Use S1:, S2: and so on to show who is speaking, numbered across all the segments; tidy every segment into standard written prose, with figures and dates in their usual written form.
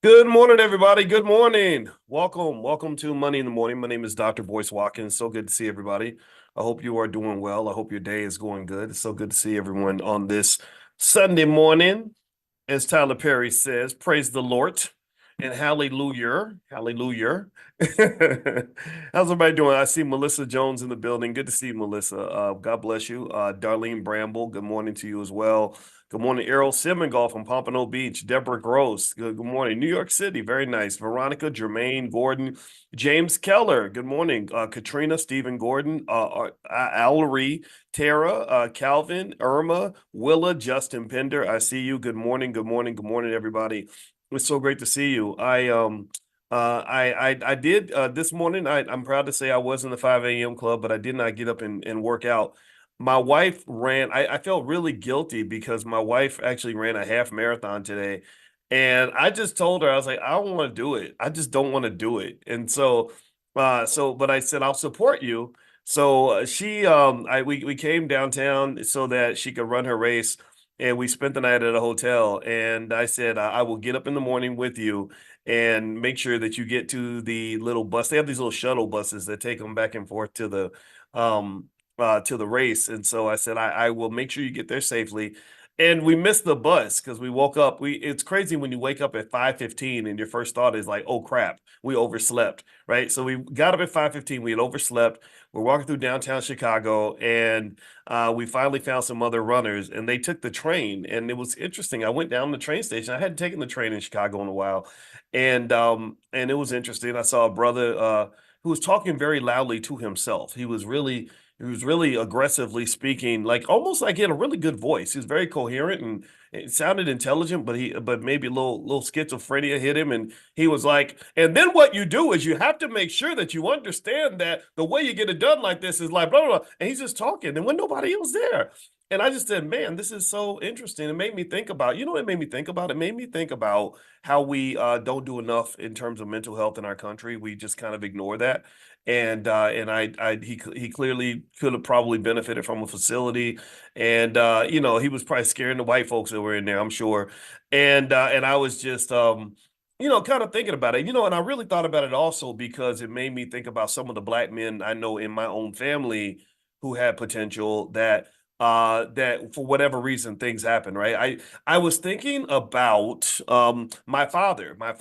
S1: Good morning, everybody. Good morning. Welcome to Money in the Morning. My name is Dr. Boyce Watkins. So good to see everybody. I hope you are doing well. I hope your day is going good. It's so good to see everyone on this Sunday morning. As Tyler Perry says, praise the Lord and hallelujah. Hallelujah. How's everybody doing? I see Melissa Jones in the building. Good to see you, Melissa. God bless you. Darlene Bramble, good morning to you as well. Good morning, Errol Simengal from Pompano Beach. Deborah Gross, good morning. New York City, very nice. Veronica, Jermaine, Gordon, James Keller, good morning. Katrina, Stephen Gordon, Allery, Tara, Calvin, Irma, Willa, Justin Pender. I see you. Good morning. Good morning. Good morning, everybody. It's so great to see you. I did this morning. I'm proud to say I was in the 5 a.m. club, but I did not get up and work out. My wife ran. I felt really guilty because my wife actually ran a half marathon today, and I just told her I was like, I don't want to do it. I just don't want to do it. And but I said I'll support you. So we came downtown so that she could run her race, and we spent the night at a hotel. And I said I will get up in the morning with you and make sure that you get to the little bus. They have these little shuttle buses that take them back and forth to the race. And so I said I will make sure you get there safely. And we missed the bus because we woke up. It's crazy when you wake up at 5:15 and your first thought is like, oh crap, we overslept, right? So we got up at 5:15, we had overslept. We're walking through downtown Chicago, and we finally found some other runners, and they took the train. And it was interesting. I went down the train station. I hadn't taken the train in Chicago in a while, and it was interesting. I saw a brother who was talking very loudly to himself. He was really aggressively speaking, like almost like he had a really good voice. He was very coherent and it sounded intelligent, but maybe a little schizophrenia hit him, and he was like, and then what you do is you have to make sure that you understand that the way you get it done like this is like blah blah blah. And he's just talking, and when nobody else there. And I just said, man, this is so interesting. It made me think about, you know what it made me think about? It made me think about how we don't do enough in terms of mental health in our country. We just kind of ignore that. He clearly could have probably benefited from a facility, and he was probably scaring the white folks that were in there, I'm sure. And I was just kind of thinking about it, and I really thought about it also because it made me think about some of the black men I know in my own family who had potential that for whatever reason things happen, right? I was thinking about my father. My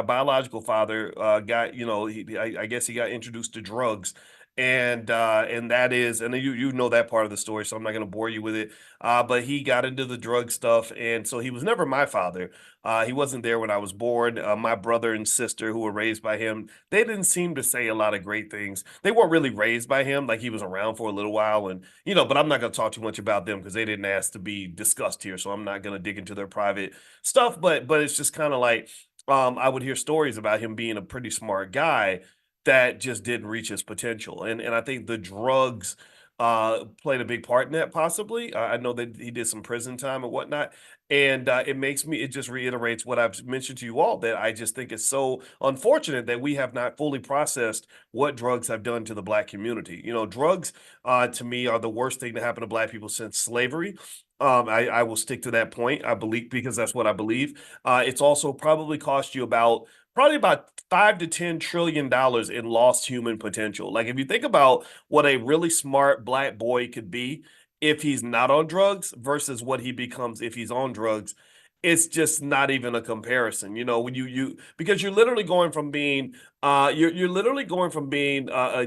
S1: biological father got, I guess he got introduced to drugs. And that is, and you know that part of the story, so I'm not going to bore you with it. But he got into the drug stuff, and so he was never my father. He wasn't there when I was born. My brother and sister, who were raised by him, they didn't seem to say a lot of great things. They weren't really raised by him, like he was around for a little while, and but I'm not going to talk too much about them because they didn't ask to be discussed here, so I'm not going to dig into their private stuff. But it's just kind of like I would hear stories about him being a pretty smart guy that just didn't reach his potential, and I think the drugs played a big part in that. Possibly, I know that he did some prison time and whatnot, and it just reiterates what I've mentioned to you all, that I just think it's so unfortunate that we have not fully processed what drugs have done to the black community. Drugs to me are the worst thing to happen to black people since slavery. I will stick to that point. I believe, because that's what I believe. It's also probably about $5 to $10 trillion in lost human potential. Like if you think about what a really smart black boy could be if he's not on drugs versus what he becomes if he's on drugs, it's just not even a comparison. When you because you're literally going from being a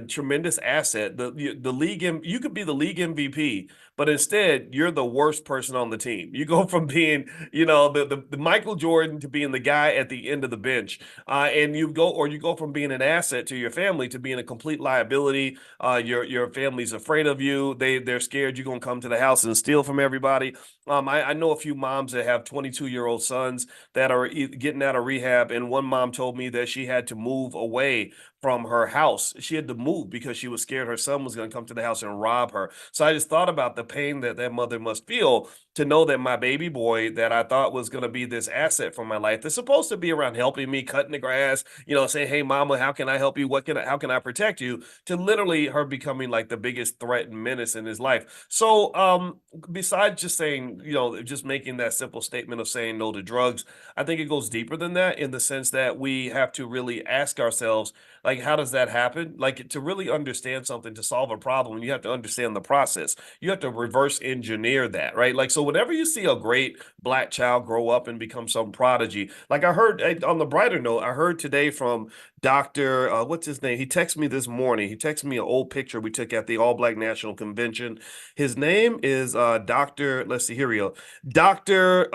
S1: tremendous asset, the league, you could be the league MVP, but instead you're the worst person on the team. You go from being, the Michael Jordan to being the guy at the end of the bench, and you go from being an asset to your family to being a complete liability. Your family's afraid of you. They're scared you're gonna come to the house and steal from everybody. I know a few moms that have 22-year-old sons that are getting out of rehab, and one mom told me that she had to move away from her house. She had to move because she was scared her son was going to come to the house and rob her. So I just thought about the pain that that mother must feel to know that my baby boy that I thought was going to be this asset for my life, that's supposed to be around helping me cutting the grass, saying, "Hey, mama, how can I help you? How can I protect you?" To literally her becoming like the biggest threat and menace in his life. So, besides just saying, just making that simple statement of saying no to drugs, I think it goes deeper than that in the sense that we have to really ask ourselves, like, how does that happen? Like, to really understand something, to solve a problem, you have to understand the process. You have to reverse engineer that, right? Like, so whenever you see a great black child grow up and become some prodigy, like I heard on the brighter note, I heard today from Dr. What's his name? He texted me this morning. He texted me an old picture we took at the All Black National Convention. His name is Dr. Let's see, here we go. Dr.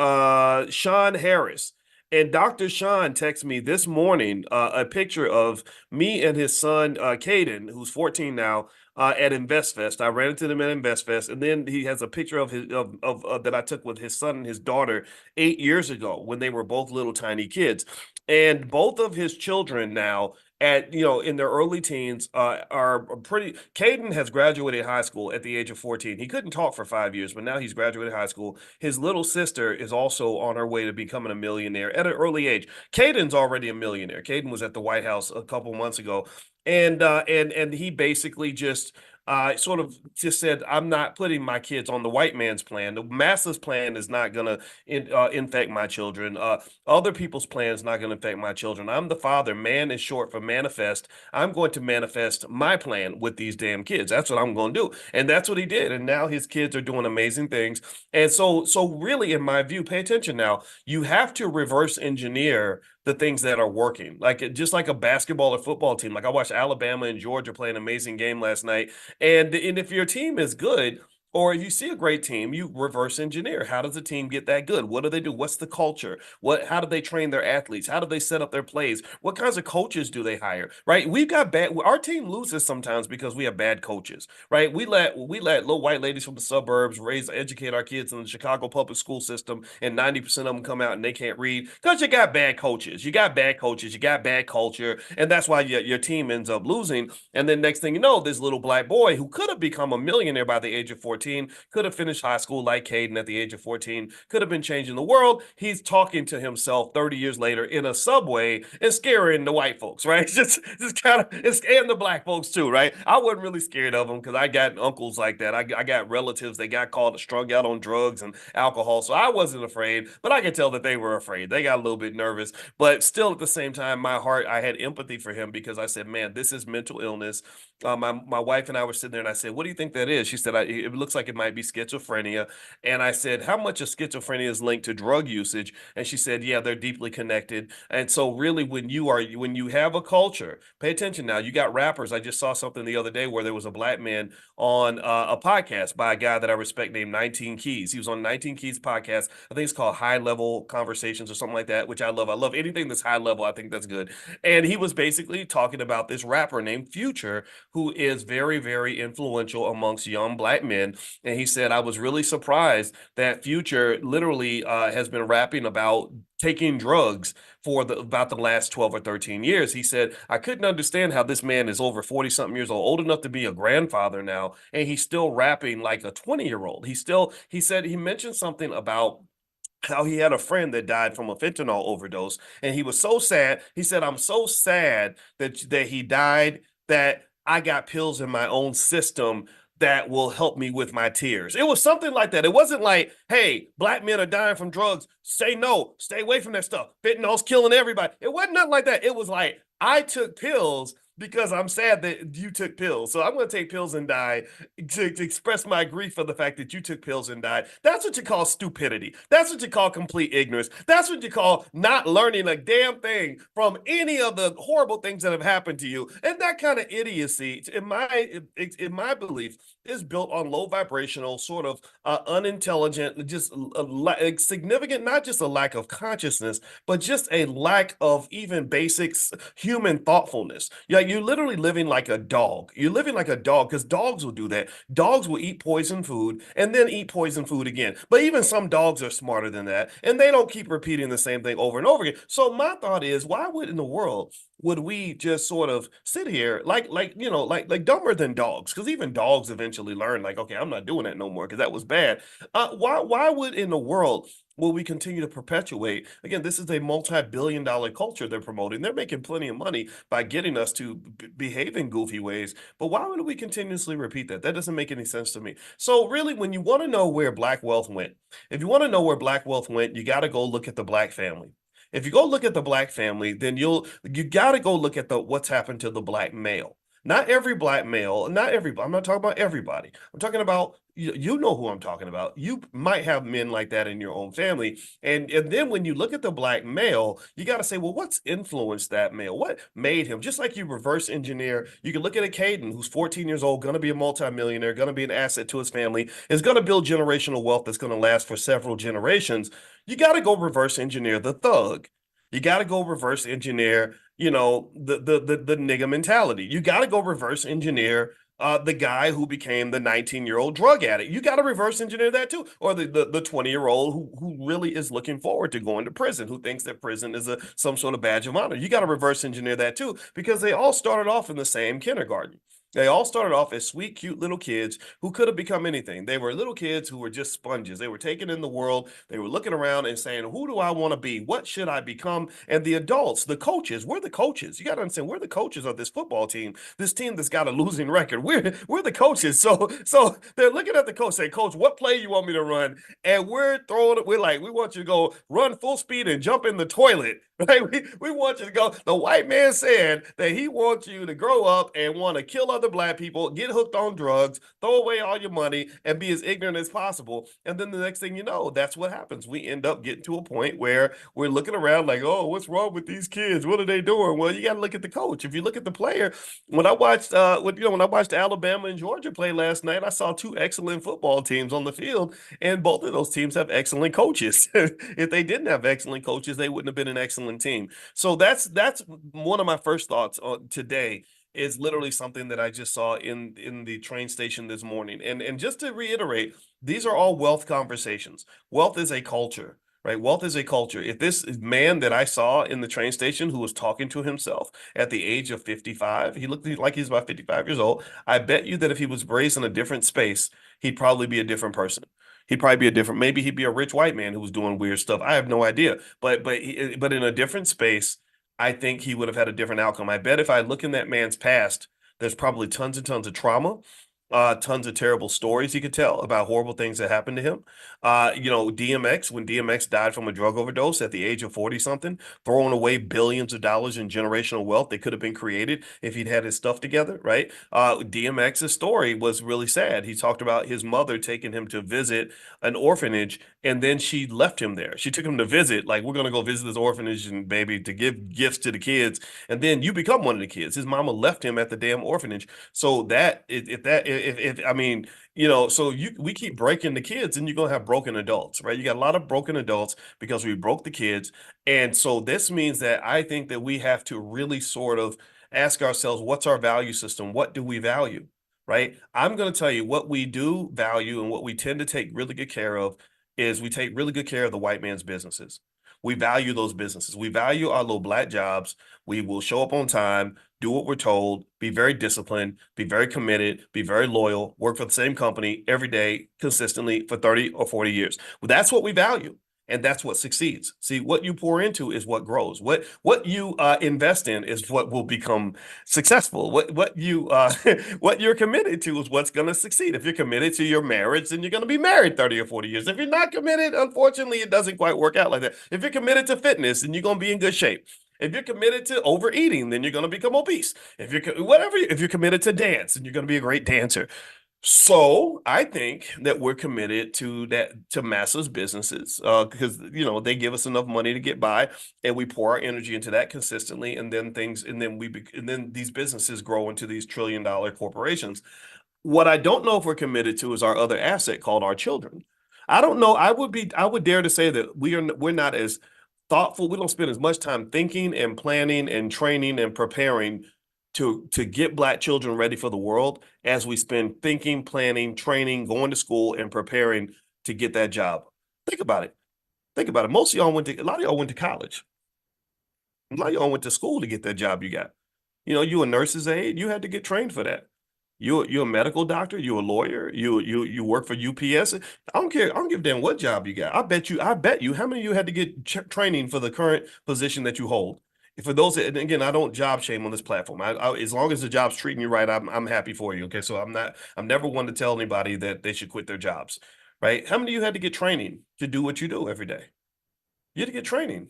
S1: Sean Harris. And Dr. Sean texted me this morning a picture of me and his son, Caden, who's 14 now, at InvestFest. I ran into them at InvestFest, and then he has a picture of his of that I took with his son and his daughter 8 years ago when they were both little tiny kids. And both of his children now at in their early teens are pretty. Caden has graduated high school at the age of 14. He couldn't talk for 5 years, but now he's graduated high school. His little sister is also on her way to becoming a millionaire at an early age. Caden's already a millionaire. Caden was at the White House a couple months ago, and he basically just sort of just said, "I'm not putting my kids on the white man's plan. The masses plan is not going to infect my children. Other people's plan is not going to infect my children. I'm the father. Man is short for manifest. I'm going to manifest my plan with these damn kids. That's what I'm going to do." And that's what he did. And now his kids are doing amazing things. And so really, in my view, pay attention now. You have to reverse engineer the things that are working. Like just like a basketball or football team. Like I watched Alabama and Georgia play an amazing game last night. And if your team is good, or if you see a great team, you reverse engineer. How does a team get that good? What do they do? What's the culture? How do they train their athletes? How do they set up their plays? What kinds of coaches do they hire? Right? We've got our team loses sometimes because we have bad coaches, right? We let little white ladies from the suburbs educate our kids in the Chicago public school system, and 90% of them come out and they can't read because you got bad coaches. You got bad coaches, you got bad culture, and that's why your team ends up losing. And then next thing you know, this little black boy who could have become a millionaire by the age of 14 could have finished high school like Caden at the age of 14, could have been changing the world. He's talking to himself 30 years later in a subway and scaring the white folks, right? Just kind of, it's scaring the black folks too, right? I wasn't really scared of them because I got uncles like that. I got relatives that got called strung out on drugs and alcohol. So I wasn't afraid, but I could tell that they were afraid. They got a little bit nervous, but still at the same time, my heart, I had empathy for him because I said, man, this is mental illness. My wife and I were sitting there and I said, "What do you think that is?" She said, "It looks like it might be schizophrenia." And I said, "How much of schizophrenia is linked to drug usage?" And she said, "Yeah, they're deeply connected." And so really when you have a culture, pay attention now. You got rappers. I just saw something the other day where there was a black man on a podcast by a guy that I respect named 19 Keys. He was on 19 Keys podcast. I think it's called High Level Conversations or something like that, which I love. I love anything that's high level. I think that's good. And he was basically talking about this rapper named Future, who is very, very influential amongst young black men. And he said, I was really surprised that Future literally has been rapping about taking drugs for about the last 12 or 13 years. He said, I couldn't understand how this man is over 40 something years old enough to be a grandfather now, and he's still rapping like a 20-year-old. He said, he mentioned something about how he had a friend that died from a fentanyl overdose, and he was so sad. He said, I'm so sad that he died that I got pills in my own system that will help me with my tears. It was something like that. It wasn't like, hey, black men are dying from drugs. Say no, stay away from that stuff. Fentanyl's killing everybody. It wasn't nothing like that. It was like, I took pills because I'm sad that you took pills. So I'm going to take pills and die to express my grief for the fact that you took pills and died. That's what you call stupidity. That's what you call complete ignorance. That's what you call not learning a damn thing from any of the horrible things that have happened to you. And that kind of idiocy, in my belief, is built on low vibrational, sort of unintelligent, just significant, not just a lack of consciousness, but just a lack of even basic human thoughtfulness. Yeah, you're literally living like a dog. You're living like a dog because dogs will do that. Dogs will eat poison food and then eat poison food again. But even some dogs are smarter than that, and they don't keep repeating the same thing over and over again. So my thought is, why would in the world would we just sort of sit here like dumber than dogs? Because even dogs eventually learn, like, okay, I'm not doing that no more because that was bad. Why would in the world will we continue to perpetuate? Again, this is a multi-billion-dollar culture they're promoting. They're making plenty of money by getting us to behave in goofy ways. But why would we continuously repeat that? That doesn't make any sense to me. So really, when you want to know where black wealth went, if you want to know where black wealth went, you got to go look at the black family. If you go look at the black family, then you got to go look at the what's happened to the black male. Not every black male, not every, I'm not talking about everybody. I'm talking about, you know who I'm talking about. You might have men like that in your own family. And then when you look at the black male, you got to say, well, what's influenced that male? What made him? Just like you reverse engineer, you can look at a Caden who's 14 years old, going to be a multimillionaire, going to be an asset to his family, is going to build generational wealth that's going to last for several generations. You got to go reverse engineer the thug. You got to go reverse engineer, the nigga mentality. You got to go reverse engineer the guy who became the 19-year-old drug addict. You got to reverse engineer that too. Or the 20-year-old who really is looking forward to going to prison, who thinks that prison is some sort of badge of honor. You got to reverse engineer that too, because they all started off in the same kindergarten. They all started off as sweet, cute little kids who could have become anything. They were little kids who were just sponges. They were taking in the world. They were looking around and saying, who do I want to be? What should I become? And the adults, the coaches, we're the coaches. You got to understand, we're the coaches of this football team, this team that's got a losing record. We're the coaches. So they're looking at the coach, say, Coach, what play you want me to run? And we're like, we want you to go run full speed and jump in the toilet. Right? We want you to go. The white man said that he wants you to grow up and want to kill other black people, get hooked on drugs, throw away all your money, and be as ignorant as possible. And then the next thing you know, that's what happens. We end up getting to a point where we're looking around like, oh, what's wrong with these kids? What are they doing? Well, you got to look at the coach. If you look at the player, when I watched Alabama and Georgia play last night, I saw two excellent football teams on the field, and both of those teams have excellent coaches. If they didn't have excellent coaches, they wouldn't have been an excellent team. So that's one of my first thoughts on today, is literally something that I just saw in the train station this morning. And just to reiterate, these are all wealth conversations. Wealth is a culture, right? Wealth is a culture. If this man that I saw in the train station who was talking to himself at the age of 55, he looked like he's about 55 years old. I bet you that if he was raised in a different space, he'd probably be a different person. He'd probably be a different, maybe he'd be a rich white man who was doing weird stuff. I have no idea. But in a different space, I think he would have had a different outcome. I bet if I look in that man's past, there's probably tons and tons of trauma, tons of terrible stories he could tell about horrible things that happened to him. DMX, when DMX died from a drug overdose at the age of 40 something, throwing away billions of dollars in generational wealth that could have been created if he'd had his stuff together, right? DMX's story was really sad. He talked about his mother taking him to visit an orphanage, and then she left him there. She took him to visit, like, we're going to go visit this orphanage and baby to give gifts to the kids. And then you become one of the kids. His mama left him at the damn orphanage. So if I mean, we keep breaking the kids and you're gonna have broken adults, right? You got a lot of broken adults because we broke the kids. And so this means that I think that we have to really sort of ask ourselves, what's our value system? What do we value? Right? I'm going to tell you what we do value and what we tend to take really good care of is we take really good care of the white man's businesses. We value those businesses. We value our little black jobs. We will show up on time, do what we're told, be very disciplined, be very committed, be very loyal, work for the same company every day consistently for 30 or 40 years. Well, that's what we value. And that's what succeeds. See, what you pour into is what grows. What you invest in is what will become successful. What you what you're committed to is what's going to succeed. If you're committed to your marriage, then you're going to be married 30 or 40 years. If you're not committed, unfortunately, it doesn't quite work out like that. If you're committed to fitness, then you're going to be in good shape. If you're committed to overeating, then you're going to become obese. If you're committed to dance, then you're going to be a great dancer. So I think that we're committed to Massa's businesses because they give us enough money to get by, and we pour our energy into that consistently, and then these businesses grow into these $1 trillion corporations. What I don't know if we're committed to is our other asset called our children. I don't know. I would dare to say that we're not as thoughtful. We don't spend as much time thinking and planning and training and preparing to get black children ready for the world as we spend thinking, planning, training, going to school, and preparing to get that job. Think about it. Think about it. Most of y'all went to a lot of y'all went to college. A lot of y'all went to school to get that job you got. You know, you a nurse's aide, you had to get trained for that. You're a medical doctor, you're a lawyer, you work for UPS. I don't care. I don't give a damn what job you got. I bet you how many of you had to get training for the current position that you hold. For those, and again, I don't job shame on this platform. As long as the job's treating you right, I'm happy for you. Okay, so I'm never one to tell anybody that they should quit their jobs, right? How many of you had to get training to do what you do every day? You had to get training.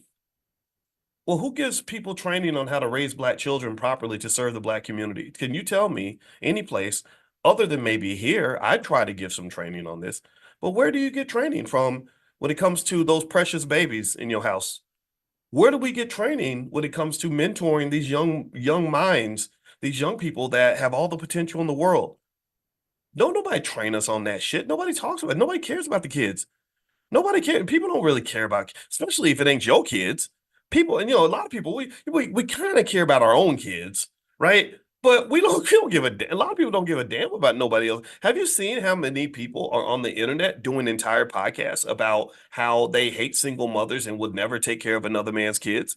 S1: Well, who gives people training on how to raise black children properly to serve the black community? Can you tell me any place other than maybe here? I'd try to give some training on this, but where do you get training from when it comes to those precious babies in your house? Where do we get training when it comes to mentoring these young minds, these young people that have all the potential in the world? Don't nobody train us on that shit. Nobody talks about it. Nobody cares about the kids. Nobody cares. People don't really care about, especially if it ain't your kids. People, and a lot of people, we kind of care about our own kids, right? But we don't give a lot of people don't give a damn about nobody else. Have you seen how many people are on the internet doing entire podcasts about how they hate single mothers and would never take care of another man's kids?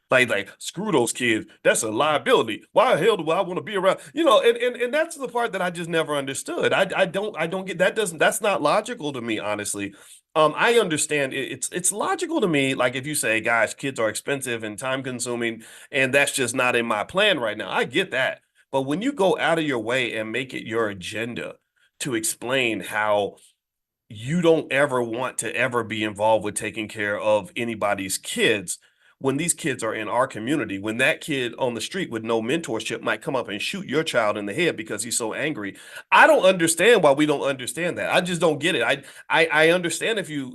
S1: Like screw those kids. That's a liability. Why the hell do I want to be around? And that's the part that I just never understood. I don't get that. Doesn't That's not logical to me, honestly. I understand it's logical to me. Like if you say, "Guys, kids are expensive and time consuming, and that's just not in my plan right now." I get that. But when you go out of your way and make it your agenda to explain how you don't ever want to ever be involved with taking care of anybody's kids, when these kids are in our community, when that kid on the street with no mentorship might come up and shoot your child in the head because he's so angry. I don't understand why we don't understand that. I just don't get it. I understand if you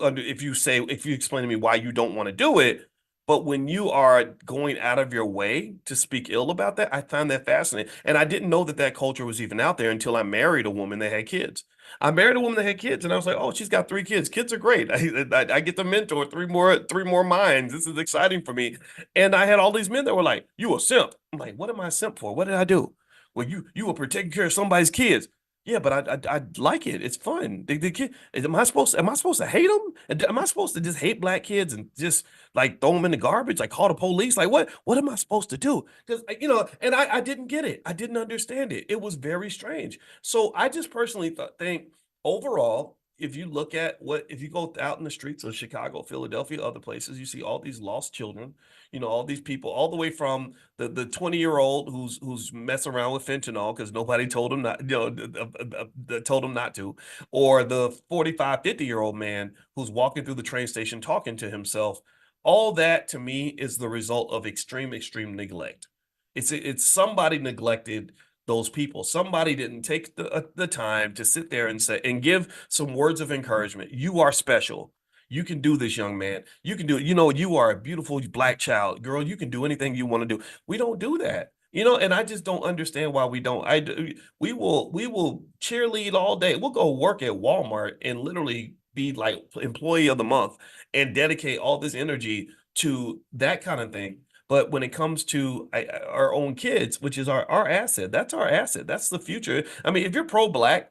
S1: explain to me why you don't want to do it, but when you are going out of your way to speak ill about that, I find that fascinating. And I didn't know that that culture was even out there until I married a woman that had kids. I married a woman that had kids, and I was like, "Oh, she's got three kids. Kids are great. I get to mentor three more minds. This is exciting for me." And I had all these men that were like, "You a simp?" I'm like, "What am I a simp for? What did I do?" Well, you were taking care of somebody's kids. Yeah, but I like it. It's fun. The kid. Am I supposed to hate them? Am I supposed to just hate black kids and just like throw them in the garbage, like call the police? Like what am I supposed to do? Because and I didn't get it. I didn't understand it. It was very strange. So I just personally think overall, if you look at if you go out in the streets of Chicago, Philadelphia, other places, you see all these lost children, all these people, all the way from the 20-year-old who's messing around with fentanyl because nobody told him not, told him not to, or the 45, 50-year-old man who's walking through the train station talking to himself. All that to me is the result of extreme, extreme neglect. It's somebody neglected those people. Somebody didn't take the time to sit there and say and give some words of encouragement. You are special. You can do this, young man. You can do it. You are a beautiful black child, girl. You can do anything you want to do. We don't do that. And I just don't understand why we don't. We will cheerlead all day. We'll go work at Walmart and literally be like employee of the month and dedicate all this energy to that kind of thing. But when it comes to our own kids, which is our asset, that's our asset. That's the future. I mean, if you're pro-black,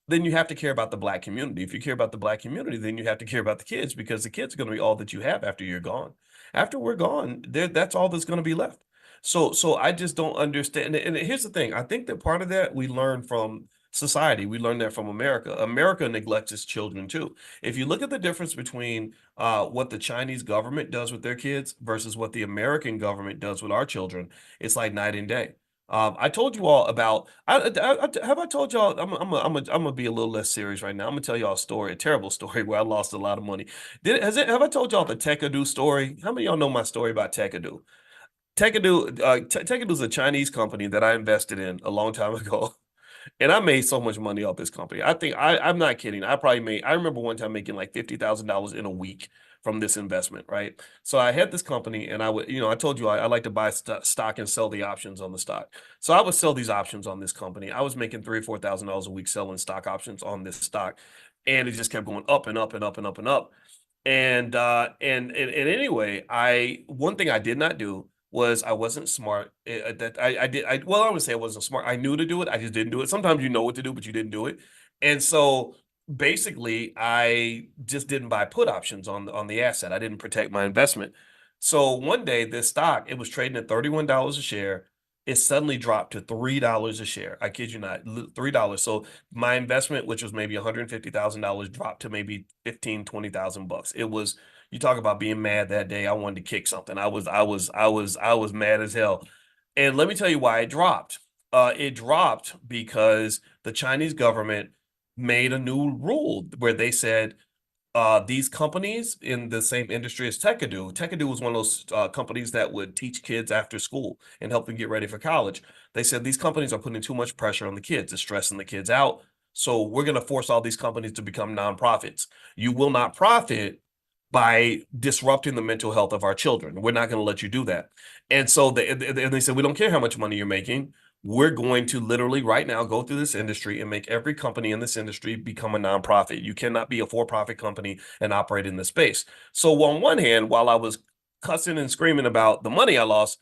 S1: then you have to care about the black community. If you care about the black community, then you have to care about the kids because the kids are going to be all that you have after you're gone. After we're gone, that's all that's going to be left. So I just don't understand. And here's the thing: I think that part of that we learn from society. We learn that from America. America neglects its children too. If you look at the difference between what the Chinese government does with their kids versus what the American government does with our children, it's like night and day. I told you all about. Have I told y'all? I'm gonna be a little less serious right now. I'm gonna tell y'all a story, a terrible story where I lost a lot of money. Have I told y'all the Tekadu story? How many of y'all know my story about Tekadu? Tekadu is a Chinese company that I invested in a long time ago. And I made so much money off this company. I think I'm not kidding. I remember one time making like $50,000 in a week from this investment, right? So I had this company and I told you I like to buy stock and sell the options on the stock. So I would sell these options on this company. I was making $3,000 or $4,000 a week selling stock options on this stock. And it just kept going up and up and up and up and up. And anyway, one thing I did not do was I wasn't smart. Well, I would say I wasn't smart. I knew to do it. I just didn't do it. Sometimes you know what to do, but you didn't do it. And so basically, I just didn't buy put options on the asset. I didn't protect my investment. So one day, this stock, it was trading at $31 a share. It suddenly dropped to $3 a share. I kid you not, $3. So my investment, which was maybe $150,000, dropped to maybe 15, 20,000 bucks. It was, you talk about being mad that day. I wanted to kick something. I was mad as hell. And let me tell you why it dropped. It dropped because the Chinese government made a new rule where they said these companies in the same industry as Tekadu. Tekadu was one of those companies that would teach kids after school and help them get ready for college. They said these companies are putting too much pressure on the kids, it's stressing the kids out. So we're going to force all these companies to become nonprofits. You will not profit by disrupting the mental health of our children. We're not going to let you do that. And so they said, we don't care how much money you're making. We're going to literally right now go through this industry and make every company in this industry become a nonprofit. You cannot be a for-profit company and operate in this space. So on one hand, while I was cussing and screaming about the money I lost,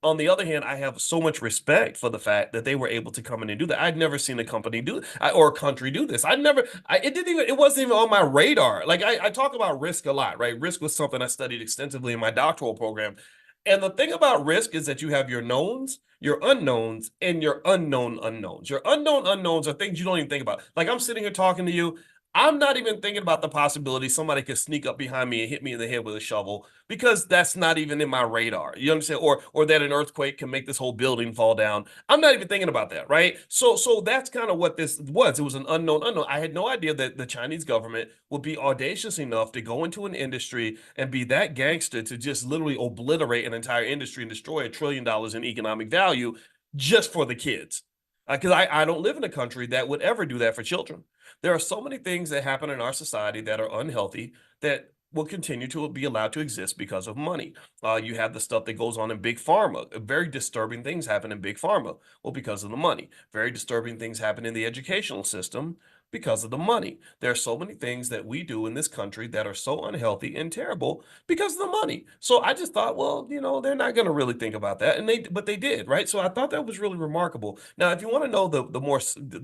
S1: on the other hand, I have so much respect for the fact that they were able to come in and do that. I'd never seen a company do or a country do this. It wasn't even on my radar. Like I talk about risk a lot, right? Risk was something I studied extensively in my doctoral program. And the thing about risk is that you have your knowns, your unknowns, and your unknown unknowns. Your unknown unknowns are things you don't even think about. Like I'm sitting here talking to you. I'm not even thinking about the possibility somebody could sneak up behind me and hit me in the head with a shovel because that's not even in my radar. You understand? Or that an earthquake can make this whole building fall down. I'm not even thinking about that, right? So that's kind of what this was. It was an unknown unknown. I had no idea that the Chinese government would be audacious enough to go into an industry and be that gangster to just literally obliterate an entire industry and destroy $1 trillion in economic value just for the kids. Because I don't live in a country that would ever do that for children. There are so many things that happen in our society that are unhealthy that will continue to be allowed to exist because of money. You have the stuff that goes on in big pharma. Very disturbing things happen in big pharma. Well, because of the money. Very disturbing things happen in the educational system because of the money. There are so many things that we do in this country that are so unhealthy and terrible because of the money. So I just thought, well, they're not going to really think about that, but they did, right? So I thought that was really remarkable. Now, if you want to know the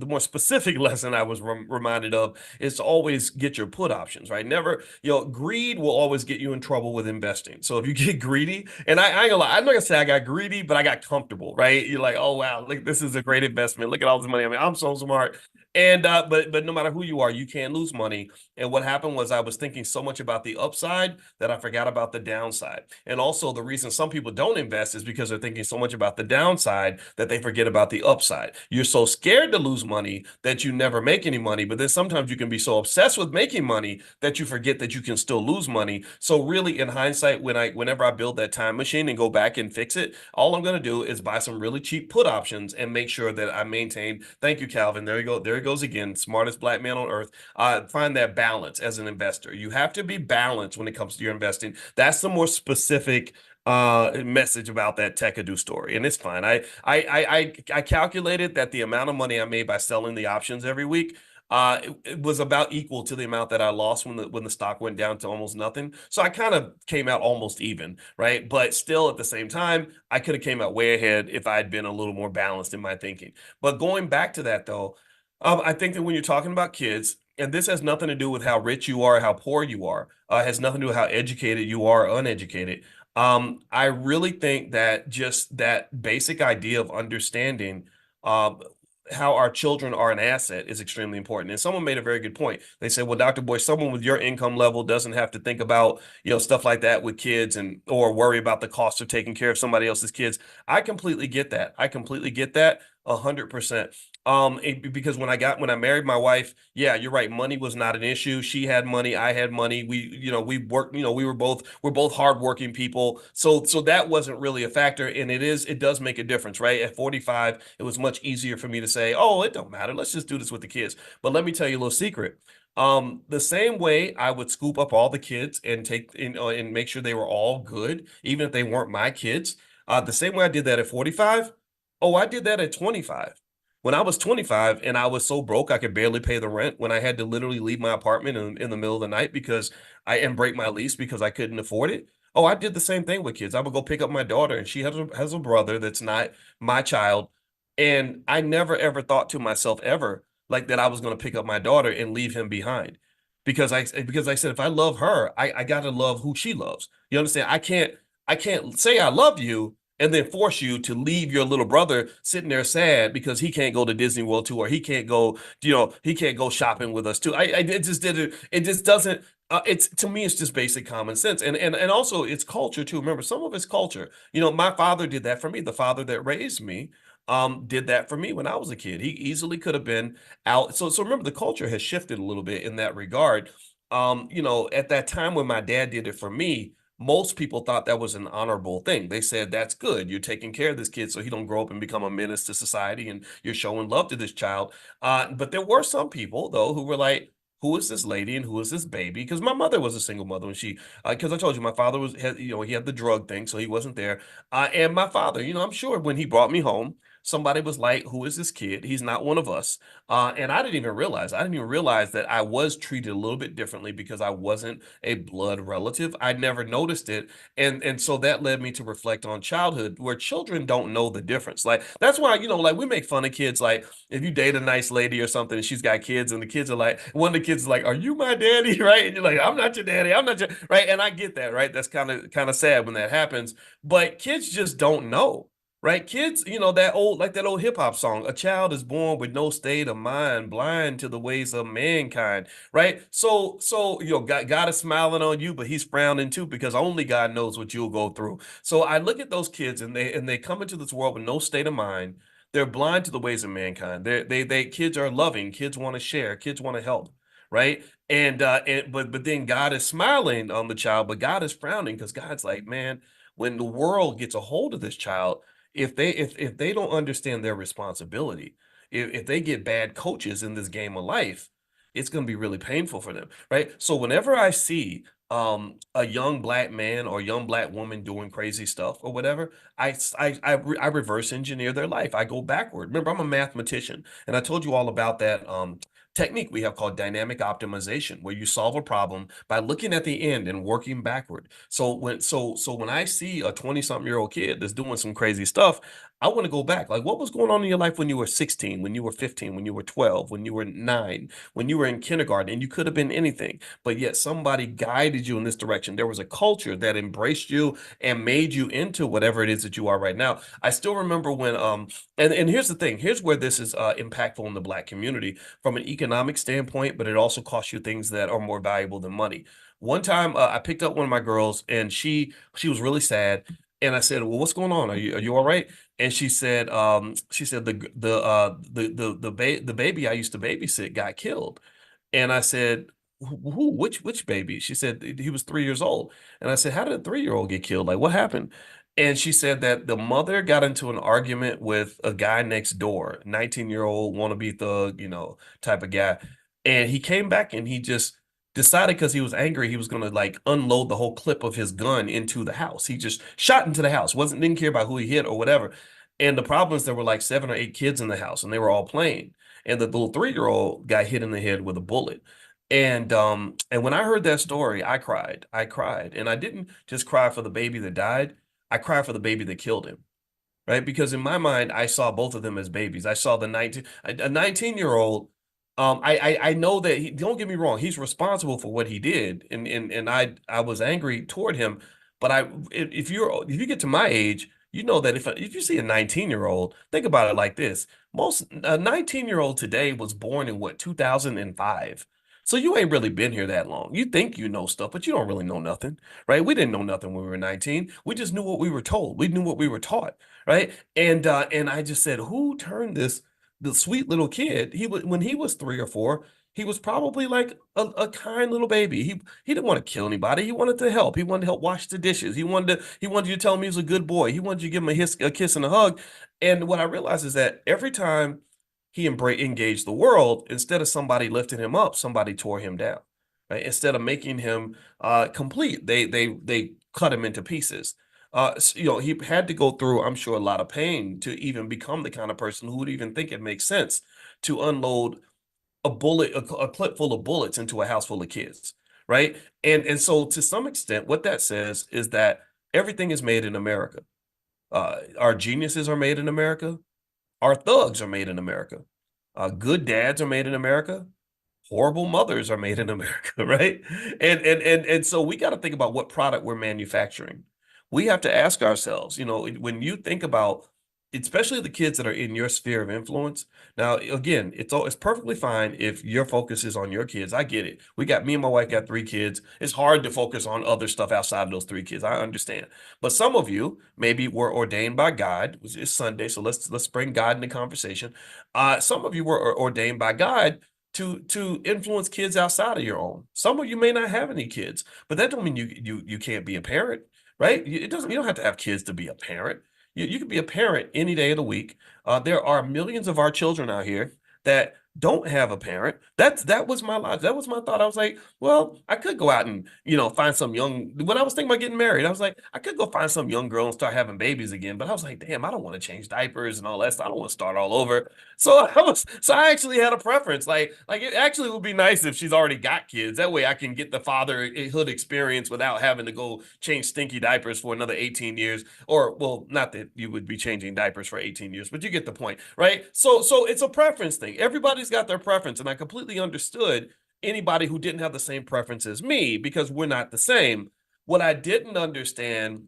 S1: more specific lesson I was reminded of is to always get your put options, right? Never, greed will always get you in trouble with investing. So if you get greedy, and I ain't gonna lie, I'm not gonna say I got greedy, but I got comfortable, right? You're like, oh wow, look, this is a great investment. Look at all this money. I mean, I'm so smart. And but no matter who you are, you can't lose money. And what happened was I was thinking so much about the upside that I forgot about the downside. And also the reason some people don't invest is because they're thinking so much about the downside that they forget about the upside. You're so scared to lose money that you never make any money. But then sometimes you can be so obsessed with making money that you forget that you can still lose money. So really, in hindsight, whenever I build that time machine and go back and fix it, all I'm going to do is buy some really cheap put options and make sure that I maintain. Thank you, Calvin. There you go. There it goes again. Smartest black man on earth. Find that balance as an investor. You have to be balanced when it comes to your investing. That's the more specific message about that Tekadu story, and it's fine. I calculated that the amount of money I made by selling the options every week it was about equal to the amount that I lost when the stock went down to almost nothing. So I kind of came out almost even, right? But still, at the same time, I could have came out way ahead if I had been a little more balanced in my thinking. But going back to that though, I think that when you're talking about kids, and this has nothing to do with how rich you are, how poor you are, has nothing to do with how educated you are or uneducated. I really think that just that basic idea of understanding um, how our children are an asset is extremely important. And someone made a very good point. They said, well, Dr. Boy, someone with your income level doesn't have to think about, stuff like that with kids and or worry about the cost of taking care of somebody else's kids. I completely get that. I completely get that 100%. Because when I married my wife, yeah, you're right. Money was not an issue. She had money, I had money. We worked, we're both hardworking people. So that wasn't really a factor. And it does make a difference, right? At 45, it was much easier for me to say, oh, it don't matter. Let's just do this with the kids. But let me tell you a little secret. The same way I would scoop up all the kids and and make sure they were all good, even if they weren't my kids. The same way I did that at 45. Oh, I did that at 25. When I was 25 and I was so broke I could barely pay the rent, when I had to literally leave my apartment in the middle of the night because I and break my lease because I couldn't afford it. Oh, I did the same thing with kids. I would go pick up my daughter, and she has a brother that's not my child. And I never ever thought to myself ever like that I was going to pick up my daughter and leave him behind. Because I said if I love her, I gotta love who she loves. You understand? I can't say I love you and then force you to leave your little brother sitting there sad because he can't go to Disney World too, or he can't go, he can't go shopping with us too. I it just didn't, it just doesn't, it's, to me, it's just basic common sense. And also it's culture too. Remember, some of it's culture. My father did that for me. The father that raised me did that for me when I was a kid. He easily could have been out. So remember, the culture has shifted a little bit in that regard. At that time when my dad did it for me, most people thought that was an honorable thing. They said, that's good. You're taking care of this kid so he don't grow up and become a menace to society, and you're showing love to this child. But there were some people though who were like, who is this lady and who is this baby? Because my mother was a single mother when because I told you my father he had the drug thing, so he wasn't there. And my father, I'm sure when he brought me home, somebody was like, who is this kid? He's not one of us. And I didn't even realize that I was treated a little bit differently because I wasn't a blood relative. I never noticed it. And so that led me to reflect on childhood where children don't know the difference. Like, that's why, like, we make fun of kids. Like, if you date a nice lady or something and she's got kids and the kids are like, one of the kids is like, are you my daddy? Right. And you're like, I'm not your daddy. I'm not your, right. And I get that, right? That's kind of sad when that happens, but kids just don't know. Right? Kids, that old hip hop song, a child is born with no state of mind, blind to the ways of mankind. Right? So, God is smiling on you, but he's frowning too, because only God knows what you'll go through. So I look at those kids and they come into this world with no state of mind. They're blind to the ways of mankind. Kids are loving, kids want to share, kids want to help. Right. But then God is smiling on the child, but God is frowning because God's like, man, when the world gets a hold of this child, if they don't understand their responsibility, if they get bad coaches in this game of life, it's going to be really painful for them, right? So whenever I see a young black man or young black woman doing crazy stuff or whatever, I reverse engineer their life. I go backward. Remember, I'm a mathematician, and I told you all about that technique we have called dynamic optimization, where you solve a problem by looking at the end and working backward. So when I see a 20-something-year-old kid that's doing some crazy stuff, I want to go back. Like, what was going on in your life when you were 16, when you were 15, when you were 12, when you were 9, when you were in kindergarten, and you could have been anything, but yet somebody guided you in this direction. There was a culture that embraced you and made you into whatever it is that you are right now. I still remember when and here's the thing. Here's where this is impactful in the black community from an economic standpoint, but it also costs you things that are more valuable than money. One time, I picked up one of my girls, and she was really sad. And I said, "Well, what's going on? Are you all right?" And she said the baby I used to babysit got killed. And I said, who, which baby? She said he was 3 years old. And I said, how did a 3-year-old get killed? Like, what happened? And she said that the mother got into an argument with a guy next door, 19-year-old wannabe thug, type of guy. And he came back and he just decided, because he was angry, he was gonna like unload the whole clip of his gun into the house. He just shot into the house, didn't care about who he hit or whatever. And the problem is there were like 7 or 8 kids in the house and they were all playing. And the little 3-year-old got hit in the head with a bullet. And when I heard that story, I cried. I cried. And I didn't just cry for the baby that died. I cried for the baby that killed him, right? Because in my mind, I saw both of them as babies. I saw a 19-year-old. I know that don't get me wrong, he's responsible for what he did, and I was angry toward him. But if you get to my age, you know that if you see a 19-year-old, think about it like this: most a 19-year-old today was born in what, 2005. So you ain't really been here that long. You think you know stuff, but you don't really know nothing, right? We didn't know nothing when we were 19. We just knew what we were told. We knew what we were taught, right? And I just said, who turned the sweet little kid? When he was 3 or 4, he was probably like a kind little baby. He didn't want to kill anybody. He wanted to help. He wanted to help wash the dishes. He wanted you to tell him he was a good boy. He wanted you to give him a kiss and a hug. And what I realized is that every time he engaged the world, instead of somebody lifting him up, somebody tore him down. Right? Instead of making him complete, they cut him into pieces. He had to go through, I'm sure, a lot of pain to even become the kind of person who would even think it makes sense to unload a clip full of bullets into a house full of kids, right? And so to some extent, what that says is that everything is made in America. Our geniuses are made in America. Our thugs are made in America. Good dads are made in America. Horrible mothers are made in America, right? And so we got to think about what product we're manufacturing. We have to ask ourselves, when you think about, especially the kids that are in your sphere of influence. Now, again, it's perfectly fine if your focus is on your kids. I get it. Me and my wife got 3 kids. It's hard to focus on other stuff outside of those 3 kids. I understand. But some of you maybe were ordained by God. It's Sunday, so let's bring God into conversation. Some of you were ordained by God to influence kids outside of your own. Some of you may not have any kids, but that don't mean you can't be a parent, right? You don't have to have kids to be a parent. You can be a parent any day of the week. There are millions of our children out here that don't have a parent. That was my logic. That was my thought. I was like, well, I could go out and find some young. When I was thinking about getting married, I was like, I could go find some young girl and start having babies again. But I was like, damn, I don't want to change diapers and all that stuff. I don't want to start all over. So I actually had a preference. Like it actually would be nice if she's already got kids. That way I can get the fatherhood experience without having to go change stinky diapers for another 18 years. Or, well, not that you would be changing diapers for 18 years, but you get the point, right? So it's a preference thing. Everybody's got their preference, and I completely understood anybody who didn't have the same preference as me because we're not the same. What I didn't understand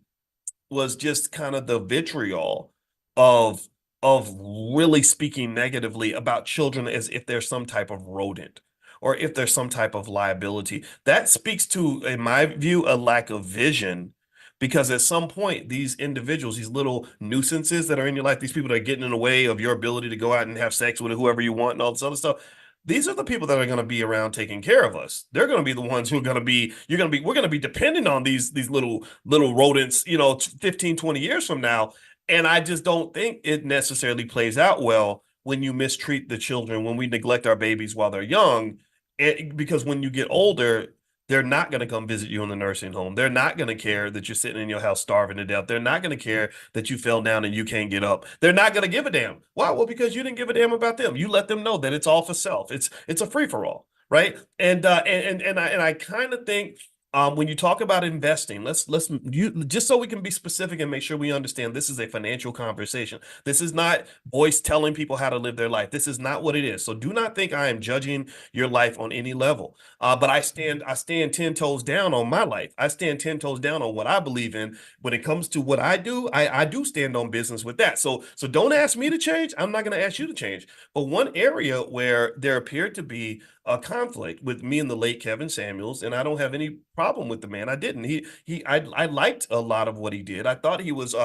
S1: was just kind of the vitriol of of really speaking negatively about children as if they're some type of rodent or if there's some type of liability. That speaks to, in my view, a lack of vision. Because at some point, these individuals, these little nuisances that are in your life, these people that are getting in the way of your ability to go out and have sex with whoever you want and all this other stuff, these are the people that are going to be around taking care of us. They're going to be the ones who are going to be, we're going to be dependent on these little rodents, 15, 20 years from now. And I just don't think it necessarily plays out well when you mistreat the children, when we neglect our babies while they're young. Because when you get older, they're not going to come visit you in the nursing home. They're not going to care that you're sitting in your house starving to death. They're not going to care that you fell down and you can't get up. They're not going to give a damn. Why? Well, because you didn't give a damn about them. You let them know that it's all for self. It's a free for all, right? And I kind of think when you talk about investing, let's you just so we can be specific and make sure we understand this is a financial conversation. This is not voice telling people how to live their life. This is not what it is. So do not think I am judging your life on any level. But I stand 10 toes down on my life. I stand 10 toes down on what I believe in. When it comes to what I do, I do stand on business with that. So don't ask me to change. I'm not going to ask you to change. But one area where there appeared to be a conflict with me and the late Kevin Samuels, and I don't have any problem with the man. I didn't. I liked a lot of what he did. I thought he was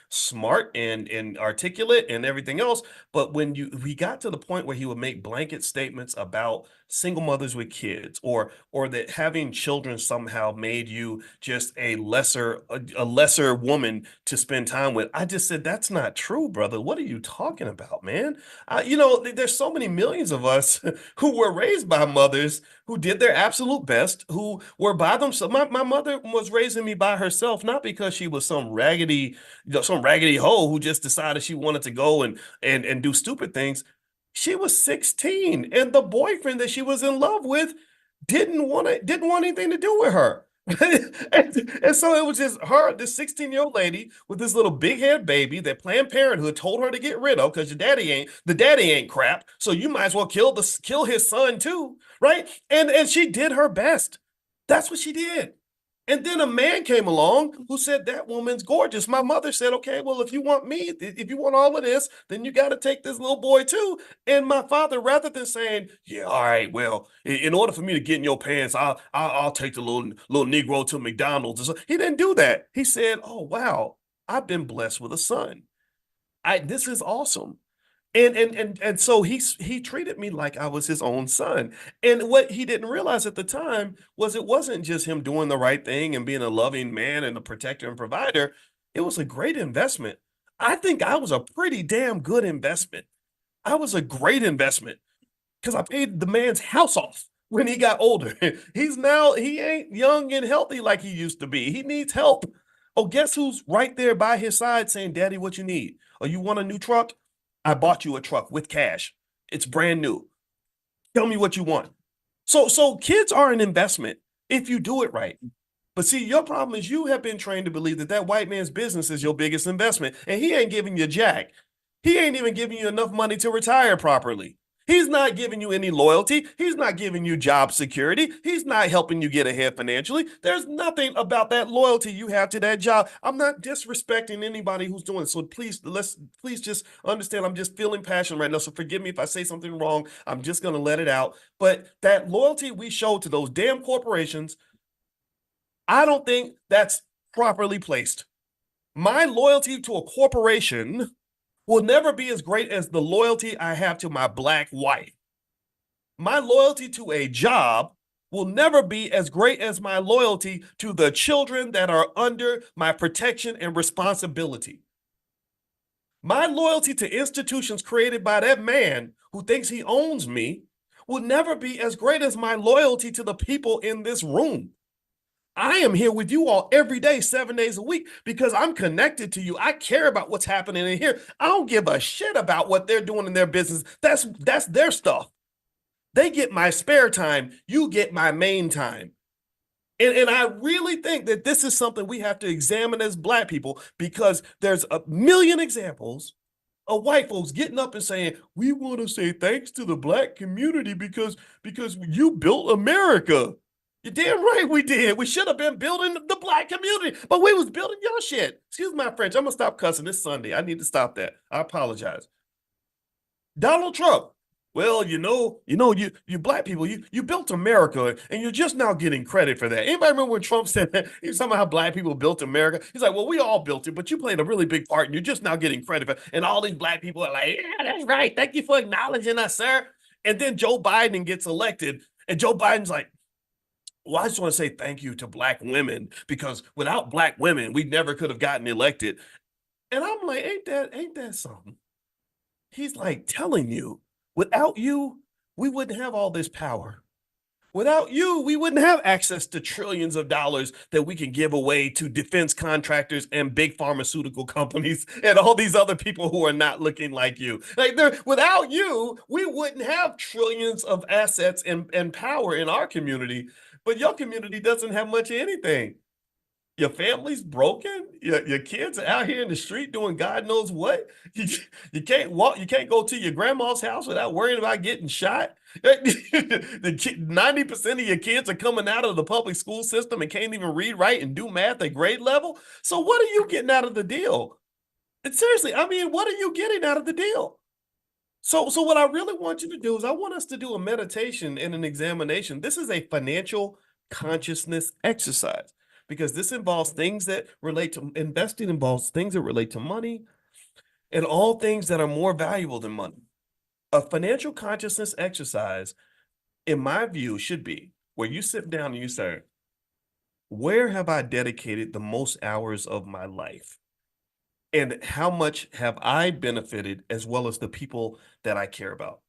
S1: smart and articulate and everything else. But when we got to the point where he would make blanket statements about single mothers with kids, or that having children somehow made you just a lesser woman to spend time with, I just said that's not true, brother. What are you talking about, man? There's so many millions of us who were raised by mothers who did their absolute best, who were by themselves. My mother was raising me by herself, not because she was some raggedy hoe who just decided she wanted to go and do stupid things. She was 16, and the boyfriend that she was in love with didn't want anything to do with her. and so it was just her, this 16-year-old lady with this little big head baby that Planned Parenthood told her to get rid of because the daddy ain't crap. So you might as well kill his son too, right? And she did her best. That's what she did. And then a man came along who said that woman's gorgeous. My mother said, okay, well, if you want all of this, then you got to take this little boy too. And my father, rather than saying, yeah, all right, well, in order for me to get in your pants, I'll take the little Negro to McDonald's. He didn't do that. He said, oh, wow, I've been blessed with a son. This is awesome. And so he treated me like I was his own son. And what he didn't realize at the time was it wasn't just him doing the right thing and being a loving man and a protector and provider. It was a great investment. I think I was a pretty damn good investment. I was a great investment because I paid the man's house off when he got older. He ain't young and healthy like he used to be. He needs help. Oh, guess who's right there by his side saying, Daddy, what you need? Oh, you want a new truck? I bought you a truck with cash. It's brand new. Tell me what you want. So kids are an investment. if you do it right. But see, your problem is you have been trained to believe that that white man's business is your biggest investment, and he ain't giving you jack. He ain't even giving you enough money to retire properly. He's not giving you any loyalty. He's not giving you job security. He's not helping you get ahead financially. There's nothing about that loyalty you have to that job. I'm not disrespecting anybody who's doing it. So please just understand I'm just feeling passion right now. So forgive me if I say something wrong. I'm just gonna let it out. But that loyalty we show to those damn corporations, I don't think that's properly placed. My loyalty to a corporation will never be as great as the loyalty I have to my black wife. My loyalty to a job will never be as great as my loyalty to the children that are under my protection and responsibility. My loyalty to institutions created by that man who thinks he owns me will never be as great as my loyalty to the people in this room. I am here with you all every day, 7 days a week, because I'm connected to you. I care about what's happening in here. I don't give a shit about what they're doing in their business. That's their stuff. They get my spare time. You get my main time. And I really think that this is something we have to examine as black people, because there's a million examples of white folks getting up and saying, we want to say thanks to the black community because you built America. You're damn right we did. We should have been building the black community, but we was building your shit. Excuse my French. I'm gonna stop cussing this Sunday. I need to stop that. I apologize. Donald Trump. Well, you black people, you built America, and you're just now getting credit for that. Anybody remember when Trump said that? He was talking about how black people built America. He's like, well, we all built it, but you played a really big part, and you're just now getting credit for it. And all these black people are like, yeah, that's right. Thank you for acknowledging us, sir. And then Joe Biden gets elected, and Joe Biden's like, well, I just want to say thank you to black women, because without black women, we never could have gotten elected. And I'm like, ain't that something? He's like telling you, without you, we wouldn't have all this power. Without you, we wouldn't have access to trillions of dollars that we can give away to defense contractors and big pharmaceutical companies and all these other people who are not looking like you. Like, without you, we wouldn't have trillions of assets and power in our community. But your community doesn't have much of anything. Your family's broken. Your kids are out here in the street doing God knows what. You can't walk. You can't go to your grandma's house without worrying about getting shot. 90% of your kids are coming out of the public school system and can't even read, write, and do math at grade level. So what are you getting out of the deal? And seriously, I mean, what are you getting out of the deal? So what I really want you to do is I want us to do a meditation and an examination. This is a financial consciousness exercise, because this involves things that relate to investing, involves things that relate to money, and all things that are more valuable than money. A financial consciousness exercise, in my view, should be where you sit down and you say, where have I dedicated the most hours of my life? And how much have I benefited, as well as the people that I care about?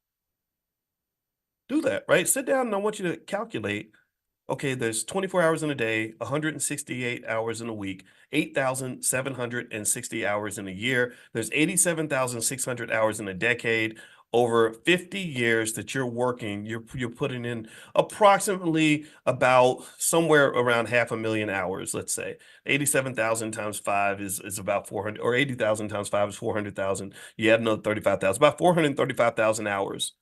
S1: Do that, right? Sit down and I want you to calculate, okay, there's 24 hours in a day, 168 hours in a week, 8,760 hours in a year. There's 87,600 hours in a decade. Over 50 years that you're working, you're putting in approximately about somewhere around 500,000 hours, let's say. 87,000 times 5 is about 400, or 80,000 times 5 is 400,000. You add another 35,000, about 435,000 hours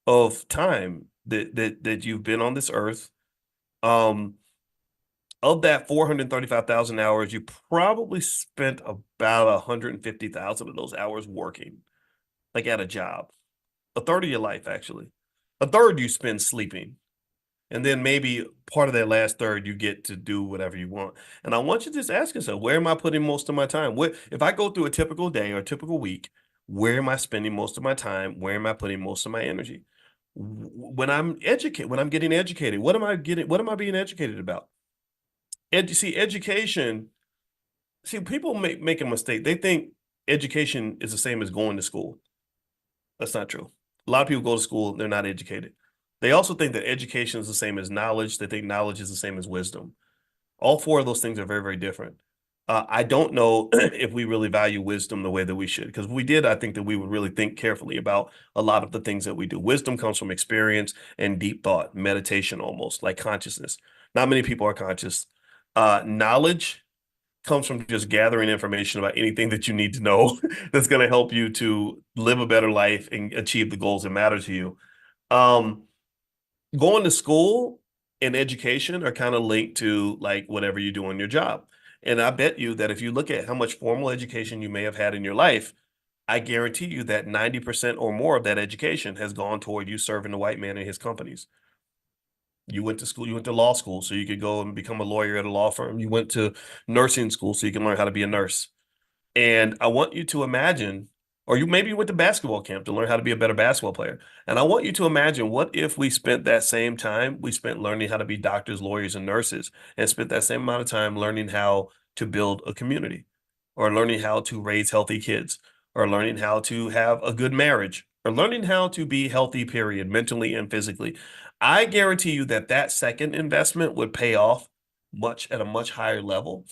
S1: of time that you've been on this earth. Of that 435,000 hours, you probably spent about 150,000 of those hours working, like at a job. A third of your life, actually. A third you spend sleeping. And then maybe part of that last third you get to do whatever you want. And I want you to just ask yourself, where am I putting most of my time? If I go through a typical day or a typical week, where am I spending most of my time? Where am I putting most of my energy? When I'm getting educated, what am I being educated about? Education. See, people make a mistake. They think education is the same as going to school. That's not true. A lot of people go to school, they're not educated. They also think that education is the same as knowledge. They think knowledge is the same as wisdom. All four of those things are very, very different. I don't know if we really value wisdom the way that we should, because if we did, I think that we would really think carefully about a lot of the things that we do. Wisdom comes from experience and deep thought, meditation, almost like consciousness. Not many people are conscious. Knowledge comes from just gathering information about anything that you need to know that's going to help you to live a better life and achieve the goals that matter to you. Um, Going to school and education are kind of linked to like whatever you do in your job. And I bet you that if you look at how much formal education you may have had in your life, I guarantee you that 90% or more of that education has gone toward you serving the white man in his companies. You went to school, you went to law school so you could go and become a lawyer at a law firm. You went to nursing school so you can learn how to be a nurse. And I want you to imagine, or you maybe you went to basketball camp to learn how to be a better basketball player. And I want you to imagine what if we spent that same time, we spent learning how to be doctors, lawyers, and nurses, and spent that same amount of time learning how to build a community, or learning how to raise healthy kids, or learning how to have a good marriage, or learning how to be healthy, period, mentally and physically. I guarantee you that that second investment would pay off much at a much higher level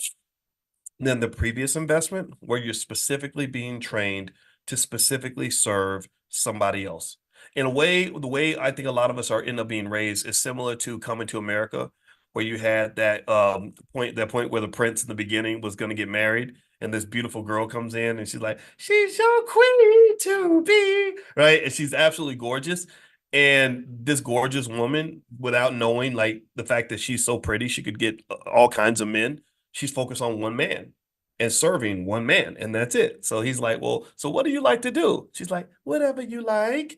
S1: than the previous investment where you're specifically being trained to specifically serve somebody else. In a way, the way I think a lot of us are end up being raised is similar to Coming to America, where you had that point where the prince in the beginning was going to get married, and this beautiful girl comes in and she's like, she's so queen to be, right? And she's absolutely gorgeous. And this gorgeous woman, without knowing like the fact that she's so pretty, she could get all kinds of men, she's focused on one man and serving one man, and that's it. So he's like, well, so what do you like to do? She's like, whatever you like.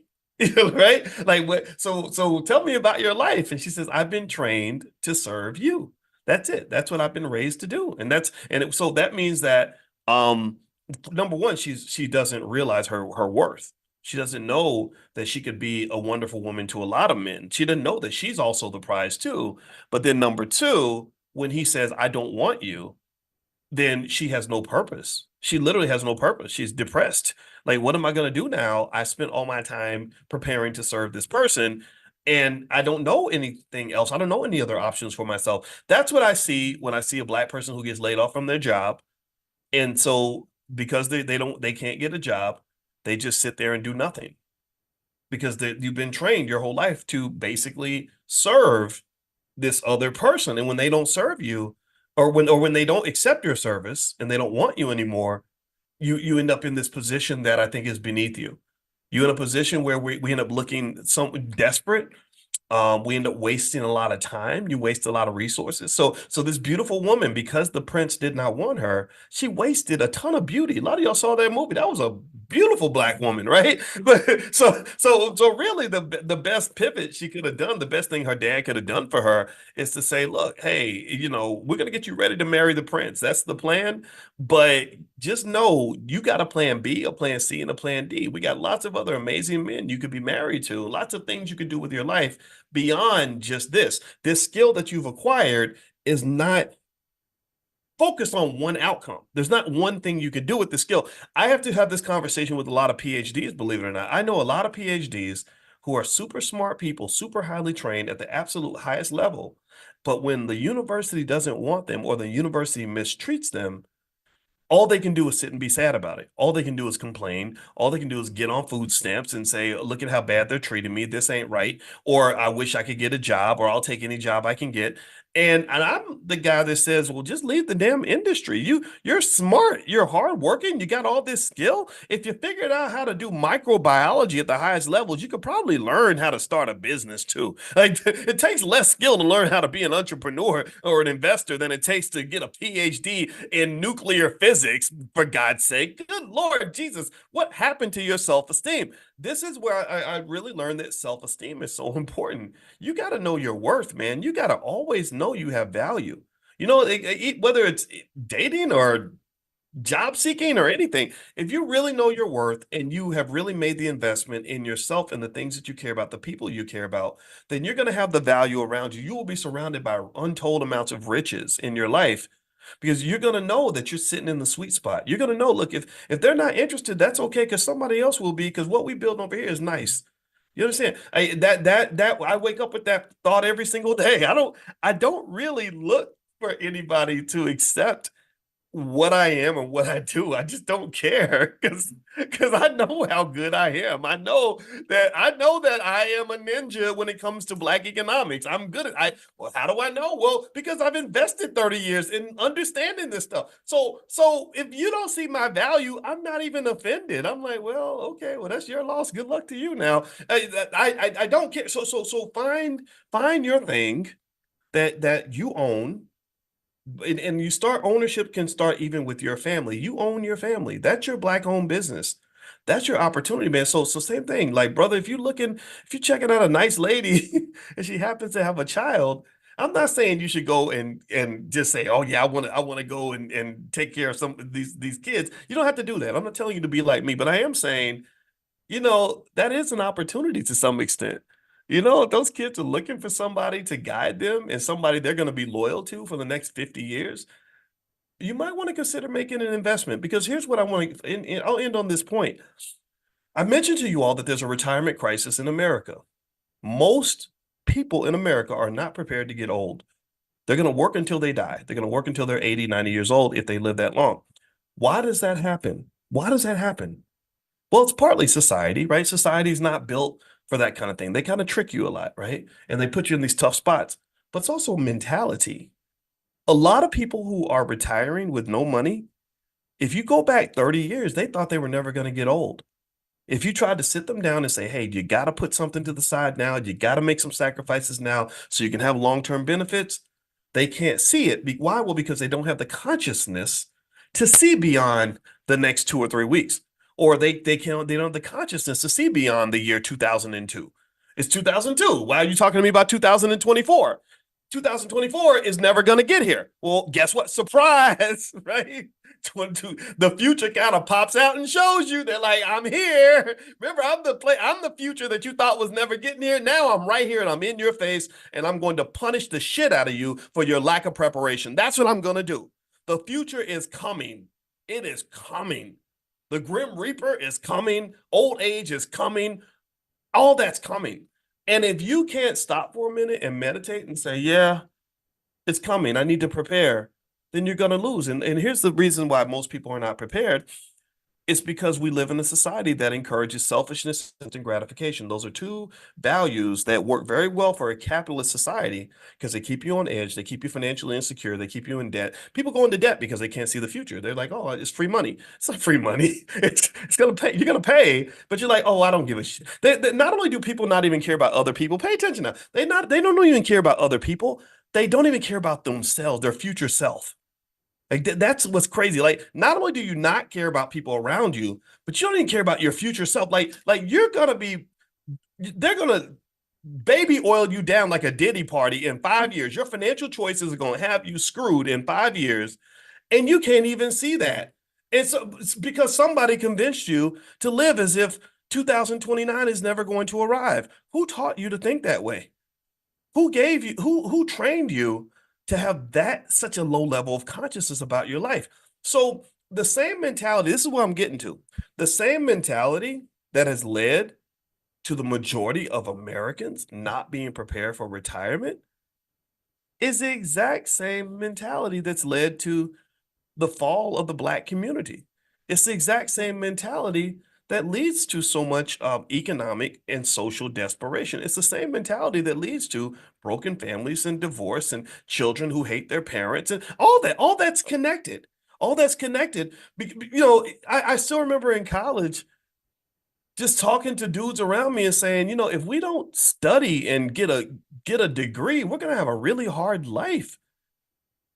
S1: Right? Like what so tell me about your life. And she says, I've been trained to serve you. That's it. That's what I've been raised to do. And so that means that number one, she doesn't realize her worth. She doesn't know that she could be a wonderful woman to a lot of men. She doesn't know that she's also the prize too. But then number two, when he says, I don't want you, then she has no purpose. She literally has no purpose. She's depressed. Like, what am I going to do now? I spent all my time preparing to serve this person, and I don't know anything else. I don't know any other options for myself. That's what I see when I see a black person who gets laid off from their job. And so because they can't get a job, they just sit there and do nothing because you've been trained your whole life to basically serve this other person. And when they don't serve you, or when they don't accept your service and they don't want you anymore, you end up in this position that I think is beneath you. You in a position where we end up looking so desperate. We end up wasting a lot of time. You waste a lot of resources. So this beautiful woman, because the prince did not want her, she wasted a ton of beauty. A lot of y'all saw that movie. That was a beautiful black woman, right? But so really the best pivot she could have done, the best thing her dad could have done for her is to say, look, hey, we're gonna get you ready to marry the prince. That's the plan. But just know you got a plan B, a plan C, and a plan D. We got lots of other amazing men you could be married to, lots of things you could do with your life beyond just this. This skill that you've acquired is not focused on one outcome. There's not one thing you could do with the skill. I have to have this conversation with a lot of PhDs, believe it or not. I know a lot of PhDs who are super smart people, super highly trained at the absolute highest level. But when the university doesn't want them or the university mistreats them, all they can do is sit and be sad about it. All they can do is complain. All they can do is get on food stamps and say, look at how bad they're treating me. This ain't right. Or I wish I could get a job, or I'll take any job I can get. And I'm the guy that says, well, just leave the damn industry. You're smart, you're hardworking, you got all this skill. If you figured out how to do microbiology at the highest levels, you could probably learn how to start a business too. Like it takes less skill to learn how to be an entrepreneur or an investor than it takes to get a PhD in nuclear physics, for God's sake. Good Lord Jesus, what happened to your self-esteem? This is where I really learned that self-esteem is so important. You got to know your worth, man. You got to always know you have value. Whether it's dating or job seeking or anything, if you really know your worth and you have really made the investment in yourself and the things that you care about, the people you care about, then you're going to have the value around you. You will be surrounded by untold amounts of riches in your life because you're going to know that you're sitting in the sweet spot. You're going to know, look, if they're not interested, that's okay because somebody else will be, because what we build over here is nice. You understand? I wake up with that thought every single day. I don't really look for anybody to accept what I am and what I do. I just don't care because I know how good I am. I know that I am a ninja when it comes to black economics. I'm good at I well, how do I know? Well, because I've invested 30 years in understanding this stuff. So if you don't see my value, I'm not even offended. I'm like, well, okay, well, that's your loss. Good luck to you now. I don't care. So find your thing that you own, and you start ownership can start even with your family. You own your family. That's your black owned business. That's your opportunity, man. So same thing. Like, brother, if you're checking out a nice lady and she happens to have a child, I'm not saying you should go and just say, oh yeah, I want to go and take care of some of these kids. You don't have to do that. I'm not telling you to be like me, but I am saying, that is an opportunity to some extent. If those kids are looking for somebody to guide them and somebody they're going to be loyal to for the next 50 years, you might want to consider making an investment, because here's what I want to, and I'll end on this point. I mentioned to you all that there's a retirement crisis in America. Most people in America are not prepared to get old. They're going to work until they die. They're going to work until they're 80, 90 years old if they live that long. Why does that happen? Why does that happen? Well, it's partly society, right? Society is not built for that kind of thing. They kind of trick you a lot, right? And they put you in these tough spots. But it's also mentality. A lot of people who are retiring with no money, if you go back 30 years, they thought they were never going to get old. If you tried to sit them down and say, hey, you got to put something to the side now, you got to make some sacrifices now so you can have long-term benefits, they can't see it. Why? Well, because they don't have the consciousness to see beyond the next 2 or 3 weeks, or they don't have the consciousness to see beyond the year 2002. It's 2002. Why are you talking to me about 2024? 2024 is never going to get here. Well, guess what? Surprise, right? 22, the future kind of pops out and shows you. They're like, I'm here. Remember, I'm the future that you thought was never getting here. Now I'm right here and I'm in your face, and I'm going to punish the shit out of you for your lack of preparation. That's what I'm going to do. The future is coming. It is coming. The Grim Reaper is coming. Old age is coming. All that's coming. And if you can't stop for a minute and meditate and say, yeah, it's coming, I need to prepare, then you're going to lose. And here's the reason why most people are not prepared. It's because we live in a society that encourages selfishness and gratification. Those are two values that work very well for a capitalist society, because they keep you on edge, they keep you financially insecure, they keep you in debt. People go into debt because they can't see the future. They're like, oh, it's free money. It's not free money. It's gonna pay. You're gonna pay, but you're like, oh, I don't give a shit. Not only do people not even care about other people, pay attention now. They don't even care about other people. They don't even care about themselves, their future self. Like that's what's crazy. Like, not only do you not care about people around you, but you don't even care about your future self. Like they're gonna baby oil you down like a Diddy party in 5 years. Your financial choices are gonna have you screwed in 5 years, and you can't even see that. And so it's because somebody convinced you to live as if 2029 is never going to arrive. Who taught you to think that way? Who trained you to have that such a low level of consciousness about your life? So the same mentality, this is what I'm getting to. The same mentality that has led to the majority of Americans not being prepared for retirement is the exact same mentality that's led to the fall of the black community. It's the exact same mentality that leads to so much economic and social desperation. It's the same mentality that leads to broken families and divorce and children who hate their parents and all that. All that's connected. All that's connected. I still remember in college just talking to dudes around me and saying, if we don't study and get a degree, we're gonna have a really hard life.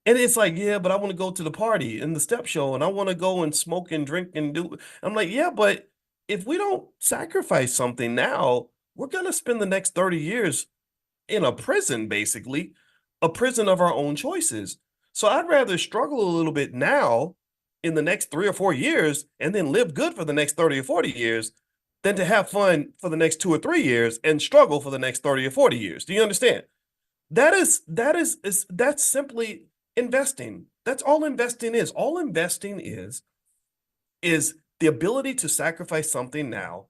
S1: And it's like, yeah, but I want to go to the party and the step show and I want to go and smoke and drink and do. I'm like, yeah, but if we don't sacrifice something now, we're going to spend the next 30 years in a prison, basically, a prison of our own choices. So I'd rather struggle a little bit now in the next 3 or 4 years and then live good for the next 30 or 40 years than to have fun for the next 2 or 3 years and struggle for the next 30 or 40 years. Do you understand? That's simply investing. That's all investing is. All investing is the ability to sacrifice something now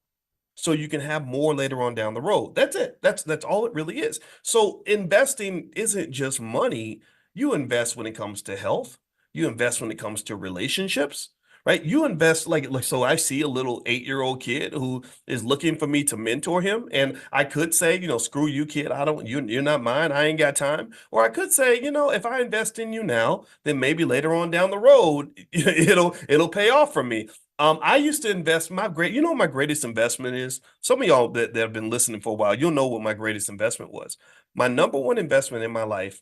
S1: so you can have more later on down the road. That's it. That's all it really is. So investing isn't just money. You invest when it comes to health. You invest when it comes to relationships, right? You invest like so I see a little 8-year-old kid who is looking for me to mentor him. And I could say, screw you, kid. I don't, you're not mine. I ain't got time. Or I could say, if I invest in you now, then maybe later on down the road, it'll pay off for me. I used to invest what my greatest investment is? Some of y'all that have been listening for a while, you'll know what my greatest investment was. My number one investment in my life,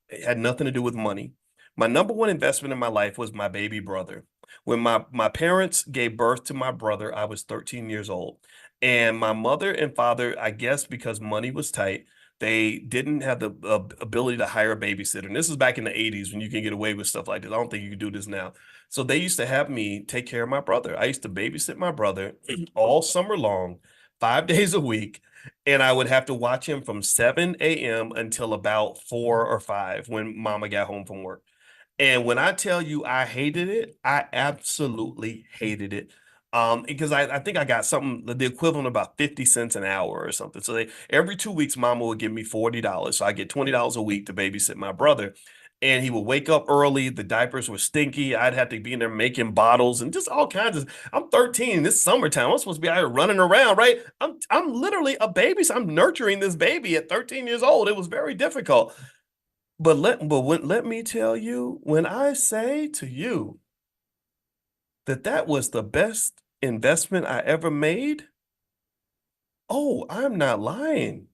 S1: it had nothing to do with money. My number one investment in my life was my baby brother. When my parents gave birth to my brother, I was 13 years old. And my mother and father, I guess because money was tight, they didn't have the ability to hire a babysitter. And this is back in the 80s when you can get away with stuff like this. I don't think you can do this now. So they used to have me take care of my brother. I used to babysit my brother all summer long, 5 days a week. And I would have to watch him from 7 a.m. until about 4 or 5 when mama got home from work. And when I tell you I hated it, I absolutely hated it. Because I think I got something the equivalent of about 50 cents an hour or something. So every 2 weeks, mama would give me $40. So I get $20 a week to babysit my brother. And he would wake up early. The diapers were stinky. I'd have to be in there making bottles and just all kinds of. I'm 13. This summertime. I'm supposed to be out here running around, right? I'm literally a baby. So I'm nurturing this baby at 13 years old. It was very difficult. Let me tell you, when I say to you that that was the best investment I ever made, oh, I'm not lying.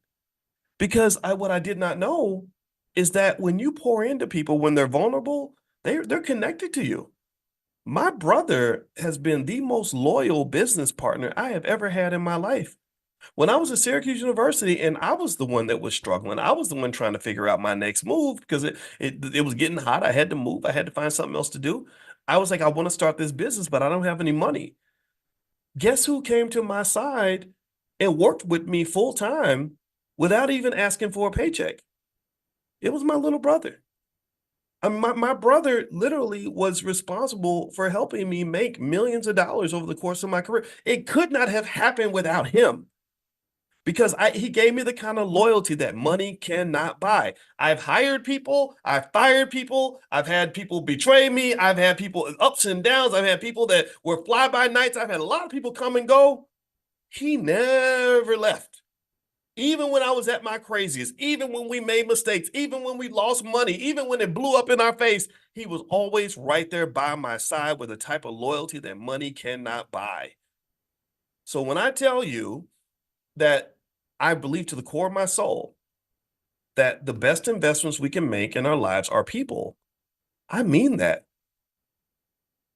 S1: Because what I did not know is that when you pour into people when they're vulnerable, they're connected to you. My brother has been the most loyal business partner I have ever had in my life. When I was at Syracuse University and I was the one that was struggling, I was the one trying to figure out my next move because it was getting hot. I had to move. I had to find something else to do. I was like, I want to start this business, but I don't have any money. Guess who came to my side and worked with me full time without even asking for a paycheck? It was my little brother. My brother literally was responsible for helping me make millions of dollars over the course of my career. It could not have happened without him because he gave me the kind of loyalty that money cannot buy. I've hired people, I've fired people, I've had people betray me, I've had people ups and downs, I've had people that were fly by nights, I've had a lot of people come and go. He never left. Even when I was at my craziest, even when we made mistakes, even when we lost money, even when it blew up in our face, he was always right there by my side with a type of loyalty that money cannot buy. So when I tell you that I believe to the core of my soul that the best investments we can make in our lives are people, I mean that.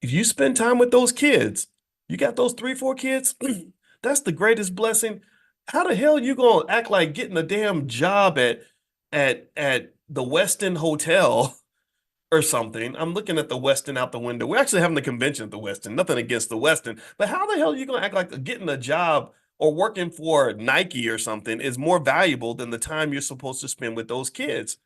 S1: If you spend time with those kids, you got those 3, 4 kids, that's the greatest blessing. How the hell you gonna act like getting a damn job at the Westin Hotel or something? I'm looking at the Westin out the window. We're actually having a convention at the Westin. Nothing against the Westin, but how the hell are you gonna act like getting a job or working for Nike or something is more valuable than the time you're supposed to spend with those kids?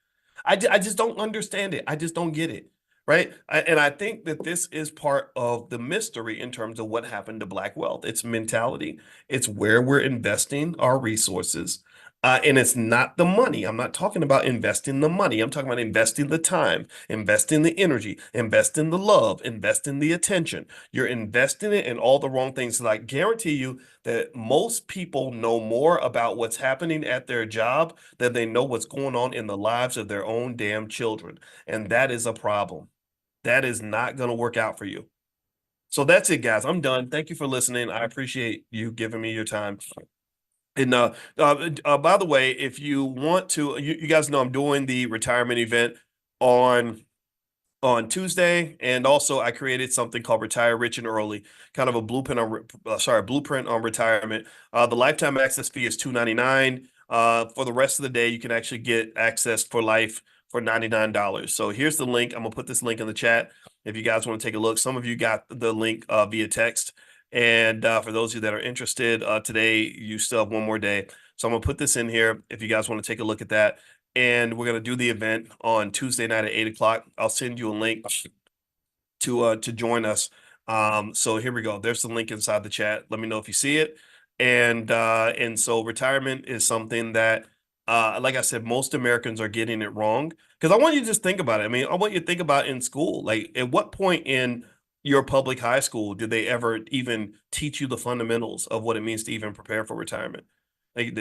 S1: I just don't understand it. I just don't get it. Right. And I think that this is part of the mystery in terms of what happened to Black wealth. It's mentality, it's where we're investing our resources. And it's not the money. I'm not talking about investing the money. I'm talking about investing the time, investing the energy, investing the love, investing the attention. You're investing it in all the wrong things. So I guarantee you that most people know more about what's happening at their job than they know what's going on in the lives of their own damn children. And that is a problem. That is not going to work out for you. So that's it, guys. I'm done. Thank you for listening. I appreciate you giving me your time. And by the way, if you want to, you guys know I'm doing the retirement event on Tuesday, and also I created something called Retire Rich and Early, kind of a blueprint on retirement. The lifetime access fee is $299. For the rest of the day, you can actually get access for life for $99. So here's the link. I'm gonna put this link in the chat if you guys want to take a look. Some of you got the link via text. And for those of you that are interested, today you still have one more day. So I'm gonna put this in here if you guys want to take a look at that. And we're gonna do the event on Tuesday night at 8 o'clock. I'll send you a link to join us. So here we go. There's the link inside the chat. Let me know if you see it. And so retirement is something that like I said, most Americans are getting it wrong. Because I want you to just think about it. I mean, I want you to think about in school, like at what point in your public high school did they ever even teach you the fundamentals of what it means to even prepare for retirement? Like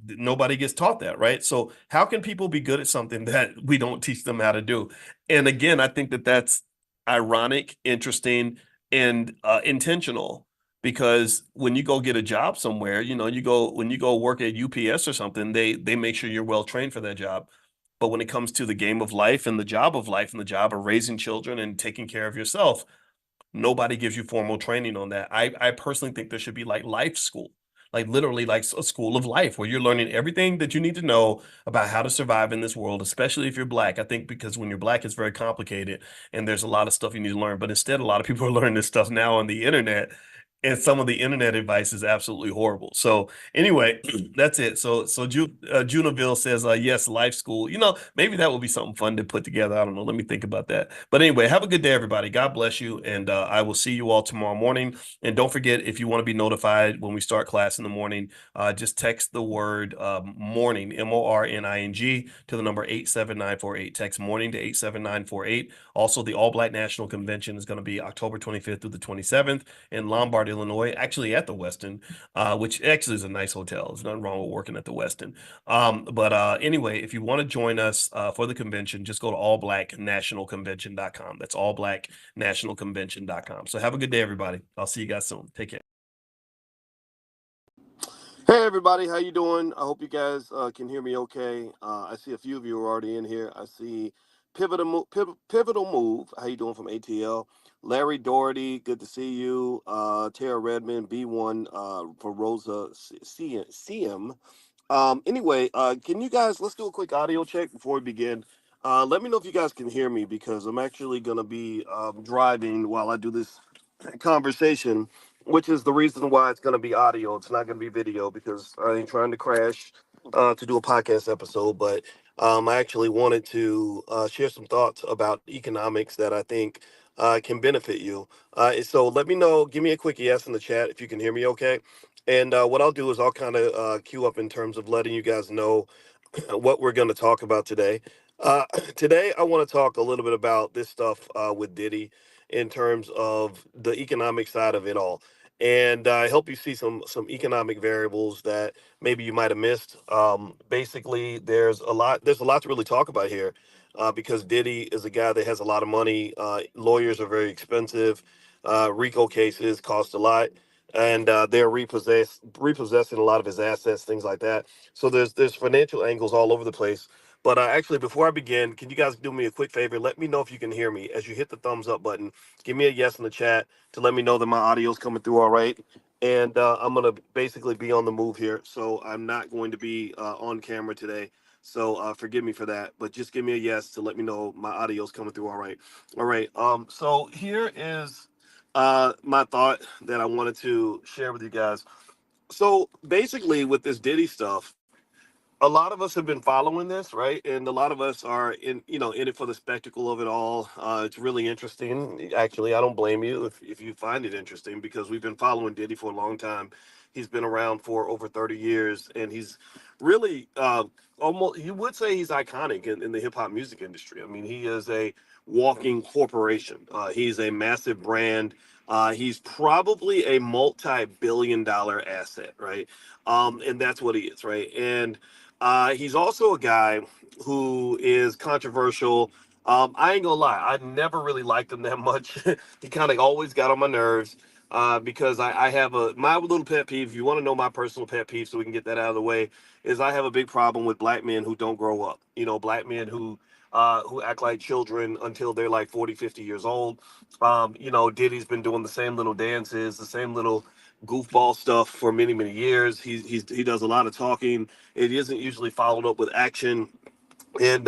S1: nobody gets taught that, right? So how can people be good at something that we don't teach them how to do? And again, I think that that's ironic, interesting, and intentional because when you go get a job somewhere, you go when you go work at UPS or something, they make sure you're well trained for that job. But when it comes to the game of life and the job of life and the job of raising children and taking care of yourself, nobody gives you formal training on that. I personally think there should be like life school, like literally like a school of life where you're learning everything that you need to know about how to survive in this world, especially if you're black. I think because when you're black, it's very complicated and there's a lot of stuff you need to learn. But instead, a lot of people are learning this stuff now on the internet. And some of the internet advice is absolutely horrible. So anyway, that's it. Junaville says, yes, life school. Maybe that would be something fun to put together. I don't know. Let me think about that. But anyway, have a good day, everybody. God bless you. And I will see you all tomorrow morning. And don't forget, if you want to be notified when we start class in the morning, just text the word morning, MORNING, to the number 87948. Text morning to 87948. Also, the All Black National Convention is going to be October 25th through the 27th in Lombard, Illinois, actually at the Westin, which actually is a nice hotel. There's nothing wrong with working at the Westin. But anyway, if you want to join us for the convention, just go to allblacknationalconvention.com. That's allblacknationalconvention.com. So have a good day, everybody. I'll see you guys soon. Take care.
S2: Hey everybody, how you doing? I hope you guys can hear me okay. I see a few of you are already in here. I see Pivotal Move. How you doing from ATL? Larry Doherty, good to see you. Tara Redmond, B1 for Rosa CM. Anyway, can you guys let's do a quick audio check before we begin. Let me know if you guys can hear me because I'm actually gonna be driving while I do this conversation, which is the reason why it's going to be audio. It's not going to be video because I ain't trying to crash to do a podcast episode. But I actually wanted to share some thoughts about economics that I think can benefit you. So let me know. Give me a quick yes in the chat if you can hear me okay. And what I'll do is I'll kind of queue up in terms of letting you guys know what we're going to talk about today. Uh, Today, I want to talk a little bit about this stuff with Diddy in terms of the economic side of it all, and help you see some economic variables that maybe you might have missed. Basically, there's a lot to really talk about here because Diddy is a guy that has a lot of money. Lawyers are very expensive. RICO cases cost a lot. And they're repossessing a lot of his assets, things like that. So there's financial angles all over the place. But actually, before I begin, can you guys do me a quick favor? Let me know if you can hear me. As you hit the thumbs up button, give me a yes in the chat to let me know that my audio is coming through all right. And I'm gonna basically be on the move here, so I'm not going to be on camera today. So forgive me for that, but just give me a yes to let me know my audio is coming through all right. All right. So here is my thought that I wanted to share with you guys. So basically, with this Diddy stuff, a lot of us have been following this, right? And a lot of us are in it for the spectacle of it all. It's really interesting. Actually, I don't blame you if you find it interesting because we've been following Diddy for a long time. He's been around for over 30 years, and he's really almost, you would say he's iconic in the hip hop music industry. I mean, he is a walking corporation. He's a massive brand. He's probably a multi-billion-dollar asset, right? And that's what he is, right? And he's also a guy who is controversial. I ain't gonna lie, I never really liked him that much. He kind of always got on my nerves because I have my little pet peeve. If you want to know my personal pet peeve, so we can get that out of the way, is I have a big problem with black men who don't grow up. Black men who act like children until they're like 40, 50 years old. Diddy's been doing the same little dances, the same little goofball stuff for many, many years. He does a lot of talking. It isn't usually followed up with action. And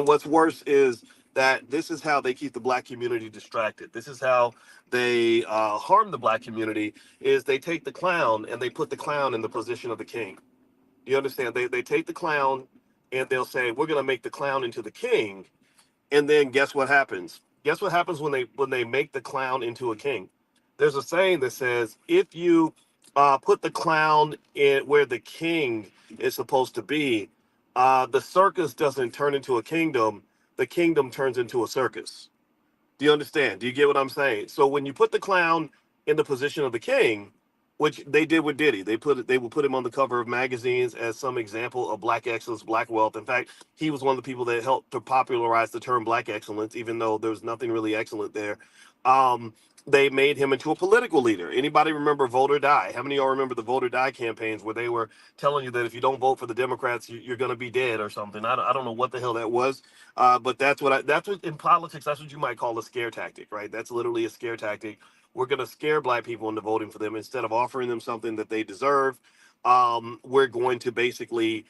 S2: what's worse is that this is how they keep the black community distracted. This is how they harm the black community. Is they take the clown and they put the clown in the position of the king. You understand? They take the clown and they'll say we're going to make the clown into the king, and then guess what happens? Guess what happens when they make the clown into a king? There's a saying that says if you put the clown in where the king is supposed to be, the circus doesn't turn into a kingdom, the kingdom turns into a circus. Do you understand? Do you get what I'm saying? So when you put the clown in the position of the king, which they did with Diddy, they would put him on the cover of magazines as some example of black excellence, black wealth. In fact, he was one of the people that helped to popularize the term black excellence, even though there's nothing really excellent there. Um, they made him into a political leader. Anybody remember Vote or Die? How many of y'all remember the Vote or Die campaigns where they were telling you that if you don't vote for the Democrats, you're going to be dead or something? I don't know what the hell that was. But that's what in politics, that's what you might call a scare tactic, right? That's literally a scare tactic. We're going to scare black people into voting for them instead of offering them something that they deserve. We're going to basically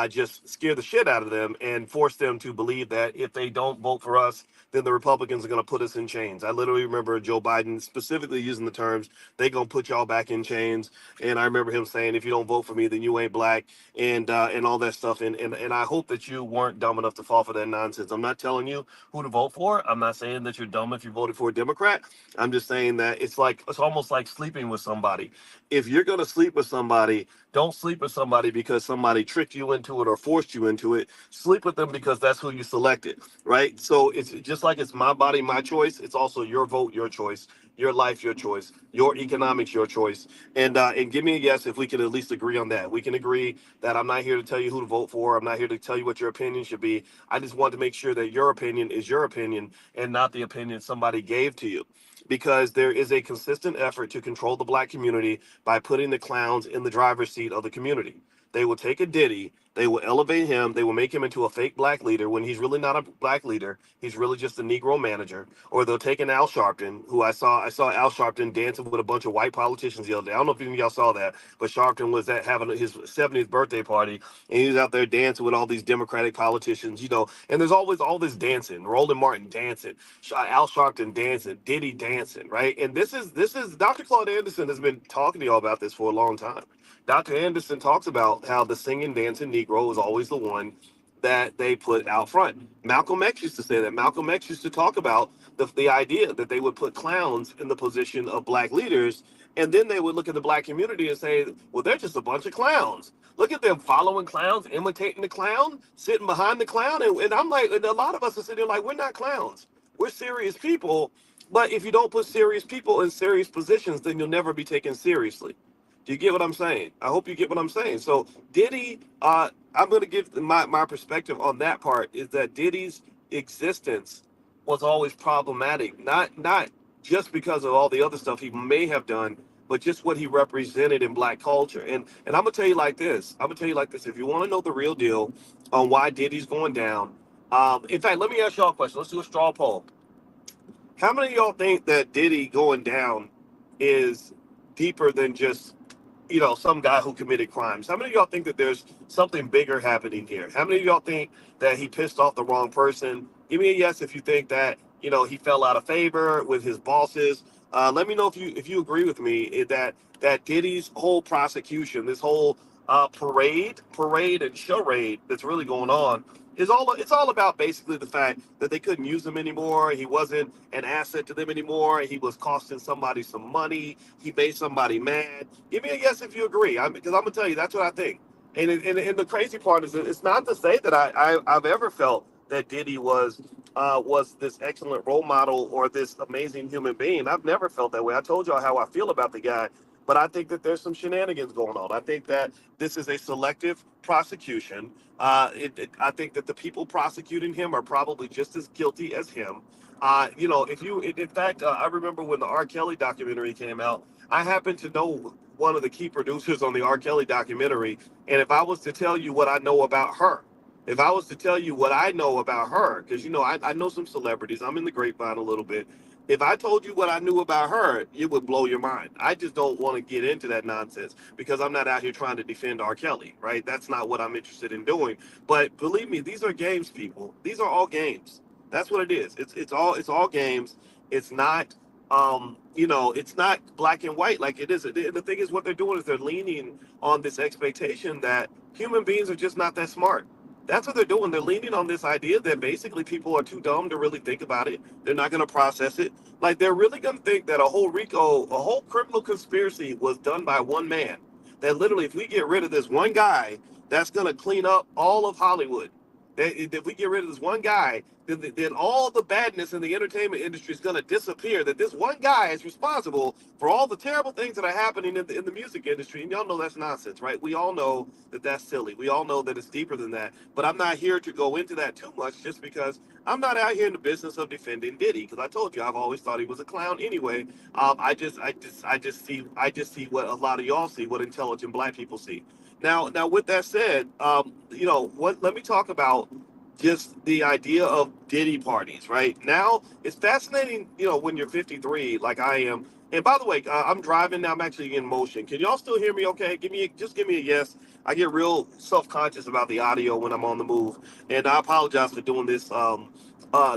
S2: just scare the shit out of them and force them to believe that if they don't vote for us, then the Republicans are going to put us in chains. I literally remember Joe Biden specifically using the terms, they going to put y'all back in chains. And I remember him saying, if you don't vote for me, then you ain't black and all that stuff. And I hope that you weren't dumb enough to fall for that nonsense. I'm not telling you who to vote for. I'm not saying that you're dumb if you voted for a Democrat. I'm just saying that it's almost like sleeping with somebody. If you're going to sleep with somebody, don't sleep with somebody because somebody tricked you into it or forced you into it. Sleep with them because that's who you selected, right? So it's just like it's my body, my choice. It's also your vote, your choice, your life, your choice, your economics, your choice. And give me a yes if we can at least agree on that. We can agree that I'm not here to tell you who to vote for. I'm not here to tell you what your opinion should be. I just want to make sure that your opinion is your opinion and not the opinion somebody gave to you. Because there is a consistent effort to control the black community by putting the clowns in the driver's seat of the community. They will take a Diddy, they will elevate him, they will make him into a fake black leader when he's really not a black leader. He's really just a Negro manager. Or they'll take an Al Sharpton, who I saw Al Sharpton dancing with a bunch of white politicians the other day. I don't know if any of y'all saw that, but Sharpton was at having his 70th birthday party, and he was out there dancing with all these Democratic politicians, and there's always all this dancing, Roland Martin dancing, Al Sharpton dancing, Diddy dancing, right? And this is Dr. Claude Anderson has been talking to y'all about this for a long time. Dr. Anderson talks about how the singing, dancing Negro is always the one that they put out front. Malcolm X used to say that. Malcolm X used to talk about the idea that they would put clowns in the position of black leaders, and then they would look at the black community and say, well, they're just a bunch of clowns. Look at them following clowns, imitating the clown, sitting behind the clown. And I'm like, and a lot of us are sitting there like, we're not clowns. We're serious people. But if you don't put serious people in serious positions, then you'll never be taken seriously. Do you get what I'm saying? I hope you get what I'm saying. So Diddy, I'm going to give my perspective on that part is that Diddy's existence was always problematic, not just because of all the other stuff he may have done, but just what he represented in black culture. And I'm gonna tell you like this. I'm gonna tell you like this. If you want to know the real deal on why Diddy's going down, in fact, let me ask y'all a question. Let's do a straw poll. How many of y'all think that Diddy going down is deeper than just some guy who committed crimes? How many of y'all think that there's something bigger happening here? How many of y'all think that he pissed off the wrong person? Give me a yes if you think that, he fell out of favor with his bosses. Let me know if you agree with me that Diddy's whole prosecution, this whole parade and charade that's really going on it's all about basically the fact that they couldn't use him anymore. He wasn't an asset to them anymore. He was costing somebody some money. He made somebody mad. Give me a yes if you agree, because I'm gonna tell you that's what I think. And the crazy part is that it's not to say that I've ever felt that Diddy was this excellent role model or this amazing human being. I've never felt that way. I told y'all how I feel about the guy, but I think that there's some shenanigans going on. I think that this is a selective prosecution. I think that the people prosecuting him are probably just as guilty as him. In fact, I remember when the R. Kelly documentary came out, I happened to know one of the key producers on the R. Kelly documentary. And if I was to tell you what I know about her, if I was to tell you what I know about her, because, I know some celebrities, I'm in the grapevine a little bit. If I told you what I knew about her, it would blow your mind. I just don't want to get into that nonsense because I'm not out here trying to defend R. Kelly, right? That's not what I'm interested in doing. But believe me, these are games, people. These are all games. That's what it is. It's all games. It's not it's not black and white like it is. The thing is, what they're doing is they're leaning on this expectation that human beings are just not that smart. That's what they're doing. They're leaning on this idea that basically people are too dumb to really think about it. They're not going to process it. Like they're really going to think that a whole criminal conspiracy was done by one man. That literally, if we get rid of this one guy, that's going to clean up all of Hollywood. If we get rid of this one guy, then all the badness in the entertainment industry is going to disappear. That this one guy is responsible for all the terrible things that are happening in the music industry. And y'all know that's nonsense, right? We all know that that's silly. We all know that it's deeper than that. But I'm not here to go into that too much just because I'm not out here in the business of defending Diddy, because I told you I've always thought he was a clown anyway. I just see what a lot of y'all see, what intelligent black people see. Now, with that said, what? Let me talk about just the idea of Diddy parties. Right now, it's fascinating. When you're 53, like I am. And by the way, I'm driving now. I'm actually in motion. Can y'all still hear me? Okay, give me a yes. I get real self-conscious about the audio when I'm on the move, and I apologize for doing this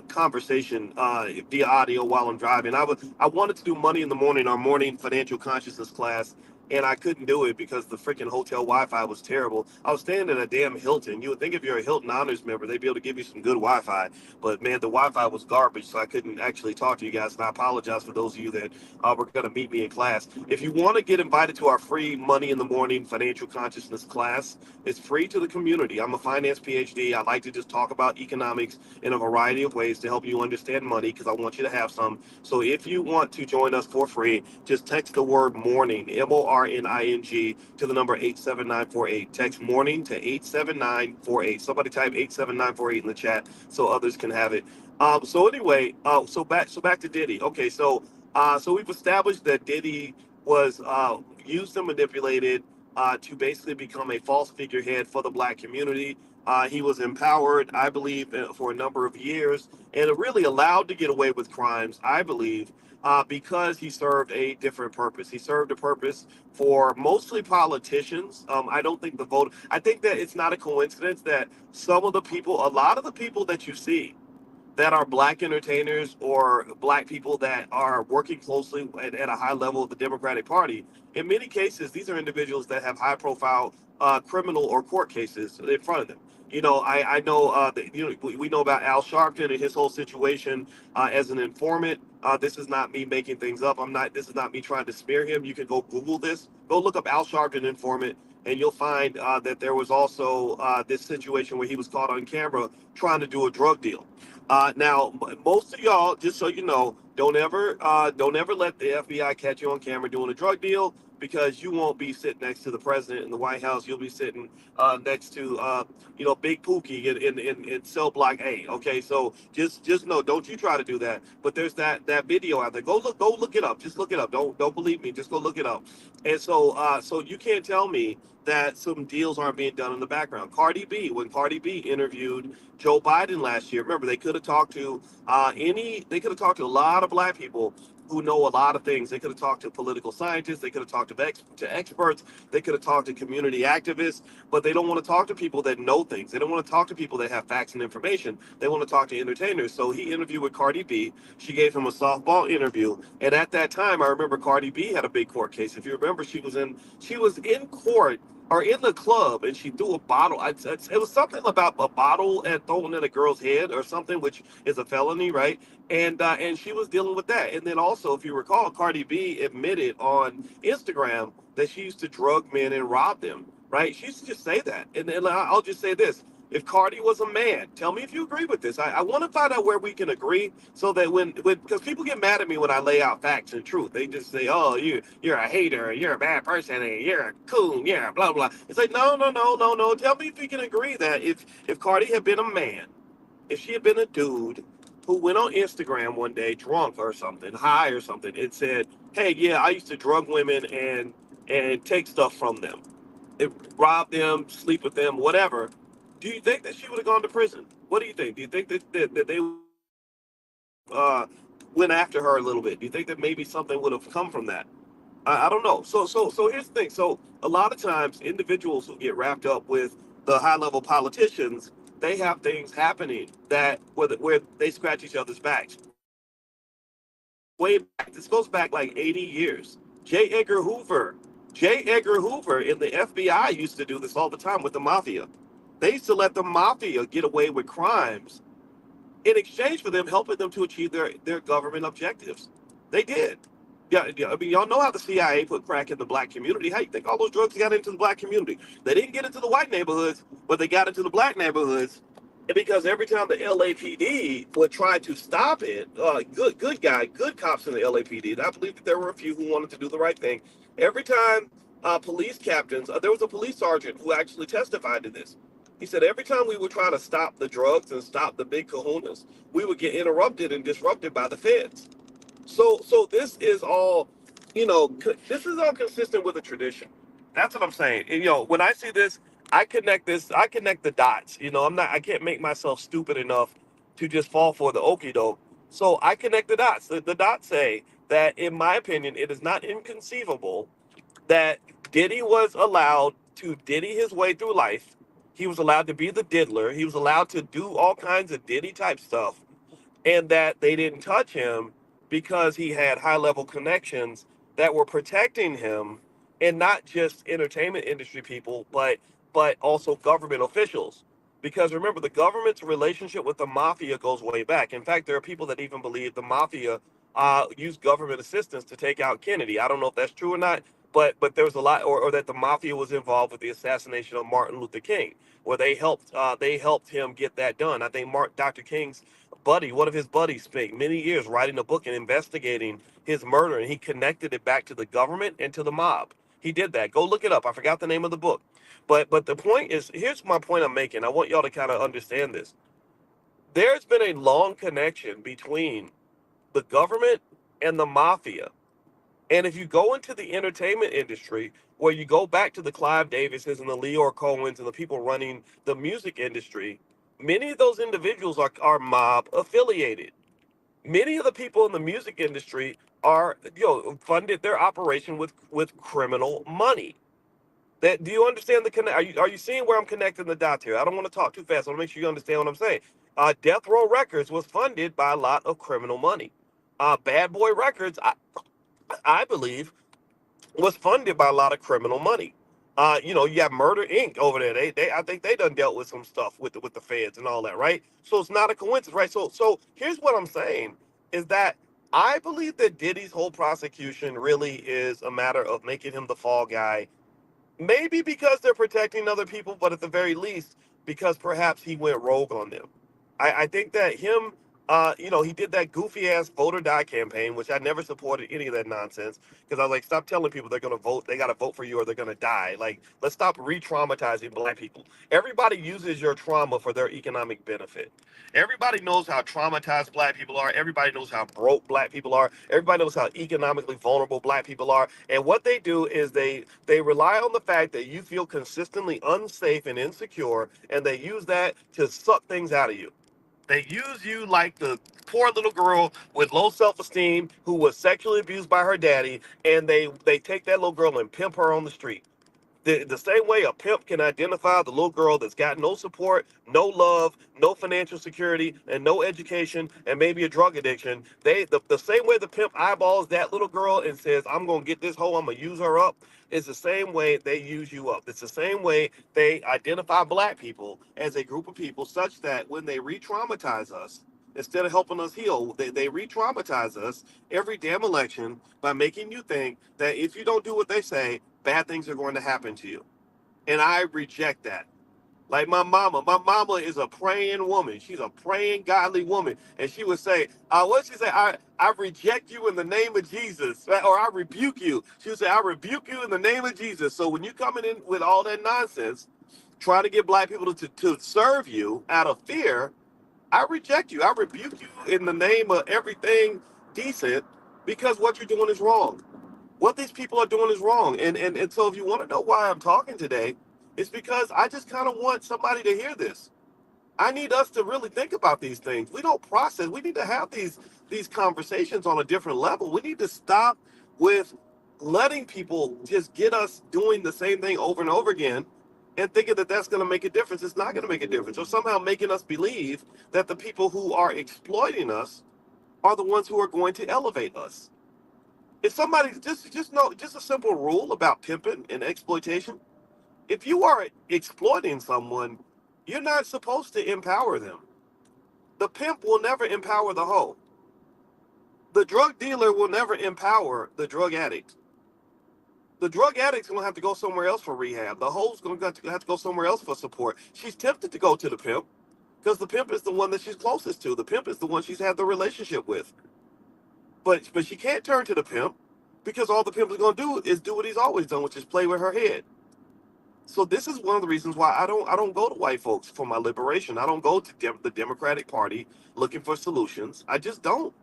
S2: conversation via audio while I'm driving. I wanted to do Money in the Morning, our morning financial consciousness class, and I couldn't do it because the freaking hotel Wi-Fi was terrible. I was staying at a damn Hilton. You would think if you're a Hilton Honors member, they'd be able to give you some good Wi-Fi, but man, the Wi-Fi was garbage, so I couldn't actually talk to you guys. And I apologize for those of you that were going to meet me in class. If you want to get invited to our free Money in the Morning financial consciousness class, it's free to the community. I'm a finance PhD. I like to just talk about economics in a variety of ways to help you understand money because I want you to have some. So if you want to join us for free, just text the word morning, MORNING, to the number 87948. Text morning to 87948. Somebody type 87948 in the chat so others can have it. So anyway, back to Diddy. Okay, so we've established that Diddy was used and manipulated to basically become a false figurehead for the black community. He was empowered, I believe, for a number of years and really allowed to get away with crimes, I believe, because he served a different purpose. He served a purpose for mostly politicians. I don't think I think that it's not a coincidence that a lot of the people that you see that are black entertainers or black people that are working closely at a high level of the Democratic Party, in many cases, these are individuals that have high profile criminal or court cases in front of them. I know that, we know about Al Sharpton and his whole situation as an informant. This is not me making things up. This is not me trying to smear him. You can go Google this. Go look up Al Sharpton informant, and you'll find that there was also this situation where he was caught on camera trying to do a drug deal. Now, most of y'all, just so you know, don't ever let the FBI catch you on camera doing a drug deal, because you won't be sitting next to the president in the White House. You'll be sitting next to Big Pookie in cell block A. Okay, so just know, don't you try to do that. But there's that video out there. Go look it up. Just look it up. Don't believe me. Just go look it up. And so you can't tell me that some deals aren't being done in the background. When Cardi B interviewed Joe Biden last year, remember, they could have talked to a lot of black people who know a lot of things. They could have talked to political scientists, they could have talked to experts, they could have talked to community activists, but they don't want to talk to people that know things. They don't want to talk to people that have facts and information. They want to talk to entertainers. So he interviewed with Cardi B. She gave him a softball interview. And at that time, I remember Cardi B had a big court case. If you remember, she was in court or in the club, and she threw a bottle. It was something about a bottle and throwing in a girl's head or something, which is a felony, right? And she was dealing with that. And then also, if you recall, Cardi B admitted on Instagram that she used to drug men and rob them, right? She used to just say that. And then I'll just say this. If Cardi was a man, tell me if you agree with this. I want to find out where we can agree, so that because people get mad at me when I lay out facts and truth. They just say, "Oh, you're a hater, you're a bad person, and you're a coon, yeah, blah blah." It's like, no. Tell me if we can agree that if Cardi had been a man, if she had been a dude who went on Instagram one day drunk or something, high or something, and said, "Hey, yeah, I used to drug women and take stuff from them, rob them, sleep with them, whatever." Do you think that she would have gone to prison? What do you think? Do you think that they uh, went after her a little bit? Do you think that maybe something would have come from that? I don't know. So here's the thing. So a lot of times, individuals who get wrapped up with the high level politicians, they have things happening that where they scratch each other's backs. Way back, this goes back like 80 years. J. Edgar Hoover in the FBI used to do this all the time with the mafia. They used to let the mafia get away with crimes in exchange for them helping them to achieve their government objectives. They did. Yeah, I mean, y'all know how the CIA put crack in the black community. How you think all those drugs got into the black community? They didn't get into the white neighborhoods, but they got into the black neighborhoods. And because every time the LAPD would try to stop it, good cops in the LAPD, and I believe that there were a few who wanted to do the right thing. Every time police captains, there was a police sergeant who actually testified to this. He said every time we would try to stop the drugs and stop the big kahunas, we would get interrupted and disrupted by the feds. So this is all, this is all consistent with a tradition. That's what I'm saying. And, when I see this, I connect the dots. I can't make myself stupid enough to just fall for the okie doke. So I connect the dots. The dots say that, in my opinion, it is not inconceivable that Diddy was allowed to Diddy his way through life. He was allowed to be the diddler. He was allowed to do all kinds of Diddy type stuff, and that they didn't touch him because he had high level connections that were protecting him, and not just entertainment industry people, but also government officials. Because remember, the government's relationship with the mafia goes way back. In fact, there are people that even believe the mafia used government assistance to take out Kennedy. I don't know if that's true or not, but there was a lot, or that the mafia was involved with the assassination of Martin Luther King, where they helped him get that done. I think Dr. King's one of his buddies, spent many years writing a book and investigating his murder, and he connected it back to the government and to the mob. He did that. Go look it up. I forgot the name of the book. But the point is, here's my point I'm making. I want y'all to kind of understand this. There's been a long connection between the government and the mafia. And if you go into the entertainment industry, where you go back to the Clive Davises and the Leor Cohens and the people running the music industry, many of those individuals are mob affiliated. Many of the people in the music industry are, funded their operation with criminal money. Do you understand the connect? Are you seeing where I'm connecting the dots here? I don't want to talk too fast. I want to make sure you understand what I'm saying. Death Row Records was funded by a lot of criminal money. Bad Boy Records, I believe, was funded by a lot of criminal money. You have Murder Inc. over there. I think they done dealt with some stuff with the feds and all that, right? So it's not a coincidence, right? So here's what I'm saying is that I believe that Diddy's whole prosecution really is a matter of making him the fall guy. Maybe because they're protecting other people, but at the very least, because perhaps he went rogue on them. I think that he did that goofy ass vote or die campaign, which I never supported any of that nonsense, because I was like, stop telling people they're going to vote, they got to vote for you or they're going to die. Like, let's stop re traumatizing black people. Everybody uses your trauma for their economic benefit. Everybody knows how traumatized black people are. Everybody knows how broke black people are. Everybody knows how economically vulnerable black people are. And what they do is they rely on the fact that you feel consistently unsafe and insecure, and they use that to suck things out of you. They use you like the poor little girl with low self-esteem who was sexually abused by her daddy, and they take that little girl and pimp her on the street. The same way a pimp can identify the little girl that's got no support, no love, no financial security, and no education, and maybe a drug addiction. The same way the pimp eyeballs that little girl and says, I'm gonna get this hoe, I'm gonna use her up, is the same way they use you up. It's the same way they identify black people as a group of people, such that when they re-traumatize us, instead of helping us heal, they re-traumatize us every damn election by making you think that if you don't do what they say, bad things are going to happen to you. And I reject that. Like my mama is a praying woman. She's a praying, godly woman. And she would say, what she say? I reject you in the name of Jesus. Or I rebuke you. She would say, I rebuke you in the name of Jesus. So when you're coming in with all that nonsense, trying to get black people to serve you out of fear, I reject you. I rebuke you in the name of everything decent, because what you're doing is wrong. What these people are doing is wrong. And so if you want to know why I'm talking today, it's because I just kind of want somebody to hear this. I need us to really think about these things. We don't process. We need to have these conversations on a different level. We need to stop with letting people just get us doing the same thing over and over again and thinking that that's going to make a difference. It's not going to make a difference. Or somehow making us believe that the people who are exploiting us are the ones who are going to elevate us. If somebody just know, just a simple rule about pimping and exploitation: if you are exploiting someone, you're not supposed to empower them. The pimp will never empower the hoe. The drug dealer will never empower the drug addict. The drug addict's gonna have to go somewhere else for rehab. The hoe's gonna have to go somewhere else for support. She's tempted to go to the pimp because the pimp is the one that she's closest to. The pimp is the one she's had the relationship with. But she can't turn to the pimp because all the pimp is gonna do is do what he's always done, which is play with her head. So this is one of the reasons why I don't go to white folks for my liberation. I don't go to the Democratic Party looking for solutions. I just don't.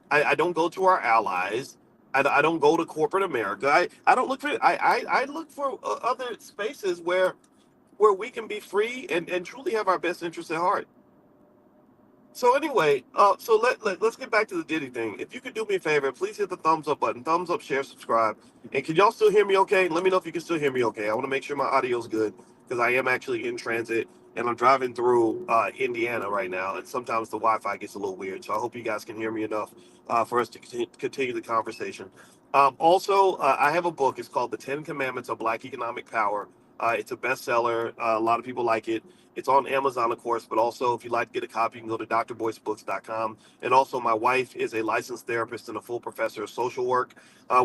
S2: I don't go to our allies. I don't go to corporate America. I don't look for I look for other spaces where we can be free and truly have our best interests at heart. So anyway, so let's get back to the Diddy thing. If you could do me a favor, please hit the thumbs up button, thumbs up, share, subscribe. And can y'all still hear me okay? Let me know if you can still hear me okay. I want to make sure my audio's good because I am actually in transit and I'm driving through Indiana right now. And sometimes the Wi-Fi gets a little weird. So I hope you guys can hear me enough for us to continue the conversation. Also, I have a book. It's called The 10 Commandments of Black Economic Power. It's a bestseller. A lot of people like it. It's on Amazon, of course, but also if you'd like to get a copy, you can go to drboycebooks.com. And also, my wife is a licensed therapist and a full professor of social work.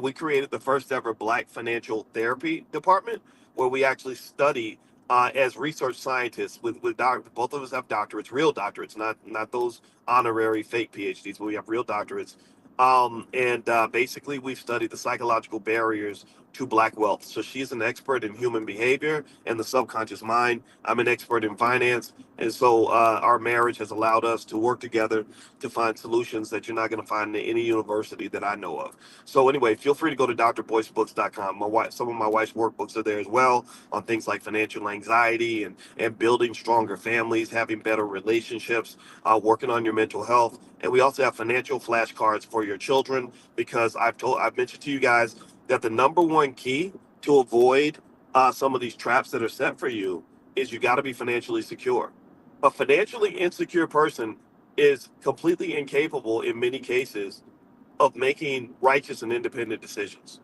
S2: We created the first ever Black financial therapy department where we actually study as research scientists with both of us have doctorates, real doctorates, not those honorary fake PhDs, but we have real doctorates. And basically, we've studied the psychological barriers to Black wealth. So she's an expert in human behavior and the subconscious mind. I'm an expert in finance. And so our marriage has allowed us to work together to find solutions that you're not going to find in any university that I know of. So anyway, feel free to go to drboycebooks.com. Some of my wife's workbooks are there as well on things like financial anxiety and building stronger families, having better relationships, working on your mental health. And we also have financial flashcards for your children because I've mentioned to you guys that the number one key to avoid some of these traps that are set for you is you got to be financially secure. A financially insecure person is completely incapable in many cases of making righteous and independent decisions.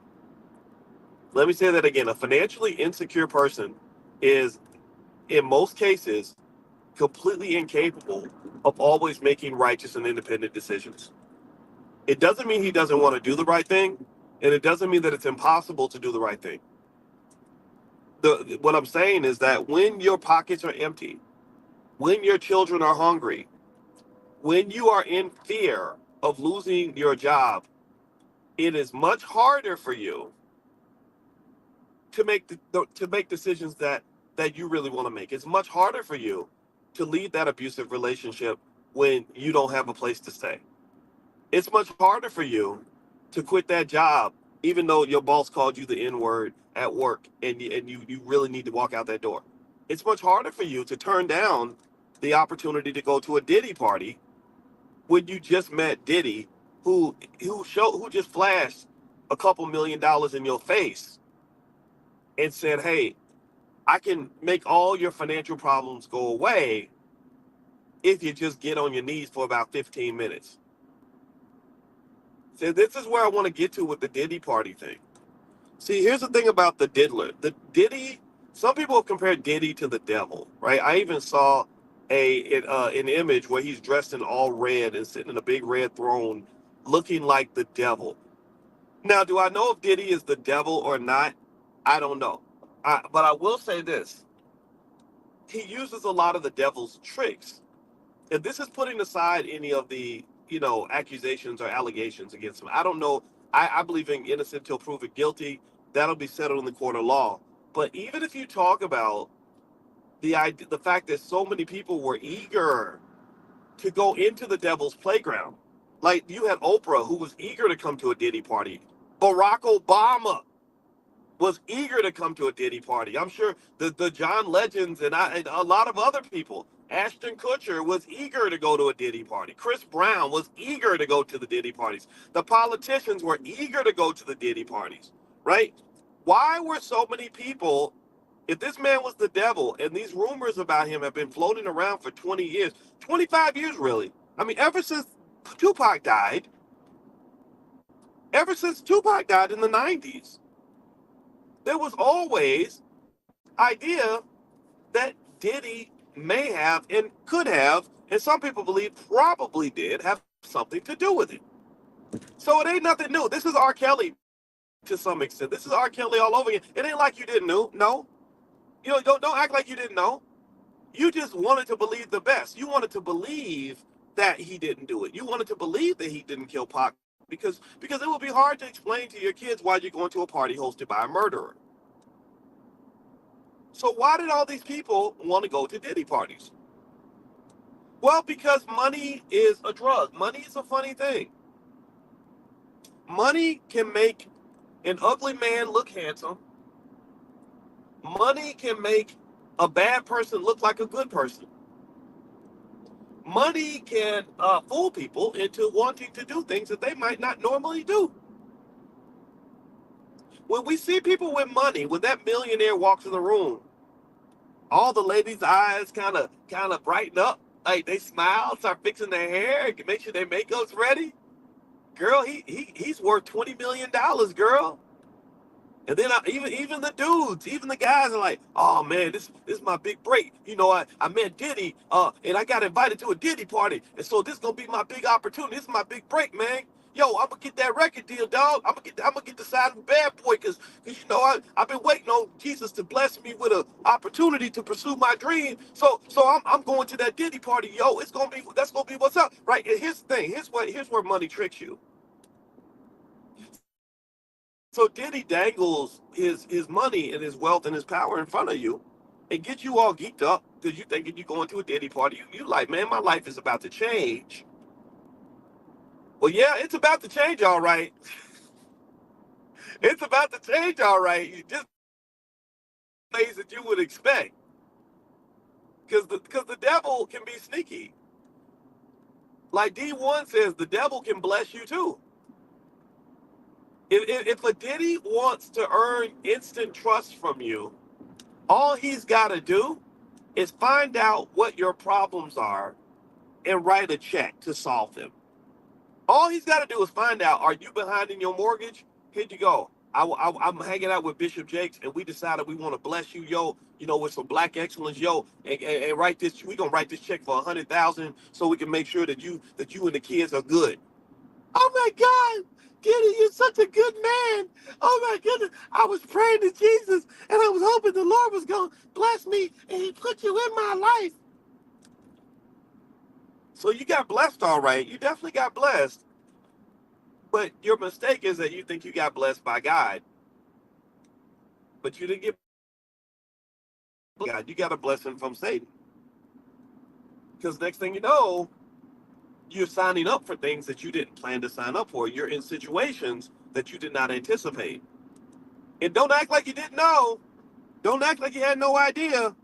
S2: Let me say that again. A financially insecure person is, in most cases, completely incapable of always making righteous and independent decisions. It doesn't mean he doesn't want to do the right thing, and it doesn't mean that it's impossible to do the right thing. What I'm saying is that when your pockets are empty, when your children are hungry, when you are in fear of losing your job, it is much harder for you to make decisions that you really want to make. It's much harder for you to leave that abusive relationship when you don't have a place to stay. It's much harder for you to quit that job, even though your boss called you the N-word at work and you really need to walk out that door. It's much harder for you to turn down the opportunity to go to a Diddy party when you just met Diddy, who just flashed a couple $1 million in your face and said, hey, I can make all your financial problems go away if you just get on your knees for about 15 minutes. So this is where I want to get to with the Diddy party thing. See, here's the thing about the diddler. The Diddy, some people have compared Diddy to the devil, right? I even saw an image where he's dressed in all red and sitting in a big red throne looking like the devil. Now, do I know if Diddy is the devil or not? I don't know. But I will say this. He uses a lot of the devil's tricks. And this is putting aside any of the, accusations or allegations against him. I don't know. I believe in innocent till proven guilty. That'll be settled in the court of law. But even if you talk about the fact that so many people were eager to go into the devil's playground, like you had Oprah, who was eager to come to a Diddy party. Barack Obama was eager to come to a Diddy party. I'm sure the John Legends and a lot of other people. Ashton Kutcher was eager to go to a Diddy party. Chris Brown was eager to go to the Diddy parties. The politicians were eager to go to the Diddy parties, right? Why were so many people, if this man was the devil and these rumors about him have been floating around for 20 years, 25 years really. I mean, ever since Tupac died in the 90s, there was always idea that Diddy may have and could have, and some people believe probably did have something to do with it. So it ain't nothing new. This is R. Kelly to some extent. This is R. Kelly all over again. It ain't like you didn't know. No, you know, don't act like you didn't know. You just wanted to believe the best. You wanted to believe that he didn't do it. You wanted to believe that he didn't kill Pac because it would be hard to explain to your kids why you're going to a party hosted by a murderer. So why did all these people want to go to Diddy parties? Well, because money is a drug. Money is a funny thing. Money can make an ugly man look handsome. Money can make a bad person look like a good person. Money can fool people into wanting to do things that they might not normally do. When we see people with money, when that millionaire walks in the room, all the ladies' eyes kind of brighten up, like they smile, start fixing their hair, make sure their makeup's ready. Girl, he's worth $20 million, girl. And then even the dudes, even the guys are like, oh man, this is my big break. You know, I met Diddy, and I got invited to a Diddy party, and so this is gonna be my big opportunity. This is my big break, man. Yo, I'm gonna get that record deal, dog. I'm gonna get the side of Bad Boy, cause you know I've been waiting on Jesus to bless me with an opportunity to pursue my dream. So I'm going to that Diddy party, yo. That's gonna be what's up, right? And here's the thing. Here's where money tricks you. So Diddy dangles his money and his wealth and his power in front of you and get you all geeked up because you thinking you're going to a Diddy party. You like, man, my life is about to change. Well, yeah, it's about to change, all right. It's about to change, all right. You just ways that you would expect. Because the devil can be sneaky. Like D1 says, the devil can bless you too. If a Diddy wants to earn instant trust from you, all he's got to do is find out what your problems are and write a check to solve them. All he's got to do is find out, are you behind in your mortgage? Here you go. I'm hanging out with Bishop Jakes, and we decided we want to bless you, yo, with some black excellence, yo, and write this. We're gonna write this check for 100,000 so we can make sure that you and the kids are good. Oh my God, Diddy, you're such a good man. Oh my goodness, I was praying to Jesus, and I was hoping the Lord was gonna bless me, and He put you in my life. So you got blessed, all right. You definitely got blessed. But your mistake is that you think you got blessed by God, but you didn't get God. You got a blessing from Satan. Because next thing you know, you're signing up for things that you didn't plan to sign up for. You're in situations that you did not anticipate. And don't act like you didn't know. Don't act like you had no idea.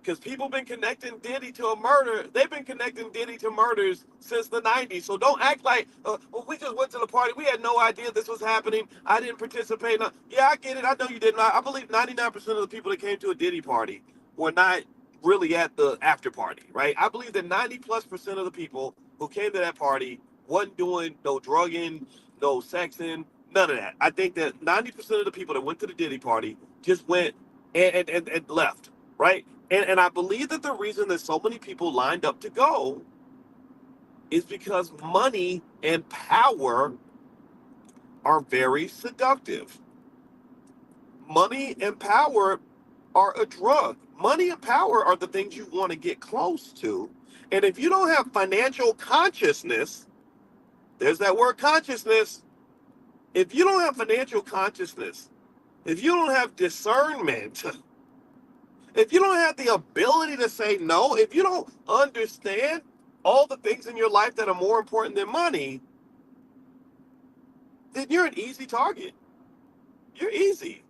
S2: Because people been connecting Diddy to a murder. They've been connecting Diddy to murders since the 90s. So don't act like, well, we just went to the party. We had no idea this was happening. I didn't participate. No. Yeah, I get it. I know you didn't. I believe 99% of the people that came to a Diddy party were not really at the after party, right? I believe that 90+% of the people who came to that party wasn't doing no drugging, no sexing, none of that. I think that 90% of the people that went to the Diddy party just went and left, right? And I believe that the reason that so many people lined up to go is because money and power are very seductive. Money and power are a drug. Money and power are the things you want to get close to. And if you don't have financial consciousness, there's that word consciousness. If you don't have financial consciousness, if you don't have discernment, if you don't have the ability to say no, if you don't understand all the things in your life that are more important than money, then you're an easy target. You're easy.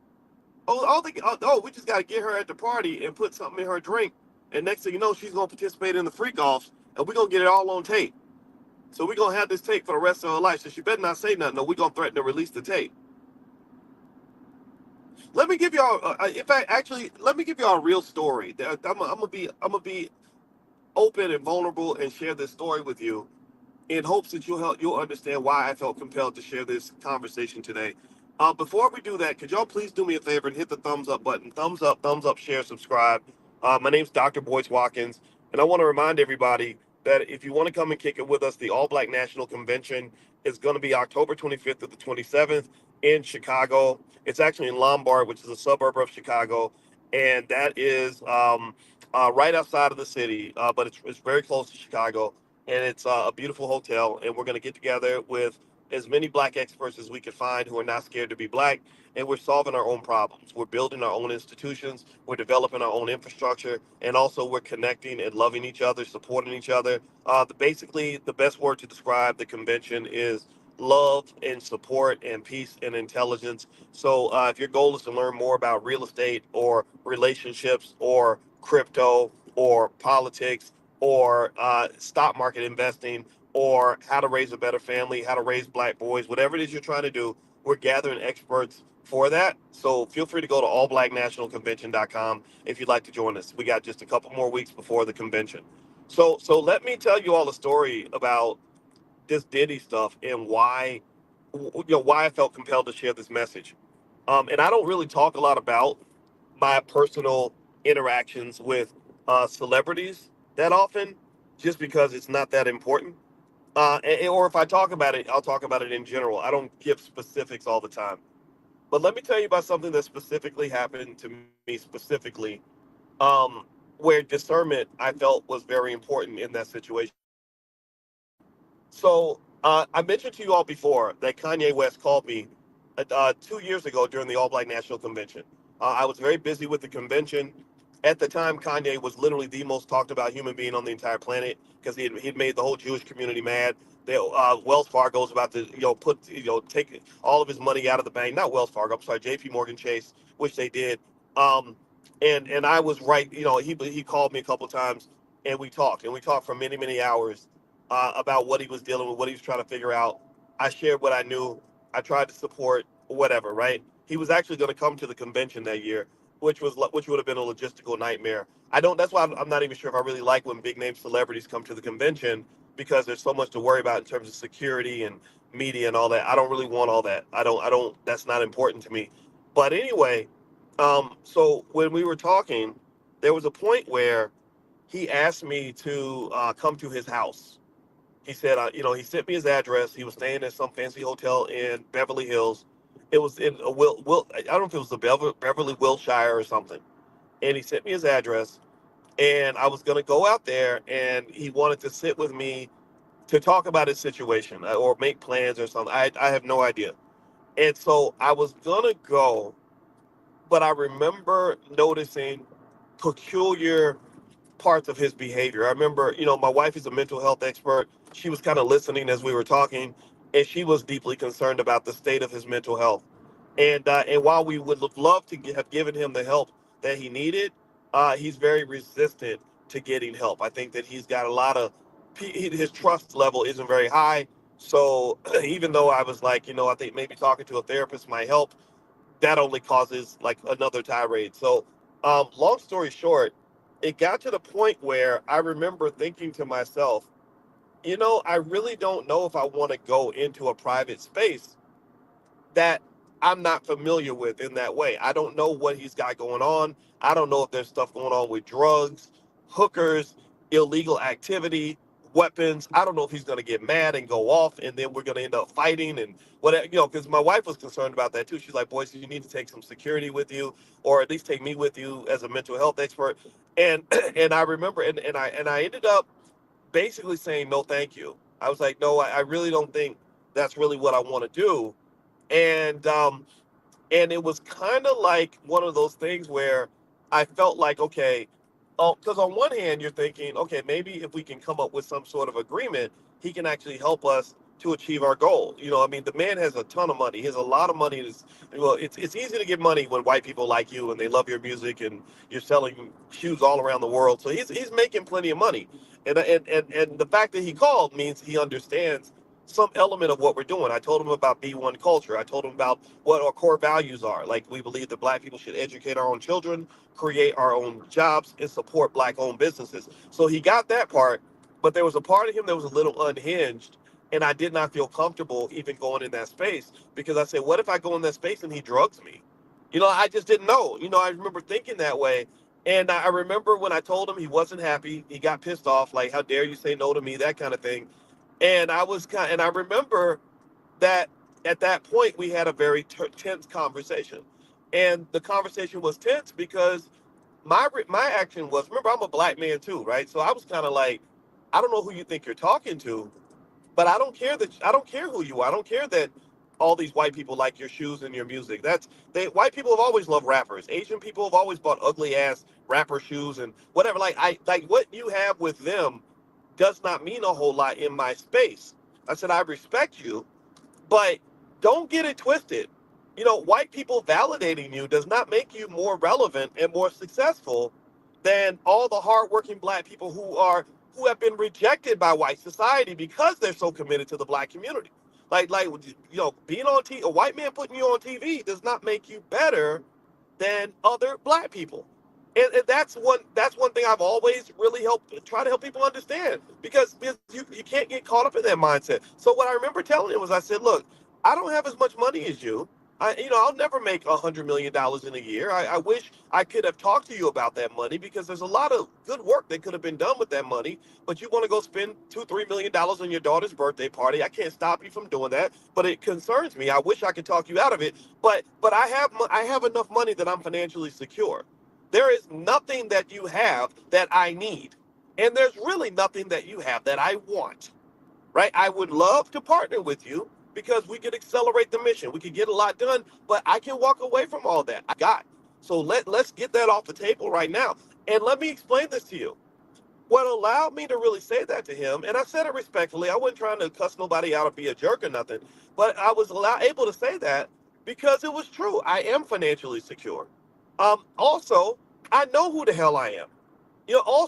S2: We just got to get her at the party and put something in her drink. And next thing you know, she's going to participate in the freak offs, and we're going to get it all on tape. So we're going to have this tape for the rest of her life. So she better not say nothing, or we're going to threaten to release the tape. Let me give y'all, let me give y'all a real story. I'm gonna be open and vulnerable and share this story with you in hopes that you'll understand why I felt compelled to share this conversation today. Before we do that, could y'all please do me a favor and hit the thumbs up button? Thumbs up, share, subscribe. My name's Dr. Boyce Watkins, and I want to remind everybody that if you want to come and kick it with us, the All Black National Convention It's going to be October 25th to the 27th in Chicago. It's actually in Lombard, which is a suburb of Chicago, and that is right outside of the city, but it's very close to Chicago, and it's a beautiful hotel. And we're going to get together with as many black experts as we can find who are not scared to be black, and we're solving our own problems. We're building our own institutions, we're developing our own infrastructure, and also we're connecting and loving each other, supporting each other. Basically, the best word to describe the convention is love and support and peace and intelligence. So if your goal is to learn more about real estate or relationships or crypto or politics or stock market investing or how to raise a better family, how to raise black boys, whatever it is you're trying to do, we're gathering experts for that. So feel free to go to allblacknationalconvention.com if you'd like to join us. We got just a couple more weeks before the convention. So let me tell you all a story about this Diddy stuff and why I felt compelled to share this message. And I don't really talk a lot about my personal interactions with celebrities that often, just because it's not that important. Or if I talk about it, I'll talk about it in general. I don't give specifics all the time. But let me tell you about something that specifically happened to me specifically, um, where discernment I felt was very important in that situation. So I mentioned to you all before that Kanye West called me 2 years ago during the All Black National Convention. I was very busy with the convention. At the time, Kanye was literally the most talked about human being on the entire planet because he'd made the whole Jewish community mad. Wells Fargo was about to take all of his money out of the bank. Not Wells Fargo, I'm sorry, J.P. Morgan Chase, which they did. Um, and I was right. He called me a couple times and we talked for many hours about what he was dealing with, what he was trying to figure out. I shared what I knew. I tried to support whatever. Right. He was actually going to come to the convention that year, which would have been a logistical nightmare. I don't. That's why I'm not even sure if I really like when big name celebrities come to the convention because there's so much to worry about in terms of security and media and all that. I don't really want all that. I don't. I don't. That's not important to me. But anyway, so when we were talking, there was a point where he asked me to come to his house. He said, he sent me his address. He was staying at some fancy hotel in Beverly Hills. It was in a I don't know if it was the Beverly Wilshire or something. And he sent me his address, and I was gonna go out there, and he wanted to sit with me to talk about his situation or make plans or something. I have no idea. And so I was gonna go, but I remember noticing peculiar parts of his behavior. I remember, my wife is a mental health expert. She was kind of listening as we were talking, and she was deeply concerned about the state of his mental health. And while we would have loved to have given him the help that he needed, he's very resistant to getting help. I think that he's got a lot of his trust level isn't very high. So even though I was like, I think maybe talking to a therapist might help, that only causes like another tirade. So, long story short, it got to the point where I remember thinking to myself, I really don't know if I want to go into a private space that I'm not familiar with in that way. I don't know what he's got going on. I don't know if there's stuff going on with drugs, hookers, illegal activity, weapons. I don't know if he's going to get mad and go off and then we're going to end up fighting and whatever, because my wife was concerned about that too. She's like, boys, you need to take some security with you or at least take me with you as a mental health expert. And and I remember and I ended up basically saying no thank you. I was like, no, I really don't think that's really what I want to do. And um and it was kind of like one of those things where I felt like, okay, oh, because on one hand you're thinking, okay, maybe if we can come up with some sort of agreement, he can actually help us to achieve our goal. I mean, the man has a ton of money. He has a lot of money. Well, it's easy to get money when white people like you and they love your music and you're selling shoes all around the world. So he's making plenty of money, and the fact that he called means he understands some element of what we're doing. I told him about B1 culture. I told him about what our core values are. Like we believe that black people should educate our own children, create our own jobs, and support black owned businesses. So he got that part, but there was a part of him that was a little unhinged. And I did not feel comfortable even going in that space because I said, what if I go in that space and he drugs me? I just didn't know. I remember thinking that way. And I remember when I told him he wasn't happy, he got pissed off, like, how dare you say no to me, that kind of thing. And I remember that at that point we had a very tense conversation, and the conversation was tense because my action was, remember, I'm a black man too, right? So I was kind of like, I don't know who you think you're talking to, but I don't care who you are. I don't care that all these white people like your shoes and your music. That's they white people have always loved rappers. Asian people have always bought ugly ass rapper shoes and whatever. Like I like what you have with them does not mean a whole lot in my space. I said I respect you, but don't get it twisted. You know, white people validating you does not make you more relevant and more successful than all the hardworking black people who have been rejected by white society because they're so committed to the black community. Being on TV, a white man putting you on TV does not make you better than other black people. And that's one thing I've always really try to help people understand, because you can't get caught up in that mindset. So what I remember telling him was, I said, look, I don't have as much money as you. I'll never make $100 million in a year. I wish I could have talked to you about that money, because there's a lot of good work that could have been done with that money. But you want to go spend $2-3 million on your daughter's birthday party. I can't stop you from doing that, but it concerns me. I wish I could talk you out of it. But I have enough money that I'm financially secure. There is nothing that you have that I need, and there's really nothing that you have that I want. Right? I would love to partner with you because we could accelerate the mission. We could get a lot done, but I can walk away from all that I got. So let's get that off the table right now. And let me explain this to you. What allowed me to really say that to him, and I said it respectfully, I wasn't trying to cuss nobody out or be a jerk or nothing, but I was able to say that because it was true. I am financially secure. Also, I know who the hell I am.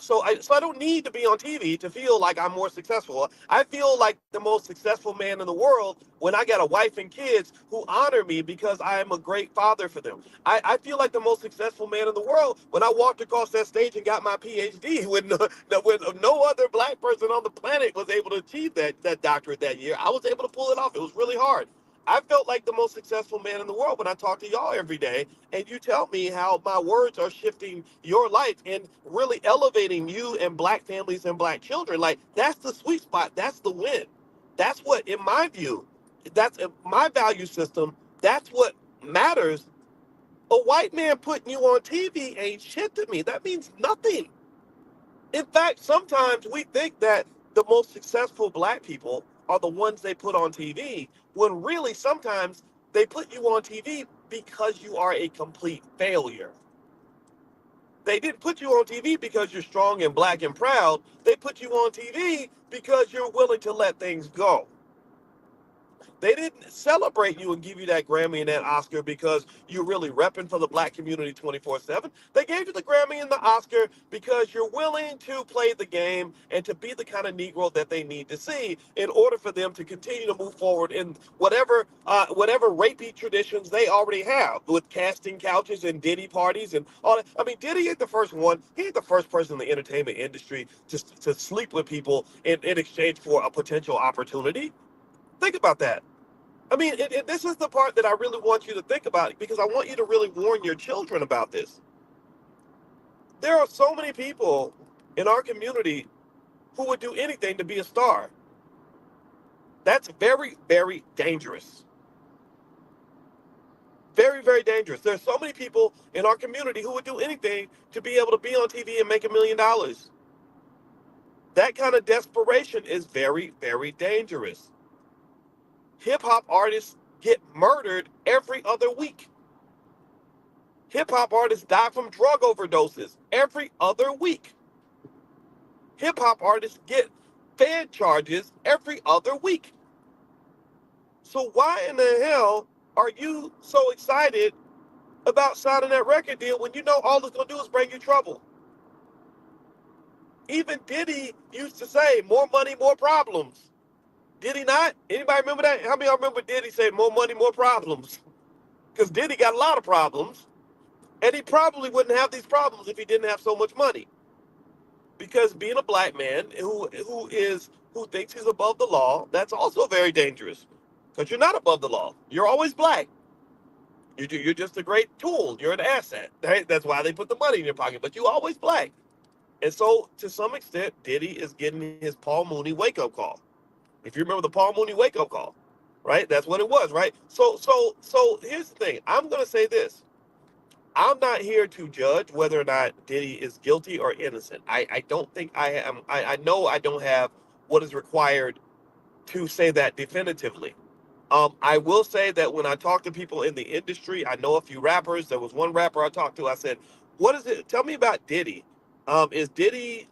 S2: So I don't need to be on TV to feel like I'm more successful. I feel like the most successful man in the world when I got a wife and kids who honor me because I am a great father for them. I feel like the most successful man in the world when I walked across that stage and got my PhD when no other black person on the planet was able to achieve that doctorate that year. I was able to pull it off. It was really hard. I felt like the most successful man in the world when I talk to y'all every day, and you tell me how my words are shifting your life and really elevating you and black families and black children. Like, that's the sweet spot. That's the win. That's what, in my view, that's my value system. That's what matters. A white man putting you on TV ain't shit to me. That means nothing. In fact, sometimes we think that the most successful black people are the ones they put on TV, when really sometimes they put you on TV because you are a complete failure. They didn't put you on TV because you're strong and black and proud. They put you on TV because you're willing to let things go. They didn't celebrate you and give you that Grammy and that Oscar because you're really repping for the black community 24/7. They gave you the Grammy and the Oscar because you're willing to play the game and to be the kind of Negro that they need to see in order for them to continue to move forward in whatever rapey traditions they already have with casting couches and Diddy parties and all that. I mean, Diddy ain't the first one. He ain't the first person in the entertainment industry to sleep with people in exchange for a potential opportunity. Think about that. I mean, this is the part that I really want you to think about, because I want you to really warn your children about this. There are so many people in our community who would do anything to be a star. That's very, very dangerous. Very, very dangerous. There's so many people in our community who would do anything to be able to be on TV and make $1 million. That kind of desperation is very, very dangerous. Hip hop artists get murdered every other week. Hip hop artists die from drug overdoses every other week. Hip hop artists get Fed charges every other week. So why in the hell are you so excited about signing that record deal when you know all it's going to do is bring you trouble? Even Diddy used to say, more money, more problems. Did he not? Anybody remember that? How many of y'all remember Diddy say, more money, more problems? Because Diddy got a lot of problems. And he probably wouldn't have these problems if he didn't have so much money. Because being a black man who thinks he's above the law, that's also very dangerous. Because you're not above the law. You're always black. You're just a great tool. You're an asset. Right? That's why they put the money in your pocket. But you're always black. And so, to some extent, Diddy is getting his Paul Mooney wake-up call. If you remember the Paul Mooney wake-up call. right? That's what it was, right? So here's the thing. I'm gonna say this. I'm not here to judge whether or not Diddy is guilty or innocent. I don't think I am. I know I don't have what is required to say that definitively. I will say that when I talk to people in the industry, I know a few rappers. There was one rapper I talked to. I said, "What is it? Tell me about Diddy. Is Diddy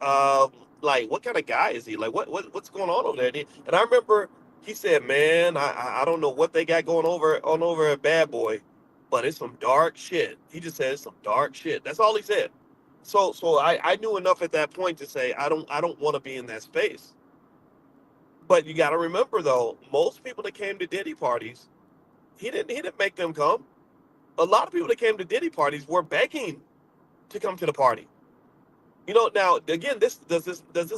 S2: like what kind of guy is he? Like what's going on over there?" And I remember he said, "Man, I don't know what they got going over at Bad Boy, but it's some dark shit." He just said it's some dark shit. That's all he said. So I knew enough at that point to say I don't want to be in that space. But you got to remember though, most people that came to Diddy parties, he didn't make them come. A lot of people that came to Diddy parties were begging to come to the party. Now again, this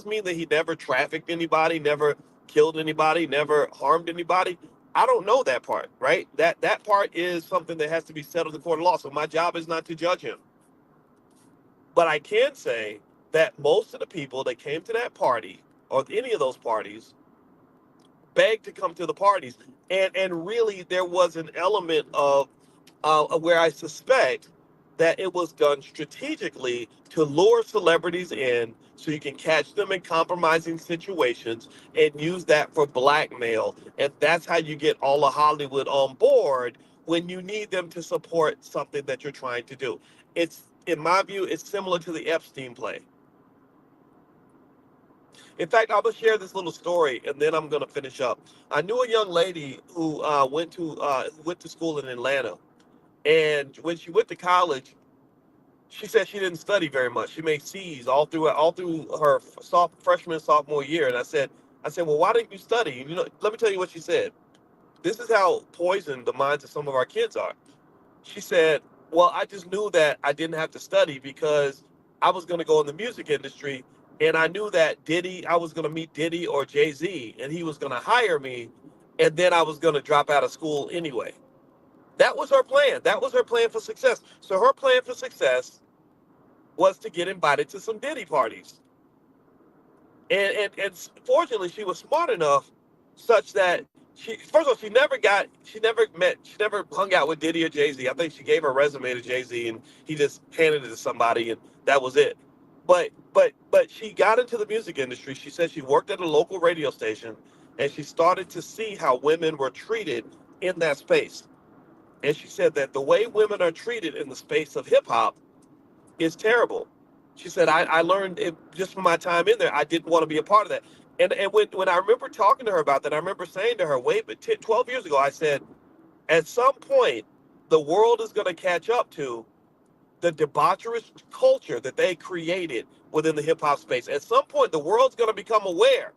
S2: mean that he never trafficked anybody, never killed anybody, never harmed anybody? I don't know that part, right? That part is something that has to be settled in the court of law. So my job is not to judge him. But I can say that most of the people that came to that party or any of those parties begged to come to the parties, and really there was an element of where I suspect that it was done strategically to lure celebrities in so you can catch them in compromising situations and use that for blackmail. And that's how you get all of Hollywood on board when you need them to support something that you're trying to do. It's, in my view, it's similar to the Epstein play. In fact, I'm gonna share this little story, and then I'm gonna finish up. I knew a young lady who went to school in Atlanta, and when she went to college, she said she didn't study very much. She made C's all through her freshman sophomore year. And I said, well, why didn't you study? Let me tell you what she said. This is how poisoned the minds of some of our kids are. She said, well, I just knew that I didn't have to study because I was going to go in the music industry, and I knew that I was going to meet Diddy or Jay-Z, and he was going to hire me, and then I was going to drop out of school anyway. That was her plan. That was her plan for success. So her plan for success was to get invited to some Diddy parties. And fortunately, she was smart enough such that first of all, she never hung out with Diddy or Jay Z. I think she gave her resume to Jay Z, and he just handed it to somebody, and that was it. But she got into the music industry. She said she worked at a local radio station, and she started to see how women were treated in that space. And she said that the way women are treated in the space of hip hop is terrible. She said, I learned it just from my time in there. I didn't want to be a part of that. And when I remember talking to her about that, I remember saying to her, wait, but 10, 12 years ago, I said, at some point, the world is going to catch up to the debaucherous culture that they created within the hip hop space. At some point, the world's going to become aware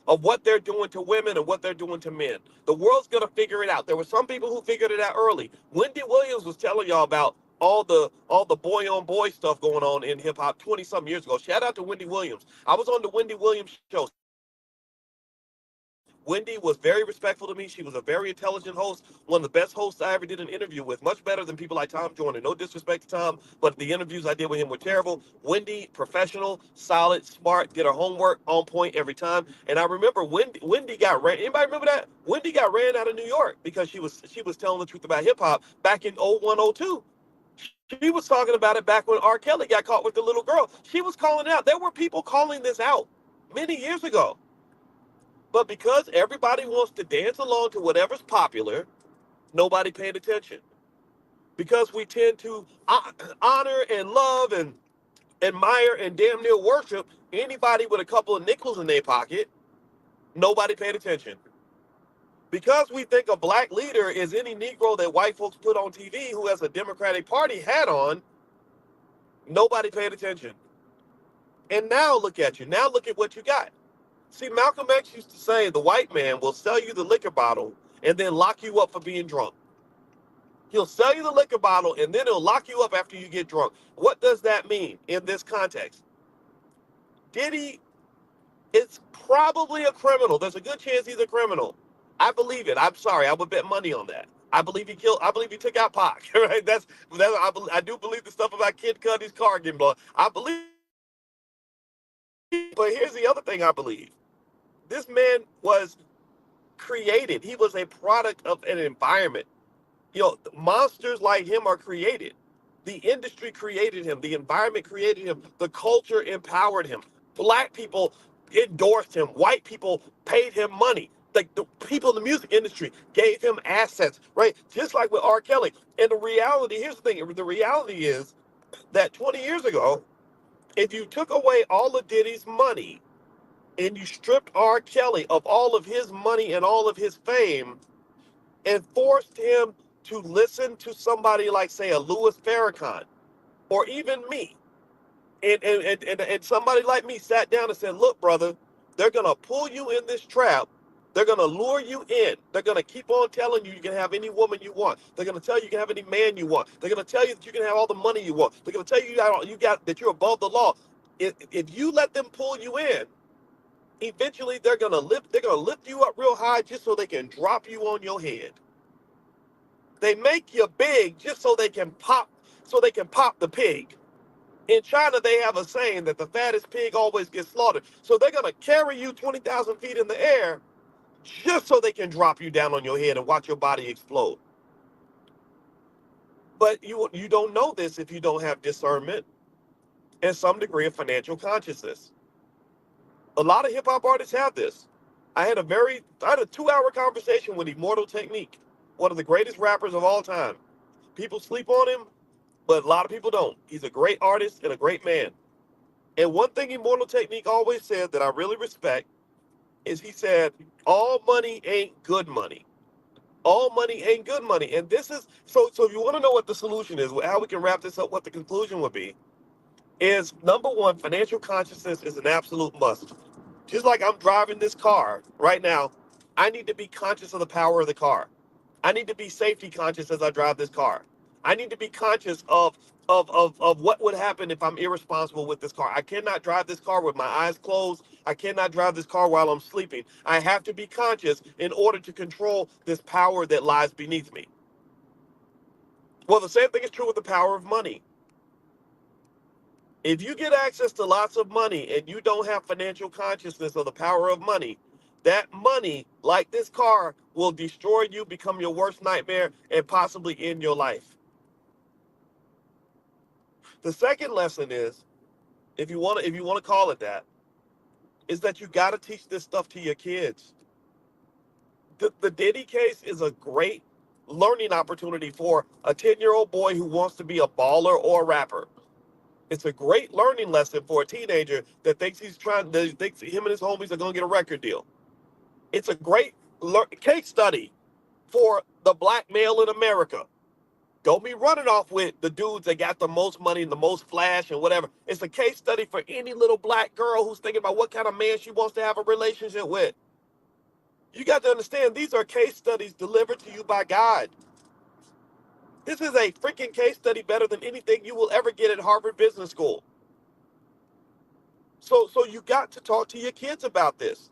S2: of what they're doing to women and what they're doing to men. The world's gonna figure it out. There were some people who figured it out early. Wendy Williams was telling y'all about all the boy on boy stuff going on in hip hop 20 some years ago. Shout out to Wendy Williams. I was on the Wendy Williams show. Wendy was very respectful to me. She was a very intelligent host, one of the best hosts I ever did an interview with, much better than people like Tom Joyner. No disrespect to Tom, but the interviews I did with him were terrible. Wendy, professional, solid, smart, did her homework on point every time. And I remember Wendy got ran. Anybody remember that? Wendy got ran out of New York because she was telling the truth about hip hop back in 01, 02. She was talking about it back when R. Kelly got caught with the little girl. She was calling it out. There were people calling this out many years ago. But because everybody wants to dance along to whatever's popular, nobody paid attention. Because we tend to honor and love and admire and damn near worship anybody with a couple of nickels in their pocket, nobody paid attention. Because we think a black leader is any Negro that white folks put on TV who has a Democratic Party hat on, nobody paid attention. And now look at you. Now look at what you got. See, Malcolm X used to say the white man will sell you the liquor bottle and then lock you up for being drunk. He'll sell you the liquor bottle and then he'll lock you up after you get drunk. What does that mean in this context? Diddy is probably a criminal. There's a good chance he's a criminal. I believe it. I'm sorry. I would bet money on that. I believe he took out Pac. Right? I do believe the stuff about Kid Cudi's car getting blown. I believe. But here's the other thing I believe. This man was created. He was a product of an environment. You know, monsters like him are created. The industry created him. The environment created him. The culture empowered him. Black people endorsed him. White people paid him money. Like the people in the music industry gave him assets, right? Just like with R. Kelly. And the reality, here's the thing, the reality is that 20 years ago, if you took away all of Diddy's money and you stripped R. Kelly of all of his money and all of his fame and forced him to listen to somebody like, say, a Louis Farrakhan or even me, and somebody like me sat down and said, look, brother, they're going to pull you in this trap. They're going to lure you in. They're going to keep on telling you you can have any woman you want. They're going to tell you you can have any man you want. They're going to tell you that you can have all the money you want. They're going to tell you got that you're above the law. If you let them pull you in, eventually they're going to lift you up real high just so they can drop you on your head. They make you big just so they can pop the pig. In China, they have a saying that the fattest pig always gets slaughtered. So they're going to carry you 20,000 feet in the air just so they can drop you down on your head and watch your body explode. But you don't know this if you don't have discernment and some degree of financial consciousness. A lot of hip hop artists have this. I had a 2-hour conversation with Immortal Technique, one of the greatest rappers of all time. People sleep on him, but a lot of people don't. He's a great artist and a great man. And one thing Immortal Technique always said that I really respect is he said, all money ain't good money. All money ain't good money. And this is, so if you want to know what the solution is, how we can wrap this up, what the conclusion would be, is number one, financial consciousness is an absolute must. Just like I'm driving this car right now, I need to be conscious of the power of the car. I need to be safety conscious as I drive this car. I need to be conscious of what would happen if I'm irresponsible with this car. I cannot drive this car with my eyes closed. I cannot drive this car while I'm sleeping. I have to be conscious in order to control this power that lies beneath me. Well, the same thing is true with the power of money. If you get access to lots of money and you don't have financial consciousness of the power of money, that money, like this car, will destroy you, become your worst nightmare, and possibly end your life. The second lesson is, if you want to call it that, is that you got to teach this stuff to your kids. The Diddy case is a great learning opportunity for a 10-year-old boy who wants to be a baller or a rapper. It's a great learning lesson for a teenager that thinks thinks him and his homies are going to get a record deal. It's a great case study for the black male in America. Don't be running off with the dudes that got the most money and the most flash and whatever. It's a case study for any little black girl who's thinking about what kind of man she wants to have a relationship with. You got to understand, these are case studies delivered to you by God. This is a freaking case study better than anything you will ever get at Harvard Business School. So you got to talk to your kids about this.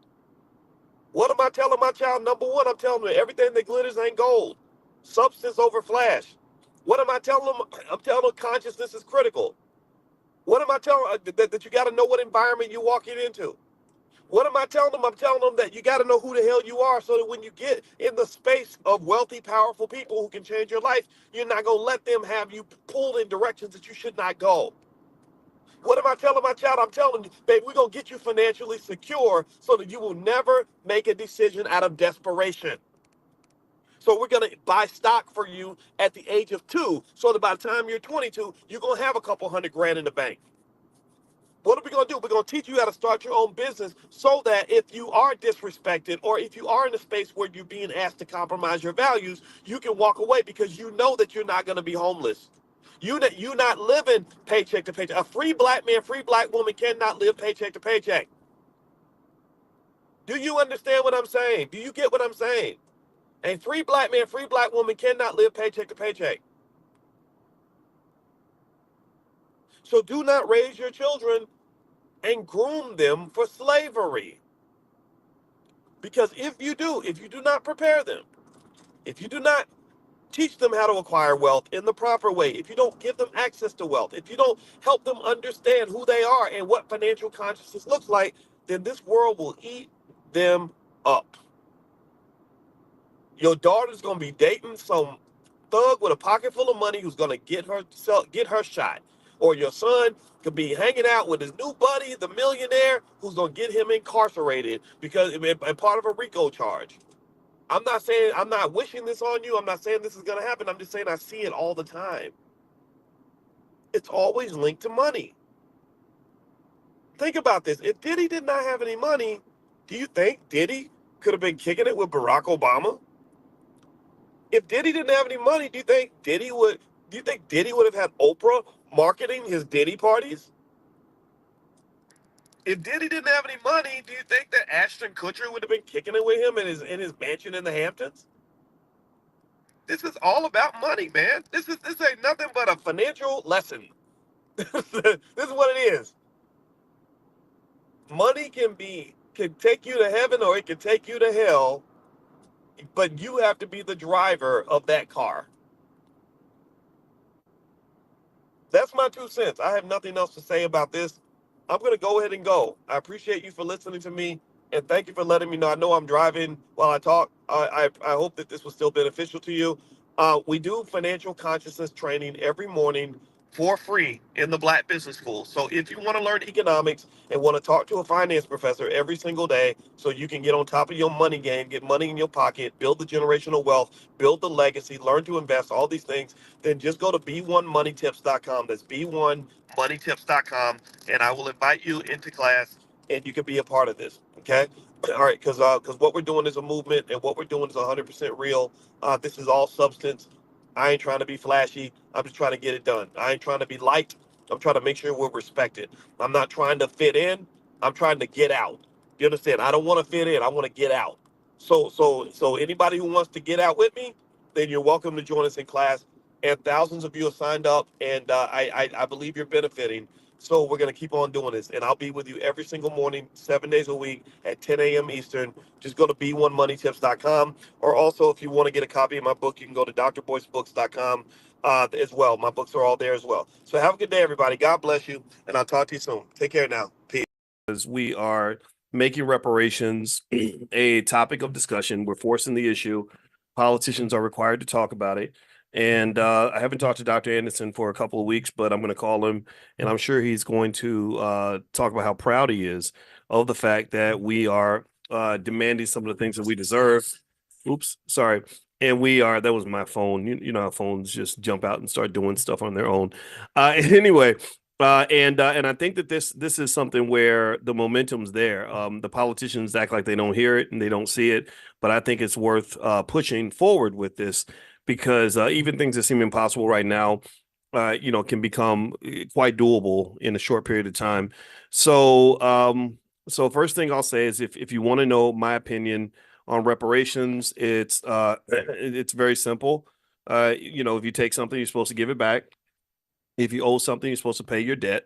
S2: What am I telling my child? Number one, I'm telling them everything that glitters ain't gold. Substance over flash. What am I telling them? I'm telling them consciousness is critical. What am I telling them? That you got to know what environment you're walking into. What am I telling them? I'm telling them that you got to know who the hell you are so that when you get in the space of wealthy, powerful people who can change your life, you're not going to let them have you pulled in directions that you should not go. What am I telling my child? I'm telling you, babe, we're going to get you financially secure so that you will never make a decision out of desperation. So we're going to buy stock for you at the age of 2 so that by the time you're 22, you're going to have a couple $100,000 in the bank. What are we going to do? We're going to teach you how to start your own business so that if you are disrespected or if you are in a space where you're being asked to compromise your values, you can walk away because you know that you're not going to be homeless. You're not living paycheck to paycheck. A free black man, free black woman cannot live paycheck to paycheck. Do you understand what I'm saying? Do you get what I'm saying? A free black man, free black woman cannot live paycheck to paycheck. So do not raise your children and groom them for slavery. Because if you do not prepare them, if you do not teach them how to acquire wealth in the proper way, if you don't give them access to wealth, if you don't help them understand who they are and what financial consciousness looks like, then this world will eat them up. Your daughter's gonna be dating some thug with a pocket full of money who's gonna get her shot, or your son could be hanging out with his new buddy, the millionaire, who's gonna get him incarcerated because and part of a RICO charge. I'm not saying I'm not wishing this on you. I'm not saying this is gonna happen. I'm just saying I see it all the time. It's always linked to money. Think about this. If Diddy did not have any money, do you think Diddy could have been kicking it with Barack Obama? If Diddy didn't have any money, do you think Diddy would have had Oprah marketing his Diddy parties? If Diddy didn't have any money, do you think that Ashton Kutcher would have been kicking it with him in his mansion in the Hamptons? This is all about money, man. This ain't nothing but a financial lesson. This is what it is. Money can take you to heaven or it can take you to hell, but you have to be the driver of that car. That's my 2 cents. I have nothing else to say about this. I'm going to go ahead and go. I appreciate you for listening to me, and thank you for letting me know. I know I'm driving while I talk. I hope that this was still beneficial to you. We do financial consciousness training every morning for free in the Black Business School. So if you want to learn economics and want to talk to a finance professor every single day so you can get on top of your money game, get money in your pocket, build the generational wealth, build the legacy, learn to invest, all these things, then just go to b1moneytips.com. That's b1moneytips.com, and I will invite you into class and you can be a part of this. Okay. All right. Because what we're doing is a movement and what we're doing is 100% real. This is all substance. I ain't trying to be flashy. I'm just trying to get it done. I ain't trying to be liked. I'm trying to make sure we're respected. I'm not trying to fit in. I'm trying to get out. You understand? I don't want to fit in. I want to get out. So anybody who wants to get out with me, then you're welcome to join us in class. And thousands of you have signed up, and I believe you're benefiting. So we're going to keep on doing this, and I'll be with you every single morning, 7 days a week at 10 a.m. Eastern. Just go to b1moneytips.com, or also if you want to get a copy of my book, you can go to drboycebooks.com as well. My books are all there as well. So have a good day, everybody. God bless you, and I'll talk to you soon. Take care now. Peace.
S1: As we are making reparations a topic of discussion, we're forcing the issue. Politicians are required to talk about it. And I haven't talked to Dr. Anderson for a couple of weeks, but I'm going to call him, and I'm sure he's going to talk about how proud he is of the fact that we are demanding some of the things that we deserve. Oops, sorry. And that was my phone. You know how phones just jump out and start doing stuff on their own. Anyway, and I think that this is something where the momentum's there. The politicians act like they don't hear it and they don't see it, but I think it's worth pushing forward with this because even things that seem impossible right now, can become quite doable in a short period of time. So first thing I'll say is if you want to know my opinion on reparations, it's very simple. If you take something, you're supposed to give it back. If you owe something, you're supposed to pay your debt.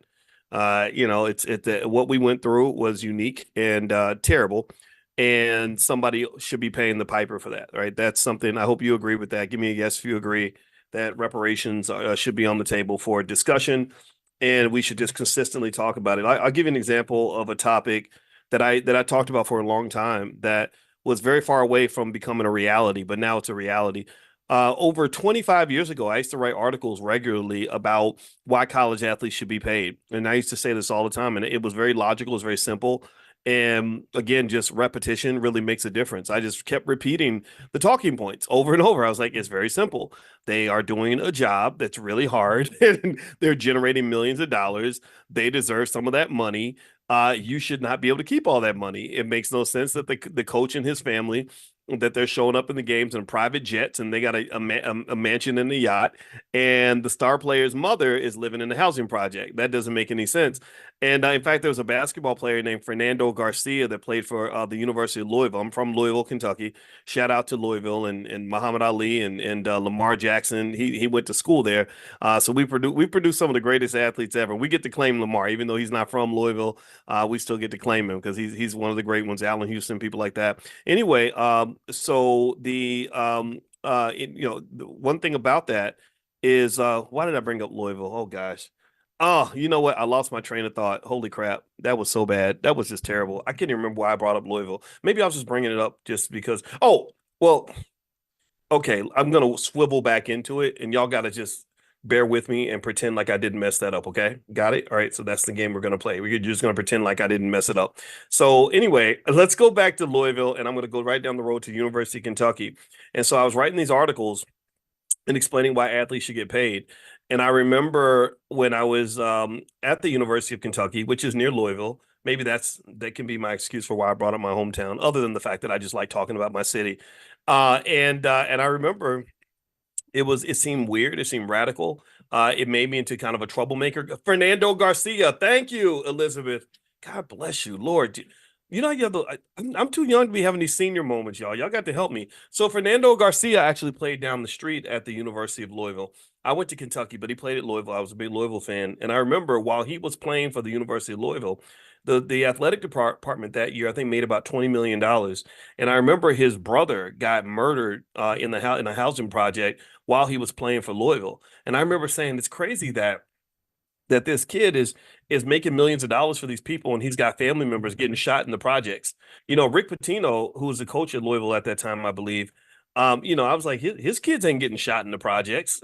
S1: What we went through was unique and terrible, and somebody should be paying the piper for that, right? That's something. I hope you agree with that. Give me a yes if you agree that reparations should be on the table for discussion, and we should just consistently talk about it. I'll give you an example of a topic that I talked about for a long time that was very far away from becoming a reality, but now it's a reality. Over 25 years ago, I used to write articles regularly about why college athletes should be paid. And I used to say this all the time, and it was very logical, it was very simple. And again, just repetition really makes a difference. I just kept repeating the talking points over and over. I was like, it's very simple. They are doing a job that's really hard and they're generating millions of dollars. They deserve some of that money. You should not be able to keep all that money. It makes no sense that the coach and his family that they're showing up in the games in private jets and they got a mansion and a yacht, and the star player's mother is living in a housing project. That doesn't make any sense. And in fact, there was a basketball player named Fernando Garcia that played for the University of Louisville. I'm from Louisville, Kentucky. Shout out to Louisville and Muhammad Ali and Lamar Jackson. He went to school there. So we produce some of the greatest athletes ever. We get to claim Lamar, even though he's not from Louisville. We still get to claim him because he's one of the great ones. Allen Houston, people like that. Anyway, so the one thing about that is why did I bring up Louisville? Oh gosh. Oh, you know what? I lost my train of thought. Holy crap. That was so bad. That was just terrible. I can't even remember why I brought up Louisville. Maybe I was just bringing it up just because. Oh, well, Okay, I'm gonna swivel back into it, and y'all gotta just bear with me and pretend like I didn't mess that up. Okay, got it? All right, so that's the game we're gonna play. We're just gonna pretend like I didn't mess it up. So anyway, let's go back to Louisville, and I'm gonna go right down the road to University of Kentucky. And so I was writing these articles and explaining why athletes should get paid. And I remember when I was at the University of Kentucky, which is near Louisville. Maybe that can be my excuse for why I brought up my hometown, other than the fact that I just like talking about my city. And I remember it seemed weird, it seemed radical. It made me into kind of a troublemaker. Fernando Garcia, thank you, Elizabeth. God bless you, Lord. You know, I'm too young to be having these senior moments, y'all. Y'all got to help me. So Fernando Garcia actually played down the street at the University of Louisville. I went to Kentucky, but he played at Louisville. I was a big Louisville fan, and I remember while he was playing for the University of Louisville, the athletic department that year I think made about $20 million. And I remember his brother got murdered in a housing project while he was playing for Louisville. And I remember saying it's crazy that this kid is making millions of dollars for these people, and he's got family members getting shot in the projects. You know, Rick Pitino, who was the coach at Louisville at that time, I believe. I was like, his kids ain't getting shot in the projects.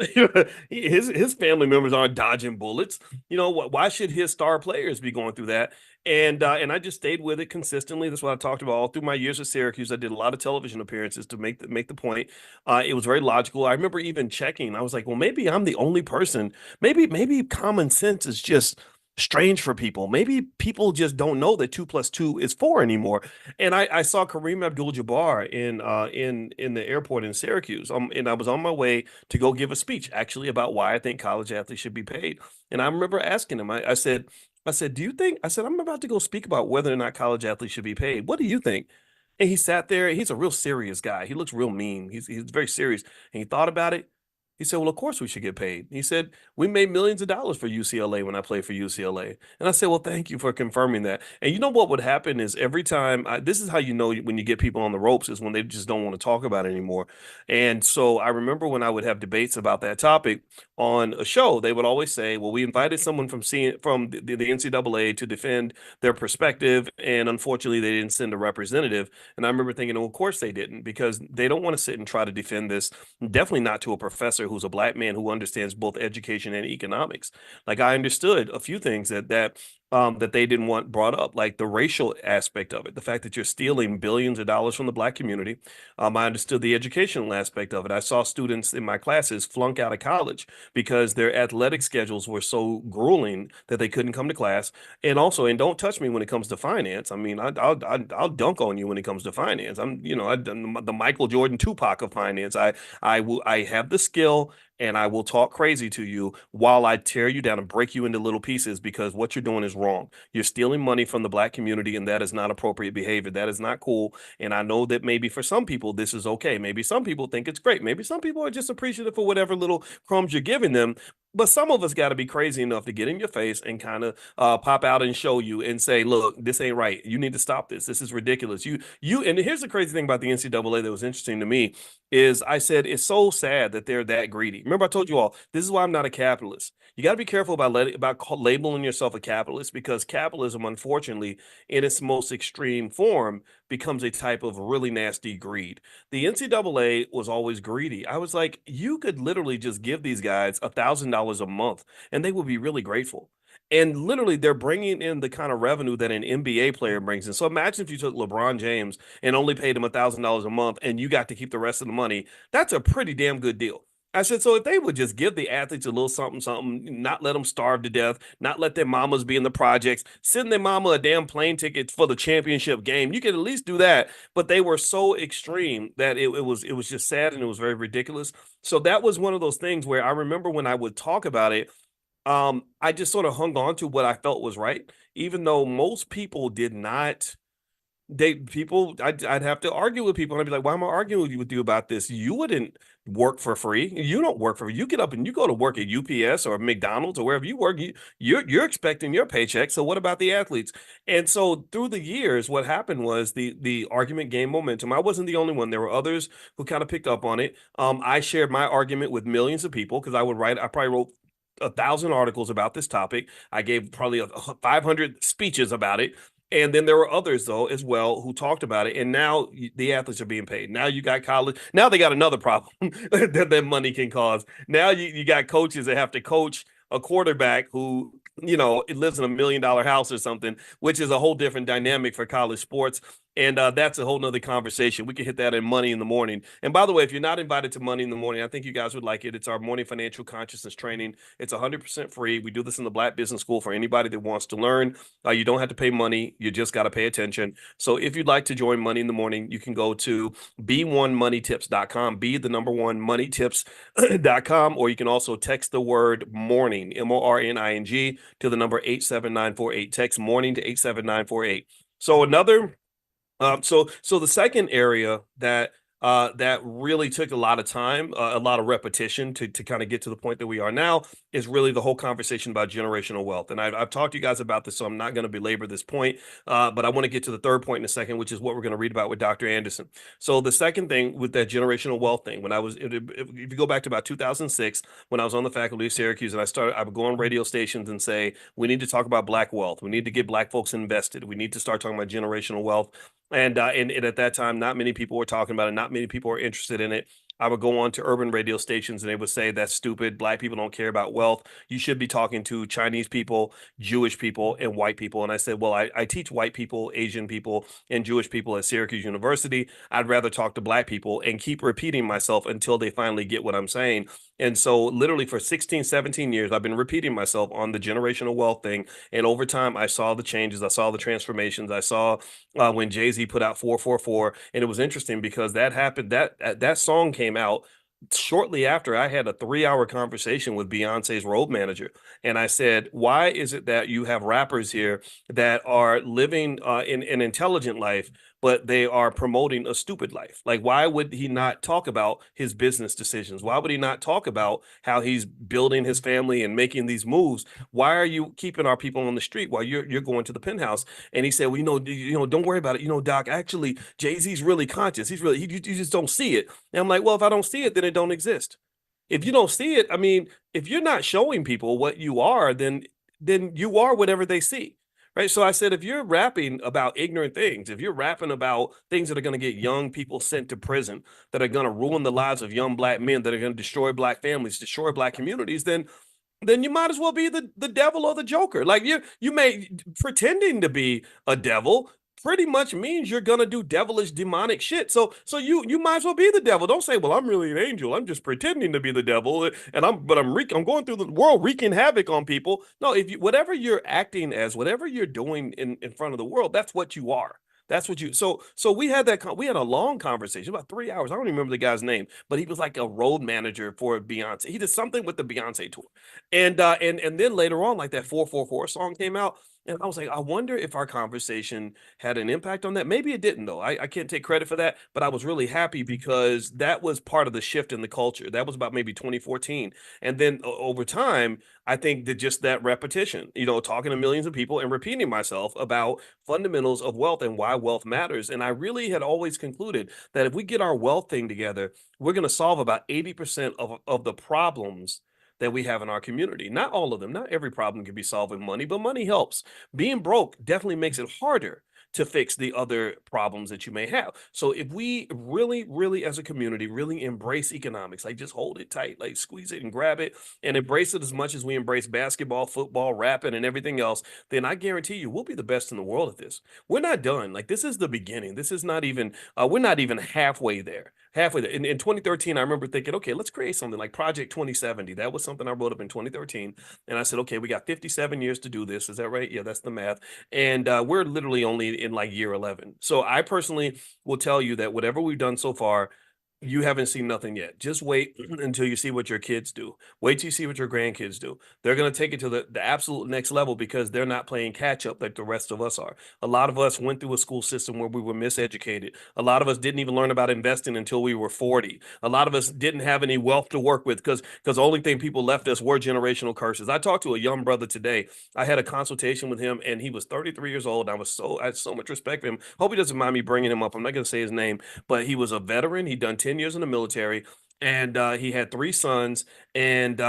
S1: His family members aren't dodging bullets. You know, why should his star players be going through that? And I just stayed with it consistently. That's what I talked about all through my years at Syracuse. I did a lot of television appearances to make the point. It was very logical. I remember even checking. I was like, well, maybe I'm the only person. Maybe common sense is just strange for people. Maybe people just don't know that 2 plus 2 is 4 anymore. And I saw Kareem Abdul-Jabbar in the airport in Syracuse. And I was on my way to go give a speech actually about why I think college athletes should be paid. And I remember asking him, I said, do you think, I said, I'm about to go speak about whether or not college athletes should be paid. What do you think? And he sat there. He's a real serious guy. He looks real mean. He's very serious. And he thought about it. He said, well, of course we should get paid. He said, we made millions of dollars for UCLA when I played for UCLA. And I said, well, thank you for confirming that. And you know what would happen is every time, this is how you know when you get people on the ropes is when they just don't want to talk about it anymore. And so I remember when I would have debates about that topic on a show, they would always say, well, we invited someone from the NCAA to defend their perspective. And unfortunately, they didn't send a representative. And I remember thinking, well, of course they didn't, because they don't want to sit and try to defend this. Definitely not to a professor who's a black man who understands both education and economics. Like I understood a few things that they didn't want brought up, like the racial aspect of it, the fact that you're stealing billions of dollars from the black community. I understood the educational aspect of it. I saw students in my classes flunk out of college because their athletic schedules were so grueling that they couldn't come to class. And don't touch me when it comes to finance. I mean, I'll dunk on you when it comes to finance. I'm the Michael Jordan Tupac of finance. I have the skill, and I will talk crazy to you while I tear you down and break you into little pieces, because what you're doing is wrong. You're stealing money from the black community, and that is not appropriate behavior. That is not cool. And I know that maybe for some people this is okay. Maybe some people think it's great. Maybe some people are just appreciative for whatever little crumbs you're giving them. But some of us got to be crazy enough to get in your face and kind of pop out and show you and say, "Look, this ain't right. You need to stop this. This is ridiculous." And here's the crazy thing about the NCAA that was interesting to me is I said it's so sad that they're that greedy. Remember, I told you all this is why I'm not a capitalist. You got to be careful about labeling yourself a capitalist, because capitalism, unfortunately, in its most extreme form, becomes a type of really nasty greed. The NCAA was always greedy. I was like, you could literally just give these guys $1,000 a month, and they would be really grateful. And literally, they're bringing in the kind of revenue that an NBA player brings in. So imagine if you took LeBron James and only paid him $1,000 a month, and you got to keep the rest of the money. That's a pretty damn good deal. I said, so if they would just give the athletes a little something, something, not let them starve to death, not let their mamas be in the projects, send their mama a damn plane ticket for the championship game, you could at least do that. But they were so extreme that it was just sad, and it was very ridiculous. So that was one of those things where I remember when I would talk about it, I just sort of hung on to what I felt was right, even though most people did not. I'd have to argue with people, and I'd be like, why am I arguing with you about this? You wouldn't work for free. You don't work for free. You get up and you go to work at UPS or McDonald's or wherever you work. You're expecting your paycheck. So what about the athletes? And so through the years, what happened was the argument gained momentum. I wasn't the only one. There were others who kind of picked up on it. I shared my argument with millions of people because I probably wrote 1,000 articles about this topic. I gave probably 500 speeches about it. And then there were others though as well who talked about it. And now the athletes are being paid. Now you got college. Now they got another problem that money can cause. Now you got coaches that have to coach a quarterback who, it lives in $1 million house or something, which is a whole different dynamic for college sports. And that's a whole nother conversation. We can hit that in Money in the Morning. And by the way, if you're not invited to Money in the Morning, I think you guys would like it. It's our morning financial consciousness training. It's 100% free. We do this in the Black Business School for anybody that wants to learn. You don't have to pay money. You just got to pay attention. So if you'd like to join Money in the Morning, you can go to b1moneytips.com, be the number one moneytips.com, or you can also text the word morning, MORNING, to the number 87948. Text morning to 87948. So so the second area that really took a lot of time, a lot of repetition to kind of get to the point that we are now is really the whole conversation about generational wealth. And I've talked to you guys about this, so I'm not going to belabor this point, but I want to get to the third point in a second, which is what we're going to read about with Dr. Anderson. So the second thing with that generational wealth thing, if you go back to about 2006, when I was on the faculty of Syracuse, and I would go on radio stations and say, we need to talk about Black wealth. We need to get Black folks invested. We need to start talking about generational wealth. And at that time, not many people were talking about it. Not many people were interested in it. I would go on to urban radio stations and they would say, that's stupid. Black people don't care about wealth. You should be talking to Chinese people, Jewish people, and white people. And I said, well, I teach white people, Asian people, and Jewish people at Syracuse University. I'd rather talk to Black people and keep repeating myself until they finally get what I'm saying. And so literally for 16, 17 years, I've been repeating myself on the generational wealth thing. And over time, I saw the changes. I saw the transformations. I saw when Jay-Z put out 444. And it was interesting because that happened, that song came out shortly after I had a 3-hour conversation with Beyonce's road manager. And I said, why is it that you have rappers here that are living in an intelligent life, but they are promoting a stupid life? Like, why would he not talk about his business decisions? Why would he not talk about how he's building his family and making these moves? Why are you keeping our people on the street while you're going to the penthouse? And he said, well, don't worry about it. Doc, actually, Jay-Z's really conscious. You just don't see it. And I'm like, well, if I don't see it, then it don't exist. If you don't see it, I mean, if you're not showing people what you are, then you are whatever they see. Right. So I said, if you're rapping about ignorant things, if you're rapping about things that are going to get young people sent to prison, that are going to ruin the lives of young Black men, that are going to destroy Black families, destroy Black communities, then you might as well be the devil or the Joker. Like you may pretending to be a devil pretty much means you're gonna do devilish demonic shit. So you might as well be the devil. Don't say, well, I'm really an angel. I'm just pretending to be the devil, and I'm going through the world wreaking havoc on people. No, if you whatever you're acting as, whatever you're doing in front of the world, that's what you are. That's what you. So we had we had a long conversation, about 3 hours. I don't even remember the guy's name, but he was like a road manager for Beyonce. He did something with the Beyonce tour, and then later on, like that 444 song came out. And I was like, I wonder if our conversation had an impact on that. Maybe it didn't, though. I can't take credit for that, but I was really happy because that was part of the shift in the culture. That was about maybe 2014. And then over time, I think that just that repetition, talking to millions of people and repeating myself about fundamentals of wealth and why wealth matters. And I really had always concluded that if we get our wealth thing together, we're going to solve about 80% of the problems that we have in our community. Not all of them. Not every problem can be solved with money, but money helps. Being broke definitely makes it harder to fix the other problems that you may have. So if we really, really as a community, really embrace economics, like just hold it tight, like squeeze it and grab it and embrace it as much as we embrace basketball, football, rapping, and everything else, then I guarantee you we'll be the best in the world at this. We're not done. Like this is the beginning. This is not even, we're not even halfway there. Halfway there. In 2013, I remember thinking, okay, let's create something like Project 2070. That was something I wrote up in 2013. And I said, okay, we got 57 years to do this. Is that right? Yeah, that's the math. And we're literally only in like year 11. So I personally will tell you that whatever we've done so far, you haven't seen nothing yet. Just wait until you see what your kids do. Wait till you see what your grandkids do. They're going to take it to the absolute next level because they're not playing catch up like the rest of us are. A lot of us went through a school system where we were miseducated. A lot of us didn't even learn about investing until we were 40. A lot of us didn't have any wealth to work with because the only thing people left us were generational curses. I talked to a young brother today. I had a consultation with him and he was 33 years old. I had so much respect for him. Hope he doesn't mind me bringing him up. I'm not going to say his name, but he was a veteran. He'd done 10 years in the military. and he had three sons, and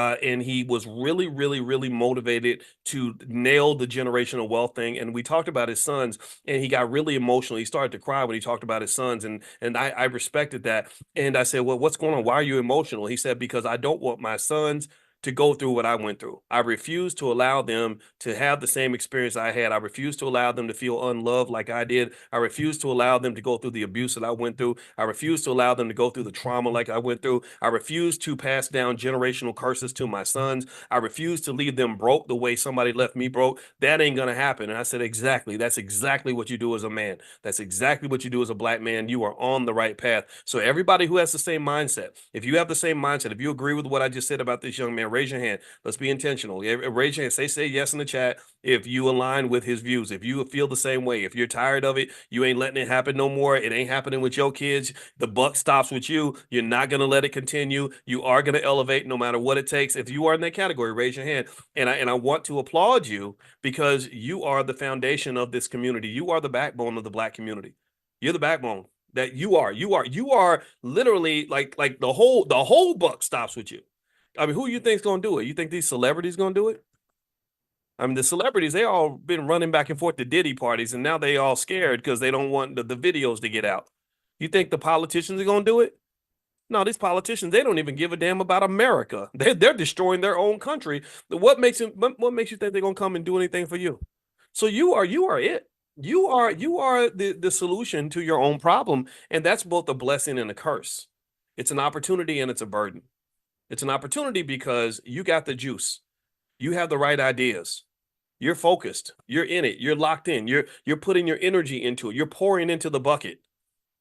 S1: he was really, really, really motivated to nail the generational wealth thing. And we talked about his sons, and he got really emotional. He started to cry when he talked about his sons, and I respected that. And I said, "Well, what's going on? Why are you emotional?" He said, "Because I don't want my sons to go through what I went through. I refuse to allow them to have the same experience I had. I refuse to allow them to feel unloved like I did. I refuse to allow them to go through the abuse that I went through. I refuse to allow them to go through the trauma like I went through. I refuse to pass down generational curses to my sons. I refuse to leave them broke the way somebody left me broke. That ain't going to happen." And I said, "Exactly. That's exactly what you do as a man. That's exactly what you do as a black man. You are on the right path." So everybody who has the same mindset, if you have the same mindset, if you agree with what I just said about this young man, raise your hand. Let's be intentional. Raise your hand. Say yes in the chat if you align with his views. If you feel the same way, if you're tired of it, you ain't letting it happen no more. It ain't happening with your kids. The buck stops with you. You're not going to let it continue. You are going to elevate no matter what it takes. If you are in that category, raise your hand. And I want to applaud you because you are the foundation of this community. You are the backbone of the black community. You're the backbone. That you are literally like the whole buck stops with you. I mean, who you think's gonna do it? You think these celebrities gonna do it? I mean, the celebrities, they all been running back and forth to Diddy parties, and now they all scared because they don't want the videos to get out. You think the politicians are gonna do it? No, these politicians, they don't even give a damn about America. They're destroying their own country. What makes you think they're gonna come and do anything for you? So you are it. You are the solution to your own problem, and that's both a blessing and a curse. It's an opportunity and it's a burden. It's an opportunity because you got the juice. You have the right ideas. You're focused. You're in it. You're locked in. You're putting your energy into it. You're pouring into the bucket.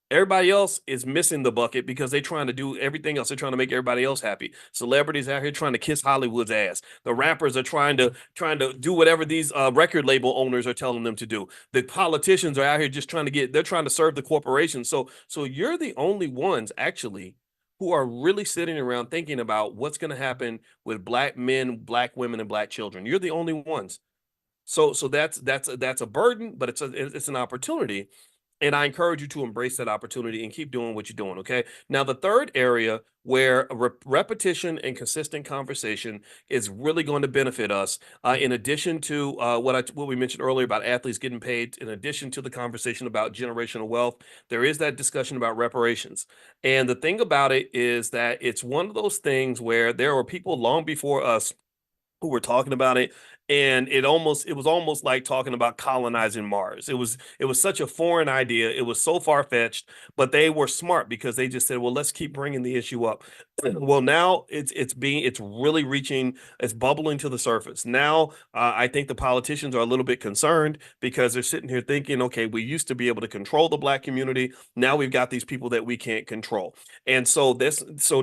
S1: Everybody else is missing the bucket because they're trying to do everything else. They're trying to make everybody else happy. Celebrities out here trying to kiss Hollywood's ass. The rappers are trying to do whatever these record label owners are telling them to do. The politicians are out here just they're trying to serve the corporations. So you're the only ones actually who are really sitting around thinking about what's going to happen with black men, black women, and black children. You're the only ones. So that's a burden, but it's an opportunity. And I encourage you to embrace that opportunity and keep doing what you're doing. Okay. Now, the third area where repetition and consistent conversation is really going to benefit us, in addition to what we mentioned earlier about athletes getting paid, in addition to the conversation about generational wealth, there is that discussion about reparations. And the thing about it is that it's one of those things where there were people long before us who were talking about it, and it was almost like talking about colonizing Mars. It was such a foreign idea. It was so far-fetched, but they were smart because they just said, well, let's keep bringing the issue up. Well, now it's really reaching, it's bubbling to the surface now. I think the politicians are a little bit concerned because they're sitting here thinking, okay, we used to be able to control the black community. Now we've got these people that we can't control. And so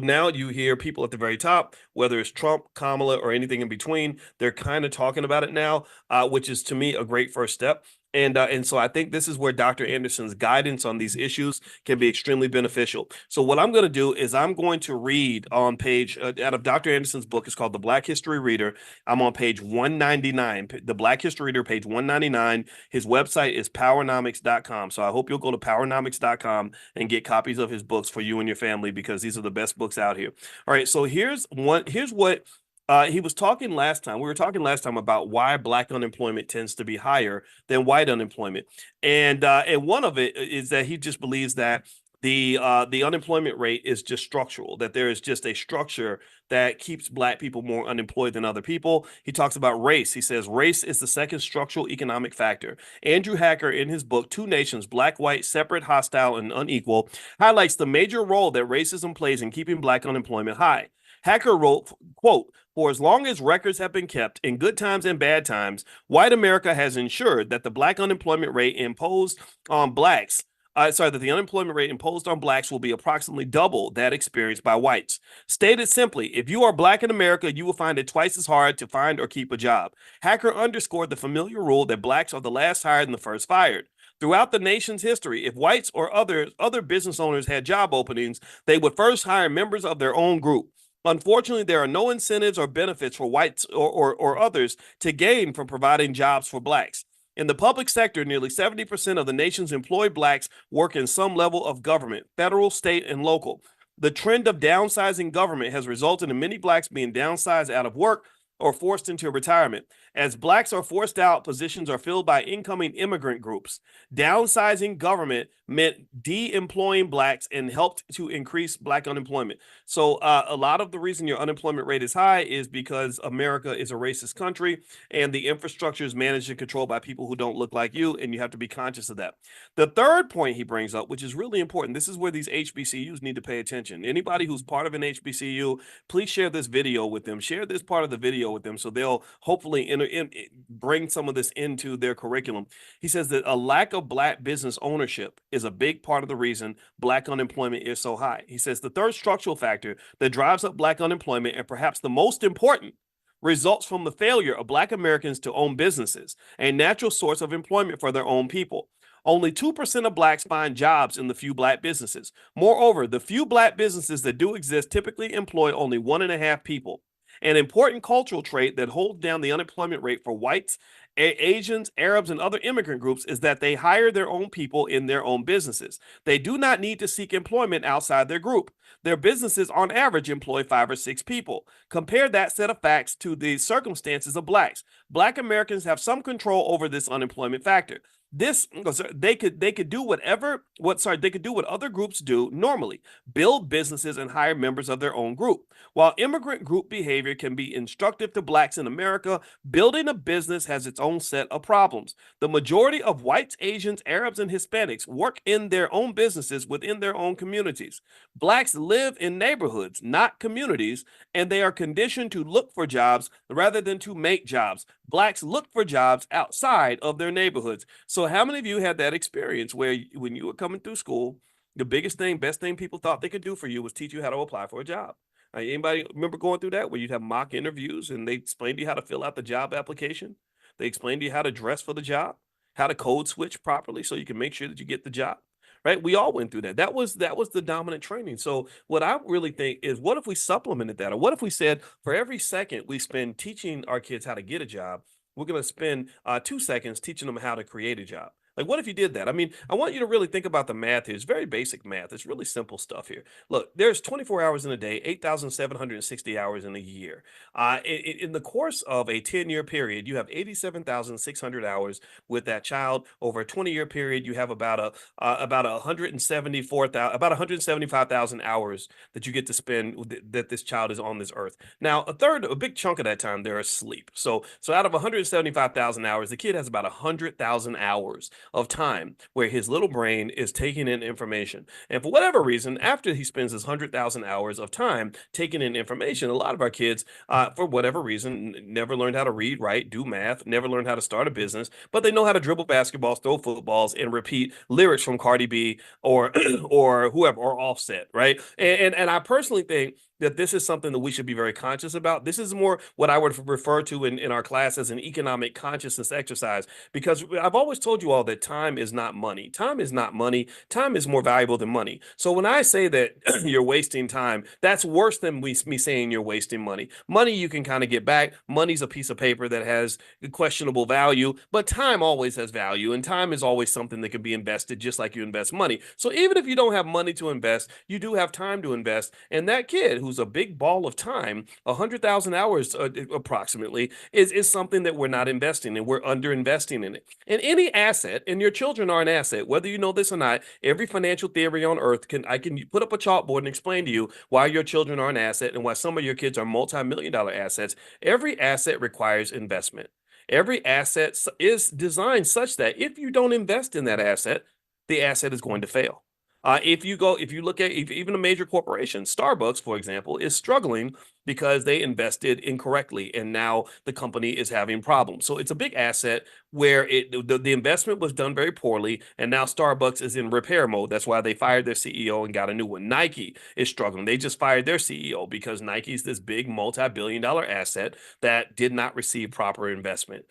S1: now you hear people at the very top, whether it's Trump, Kamala, or anything in between, they're kind of talking about it now, which is to me a great first step. And so I think this is where Dr. Anderson's guidance on these issues can be extremely beneficial. So what I'm going to do is I'm going to read on page out of Dr. Anderson's book. It's called The Black History Reader. I'm on page 199, the Black History Reader, page 199. His website is powernomics.com. So I hope you'll go to powernomics.com and get copies of his books for you and your family, because these are the best books out here. All right. So here's what he was talking last time. We were talking last time about why black unemployment tends to be higher than white unemployment, and one of it is that he just believes that the unemployment rate is just structural. That there is just a structure that keeps black people more unemployed than other people. He talks about race. He says race is the second structural economic factor. Andrew Hacker, in his book Two Nations: Black, White, Separate, Hostile, and Unequal, highlights the major role that racism plays in keeping black unemployment high. Hacker wrote, quote, "For as long as records have been kept in good times and bad times, white America has ensured that the black unemployment rate imposed on blacks, that the unemployment rate imposed on blacks will be approximately double that experienced by whites. Stated simply, if you are black in America, you will find it twice as hard to find or keep a job." Hacker underscored the familiar rule that blacks are the last hired and the first fired. Throughout the nation's history, if whites or other business owners had job openings, they would first hire members of their own group. Unfortunately, there are no incentives or benefits for whites or others to gain from providing jobs for blacks. In the public sector, nearly 70% of the nation's employed blacks work in some level of government, federal, state, and local. The trend of downsizing government has resulted in many blacks being downsized out of work or forced into retirement. As blacks are forced out, positions are filled by incoming immigrant groups. Downsizing government meant de-employing blacks and helped to increase black unemployment. So a lot of the reason your unemployment rate is high is because America is a racist country and the infrastructure is managed and controlled by people who don't look like you, and you have to be conscious of that. The third point he brings up, which is really important, this is where these HBCUs need to pay attention. Anybody who's part of an HBCU, please share this video with them. Share this part of the video with them so they'll hopefully bring some of this into their curriculum. He says that a lack of black business ownership is a big part of the reason black unemployment is so high. He says the third structural factor that drives up black unemployment, and perhaps the most important, results from the failure of black Americans to own businesses, a natural source of employment for their own people. Only 2% of blacks find jobs in the few black businesses. Moreover, the few black businesses that do exist typically employ only 1.5 people. An important cultural trait that holds down the unemployment rate for whites, Asians, Arabs, and other immigrant groups is that they hire their own people in their own businesses. They do not need to seek employment outside their group. Their businesses, on average, employ 5 or 6 people. Compare that set of facts to the circumstances of blacks. Black Americans have some control over this unemployment factor. They could do what other groups do normally: build businesses and hire members of their own group. While immigrant group behavior can be instructive to blacks in America, building a business has its own set of problems. The majority of whites, Asians, Arabs, and Hispanics work in their own businesses within their own communities. Blacks live in neighborhoods, not communities, and they are conditioned to look for jobs rather than to make jobs. Blacks look for jobs outside of their neighborhoods. So how many of you had that experience where when you were coming through school, the best thing people thought they could do for you was teach you how to apply for a job? Anybody remember going through that where you'd have mock interviews and they explained to you how to fill out the job application? They explained to you how to dress for the job, how to code switch properly so you can make sure that you get the job. Right? We all went through that. That was the dominant training. So what I really think is, what if we supplemented that? Or what if we said, for every second we spend teaching our kids how to get a job, we're going to spend 2 seconds teaching them how to create a job? Like, what if you did that? I mean, I want you to really think about the math here. It's very basic math. It's really simple stuff here. Look, there's 24 hours in a day, 8,760 hours in a year. In the course of a 10-year period, you have 87,600 hours with that child. Over a 20-year period, you have about 175,000 hours that you get to spend that this child is on this earth. Now, a big chunk of that time, they're asleep. So out of 175,000 hours, the kid has about 100,000 hours of time where his little brain is taking in information. And for whatever reason, after he spends his 100,000 hours of time taking in information, a lot of our kids, for whatever reason, never learned how to read, write, do math, never learned how to start a business, but they know how to dribble basketballs, throw footballs, and repeat lyrics from Cardi B or or whoever, or Offset, right? And I personally think that this is something that we should be very conscious about. This is more what I would refer to in our class as an economic consciousness exercise, because I've always told you all that time is not money. Time is not money. Time is more valuable than money. So when I say that you're wasting time, that's worse than me saying you're wasting money. Money you can kind of get back. Money's a piece of paper that has questionable value, but time always has value, and time is always something that can be invested just like you invest money. So even if you don't have money to invest, you do have time to invest. And that kid who's a big ball of time, 100,000 hours approximately, is something that we're not investing in. We're under investing in it. And any asset, and your children are an asset, whether you know this or not. Every financial theory on earth I can put up a chalkboard and explain to you why your children are an asset and why some of your kids are multi-million-dollar assets. Every asset requires investment. Every asset is designed such that if you don't invest in that asset, the asset is going to fail. If you look at even a major corporation, Starbucks, for example, is struggling because they invested incorrectly, and now the company is having problems. So it's a big asset where the investment was done very poorly, and now Starbucks is in repair mode. That's why they fired their CEO and got a new one. Nike is struggling. They just fired their CEO because Nike's this big multi-billion-dollar asset that did not receive proper investment.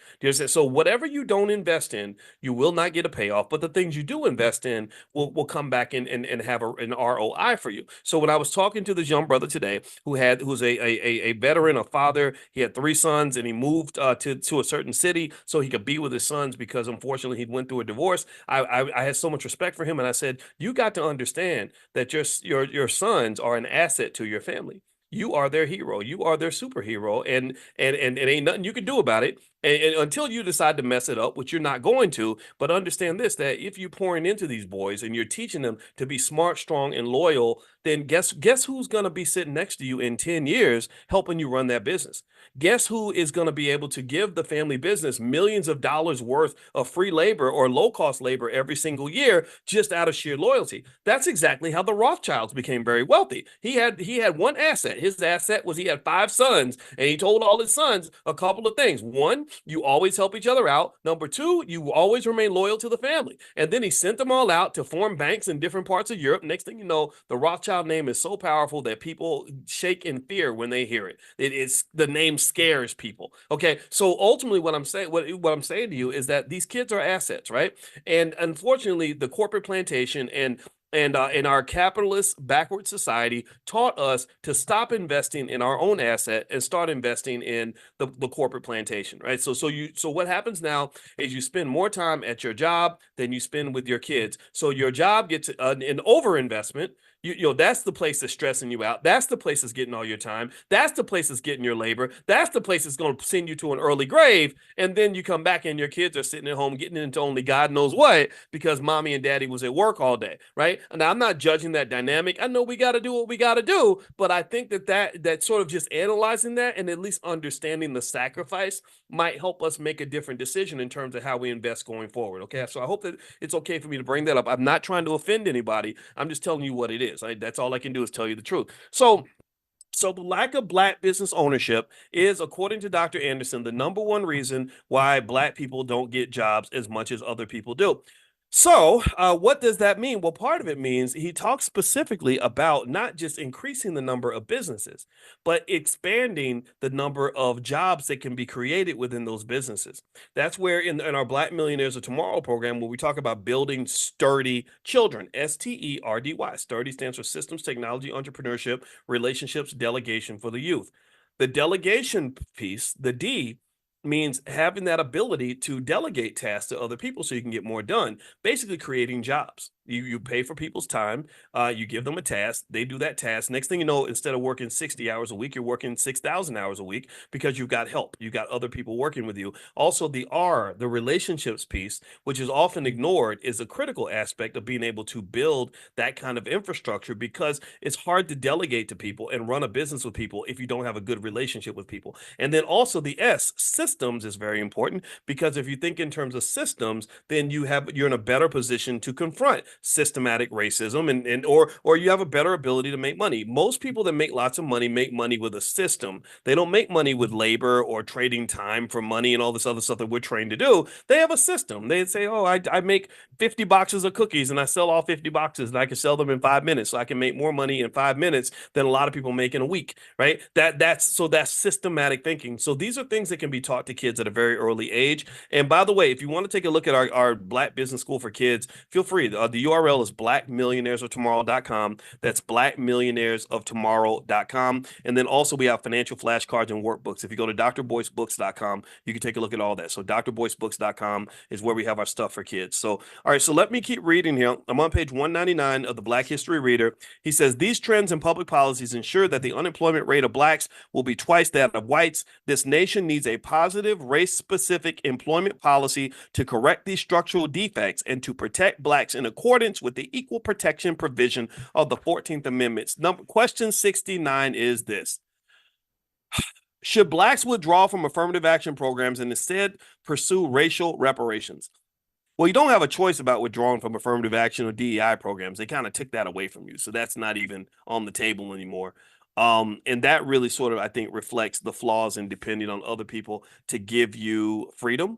S1: So whatever you don't invest in, you will not get a payoff, but the things you do invest in will come back in and have an ROI for you. So when I was talking to this young brother today who's a a veteran, a father. He had 3 sons, and he moved to a certain city so he could be with his sons because unfortunately he went through a divorce. I had so much respect for him, and I said, you got to understand that your sons are an asset to your family. You are their hero. You are their superhero, and ain't nothing you can do about it. And until you decide to mess it up, which you're not going to, but understand this, that if you're pouring into these boys and you're teaching them to be smart, strong, and loyal, then guess who's going to be sitting next to you in 10 years helping you run that business? Guess who is going to be able to give the family business millions of dollars worth of free labor or low-cost labor every single year just out of sheer loyalty? That's exactly how the Rothschilds became very wealthy. He had one asset. His asset was he had 5 sons, and he told all his sons a couple of things. One, you always help each other out. Number two, you always remain loyal to the family. And then he sent them all out to form banks in different parts of Europe. Next thing you know, the Rothschild name is so powerful that people shake in fear when they hear it. It's the name scares people. Okay, so ultimately, what I'm saying to you is that these kids are assets, right? And unfortunately, the corporate plantation and our capitalist backward society taught us to stop investing in our own asset and start investing in the corporate plantation, right? So what happens now is you spend more time at your job than you spend with your kids. So your job gets an overinvestment. That's the place that's stressing you out. That's the place that's getting all your time. That's the place that's getting your labor. That's the place that's going to send you to an early grave. And then you come back and your kids are sitting at home getting into only God knows what because mommy and daddy was at work all day, right? And I'm not judging that dynamic. I know we got to do what we got to do, but I think that sort of just analyzing that and at least understanding the sacrifice might help us make a different decision in terms of how we invest going forward. Okay, so I hope that it's okay for me to bring that up. I'm not trying to offend anybody. I'm just telling you what it is. That's all I can do is tell you the truth. So the lack of Black business ownership is, according to Dr. Anderson, the number one reason why Black people don't get jobs as much as other people do. So, what does that mean? Well, part of it means he talks specifically about not just increasing the number of businesses, but expanding the number of jobs that can be created within those businesses. That's where in our Black Millionaires of Tomorrow program, where we talk about building sturdy children, STERDY. Sturdy stands for Systems, Technology, Entrepreneurship, Relationships, Delegation for the youth. The delegation piece, the D, means having that ability to delegate tasks to other people so you can get more done, basically creating jobs. You pay for people's time, you give them a task, they do that task. Next thing you know, instead of working 60 hours a week, you're working 6,000 hours a week because you've got help. You got other people working with you. Also, the R, the relationships piece, which is often ignored, is a critical aspect of being able to build that kind of infrastructure because it's hard to delegate to people and run a business with people if you don't have a good relationship with people. And then also the S, systems, is very important because if you think in terms of systems, then you're in a better position to confront systematic racism or you have a better ability to make money. Most people that make lots of money make money with a system. They don't make money with labor or trading time for money and all this other stuff that we're trained to do. They have a system. They say, oh, I make 50 boxes of cookies and I sell all 50 boxes and I can sell them in 5 minutes. So I can make more money in 5 minutes than a lot of people make in a week, right? That's systematic thinking. So these are things that can be taught to kids at a very early age. And by the way, if you want to take a look at our Black Business School for Kids, feel free. The URL is blackmillionairesoftomorrow.com. That's blackmillionairesoftomorrow.com. And then also we have financial flashcards and workbooks. If you go to drboycebooks.com, you can take a look at all that. So drboycebooks.com is where we have our stuff for kids. So, all right, so let me keep reading here. I'm on page 199 of the Black History Reader. He says, these trends and public policies ensure that the unemployment rate of Blacks will be twice that of whites. This nation needs a positive race-specific employment policy to correct these structural defects and to protect Blacks in accordance with the equal protection provision of the 14th Amendment. Question 69 is this. Should Blacks withdraw from affirmative action programs and instead pursue racial reparations? Well, you don't have a choice about withdrawing from affirmative action or DEI programs. They kind of took that away from you. So that's not even on the table anymore. And that really sort of, I think, reflects the flaws in depending on other people to give you freedom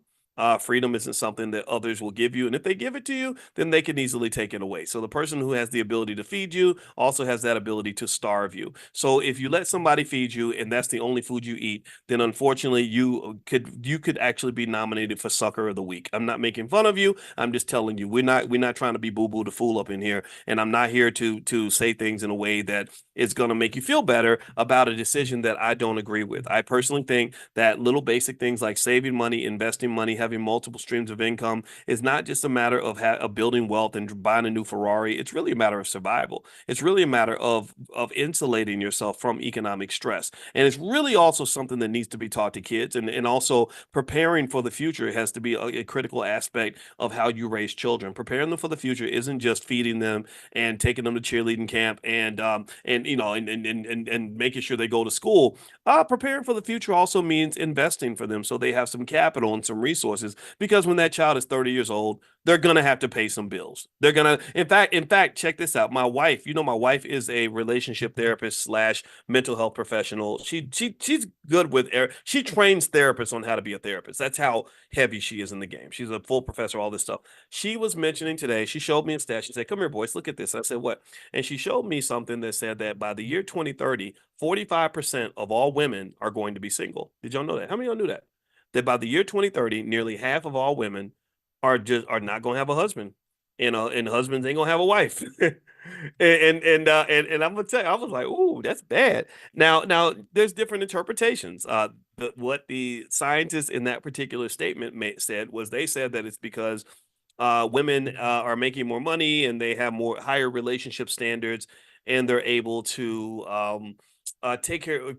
S1: Freedom isn't something that others will give you. And if they give it to you, then they can easily take it away. So the person who has the ability to feed you also has that ability to starve you. So if you let somebody feed you and that's the only food you eat, then unfortunately you could actually be nominated for sucker of the week. I'm not making fun of you. I'm just telling you we're not trying to be boo-boo the fool up in here. And I'm not here to say things in a way that is going to make you feel better about a decision that I don't agree with. I personally think that little basic things like saving money, investing money, having multiple streams of income is not just a matter of building wealth and buying a new Ferrari. It's really a matter of survival. It's really a matter of insulating yourself from economic stress. And it's really also something that needs to be taught to kids, and also preparing for the future has to be a critical aspect of how you raise children. Preparing them for the future isn't just feeding them and taking them to cheerleading camp and and making sure they go to school. Preparing for the future also means investing for them so they have some capital and some resources, because when that child is 30 years old, they're gonna have to pay some bills. They're gonna, in fact, check this out. My wife, my wife is a relationship therapist slash mental health professional. She's good with she trains therapists on how to be a therapist. That's how heavy she is in the game. She's a full professor, all this stuff. She was mentioning today, she showed me a stat. She said, "Come here, boys, look at this." I said, "What?" And she showed me something that said that by the year 2030, 45% of all women are going to be single. Did y'all know that? How many of y'all knew that? That by the year 2030, nearly half of all women are not going to have a husband, and husbands ain't gonna have a wife. And I'm gonna tell you, I was like, "Ooh, that's bad." Now, there's different interpretations. What the scientists in that particular statement said was they said that it's because women are making more money and they have more higher relationship standards, and they're able to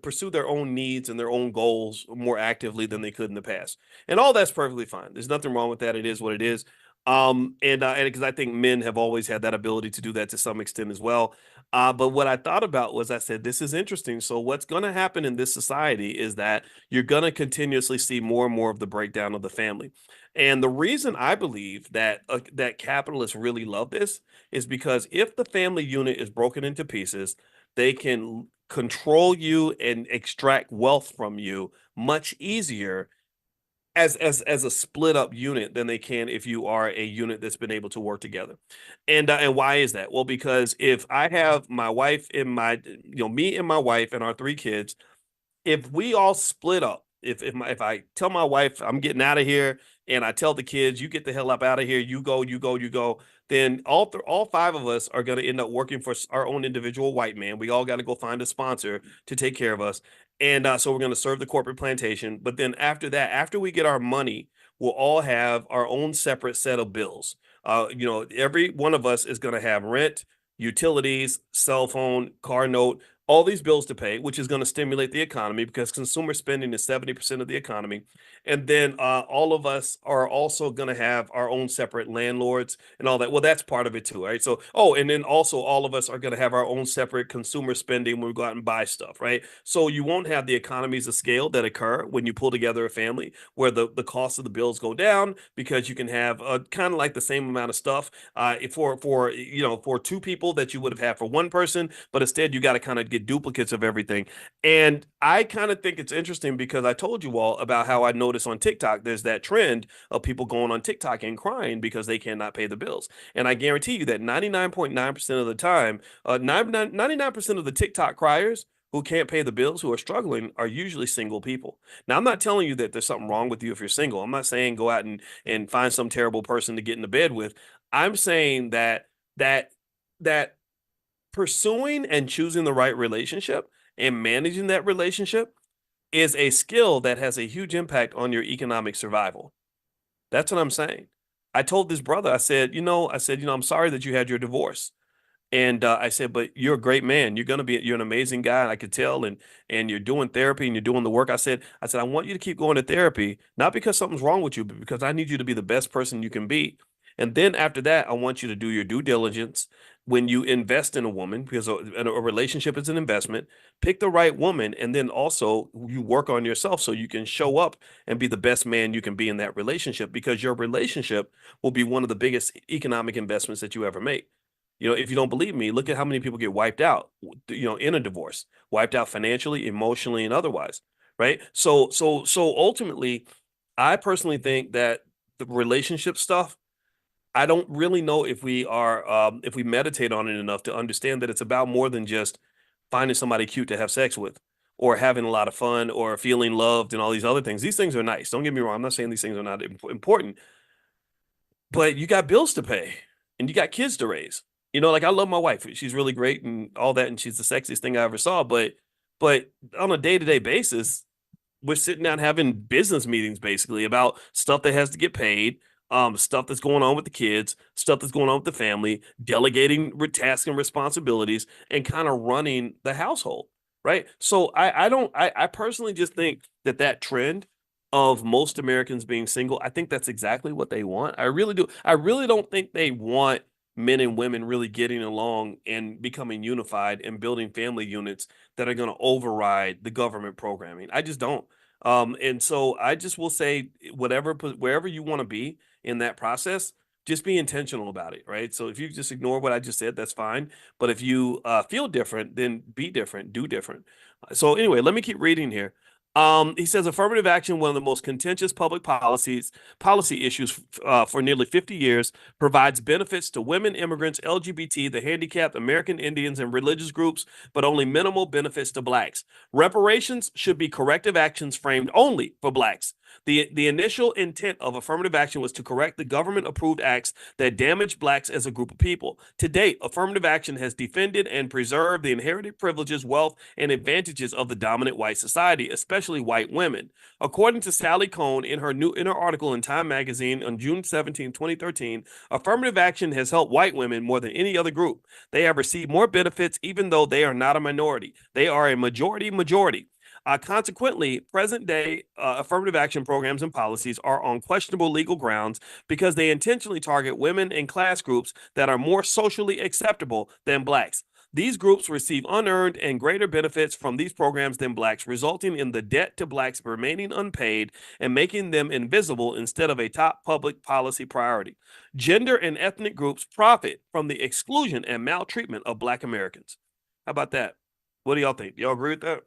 S1: pursue their own needs and their own goals more actively than they could in the past. And all that's perfectly fine. There's nothing wrong with that. It is what it is. And because I think men have always had that ability to do that to some extent as well. But what I thought about was, I said, this is interesting. So what's going to happen in this society is that you're going to continuously see more and more of the breakdown of the family. And the reason I believe that capitalists really love this is because if the family unit is broken into pieces, they can control you and extract wealth from you much easier as a split up unit than they can if you are a unit that's been able to work together. And why is that? Well, because if I have my wife and me and my wife and our three kids, if we all split up, if I tell my wife I'm getting out of here, and I tell the kids you get the hell up out of here, you go, you go, you go, then all five of us are going to end up working for our own individual white man. We all got to go find a sponsor to take care of us, and so we're going to serve the corporate plantation. But then after that, after we get our money, we'll all have our own separate set of bills. Every one of us is going to have rent, utilities, cell phone, car note, all these bills to pay, which is going to stimulate the economy because consumer spending is 70% of the economy. And then all of us are also going to have our own separate landlords and all that. Well, that's part of it too, right? So, oh, and then also all of us are going to have our own separate consumer spending when we go out and buy stuff, right? So you won't have the economies of scale that occur when you pull together a family where the cost of the bills go down because you can have kind of like the same amount of stuff for two people that you would have had for one person, but instead you got to kind of get duplicates of everything. And I kind of think it's interesting because I told you all about how I noticed on TikTok there's that trend of people going on TikTok and crying because they cannot pay the bills. And I guarantee you that 99.9% of the time, 99% of the TikTok criers who can't pay the bills, who are struggling, are usually single people. Now, I'm not telling you that there's something wrong with you if you're single. I'm not saying go out and find some terrible person to get into bed with. I'm saying that pursuing and choosing the right relationship and managing that relationship is a skill that has a huge impact on your economic survival. That's what I'm saying. I told this brother, I'm sorry that you had your divorce. And I said, but you're a great man. You're an amazing guy. And I could tell, and you're doing therapy and you're doing the work. I said, I want you to keep going to therapy, not because something's wrong with you, but because I need you to be the best person you can be. And then after that, I want you to do your due diligence when you invest in a woman, because a relationship is an investment. Pick the right woman, and then also you work on yourself so you can show up and be the best man you can be in that relationship, because your relationship will be one of the biggest economic investments that you ever make. If you don't believe me, look at how many people get wiped out, in a divorce, wiped out financially, emotionally, and otherwise, right? So ultimately, I personally think that the relationship stuff, I don't really know if we meditate on it enough to understand that it's about more than just finding somebody cute to have sex with or having a lot of fun or feeling loved and all these other things. These things are nice. Don't get me wrong. I'm not saying these things are not important, but you got bills to pay and you got kids to raise. Like I love my wife. She's really great and all that, and she's the sexiest thing I ever saw. But on a day-to-day basis, we're sitting down having business meetings basically about stuff that has to get paid, stuff that's going on with the kids, stuff that's going on with the family, delegating tasks and responsibilities, and kind of running the household, right? So I personally just think that trend of most Americans being single, I think that's exactly what they want. I really do. I really don't think they want men and women really getting along and becoming unified and building family units that are going to override the government programming. I just don't. And so I just will say, wherever you want to be in that process, just be intentional about it, right? So if you just ignore what I just said, that's fine. But if you feel different, then be different, do different. So anyway, let me keep reading here. He says affirmative action, one of the most contentious public policy issues for nearly 50 years, provides benefits to women, immigrants, LGBT, the handicapped, American Indians, and religious groups, but only minimal benefits to blacks. Reparations should be corrective actions framed only for blacks. The initial intent of affirmative action was to correct the government-approved acts that damage blacks as a group of people. To date, affirmative action has defended and preserved the inherited privileges, wealth, and advantages of the dominant white society, especially white women. According to Sally Kohn in her article in Time magazine on June 17, 2013, affirmative action has helped white women more than any other group. They have received more benefits even though they are not a minority. They are a majority. Consequently, present-day affirmative action programs and policies are on questionable legal grounds because they intentionally target women and class groups that are more socially acceptable than blacks. These groups receive unearned and greater benefits from these programs than blacks, resulting in the debt to blacks remaining unpaid and making them invisible instead of a top public policy priority. Gender and ethnic groups profit from the exclusion and maltreatment of Black Americans. How about that? What do y'all think? Y'all agree with that?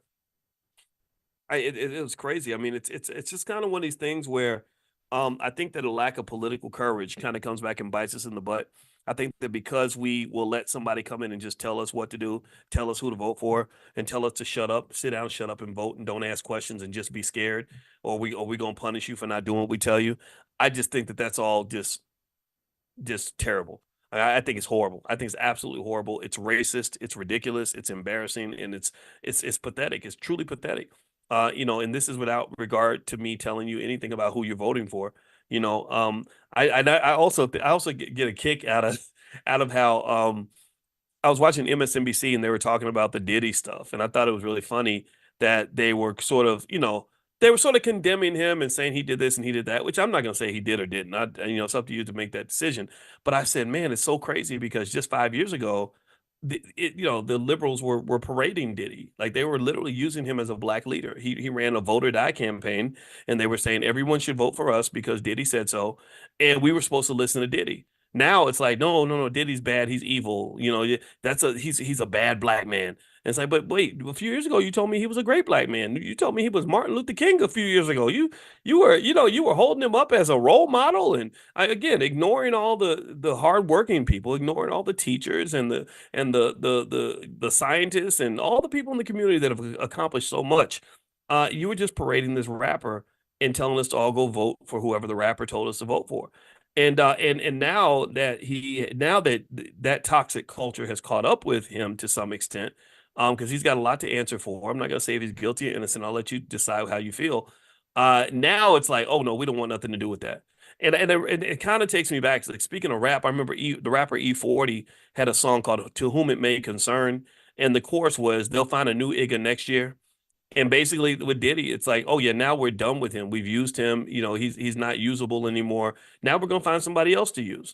S1: It was crazy. I mean, it's just kind of one of these things where I think that a lack of political courage kind of comes back and bites us in the butt. I think that because we will let somebody come in and just tell us what to do, tell us who to vote for, and tell us to shut up, sit down, shut up, and vote, and don't ask questions and just be scared, or we gonna punish you for not doing what we tell you. I just think that that's all just terrible. I think it's horrible. I think it's absolutely horrible. It's racist. It's ridiculous. It's embarrassing, and it's pathetic. It's truly pathetic. And this is without regard to me telling you anything about who you're voting for. You know, I also get a kick out of how I was watching MSNBC and they were talking about the Diddy stuff, and I thought it was really funny that they were sort of condemning him and saying he did this and he did that, which I'm not going to say he did or didn't. It's up to you to make that decision. But I said, man, it's so crazy because just 5 years ago, the liberals were parading Diddy. Like they were literally using him as a black leader. He ran a vote or die campaign, and they were saying everyone should vote for us because Diddy said so, and we were supposed to listen to Diddy. Now it's like, no, no, no, Diddy's bad. He's evil. He's a bad black man. And it's like, but wait, a few years ago you told me he was a great black man. You told me he was Martin Luther King a few years ago. You were holding him up as a role model, and again ignoring all the hardworking people, ignoring all the teachers and the scientists and all the people in the community that have accomplished so much. You were just parading this rapper and telling us to all go vote for whoever the rapper told us to vote for. And now that toxic culture has caught up with him to some extent, because he's got a lot to answer for. I'm not gonna say if he's guilty or innocent. I'll let you decide how you feel. Now it's like, oh no, we don't want nothing to do with that. And it kind of takes me back. Like speaking of rap, I remember the rapper E40 had a song called "To Whom It May Concern," and the chorus was, "They'll find a new Igga next year." And basically with Diddy, it's like, oh yeah, now we're done with him. We've used him. He's not usable anymore. Now we're gonna find somebody else to use.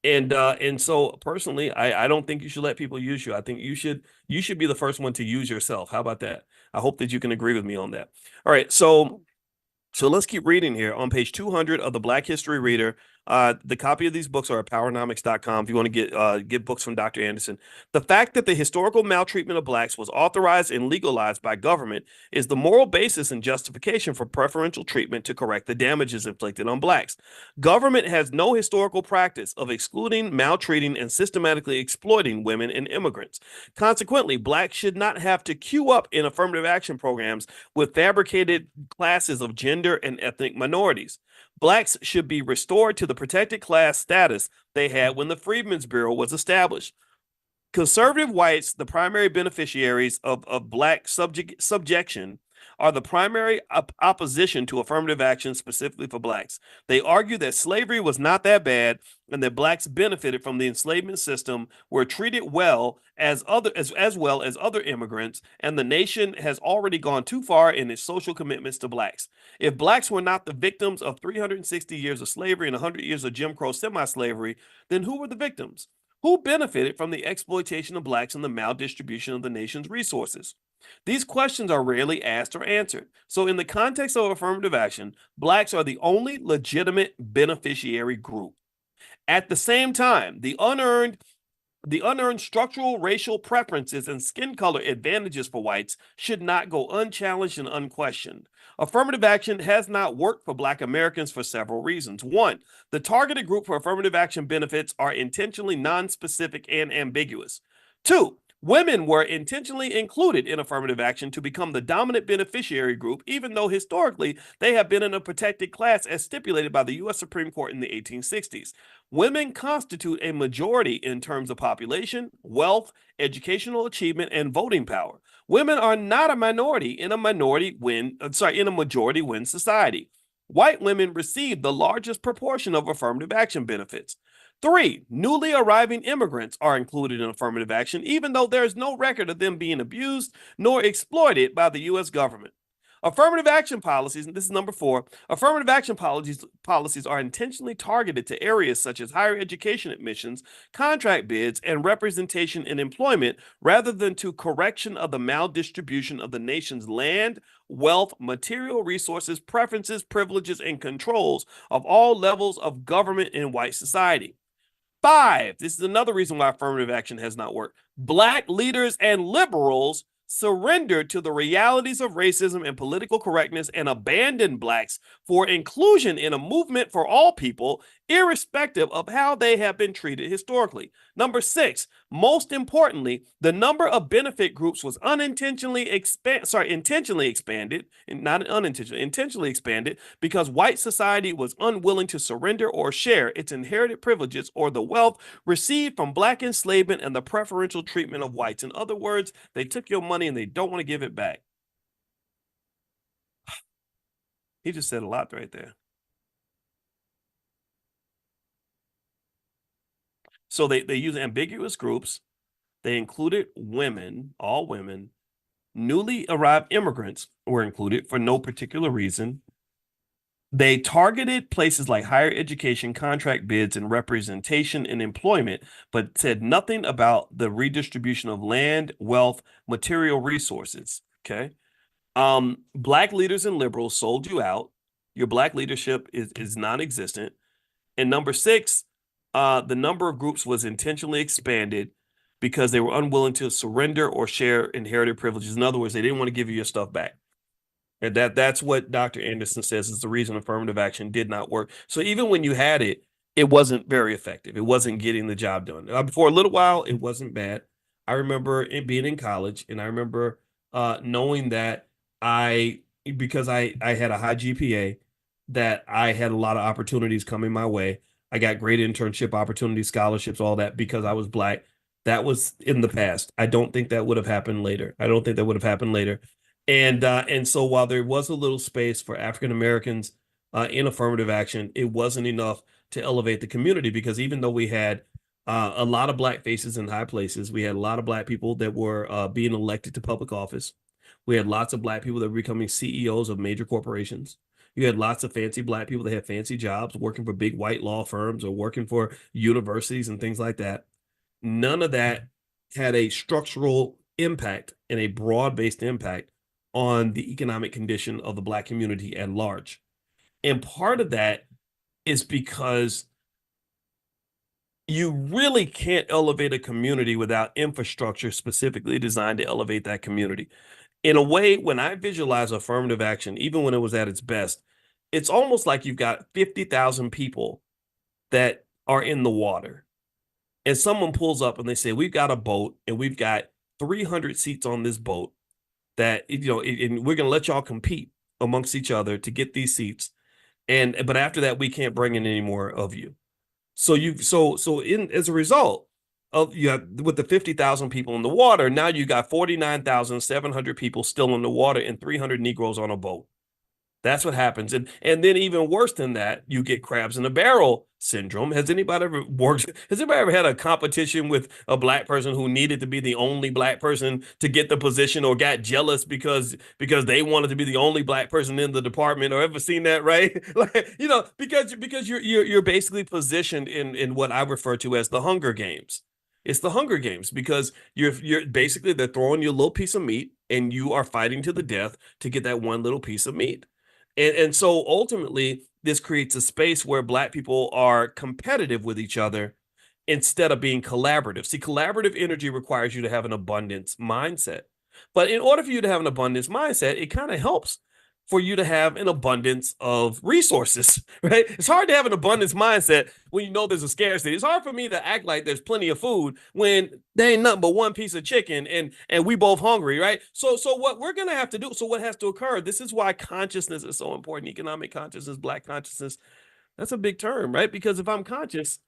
S1: And so personally, I don't think you should let people use you. I think you should be the first one to use yourself. How about that? I hope that you can agree with me on that. All right, so let's keep reading here on page 200 of the Black History Reader. The copy of these books are at powernomics.com if you want to get books from Dr. Anderson. The fact that the historical maltreatment of blacks was authorized and legalized by government is the moral basis and justification for preferential treatment to correct the damages inflicted on blacks. Government has no historical practice of excluding, maltreating, and systematically exploiting women and immigrants. Consequently, blacks should not have to queue up in affirmative action programs with fabricated classes of gender and ethnic minorities. Blacks should be restored to the protected class status they had when the Freedmen's Bureau was established. Conservative whites, the primary beneficiaries of black subjection, are the primary opposition to affirmative action specifically for blacks. They argue that slavery was not that bad and that blacks benefited from the enslavement system, were treated well as well as other immigrants, and the nation has already gone too far in its social commitments to blacks. If blacks were not the victims of 360 years of slavery and 100 years of Jim Crow semi-slavery, then who were the victims? Who benefited from the exploitation of blacks and the maldistribution of the nation's resources? These questions are rarely asked or answered. So, in the context of affirmative action, blacks are the only legitimate beneficiary group. At the same time, the unearned structural racial preferences and skin color advantages for whites should not go unchallenged and unquestioned. Affirmative action has not worked for Black Americans for several reasons. One, the targeted group for affirmative action benefits are intentionally nonspecific and ambiguous. Two, women were intentionally included in affirmative action to become the dominant beneficiary group, even though historically they have been in a protected class as stipulated by the U.S. Supreme Court in the 1860s. Women constitute a majority in terms of population, wealth, educational achievement, and voting power. Women are not a minority in a majority win society. White women receive the largest proportion of affirmative action benefits. Three, newly arriving immigrants are included in affirmative action, even though there is no record of them being abused nor exploited by the U.S. government. Affirmative action policies, and this is number 4, affirmative action policies are intentionally targeted to areas such as higher education admissions, contract bids, and representation in employment, rather than to correction of the maldistribution of the nation's land, wealth, material resources, preferences, privileges, and controls of all levels of government in white society. 5, this is another reason why affirmative action has not worked. Black leaders and liberals surrendered to the realities of racism and political correctness and abandoned blacks for inclusion in a movement for all people, irrespective of how they have been treated historically. Number 6, most importantly, the number of benefit groups was intentionally expanded because white society was unwilling to surrender or share its inherited privileges or the wealth received from black enslavement and the preferential treatment of whites. In other words, they took your money and they don't want to give it back. He just said a lot right there. So they use ambiguous groups. They included women, all women. Newly arrived immigrants were included for no particular reason. They targeted places like higher education, contract bids, and representation in employment, but said nothing about the redistribution of land, wealth, material resources. Okay. Black leaders and liberals sold you out. Your black leadership is non-existent. And number 6, the number of groups was intentionally expanded because they were unwilling to surrender or share inherited privileges. In other words, they didn't want to give you your stuff back. And that's what Dr. Anderson says is the reason affirmative action did not work. So even when you had it, it wasn't very effective. It wasn't getting the job done. For a little while, it wasn't bad. I remember it being in college, and I remember knowing that because I had a high GPA, that I had a lot of opportunities coming my way. I got great internship opportunities, scholarships, all that because I was black. That was in the past. I don't think that would have happened later. And so while there was a little space for African Americans in affirmative action, it wasn't enough to elevate the community because even though we had a lot of black faces in high places, we had a lot of black people that were being elected to public office. We had lots of black people that were becoming CEOs of major corporations. You had lots of fancy black people that had fancy jobs working for big white law firms or working for universities and things like that. None of that had a structural impact and a broad-based impact on the economic condition of the black community at large. And part of that is because you really can't elevate a community without infrastructure specifically designed to elevate that community. In a way, when I visualize affirmative action, even when it was at its best, it's almost like you've got 50,000 people that are in the water. And someone pulls up and they say, "We've got a boat and we've got 300 seats on this boat that, and we're going to let y'all compete amongst each other to get these seats. But after that, we can't bring in any more of you." So in as a result of you have with the 50,000 people in the water, now you got 49,700 people still in the water and 300 Negroes on a boat. That's what happens. And then even worse than that, you get crabs in a barrel syndrome. Has anybody ever had a competition with a black person who needed to be the only black person to get the position, or got jealous because they wanted to be the only black person in the department, or ever seen that, right? Like, because you're basically positioned in what I refer to as the Hunger Games. It's the Hunger Games because you're basically, they're throwing you a little piece of meat and you are fighting to the death to get that one little piece of meat. And so ultimately, this creates a space where Black people are competitive with each other instead of being collaborative. See, collaborative energy requires you to have an abundance mindset. But in order for you to have an abundance mindset, it kind of helps for you to have an abundance of resources, right? It's hard to have an abundance mindset when you know there's a scarcity. It's hard for me to act like there's plenty of food when there ain't nothing but one piece of chicken and we both hungry, right? So what we're gonna have to do, so what has to occur, this is why consciousness is so important, economic consciousness, Black consciousness. That's a big term, right? Because if I'm conscious,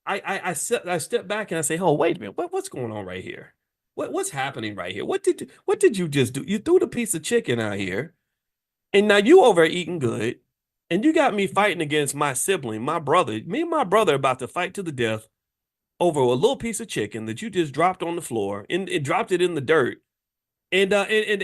S1: I step back and I say, "Oh, wait a minute, what's going on right here? What's happening right here? What did you just do? You threw the piece of chicken out here, and now you over eating good, and you got me fighting against my sibling, my brother. Me and my brother about to fight to the death over a little piece of chicken that you just dropped on the floor and dropped it in the dirt. And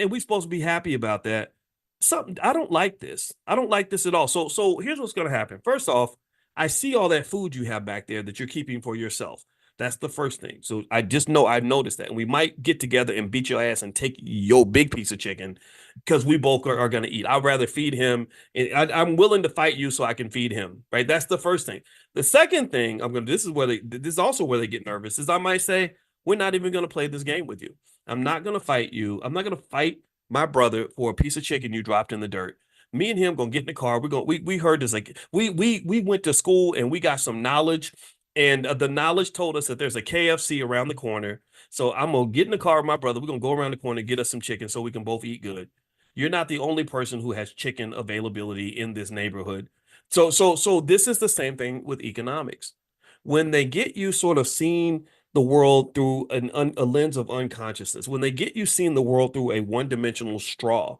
S1: we supposed to be happy about that. Something I don't like this. I don't like this at all. So here's what's gonna happen. First off, I see all that food you have back there that you're keeping for yourself. That's the first thing. So I just know I've noticed that. And we might get together and beat your ass and take your big piece of chicken because we both are going to eat. I'd rather feed him. And I'm willing to fight you so I can feed him. Right. That's the first thing. The second thing this is also where they get nervous, is I might say, we're not even going to play this game with you. I'm not going to fight you. I'm not going to fight my brother for a piece of chicken you dropped in the dirt. Me and him gonna get in the car. We heard this, like we went to school and we got some knowledge, and the knowledge told us that there's a KFC around the corner. So I'm gonna get in the car with my brother. We're gonna go around the corner and get us some chicken so we can both eat good. You're not the only person who has chicken availability in this neighborhood. So this is the same thing with economics. When they get you sort of seeing the world through a lens of unconsciousness, when they get you seeing the world through a one-dimensional straw,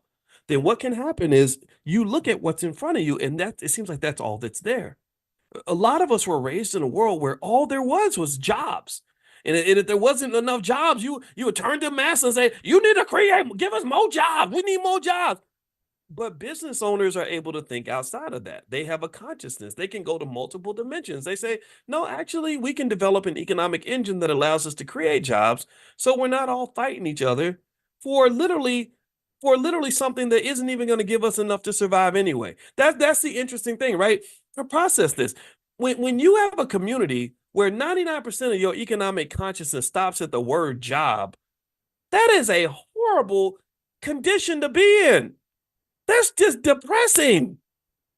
S1: then what can happen is you look at what's in front of you, and that it seems like that's all that's there. A lot of us were raised in a world where all there was jobs. And if there wasn't enough jobs, you would turn to the master and say, "You need to give us more jobs. We need more jobs." But business owners are able to think outside of that. They have a consciousness. They can go to multiple dimensions. They say, "No, actually, we can develop an economic engine that allows us to create jobs, so we're not all fighting each other for literally something that isn't even going to give us enough to survive anyway." That's the interesting thing, right? To process this. When you have a community where 99% of your economic consciousness stops at the word job, that is a horrible condition to be in. That's just depressing.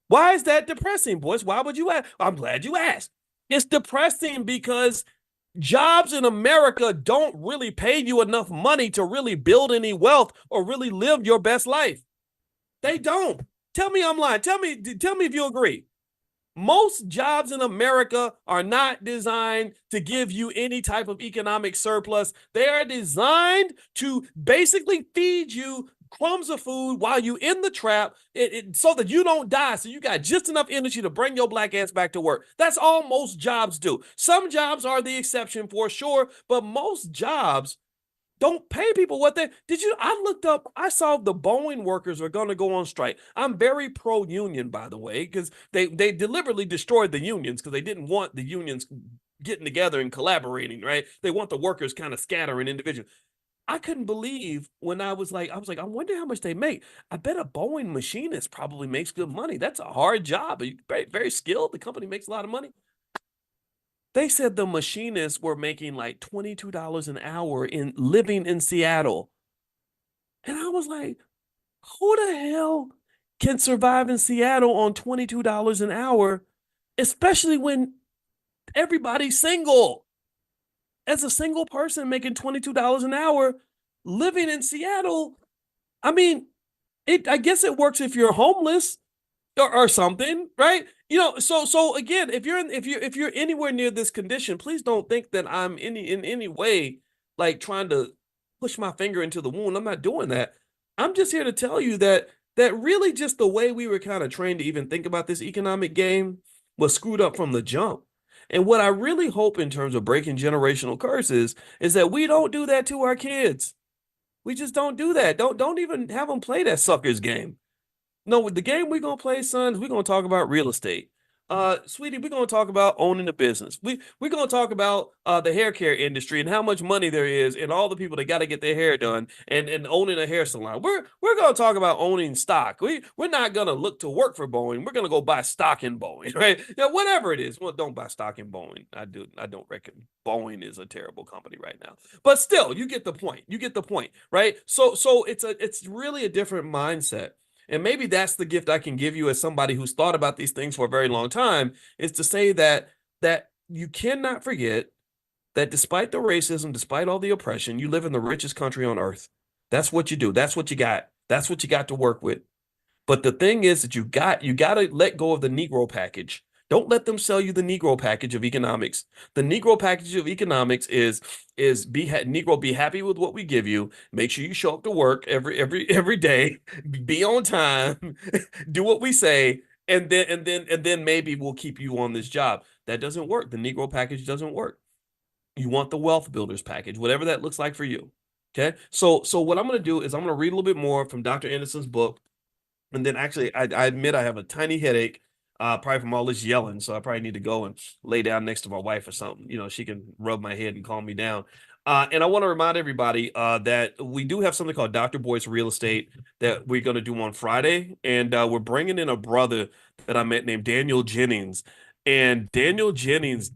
S1: Why is that depressing, boys? Why would you ask? I'm glad you asked. It's depressing because jobs in America don't really pay you enough money to really build any wealth or really live your best life. They don't. Tell me I'm lying. Tell me if you agree. Most jobs in America are not designed to give you any type of economic surplus. They are designed to basically feed you crumbs of food while you in the trap, so that you don't die. So you got just enough energy to bring your black ass back to work. That's all most jobs do. Some jobs are the exception for sure, but most jobs don't pay people what they did. I looked up, I saw the Boeing workers are going to go on strike. I'm very pro union, by the way, because they deliberately destroyed the unions because they didn't want the unions getting together and collaborating, right? They want the workers kind of scattering individually. I couldn't believe when I was like, I wonder how much they make. I bet a Boeing machinist probably makes good money. That's a hard job. Very, very skilled. The company makes a lot of money. They said the machinists were making like $22 an hour in living in Seattle. And I was like, who the hell can survive in Seattle on $22 an hour, especially when everybody's single? As a single person making $22 an hour living in Seattle, I mean, I guess it works if you're homeless or something, right? So again, if you're anywhere near this condition, please don't think that I'm in any way like trying to push my finger into the wound. I'm not doing that. I'm just here to tell you that really just the way we were kind of trained to even think about this economic game was screwed up from the jump. And what I really hope in terms of breaking generational curses is that we don't do that to our kids. We just don't do that. Don't even have them play that suckers game. No, with the game we're gonna play, sons, we're gonna talk about real estate. Sweetie, we're gonna talk about owning a business. We're gonna talk about the hair care industry and how much money there is and all the people that gotta get their hair done and owning a hair salon. We're gonna talk about owning stock. We're not gonna look to work for Boeing. We're gonna go buy stock in Boeing, right? Yeah, whatever it is. Well, don't buy stock in Boeing. I don't reckon Boeing is a terrible company right now. But still, you get the point. You get the point, right? So it's really a different mindset. And maybe that's the gift I can give you as somebody who's thought about these things for a very long time, is to say that you cannot forget that despite the racism, despite all the oppression, you live in the richest country on earth. That's what you do. That's what you got. That's what you got to work with. But the thing is that you got to let go of the Negro package. Don't let them sell you the Negro package of economics. The Negro package of economics is Negro, be happy with what we give you. Make sure you show up to work every day. Be on time. Do what we say, and then maybe we'll keep you on this job. That doesn't work. The Negro package doesn't work. You want the wealth builders package, whatever that looks like for you. Okay. So what I'm going to do is I'm going to read a little bit more from Dr. Anderson's book. And then actually, I admit I have a tiny headache, probably from all this yelling. So I probably need to go and lay down next to my wife or something. She can rub my head and calm me down. And I want to remind everybody that we do have something called Dr. Boyce Real Estate that we're going to do on Friday. And we're bringing in a brother that I met named Daniel Jennings. And Daniel Jennings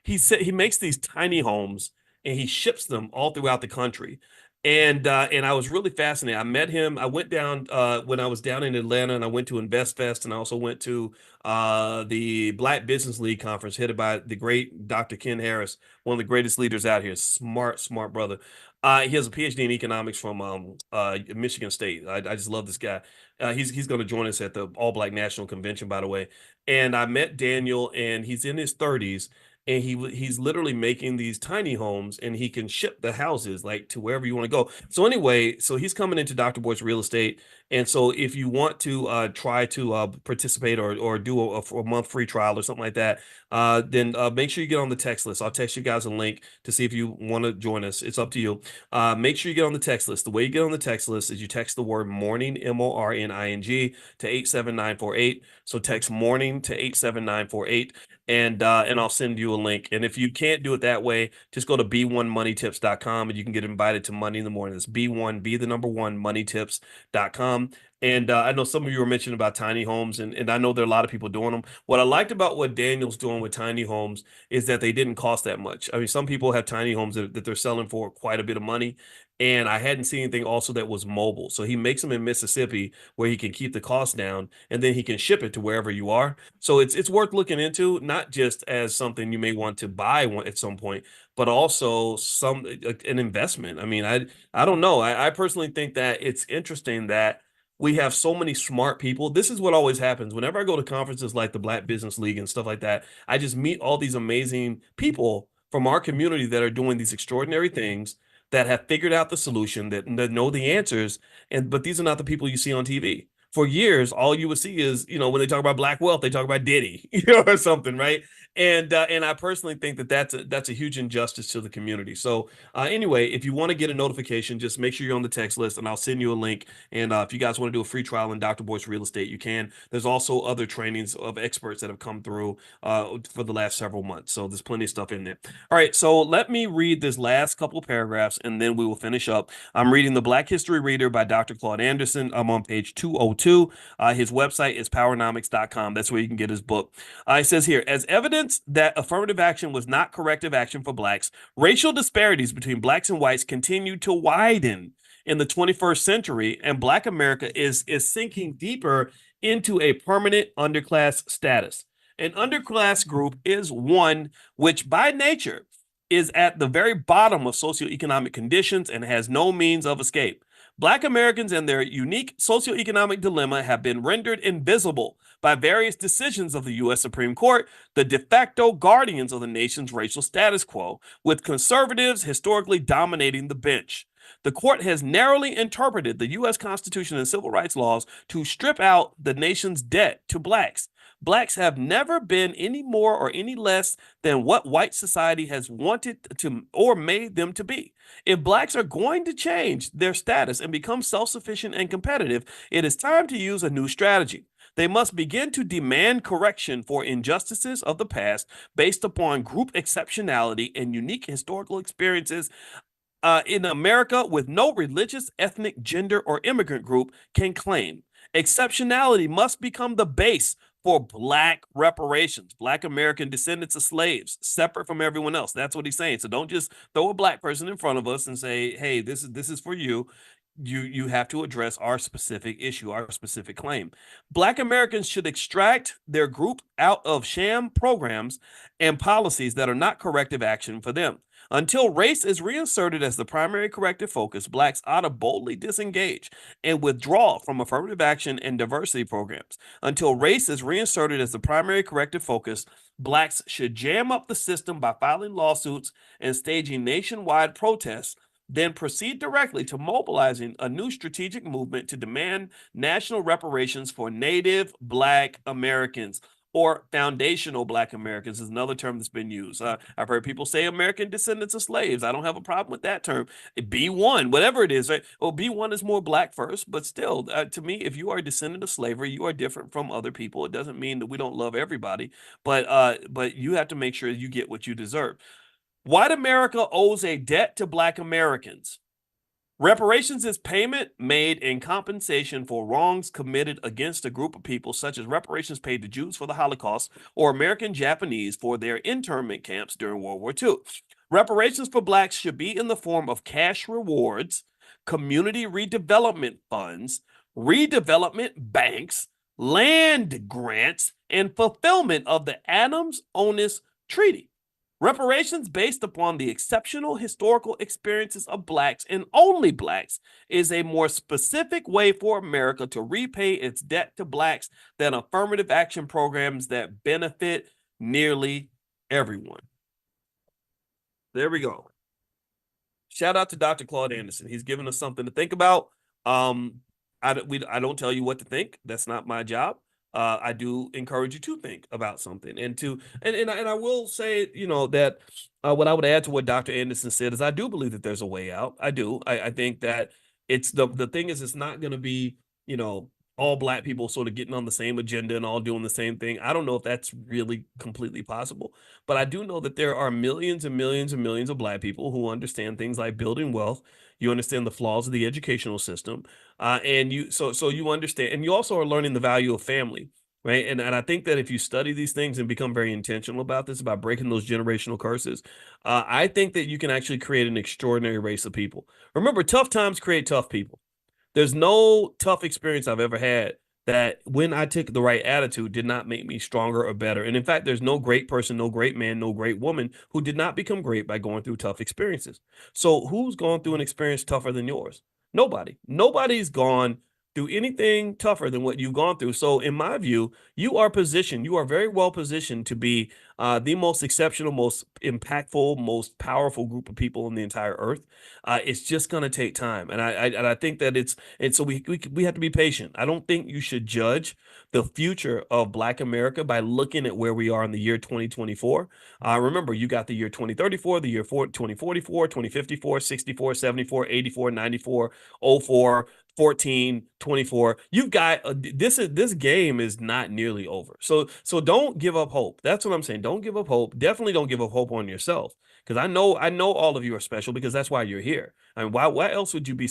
S1: he said he makes these tiny homes and he ships them all throughout the country. And I was really fascinated. I met him. I went down when I was down in Atlanta, and I went to InvestFest, and I also went to the Black Business League conference headed by the great Dr. Ken Harris, one of the greatest leaders out here. Smart, smart brother. He has a PhD in economics from Michigan State. I just love this guy. He's going to join us at the All Black National Convention, by the way. And I met Daniel, and he's in his 30s, and he's literally making these tiny homes, and he can ship the houses like to wherever you want to go. So anyway, so he's coming into Dr. Boyce Real Estate. And so if you want to try to participate or do a month free trial or something like that, then make sure you get on the text list. I'll text you guys a link to see if you want to join us. It's up to you. Make sure you get on the text list. The way you get on the text list is you text the word morning, MORNING, to 87948. So text morning to 87948. And I'll send you a link. And if you can't do it that way, just go to b1moneytips.com and you can get invited to Money in the Morning. That's B1, be the number one, moneytips.com. And I know some of you were mentioning about tiny homes, and I know there are a lot of people doing them. What I liked about what Daniel's doing with tiny homes is that they didn't cost that much. I mean, some people have tiny homes that they're selling for quite a bit of money. And I hadn't seen anything also that was mobile. So he makes them in Mississippi where he can keep the cost down, and then he can ship it to wherever you are. So it's worth looking into, not just as something you may want to buy at some point, but also an investment. I mean, I don't know. I personally think that it's interesting that we have so many smart people. This is what always happens whenever I go to conferences like the Black Business League and stuff like that. I just meet all these amazing people from our community that are doing these extraordinary things, that have figured out the solution, that know the answers. But these are not the people you see on TV. For years, all you would see is, when they talk about black wealth, they talk about Diddy, or something, right? And I personally think that that's a huge injustice to the community. So anyway, if you want to get a notification, just make sure you're on the text list, and I'll send you a link. And if you guys want to do a free trial in Dr. Boyce Real Estate, you can. There's also other trainings of experts that have come through for the last several months. So there's plenty of stuff in there. All right, so let me read this last couple of paragraphs, and then we will finish up. I'm reading The Black History Reader by Dr. Claude Anderson. I'm on page 202. 2. His website is powernomics.com. That's where you can get his book. It says here, as evidence that affirmative action was not corrective action for blacks, racial disparities between blacks and whites continue to widen in the 21st century, and Black America is sinking deeper into a permanent underclass status. An underclass group is one which by nature is at the very bottom of socioeconomic conditions and has no means of escape. Black Americans and their unique socioeconomic dilemma have been rendered invisible by various decisions of the U.S. Supreme Court, the de facto guardians of the nation's racial status quo, with conservatives historically dominating the bench. The court has narrowly interpreted the U.S. Constitution and civil rights laws to strip out the nation's debt to blacks. Blacks have never been any more or any less than what white society has wanted to or made them to be. If blacks are going to change their status and become self-sufficient and competitive, it is time to use a new strategy. They must begin to demand correction for injustices of the past based upon group exceptionality and unique historical experiences in America with no religious, ethnic, gender, or immigrant group can claim. Exceptionality must become the base for black reparations, black American descendants of slaves, separate from everyone else. That's what he's saying. So don't just throw a black person in front of us and say, hey, this is for you. You have to address our specific issue, our specific claim. Black Americans should extract their group out of sham programs and policies that are not corrective action for them. Until race is reinserted as the primary corrective focus, blacks ought to boldly disengage and withdraw from affirmative action and diversity programs. Until race is reinserted as the primary corrective focus, blacks should jam up the system by filing lawsuits and staging nationwide protests, then proceed directly to mobilizing a new strategic movement to demand national reparations for Native Black Americans. Or foundational Black Americans is another term that's been used. I've heard people say American descendants of slaves. I don't have a problem with that term. B1, whatever it is, right? Well, B1 is more black first, but still, to me, if you are a descendant of slavery, you are different from other people. It doesn't mean that we don't love everybody, but you have to make sure you get what you deserve. White America owes a debt to Black Americans. Reparations is payment made in compensation for wrongs committed against a group of people, such as reparations paid to Jews for the Holocaust or American Japanese for their internment camps during World War II. Reparations for blacks should be in the form of cash rewards, community redevelopment funds, redevelopment banks, land grants, and fulfillment of the Adams-Onis Treaty. Reparations based upon the exceptional historical experiences of blacks and only blacks is a more specific way for America to repay its debt to blacks than affirmative action programs that benefit nearly everyone. There we go. Shout out to Dr. Claude Anderson. He's given us something to think about. I don't tell you what to think. That's not my job. I do encourage you to think about something and I will say, that what I would add to what Dr. Anderson said is I do believe that there's a way out. I do. I think that it's the thing is it's not going to be, all black people sort of getting on the same agenda and all doing the same thing. I don't know if that's really completely possible, but I do know that there are millions and millions and millions of black people who understand things like building wealth. You understand the flaws of the educational system, and you understand, and you also are learning the value of family, right? And I think that if you study these things and become very intentional about this, about breaking those generational curses, I think that you can actually create an extraordinary race of people. Remember, tough times create tough people. There's no tough experience I've ever had that when I took the right attitude did not make me stronger or better. And in fact, there's no great person, no great man, no great woman who did not become great by going through tough experiences. So who's gone through an experience tougher than yours? Nobody. Nobody's gone through anything tougher than what you've gone through. So in my view, you are very well positioned to be the most exceptional, most impactful, most powerful group of people on the entire earth. It's just going to take time. And I think that so we have to be patient. I don't think you should judge the future of Black America by looking at where we are in the year 2024. Remember, you got the year 2034, the year 2044, 2054, 64, 74, 84, 94, 04, 14, 24. You've got this game is not nearly over. So don't give up hope. That's what I'm saying. Don't give up hope. Definitely don't give up hope on yourself, because I know all of you are special because that's why you're here. I mean, why else would you be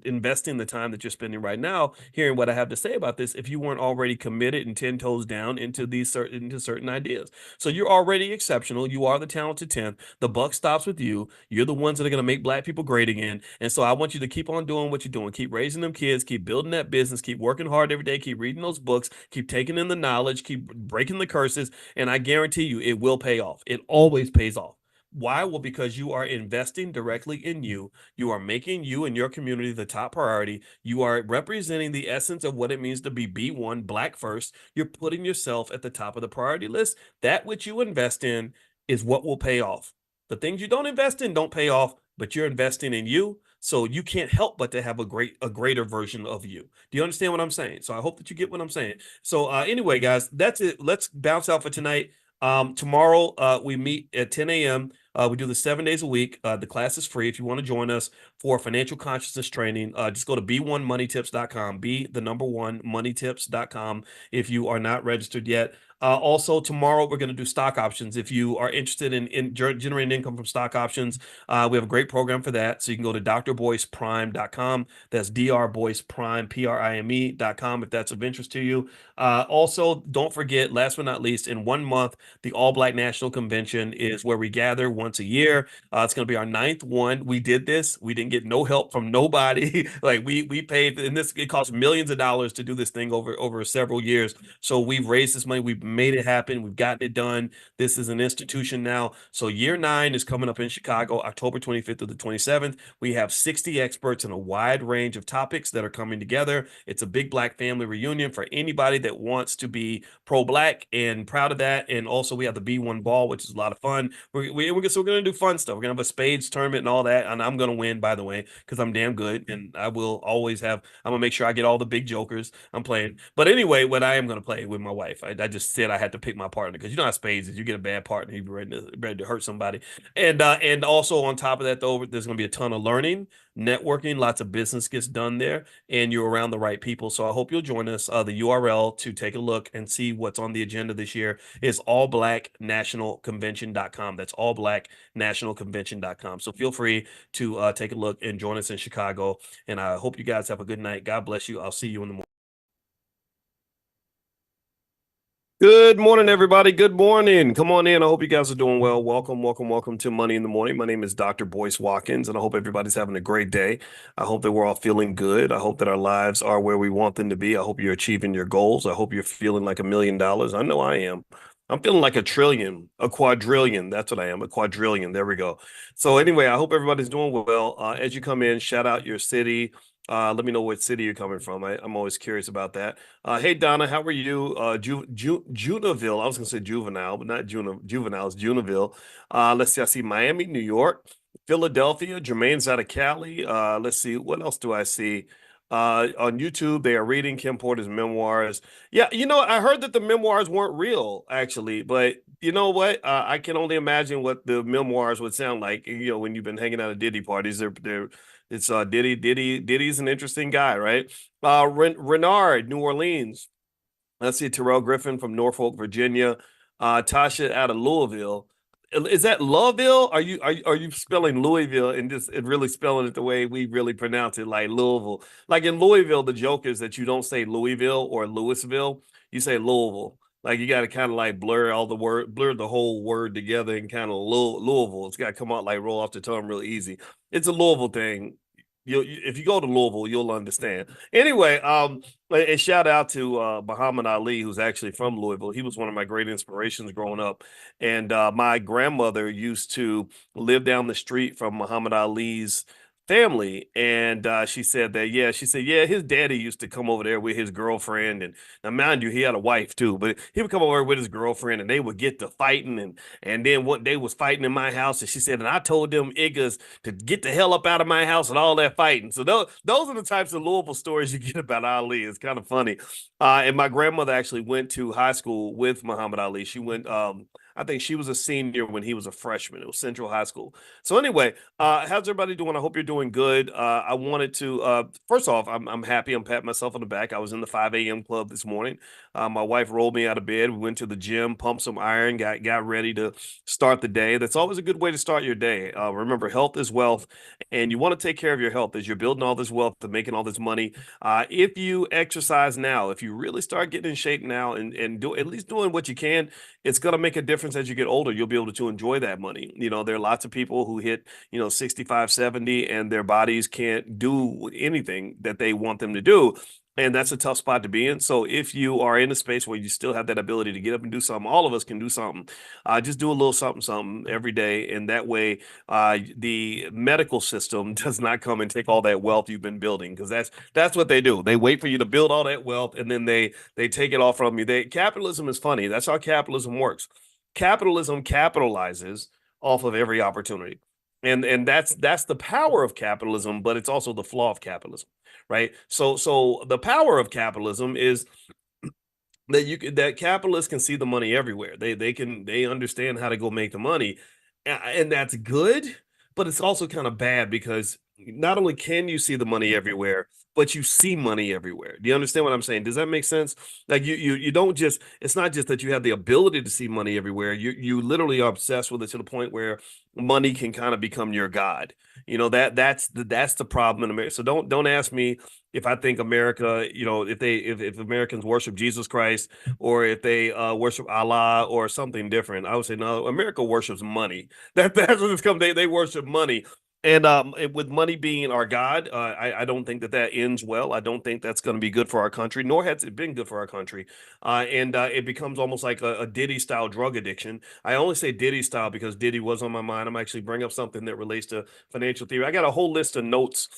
S1: investing the time that you're spending right now hearing what I have to say about this if you weren't already committed and 10 toes down into certain ideas? So you're already exceptional. You are the talented 10th. The buck stops with you. You're the ones that are going to make black people great again. And so I want you to keep on doing what you're doing. Keep raising them kids, keep building that business, keep working hard every day, keep reading those books, keep taking in the knowledge, keep breaking the curses, and I guarantee you it will pay off. It always pays off. Why? Well, because you are investing directly in you. You are making you and your community the top priority. You are representing the essence of what it means to be B1, black first. You're putting yourself at the top of the priority list. That which you invest in is what will pay off. The things you don't invest in don't pay off, but you're investing in you. So you can't help but to have a greater version of you. Do you understand what I'm saying? So I hope that you get what I'm saying. So anyway, guys, that's it. Let's bounce out for tonight. Tomorrow we meet at 10 a.m. We do this 7 days a week. The class is free if you want to join us for financial consciousness training. Just go to b1moneytips.com, be the number one moneytips.com if you are not registered yet. Also, tomorrow we're going to do stock options. If you are interested in generating income from stock options, we have a great program for that. So you can go to drboyceprime.com. That's drboyceprime, prime.com if that's of interest to you. Also, don't forget, last but not least, in 1 month, the All Black National Convention is where we gather once a year. It's going to be our 9th one. We did this. We didn't get no help from nobody. Like we paid, and it cost millions of dollars to do this thing over several years. So we've raised this money. We've made it happen. We've gotten it done. This is an institution now. So year 9 is coming up in Chicago, October 25th to the 27th. We have 60 experts in a wide range of topics that are coming together. It's a big black family reunion for anybody that wants to be pro-black and proud of that. And also we have the B1 ball, which is a lot of fun. We're going to do fun stuff. We're going to have a spades tournament and all that. And I'm going to win, by the way, because I'm damn good. And I will always I'm going to make sure I get all the big jokers I'm playing. But anyway, what I am going to play with my wife, I just said I had to pick my partner because you know how spades is. You get a bad partner, you're ready to hurt somebody. And also on top of that, though, there's going to be a ton of learning, networking, lots of business gets done there, and you're around the right people. So I hope you'll join us. The URL to take a look and see what's on the agenda this year is allblacknationalconvention.com. That's allblacknationalconvention.com. So feel free to take a look and join us in Chicago. And I hope you guys have a good night. God bless you. I'll see you in the morning. Good morning, everybody. Good morning. Come on in. I hope you guys are doing well. Welcome, welcome, welcome to Money in the Morning. My name is Dr. Boyce Watkins, and I hope everybody's having a great day. I hope that we're all feeling good. I hope that our lives are where we want them to be. I hope you're achieving your goals. I hope you're feeling like $1 million. I know I am. I'm feeling like a trillion, a quadrillion. That's what I am, a quadrillion. There we go. So anyway, I hope everybody's doing well. As you come in, shout out your city. Let me know what city you're coming from. I'm always curious about that. Hey, Donna, how are you? Junaville. I was going to say juvenile, but not juvenile. It's Junaville. Let's see. I see Miami, New York, Philadelphia. Jermaine's out of Cali. Let's see. What else do I see? On YouTube, they are reading Kim Porter's memoirs. Yeah, I heard that the memoirs weren't real, actually, but you know what? I can only imagine what the memoirs would sound like. When you've been hanging out at Diddy parties, it's Diddy's an interesting guy, right? Renard, New Orleans. Let's see, Terrell Griffin from Norfolk, Virginia. Tasha out of Louisville. Is that Louisville? Are you spelling Louisville and really spelling it the way we really pronounce it, like Louisville? Like in Louisville, the joke is that you don't say Louisville or Louisville, you say Louisville. Like you got to kind of like blur the whole word together and kind of Louisville. It's got to come out like roll off the tongue real easy. It's a Louisville thing. If you go to Louisville, you'll understand. Anyway, a shout out to Muhammad Ali, who's actually from Louisville. He was one of my great inspirations growing up. And my grandmother used to live down the street from Muhammad Ali's family. And she said, his daddy used to come over there with his girlfriend. And now, mind you, he had a wife too, but he would come over with his girlfriend and they would get to fighting. And then what they was fighting in my house. And she said, and I told them Iggas to get the hell up out of my house and all that fighting. So those are the types of Louisville stories you get about Ali. It's kind of funny. And my grandmother actually went to high school with Muhammad Ali. She went, I think she was a senior when he was a freshman. It was Central High School. So anyway, how's everybody doing? I hope you're doing good. I wanted to first off, I'm happy. I'm patting myself on the back. I was in the 5 a.m. club this morning. My wife rolled me out of bed. We went to the gym, pumped some iron, got ready to start the day. That's always a good way to start your day. Remember, health is wealth, and you want to take care of your health as you're building all this wealth and making all this money. If you exercise now, if you really start getting in shape now and do at least doing what you can, it's going to make a difference as you get older. You'll be able to enjoy that money. You know, there are lots of people who hit, 65, 70, and their bodies can't do anything that they want them to do. And that's a tough spot to be in. So if you are in a space where you still have that ability to get up and do something, all of us can do something. Just do a little something, something every day. And that way, the medical system does not come and take all that wealth you've been building, because that's what they do. They wait for you to build all that wealth, and then they take it all from you. Capitalism is funny. That's how capitalism works. Capitalism capitalizes off of every opportunity. And that's the power of capitalism, but it's also the flaw of capitalism, right? So the power of capitalism is that capitalists can see the money everywhere. They understand how to go make the money, and that's good, but it's also kind of bad because not only can you see the money everywhere, but you see money everywhere. Do you understand what I'm saying? Does that make sense? Like you don't just, it's not just that you have the ability to see money everywhere. You literally are obsessed with it to the point where money can kind of become your god. That's the problem in America. So don't ask me if I think America, if Americans worship Jesus Christ, or if they worship Allah or something different. I would say no, America worships money. That's what it's come. They worship money. And with money being our God, I don't think that ends well. I don't think that's going to be good for our country, nor has it been good for our country. And it becomes almost like a Diddy style drug addiction. I only say Diddy style because Diddy was on my mind. I'm actually bring up something that relates to financial theory. I got a whole list of notes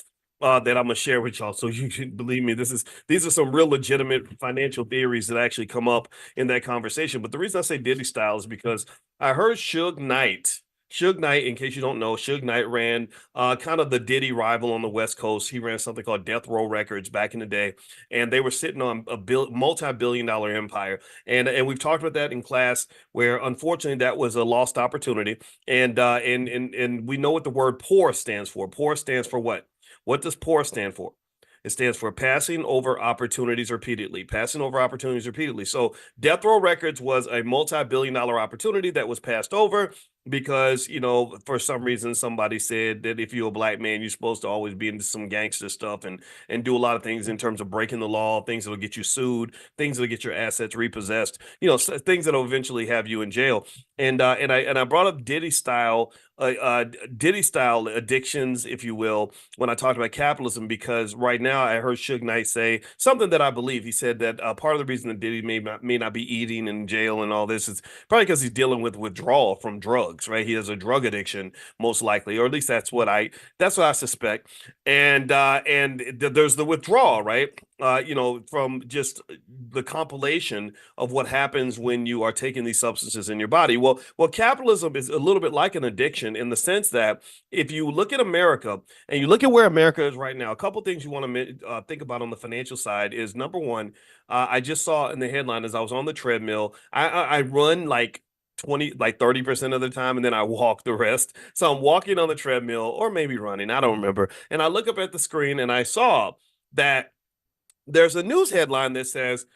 S1: that I'm gonna share with y'all. So you can believe me, these are some real legitimate financial theories that actually come up in that conversation. But the reason I say Diddy style is because I heard Suge Knight. Suge Knight, in case you don't know, Suge Knight ran kind of the Diddy rival on the West Coast. He ran something called Death Row Records back in the day, and they were sitting on a multi-billion-dollar empire. And we've talked about that in class, where unfortunately that was a lost opportunity. And we know what the word poor stands for. Poor stands for what? What does poor stand for? It stands for passing over opportunities repeatedly. Passing over opportunities repeatedly. So Death Row Records was a multi-billion-dollar opportunity that was passed over because, for some reason, somebody said that if you're a black man, you're supposed to always be into some gangster stuff and do a lot of things in terms of breaking the law, things that'll get you sued, things that'll get your assets repossessed, things that'll eventually have you in jail. And I brought up Diddy style addictions, if you will, when I talked about capitalism, because right now I heard Suge Knight say something that I believe. He said that part of the reason that Diddy may not be eating in jail and all this is probably because he's dealing with withdrawal from drugs, right? He has a drug addiction, most likely, or at least that's what I suspect. And there's the withdrawal, right? From just the compilation of what happens when you are taking these substances in your body. Well, capitalism is a little bit like an addiction in the sense that if you look at America and you look at where America is right now, a couple things you want to think about on the financial side is, number one, I just saw in the headline as I was on the treadmill, I run like 30% of the time, and then I walk the rest. So I'm walking on the treadmill, or maybe running, I don't remember. And I look up at the screen and I saw that there's a news headline that says,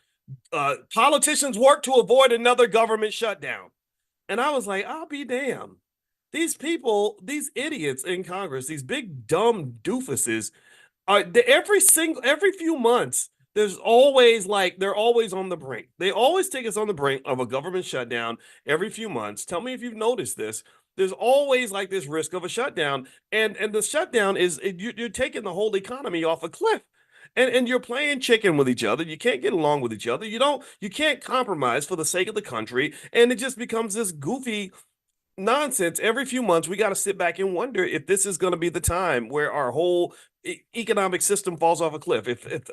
S1: politicians work to avoid another government shutdown. And I was like, I'll be damned. These people, these idiots in Congress, these big dumb doofuses, every few months, they're always on the brink. They always take us on the brink of a government shutdown every few months. Tell me if you've noticed this. There's always like this risk of a shutdown, and the shutdown is you're taking the whole economy off a cliff. And you're playing chicken with each other. You can't get along with each other. You can't compromise for the sake of the country. And it just becomes this goofy nonsense. Every few months, we got to sit back and wonder if this is going to be the time where our whole economic system falls off a cliff. If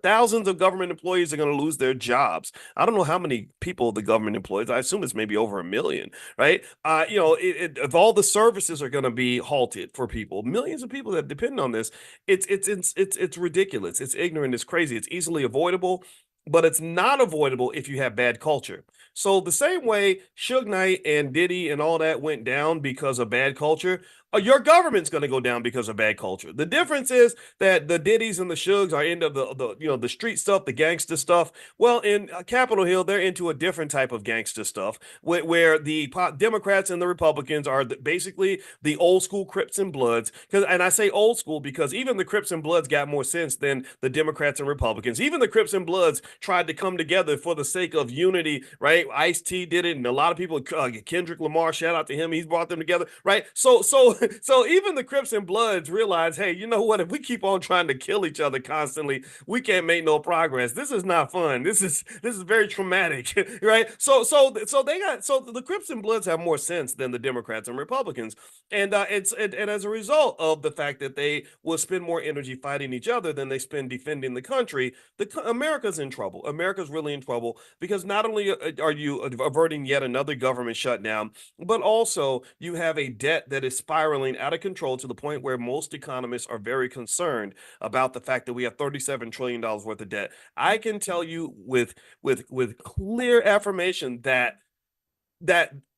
S1: thousands of government employees are going to lose their jobs. I don't know how many people the government employs. I assume it's maybe over 1 million, right? If all the services are going to be halted for people, millions of people that depend on this, it's ridiculous. It's ignorant. It's crazy. It's easily avoidable. but it's not avoidable if you have bad culture. So the same way Suge Knight and Diddy and all that went down because of bad culture, your government's going to go down because of bad culture. The difference is that the Diddies and the Sugs are into the street stuff, the gangster stuff. Well, in Capitol Hill, they're into a different type of gangster stuff, where the Democrats and the Republicans are basically the old school Crips and Bloods. And I say old school because even the Crips and Bloods got more sense than the Democrats and Republicans. Even the Crips and Bloods tried to come together for the sake of unity, right? Ice-T did it, and a lot of people, Kendrick Lamar, shout out to him, he's brought them together, right? So even the Crips and Bloods realize, hey, you know what? If we keep on trying to kill each other constantly, we can't make no progress. This is not fun. This is very traumatic, right? So the Crips and Bloods have more sense than the Democrats and Republicans, and as a result of the fact that they will spend more energy fighting each other than they spend defending the country, America's in trouble. America's really in trouble because not only are you averting yet another government shutdown, but also you have a debt that is spiraling out of control to the point where most economists are very concerned about the fact that we have $37 trillion worth of debt. I can tell you with clear affirmation that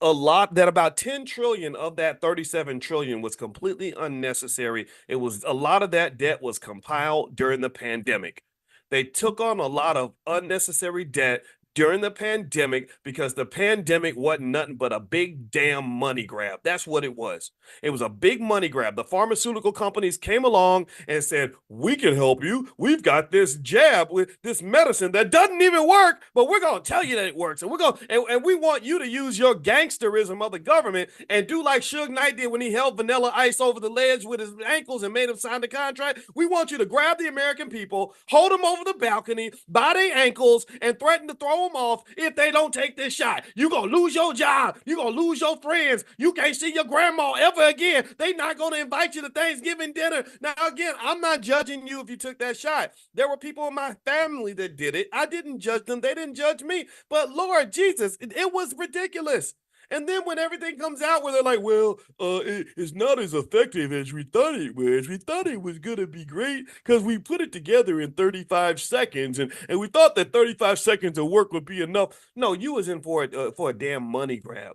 S1: about 10 trillion of that 37 trillion was completely unnecessary. It was a lot of that debt was compiled during the pandemic. They took on a lot of unnecessary debt during the pandemic because the pandemic wasn't nothing but a big damn money grab. That's what it was. It was a big money grab. The pharmaceutical companies came along and said, we can help you. We've got this jab with this medicine that doesn't even work, but we're going to tell you that it works. And we're going and we want you to use your gangsterism of the government and do like Suge Knight did when he held Vanilla Ice over the ledge with his ankles and made him sign the contract. We want you to grab the American people, hold them over the balcony by their ankles, and threaten to throw them off if they don't take this shot. You're going to lose your job. You're going to lose your friends. You can't see your grandma ever again. They're not going to invite you to Thanksgiving dinner. Now, again, I'm not judging you if you took that shot. There were people in my family that did it. I didn't judge them. They didn't judge me. But Lord Jesus, it was ridiculous. And then when everything comes out where they're like, well, it's not as effective as we thought it was. We thought it was going to be great because we put it together in 35 seconds and we thought that 35 seconds of work would be enough. No, you was in for a damn money grab.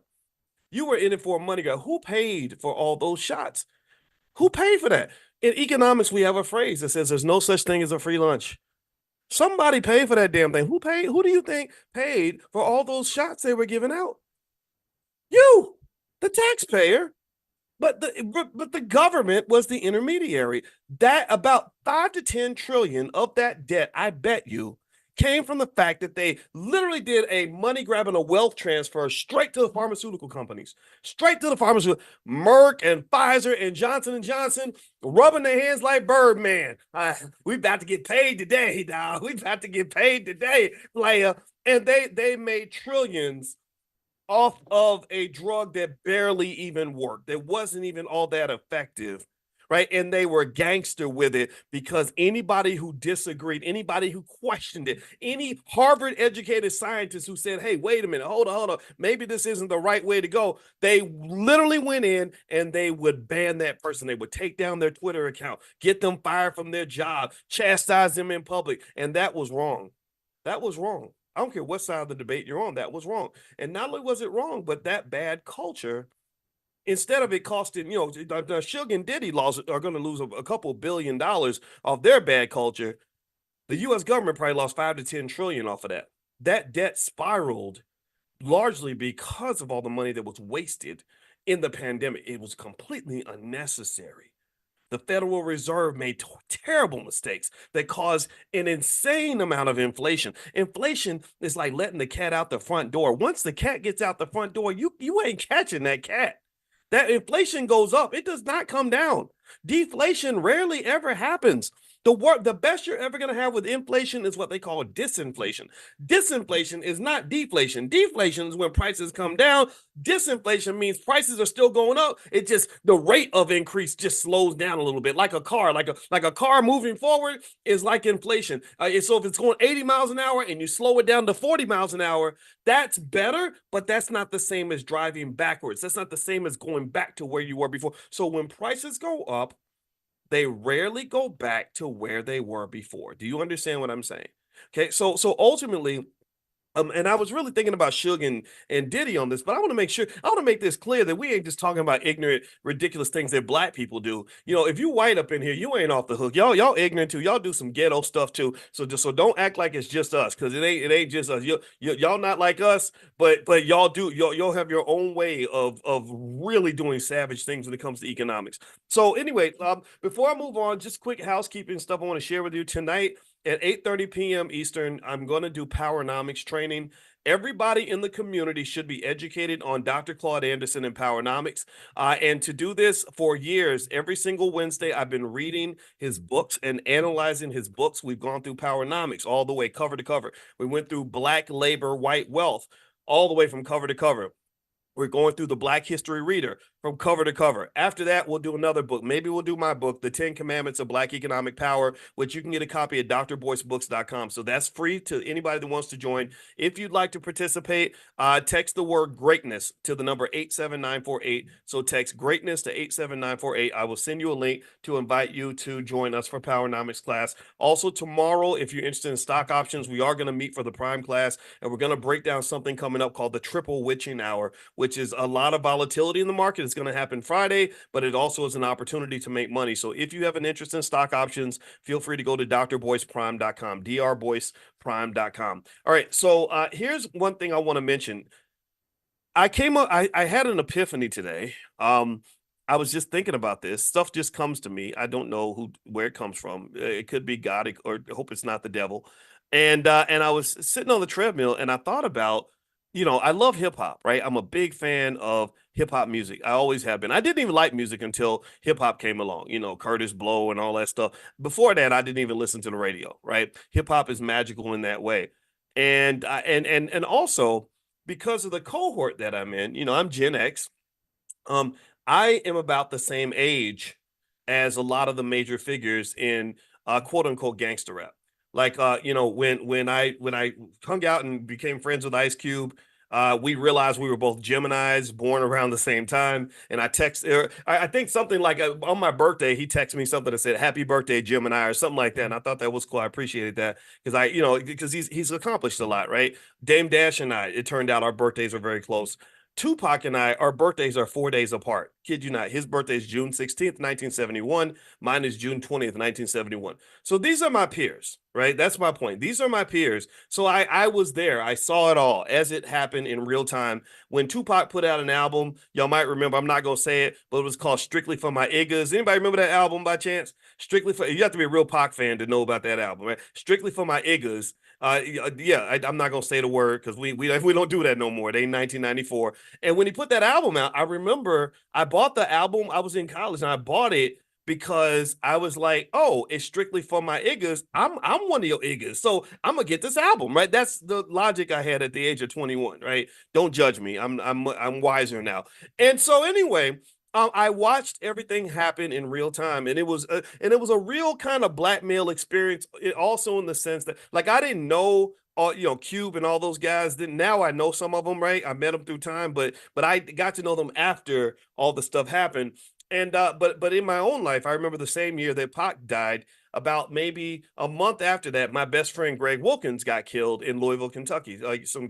S1: You were in it for a money grab. Who paid for all those shots? Who paid for that? In economics, we have a phrase that says there's no such thing as a free lunch. Somebody paid for that damn thing. Who paid? Who do you think paid for all those shots they were giving out? You, the taxpayer. But the government was the intermediary. That about 5 to 10 trillion of that debt, I bet you, came from the fact that they literally did a money grab and a wealth transfer straight to the pharmaceutical companies, straight to the pharmaceutical. Merck and Pfizer and Johnson & Johnson rubbing their hands like Birdman. We about to get paid today, dog. We about to get paid today, player. And they made trillions off of a drug that barely even worked. That wasn't even all that effective, right? And they were gangster with it because anybody who disagreed, anybody who questioned it, any Harvard educated scientist who said, hey, wait a minute, hold on, maybe this isn't the right way to go, they literally went in and they would ban that person. They would take down their Twitter account, get them fired from their job, chastise them in public. And that was wrong. That was wrong. I don't care what side of the debate you're on, that was wrong. And not only was it wrong, but that bad culture, instead of it costing, the Suge and Diddy are going to lose a couple $1 billion off their bad culture. The U.S. government probably lost 5 to 10 trillion off of that. That debt spiraled largely because of all the money that was wasted in the pandemic. It was completely unnecessary. The Federal Reserve made terrible mistakes that caused an insane amount of inflation. Inflation is like letting the cat out the front door. Once the cat gets out the front door, you ain't catching that cat. That inflation goes up. It does not come down. Deflation rarely ever happens. The best you're ever going to have with inflation is what they call disinflation. Disinflation is not deflation. Deflation is when prices come down. Disinflation means prices are still going up. It just the rate of increase just slows down a little bit, like a car. Like a car moving forward is like inflation. So if it's going 80 miles an hour and you slow it down to 40 miles an hour, that's better, but that's not the same as driving backwards. That's not the same as going back to where you were before. So when prices go up, they rarely go back to where they were before. Do you understand what I'm saying? Okay, so ultimately, and I was really thinking about Suge and Diddy on this, but I want to make this clear that we ain't just talking about ignorant, ridiculous things that black people do. You know, if you white up in here, you ain't off the hook. Y'all ignorant too. Y'all do some ghetto stuff too. So don't act like it's just us, because it ain't just us. Y'all not like us, but y'all have your own way of really doing savage things when it comes to economics. So anyway, before I move on, just quick housekeeping stuff I want to share with you tonight. At 8:30 p.m. Eastern, I'm going to do Powernomics training. Everybody in the community should be educated on Dr. Claude Anderson and Powernomics. And to do this for years, every single Wednesday, I've been reading his books and analyzing his books. We've gone through Powernomics all the way cover to cover. We went through Black Labor, White Wealth all the way from cover to cover. We're going through the Black History Reader from cover to cover. After that, we'll do another book. Maybe we'll do my book, The 10 Commandments of Black Economic Power, which you can get a copy at drboycebooks.com. So that's free to anybody that wants to join. If you'd like to participate, text the word greatness to the number 87948. So text greatness to 87948. I will send you a link to invite you to join us for Powernomics class. Also, tomorrow, if you're interested in stock options, we are going to meet for the prime class, and we're going to break down something coming up called the Triple Witching Hour, which is a lot of volatility in the market. It's going to happen Friday, but it also is an opportunity to make money. So if you have an interest in stock options, feel free to go to drboyceprime.com, drboyceprime.com. All right, so here's one thing I want to mention. I had an epiphany today. I was just thinking about this. Stuff just comes to me. I don't know where it comes from. It could be God, or I hope it's not the devil. And I was sitting on the treadmill and I thought about, I love hip hop, right? I'm a big fan of hip hop music. I always have been. I didn't even like music until hip hop came along, Curtis Blow and all that stuff. Before that, I didn't even listen to the radio, right? Hip hop is magical in that way. And also because of the cohort that I'm in, I'm Gen X. Um, I am about the same age as a lot of the major figures in quote unquote gangster rap. Like when I hung out and became friends with Ice Cube, we realized we were both Geminis, born around the same time. And I think something like on my birthday, he texted me something that said "Happy Birthday, Gemini" or something like that. And I thought that was cool. I appreciated that because he's accomplished a lot, right? Dame Dash and I, it turned out our birthdays are very close. Tupac and I, our birthdays are 4 days apart. Kid you not. His birthday is June 16th, 1971. Mine is June 20th, 1971. So these are my peers, right? That's my point. These are my peers. So I was there. I saw it all as it happened in real time. When Tupac put out an album, y'all might remember, I'm not going to say it, but it was called Strictly for My Iggas. Anybody remember that album by chance? You have to be a real Pac fan to know about that album, right? Strictly for My Iggas. I'm not gonna say the word because we don't do that no more. They 1994, and when he put that album out, I remember I bought the album. I was in college and I bought it because I was like, oh, it's strictly for my iggas. I'm one of your iggas, so I'm gonna get this album, right? That's the logic I had at the age of 21, right? Don't judge me. I'm wiser now. And so anyway, I watched everything happen in real time, and it was a real kind of blackmail experience. Also in the sense that, like, I didn't know all Cube and all those guys. Then now I know some of them, right? I met them through time, but I got to know them after all the stuff happened. And but in my own life, I remember the same year that Pac died. About maybe a month after that, my best friend Greg Wilkins got killed in Louisville, Kentucky. Like some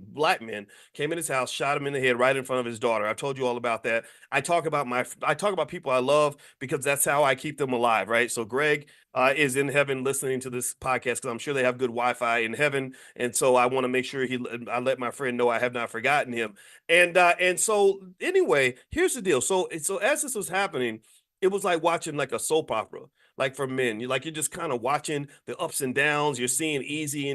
S1: black men came in his house, shot him in the head right in front of his daughter. I told you all about that. I talk about people I love because that's how I keep them alive, right? So Greg is in heaven listening to this podcast because I'm sure they have good Wi-Fi in heaven, and so I want to make sure I let my friend know I have not forgotten him. And so anyway, here's the deal. So as this was happening, it was like watching like a soap opera, like for men. You're just kind of watching the ups and downs. You're seeing Easy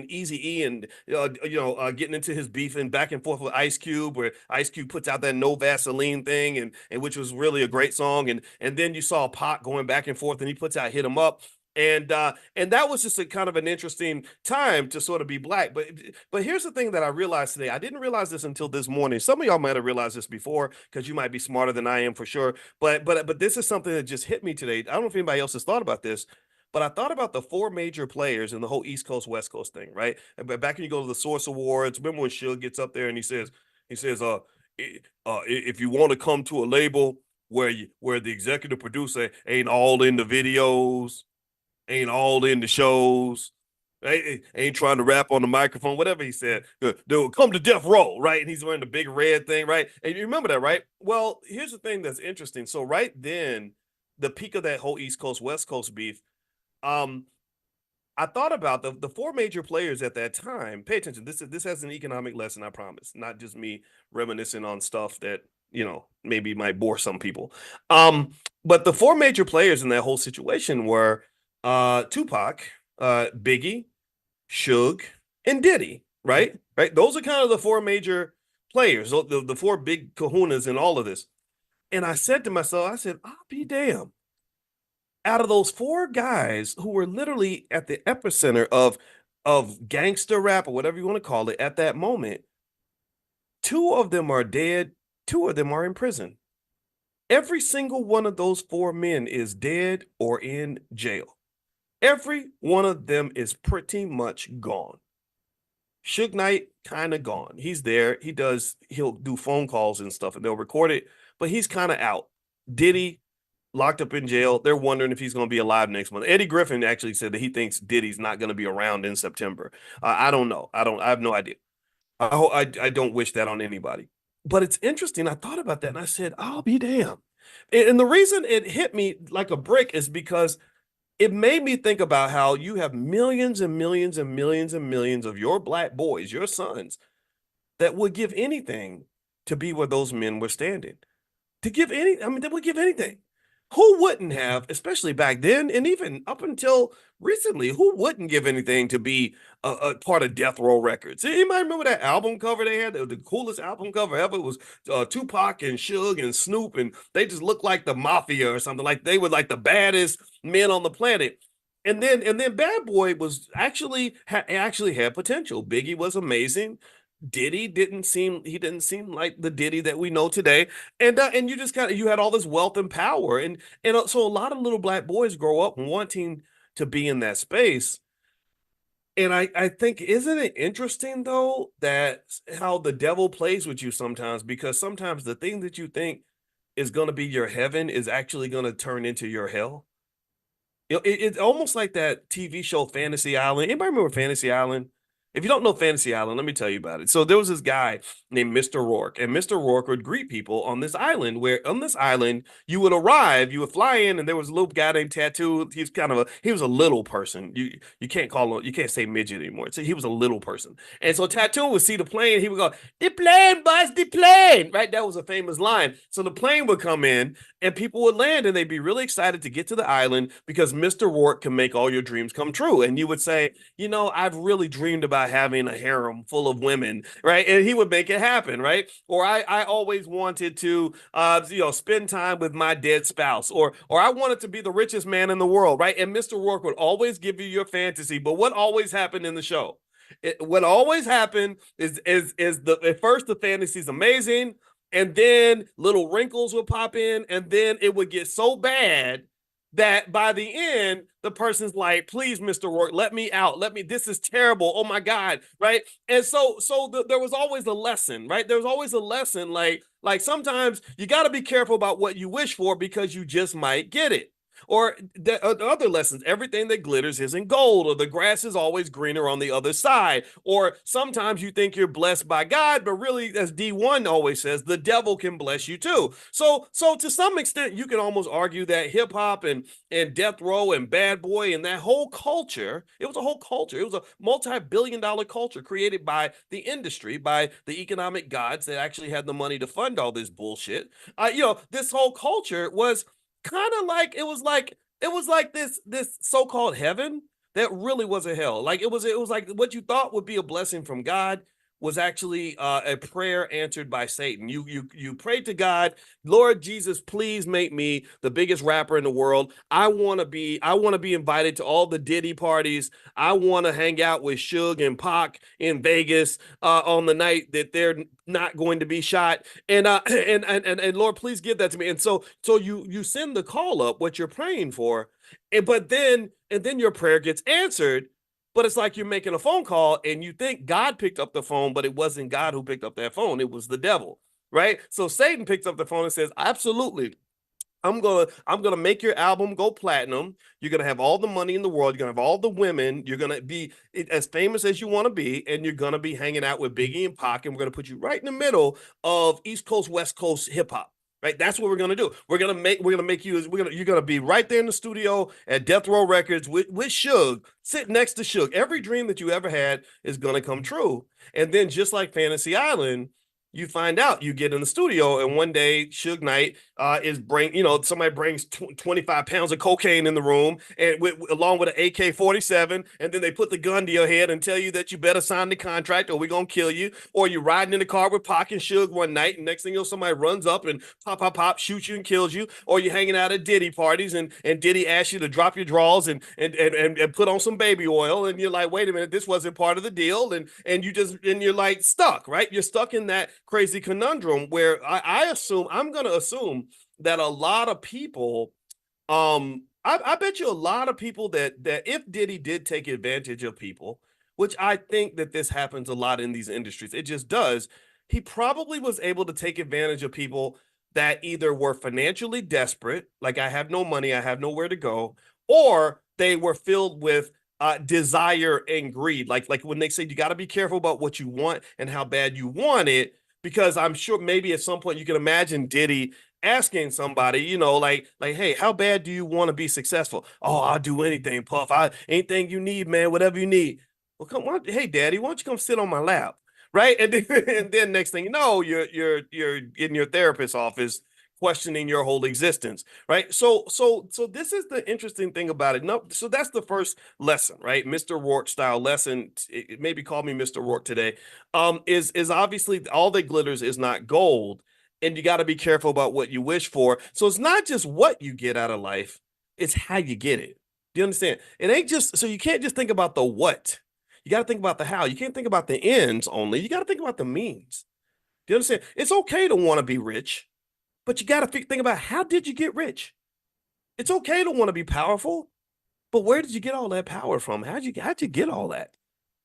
S1: E and getting into his beef and back and forth with Ice Cube, where Ice Cube puts out that No Vaseline thing, and which was really a great song. And then you saw Pac going back and forth, and he puts out Hit 'Em Up. And that was just a kind of an interesting time to sort of be black. But here's the thing that I realized today. I didn't realize this until this morning. Some of y'all might have realized this before because you might be smarter than I am for sure. But this is something that just hit me today. I don't know if anybody else has thought about this, but I thought about the four major players in the whole East Coast West Coast thing, right? But back when you go to the Source Awards, remember when Suge gets up there and he says, if you want to come to a label where the executive producer ain't all in the videos, ain't all in the shows, Ain't trying to rap on the microphone, whatever he said. Dude, come to death row, right? And he's wearing the big red thing, right? And you remember that, right? Well, here's the thing that's interesting. So right then, the peak of that whole East Coast West Coast beef, um, I thought about the four major players at that time. Pay attention. This has an economic lesson, I promise. Not just me reminiscing on stuff that, maybe might bore some people. But the four major players in that whole situation were Tupac, Biggie, Suge, and Diddy, right? Right. Those are kind of the four major players, the four big kahunas in all of this. And I said to myself, I said, I'll be damned. Out of those four guys who were literally at the epicenter of gangster rap or whatever you want to call it at that moment, two of them are dead, two of them are in prison. Every single one of those four men is dead or in jail. Every one of them is pretty much gone. Suge Knight kind of gone. He's there. He'll do phone calls and stuff and they'll record it, but he's kind of out. Diddy locked up in jail. They're wondering if he's going to be alive next month. Eddie Griffin actually said that he thinks Diddy's not going to be around in September. I don't know. I have no idea. I don't wish that on anybody. But it's interesting. I thought about that and I said, I'll be damned. And the reason it hit me like a brick is because it made me think about how you have millions and millions and millions and millions of your black boys, your sons, that would give anything to be where those men were standing. They would give anything. Who wouldn't have, especially back then, and even up until recently, who wouldn't give anything to be a part of Death Row Records? Anybody remember that album cover they had? The coolest album cover ever. It was Tupac and Suge and Snoop, and they just looked like the mafia or something. Like they were like the baddest men on the planet. And then Bad Boy was actually had potential. Biggie was amazing. Diddy didn't seem like the Diddy that we know today, and you just you had all this wealth and power, and so a lot of little black boys grow up wanting to be in that space. And I think, isn't it interesting though that how the devil plays with you sometimes, because sometimes the thing that you think is going to be your heaven is actually going to turn into your hell. It's almost like that TV show Fantasy Island. Anybody remember Fantasy Island? If you don't know Fantasy Island, let me tell you about it. So there was this guy named Mr. Rourke, and Mr. Rourke would greet people on this island, where on this island you would arrive, you would fly in, and there was a little guy named Tattoo. He was a little person. You can't call him, you can't say midget anymore. So he was a little person. And so Tattoo would see the plane, he would go, "The plane, boss, the plane." Right? That was a famous line. So the plane would come in and people would land and they'd be really excited to get to the island because Mr. Rourke can make all your dreams come true. And you would say, I've really dreamed about having a harem full of women, right? And he would make it happen, right? Or I always wanted to, spend time with my dead spouse, or I wanted to be the richest man in the world, right? And Mr. Rourke would always give you your fantasy. But what always happened in the show? What always happened is at first the fantasy's amazing, and then little wrinkles would pop in, and then it would get so bad that by the end, the person's like, "Please, Mr. Rourke, let me out. This is terrible. Oh my God." Right. And so there was always a lesson, right? There was always a lesson. Like sometimes you got to be careful about what you wish for because you just might get it. Or the other lessons, everything that glitters isn't gold, or the grass is always greener on the other side. Or sometimes you think you're blessed by God, but really, as D1 always says, the devil can bless you too. So to some extent, you can almost argue that hip hop and Death Row and Bad Boy and that whole culture, it was a whole culture. It was a multi-billion-dollar culture created by the industry, by the economic gods that actually had the money to fund all this bullshit. This whole culture was kind of like it was like this so-called heaven that really was a hell. Like it was like what you thought would be a blessing from God was actually a prayer answered by Satan. You prayed to God, "Lord Jesus, please make me the biggest rapper in the world. I want to be invited to all the Diddy parties. I want to hang out with Suge and Pac in Vegas on the night that they're not going to be shot. And and Lord, please give that to me." And so you send the call up, what you're praying for, and then your prayer gets answered. But it's like you're making a phone call and you think God picked up the phone, but it wasn't God who picked up that phone. It was the devil, right? So Satan picks up the phone and says, "Absolutely, I'm gonna make your album go platinum. You're gonna have all the money in the world. You're gonna have all the women. You're gonna be as famous as you want to be, and you're gonna be hanging out with Biggie and Pac, and we're gonna put you right in the middle of East Coast, West Coast hip hop. Right, that's what we're gonna do. We're gonna make you. You're gonna be right there in the studio at Death Row Records with Suge, sit next to Suge. Every dream that you ever had is gonna come true. And then just like Fantasy Island, you find out, you get in the studio, and one day Suge Knight somebody brings 25 pounds of cocaine in the room, and along with an AK-47, and then they put the gun to your head and tell you that you better sign the contract or we're gonna kill you. Or you're riding in the car with Pac and Suge one night, and next thing you know, somebody runs up and pop, shoots you and kills you. Or you're hanging out at Diddy parties, and Diddy asks you to drop your drawers and put on some baby oil, and you're like, wait a minute, this wasn't part of the deal, and you're like stuck, right? You're stuck in that crazy conundrum where I'm gonna assume that a lot of people, I bet you a lot of people that if Diddy did take advantage of people, which I think that this happens a lot in these industries, it just does. He probably was able to take advantage of people that either were financially desperate, like I have no money, I have nowhere to go, or they were filled with desire and greed. Like when they say you got to be careful about what you want and how bad you want it, because I'm sure maybe at some point you can imagine Diddy asking somebody, like, hey, how bad do you want to be successful? Oh, I'll do anything, Puff. Anything you need, man, whatever you need. Well, come on, hey, Daddy, why don't you come sit on my lap, right? And then next thing you know, you're in your therapist's office questioning your whole existence, right? So this is the interesting thing about it. No, so that's the first lesson, right? Mr. Rourke style lesson. Maybe call me Mr. Rourke today. Is obviously all that glitters is not gold, and you got to be careful about what you wish for. So it's not just what you get out of life, it's how you get it. Do you understand? It ain't just so you can't just think about the what. You got to think about the how. You can't think about the ends only. You got to think about the means. Do you understand? It's okay to want to be rich, but you got to think about how did you get rich? It's okay to want to be powerful, but where did you get all that power from? How'd you get all that?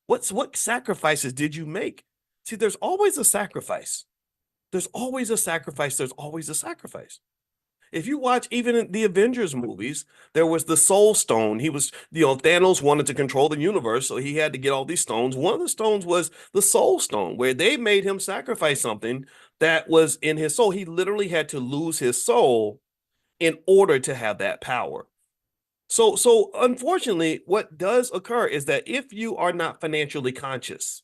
S1: What sacrifices did you make? See, there's always a sacrifice. There's always a sacrifice. There's always a sacrifice. If you watch even in the Avengers movies, there was the Soul Stone. Thanos wanted to control the universe, so he had to get all these stones. One of the stones was the Soul Stone, where they made him sacrifice something that was in his soul. He literally had to lose his soul in order to have that power. So unfortunately, what does occur is that if you are not financially conscious,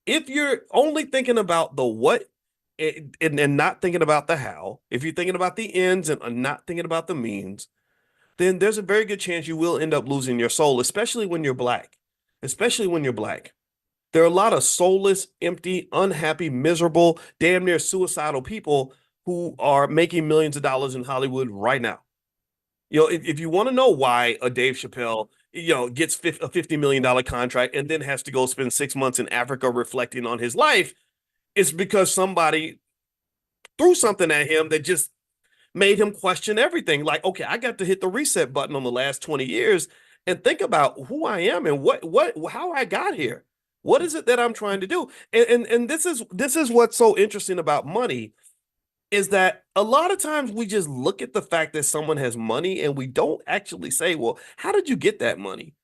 S1: if you're only thinking about the what and not thinking about the how, if you're thinking about the ends and not thinking about the means, then there's a very good chance you will end up losing your soul, especially when you're black. Especially when you're black. There are a lot of soulless, empty, unhappy, miserable, damn near suicidal people who are making millions of dollars in Hollywood right now. If you want to know why a Dave Chappelle, gets a $50 million contract and then has to go spend 6 months in Africa reflecting on his life, it's because somebody threw something at him that just made him question everything. Like, okay, I got to hit the reset button on the last 20 years and think about who I am and how I got here. What is it that I'm trying to do? And this is what's so interesting about money, is that a lot of times we just look at the fact that someone has money and we don't actually say, well, how did you get that money?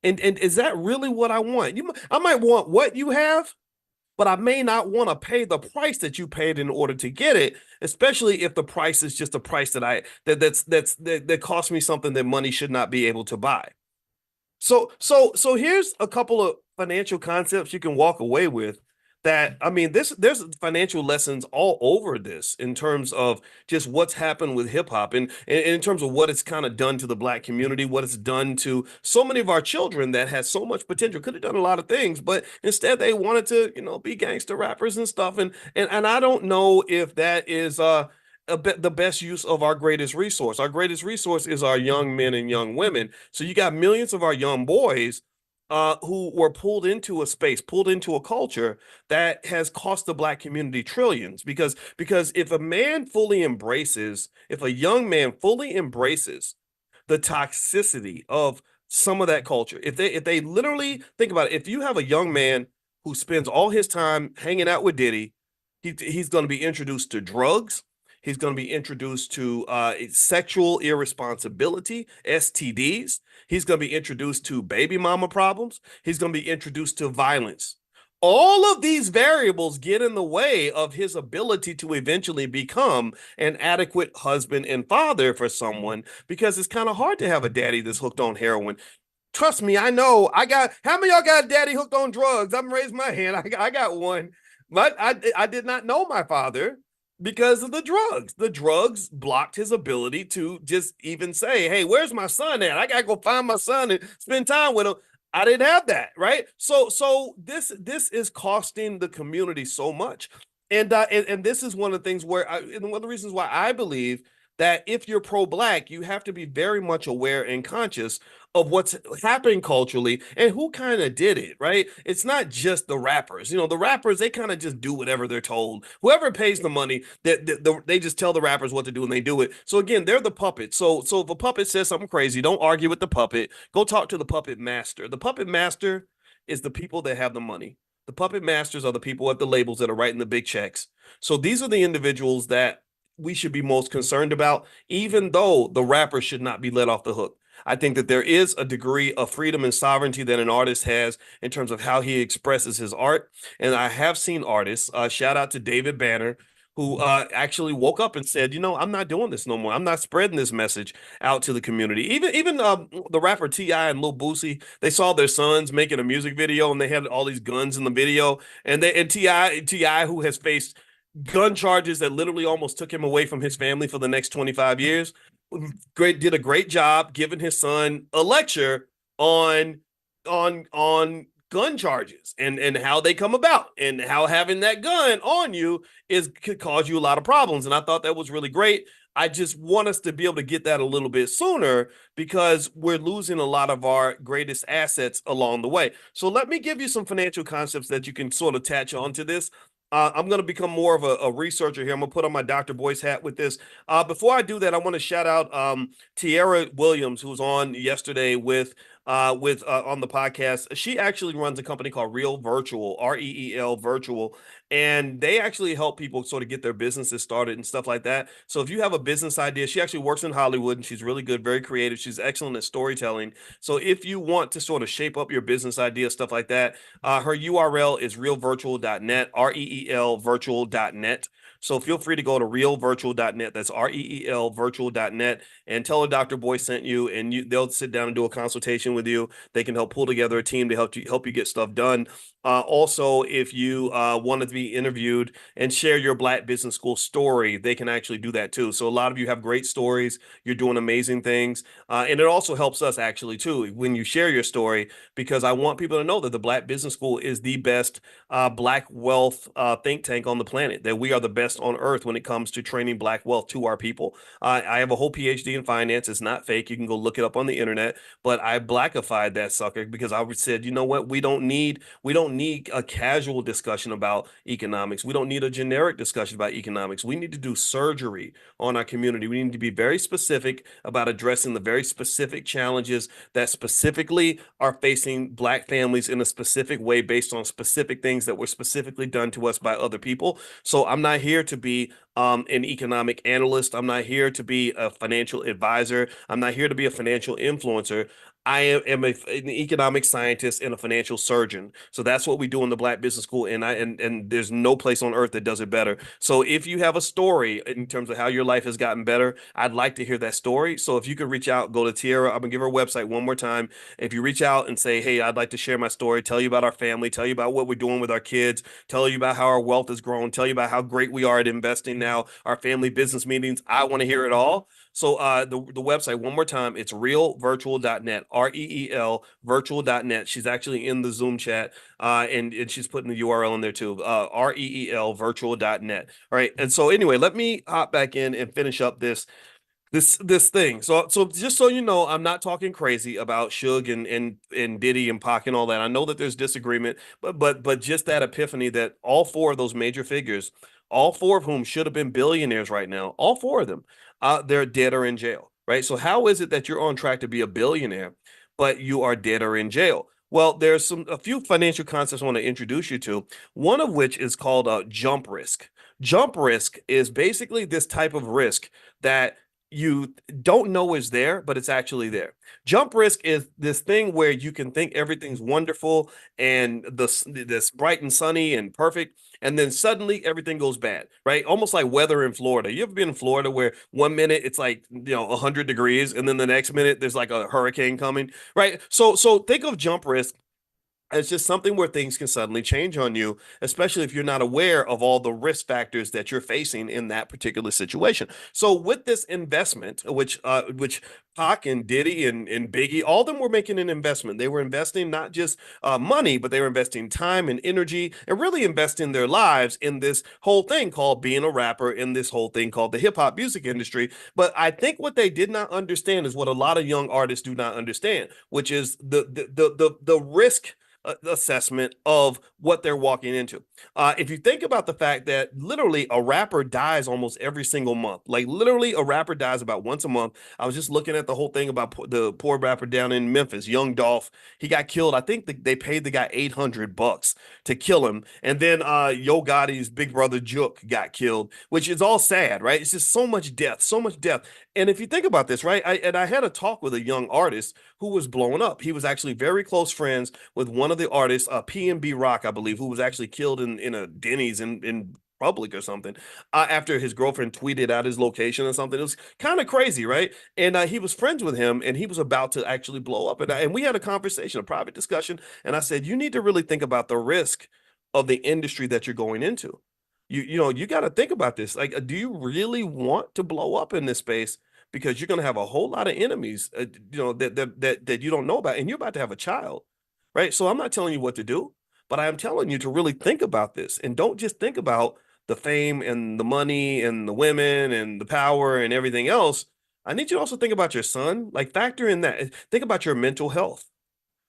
S1: And is that really what I want? I might want what you have, but I may not want to pay the price that you paid in order to get it, especially if the price is just a price that cost me something that money should not be able to buy. So here's a couple of financial concepts you can walk away with that, I mean, there's financial lessons all over this in terms of just what's happened with hip hop and in terms of what it's kind of done to the black community, what it's done to so many of our children that has so much potential, could have done a lot of things, but instead they wanted to, be gangster rappers and stuff. And I don't know if that is the best use of our greatest resource. Our greatest resource is our young men and young women. So you got millions of our young boys who were pulled into a space, pulled into a culture that has cost the black community trillions. Because if a young man fully embraces the toxicity of some of that culture, if they literally think about it, if you have a young man who spends all his time hanging out with Diddy, he's going to be introduced to drugs. He's going to be introduced to sexual irresponsibility, STDs. He's going to be introduced to baby mama problems. He's going to be introduced to violence. All of these variables get in the way of his ability to eventually become an adequate husband and father for someone, because it's kind of hard to have a daddy that's hooked on heroin. Trust me, I know. How many of y'all got a daddy hooked on drugs? I'm raising my hand. I got one. But I did not know my father because of the drugs. The drugs blocked his ability to just even say, hey, where's my son at? I gotta go find my son and spend time with him. I didn't have that, right? So this is costing the community so much. And this is one of the things where and one of the reasons why I believe that if you're pro-black, you have to be very much aware and conscious of what's happening culturally and who kind of did it, right? It's not just the rappers. The rappers, they kind of just do whatever they're told. Whoever pays the money, they just tell the rappers what to do and they do it. So again, they're the puppet. So if a puppet says something crazy, don't argue with the puppet. Go talk to the puppet master. The puppet master is the people that have the money. The puppet masters are the people at the labels that are writing the big checks. So these are the individuals that we should be most concerned about, even though the rapper should not be let off the hook. I think that there is a degree of freedom and sovereignty that an artist has in terms of how he expresses his art. And I have seen artists, shout out to David Banner, who actually woke up and said, I'm not doing this no more. I'm not spreading this message out to the community. Even the rapper T.I. and Lil Boosie, they saw their sons making a music video and they had all these guns in the video. And T.I., who has faced gun charges that literally almost took him away from his family for the next 25 years, did a great job giving his son a lecture on gun charges and how they come about and how having that gun on you could cause you a lot of problems. And I thought that was really great. I just want us to be able to get that a little bit sooner because we're losing a lot of our greatest assets along the way. So let me give you some financial concepts that you can sort of attach onto this. I'm going to become more of a researcher here. I'm going to put on my Dr. Boyce hat with this. Before I do that, I want to shout out Tierra Williams, who was on yesterday with on the podcast. She actually runs a company called Real Virtual, REEL Virtual, and they actually help people sort of get their businesses started and stuff like that. So if you have a business idea, she actually works in Hollywood and she's really good, very creative. She's excellent at storytelling. So if you want to sort of shape up your business idea, stuff like that, her URL is realvirtual.net, REEL virtual.net. So feel free to go to realvirtual.net. That's REEL virtual.net and tell her Dr. Boyce sent you, and they'll sit down and do a consultation with you. They can help pull together a team to help you get stuff done. Also, if you wanted to be interviewed and share your Black Business School story, they can actually do that too. So a lot of you have great stories. You're doing amazing things. And it also helps us actually too when you share your story, because I want people to know that the Black Business School is the best Black wealth think tank on the planet, that we are the best on earth when it comes to training Black wealth to our people. I have a whole PhD in finance. It's not fake. You can go look it up on the internet, but I blackified that sucker because I said, you know what? We don't need a casual discussion about economics. We don't need a generic discussion about economics. We need to do surgery on our community. We need to be very specific about addressing the very specific challenges that specifically are facing Black families in a specific way based on specific things that were specifically done to us by other people. So I'm not here to be an economic analyst. I'm not here to be a financial advisor. I'm not here to be a financial influencer. I am an economic scientist and a financial surgeon. So that's what we do in the Black Business School. And there's no place on earth that does it better. So if you have a story in terms of how your life has gotten better, I'd like to hear that story. So if you could reach out, go to Tierra. I'm gonna give her website one more time. If you reach out and say, hey, I'd like to share my story, tell you about our family, tell you about what we're doing with our kids, tell you about how our wealth has grown, tell you about how great we are at investing now, our family business meetings. I want to hear it all. So the website, one more time, it's realvirtual.net, REEL virtual.net. She's actually in the Zoom chat and she's putting the URL in there too, REEL virtual.net. All right. And so anyway, let me hop back in and finish up this thing. So just so you know, I'm not talking crazy about Suge and Diddy and Pac and all that. I know that there's disagreement, but just that epiphany that all four of those major figures, all four of whom should have been billionaires right now, all four of them, they're dead or in jail, right? So how is it that you're on track to be a billionaire, but you are dead or in jail? Well, there's a few financial concepts I want to introduce you to. One of which is called jump risk. Jump risk is basically this type of risk that you don't know is there, but it's actually there. Jump risk is this thing where you can think everything's wonderful and this bright and sunny and perfect, and then suddenly everything goes bad, right? Almost like weather in Florida. You ever been in Florida where one minute it's like 100 degrees, and then the next minute there's like a hurricane coming, right? So think of jump risk. It's just something where things can suddenly change on you, especially if you're not aware of all the risk factors that you're facing in that particular situation. So with this investment, which Pac and Diddy and Biggie, all of them were making an investment. They were investing not just money, but they were investing time and energy and really investing their lives in this whole thing called being a rapper, in this whole thing called the hip hop music industry. But I think what they did not understand is what a lot of young artists do not understand, which is the risk assessment of what they're walking into. If you think about the fact that literally a rapper dies almost every single month, like literally a rapper dies about once a month. I was just looking at the whole thing about the poor rapper down in Memphis, Young Dolph. He got killed. I think they paid the guy $800 to kill him. And then Yo Gotti's big brother Jook got killed, which is all sad, right? It's just so much death, so much death. And if you think about this, right, I had a talk with a young artist who was blowing up. He was actually very close friends with one of the artists, PNB Rock, I believe, who was actually killed in a Denny's in public or something, after his girlfriend tweeted out his location or something. It was kind of crazy, right? And he was friends with him, and he was about to actually blow up. And we had a conversation, a private discussion, and I said, you need to really think about the risk of the industry that you're going into. You got to think about this. Like, do you really want to blow up in this space? Because you're going to have a whole lot of enemies, that you don't know about, and you're about to have a child, right? So I'm not telling you what to do, but I am telling you to really think about this, and don't just think about the fame and the money and the women and the power and everything else. I need you to also think about your son. Like, factor in that. Think about your mental health.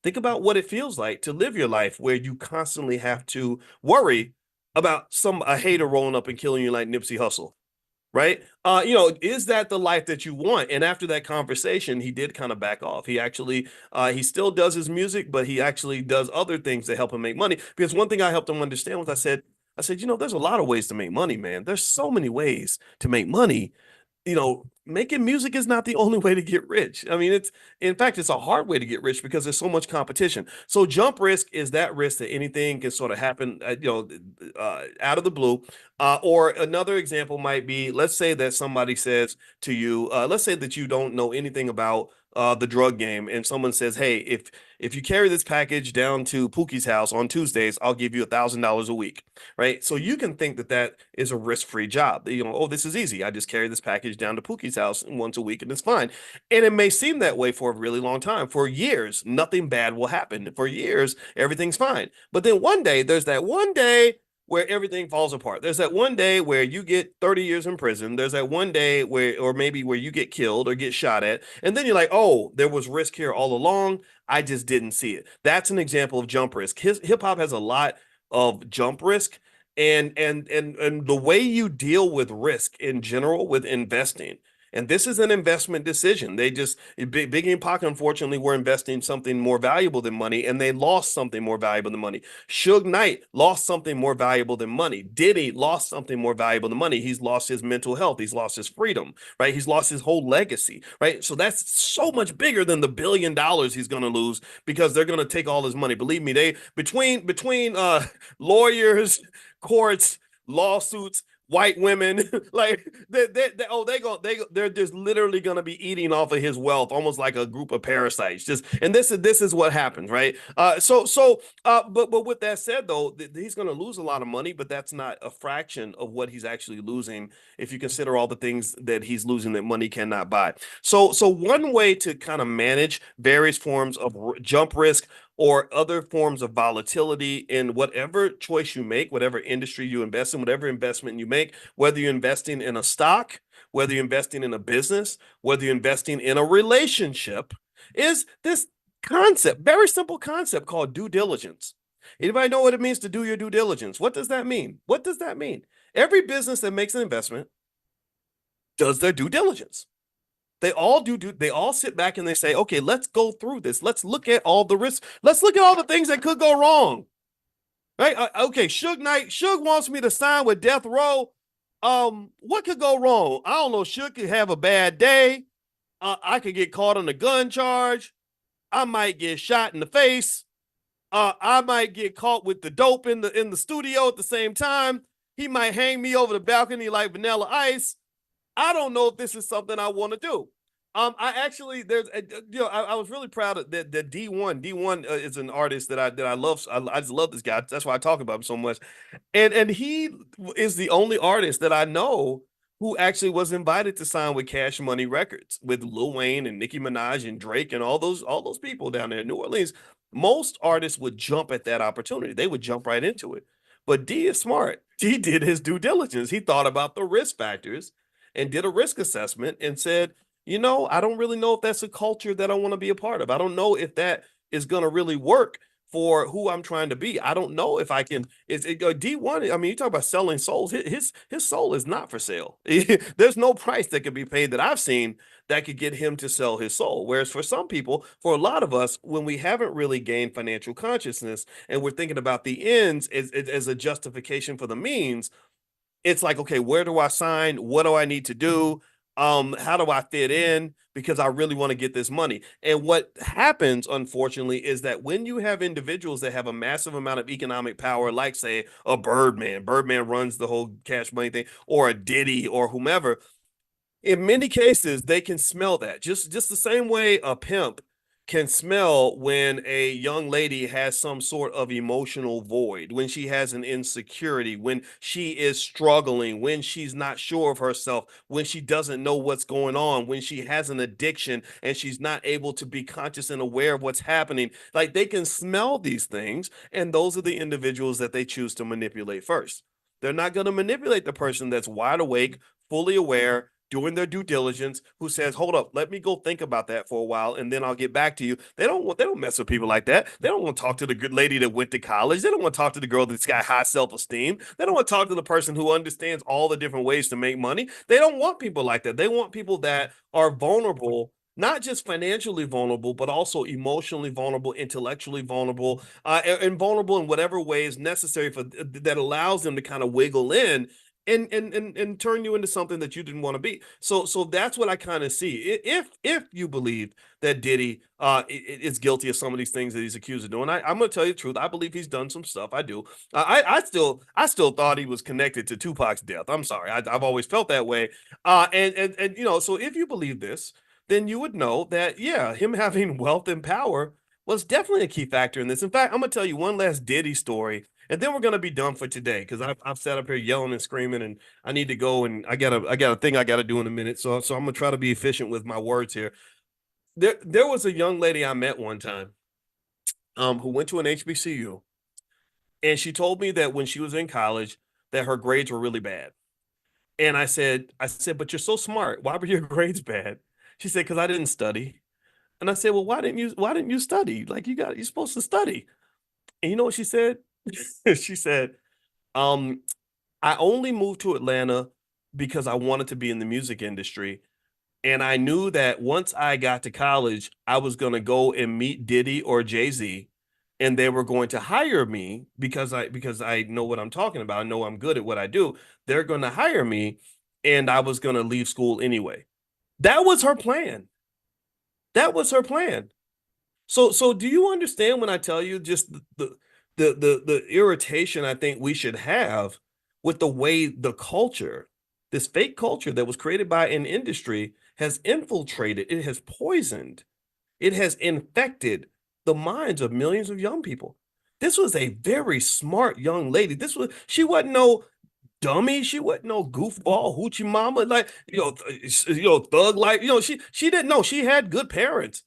S1: Think about what it feels like to live your life where you constantly have to worry about a hater rolling up and killing you like Nipsey Hussle, right? Is that the life that you want? And after that conversation, he did kind of back off. He actually, he still does his music, but he actually does other things to help him make money. Because one thing I helped him understand was I said, there's a lot of ways to make money, man. There's so many ways to make money. Making music is not the only way to get rich. I mean, in fact, it's a hard way to get rich because there's so much competition. So jump risk is that risk that anything can sort of happen, out of the blue. Or another example might be, let's say that somebody says to you, let's say that you don't know anything about the drug game, and someone says, "Hey, if you carry this package down to Pookie's house on Tuesdays, I'll give you $1,000 a week." Right? So you can think that that is a risk-free job. Oh, this is easy. I just carry this package down to Pookie's house once a week, and it's fine. And it may seem that way for a really long time. For years, nothing bad will happen. For years, everything's fine. But then one day, there's that one day where everything falls apart. There's that one day where you get 30 years in prison. There's that one day where, or maybe where you get killed or get shot at. And then you're like, oh, there was risk here all along. I just didn't see it. That's an example of jump risk. Hip hop has a lot of jump risk. And the way you deal with risk in general with investing, and this is an investment decision. Biggie and Pac, unfortunately, were investing something more valuable than money, and they lost something more valuable than money. Suge Knight lost something more valuable than money. Diddy lost something more valuable than money. He's lost his mental health. He's lost his freedom, right? He's lost his whole legacy, right? So that's so much bigger than the $1 billion he's going to lose because they're going to take all his money. Believe me, they between lawyers, courts, lawsuits, white women, like they're just literally gonna be eating off of his wealth, almost like a group of parasites. And this is what happens, right? But with that said, though, he's gonna lose a lot of money, but that's not a fraction of what he's actually losing if you consider all the things that he's losing that money cannot buy. So one way to kind of manage various forms of jump risk or other forms of volatility in whatever choice you make, whatever industry you invest in, whatever investment you make, whether you're investing in a stock, whether you're investing in a business, whether you're investing in a relationship, is this concept, very simple concept called due diligence. Anybody know what it means to do your due diligence? What does that mean? What does that mean? Every business that makes an investment does their due diligence. They all they all sit back and they say, okay, let's go through this. Let's look at all the risks. Let's look at all the things that could go wrong. Right? Okay, Suge Knight. Suge wants me to sign with Death Row. What could go wrong? I don't know. Suge could have a bad day. I could get caught on a gun charge. I might get shot in the face. I might get caught with the dope in the studio at the same time. He might hang me over the balcony like Vanilla Ice. I don't know if this is something I want to do. I actually I was really proud of that D1. D1 is an artist that I love. I just love this guy. That's why I talk about him so much. And he is the only artist that I know who actually was invited to sign with Cash Money Records with Lil Wayne and Nicki Minaj and Drake and all those people down there in New Orleans. Most artists would jump at that opportunity. They would jump right into it. But D is smart. D did his due diligence. He thought about the risk factors and did a risk assessment and said, I don't really know if that's a culture that I want to be a part of. I don't know if that is going to really work for who I'm trying to be. I don't know if I can. It's it, D1. I mean, you talk about selling souls. His soul is not for sale. There's no price that could be paid that I've seen that could get him to sell his soul. Whereas for some people, for a lot of us, when we haven't really gained financial consciousness and we're thinking about the ends as a justification for the means, it's like, okay, where do I sign? What do I need to do? How do I fit in? Because I really want to get this money. And what happens, unfortunately, is that when you have individuals that have a massive amount of economic power, like say a Birdman runs the whole Cash Money thing, or a Diddy or whomever, in many cases they can smell that. Just the same way a pimp can smell when a young lady has some sort of emotional void, when she has an insecurity, when she is struggling, when she's not sure of herself, when she doesn't know what's going on, when she has an addiction and she's not able to be conscious and aware of what's happening. Like, they can smell these things, and those are the individuals that they choose to manipulate first. They're not going to manipulate the person that's wide awake, fully aware, doing their due diligence, who says, hold up, let me go think about that for a while and then I'll get back to you. They don't mess with people like that. They don't want to talk to the good lady that went to college. They don't want to talk to the girl that's got high self-esteem. They don't want to talk to the person who understands all the different ways to make money. They don't want people like that. They want people that are vulnerable, not just financially vulnerable, but also emotionally vulnerable, intellectually vulnerable, and vulnerable in whatever way is necessary for that allows them to kind of wiggle in and turn you into something that you didn't want to be. So that's what I kind of see. If you believe that Diddy is guilty of some of these things that he's accused of doing, I'm going to tell you the truth. I believe he's done some stuff. I do. I still thought he was connected to Tupac's death. I'm sorry. I've always felt that way. And so if you believe this, then you would know that, yeah, him having wealth and power was definitely a key factor in this. In fact, I'm gonna tell you one last Diddy story, and then we're gonna be done for today because I've sat up here yelling and screaming, and I need to go, and I got a thing I got to do in a minute. So I'm gonna try to be efficient with my words here. There was a young lady I met one time, who went to an HBCU, and she told me that when she was in college, that her grades were really bad. And I said, but you're so smart. Why were your grades bad? She said, because I didn't study. And I said, well, why didn't you study? Like, you're supposed to study. And you know what she said? She said, um, I only moved to Atlanta because I wanted to be in the music industry. And I knew that once I got to college, I was going to go and meet Diddy or Jay-Z, and they were going to hire me because I know what I'm talking about. I know I'm good at what I do. They're going to hire me, and I was going to leave school anyway. That was her plan. That was her plan. So do you understand when I tell you just the irritation I think we should have with the way the culture, this fake culture that was created by an industry, has infiltrated, it has poisoned, it has infected the minds of millions of young people. This was a very smart young lady. She wasn't no dummy. She wasn't no goofball hoochie mama, like, thug life. She didn't know. She had good parents.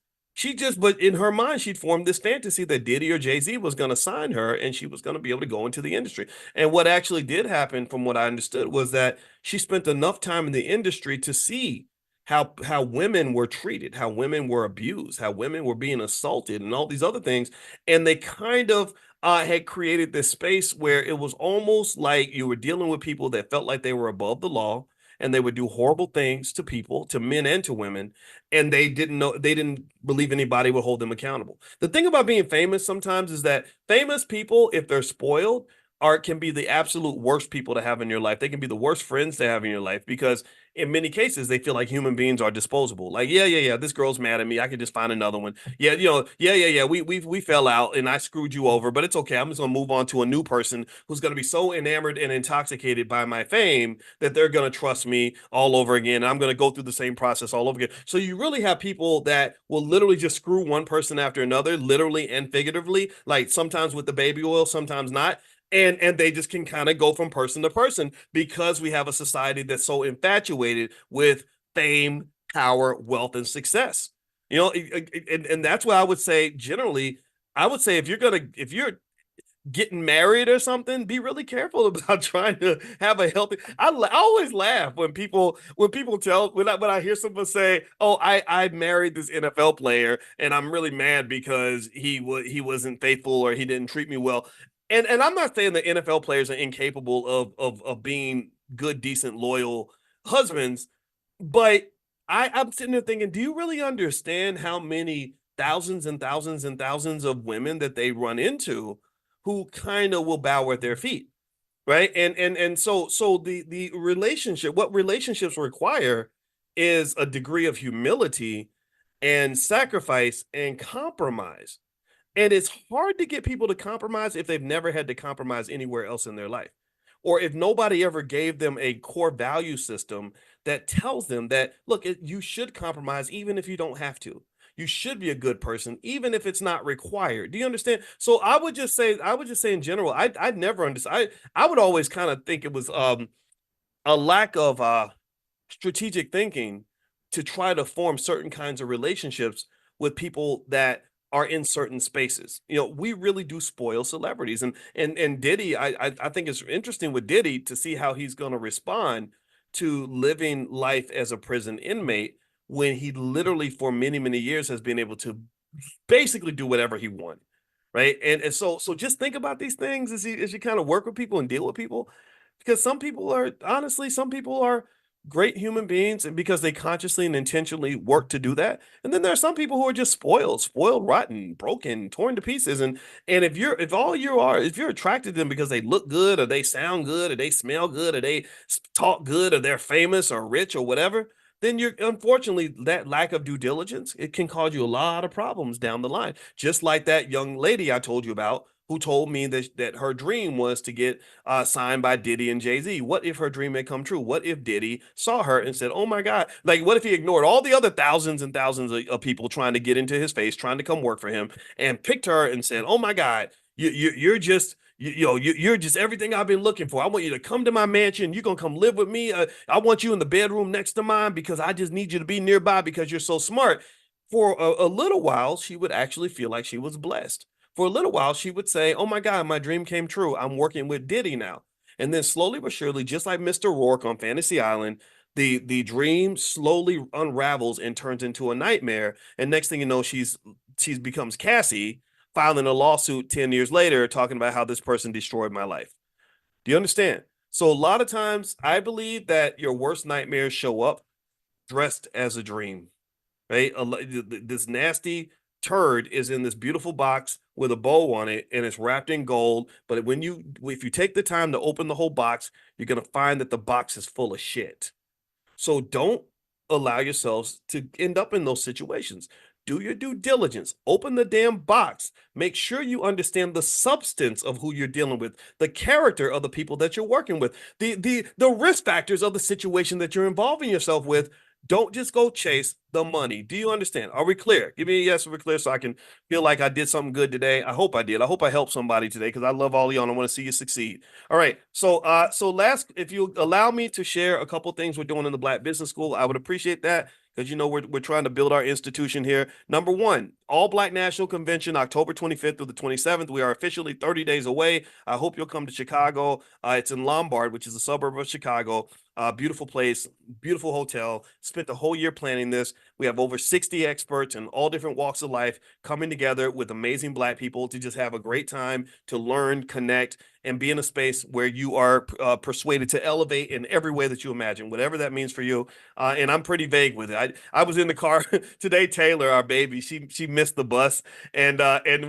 S1: But in her mind, she'd formed this fantasy that Diddy or Jay-Z was going to sign her and she was going to be able to go into the industry. And what actually did happen, from what I understood, was that she spent enough time in the industry to see how women were treated, how women were abused, how women were being assaulted, and all these other things. And they kind of had created this space where it was almost like you were dealing with people that felt like they were above the law, and they would do horrible things to people, to men and to women, and they didn't believe anybody would hold them accountable. The thing about being famous sometimes is that famous people, if they're spoiled, are can be the absolute worst people to have in your life. They can be the worst friends to have in your life because in many cases they feel like human beings are disposable. Like, yeah, this girl's mad at me. I could just find another one. Yeah, yeah. We fell out and I screwed you over, but it's okay. I'm just gonna move on to a new person who's gonna be so enamored and intoxicated by my fame that they're gonna trust me all over again. And I'm gonna go through the same process all over again. So you really have people that will literally just screw one person after another, literally and figuratively, like sometimes with the baby oil, sometimes not, and they just can kind of go from person to person because we have a society that's so infatuated with fame, power, wealth, and success. And that's why I would say generally, I would say if you're getting married or something, be really careful about trying to have a healthy. I always laugh when people tell when I hear someone say, "Oh, I married this NFL player and I'm really mad because he wasn't faithful or he didn't treat me well." And I'm not saying that NFL players are incapable of being good, decent, loyal husbands, but I'm sitting there thinking, do you really understand how many thousands and thousands and thousands of women that they run into who kind of will bow at their feet, right? And so the relationship, what relationships require is a degree of humility and sacrifice and compromise. And it's hard to get people to compromise if they've never had to compromise anywhere else in their life. Or if nobody ever gave them a core value system that tells them that, look, you should compromise even if you don't have to. You should be a good person, even if it's not required. Do you understand? So I would just say in general, I'd never understand. I would always kind of think it was a lack of strategic thinking to try to form certain kinds of relationships with people that are in certain spaces. We really do spoil celebrities, and Diddy. I think it's interesting with Diddy to see how he's going to respond to living life as a prison inmate when he literally for many years has been able to basically do whatever he wanted, right? And so just think about these things as you kind of work with people and deal with people, because some people are great human beings and because they consciously and intentionally work to do that. And then there are some people who are just spoiled, rotten, broken, torn to pieces. And if you're attracted to them because they look good or they sound good or they smell good or they talk good or they're famous or rich or whatever, then you're unfortunately that lack of due diligence, it can cause you a lot of problems down the line. Just like that young lady I told you about who told me that her dream was to get signed by Diddy and Jay-Z. What if her dream had come true? What if Diddy saw her and said, "Oh my God," like what if he ignored all the other thousands and thousands of people trying to get into his face, trying to come work for him, and picked her and said, "Oh my God, you're just you're just everything I've been looking for. I want you to come to my mansion. You're gonna come live with me. I want you in the bedroom next to mine because I just need you to be nearby because you're so smart." For a little while, she would actually feel like she was blessed. For a little while, she would say, "Oh my God, my dream came true. I'm working with Diddy now." And then slowly but surely, just like Mr. Rourke on Fantasy Island, the dream slowly unravels and turns into a nightmare. And next thing you know, she's becomes Cassie, filing a lawsuit 10 years later, talking about how this person destroyed my life. Do you understand? So a lot of times, I believe that your worst nightmares show up dressed as a dream, right? This nasty turd is in this beautiful box with a bow on it and it's wrapped in gold. But if you take the time to open the whole box, you're going to find that the box is full of shit. So don't allow yourselves to end up in those situations. Do your due diligence. Open the damn box. Make sure you understand the substance of who you're dealing with, the character of the people that you're working with, the risk factors of the situation that you're involving yourself with. Don't just go chase the money. Do you understand? Are we clear? Give me a yes if we're clear so I can feel like I did something good today. I hope I did. I hope I helped somebody today because I love all of y'all and I want to see you succeed. All right. So last, if you allow me to share a couple things we're doing in the Black Business School, I would appreciate that because we're trying to build our institution here. Number one, All Black National Convention, October 25th through the 27th. We are officially 30 days away. I hope you'll come to Chicago. It's in Lombard, which is a suburb of Chicago. Beautiful place, beautiful hotel. Spent the whole year planning this. We have over 60 experts in all different walks of life coming together with amazing Black people to just have a great time, to learn, connect, and be in a space where you are persuaded to elevate in every way that you imagine, whatever that means for you. And I'm pretty vague with it. I was in the car today. Taylor, our baby, she missed the bus, and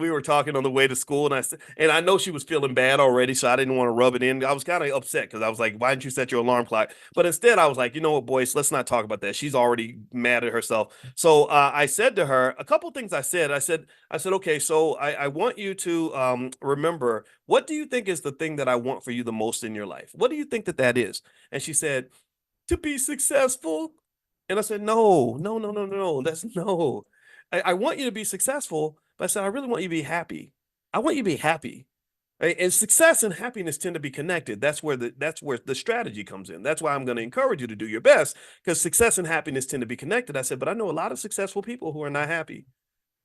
S1: we were talking on the way to school, and I know she was feeling bad already, so I didn't want to rub it in. I was kind of upset because I was like, why didn't you set your alarm clock? But instead, I was like, you know what, boys, let's not talk about that. She's already mad at herself. So I said to her a couple things. I said, okay, so I want you to remember, what do you think is the thing that I want for you the most in your life? What do you think that that is? And she said, to be successful. And I said, no, no, no, no, no, no. That's no. I want you to be successful, but I said, I really want you to be happy. I want you to be happy. Right? And success and happiness tend to be connected. That's where the strategy comes in. That's why I'm going to encourage you to do your best, because success and happiness tend to be connected. I said, but I know a lot of successful people who are not happy.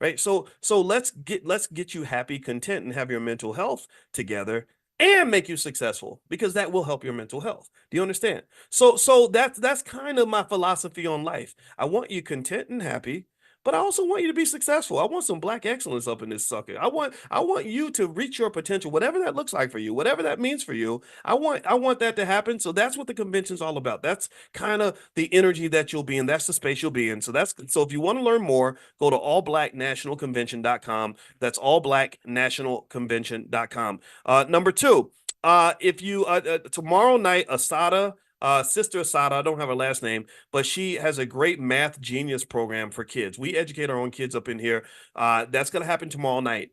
S1: Right. So let's get you happy, content, and have your mental health together and make you successful, because that will help your mental health. Do you understand? So that's kind of my philosophy on life. I want you content and happy, but I also want you to be successful. I want some Black excellence up in this sucker. I want you to reach your potential, whatever that looks like for you, whatever that means for you. I want that to happen. So that's what the convention's all about. That's kind of the energy that you'll be in. That's the space you'll be in. So if you want to learn more, go to allblacknationalconvention.com. That's allblacknationalconvention.com. Number two, if you tomorrow night, Asada, Sister Asada, I don't have her last name, but she has a great math genius program for kids. We educate our own kids up in here. That's going to happen tomorrow night.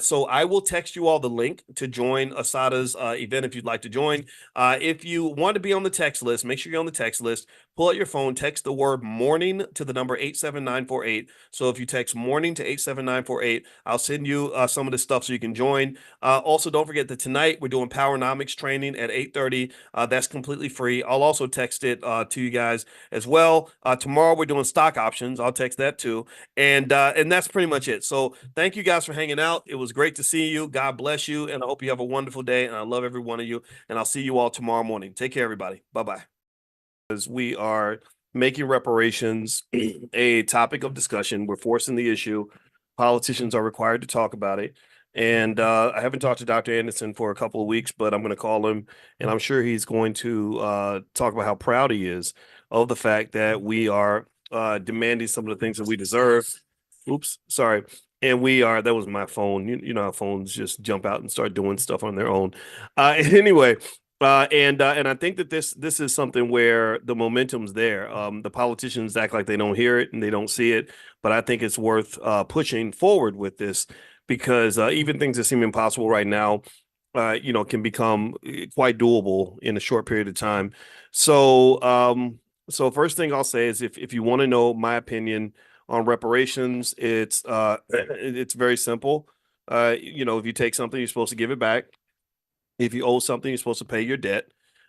S1: So I will text you all the link to join Asada's event if you'd like to join. If you want to be on the text list, make sure you're on the text list. Pull out your phone, text the word morning to the number 87948. So if you text morning to 87948, I'll send you some of the stuff so you can join. Also, don't forget that tonight we're doing Powernomics training at 8:30. That's completely free. I'll also text it to you guys as well. Tomorrow we're doing stock options. I'll text that too. And that's pretty much it. So thank you guys for hanging out. It was great to see you. God bless you, and I hope you have a wonderful day. And I love every one of you. And I'll see you all tomorrow morning. Take care, everybody. Bye bye. As we are making reparations a topic of discussion, we're forcing the issue. Politicians are required to talk about it. And I haven't talked to Dr. Anderson for a couple of weeks, but I'm going to call him, and I'm sure he's going to talk about how proud he is of the fact that we are demanding some of the things that we deserve. Oops, sorry. And that was my phone. You know how phones just jump out and start doing stuff on their own. Anyway, and I think that this is something where the momentum's there. The politicians act like they don't hear it and they don't see it, but I think it's worth pushing forward with this, because even things that seem impossible right now, can become quite doable in a short period of time. So first thing I'll say is, if you want to know my opinion on reparations, it's very simple. If you take something, you're supposed to give it back. If you owe something, you're supposed to pay your debt.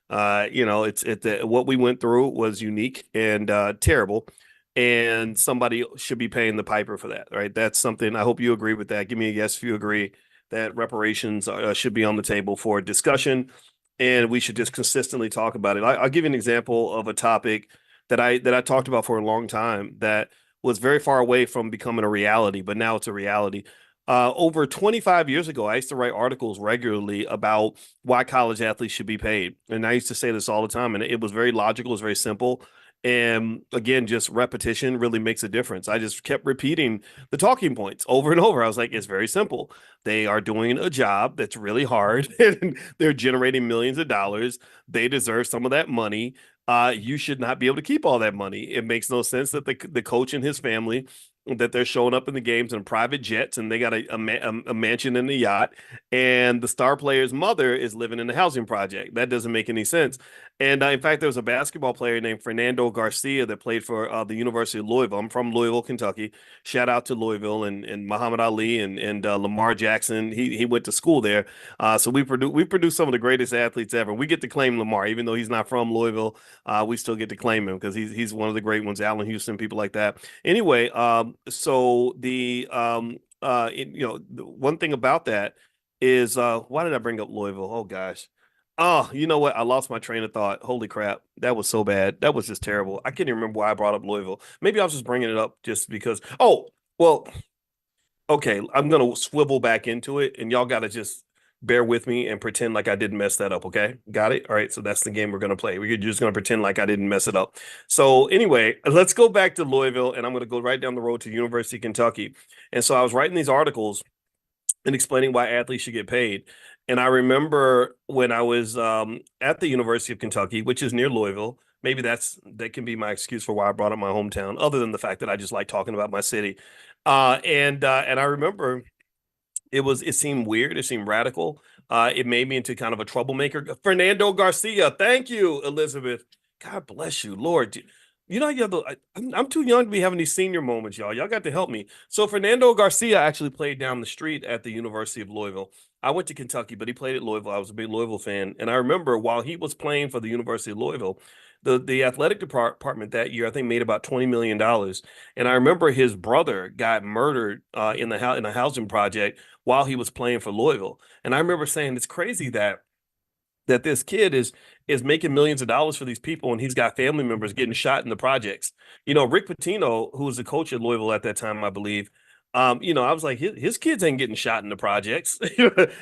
S1: What we went through was unique and terrible, and somebody should be paying the piper for that, right? That's something. I hope you agree with that. Give me a yes if you agree that reparations should be on the table for discussion, and we should just consistently talk about it. I'll give you an example of a topic that I talked about for a long time that was very far away from becoming a reality, but now it's a reality. Over 25 years ago, I used to write articles regularly about why college athletes should be paid. And I used to say this all the time, and it was very logical, it was very simple. And again, just repetition really makes a difference. I just kept repeating the talking points over and over. I was like, it's very simple. They are doing a job that's really hard and they're generating millions of dollars. They deserve some of that money. You should not be able to keep all that money. It makes no sense that the coach and his family, that they're showing up in the games in private jets, and they got a mansion and a yacht, and the star player's mother is living in a housing project. That doesn't make any sense. And in fact, there was a basketball player named Fernando Garcia that played for the University of Louisville. I'm from Louisville, Kentucky. Shout out to Louisville and Muhammad Ali and Lamar Jackson. He went to school there. So we produce some of the greatest athletes ever. We get to claim Lamar, even though he's not from Louisville. We still get to claim him because he's one of the great ones. Allen Houston, people like that. Anyway, so the one thing about that is, why did I bring up Louisville? Oh gosh. Oh, you know what? I lost my train of thought. Holy crap. That was so bad. That was just terrible. I can't even remember why I brought up Louisville. Maybe I was just bringing it up just because. Oh, well, okay. I'm going to swivel back into it, and y'all got to just bear with me and pretend like I didn't mess that up. Okay. Got it? All right. So that's the game we're going to play. We're just going to pretend like I didn't mess it up. So, anyway, let's go back to Louisville, and I'm going to go right down the road to University of Kentucky. And so I was writing these articles and explaining why athletes should get paid. And I remember when I was at the University of Kentucky, which is near Louisville. Maybe that can be my excuse for why I brought up my hometown, other than the fact that I just like talking about my city. And I remember it seemed weird, it seemed radical. It made me into kind of a troublemaker. Fernando Garcia, thank you, Elizabeth. God bless you, Lord. You know, I'm too young to be having these senior moments, y'all. Y'all got to help me. So Fernando Garcia actually played down the street at the University of Louisville. I went to Kentucky, but he played at Louisville. I was a big Louisville fan, and I remember while he was playing for the University of Louisville, the athletic department that year I think made about $20 million. And I remember his brother got murdered in a housing project while he was playing for Louisville. And I remember saying it's crazy that this kid is making millions of dollars for these people, and he's got family members getting shot in the projects. Rick Pitino, who was the coach at Louisville at that time, I believe. I was like, his kids ain't getting shot in the projects.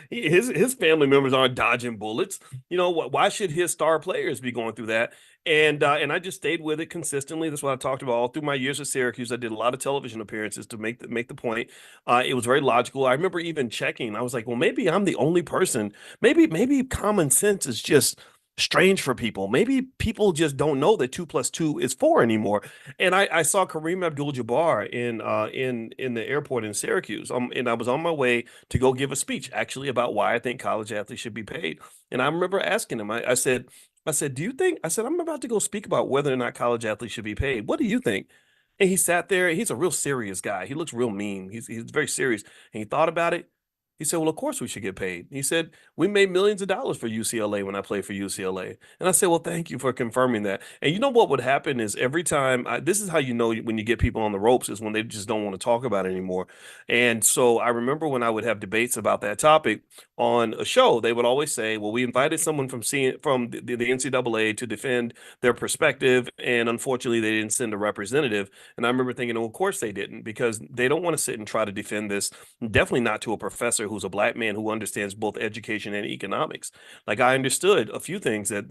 S1: His family members aren't dodging bullets. Why should his star players be going through that? And I just stayed with it consistently. That's what I talked about all through my years at Syracuse. I did a lot of television appearances to make the point. It was very logical. I remember even checking. I was like, well, maybe I'm the only person. Maybe common sense is just strange for people. Maybe people just don't know that 2 plus 2 is 4 anymore. And I saw Kareem Abdul-Jabbar in the airport in Syracuse. And I was on my way to go give a speech actually about why I think college athletes should be paid. And I remember asking him, I said, do you think, I said, I'm about to go speak about whether or not college athletes should be paid. What do you think? And he sat there. He's a real serious guy. He looks real mean. He's very serious. And he thought about it. He said, well, of course we should get paid. He said, we made millions of dollars for UCLA when I played for UCLA. And I said, well, thank you for confirming that. And you know what would happen is every time, this is how you know when you get people on the ropes is when they just don't want to talk about it anymore. And so I remember when I would have debates about that topic on a show, they would always say, well, we invited someone from the NCAA to defend their perspective. And unfortunately, they didn't send a representative. And I remember thinking, well, of course they didn't, because they don't want to sit and try to defend this. Definitely not to a professor who's a black man who understands both education and economics. Like I understood a few things that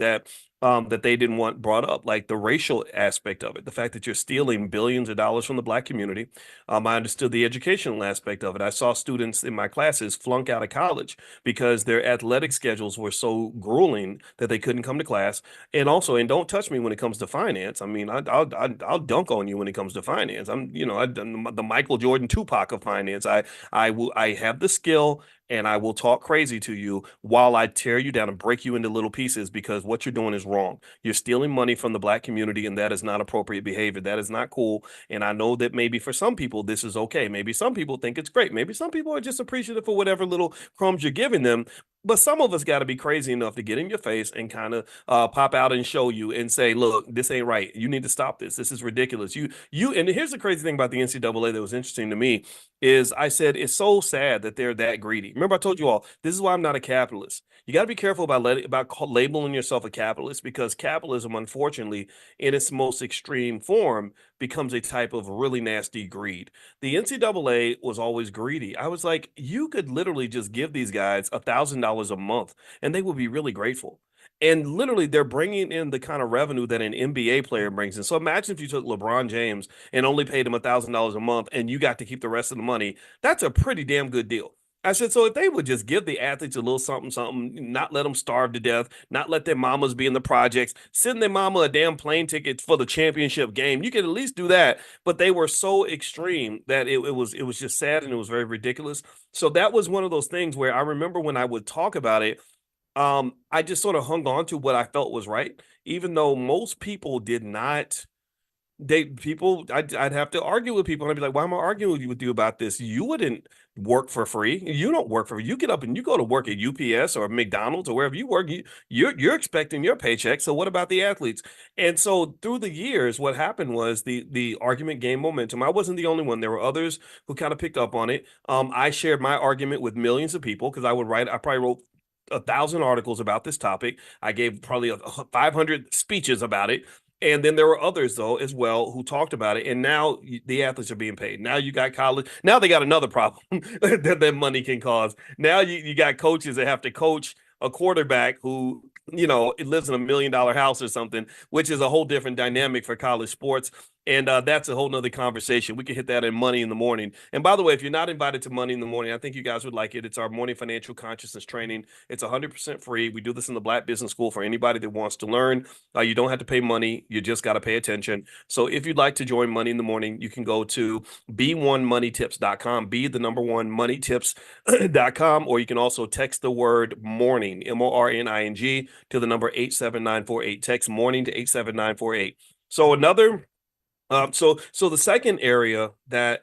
S1: they didn't want brought up, like the racial aspect of it, the fact that you're stealing billions of dollars from the black community. I understood the educational aspect of it. I saw students in my classes flunk out of college because their athletic schedules were so grueling that they couldn't come to class. And don't touch me when it comes to finance. I mean, I'll dunk on you when it comes to finance. I'm the Michael Jordan Tupac of finance. I have the skill, and I will talk crazy to you while I tear you down and break you into little pieces, because what you're doing is wrong. You're stealing money from the black community, and that is not appropriate behavior. That is not cool. And I know that maybe for some people this is okay. Maybe some people think it's great. Maybe some people are just appreciative for whatever little crumbs you're giving them. But some of us got to be crazy enough to get in your face and kind of pop out and show you and say, "Look, this ain't right. You need to stop this. This is ridiculous." And here's the crazy thing about the NCAA that was interesting to me is I said it's so sad that they're that greedy. Remember, I told you all this is why I'm not a capitalist. You got to be careful about labeling yourself a capitalist, because capitalism, unfortunately, in its most extreme form, becomes a type of really nasty greed. The NCAA was always greedy. I was like, you could literally just give these guys $1,000 a month, and they would be really grateful. And literally, they're bringing in the kind of revenue that an NBA player brings in. So imagine if you took LeBron James and only paid him $1,000 a month, and you got to keep the rest of the money. That's a pretty damn good deal. I said, so if they would just give the athletes a little something, something, not let them starve to death, not let their mamas be in the projects, send their mama a damn plane ticket for the championship game, you could at least do that. But they were so extreme that it was just sad, and it was very ridiculous. So that was one of those things where I remember when I would talk about it, I just sort of hung on to what I felt was right, even though most people did not. I'd have to argue with people, and I'd be like, why am I arguing with you about this? You wouldn't work for free. You don't work for free. You get up and you go to work at UPS or McDonald's or wherever you work. You're expecting your paycheck. So what about the athletes? And so through the years, what happened was the argument gained momentum. I wasn't the only one. There were others who kind of picked up on it. I shared my argument with millions of people because I probably wrote 1,000 articles about this topic. I gave probably 500 speeches about it. And then there were others though as well who talked about it. And now the athletes are being paid. Now you got college. Now they got another problem that money can cause. Now you got coaches that have to coach a quarterback who, it lives in $1 million house or something, which is a whole different dynamic for college sports. And that's a whole nother conversation. We can hit that in Money in the Morning. And by the way, if you're not invited to Money in the Morning, I think you guys would like it. It's our morning financial consciousness training. It's 100% free. We do this in the Black Business School for anybody that wants to learn. You don't have to pay money. You just got to pay attention. So if you'd like to join Money in the Morning, you can go to b1moneytips.com, be the number one moneytips.com, or you can also text the word morning, MORNING, to the number 87948. Text morning to 87948. So so the second area that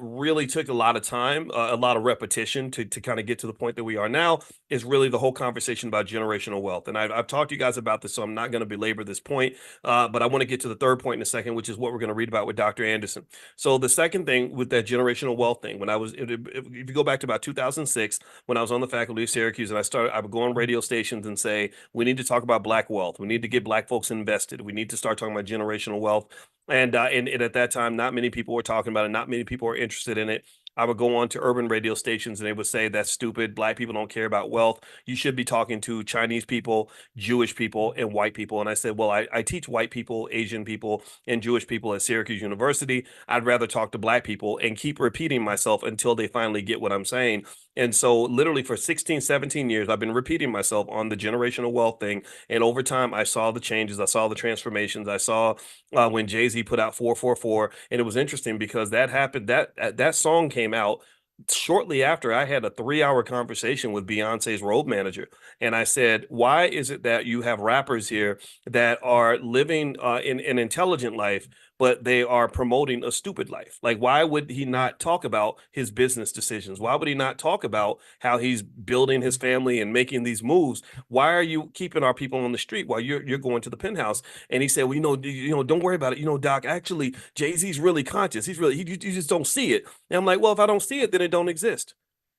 S1: really took a lot of time, a lot of repetition to kind of get to the point that we are now is really the whole conversation about generational wealth. And I've talked to you guys about this, so I'm not going to belabor this point, but I want to get to the third point in a second, which is what we're going to read about with Dr. Anderson. So the second thing with that generational wealth thing, if you go back to about 2006, when I was on the faculty of Syracuse, and I would go on radio stations and say, we need to talk about Black wealth. We need to get Black folks invested. We need to start talking about generational wealth. And at that time, not many people were talking about it. Not many people were interested in it. I would go on to urban radio stations and they would say, that's stupid. Black people don't care about wealth. You should be talking to Chinese people, Jewish people, and white people. And I said, well, I teach white people, Asian people, and Jewish people at Syracuse University. I'd rather talk to Black people and keep repeating myself until they finally get what I'm saying. And so literally for 16, 17 years, I've been repeating myself on the generational wealth thing. And over time, I saw the changes. I saw the transformations. I saw when Jay-Z put out 444. And it was interesting because that happened, that song came out shortly after I had a 3-hour conversation with Beyonce's road manager. And I said, why is it that you have rappers here that are living in an intelligent life, but they are promoting a stupid life? Like, why would he not talk about his business decisions? Why would he not talk about how he's building his family and making these moves? Why are you keeping our people on the street while you're going to the penthouse? And he said, well, don't worry about it. Doc, actually, Jay-Z's really conscious. You just don't see it. And I'm like, well, if I don't see it, then it don't exist.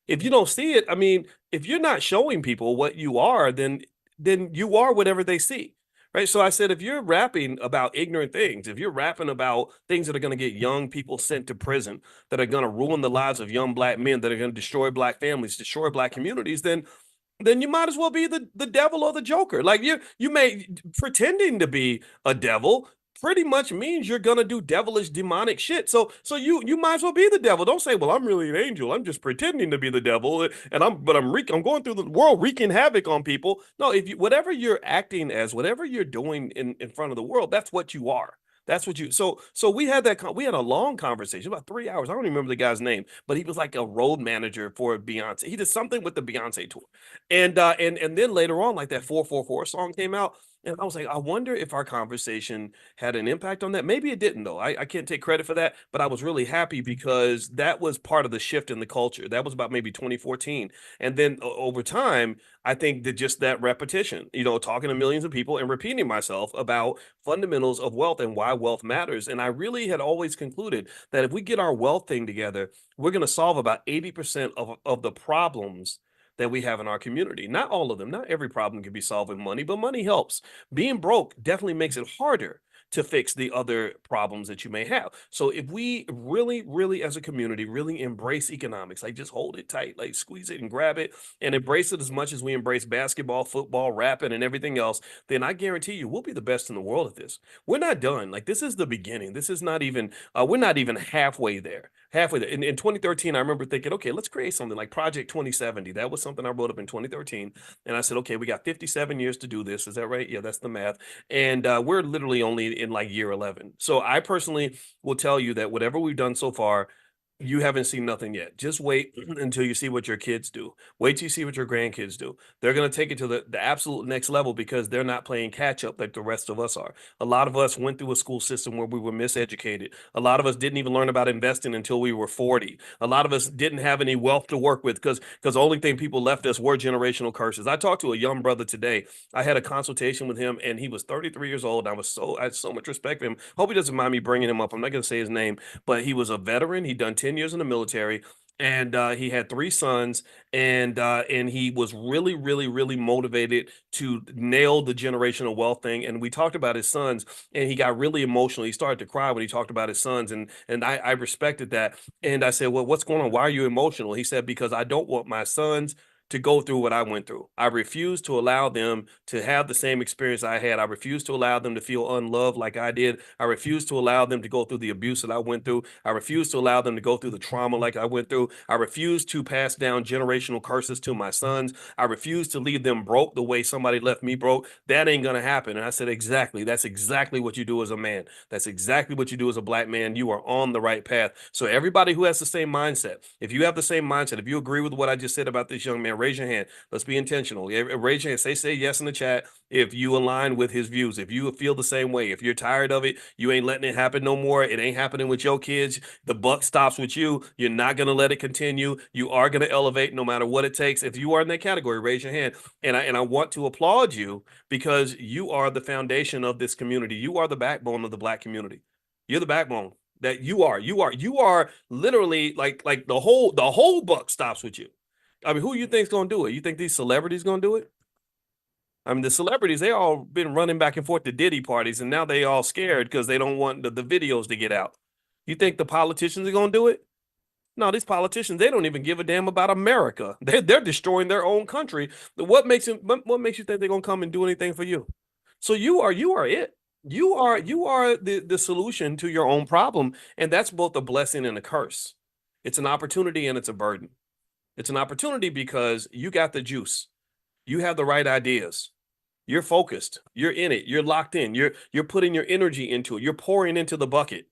S1: If you don't see it, I mean, if you're not showing people what you are, then you are whatever they see. Right. So I said, if you're rapping about ignorant things, if you're rapping about things that are going to get young people sent to prison, that are going to ruin the lives of young Black men, that are going to destroy Black families, destroy Black communities, then you might as well be the devil or the Joker. Like you may pretending to be a devil pretty much means you're gonna do devilish demonic shit. So you might as well be the devil. Don't say, well, I'm really an angel. I'm just pretending to be the devil, and I'm going through the world wreaking havoc on people. No, if you whatever you're acting as, whatever you're doing in front of the world, that's what you are. That's what you. So we had we had a long conversation, about 3 hours. I don't even remember the guy's name, but he was like a road manager for Beyonce. He did something with the Beyonce tour, and then later on, like that 444 song came out. And I was like, I wonder if our conversation had an impact on that. Maybe it didn't, though. I can't take credit for that, but I was really happy because that was part of the shift in the culture. That was about maybe 2014. And then over time, I think that just that repetition, talking to millions of people and repeating myself about fundamentals of wealth and why wealth matters. And I really had always concluded that if we get our wealth thing together, we're going to solve about 80% of the problems that we have in our community. Not all of them, not every problem can be solved with money, but money helps. Being broke definitely makes it harder to fix the other problems that you may have. So if we really, really as a community, really embrace economics, like just hold it tight, like squeeze it and grab it and embrace it as much as we embrace basketball, football, rapping, and everything else, then I guarantee you we'll be the best in the world at this. We're not done. Like this is the beginning. This is not even, we're not even halfway there. Halfway there. In 2013, I remember thinking, okay, let's create something like Project 2070. That was something I wrote up in 2013. And I said, okay, we got 57 years to do this. Is that right? Yeah, that's the math. And we're literally only in like year 11. So I personally will tell you that whatever we've done so far, you haven't seen nothing yet. Just wait until you see what your kids do. Wait till you see what your grandkids do. They're going to take it to the absolute next level because they're not playing catch up like the rest of us are. A lot of us went through a school system where we were miseducated. A lot of us didn't even learn about investing until we were 40. A lot of us didn't have any wealth to work with because the only thing people left us were generational curses. I talked to a young brother today. I had a consultation with him and he was 33 years old. I had so much respect for him. Hope he doesn't mind me bringing him up. I'm not going to say his name, but he was a veteran. He'd done 10 years in the military. and he had three sons, and he was really, really, really motivated to nail the generational wealth thing. And we talked about his sons, and he got really emotional. He started to cry when he talked about his sons, and I respected that. And I said, "Well, what's going on? Why are you emotional?" He said, "Because I don't want my sons to go through what I went through. I refuse to allow them to have the same experience I had. I refuse to allow them to feel unloved like I did. I refuse to allow them to go through the abuse that I went through. I refuse to allow them to go through the trauma like I went through. I refuse to pass down generational curses to my sons. I refuse to leave them broke the way somebody left me broke. That ain't going to happen." And I said, "Exactly. That's exactly what you do as a man. That's exactly what you do as a black man. You are on the right path." So everybody who has the same mindset, if you have the same mindset, if you agree with what I just said about this young man, raise your hand. Let's be intentional. Raise your hand. Say yes in the chat if you align with his views. If you feel the same way, if you're tired of it, you ain't letting it happen no more. It ain't happening with your kids. The buck stops with you. You're not going to let it continue. You are going to elevate no matter what it takes. If you are in that category, raise your hand. And I want to applaud you because you are the foundation of this community. You are the backbone of the black community. You're the backbone. That you are literally like the whole buck stops with you. I mean, who you think's gonna do it? You think these celebrities gonna do it? I mean, the celebrities, they all been running back and forth to Diddy parties, and now they all scared because they don't want the videos to get out. You think the politicians are gonna do it? No, these politicians, they don't even give a damn about America. They're destroying their own country. What makes you think they're gonna come and do anything for you? So you are it. You are the solution to your own problem, and that's both a blessing and a curse. It's an opportunity and it's a burden. It's an opportunity because you got the juice. You have the right ideas. You're focused. You're in it. You're locked in. You're putting your energy into it. You're pouring into the bucket.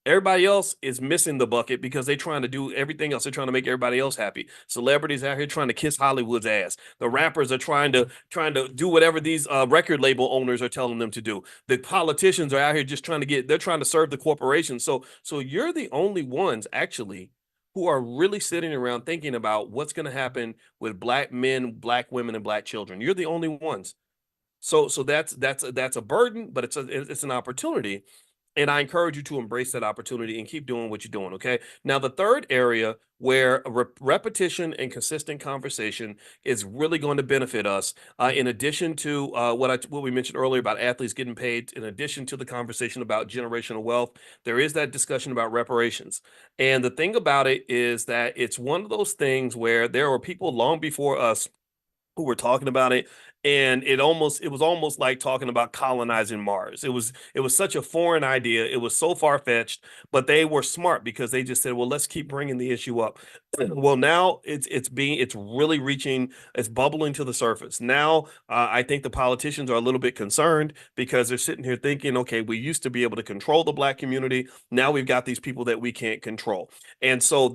S1: Everybody else is missing the bucket because they're trying to do everything else. They're trying to make everybody else happy. Celebrities out here trying to kiss Hollywood's ass. The rappers are trying to do whatever these record label owners are telling them to do. The politicians are out here just they're trying to serve the corporations. So you're the only ones actually who are really sitting around thinking about what's going to happen with black men, black women, and black children. You're the only ones. So that's a burden, but it's an opportunity. And I encourage you to embrace that opportunity and keep doing what you're doing. Okay. Now, the third area where repetition and consistent conversation is really going to benefit us, in addition to what we mentioned earlier about athletes getting paid, in addition to the conversation about generational wealth, there is that discussion about reparations. And the thing about it is that it's one of those things where there were people long before us who were talking about it, and it was almost like talking about colonizing Mars. It was such a foreign idea. It was so far-fetched, but they were smart because they just said, well, let's keep bringing the issue up. Well, now it's really reaching, it's bubbling to the surface now. I think the politicians are a little bit concerned because they're sitting here thinking, okay, we used to be able to control the black community. Now we've got these people that we can't control. And so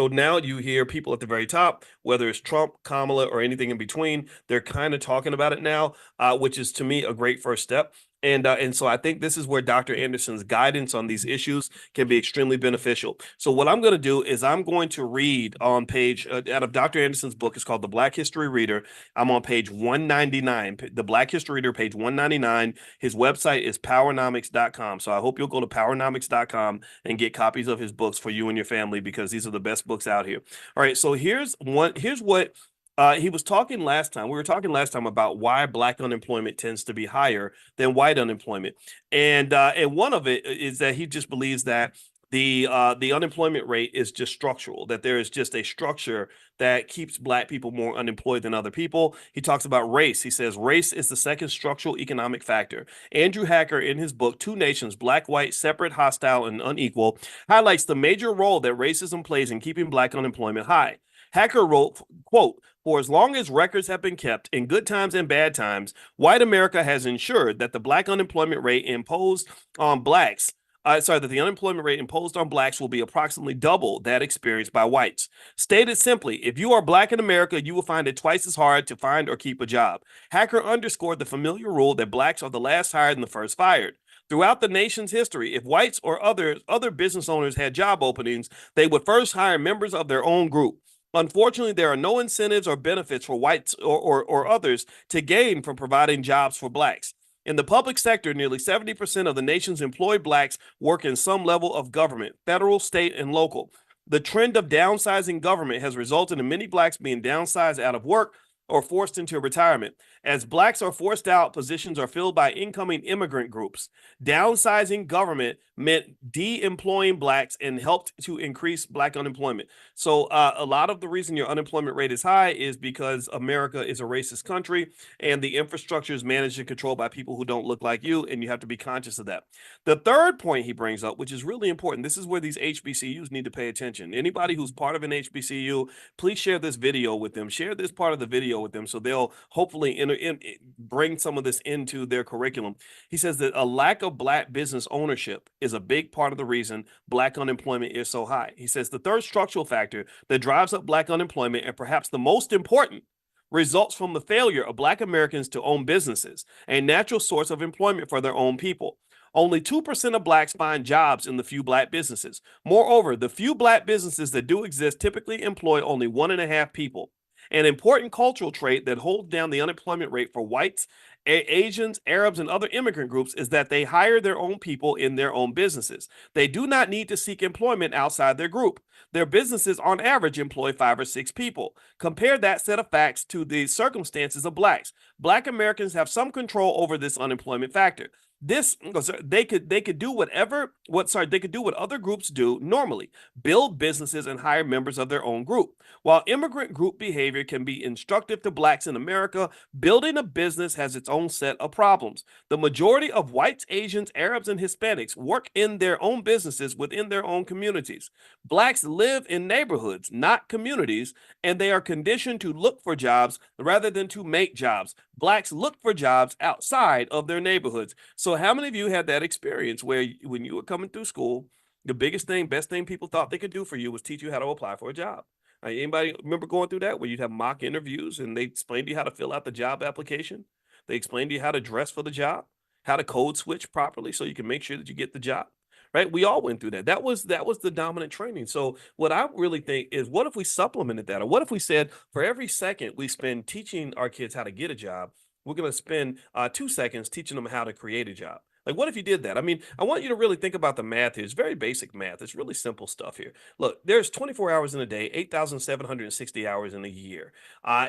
S1: now you hear people at the very top, whether it's Trump, Kamala, or anything in between, they're kind of talking about it now, which is to me a great first step. And so I think this is where Dr. Anderson's guidance on these issues can be extremely beneficial. So what I'm going to do is I'm going to read on page out of Dr. Anderson's book. It's called The Black History Reader. I'm on page 199, The Black History Reader, page 199. His website is powernomics.com. So I hope you'll go to powernomics.com and get copies of his books for you and your family because these are the best books out here. All right, so here's what he was talking last time. We were talking last time about why black unemployment tends to be higher than white unemployment, and one of it is that he just believes that the unemployment rate is just structural. That there is just a structure that keeps black people more unemployed than other people. He talks about race. He says race is the second structural economic factor. Andrew Hacker, in his book Two Nations: Black, White, Separate, Hostile, and Unequal, highlights the major role that racism plays in keeping black unemployment high. Hacker wrote, quote, "For as long as records have been kept in good times and bad times, white America has ensured that the black unemployment rate imposed on blacks, that the unemployment rate imposed on blacks will be approximately double that experienced by whites. Stated simply, if you are black in America, you will find it twice as hard to find or keep a job." Hacker underscored the familiar rule that blacks are the last hired and the first fired. Throughout the nation's history, if whites or other business owners had job openings, they would first hire members of their own group. Unfortunately, there are no incentives or benefits for whites or others to gain from providing jobs for blacks. In the public sector, nearly 70% of the nation's employed blacks work in some level of government, federal, state, and local. The trend of downsizing government has resulted in many blacks being downsized out of work or forced into retirement. As blacks are forced out, positions are filled by incoming immigrant groups. Downsizing government meant de-employing blacks and helped to increase black unemployment. So a lot of the reason your unemployment rate is high is because America is a racist country and the infrastructure is managed and controlled by people who don't look like you, and you have to be conscious of that. The third point he brings up, which is really important, this is where these HBCUs need to pay attention. Anybody who's part of an HBCU, please share this video with them. Share this part of the video with them so they'll hopefully bring some of this into their curriculum. He says that a lack of black business ownership is a big part of the reason black unemployment is so high. He says the third structural factor that drives up black unemployment, and perhaps the most important, results from the failure of black Americans to own businesses, a natural source of employment for their own people. Only 2% of blacks find jobs in the few black businesses. Moreover, the few black businesses that do exist typically employ only 1.5 people. An important cultural trait that holds down the unemployment rate for whites, Asians, Arabs, and other immigrant groups is that they hire their own people in their own businesses. They do not need to seek employment outside their group. Their businesses, on average, employ 5 or 6 people. Compare that set of facts to the circumstances of blacks. Black Americans have some control over this unemployment factor. They could do what other groups do normally: build businesses and hire members of their own group. While immigrant group behavior can be instructive to blacks in America, building a business has its own set of problems. The majority of whites, Asians, Arabs, and Hispanics work in their own businesses within their own communities. Blacks live in neighborhoods, not communities, and they are conditioned to look for jobs rather than to make jobs. Blacks look for jobs outside of their neighborhoods. So how many of you had that experience where when you were coming through school, the best thing people thought they could do for you was teach you how to apply for a job? Anybody remember going through that where you'd have mock interviews and they explained to you how to fill out the job application? They explained to you how to dress for the job, how to code switch properly so you can make sure that you get the job. Right? We all went through that. That was the dominant training. So what I really think is, what if we supplemented that? Or what if we said, for every second we spend teaching our kids how to get a job, we're going to spend 2 seconds teaching them how to create a job? Like, what if you did that? I mean, I want you to really think about the math here. It's very basic math. It's really simple stuff here. Look, there's 24 hours in a day, 8,760 hours in a year.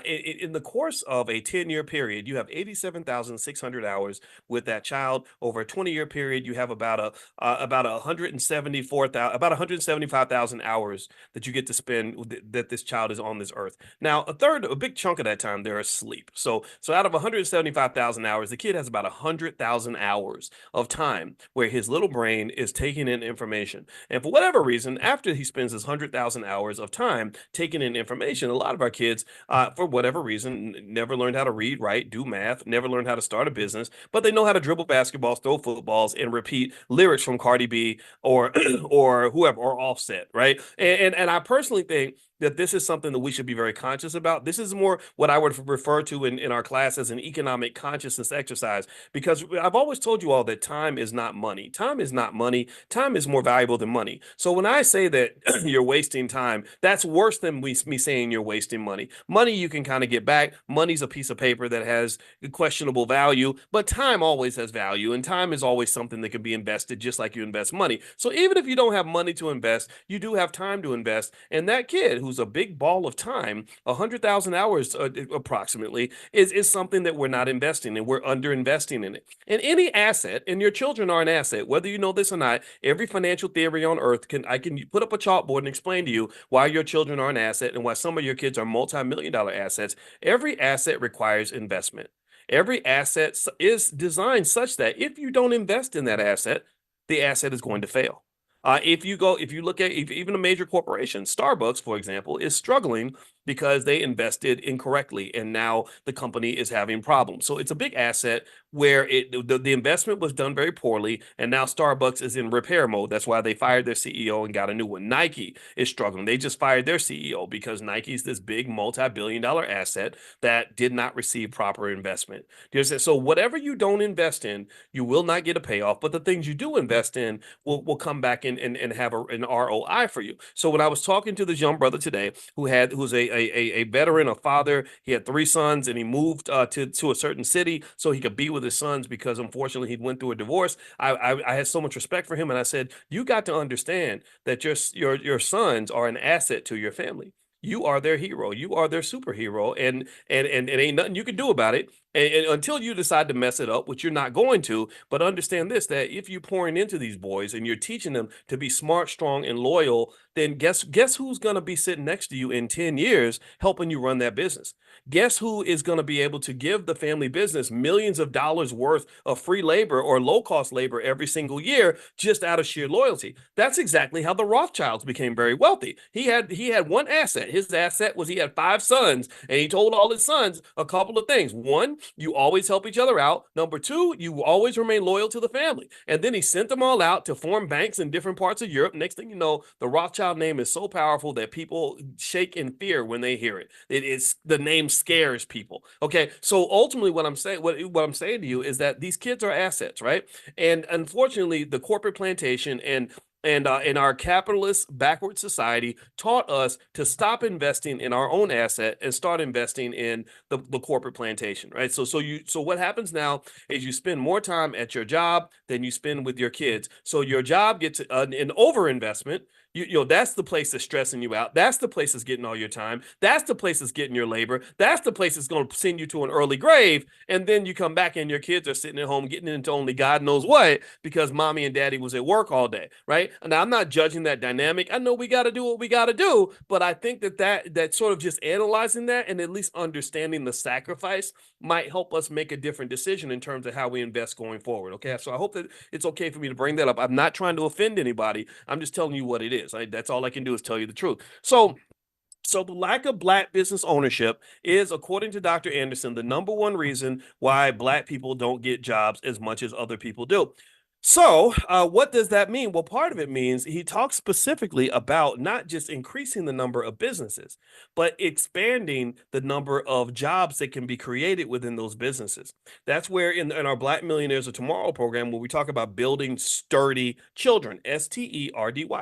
S1: In the course of a 10-year period, you have 87,600 hours with that child. Over a 20-year period, you have about 175,000 hours that you get to spend that this child is on this earth. Now, a big chunk of that time, they're asleep. So out of 175,000 hours, the kid has about 100,000 hours of time where his little brain is taking in information. And for whatever reason, after he spends his 100,000 hours of time taking in information, a lot of our kids, for whatever reason, never learned how to read, write, do math, never learned how to start a business, but they know how to dribble basketballs, throw footballs, and repeat lyrics from Cardi B or or whoever, or Offset, right? And I personally think that this is something that we should be very conscious about. This is more what I would refer to in our class as an economic consciousness exercise, because I've always told you all that time is not money. Time is not money. Time is more valuable than money. So when I say that you're wasting time, that's worse than me saying you're wasting money. Money you can kind of get back. Money's a piece of paper that has questionable value, but time always has value, and time is always something that can be invested just like you invest money. So even if you don't have money to invest, you do have time to invest. And that kid who's a big ball of time, 100,000 hours approximately, is something that we're not investing in. We're under investing in it. And any asset, and your children are an asset, whether you know this or not. Every financial theory on earth I can put up a chalkboard and explain to you why your children are an asset and why some of your kids are multi-million-dollar assets. Every asset requires investment. Every asset is designed such that if you don't invest in that asset, the asset is going to fail. If you look at even a major corporation, Starbucks, for example, is struggling because they invested incorrectly, and now the company is having problems. So it's a big asset where the investment was done very poorly, and now Starbucks is in repair mode. That's why they fired their CEO and got a new one. Nike is struggling. They just fired their CEO because Nike's this big multi-billion-dollar asset that did not receive proper investment. So whatever you don't invest in, you will not get a payoff, but the things you do invest in will come back and have an ROI for you. So when I was talking to this young brother today who's a a veteran, a father. He had 3 sons, and he moved to a certain city so he could be with his sons because unfortunately he went through a divorce. I had so much respect for him, and I said, you got to understand that your sons are an asset to your family. You are their hero. You are their superhero, and it ain't nothing you can do about it. And until you decide to mess it up, which you're not going to, but understand this, that if you're pouring into these boys and you're teaching them to be smart, strong, and loyal, then guess who's going to be sitting next to you in 10 years helping you run that business? Guess who is going to be able to give the family business millions of dollars worth of free labor or low cost labor every single year just out of sheer loyalty? That's exactly how the Rothschilds became very wealthy. He had one asset. His asset was he had 5 sons, and he told all his sons a couple of things. One, you always help each other out. Number two, you always remain loyal to the family. And then he sent them all out to form banks in different parts of Europe. Next thing you know, the Rothschild name is so powerful that people shake in fear when they hear it. The name scares people. Okay, so ultimately, what I'm saying to you is that these kids are assets, right? And unfortunately, the corporate plantation and our capitalist backward society taught us to stop investing in our own asset and start investing in the corporate plantation, right? So what happens now is you spend more time at your job than you spend with your kids. So your job gets an overinvestment. You know, that's the place that's stressing you out. That's the place that's getting all your time. That's the place that's getting your labor. That's the place that's going to send you to an early grave. And then you come back and your kids are sitting at home getting into only God knows what because mommy and daddy was at work all day, right? Now, I'm not judging that dynamic. I know we got to do what we got to do, but I think that sort of just analyzing that and at least understanding the sacrifice might help us make a different decision in terms of how we invest going forward. Okay, so I hope that it's okay for me to bring that up. I'm not trying to offend anybody. I'm just telling you what it is. That's all I can do is tell you the truth. So the lack of Black business ownership is, according to Dr. Anderson, the number one reason why Black people don't get jobs as much as other people do. So, what does that mean? Well, part of it means he talks specifically about not just increasing the number of businesses, but expanding the number of jobs that can be created within those businesses. That's where in our Black Millionaires of Tomorrow program, where we talk about building sturdy children, STERDY.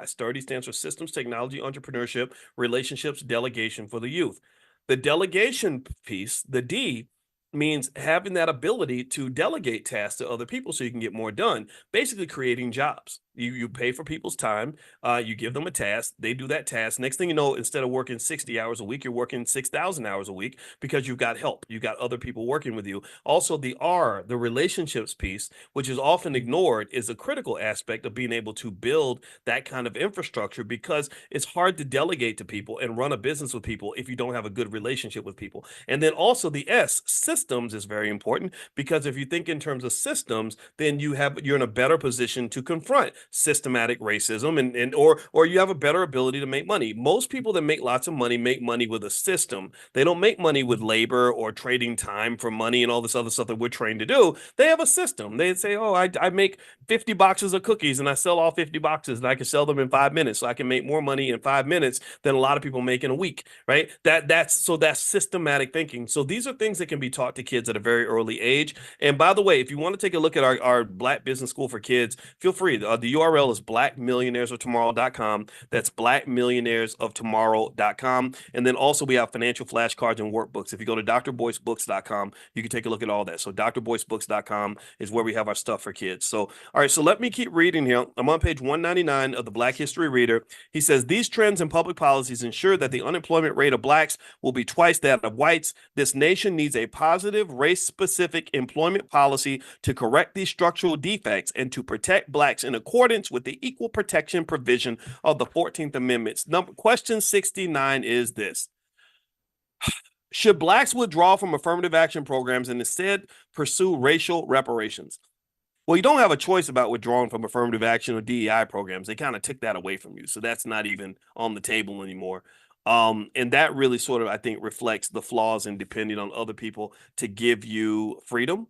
S1: Sturdy stands for Systems, Technology, Entrepreneurship, Relationships, Delegation for the youth. The delegation piece, the D, means having that ability to delegate tasks to other people so you can get more done, basically creating jobs. You pay for people's time, you give them a task, they do that task. Next thing you know, instead of working 60 hours a week, you're working 6,000 hours a week because you've got help. You've got other people working with you. Also, the R, the relationships piece, which is often ignored, is a critical aspect of being able to build that kind of infrastructure because it's hard to delegate to people and run a business with people if you don't have a good relationship with people. And then also the S, systems, is very important because if you think in terms of systems, then you're in a better position to confront systematic racism or you have a better ability to make money. Most people that make lots of money make money with a system. They don't make money with labor or trading time for money and all this other stuff that we're trained to do. They have a system. They say, oh, I make 50 boxes of cookies and I sell all 50 boxes and I can sell them in 5 minutes. So I can make more money in 5 minutes than a lot of people make in a week, right? That's systematic thinking. So these are things that can be taught to kids at a very early age. And by the way, if you want to take a look at our Black Business School for Kids, feel free. The URL is blackmillionairesoftomorrow.com. That's blackmillionairesoftomorrow.com. And then also we have financial flashcards and workbooks. If you go to drboycebooks.com, you can take a look at all that. So drboycebooks.com is where we have our stuff for kids. So, all right, so let me keep reading here. I'm on page 199 of the Black History Reader. He says, these trends and public policies ensure that the unemployment rate of Blacks will be twice that of whites. This nation needs a positive race-specific employment policy to correct these structural defects and to protect Blacks in accordance with the equal protection provision of the 14th Amendment. Question 69 is this. Should Blacks withdraw from affirmative action programs and instead pursue racial reparations? Well, you don't have a choice about withdrawing from affirmative action or DEI programs. They kind of took that away from you. So that's not even on the table anymore. And that really sort of, I think, reflects the flaws in depending on other people to give you freedom.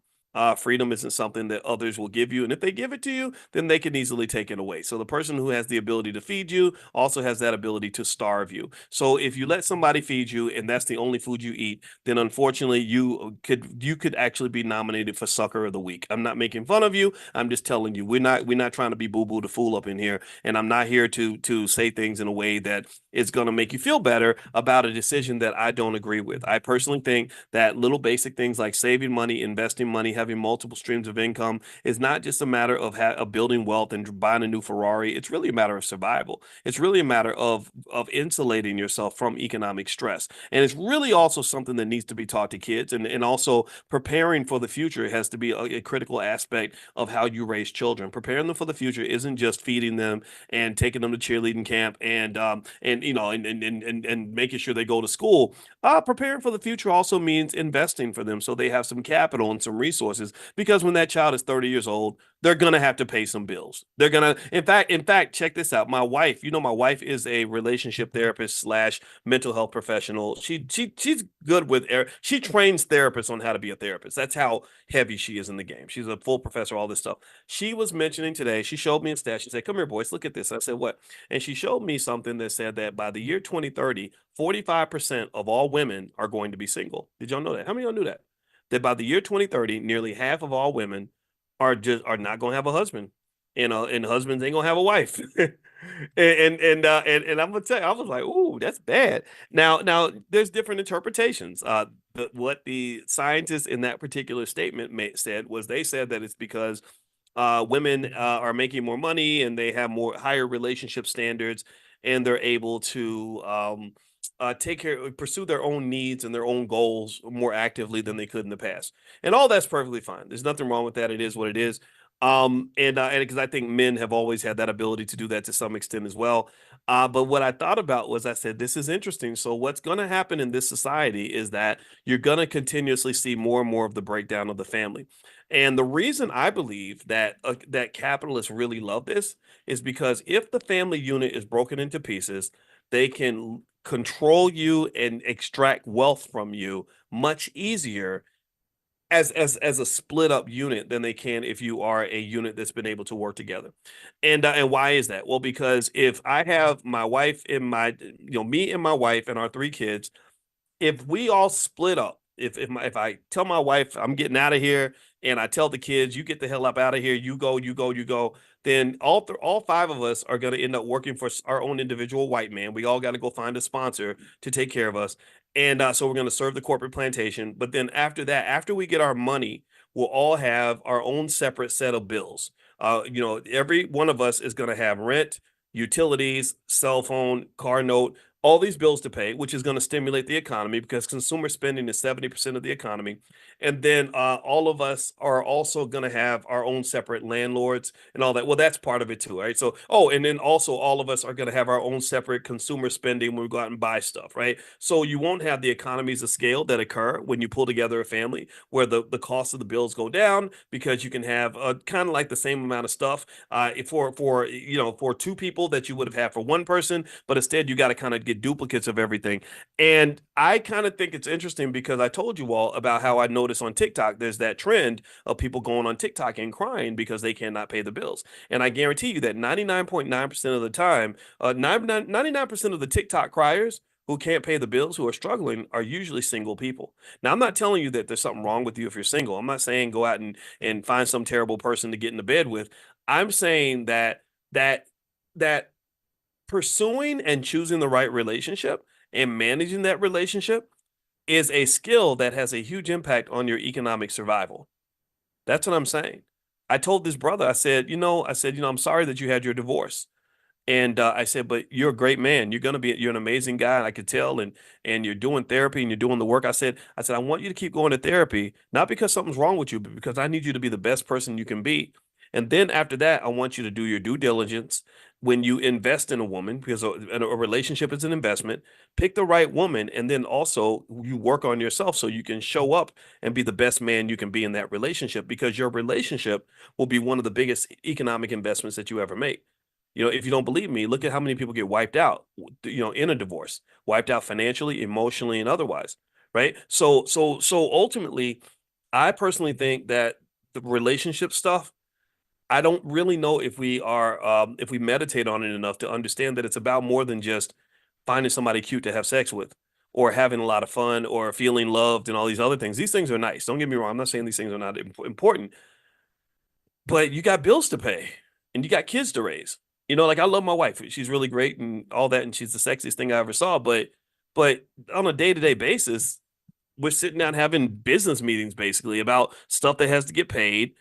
S1: Freedom isn't something that others will give you. And if they give it to you, then they can easily take it away. So the person who has the ability to feed you also has that ability to starve you. So if you let somebody feed you and that's the only food you eat, then unfortunately you could actually be nominated for sucker of the week. I'm not making fun of you. I'm just telling you we're not trying to be boo-boo the fool up in here. And I'm not here to say things in a way that is going to make you feel better about a decision that I don't agree with. I personally think that little basic things like saving money, investing money, having multiple streams of income is not just a matter of building wealth and buying a new Ferrari. It's really a matter of survival. It's really a matter of insulating yourself from economic stress. And it's really also something that needs to be taught to kids, and also preparing for the future has to be a critical aspect of how you raise children. Preparing them for the future isn't just feeding them and taking them to cheerleading camp and and making sure they go to school. Preparing for the future also means investing for them so they have some capital and some resources, because when that child is 30 years old, they're gonna have to pay some bills. They're gonna, in fact, check this out. My wife is a relationship therapist slash mental health professional. She's good with she trains therapists on how to be a therapist. That's how heavy she is in the game. She's a full professor, all this stuff. She was mentioning today, she showed me a stat. She said, "Come here, boys, look at this." I said, "What?" And she showed me something that said that by the year 2030, 45% of all women are going to be single. Did y'all know that? How many of y'all knew that? That by the year 2030, nearly half of all women are not gonna have a husband. And husbands ain't gonna have a wife. And I'm gonna tell you, I was like, "Ooh, that's bad." Now there's different interpretations. What the scientists in that particular statement said was, they said that it's because women are making more money and they have more higher relationship standards, and they're able to pursue their own needs and their own goals more actively than they could in the past. And all that's perfectly fine. There's nothing wrong with that. It is what it is. And because I think men have always had that ability to do that to some extent as well. But what I thought about was, I said, this is interesting. So what's going to happen in this society is that you're going to continuously see more and more of the breakdown of the family. And the reason I believe that capitalists really love this is because if the family unit is broken into pieces, they can control you and extract wealth from you much easier as a split up unit than they can if you are a unit that's been able to work together. And why is that? Well, because if I have my wife and me and my wife and our three kids, if we all split up, if I tell my wife I'm getting out of here, and I tell the kids you get the hell up out of here, you go, you go, you go, then all five of us are going to end up working for our own individual white man. We all got to go find a sponsor to take care of us, and so we're going to serve the corporate plantation. But then after that, after we get our money, we'll all have our own separate set of bills. Every one of us is going to have rent, utilities, cell phone, car note, all these bills to pay, which is going to stimulate the economy because consumer spending is 70% of the economy. And then all of us are also going to have our own separate landlords and all that. Well, that's part of it too, right? So, oh, and then also all of us are going to have our own separate consumer spending when we go out and buy stuff, right? So you won't have the economies of scale that occur when you pull together a family, where the cost of the bills go down because you can have kind of like the same amount of stuff for two people that you would have had for one person, but instead you got to kind of get duplicates of everything. And I kind of think it's interesting because I told you all about how I noticed on TikTok there's that trend of people going on TikTok and crying because they cannot pay the bills. And I guarantee you that 99.9% of the time, 99% of the TikTok criers who can't pay the bills, who are struggling, are usually single people. Now, I'm not telling you that there's something wrong with you if you're single. I'm not saying go out and find some terrible person to get into bed with. I'm saying that pursuing and choosing the right relationship and managing that relationship is a skill that has a huge impact on your economic survival. That's what I'm saying. I told this brother, I'm sorry that you had your divorce. And I said, but you're a great man. You're an amazing guy. And I could tell, and you're doing therapy and you're doing the work. I said, I want you to keep going to therapy, not because something's wrong with you, but because I need you to be the best person you can be. And then after that, I want you to do your due diligence when you invest in a woman, because a relationship is an investment. Pick the right woman, and then also you work on yourself so you can show up and be the best man you can be in that relationship, because your relationship will be one of the biggest economic investments that you ever make. If you don't believe me, look at how many people get wiped out, in a divorce, wiped out financially, emotionally, and otherwise, right? So ultimately, I personally think that the relationship stuff, I don't really know if we meditate on it enough to understand that it's about more than just finding somebody cute to have sex with or having a lot of fun or feeling loved and all these other things. These things are nice. Don't get me wrong. I'm not saying these things are not important, but you got bills to pay and you got kids to raise. Like I love my wife. She's really great and all that, and she's the sexiest thing I ever saw. But on a day-to-day basis, we're sitting down having business meetings basically about stuff that has to get paid,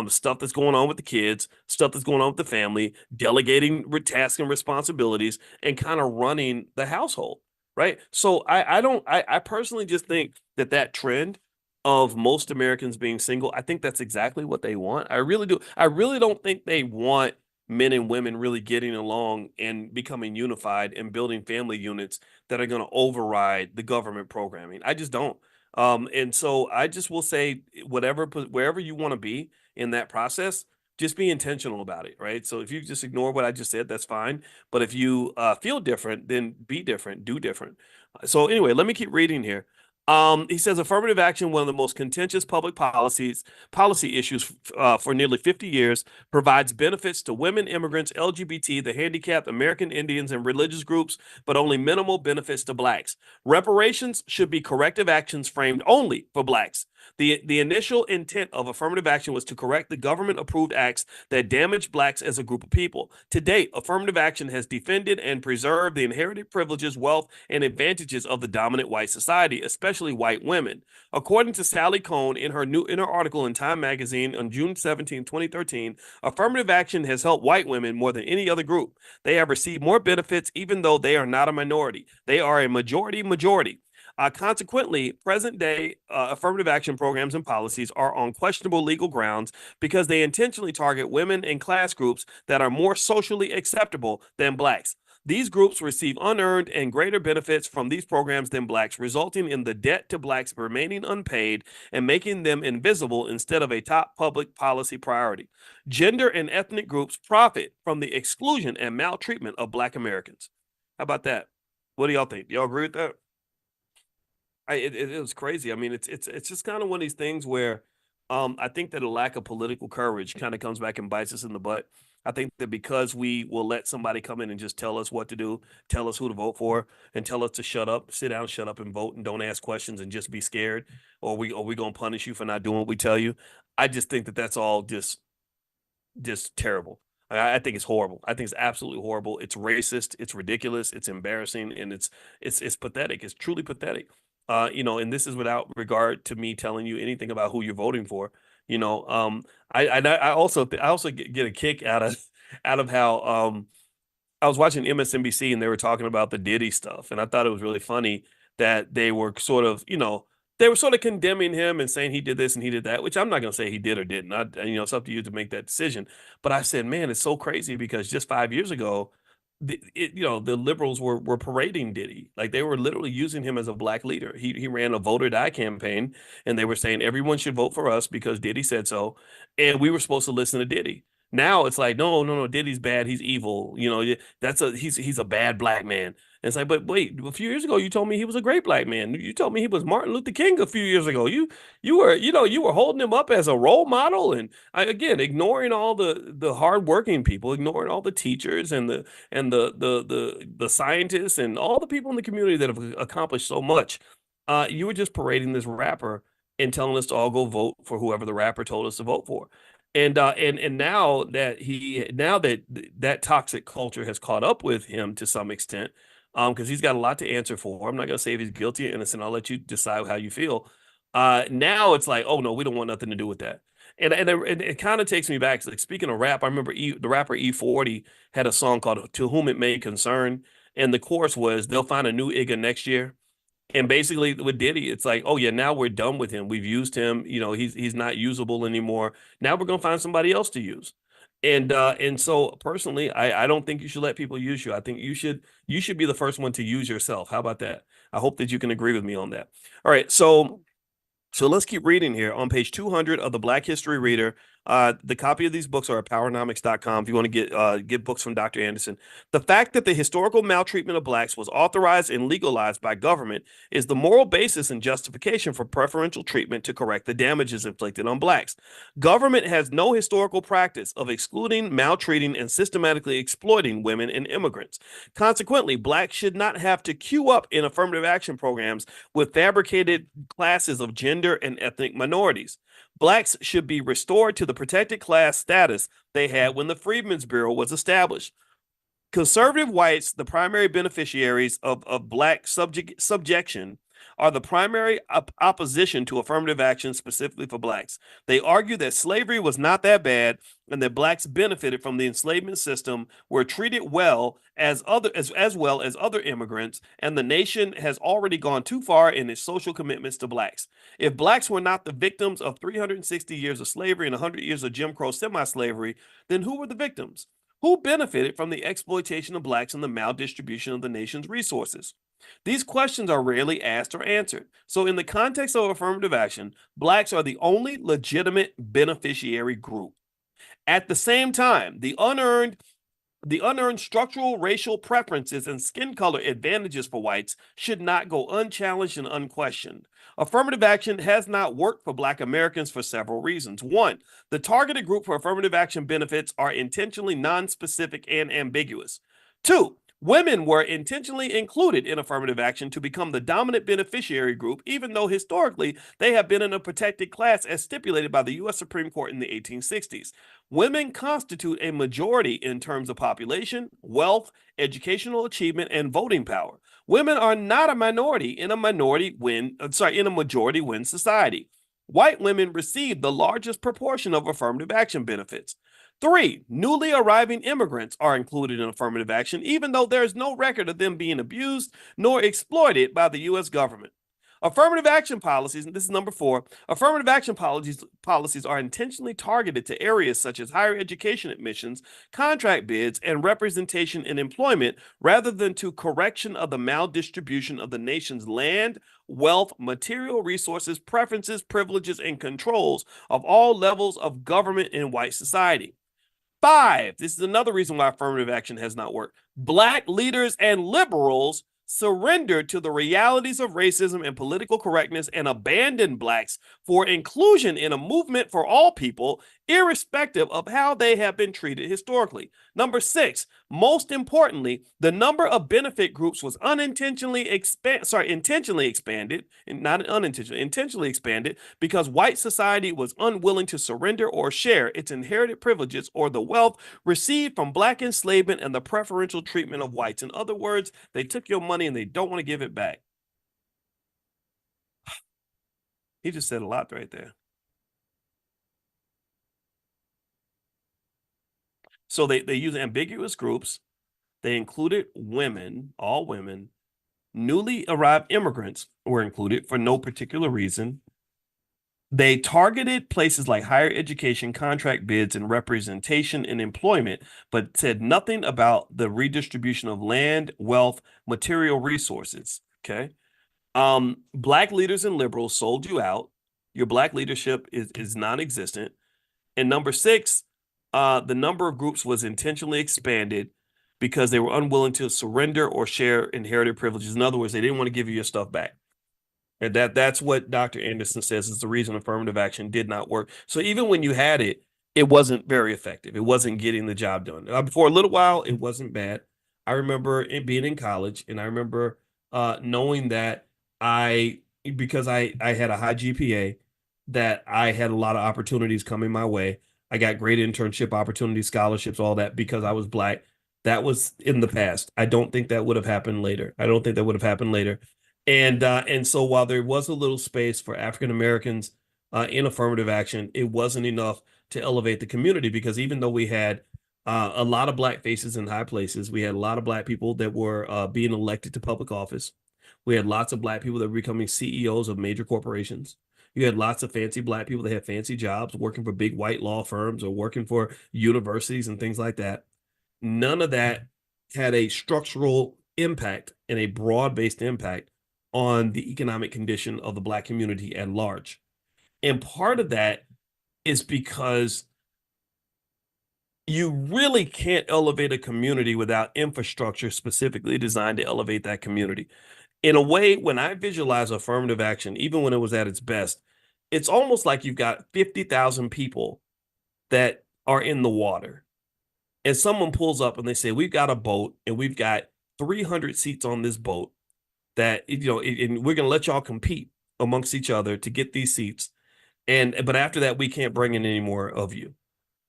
S1: stuff that's going on with the kids, stuff that's going on with the family, delegating tasks and responsibilities, and kind of running the household, right? So I personally just think that trend of most Americans being single, I think that's exactly what they want. I really do. I really don't think they want men and women really getting along and becoming unified and building family units that are going to override the government programming. I just don't. And so I just will say, wherever you want to be in that process, just be intentional about it, right? So if you just ignore what I just said, that's fine. But if you feel different, then be different, do different. So anyway, let me keep reading here. He says affirmative action, one of the most contentious public policy issues for nearly 50 years, provides benefits to women, immigrants, LGBT, the handicapped, American Indians, and religious groups, but only minimal benefits to blacks. Reparations should be corrective actions framed only for blacks. The initial intent of affirmative action was to correct the government-approved acts that damage blacks as a group of people. To date, affirmative action has defended and preserved the inherited privileges, wealth, and advantages of the dominant white society, especially white women. According to Sally Kohn in her article in Time magazine on June 17, 2013, affirmative action has helped white women more than any other group. They have received more benefits even though they are not a minority. They are a majority. Consequently, present-day affirmative action programs and policies are on questionable legal grounds because they intentionally target women and class groups that are more socially acceptable than blacks. These groups receive unearned and greater benefits from these programs than blacks, resulting in the debt to blacks remaining unpaid and making them invisible instead of a top public policy priority. Gender and ethnic groups profit from the exclusion and maltreatment of Black Americans. How about that? What do y'all think? Do y'all agree with that? It was crazy. I mean, it's just kind of one of these things where I think that a lack of political courage kind of comes back and bites us in the butt. I think that because we will let somebody come in and just tell us what to do, tell us who to vote for, and tell us to shut up, sit down, shut up, and vote, and don't ask questions and just be scared, or we gonna punish you for not doing what we tell you. I just think that that's all just terrible. I think it's horrible. I think it's absolutely horrible. It's racist. It's ridiculous. It's embarrassing, and it's pathetic. It's truly pathetic. And this is without regard to me telling you anything about who you're voting for. I also get a kick out of how I was watching MSNBC and they were talking about the Diddy stuff, and I thought it was really funny that they were sort of condemning him and saying he did this and he did that, which I'm not going to say he did or didn't. It's up to you to make that decision. But I said, man, it's so crazy because just 5 years ago, the liberals were parading Diddy. Like they were literally using him as a black leader. He ran a vote or die campaign, and they were saying everyone should vote for us because Diddy said so, and we were supposed to listen to Diddy. Now it's like, no, no, no, Diddy's bad. He's evil. He's a bad black man. And it's like, but wait, a few years ago you told me he was a great black man. You told me he was Martin Luther King a few years ago. You were holding him up as a role model, and again ignoring all the hardworking people, ignoring all the teachers and the scientists and all the people in the community that have accomplished so much. You were just parading this rapper and telling us to all go vote for whoever the rapper told us to vote for. And now that toxic culture has caught up with him to some extent, because he's got a lot to answer for. I'm not gonna say if he's guilty or innocent. I'll let you decide how you feel. Now it's like, oh no, we don't want nothing to do with that. And it kind of takes me back. Like speaking of rap, I remember the rapper E40 had a song called "To Whom It May Concern," and the chorus was, "They'll find a new Igga next year." And basically with Diddy, it's like, oh yeah, now we're done with him. We've used him. He's not usable anymore. Now we're gonna find somebody else to use. And so personally, I don't think you should let people use you. I think you should be the first one to use yourself. How about that? I hope that you can agree with me on that. All right, so let's keep reading here on page 200 of the Black History Reader. The copy of these books are at powernomics.com if you want to get books from Dr. Anderson. The fact that the historical maltreatment of blacks was authorized and legalized by government is the moral basis and justification for preferential treatment to correct the damages inflicted on blacks. Government has no historical practice of excluding, maltreating, and systematically exploiting women and immigrants. Consequently, blacks should not have to queue up in affirmative action programs with fabricated classes of gender and ethnic minorities. Blacks should be restored to the protected class status they had when the Freedmen's Bureau was established. Conservative whites, the primary beneficiaries of black subjection, are the primary opposition to affirmative action specifically for blacks. They argue that slavery was not that bad and that blacks benefited from the enslavement system, were treated well as well as other immigrants, and the nation has already gone too far in its social commitments to blacks. If blacks were not the victims of 360 years of slavery and 100 years of Jim Crow semi-slavery, then who were the victims? Who benefited from the exploitation of blacks and the maldistribution of the nation's resources? These questions are rarely asked or answered. So, in the context of affirmative action, blacks are the only legitimate beneficiary group. At the same time, the unearned structural racial preferences and skin color advantages for whites should not go unchallenged and unquestioned. Affirmative action has not worked for Black Americans for several reasons. One, the targeted group for affirmative action benefits are intentionally nonspecific and ambiguous. Two, women were intentionally included in affirmative action to become the dominant beneficiary group, even though historically they have been in a protected class as stipulated by the U.S. Supreme Court in the 1860s. Women constitute a majority in terms of population, wealth, educational achievement, and voting power. Women are not a minority in a majority win society. White women receive the largest proportion of affirmative action benefits. Three, newly arriving immigrants are included in affirmative action, even though there is no record of them being abused nor exploited by the U.S. government. Affirmative action policies, and this is number 4, affirmative action policies are intentionally targeted to areas such as higher education admissions, contract bids, and representation in employment, rather than to correction of the maldistribution of the nation's land, wealth, material resources, preferences, privileges, and controls of all levels of government in white society. 5, this is another reason why affirmative action has not worked. Black leaders and liberals surrendered to the realities of racism and political correctness and abandoned blacks for inclusion in a movement for all people, irrespective of how they have been treated historically. Number 6, most importantly, the number of benefit groups was intentionally expanded, and not unintentionally, intentionally expanded because white society was unwilling to surrender or share its inherited privileges or the wealth received from black enslavement and the preferential treatment of whites. In other words, they took your money and they don't want to give it back. He just said a lot right there. So they use ambiguous groups. They included women, all women. Newly arrived immigrants were included for no particular reason. They targeted places like higher education, contract bids, and representation in employment, but said nothing about the redistribution of land, wealth, material resources. Okay. Black leaders and liberals sold you out. Your black leadership is non-existent. And number 6, the number of groups was intentionally expanded because they were unwilling to surrender or share inherited privileges. In other words, they didn't want to give you your stuff back. And that's what Dr. Anderson says is the reason affirmative action did not work. So even when you had it, it wasn't very effective. It wasn't getting the job done. For a little while, it wasn't bad. I remember it being in college, and I remember knowing that because I had a high GPA, that I had a lot of opportunities coming my way. I got great internship opportunities, scholarships, all that because I was black. That was in the past. I don't think that would have happened later. And so while there was a little space for African Americans in affirmative action, it wasn't enough to elevate the community because even though we had a lot of black faces in high places, we had a lot of black people that were being elected to public office. We had lots of black people that were becoming CEOs of major corporations. You had lots of fancy black people that had fancy jobs working for big white law firms or working for universities and things like that. None of that had a structural impact and a broad-based impact on the economic condition of the black community at large. And part of that is because you really can't elevate a community without infrastructure specifically designed to elevate that community. In a way, when I visualize affirmative action, even when it was at its best, it's almost like you've got 50,000 people that are in the water. And someone pulls up and they say, "We've got a boat and we've got 300 seats on this boat that, and we're going to let y'all compete amongst each other to get these seats. But after that, we can't bring in any more of you."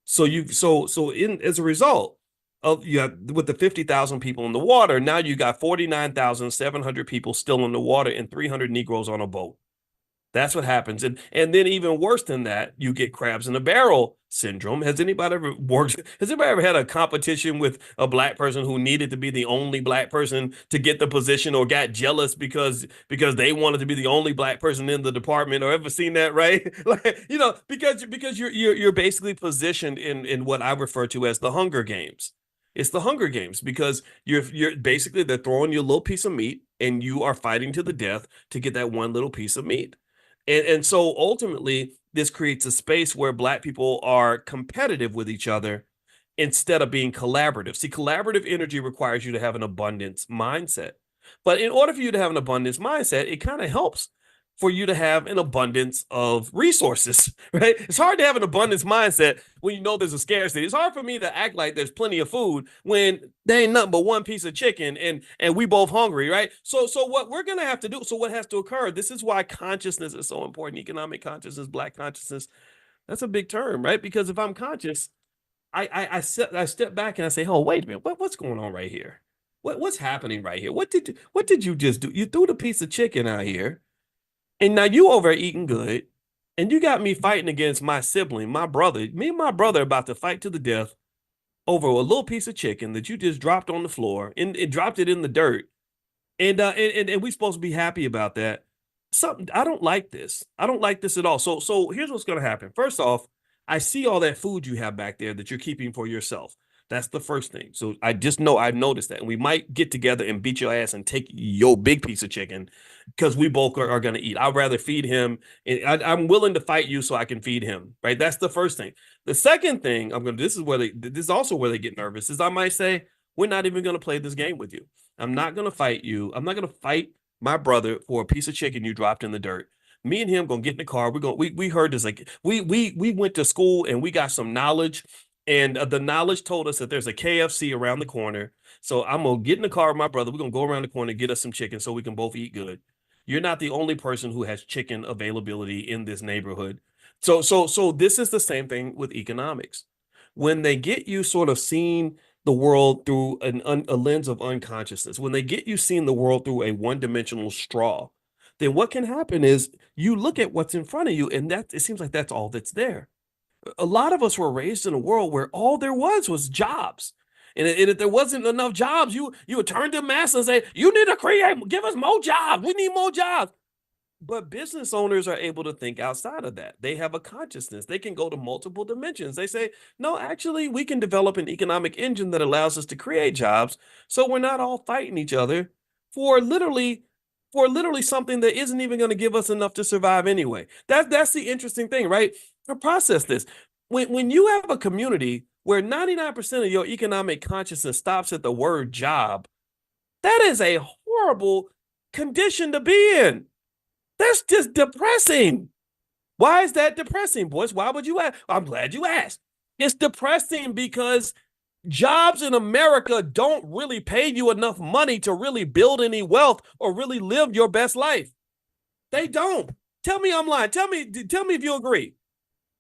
S1: So as a result of with the 50,000 people in the water, now you got 49,700 people still in the water and 300 Negroes on a boat. That's what happens. And then even worse than that, you get crabs in a barrel syndrome. Has anybody ever had a competition with a black person who needed to be the only black person to get the position, or got jealous because they wanted to be the only black person in the department, or ever seen that, right? Like, because you're basically positioned in what I refer to as the Hunger Games. It's the Hunger Games because you're basically, they're throwing you a little piece of meat and you are fighting to the death to get that one little piece of meat. And so ultimately, this creates a space where Black people are competitive with each other instead of being collaborative. See, collaborative energy requires you to have an abundance mindset. But in order for you to have an abundance mindset, it kind of helps for you to have an abundance of resources, right? It's hard to have an abundance mindset when you know there's a scarcity. It's hard for me to act like there's plenty of food when there ain't nothing but one piece of chicken and we both hungry, right? So what we're gonna have to do, so what has to occur, this is why consciousness is so important, economic consciousness, Black consciousness. That's a big term, right? Because if I'm conscious, I step back and I say, "Oh, wait a minute, what's going on right here? What's happening right here? What did you just do? You threw the piece of chicken out here, and now you over eating good, and you got me fighting against my sibling, my brother. Me and my brother are about to fight to the death over a little piece of chicken that you just dropped on the floor and dropped it in the dirt. And we supposed to be happy about that. Something, I don't like this. I don't like this at all. So here's what's gonna happen. First off, I see all that food you have back there that you're keeping for yourself. That's the first thing. So I've noticed that. And we might get together and beat your ass and take your big piece of chicken because we both are going to eat. I'd rather feed him. And I'm willing to fight you so I can feed him. Right. That's the first thing. The second thing this is also where they get nervous, is I might say, "We're not even going to play this game with you. I'm not going to fight you. I'm not going to fight my brother for a piece of chicken you dropped in the dirt. Me and him gonna get in the car. We heard this, like we went to school and we got some knowledge, and the knowledge told us that there's a KFC around the corner. So I'm gonna get in the car with my brother. We're gonna go around the corner and get us some chicken so we can both eat good. You're not the only person who has chicken availability in this neighborhood. So this is the same thing with economics. When they get you sort of seeing the world through a lens of unconsciousness, when they get you seeing the world through a one-dimensional straw, then what can happen is you look at what's in front of you, and that it seems like that's all that's there. A lot of us were raised in a world where all there was jobs. And if there wasn't enough jobs, you would turn to the master and say, "You need to give us more jobs. We need more jobs." But business owners are able to think outside of that. They have a consciousness. They can go to multiple dimensions. They say, "No, actually, we can develop an economic engine that allows us to create jobs, so we're not all fighting each other for literally something that isn't even going to give us enough to survive anyway." That's the interesting thing, right? To process this. When you have a community where 99% of your economic consciousness stops at the word job, that is a horrible condition to be in. That's just depressing. Why is that depressing, boys? Why would you ask? I'm glad you asked. It's depressing because jobs in America don't really pay you enough money to really build any wealth or really live your best life. They don't. Tell me I'm lying. Tell me if you agree.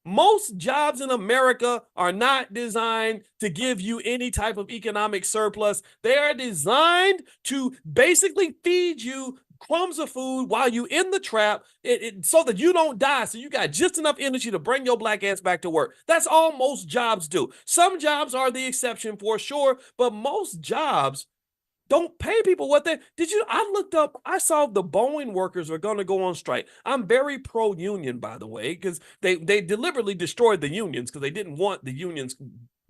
S1: Most jobs in America are not designed to give you any type of economic surplus. They are designed to basically feed you crumbs of food while you in the trap, so that you don't die. So you got just enough energy to bring your black ass back to work. That's all most jobs do. Some jobs are the exception for sure, but most jobs don't pay people what they did. I looked up, I saw the Boeing workers are going to go on strike. I'm very pro union, by the way, because they deliberately destroyed the unions because they didn't want the unions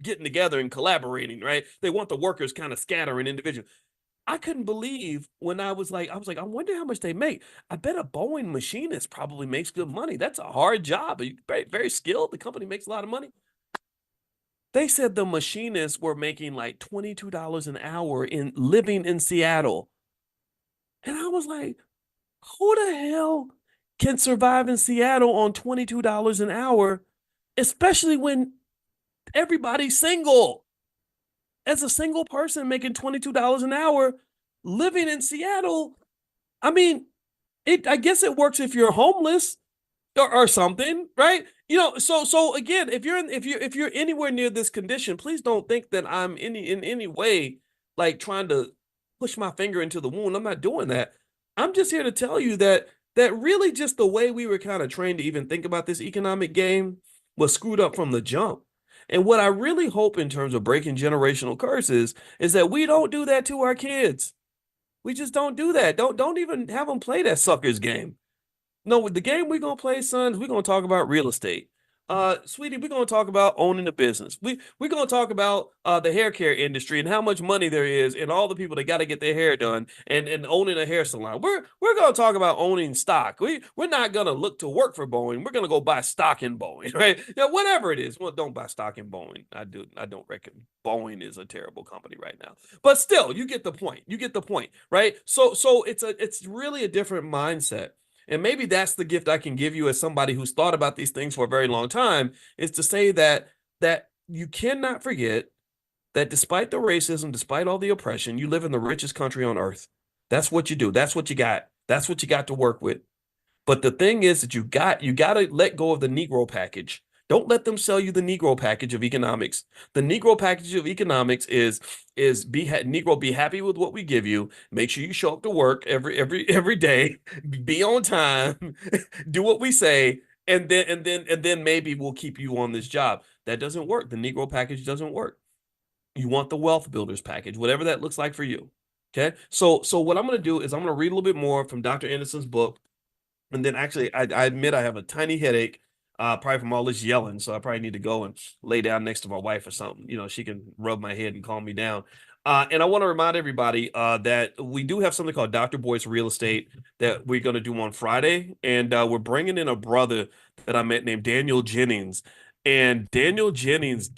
S1: getting together and collaborating, right? They want the workers kind of scattering individually. I couldn't believe when I was like, I wonder how much they make. I bet a Boeing machinist probably makes good money. That's a hard job. Very, very skilled. The company makes a lot of money. They said the machinists were making like $22 an hour in living in Seattle. And I was like, who the hell can survive in Seattle on $22 an hour, especially when everybody's single? As a single person making $22 an hour living in Seattle, I mean, I guess it works if you're homeless or something, right? So again, if you're anywhere near this condition, please don't think that I'm in any way like trying to push my finger into the wound. I'm not doing that. I'm just here to tell you that really just the way we were kind of trained to even think about this economic game was screwed up from the jump. And what I really hope in terms of breaking generational curses is that we don't do that to our kids. We just don't do that. Don't even have them play that suckers game. No, with the game we're gonna play, sons, we're gonna talk about real estate. Sweetie, we're gonna talk about owning a business. We're gonna talk about the hair care industry and how much money there is and all the people that gotta get their hair done and owning a hair salon. We're gonna talk about owning stock. We're not gonna look to work for Boeing. We're gonna go buy stock in Boeing, right? Yeah, whatever it is. Well, don't buy stock in Boeing. I don't reckon Boeing is a terrible company right now. But still, you get the point. You get the point, right? So it's really a different mindset. And maybe that's the gift I can give you as somebody who's thought about these things for a very long time, is to say that you cannot forget that despite the racism, despite all the oppression, you live in the richest country on earth. That's what you do. That's what you got. That's what you got to work with. But the thing is that you got to let go of the Negro package. Don't let them sell you the Negro package of economics. The Negro package of economics is Negro, be happy with what we give you. Make sure you show up to work every day. Be on time. Do what we say, and then maybe we'll keep you on this job. That doesn't work. The Negro package doesn't work. You want the wealth builders package, whatever that looks like for you. Okay. So what I'm going to do is I'm going to read a little bit more from Dr. Anderson's book. And then actually, I admit I have a tiny headache, probably from all this yelling. So I probably need to go and lay down next to my wife or something. She can rub my head and calm me down. And I want to remind everybody that we do have something called Dr. Boyce Real Estate that we're going to do on Friday. And we're bringing in a brother that I met named Daniel Jennings. And Daniel Jennings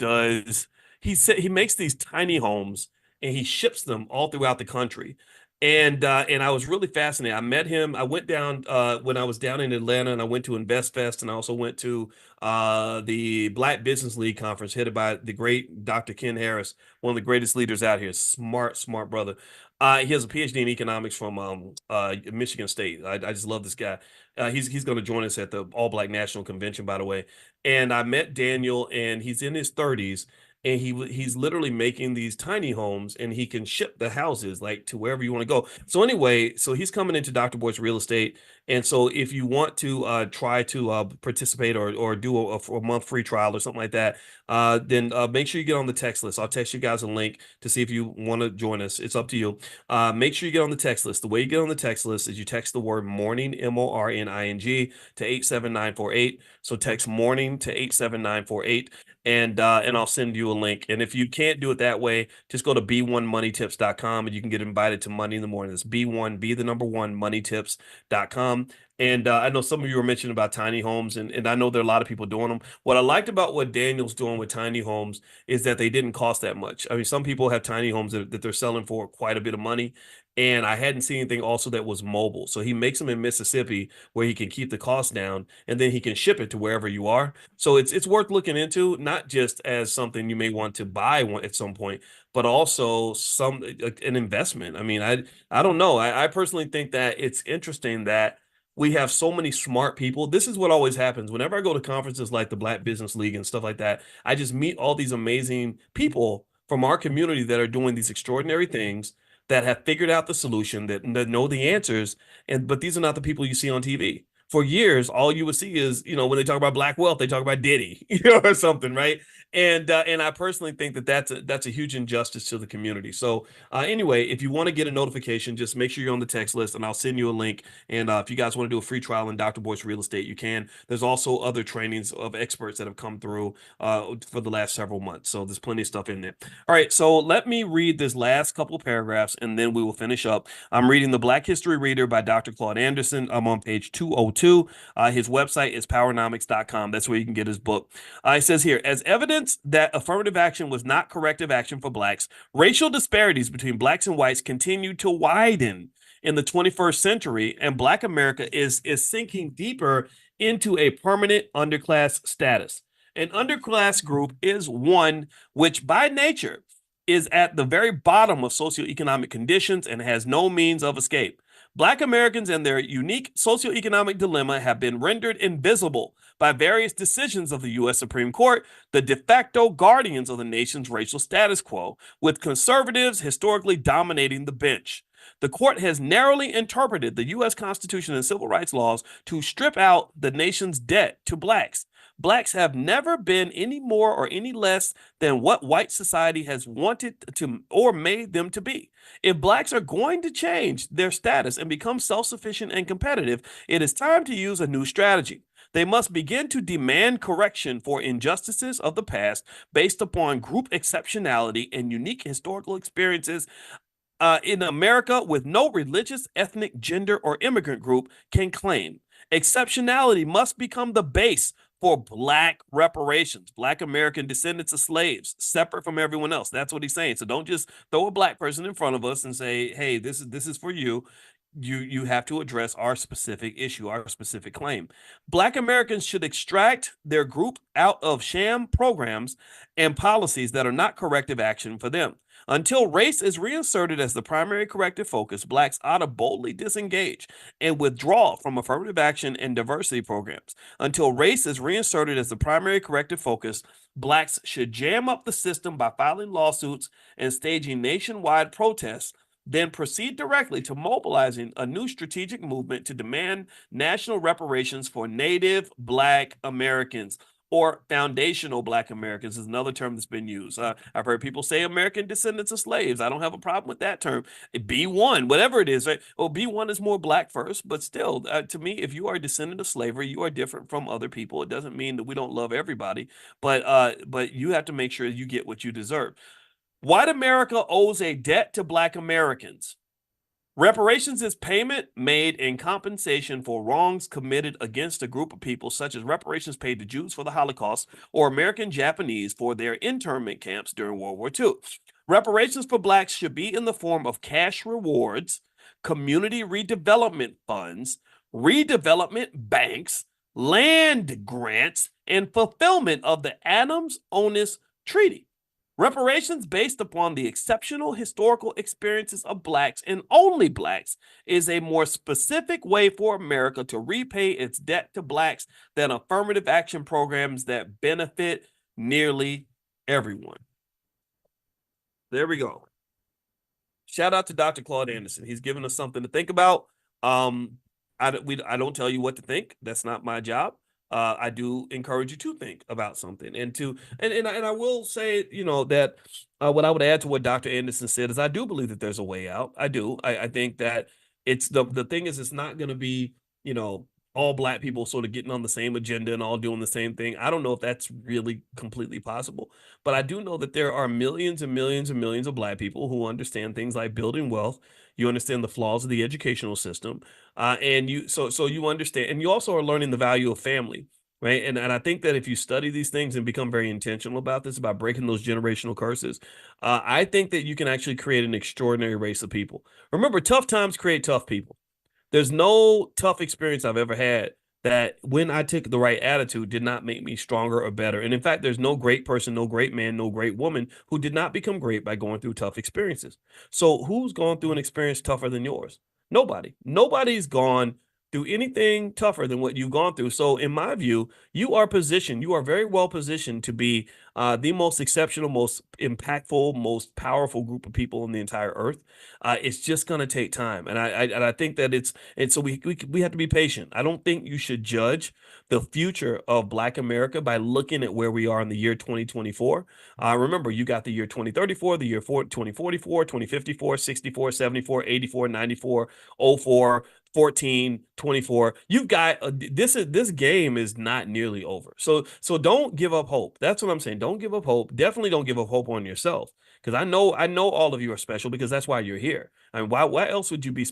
S1: he makes these tiny homes and he ships them all throughout the country. And I was really fascinated. I met him. I went down when I was down in Atlanta, and I went to Invest Fest, and I also went to the Black Business League conference headed by the great Dr. Ken Harris, one of the greatest leaders out here. Smart, smart brother. He has a PhD in economics from Michigan State. I just love this guy. He's going to join us at the All Black National Convention, by the way. And I met Daniel, and he's in his 30s, and he's literally making these tiny homes, and he can ship the houses like to wherever you want to go. So anyway, so he's coming into Dr. Boyce Real Estate. And so if you want to try to participate or do a month free trial or something like that, then make sure you get on the text list. I'll text you guys a link to see if you want to join us. It's up to you. Make sure you get on the text list. The way you get on the text list is you text the word morning, MORNING, to 87948. So text morning to 87948. And I'll send you a link. And if you can't do it that way, just go to b1moneytips.com and you can get invited to Money in the Morning. That's B1, be the number one, moneytips.com. And I know some of you were mentioning about tiny homes, and I know there are a lot of people doing them. What I liked about what Daniel's doing with tiny homes is that they didn't cost that much. I mean, some people have tiny homes that they're selling for quite a bit of money. And I hadn't seen anything also that was mobile. So he makes them in Mississippi where he can keep the cost down, and then he can ship it to wherever you are. So it's worth looking into, not just as something you may want to buy at some point, but also an investment. I mean, I don't know. I personally think that it's interesting that we have so many smart people. This is what always happens whenever I go to conferences like the Black Business League and stuff like that. I just meet all these amazing people from our community that are doing these extraordinary things, that have figured out the solution, that know the answers. But these are not the people you see on TV. For years, all you would see is, when they talk about black wealth, they talk about Diddy, or something, right? And I personally think that that's a huge injustice to the community. So anyway, if you want to get a notification, just make sure you're on the text list, and I'll send you a link. And if you guys want to do a free trial in Dr. Boyce Real Estate, you can. There's also other trainings of experts that have come through for the last several months. So there's plenty of stuff in there. All right, so let me read this last couple of paragraphs, and then we will finish up. I'm reading The Black History Reader by Dr. Claude Anderson. I'm on page 202. II. His website is powernomics.com. That's where you can get his book. It says here, as evidence that affirmative action was not corrective action for blacks, racial disparities between blacks and whites continue to widen in the 21st century, and Black America is sinking deeper into a permanent underclass status. An underclass group is one which, by nature, is at the very bottom of socioeconomic conditions and has no means of escape. Black Americans and their unique socioeconomic dilemma have been rendered invisible by various decisions of the U.S. Supreme Court, the de facto guardians of the nation's racial status quo, with conservatives historically dominating the bench. The court has narrowly interpreted the U.S. Constitution and civil rights laws to strip out the nation's debt to blacks. Blacks have never been any more or any less than what white society has wanted to or made them to be. If blacks are going to change their status and become self-sufficient and competitive, it is time to use a new strategy. They must begin to demand correction for injustices of the past based upon group exceptionality and unique historical experiences in America with no religious, ethnic, gender, or immigrant group can claim. Exceptionality must become the base for black reparations, black American descendants of slaves, separate from everyone else. That's what he's saying. So don't just throw a black person in front of us and say, hey, this is for you. You have to address our specific issue, our specific claim. Black Americans should extract their group out of sham programs and policies that are not corrective action for them. Until race is reinserted as the primary corrective focus, blacks ought to boldly disengage and withdraw from affirmative action and diversity programs. Until race is reinserted as the primary corrective focus, blacks should jam up the system by filing lawsuits and staging nationwide protests, then proceed directly to mobilizing a new strategic movement to demand national reparations for Native Black Americans. Or foundational Black Americans is another term that's been used. I've heard people say American descendants of slaves. I don't have a problem with that term. B1, whatever it is, right? Well, B1 is more black first, but still, to me, if you are a descendant of slavery, you are different from other people. It doesn't mean that we don't love everybody, but you have to make sure you get what you deserve. White America owes a debt to Black Americans. Reparations is payment made in compensation for wrongs committed against a group of people, such as reparations paid to Jews for the Holocaust or American Japanese for their internment camps during World War II. Reparations for blacks should be in the form of cash rewards, community redevelopment funds, redevelopment banks, land grants, and fulfillment of the Adams-Onis Treaty. Reparations based upon the exceptional historical experiences of blacks and only blacks is a more specific way for America to repay its debt to blacks than affirmative action programs that benefit nearly everyone. There we go. Shout out to Dr. Claude Anderson. He's given us something to think about. I don't tell you what to think. That's not my job. I do encourage you to think about something and I will say, that what I would add to what Dr. Anderson said is I do believe that there's a way out. I do. I think that it's the thing is it's not going to be, all black people sort of getting on the same agenda and all doing the same thing. I don't know if that's really completely possible, but I do know that there are millions and millions and millions of black people who understand things like building wealth. You understand the flaws of the educational system, and you understand, and you also are learning the value of family, right? And I think that if you study these things and become very intentional about this, about breaking those generational curses, I think that you can actually create an extraordinary race of people. Remember, tough times create tough people. There's no tough experience I've ever had that when I took the right attitude did not make me stronger or better. And in fact, there's no great person, no great man, no great woman who did not become great by going through tough experiences. So who's gone through an experience tougher than yours? Nobody. Nobody's gone through anything tougher than what you've gone through. So in my view, you are very well positioned to be the most exceptional, most impactful, most powerful group of people on the entire earth. It's just going to take time. And I think that so we have to be patient. I don't think you should judge the future of Black America by looking at where we are in the year 2024. Remember, you got the year 2034, the year 2044, 2054, 64, 74, 84, 94, 04, 14, 24. You've got this game is not nearly over. So don't give up hope. That's what I'm saying. Don't give up hope. Definitely don't give up hope on yourself. because I know all of you are special because that's why you're here. I mean, why else would you be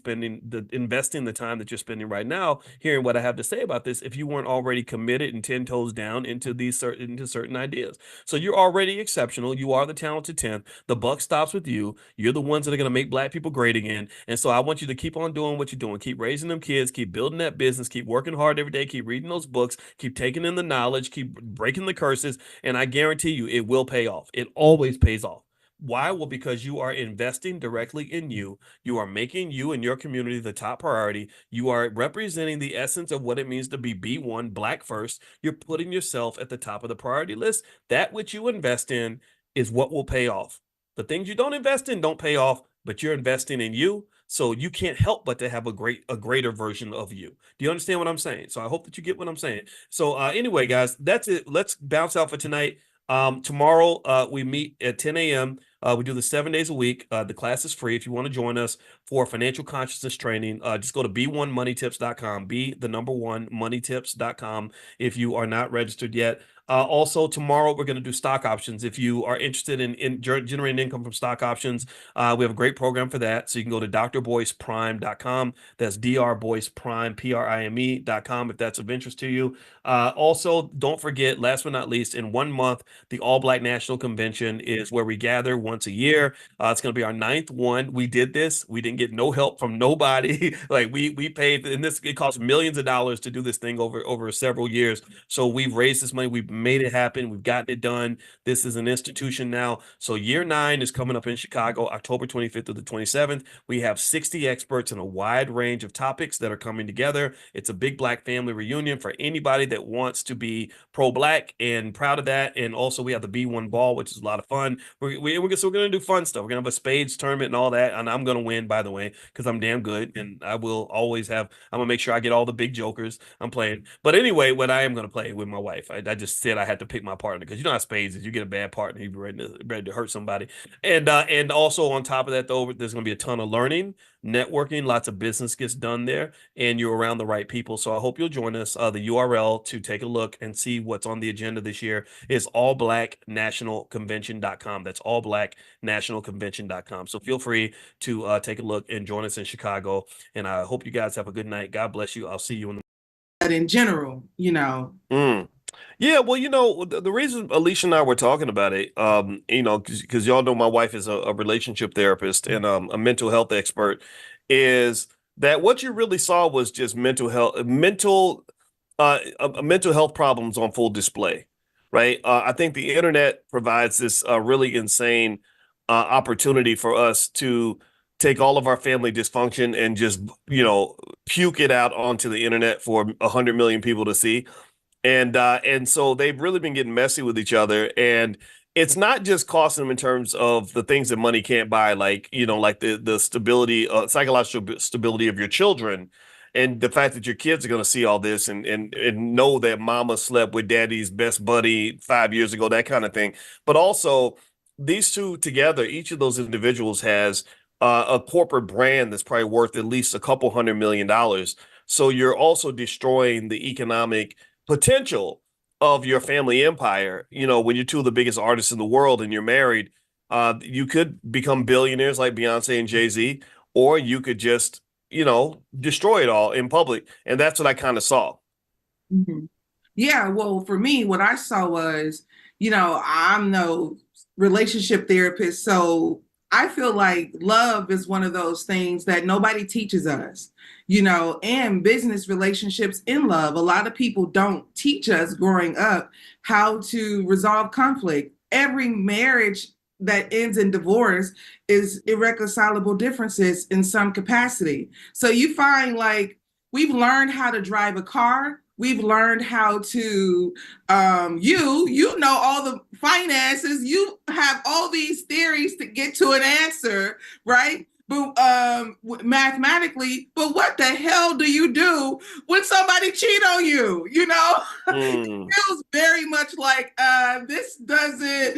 S1: investing the time that you're spending right now hearing what I have to say about this if you weren't already committed and 10 toes down into certain ideas? So you're already exceptional. You are the talented 10th. The buck stops with you. You're the ones that are going to make black people great again. And so I want you to keep on doing what you're doing. Keep raising them kids, keep building that business, keep working hard every day, keep reading those books, keep taking in the knowledge, keep breaking the curses, and I guarantee you it will pay off. It always pays off. Why? Well, because you are investing directly in you. You are making you and your community the top priority. You are representing the essence of what it means to be B1, black first. You're putting yourself at the top of the priority list. That which you invest in is what will pay off. The things you don't invest in don't pay off, but you're investing in you. So you can't help but to have a greater version of you. Do you understand what I'm saying? So I hope that you get what I'm saying. So anyway, guys, that's it. Let's bounce out for tonight. Tomorrow we meet at 10 a.m. We do this 7 days a week. The class is free. If you want to join us for financial consciousness training, just go to b1moneytips.com, be the number one moneytips.com if you are not registered yet. Also, tomorrow we're going to do stock options. If you are interested in generating income from stock options, we have a great program for that. So you can go to drboyceprime.com. That's drboyceprime, prime.com if that's of interest to you. Also, don't forget, last but not least, in 1 month, the All Black National Convention is where we gather once a year. It's going to be our 9th one. We did this. We didn't get no help from nobody. Like we paid, and this, it cost millions of dollars to do this thing over several years. So we've raised this money. We've made it happen. We've gotten it done. This is an institution now. So year 9 is coming up in Chicago, October 25th to the 27th. We have 60 experts in a wide range of topics that are coming together. It's a big black family reunion for anybody that wants to be pro-black and proud of that. And also we have the B1 ball, which is a lot of fun. We're going to do fun stuff. We're going to have a spades tournament and all that. And I'm going to win, by the way, because I'm damn good. And I will always have, I'm going to make sure I get all the big jokers I'm playing. But anyway, what I am going to play with my wife, I just said I had to pick my partner because you know how spades is. You get a bad partner, you'd be ready to hurt somebody. And also on top of that, though, there's going to be a ton of learning, networking, lots of business gets done there, and you're around the right people. So I hope you'll join us. The URL to take a look and see what's on the agenda this year is allblacknationalconvention.com. That's allblacknationalconvention.com. So feel free to take a look and join us in Chicago. And I hope you guys have a good night. God bless you. I'll see you in the
S3: in general, you know.
S1: Yeah, well, the reason Alicia and I were talking about it, because y'all know my wife is a relationship therapist and a mental health expert, is that what you really saw was just mental health problems on full display, right? I think the internet provides this really insane opportunity for us to take all of our family dysfunction and just, puke it out onto the internet for 100 million people to see. And so they've really been getting messy with each other. And it's not just costing them in terms of the things that money can't buy, like, like the stability, psychological stability of your children. And the fact that your kids are going to see all this and know that mama slept with daddy's best buddy 5 years ago, that kind of thing. But also, these two together, each of those individuals has a corporate brand that's probably worth at least a couple $100 million. So you're also destroying the economic potential of your family empire. When you're two of the biggest artists in the world and you're married, you could become billionaires like Beyonce and Jay-Z, or you could just, destroy it all in public. And that's what I kind of saw.
S3: Mm-hmm. Yeah, well, for me, what I saw was, I'm no relationship therapist, so I feel like love is one of those things that nobody teaches us, and business relationships in love. A lot of people don't teach us growing up how to resolve conflict. Every marriage that ends in divorce is irreconcilable differences in some capacity. So you find like we've learned how to drive a car. We've learned how to, you know all the finances. You have all these theories to get to an answer, right? But mathematically, but what the hell do you do when somebody cheat on you? It feels very much like this doesn't,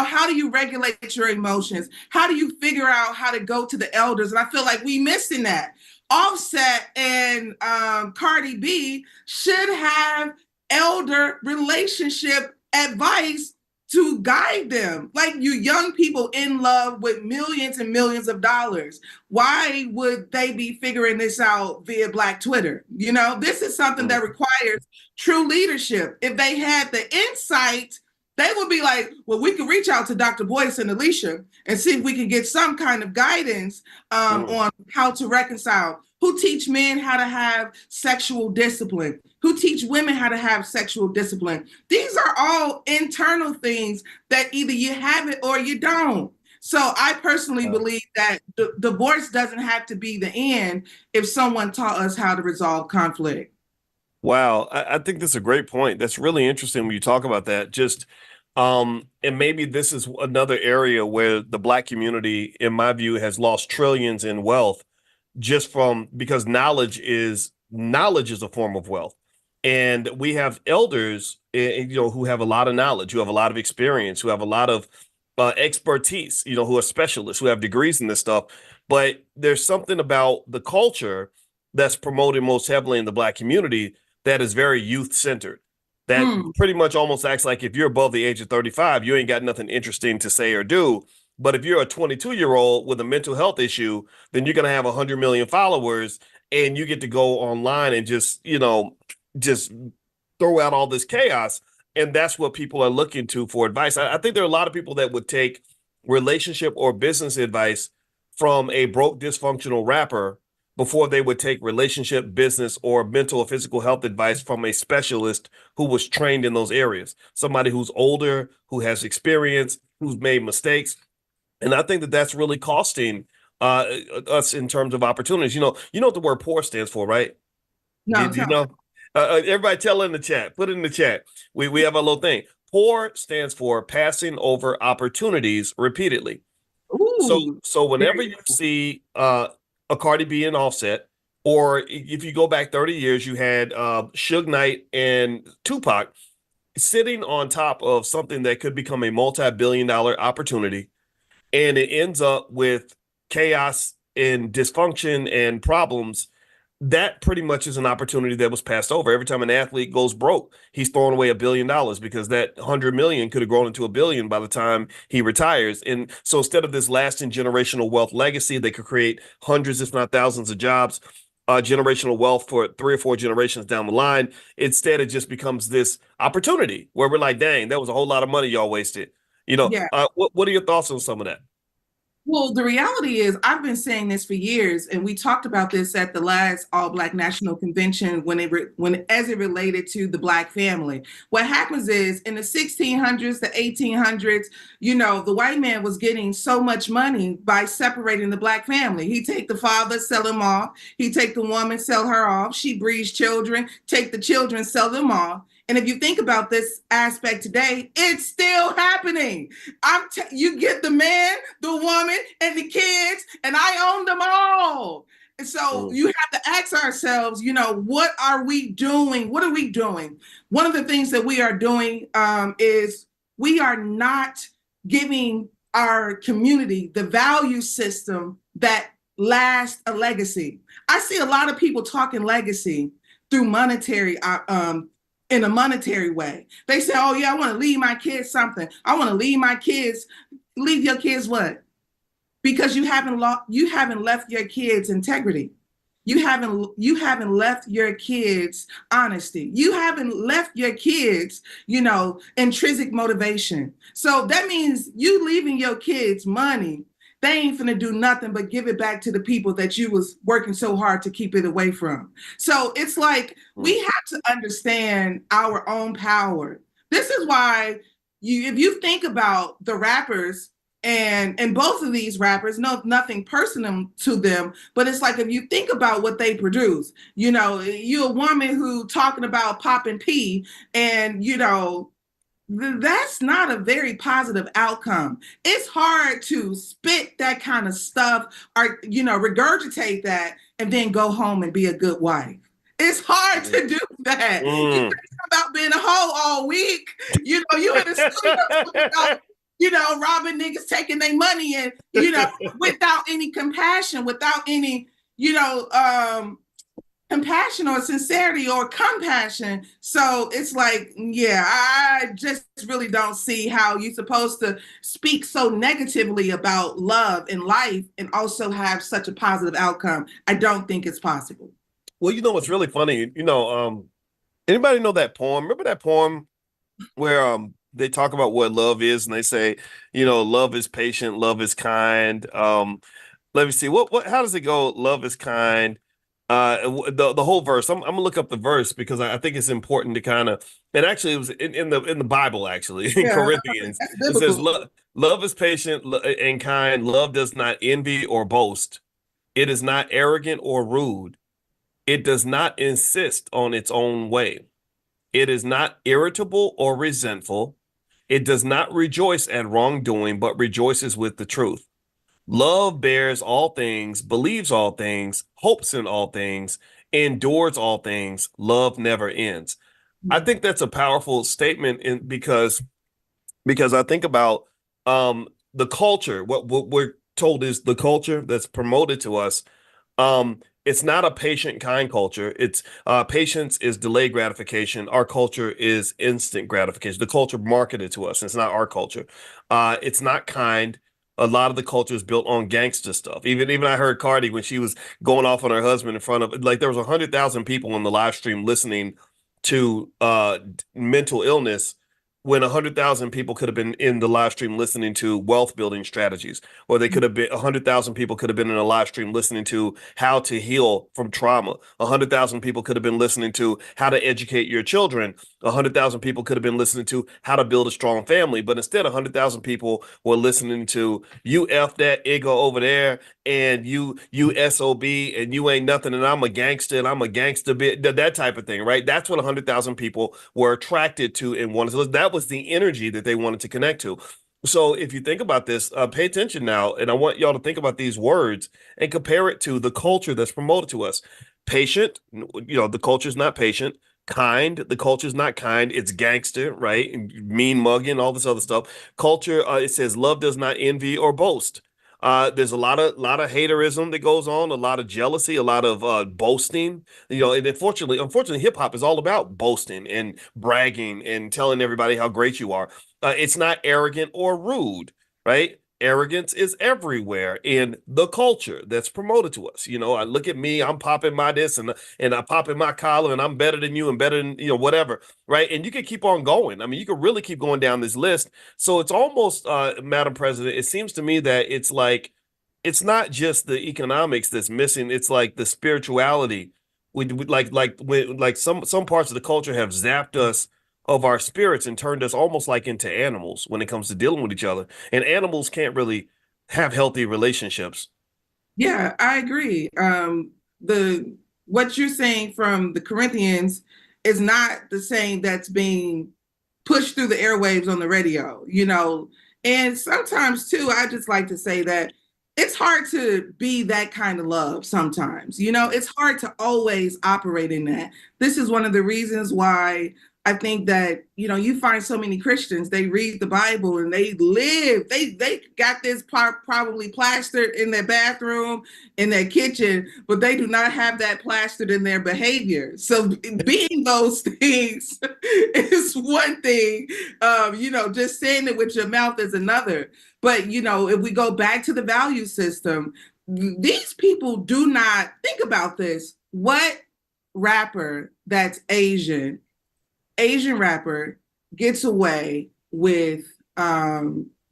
S3: how do you regulate your emotions? How do you figure out how to go to the elders? And I feel like we missing that. Offset and Cardi B should have elder relationship advice to guide them. Like, you young people in love with millions and millions of dollars. Why would they be figuring this out via Black Twitter? You know, this is something that requires true leadership. If they had the insight, they would be like, well, we can reach out to Dr. Boyce and Alicia and see if we can get some kind of guidance on how to reconcile. Who teach men how to have sexual discipline? Who teach women how to have sexual discipline? These are all internal things that either you have it or you don't. So I personally believe that divorce doesn't have to be the end if someone taught us how to resolve conflict.
S1: Wow, I think that's a great point. That's really interesting when you talk about that. Just and maybe this is another area where the Black community, in my view, has lost trillions in wealth just from because knowledge is a form of wealth. And we have elders, who have a lot of knowledge, who have a lot of experience, who have a lot of expertise, who are specialists, who have degrees in this stuff. But there's something about the culture that's promoted most heavily in the Black community that is very youth centered. That pretty much almost acts like if you're above the age of 35, you ain't got nothing interesting to say or do. But if you're a 22-year-old with a mental health issue, then you're going to have 100 million followers and you get to go online and just throw out all this chaos. And that's what people are looking to for advice. I think there are a lot of people that would take relationship or business advice from a broke, dysfunctional rapper before they would take relationship, business, or mental or physical health advice from a specialist who was trained in those areas. Somebody who's older, who has experience, who's made mistakes. And I think that that's really costing us in terms of opportunities. You know what the word poor stands for, right?
S3: No,
S1: Do you know? Everybody tell in the chat. Put it in the chat. We have a little thing. Poor stands for passing over opportunities repeatedly.
S3: Ooh,
S1: So whenever you see a Cardi B and Offset, or if you go back 30 years, you had Suge Knight and Tupac sitting on top of something that could become a multi-billion-dollar opportunity. And it ends up with chaos and dysfunction and problems. That pretty much is an opportunity that was passed over. Every time an athlete goes broke, he's throwing away $1 billion because that 100 million could have grown into $1 billion by the time he retires. And so instead of this lasting generational wealth legacy, they could create hundreds, if not thousands of jobs, generational wealth for 3 or 4 generations down the line. Instead, it just becomes this opportunity where we're like, dang, that was a whole lot of money y'all wasted.
S3: yeah.
S1: What are your thoughts on some of that?
S3: Well, the reality is, I've been saying this for years, and we talked about this at the last All Black National Convention as it related to the Black family. What happens is, in the 1600s, the 1800s, the white man was getting so much money by separating the Black family. He'd take the father, sell him off. He'd take the woman, sell her off. She breeds children, take the children, sell them off. And if you think about this aspect today, it's still happening. You get the man, the woman, and the kids, and I own them all. And so you have to ask ourselves, what are we doing? What are we doing? One of the things that we are doing is we are not giving our community the value system that lasts a legacy. I see a lot of people talking legacy through in a monetary way. They say, oh yeah, I want to leave my kids something. I want to leave your kids what? Because you haven't left your kids integrity. You haven't left your kids honesty. You haven't left your kids, intrinsic motivation. So that means you leaving your kids money, they ain't finna do nothing but give it back to the people that you was working so hard to keep it away from. So it's like we have to understand our own power. This is why if you think about the rappers and both of these rappers, nothing personal to them, but it's like if you think about what they produce, you're a woman who talking about popping P and that's not a very positive outcome. It's hard to spit that kind of stuff or, regurgitate that and then go home and be a good wife. It's hard to do that. You think about being a hoe all week. You in the studio, robbing niggas, taking their money and, without any compassion, without any, compassion or sincerity or compassion. So it's like, yeah, I just really don't see how you're supposed to speak so negatively about love and life and also have such a positive outcome. I don't think it's possible.
S1: Well, you know what's really funny? Anybody know that poem? Remember that poem where they talk about what love is and they say, love is patient, love is kind. Let me see. What how does it go? Love is kind. The whole verse. I'm gonna look up the verse because I think it's important to kind of, and actually it was in the Bible, actually in
S3: Yeah,
S1: Corinthians.
S3: that's
S1: It says
S3: biblical.
S1: love is patient and kind. Love does not envy or boast. It is not arrogant or rude. It does not insist on its own way. It is not irritable or resentful. It does not rejoice at wrongdoing, but rejoices with the truth. Love bears all things, believes all things, hopes in all things, endures all things. Love never ends. I think that's a powerful statement because I think about the culture. What we're told is the culture that's promoted to us. It's not a patient, kind culture. It's patience is delayed gratification. Our culture is instant gratification. The culture marketed to us. It's not our culture. It's not kind. A lot of the culture is built on gangster stuff. Even I heard Cardi when she was going off on her husband in front of, like, there was 100,000 people on the live stream listening to mental illness when 100,000 people could have been in the live stream listening to wealth building strategies, or they could have been 100,000 people could have been in a live stream listening to how to heal from trauma. 100,000 people could have been listening to how to educate your children. 100,000 people could have been listening to how to build a strong family. But instead, 100,000 people were listening to you F that ego over there, and you SOB, and you ain't nothing, and I'm a gangster, and I'm a gangster bit, that type of thing, right? That's what 100,000 people were attracted to and wanted to. That was the energy that they wanted to connect to. So if you think about this, pay attention now, and I want y'all to think about these words and compare it to the culture that's promoted to us. Patient, the culture's not patient. Kind, the culture's not kind. It's gangster, right? And mean mugging, all this other stuff. Culture, it says love does not envy or boast. There's a lot of haterism that goes on, a lot of jealousy, a lot of boasting. And unfortunately, hip hop is all about boasting and bragging and telling everybody how great you are. It's not arrogant or rude, right? Arrogance is everywhere in the culture that's promoted to us. I look at me, I'm popping my this and I pop in my collar and I'm better than you and better than, whatever, right? And you can keep on going. I mean, you can really keep going down this list. So it's almost, Madam President, it seems to me that it's like, it's not just the economics that's missing. It's like the spirituality. Like some parts of the culture have zapped us of our spirits and turned us almost like into animals when it comes to dealing with each other. And animals can't really have healthy relationships.
S3: Yeah, I agree. The what you're saying from the Corinthians is not the same that's being pushed through the airwaves on the radio, And sometimes too, I just like to say that it's hard to be that kind of love sometimes. It's hard to always operate in that. This is one of the reasons why I think that, you find so many Christians, they read the Bible and they live, they got this probably plastered in their bathroom, in their kitchen, but they do not have that plastered in their behavior. So being those things is one thing, just saying it with your mouth is another. But, if we go back to the value system, these people do not think about this. What rapper that's Asian rapper gets away with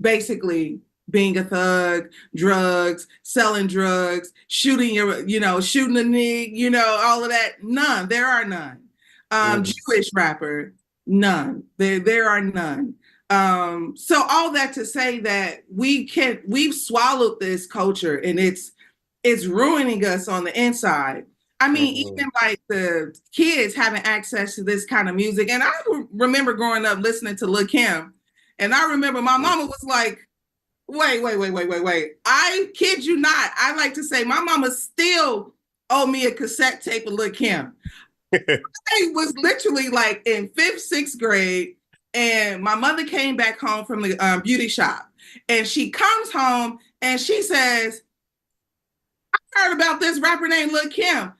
S3: basically being a thug, drugs, selling drugs, shooting shooting a nig, all of that? None. There are none. Jewish rapper, none. There are none. So all that to say that we've swallowed this culture and it's ruining us on the inside. I mean, even like the kids having access to this kind of music. And I remember growing up listening to Lil Kim. And I remember my mama was like, wait. I kid you not. I like to say my mama still owe me a cassette tape of Lil Kim. I was literally like in 5th, 6th grade. And my mother came back home from the beauty shop. And she comes home and she says, I heard about this rapper named Lil Kim.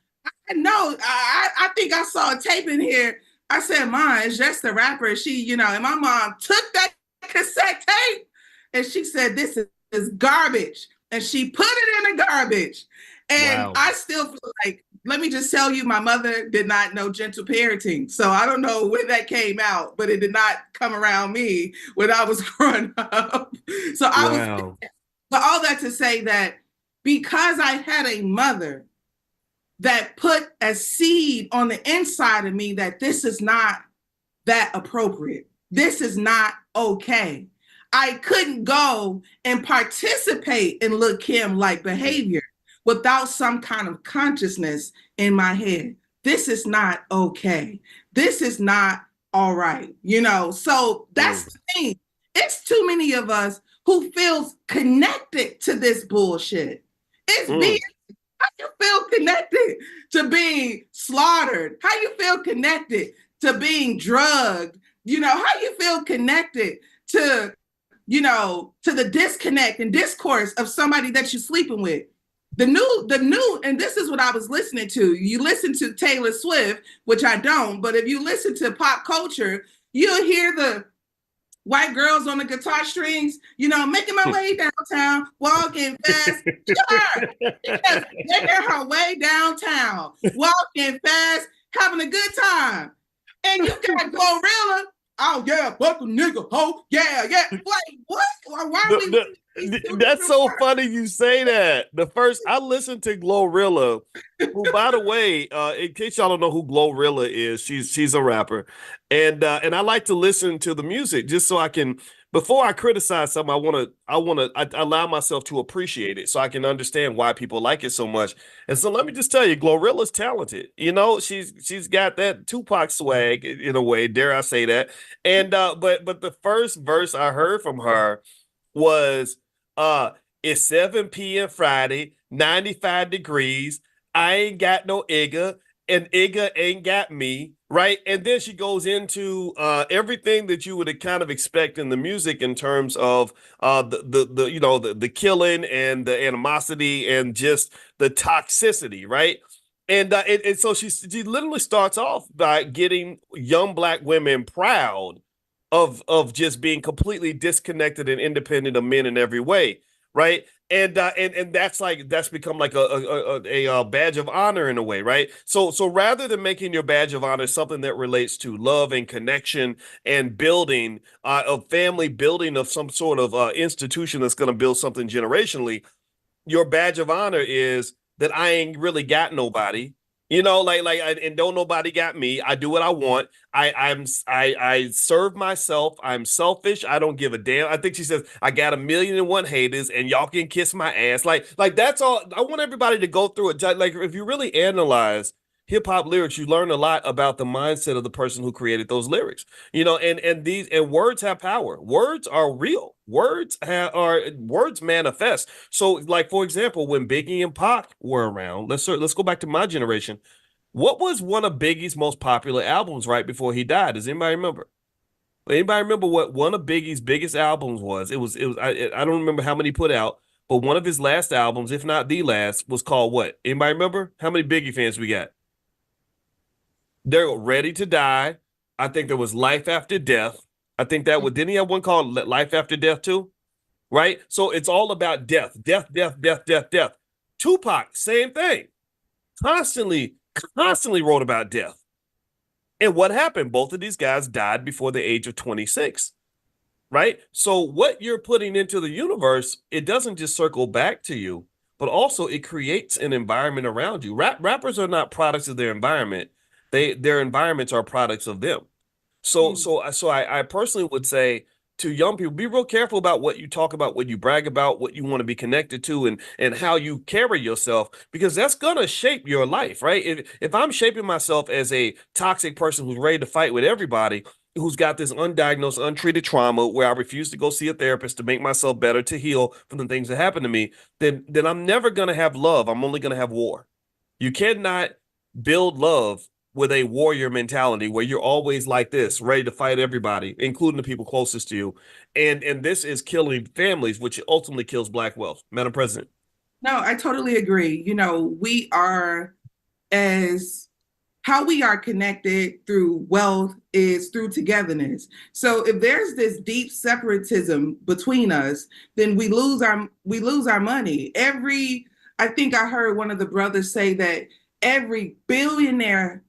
S3: No, I think I saw a tape in here. I said, "Mom, it's just the rapper." She, and my mom took that cassette tape and she said, "This is garbage," and she put it in the garbage. And
S1: Wow.
S3: I still feel like, let me just tell you, my mother did not know gentle parenting, so I don't know when that came out, but it did not come around me when I was growing up. So I was,
S1: Wow.
S3: but all that to say that because I had a mother that put a seed on the inside of me that this is not that appropriate. This is not okay. I couldn't go and participate in Lil' Kim like behavior without some kind of consciousness in my head. This is not okay. This is not all right. So that's the thing. It's too many of us who feels connected to this bullshit. It's being how you feel connected to being slaughtered? How you feel connected to being drugged? How you feel connected to, to the disconnect and discourse of somebody that you're sleeping with? The new, and this is what I was listening to. You listen to Taylor Swift, which I don't, but if you listen to pop culture, you'll hear the white girls on the guitar strings, making my way downtown, walking fast. Sure, because making her way downtown, walking fast, having a good time. And you got Glorilla. Oh yeah, fuck a nigga, ho, yeah. Like what? Why are we?
S1: That's so funny you say that. I listened to Glorilla, who, by the way, in case y'all don't know who Glorilla is, she's a rapper, and I like to listen to the music just so I can, before I criticize something, I allow myself to appreciate it so I can understand why people like it so much. And so let me just tell you, Glorilla's talented. She's got that Tupac swag in a way, dare I say that. And but the first verse I heard from her was it's 7 p.m. Friday, 95 degrees. I ain't got no Igga, and Igga ain't got me, right? And then she goes into everything that you would kind of expect in the music in terms of the killing and the animosity and just the toxicity, right? And so she literally starts off by getting young Black women proud of just being completely disconnected and independent of men in every way, right? And that's become like a badge of honor in a way, right? So rather than making your badge of honor something that relates to love and connection and building of family, building of some sort of institution that's going to build something generationally, your badge of honor is that I ain't really got nobody. And don't nobody got me. I do what I want. I serve myself. I'm selfish. I don't give a damn. I think she says I got 1,000,001 haters, and y'all can kiss my ass. Like that's all. I want everybody to go through it. Like if you really analyze hip hop lyrics, you learn a lot about the mindset of the person who created those lyrics. And words have power. Words are real. Words manifest. So, like for example, when Biggie and Pac were around, let's go back to my generation. What was one of Biggie's most popular albums right before he died? Does anybody remember? Anybody remember what one of Biggie's biggest albums was? It was I don't remember how many he put out, but one of his last albums, if not the last, was called what? Anybody remember? How many Biggie fans we got? They're Ready to Die. I think there was Life After Death. I think didn't he have one called Life After Death too? Right? So it's all about death. Tupac, same thing. Constantly wrote about death. And what happened? Both of these guys died before the age of 26. Right? So what you're putting into the universe, it doesn't just circle back to you, but also it creates an environment around you. Rappers are not products of their environment. Their environments are products of them. So I personally would say to young people, be real careful about what you talk about, what you brag about, what you want to be connected to, and how you carry yourself, because that's gonna shape your life, right? If I'm shaping myself as a toxic person who's ready to fight with everybody, who's got this undiagnosed, untreated trauma where I refuse to go see a therapist to make myself better, to heal from the things that happen to me, then I'm never gonna have love. I'm only gonna have war. You cannot build love with a warrior mentality where you're always like this, ready to fight everybody, including the people closest to you. And this is killing families, which ultimately kills Black wealth. Madam President.
S3: No, I totally agree. We are as how we are connected through wealth is through togetherness. So if there's this deep separatism between us, then we lose our money. I think I heard one of the brothers say that every billionaire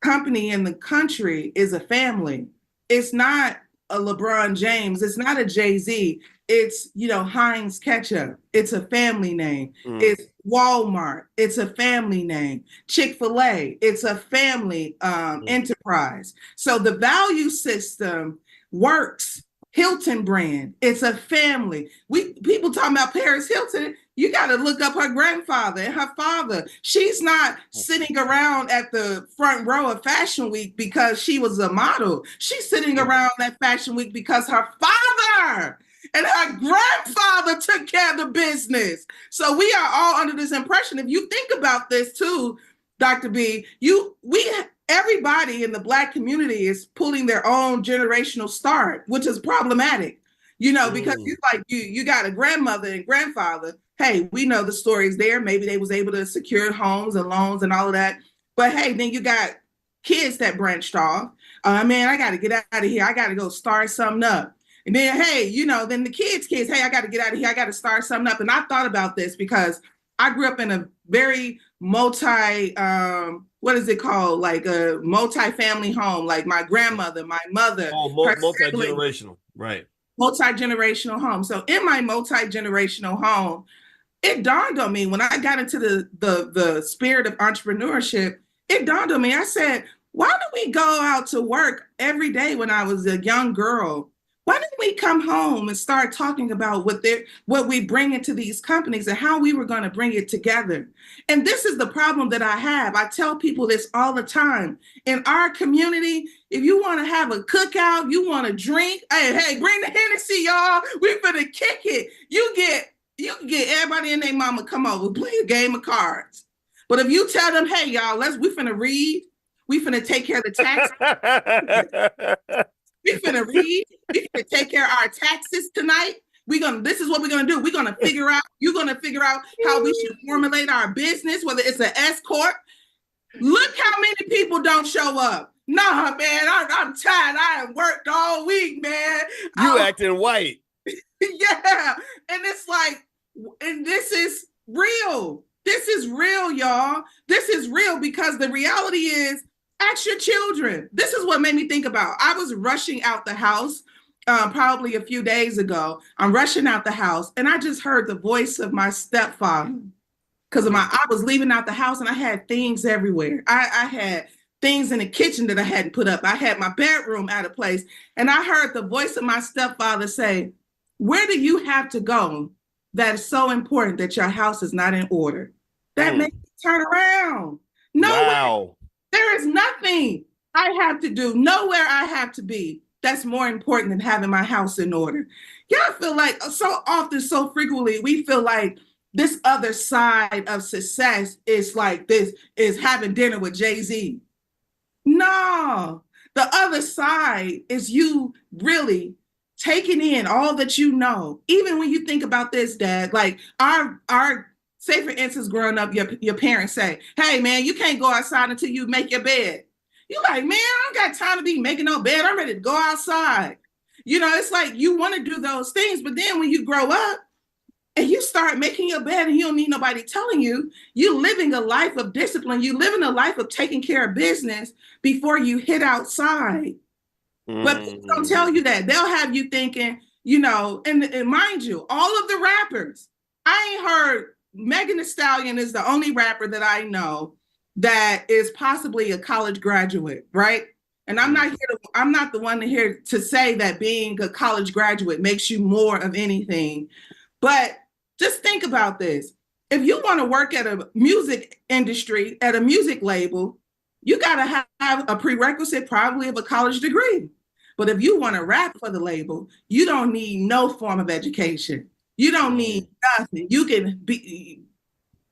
S3: company in the country is a family. It's not a LeBron James. It's not a Jay-Z. It's, Heinz Ketchup. It's a family name. It's Walmart. It's a family name. Chick-fil-A. It's a family enterprise. So the value system works. Hilton brand. It's a family. People talking about Paris Hilton. You got to look up her grandfather and her father. She's not sitting around at the front row of Fashion Week because she was a model. She's sitting around at Fashion Week because her father and her grandfather took care of the business. So we are all under this impression. If you think about this too, Dr. B, everybody in the Black community is pulling their own generational start, which is problematic, because you got a grandmother and grandfather. Hey, we know the stories there. Maybe they was able to secure homes and loans and all of that. But hey, then you got kids that branched off. Man, I got to get out of here. I got to go start something up. And then, hey, then the kids, hey, I got to get out of here. I got to start something up. And I thought about this because I grew up in a very what is it called? Like a multi-family home, like my grandmother, my mother.
S1: Oh, multi-generational, right.
S3: Multi-generational home. So in my multi-generational home, it dawned on me when I got into the spirit of entrepreneurship, it dawned on me. I said, why do we go out to work every day when I was a young girl? Why didn't we come home and start talking about what we bring into these companies and how we were going to bring it together? And this is the problem that I have. I tell people this all the time. In our community, if you want to have a cookout, you want to drink, hey, bring the Hennessy, y'all. We're going to kick it. You can get everybody and their mama come over, play a game of cards. But if you tell them, hey, y'all, we finna read, we finna take care of the taxes. We finna read. We finna take care of our taxes tonight. This is what we're gonna do. You're gonna figure out how we should formulate our business, whether it's an S corp. Look how many people don't show up. Nah, man, I'm tired. I have worked all week, man.
S1: You acting white.
S3: Yeah, and it's like, and this is real. This is real, y'all. This is real because the reality is, ask your children. This is what made me think about. I was rushing out the house probably a few days ago. I'm rushing out the house and I just heard the voice of my stepfather because I was leaving out the house and I had things everywhere. I had things in the kitchen that I hadn't put up. I had my bedroom out of place and I heard the voice of my stepfather say, where do you have to go that is so important that your house is not in order? That made me turn around. No. Wow. There is nothing I have to do, nowhere I have to be that's more important than having my house in order. Yeah, I feel like so often, so frequently, we feel like this other side of success is like this, is having dinner with Jay-Z. No, the other side is you really taking in all that you know. Even when you think about this, Dad, like our say, for instance, growing up, your parents say, hey, man, you can't go outside until you make your bed. You're like, man, I don't got time to be making no bed. I'm ready to go outside. It's like you want to do those things. But then when you grow up and you start making your bed and you don't need nobody telling you, you're living a life of discipline. You're living a life of taking care of business before you hit outside. But people don't tell you that. They'll have you thinking, and mind you, all of the rappers, I ain't heard Megan Thee Stallion is the only rapper that I know that is possibly a college graduate, right? And I'm not the one here to say that being a college graduate makes you more of anything. But just think about this. If you want to work at a music industry, at a music label, you got to have a prerequisite probably of a college degree. But if you want to rap for the label, you don't need no form of education. You don't need nothing. You can be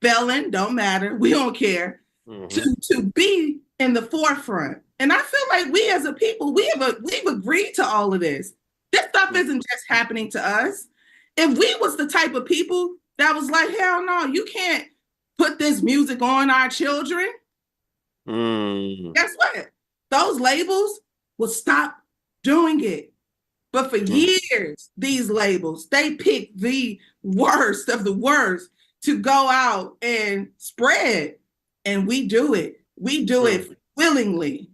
S3: felon, don't matter. We don't care. To be in the forefront. And I feel like we as a people, we've agreed to all of this. This stuff isn't just happening to us. If we was the type of people that was like, hell no, you can't put this music on our children.
S1: Mm.
S3: Guess what? Those labels will stop doing it. But for years, these labels, they pick the worst of the worst to go out and spread. And we do it. We do it willingly.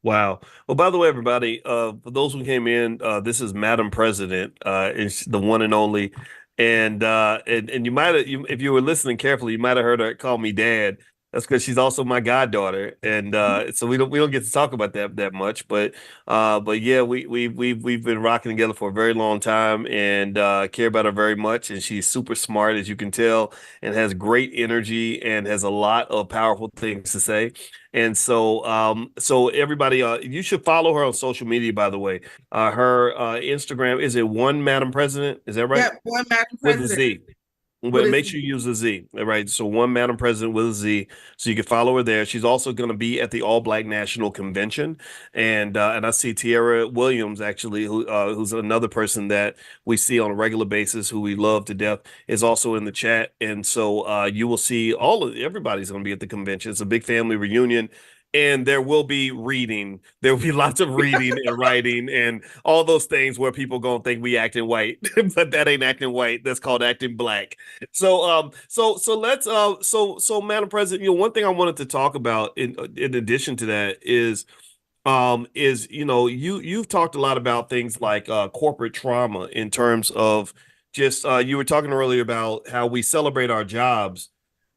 S1: Wow. Well, by the way, everybody, for those who came in, this is Madam President, is the one and only. And you might have, if you were listening carefully, you might have heard her call me Dad. That's because she's also my goddaughter, and so we don't get to talk about that much. But yeah, we've been rocking together for a very long time, and care about her very much. And she's super smart, as you can tell, and has great energy and has a lot of powerful things to say. And so everybody, you should follow her on social media, by the way. Her Instagram, is it one Madam President? Is that right?
S3: Yep, one Madam
S1: With a
S3: President.
S1: Z.
S3: With
S1: But
S3: a
S1: make
S3: Z.
S1: sure you use a Z, all right? So one Madam President with a Z, so you can follow her there. She's also going to be at the All Black National Convention, and I see Tierra Williams actually, who's another person that we see on a regular basis, who we love to death, is also in the chat. And so you will see everybody's going to be at the convention. It's a big family reunion. And there will be reading. There will be lots of reading and writing and all those things where people gonna think we acting white, but that ain't acting white. That's called acting black. So let's so Madam President, one thing I wanted to talk about in addition to that is you've talked a lot about things like corporate trauma in terms of just you were talking earlier about how we celebrate our jobs,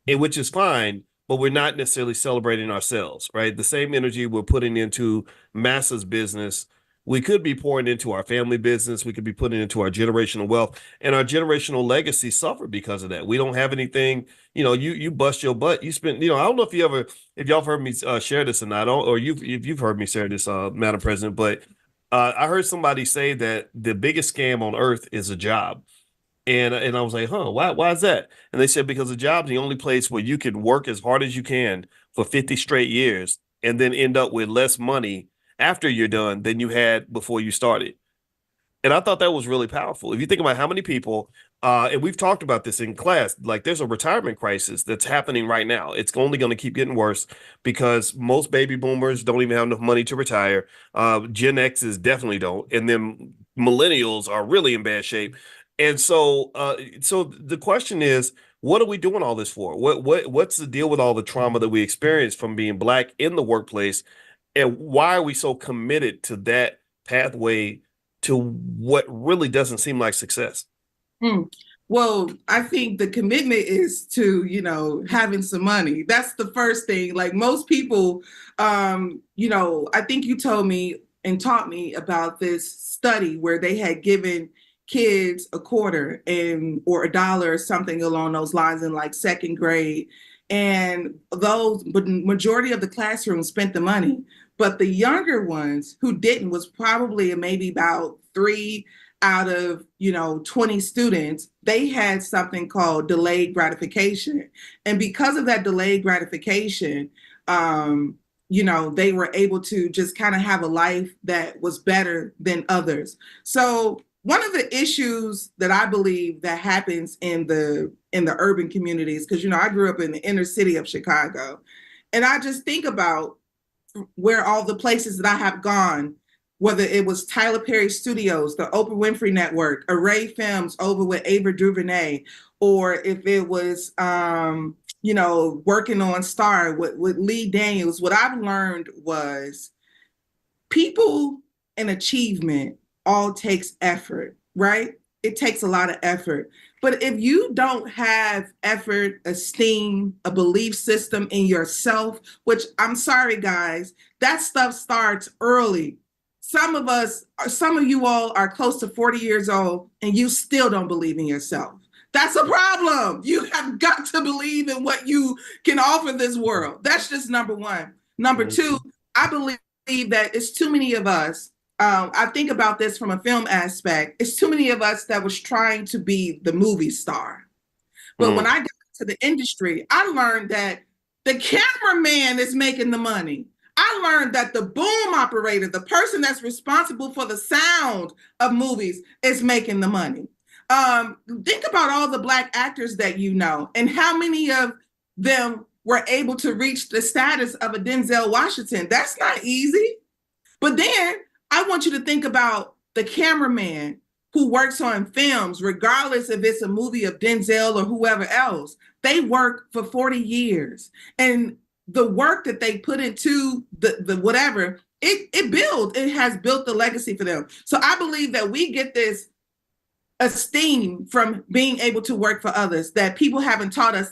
S1: and which is fine, but we're not necessarily celebrating ourselves, right? The same energy we're putting into masses business, we could be pouring into our family business. We could be putting into our generational wealth, and our generational legacy suffered because of that. We don't have anything. You bust your butt. You spend. I don't know if y'all have heard me share this or not, or if you've heard me share this, Madam President. But I heard somebody say that the biggest scam on earth is a job. And I was like, huh, why is that? And they said, because the job's the only place where you can work as hard as you can for 50 straight years and then end up with less money after you're done than you had before you started. And I thought that was really powerful. If you think about how many people, and we've talked about this in class, like there's a retirement crisis that's happening right now. It's only going to keep getting worse because most baby boomers don't even have enough money to retire. Gen X's definitely don't. And then millennials are really in bad shape. And so the question is, what are we doing all this for? What's the deal with all the trauma that we experience from being Black in the workplace? And why are we so committed to that pathway to what really doesn't seem like success?
S3: Well, I think the commitment is to, having some money. That's the first thing. Like most people, I think you told me and taught me about this study where they had given kids a quarter or $1 or something along those lines in like second grade. And but majority of the classroom spent the money. But the younger ones who didn't was probably maybe about 3 out of 20 students. They had something called delayed gratification. And because of that delayed gratification, they were able to just kind of have a life that was better than others. So one of the issues that I believe that happens in the urban communities, because I grew up in the inner city of Chicago, and I just think about where all the places that I have gone, whether it was Tyler Perry Studios, the Oprah Winfrey Network, Array Films over with Ava DuVernay, or if it was working on Star with Lee Daniels, what I've learned was people and achievement all takes effort, right? It takes a lot of effort. But if you don't have effort, esteem, a belief system in yourself, which I'm sorry, guys, that stuff starts early. Some of you all are close to 40 years old and you still don't believe in yourself. That's a problem. You have got to believe in what you can offer this world. That's just number one. Number two, I believe that it's too many of us. I think about this from a film aspect. It's too many of us that was trying to be the movie star. But when I got to the industry, I learned that the cameraman is making the money. I learned that the boom operator, the person that's responsible for the sound of movies, is making the money. Think about all the Black actors that you know and how many of them were able to reach the status of a Denzel Washington. That's not easy. But then I want you to think about the cameraman who works on films, regardless if it's a movie of Denzel or whoever else. They work for 40 years. And the work that they put into the whatever, it has built the legacy for them. So I believe that we get this esteem from being able to work for others that people haven't taught us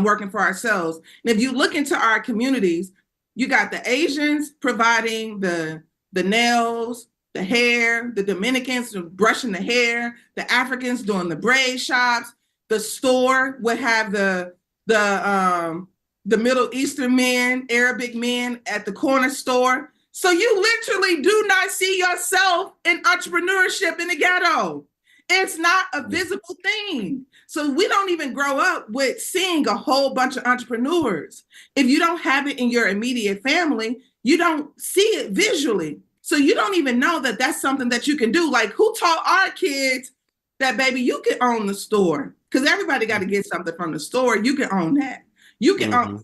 S3: working for ourselves. And if you look into our communities, you got the Asians providing the nails, the hair, the Dominicans brushing the hair, the Africans doing the braid shops. The store would have the Middle Eastern men, Arabic men at the corner store. So you literally do not see yourself in entrepreneurship in the ghetto. It's not a visible thing. So we don't even grow up with seeing a whole bunch of entrepreneurs. If you don't have it in your immediate family, you don't see it visually. So you don't even know that that's something that you can do. Like, who taught our kids that, baby, you can own the store? Because everybody got to get something from the store. You can own that. You can own,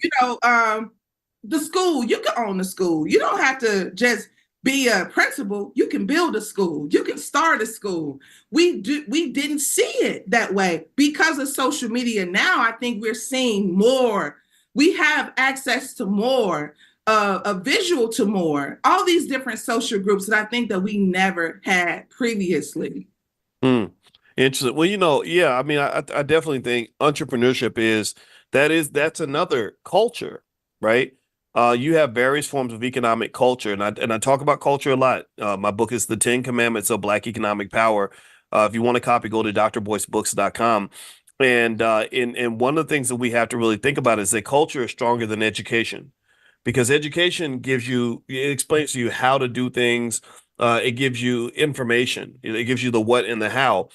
S3: the school. You can own the school. You don't have to just be a principal. You can build a school. You can start a school. We didn't see it that way because of social media. Now I think we're seeing more. We have access to more, a visual to more, all these different social groups that I think that we never had previously.
S1: Interesting. Well, yeah, I mean, I definitely think entrepreneurship that's another culture, right? You have various forms of economic culture, and I talk about culture a lot. My book is The 10 Commandments of Black Economic Power. If you want a copy, go to drboycebooks.com. And one of the things that we have to really think about is that culture is stronger than education, because education it explains to you how to do things. It gives you information. It gives you the what and the how.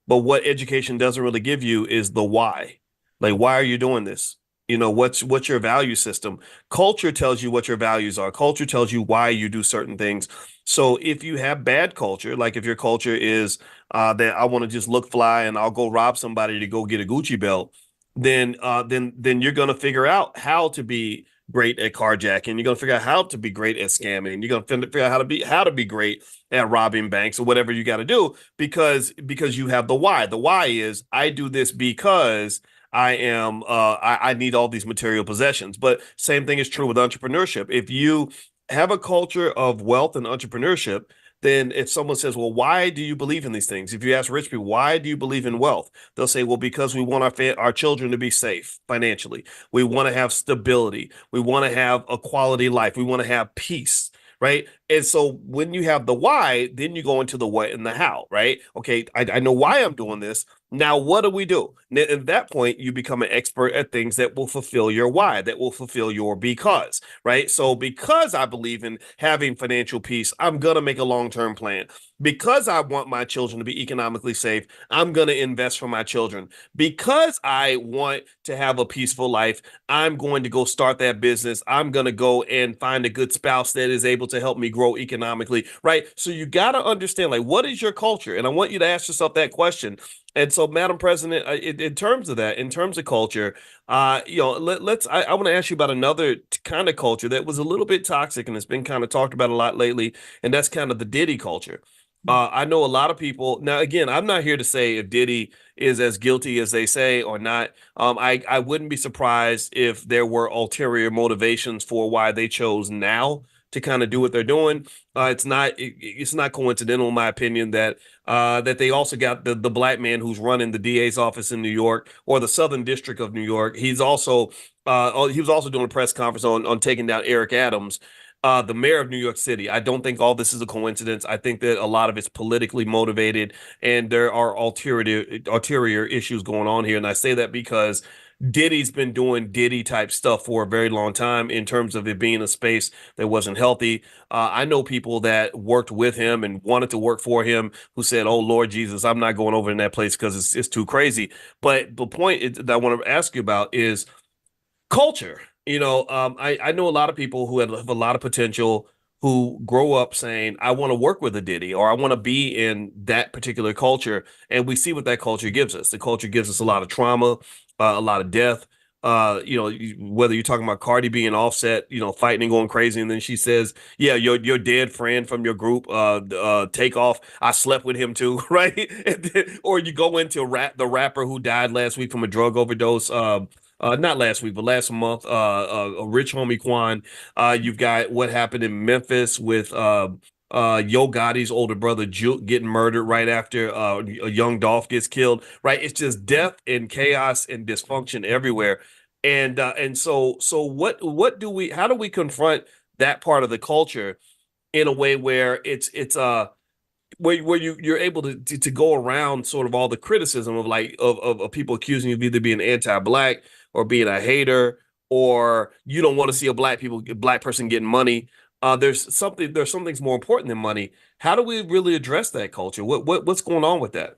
S1: But what education doesn't really give you is the why. Like, why are you doing this? What's your value system? Culture tells you what your values are. Culture tells you why you do certain things. So if you have bad culture, like if your culture is that I want to just look fly and I'll go rob somebody to go get a Gucci belt, then you're going to figure out how to be great at carjacking. You're going to figure out how to be great at scamming. You're going to figure out how to be great at robbing banks or whatever you got to do because you have the why. The why is I do this because I need all these material possessions. But same thing is true with entrepreneurship. If you have a culture of wealth and entrepreneurship, then if someone says, well, why do you believe in these things? If you ask rich people, why do you believe in wealth? They'll say, well, because we want our children to be safe financially. We want to have stability. We want to have a quality life. We want to have peace. Right. And so when you have the why, then you go into the what and the how. Right. Okay. I know why I'm doing this. Now, what do we do? At that point, you become an expert at things that will fulfill your why, that will fulfill your because, right? So because I believe in having financial peace, I'm going to make a long-term plan. Because I want my children to be economically safe, I'm going to invest for my children. Because I want to have a peaceful life, I'm going to go start that business. I'm going to go and find a good spouse that is able to help me grow economically, right? So you got to understand, like, what is your culture? And I want you to ask yourself that question. And so, Madam President, in terms of that, in terms of culture, I want to ask you about another kind of culture that was a little bit toxic and has been kind of talked about a lot lately, and that's kind of the Diddy culture. I know a lot of people. Now, again, I'm not here to say if Diddy is as guilty as they say or not. I wouldn't be surprised if there were ulterior motivations for why they chose now to kind of do what they're doing. It's not coincidental, in my opinion, that they also got the black man who's running the DA's office in New York or the Southern District of New York. He was also doing a press conference on taking down Eric Adams, the mayor of New York City. I don't think all this is a coincidence. I think that a lot of it's politically motivated, and there are ulterior issues going on here. And I say that because Diddy's been doing Diddy type stuff for a very long time in terms of it being a space that wasn't healthy. I know people that worked with him and wanted to work for him who said, oh, Lord Jesus, I'm not going over in that place because it's too crazy. But the point that I want to ask you about is culture. I know a lot of people who have a lot of potential who grow up saying, I want to work with a Diddy or I want to be in that particular culture. And we see what that culture gives us. The culture gives us a lot of trauma, a lot of death, whether you're talking about Cardi B and Offset, fighting and going crazy, and then she says, "Yeah, your dead friend from your group, Takeoff, I slept with him too," right? Or you go into the rapper who died last week from a drug overdose. Not last week, but last month. Rich Homie Quan. You've got what happened in Memphis with Yo Gotti's older brother Juke getting murdered right after a young Dolph gets killed. Right, it's just death and chaos and dysfunction everywhere. And so what do we how do we confront that part of the culture in a way where it's where you're able to go around sort of all the criticism of like of people accusing you of either being anti-black or being a hater, or you don't want to see a black person getting money. There's some things more important than money. How do we really address that culture? What's going on with that?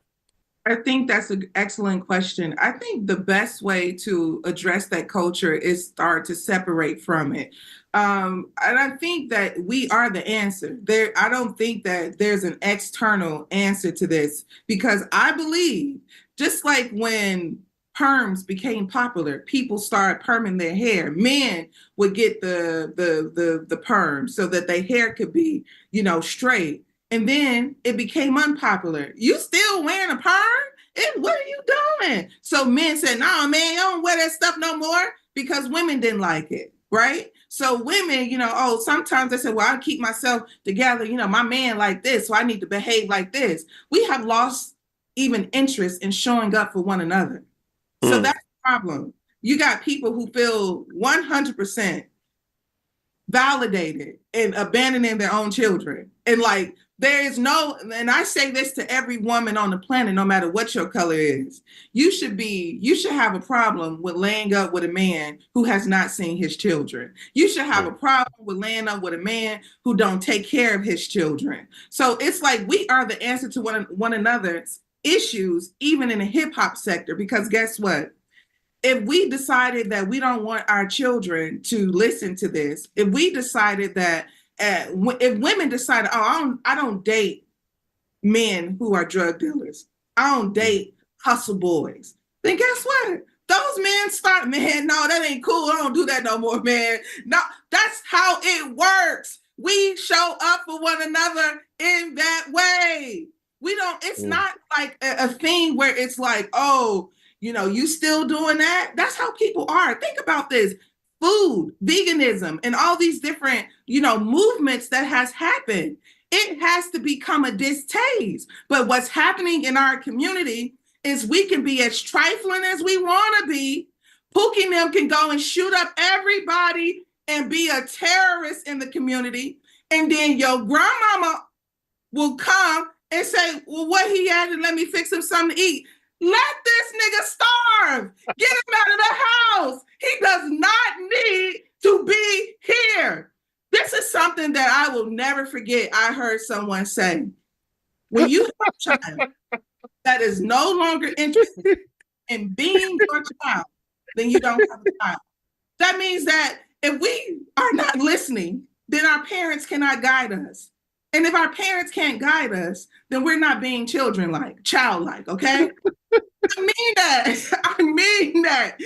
S3: I think that's an excellent question. I think the best way to address that culture is start to separate from it. And I think that we are the answer. I don't think that there's an external answer to this, because I believe just like when perms became popular, people started perming their hair. Men would get the perm so that their hair could be, straight. And then it became unpopular. You still wearing a perm? What are you doing? So men said, "Nah, man, you don't wear that stuff no more," because women didn't like it, right? So women, sometimes they said, "Well, I keep myself together. My man like this, so I need to behave like this." We have lost even interest in showing up for one another. So that's the problem. You got people who feel 100% validated in abandoning their own children. And like, and I say this to every woman on the planet, no matter what your color is, you should have a problem with laying up with a man who has not seen his children. You should have a problem with laying up with a man who don't take care of his children. So it's like we are the answer to one another's issues, even in the hip hop sector, because guess what? If we decided that we don't want our children to listen to this, if we decided that, if women decided, "Oh, I don't date men who are drug dealers. I don't date hustle boys," then guess what? Those men start, "Man, no, that ain't cool. I don't do that no more, man." No, that's how it works. We show up for one another in that way. It's not like a thing where it's like, "Oh, you still doing that?" That's how people are. Think about this. Food, veganism, and all these different, movements that has happened. It has to become a distaste. But what's happening in our community is we can be as trifling as we want to be. Pookie and them can go and shoot up everybody and be a terrorist in the community. And then your grandmama will come and say, "Well, what he had, and let me fix him something to eat." Let this nigga starve. Get him out of the house. He does not need to be here. This is something that I will never forget. I heard someone say, when you have a child that is no longer interested in being your child, then you don't have a child. That means that if we are not listening, then our parents cannot guide us. And if our parents can't guide us, then we're not being childlike, okay? I mean that.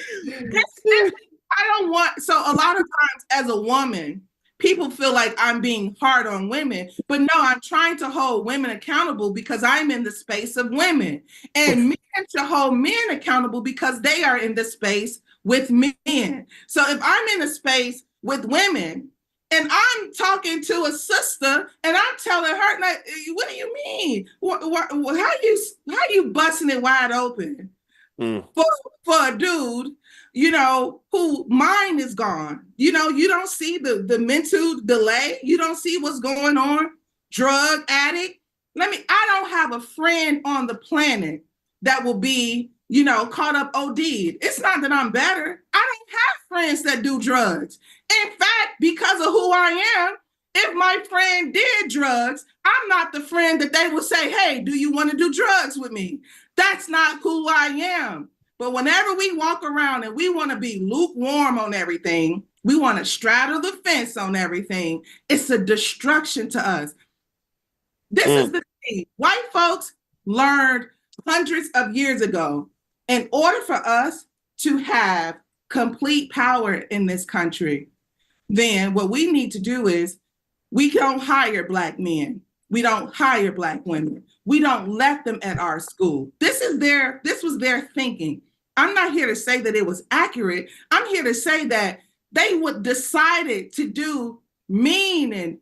S3: So a lot of times as a woman, people feel like I'm being hard on women, but no, I'm trying to hold women accountable because I'm in the space of women. And men should hold men accountable because they are in the space with men. So if I'm in a space with women, and I'm talking to a sister, and I'm telling her, like, "What do you mean? How you busting it wide open for a dude, who mind is gone? You don't see the mental delay. You don't see what's going on. Drug addict. I don't have a friend on the planet that will be, caught up OD'd. It's not that I'm better. I don't have friends that do drugs. In fact, because of who I am, if my friend did drugs, I'm not the friend that they would say, "Hey, do you want to do drugs with me?" That's not who I am. But whenever we walk around and we want to be lukewarm on everything, we want to straddle the fence on everything, it's a destruction to us. This is the thing. White folks learned hundreds of years ago, in order for us to have complete power in this country, then what we need to do is we don't hire Black men. We don't hire Black women. We don't let them at our school. This was their thinking. I'm not here to say that it was accurate. I'm here to say that they would decided to do mean and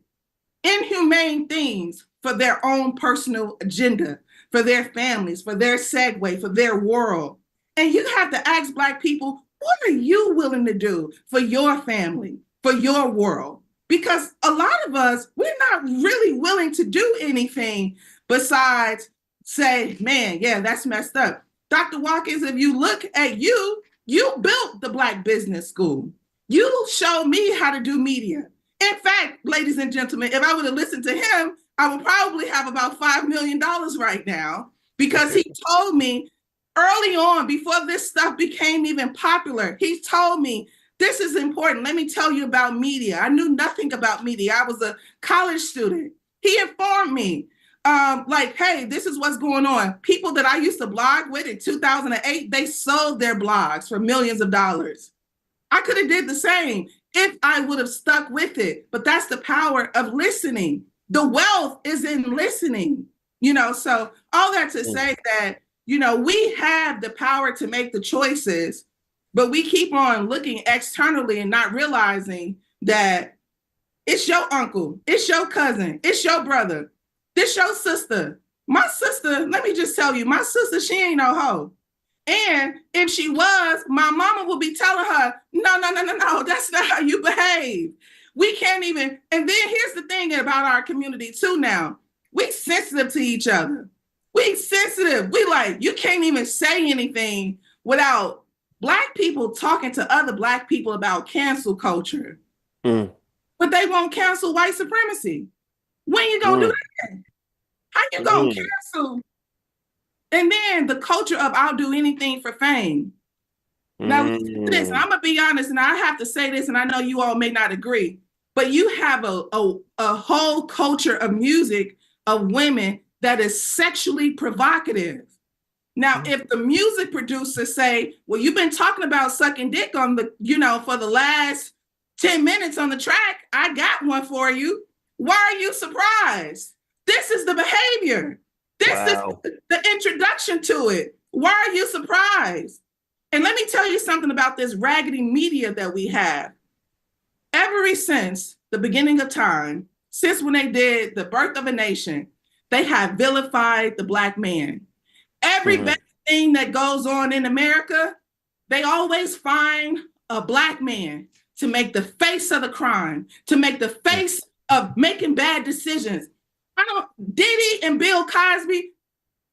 S3: inhumane things for their own personal agenda, for their families, for their segue, for their world. And you have to ask Black people, what are you willing to do for your family, for your world? Because a lot of us, we're not really willing to do anything besides say, man, yeah, that's messed up. Dr. Watkins, if you look at you built the Black Business School. You showed me how to do media. In fact, ladies and gentlemen, if I would have listened to him, I would probably have about $5 million right now, because he told me early on, before this stuff became even popular, he told me, this is important. Let me tell you about media. I knew nothing about media. I was a college student. He informed me, like, hey, this is what's going on. People that I used to blog with in 2008, they sold their blogs for millions of dollars. I could have did the same if I would have stuck with it. But that's the power of listening. The wealth is in listening, so all that to say that, we have the power to make the choices, but we keep on looking externally and not realizing that it's your uncle, it's your cousin, it's your brother, this your sister. My sister, let me just tell you, my sister, she ain't no hoe. And if she was, my mama would be telling her, no, that's not how you behave. We can't even, and then here's the thing about our community too now. We sensitive to each other. We sensitive. We like, you can't even say anything without Black people talking to other Black people about cancel culture. But they won't cancel white supremacy. When you gonna do that? How you gonna cancel? And then the culture of I'll do anything for fame. Now, listen to this, and I'm gonna be honest, and I have to say this, and I know you all may not agree, but you have a whole culture of music of women that is sexually provocative. Now, if the music producers say, well, you've been talking about sucking dick on the, for the last 10 minutes on the track, I got one for you. Why are you surprised? This is the behavior. This is the introduction to it. Why are you surprised? And let me tell you something about this raggedy media that we have. Ever since the beginning of time, since when they did the Birth of a Nation, they have vilified the Black man. Every bad thing that goes on in America, they always find a Black man to make the face of the crime, to make the face of making bad decisions. Diddy and Bill Cosby,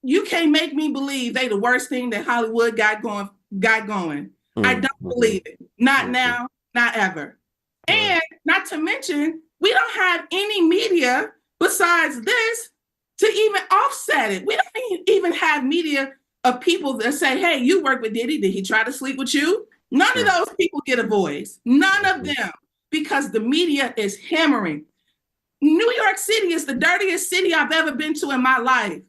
S3: you can't make me believe they the worst thing that Hollywood got going. I don't believe it. Not now, not ever. And not to mention, we don't have any media besides this to even offset it. We don't even have media of people that say, hey, you work with Diddy. Did he try to sleep with you? None of those people get a voice. None of them, because the media is hammering. New York City is the dirtiest city I've ever been to in my life.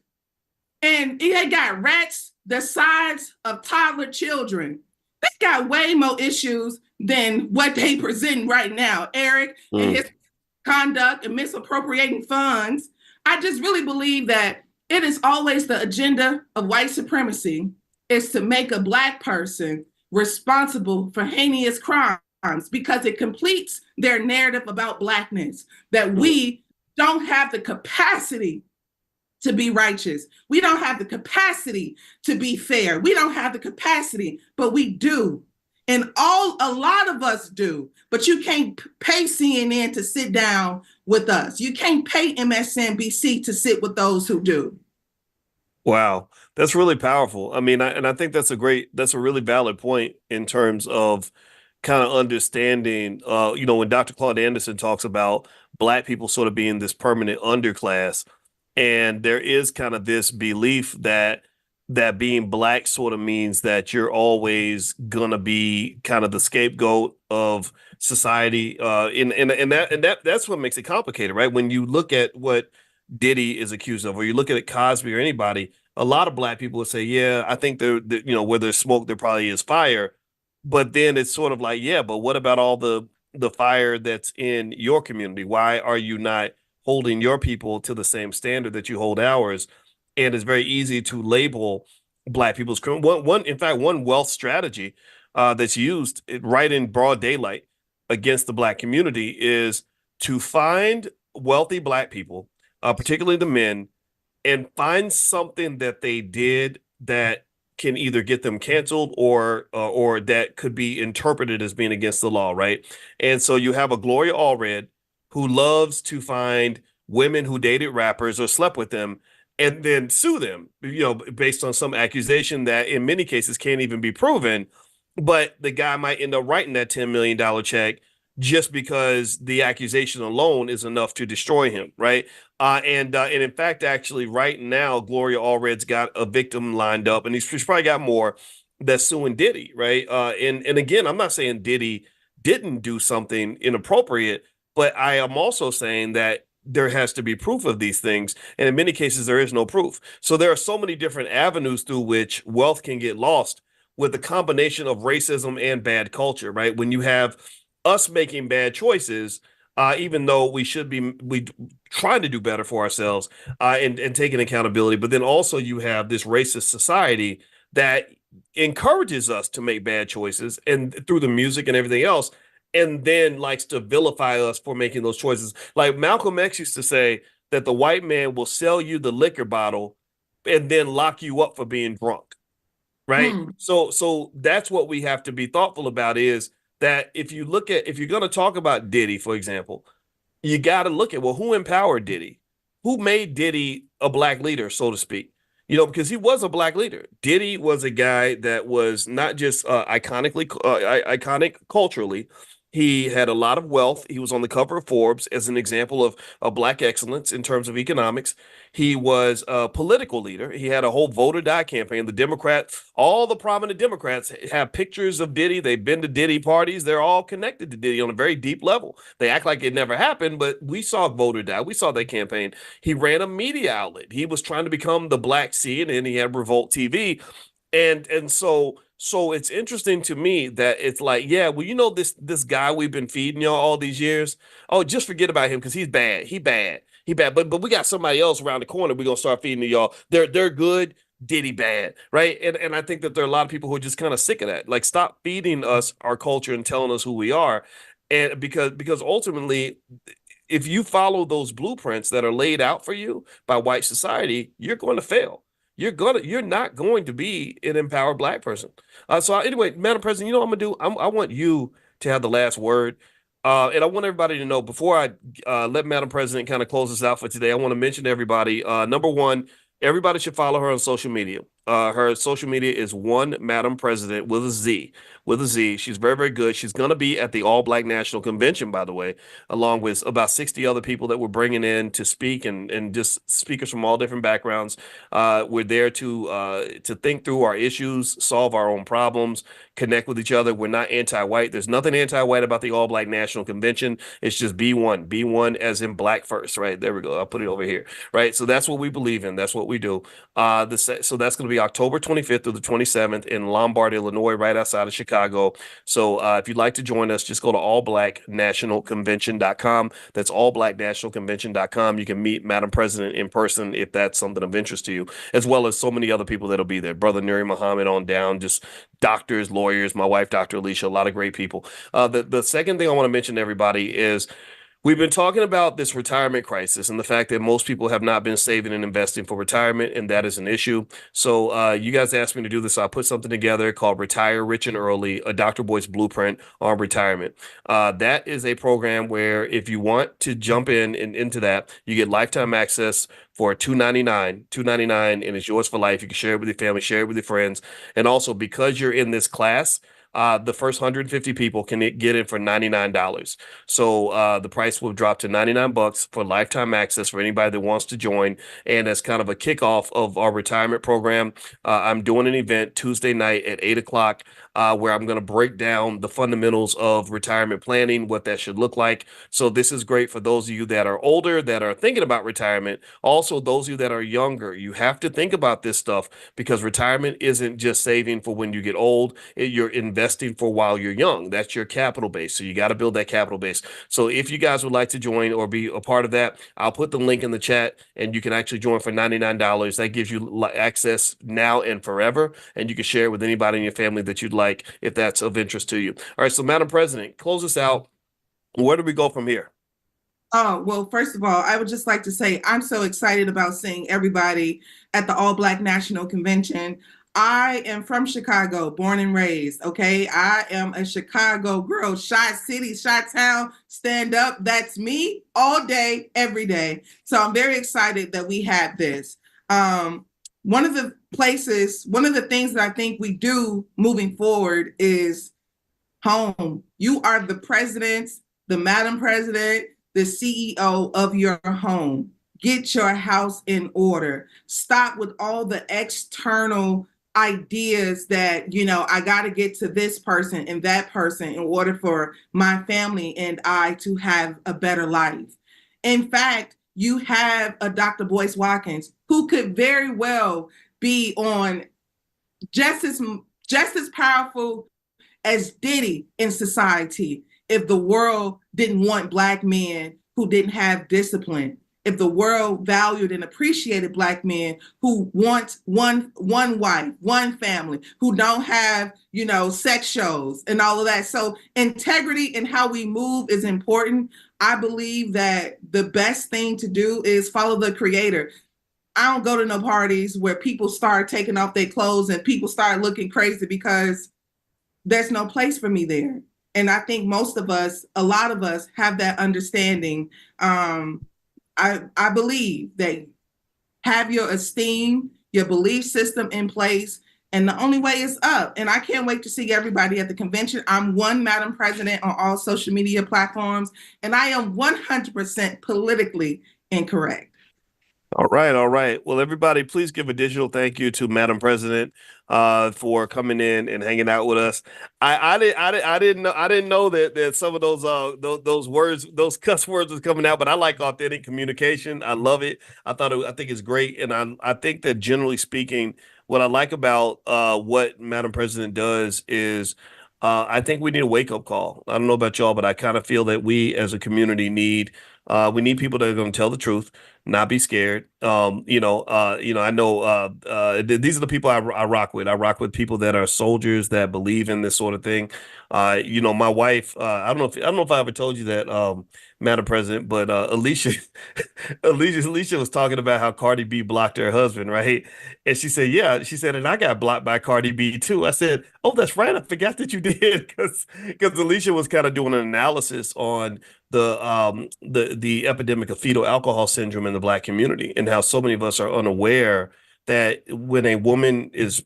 S3: And they got rats the size of toddler children. They got way more issues than what they present right now. Eric and his conduct and misappropriating funds. I just really believe that it is always the agenda of white supremacy is to make a Black person responsible for heinous crimes, because it completes their narrative about Blackness, that we don't have the capacity to be righteous. We don't have the capacity to be fair. We don't have the capacity, but we do. And a lot of us do, but you can't pay CNN to sit down with us. You can't pay MSNBC to sit with those who do.
S1: Wow, that's really powerful. I mean, I think that's a really valid point in terms of kind of understanding, when Dr. Claude Anderson talks about Black people sort of being this permanent underclass, and there is kind of this belief that being Black sort of means that you're always gonna be kind of the scapegoat of society, and that's what makes it complicated, right? When you look at what Diddy is accused of, or you look at Cosby or anybody, a lot of Black people would say, yeah, I think where there's smoke, there probably is fire. But then it's sort of like, yeah, but what about all the fire that's in your community? Why are you not holding your people to the same standard that you hold ours? And it's very easy to label Black people's criminal. In fact, one wealth strategy that's used right in broad daylight against the Black community is to find wealthy Black people, particularly the men, and find something that they did that can either get them canceled or that could be interpreted as being against the law, right? And so you have a Gloria Allred who loves to find women who dated rappers or slept with them and then sue them, based on some accusation that in many cases can't even be proven. But the guy might end up writing that $10 million check just because the accusation alone is enough to destroy him, right? And in fact, actually, right now, Gloria Allred's got a victim lined up, and she's probably got more that's suing Diddy, right? And again, I'm not saying Diddy didn't do something inappropriate, but I am also saying that there has to be proof of these things, and in many cases, there is no proof. So there are so many different avenues through which wealth can get lost with a combination of racism and bad culture, right? When you have us making bad choices, even though we trying to do better for ourselves and taking accountability, but then also you have this racist society that encourages us to make bad choices and through the music and everything else, and then likes to vilify us for making those choices. Like Malcolm X used to say that the white man will sell you the liquor bottle and then lock you up for being drunk, right? So that's what we have to be thoughtful about is that if you're going to talk about Diddy, for example, you got to look at, well, who empowered Diddy? Who made Diddy a Black leader, so to speak? Because he was a Black leader. Diddy was a guy that was not just iconic culturally. He had a lot of wealth. He was on the cover of Forbes as an example of Black excellence in terms of economics. He was a political leader. He had a whole vote or die campaign. The Democrats, all the prominent Democrats have pictures of Diddy. They've been to Diddy parties. They're all connected to Diddy on a very deep level. They act like it never happened, but we saw vote or die. We saw that campaign. He ran a media outlet. He was trying to become the Black CNN. He had Revolt TV. And so it's interesting to me that it's like, yeah, well, this guy we've been feeding y'all all these years. Oh, just forget about him because he's bad. He bad. He bad. But we got somebody else around the corner. We're gonna start feeding to y'all. They're good. Diddy bad, right? And I think that there are a lot of people who are just kind of sick of that. Like, stop feeding us our culture and telling us who we are. And because ultimately, if you follow those blueprints that are laid out for you by white society, you're going to fail. You're not going to be an empowered Black person. So anyway, Madam President, you know what I'm gonna do? I want you to have the last word. And I want everybody to know before I let Madam President kind of close this out for today, I want to mention to everybody, number one, everybody should follow her on social media. Her social media is one Madam President with a Z. With a Z. She's very, very good. She's going to be at the All Black National Convention, by the way, along with about 60 other people that we're bringing in to speak and just speakers from all different backgrounds. We're there to think through our issues, solve our own problems, connect with each other. We're not anti-white. There's nothing anti-white about the All Black National Convention. It's just B1. B1 as in Black first, right? There we go. I'll put it over here, right? So that's what we believe in. That's what we do. So that's going to be October 25th through the 27th in Lombard, Illinois, right outside of Chicago. So if you'd like to join us, just go to allblacknationalconvention.com. That's allblacknationalconvention.com. You can meet Madam President in person if that's something of interest to you, as well as so many other people that'll be there. Brother Nuri Muhammad on down, just doctors, lawyers, my wife, Dr. Alicia, a lot of great people. The second thing I want to mention to everybody is we've been talking about this retirement crisis and the fact that most people have not been saving and investing for retirement, and that is an issue. So you guys asked me to do this. So I put something together called Retire Rich and Early, a Dr. Boyce blueprint on retirement. That is a program where if you want to jump into that, you get lifetime access for $299, and it's yours for life. You can share it with your family, share it with your friends. And also, because you're in this class, the first 150 people can get it for $99. So the price will drop to $99 for lifetime access for anybody that wants to join. And as kind of a kickoff of our retirement program, I'm doing an event Tuesday night at 8 o'clock where I'm going to break down the fundamentals of retirement planning, what that should look like. So this is great for those of you that are older, that are thinking about retirement. Also, those of you that are younger, you have to think about this stuff because retirement isn't just saving for when you get old. You're investing for while you're young. That's your capital base. So you got to build that capital base. So if you guys would like to join or be a part of that, I'll put the link in the chat and you can actually join for $99. That gives you access now and forever. And you can share it with anybody in your family that you'd like if that's of interest to you. All right. So Madam President, close us out. Where do we go from here?
S3: Oh, well, first of all, I would just like to say I'm so excited about seeing everybody at the All Black National Convention. I am from Chicago, born and raised. Okay. I am a Chicago girl, Shot City, Shot Town, stand up. That's me all day, every day. So I'm very excited that we had this. One of the things that I think we do moving forward is home. You are the president, the Madam President, the CEO of your home. Get your house in order. Stop with all the external ideas that, I got to get to this person and that person in order for my family and I to have a better life. In fact, you have a Dr. Boyce Watkins who could very well be on just as powerful as Diddy in society if the world didn't want Black men who didn't have discipline, if the world valued and appreciated Black men who want one wife, one family, who don't have, sex shows and all of that. So integrity in how we move is important. I believe that the best thing to do is follow the creator. I don't go to no parties where people start taking off their clothes and people start looking crazy because there's no place for me there. And I think a lot of us have that understanding. I believe that have your esteem, your belief system in place, and the only way is up. And I can't wait to see everybody at the convention. I'm one Madam President on all social media platforms, and I am 100% politically incorrect.
S1: All right, all right. Well, everybody, please give a digital thank you to Madam President for coming in and hanging out with us. I didn't know that some of those words, those cuss words was coming out, but I like authentic communication. I love it. I think it's great, and I think that generally speaking, what I like about what Madam President does is I think we need a wake up call. I don't know about y'all, but I kind of feel that we as a community need people that are going to tell the truth, not be scared. I know these are the people I rock with. I rock with people that are soldiers that believe in this sort of thing. My wife. I don't know if I ever told you that, Madam President, but Alicia, Alicia was talking about how Cardi B blocked her husband, right? And she said, "Yeah," she said, "and I got blocked by Cardi B too." I said, "Oh, that's right. I forgot that you did," because Alicia was kind of doing an analysis on the epidemic of fetal alcohol syndrome in the Black community and how so many of us are unaware that when a woman is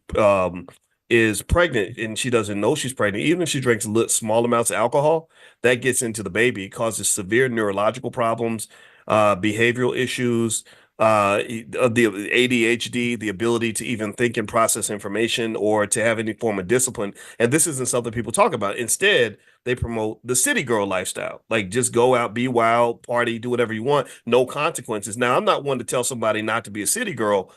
S1: pregnant and she doesn't know she's pregnant, even if she drinks small amounts of alcohol, that gets into the baby, causes severe neurological problems, behavioral issues, the ADHD, the ability to even think and process information or to have any form of discipline. And this isn't something people talk about. Instead, they promote the city girl lifestyle. Like just go out, be wild, party, do whatever you want, no consequences. Now, I'm not one to tell somebody not to be a city girl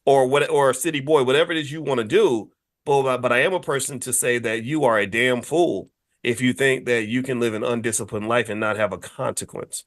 S1: or a city boy, whatever it is you want to do. But I am a person to say that you are a damn fool if you think that you can live an undisciplined life and not have a consequence.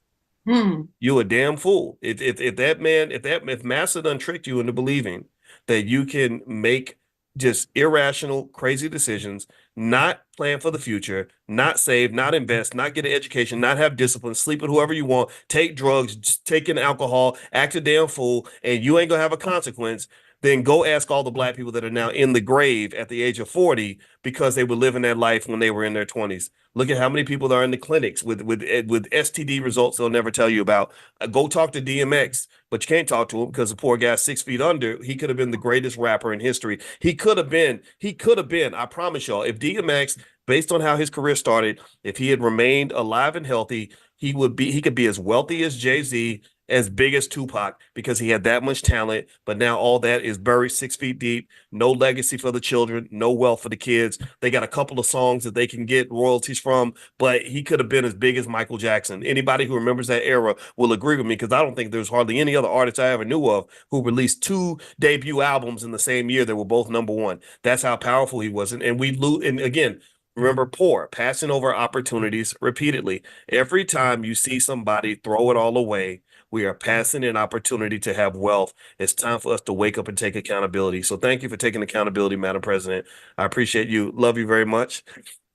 S1: You a damn fool. If Massa done tricked you into believing that you can make just irrational, crazy decisions, not plan for the future, not save, not invest, not get an education, not have discipline, sleep with whoever you want, take drugs, take in alcohol, act a damn fool, and you ain't gonna have a consequence, then go ask all the Black people that are now in the grave at the age of 40 because they were living that life when they were in their 20s. Look at how many people are in the clinics with STD results they'll never tell you about. Go talk to DMX, but you can't talk to him because the poor guy's 6 feet under. He could have been the greatest rapper in history. He could have been, I promise y'all, if DMX, based on how his career started, if he had remained alive and healthy, he could be as wealthy as Jay-Z as big as Tupac because he had that much talent, but now all that is buried 6 feet deep. No legacy for the children, no wealth for the kids. They got a couple of songs that they can get royalties from, but he could have been as big as Michael Jackson. Anybody who remembers that era will agree with me because I don't think there's hardly any other artist I ever knew of who released 2 debut albums in the same year that were both #1. That's how powerful he was. And we lose. And again, remember, poor, passing over opportunities repeatedly. Every time you see somebody throw it all away, we are passing an opportunity to have wealth. It's time for us to wake up and take accountability. So thank you for taking accountability, Madam President. I appreciate you. Love you very much.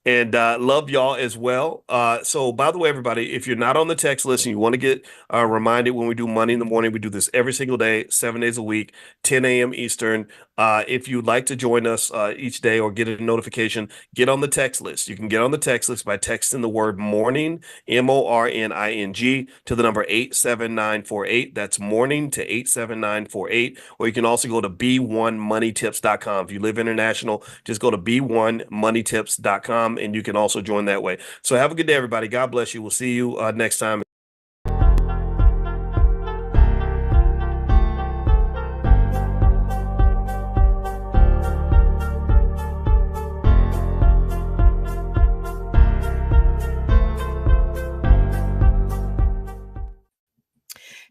S1: And love y'all as well. So by the way, everybody, if you're not on the text list and you want to get reminded when we do Money in the Morning, we do this every single day, 7 days a week, 10 a.m. Eastern. If you'd like to join us each day or get a notification, get on the text list. You can get on the text list by texting the word morning, MORNING, to the number 87948. That's morning to 87948. Or you can also go to b1moneytips.com. If you live international, just go to b1moneytips.com and you can also join that way. So have a good day, everybody. God bless you. We'll see you next time.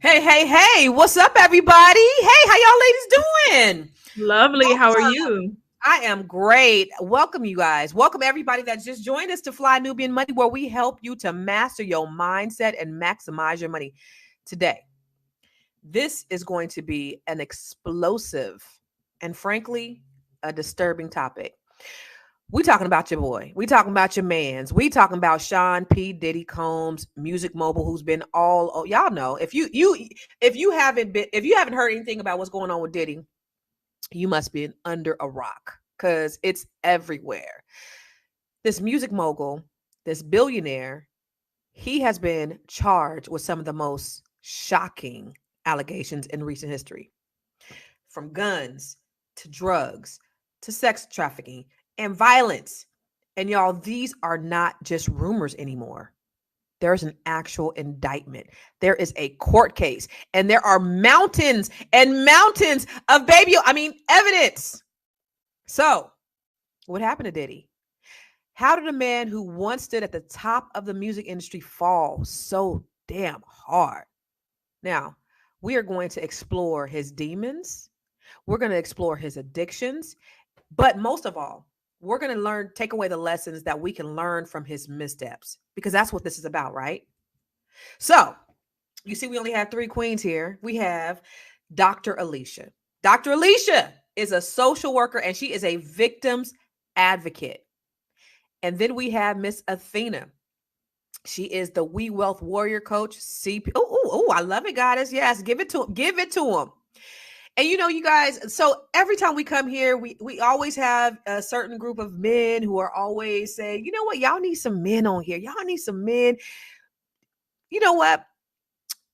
S4: Hey, what's up, everybody? Hey, how y'all ladies doing?
S5: Lovely. How are you?
S4: I am great. Welcome, you guys. Welcome, everybody that just joined us to Fly Nubian Money, where we help you to master your mindset and maximize your money today. This is going to be an explosive and, frankly, a disturbing topic. We talking about your boy. We talking about your mans. We talking about Sean P. Diddy Combs, music mogul, who's been y'all know. If you haven't heard anything about what's going on with Diddy, you must be under a rock because it's everywhere. This music mogul, this billionaire, he has been charged with some of the most shocking allegations in recent history, from guns to drugs to sex trafficking and violence. And y'all, these are not just rumors anymore. There's an actual indictment. There is a court case, and there are mountains and mountains of evidence. So what happened to Diddy? How did a man who once stood at the top of the music industry fall so damn hard? Now, we are going to explore his demons. We're going to explore his addictions. But most of all, we're going to take away the lessons that we can learn from his missteps, because that's what this is about, right? So you see, we only have 3 queens here. We have Dr. Alicia. Dr. Alicia is a social worker, and she is a victim's advocate. And then we have Miss Athena. She is the We Wealth Warrior Coach. CP. Oh, I love it, goddess. Yes, give it to him. And you guys, so every time we come here, we always have a certain group of men who are always saying, you know what, y'all need some men on here. Y'all need some men. You know what?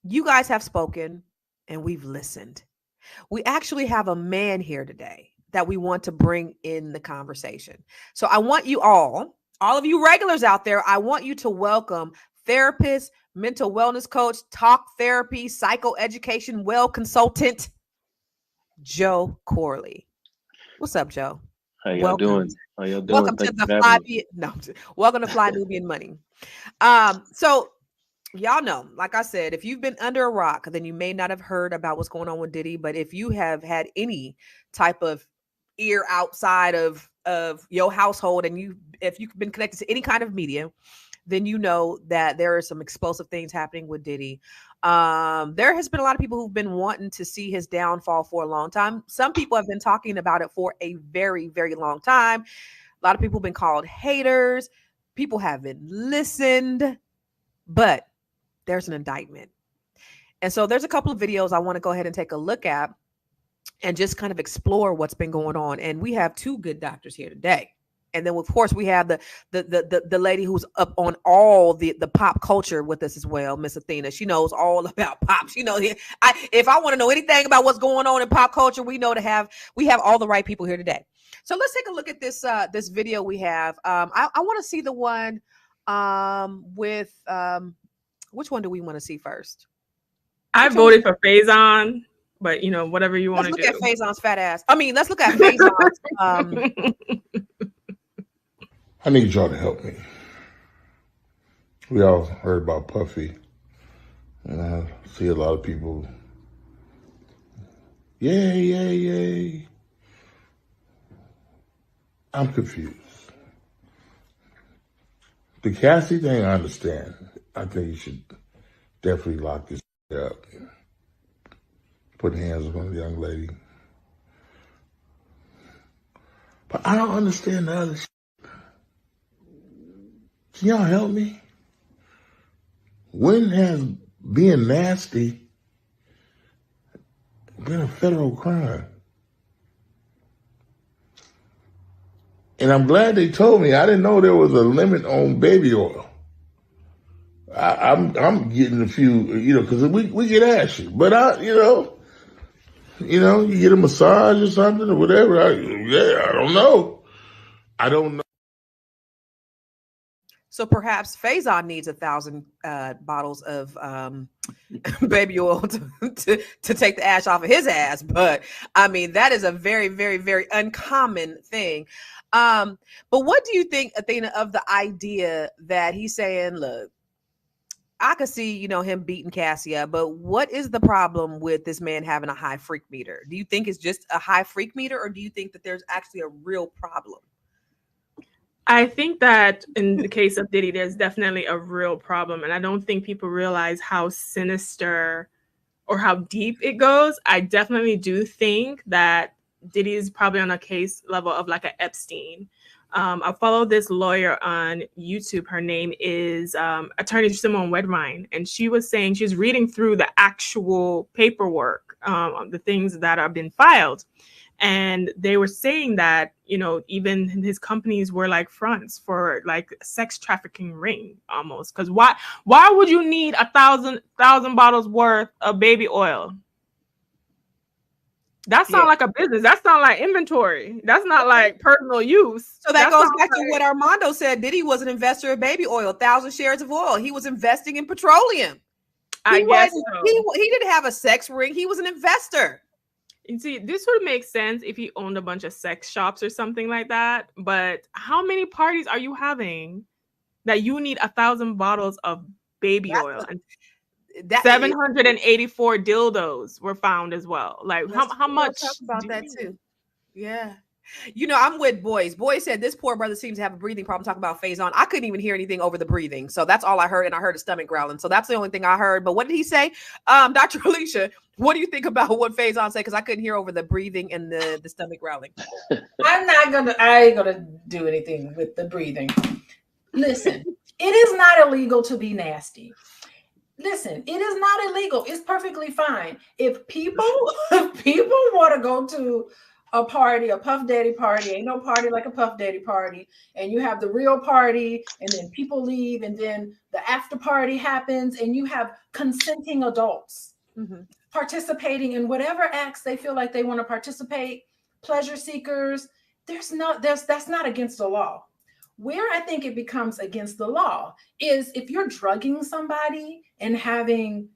S4: You guys have spoken and we've listened. We actually have a man here today that we want to bring in the conversation. So I want you all of you regulars out there, I want you to welcome therapist, mental wellness coach, talk therapy, psychoeducation, well consultant, Joe Corley. What's up, Joe?
S6: How y'all doing?
S4: Welcome to the Fly Nubian Money. So y'all know, like I said, if you've been under a rock, then you may not have heard about what's going on with Diddy. But if you have had any type of ear outside of your household, and if you've been connected to any kind of media, then you know that there are some explosive things happening with Diddy. There has been a lot of people who've been wanting to see his downfall for a long time. Some people have been talking about it for a very, very long time. A lot of people have been called haters. People haven't listened, but there's an indictment. And so there's a couple of videos I want to go ahead and take a look at and just kind of explore what's been going on. And we have 2 good doctors here today. And then, of course, we have the lady who's up on all the pop culture with us as well, Miss Athena. She knows all about pop. She knows if I want to know anything about what's going on in pop culture, we have all the right people here today. So let's take a look at this video we have. I want to see the one with which one do we want to see first?
S5: I voted for Faison, but you know, whatever you want
S4: Let's
S5: to
S4: look
S5: do.
S4: at Faison's fat ass. I mean, let's look at Faison's.
S6: I need y'all to help me. We all heard about Puffy, and I see a lot of people, yay, yay, yay. I'm confused. The Cassie thing, I understand. I think you should definitely lock this up. Put hands on the young lady. But I don't understand the other shit. Can y'all help me? When has being nasty been a federal crime? And I'm glad they told me. I didn't know there was a limit on baby oil. I'm getting a few, you know, because we get ashy, but you get a massage or something or whatever. I don't know. I don't know.
S4: So perhaps Faison needs 1,000 bottles of baby oil to take the ash off of his ass. But I mean, that is a very, very, very uncommon thing. But what do you think, Athena, of the idea that he's saying, look, I could see, you know, him beating Cassia, but what is the problem with this man having a high freak meter? Do you think it's just a high freak meter, or do you think that there's actually a real problem?
S5: I think that in the case of Diddy, there's definitely a real problem. And I don't think people realize how sinister or how deep it goes. I definitely do think that Diddy is probably on a case level of like an Epstein. I follow this lawyer on YouTube. Her name is Attorney Simone Wedwine. And she was saying, she was reading through the actual paperwork, the things that have been filed. And they were saying that, you know, even his companies were like fronts for like sex trafficking ring almost. Because why would you need 1,000 bottles worth of baby oil? That sounds like a business. That sounds like inventory. That's not like personal use.
S4: So that goes back to what Armando said. Diddy was an investor of baby oil, 1,000 shares of oil. He was investing in petroleum.
S5: I guess so.
S4: He didn't have a sex ring. He was an investor.
S5: You see, this would make sense if he owned a bunch of sex shops or something like that. But how many parties are you having that you need 1,000 bottles of baby oil? And 784 dildos were found as well. Like how much?
S4: Talk about that too. Yeah. You know, I'm with Boys. Boys said this poor brother seems to have a breathing problem. Talking about Faison. I couldn't even hear anything over the breathing. So that's all I heard. And I heard a stomach growling. So that's the only thing I heard. But what did he say? Dr. Alicia, what do you think about what Faison said? Because I couldn't hear over the breathing and the stomach growling.
S7: I ain't gonna do anything with the breathing. Listen, it is not illegal to be nasty. Listen, it is not illegal. It's perfectly fine. If people want to go to a party, a Puff Daddy party, ain't no party like a Puff Daddy party, and you have the real party, and then people leave, and then the after party happens, and you have consenting adults participating in whatever acts they feel like they want to participate, pleasure seekers. That's not against the law. Where I think it becomes against the law is if you're drugging somebody and having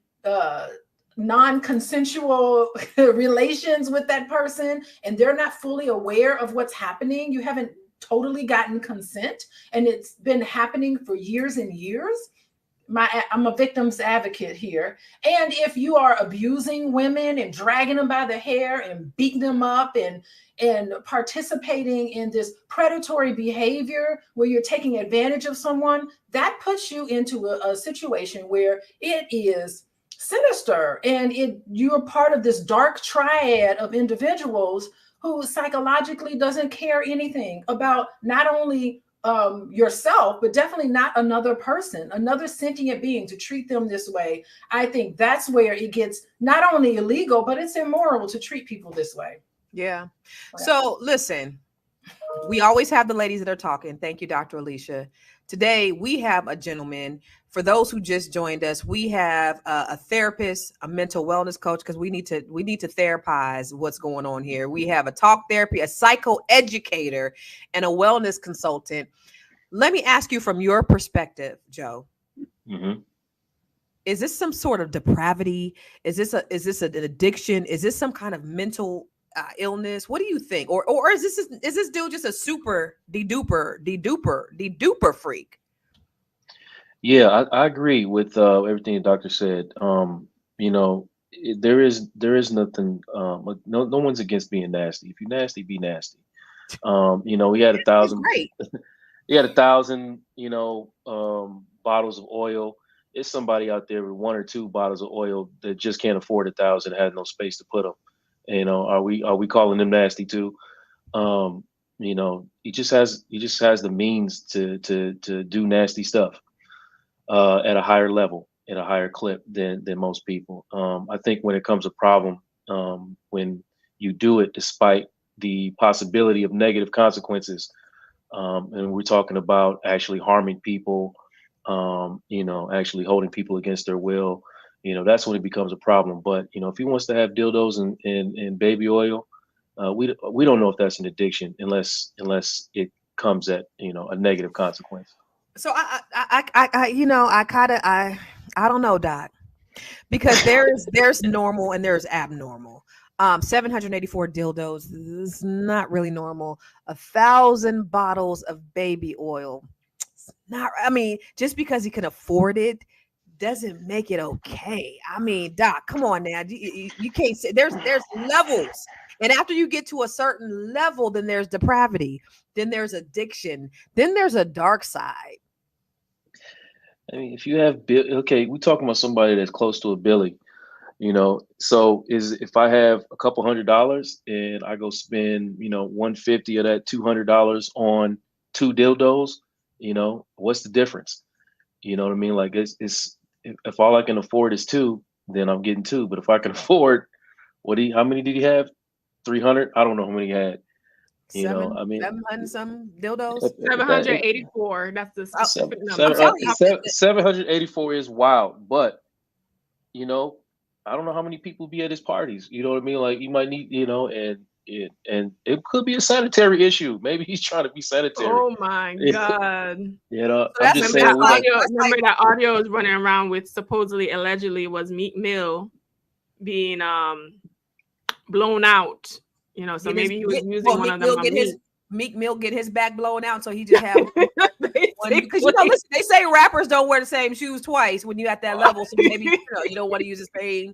S7: non-consensual relations with that person, and they're not fully aware of what's happening. You haven't totally gotten consent, and it's been happening for years and years. I'm a victim's advocate here. And if you are abusing women and dragging them by the hair and beating them up and participating in this predatory behavior where you're taking advantage of someone, that puts you into a situation where it is sinister, and you're part of this dark triad of individuals who psychologically doesn't care anything about not only yourself, but definitely not another person, another sentient being, to treat them this way. I think that's where it gets not only illegal, but it's immoral to treat people this way.
S4: Yeah. So listen, we always have the ladies that are talking. Thank you, Dr. Alicia. Today, we have a gentleman. For those who just joined us, we have a therapist, a mental wellness coach, because we need to therapize what's going on here. We have a talk therapy, a psychoeducator, and a wellness consultant. Let me ask you from your perspective, Joe. is this some sort of depravity? Is this an addiction? Is this some kind of mental illness? What do you think? Or is this dude just a super de-duper freak?
S8: Yeah, I agree with everything the doctor said. You know, there is nothing. No one's against being nasty. If you're nasty, be nasty. You know, he had 1,000.
S4: Great.
S8: He had 1,000. You know, bottles of oil. It's somebody out there with 1 or 2 bottles of oil that just can't afford 1,000. Had no space to put them. You know, are we calling them nasty too? You know, he just has the means to do nasty stuff at a higher level, at a higher clip than most people. I think when it comes a problem, when you do it despite the possibility of negative consequences, and we're talking about actually harming people, you know, actually holding people against their will, you know, that's when it becomes a problem. But, you know, if he wants to have dildos and baby oil, we don't know if that's an addiction unless it comes at, you know, a negative consequence.
S4: So I you know, I don't know, Doc, because there's normal and there's abnormal. 784 dildos is not really normal. 1,000 bottles of baby oil, not. I mean, just because he can afford it doesn't make it okay. I mean, Doc, come on now. You can't say there's levels. And after you get to a certain level, then there's depravity, then there's addiction, then there's a dark side.
S8: I mean, if you have okay, we're talking about somebody that's close to a Billy, you know. So if I have a couple $100 and I go spend, you know, $150 of that $200 on 2 dildos, you know, what's the difference? You know what I mean? Like it's if all I can afford is 2, then I'm getting 2. But if I can afford, how many did he have? 300? I don't know how many he had. You know, I mean,
S4: 700 some dildos.
S5: 784. That's the specific number.
S8: 784 is wild, but you know, I don't know how many people be at his parties. You know what I mean? Like you might need, you know, and it could be a sanitary issue. Maybe he's trying to be sanitary.
S5: Oh my God!
S8: You know,
S5: so
S8: I'm just saying.
S5: Remember that audio is running around with supposedly, allegedly, was Meek Mill being blown out. You know, so maybe he was using one of them.
S4: Meek Mill get his back blown out, so he just have one. Because you know, listen, they say rappers don't wear the same shoes twice when you're at that level, so maybe you don't want to use the same.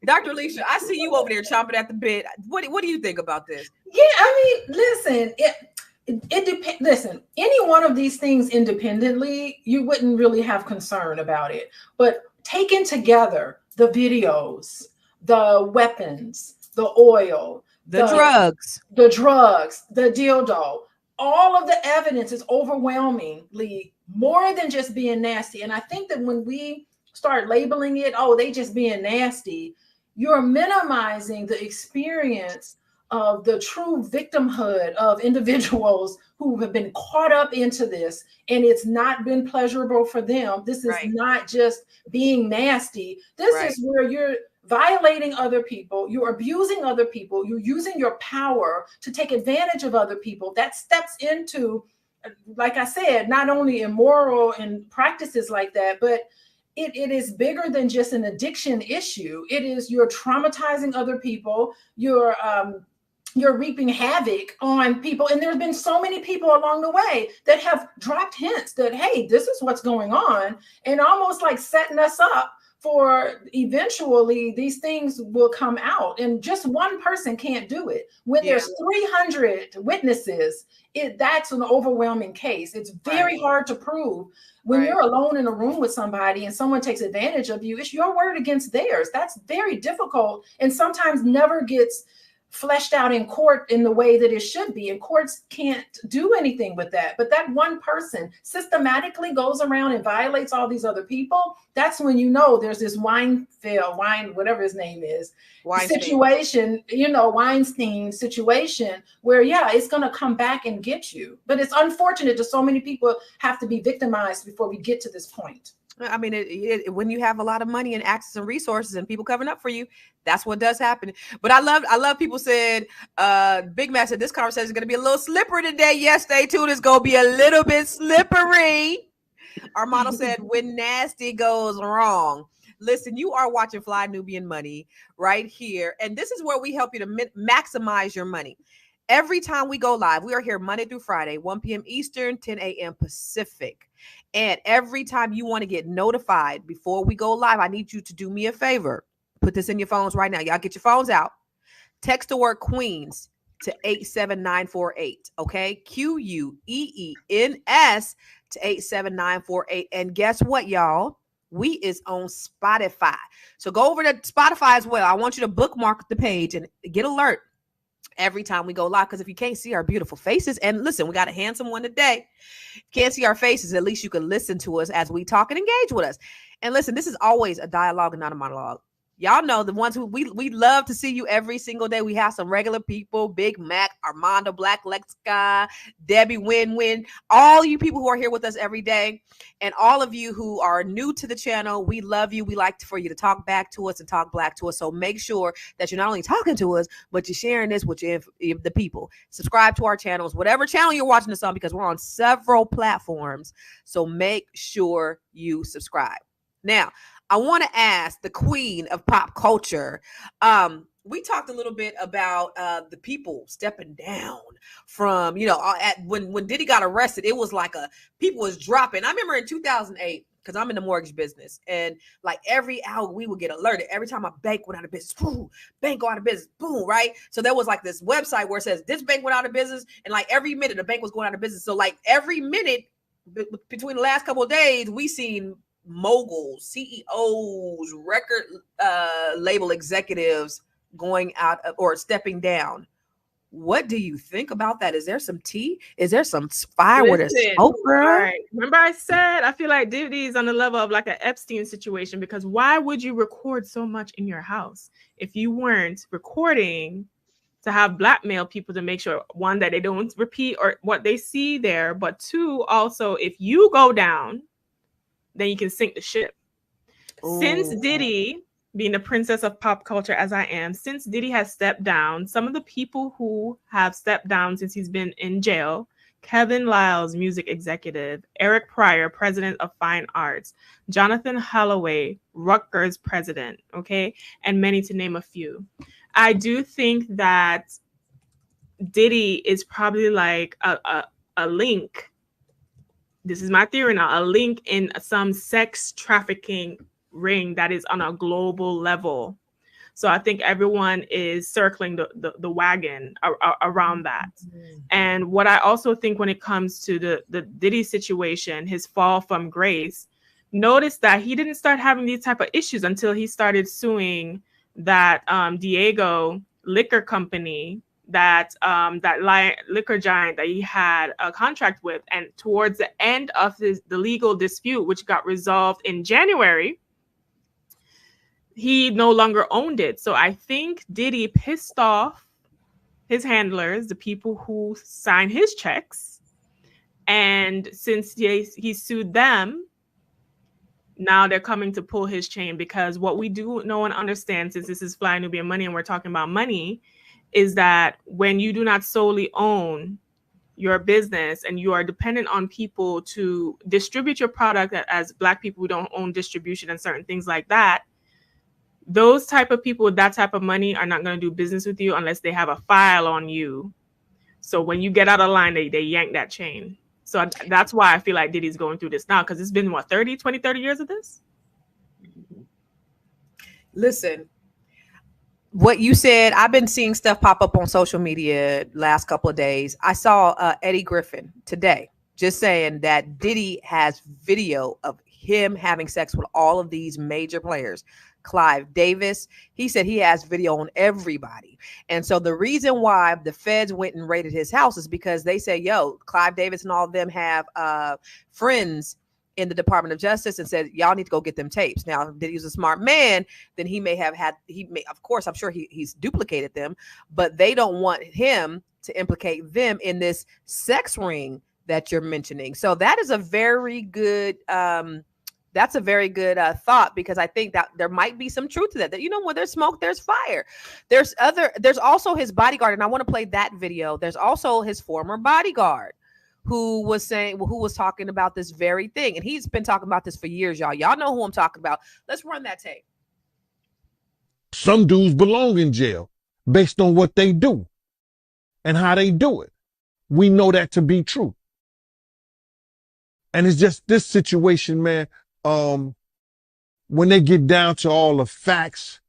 S4: Dr. Alicia, I see you over there chomping at the bit. What do you think about this?
S7: Yeah, I mean, listen, it depends. Listen, any one of these things independently, you wouldn't really have concern about it. But taken together, the videos, the weapons, the oil,
S4: the drugs,
S7: the dildo, all of the evidence is overwhelmingly more than just being nasty. And I think that when we start labeling it, oh, they just being nasty, you're minimizing the experience of the true victimhood of individuals who have been caught up into this, and it's not been pleasurable for them. This is not just being nasty. This is where you're violating other people, you're abusing other people, you're using your power to take advantage of other people. That steps into, like I said, not only immoral and practices like that, but it is bigger than just an addiction issue. It is, you're traumatizing other people, you're reaping havoc on people. And there's been so many people along the way that have dropped hints that, hey, this is what's going on, and almost like setting us up for eventually these things will come out. And just one person can't do it. When there's 300 witnesses, that's an overwhelming case. It's very hard to prove. When you're alone in a room with somebody and someone takes advantage of you, it's your word against theirs. That's very difficult, and sometimes never gets fleshed out in court in the way that it should be. And courts can't do anything with that. But that one person systematically goes around and violates all these other people. That's when you know there's this whatever his name is, situation, you know, Weinstein situation where, it's going to come back and get you. But it's unfortunate that so many people have to be victimized before we get to this point.
S4: I mean, when you have a lot of money and access and resources and people covering up for you, that's what does happen. But I love people said, Big Mac said this conversation is going to be a little slippery today. Yes, stay tuned. It's going to be a little bit slippery. Armando said, when nasty goes wrong. Listen, you are watching Fly Nubian Money right here. And this is where we help you to maximize your money. Every time we go live, we are here Monday through Friday, 1 p.m. Eastern, 10 a.m. Pacific. And every time you want to get notified before we go live, I need you to do me a favor. Put this in your phones right now. Y'all get your phones out. Text the word Queens to 87948. Okay. QUEENS to 87948. And guess what, y'all? We is on Spotify. So go over to Spotify as well. I want you to bookmark the page and get alert every time we go live. Because if you can't see our beautiful faces, and listen, we got a handsome one today. Can't see our faces, at least you can listen to us as we talk and engage with us. And listen, this is always a dialogue and not a monologue. Y'all know the ones who we love to see you every single day. We have some regular people, Big Mac, Armando, Black Lexica, Debbie, Win, all you people who are here with us every day. And all of you who are new to the channel, we love you. We like for you to talk back to us and talk black to us. So make sure that you're not only talking to us, but you're sharing this with the people. Subscribe to our channels, whatever channel you're watching this on, because we're on several platforms. So make sure you subscribe. Now, I want to ask the queen of pop culture. We talked a little bit about the people stepping down from, when Diddy got arrested, it was like people was dropping. I remember in 2008, because I'm in the mortgage business, and like every hour we would get alerted. Every time a bank went out of business, boom, bank go out of business, boom, right? So there was like this website where it says this bank went out of business, and like every minute the bank was going out of business. So like every minute between the last couple of days, we seen moguls, CEOs, record label executives going out or stepping down. What do you think about that? Is there some tea? Is there some fire with a smoke?
S5: Right. Remember I said I feel like Diddy is on the level of like an Epstein situation, because why would you record so much in your house if you weren't recording to have blackmail people to make sure, one, that they don't repeat or what they see there, but two, also if you go down, then you can sink the ship. Ooh. Since Diddy, being the princess of pop culture as I am, since Diddy has stepped down, some of the people who have stepped down since he's been in jail: Kevin Liles, music executive; Eric Pryor, president of fine arts; Jonathan Holloway, Rutgers president, okay? And many to name a few. I do think that Diddy is probably like a link. This is my theory now, a link in some sex trafficking ring that is on a global level. So I think everyone is circling the wagon around that. Mm-hmm. And what I also think when it comes to the Diddy situation, his fall from grace, notice that he didn't start having these type of issues until he started suing that Diego liquor company, that liquor giant that he had a contract with. And towards the end of the legal dispute, which got resolved in January, he no longer owned it. So I think Diddy pissed off his handlers, the people who sign his checks. And since he sued them, now they're coming to pull his chain, because what we do know and understand, since this is Fly Nubian Money and we're talking about money, is that when you do not solely own your business and you are dependent on people to distribute your product, as Black people who don't own distribution and certain things like that, those type of people with that type of money are not going to do business with you unless they have a file on you. So when you get out of line, they yank that chain. So that's why I feel like Diddy's going through this now, because it's been, 30 years of this?
S4: Listen, what you said, I've been seeing stuff pop up on social media last couple of days. I saw Eddie Griffin today just saying that Diddy has video of him having sex with all of these major players. Clive Davis, he said he has video on everybody. And so the reason why the feds went and raided his house is because they say, yo, Clive Davis and all of them have friends in the Department of Justice, and said, y'all need to go get them tapes. Now, that he's a smart man, then he may have had, of course, I'm sure he's duplicated them, but they don't want him to implicate them in this sex ring that you're mentioning. So that is a very good, thought, because I think that there might be some truth to that, when there's smoke, there's fire. There's also his bodyguard. And I want to play that video. There's also his former bodyguard who was talking about this very thing. And he's been talking about this for years, y'all. Y'all know who I'm talking about. Let's run that tape.
S9: Some dudes belong in jail based on what they do and how they do it. We know that to be true. And it's just this situation, man, when they get down to all the facts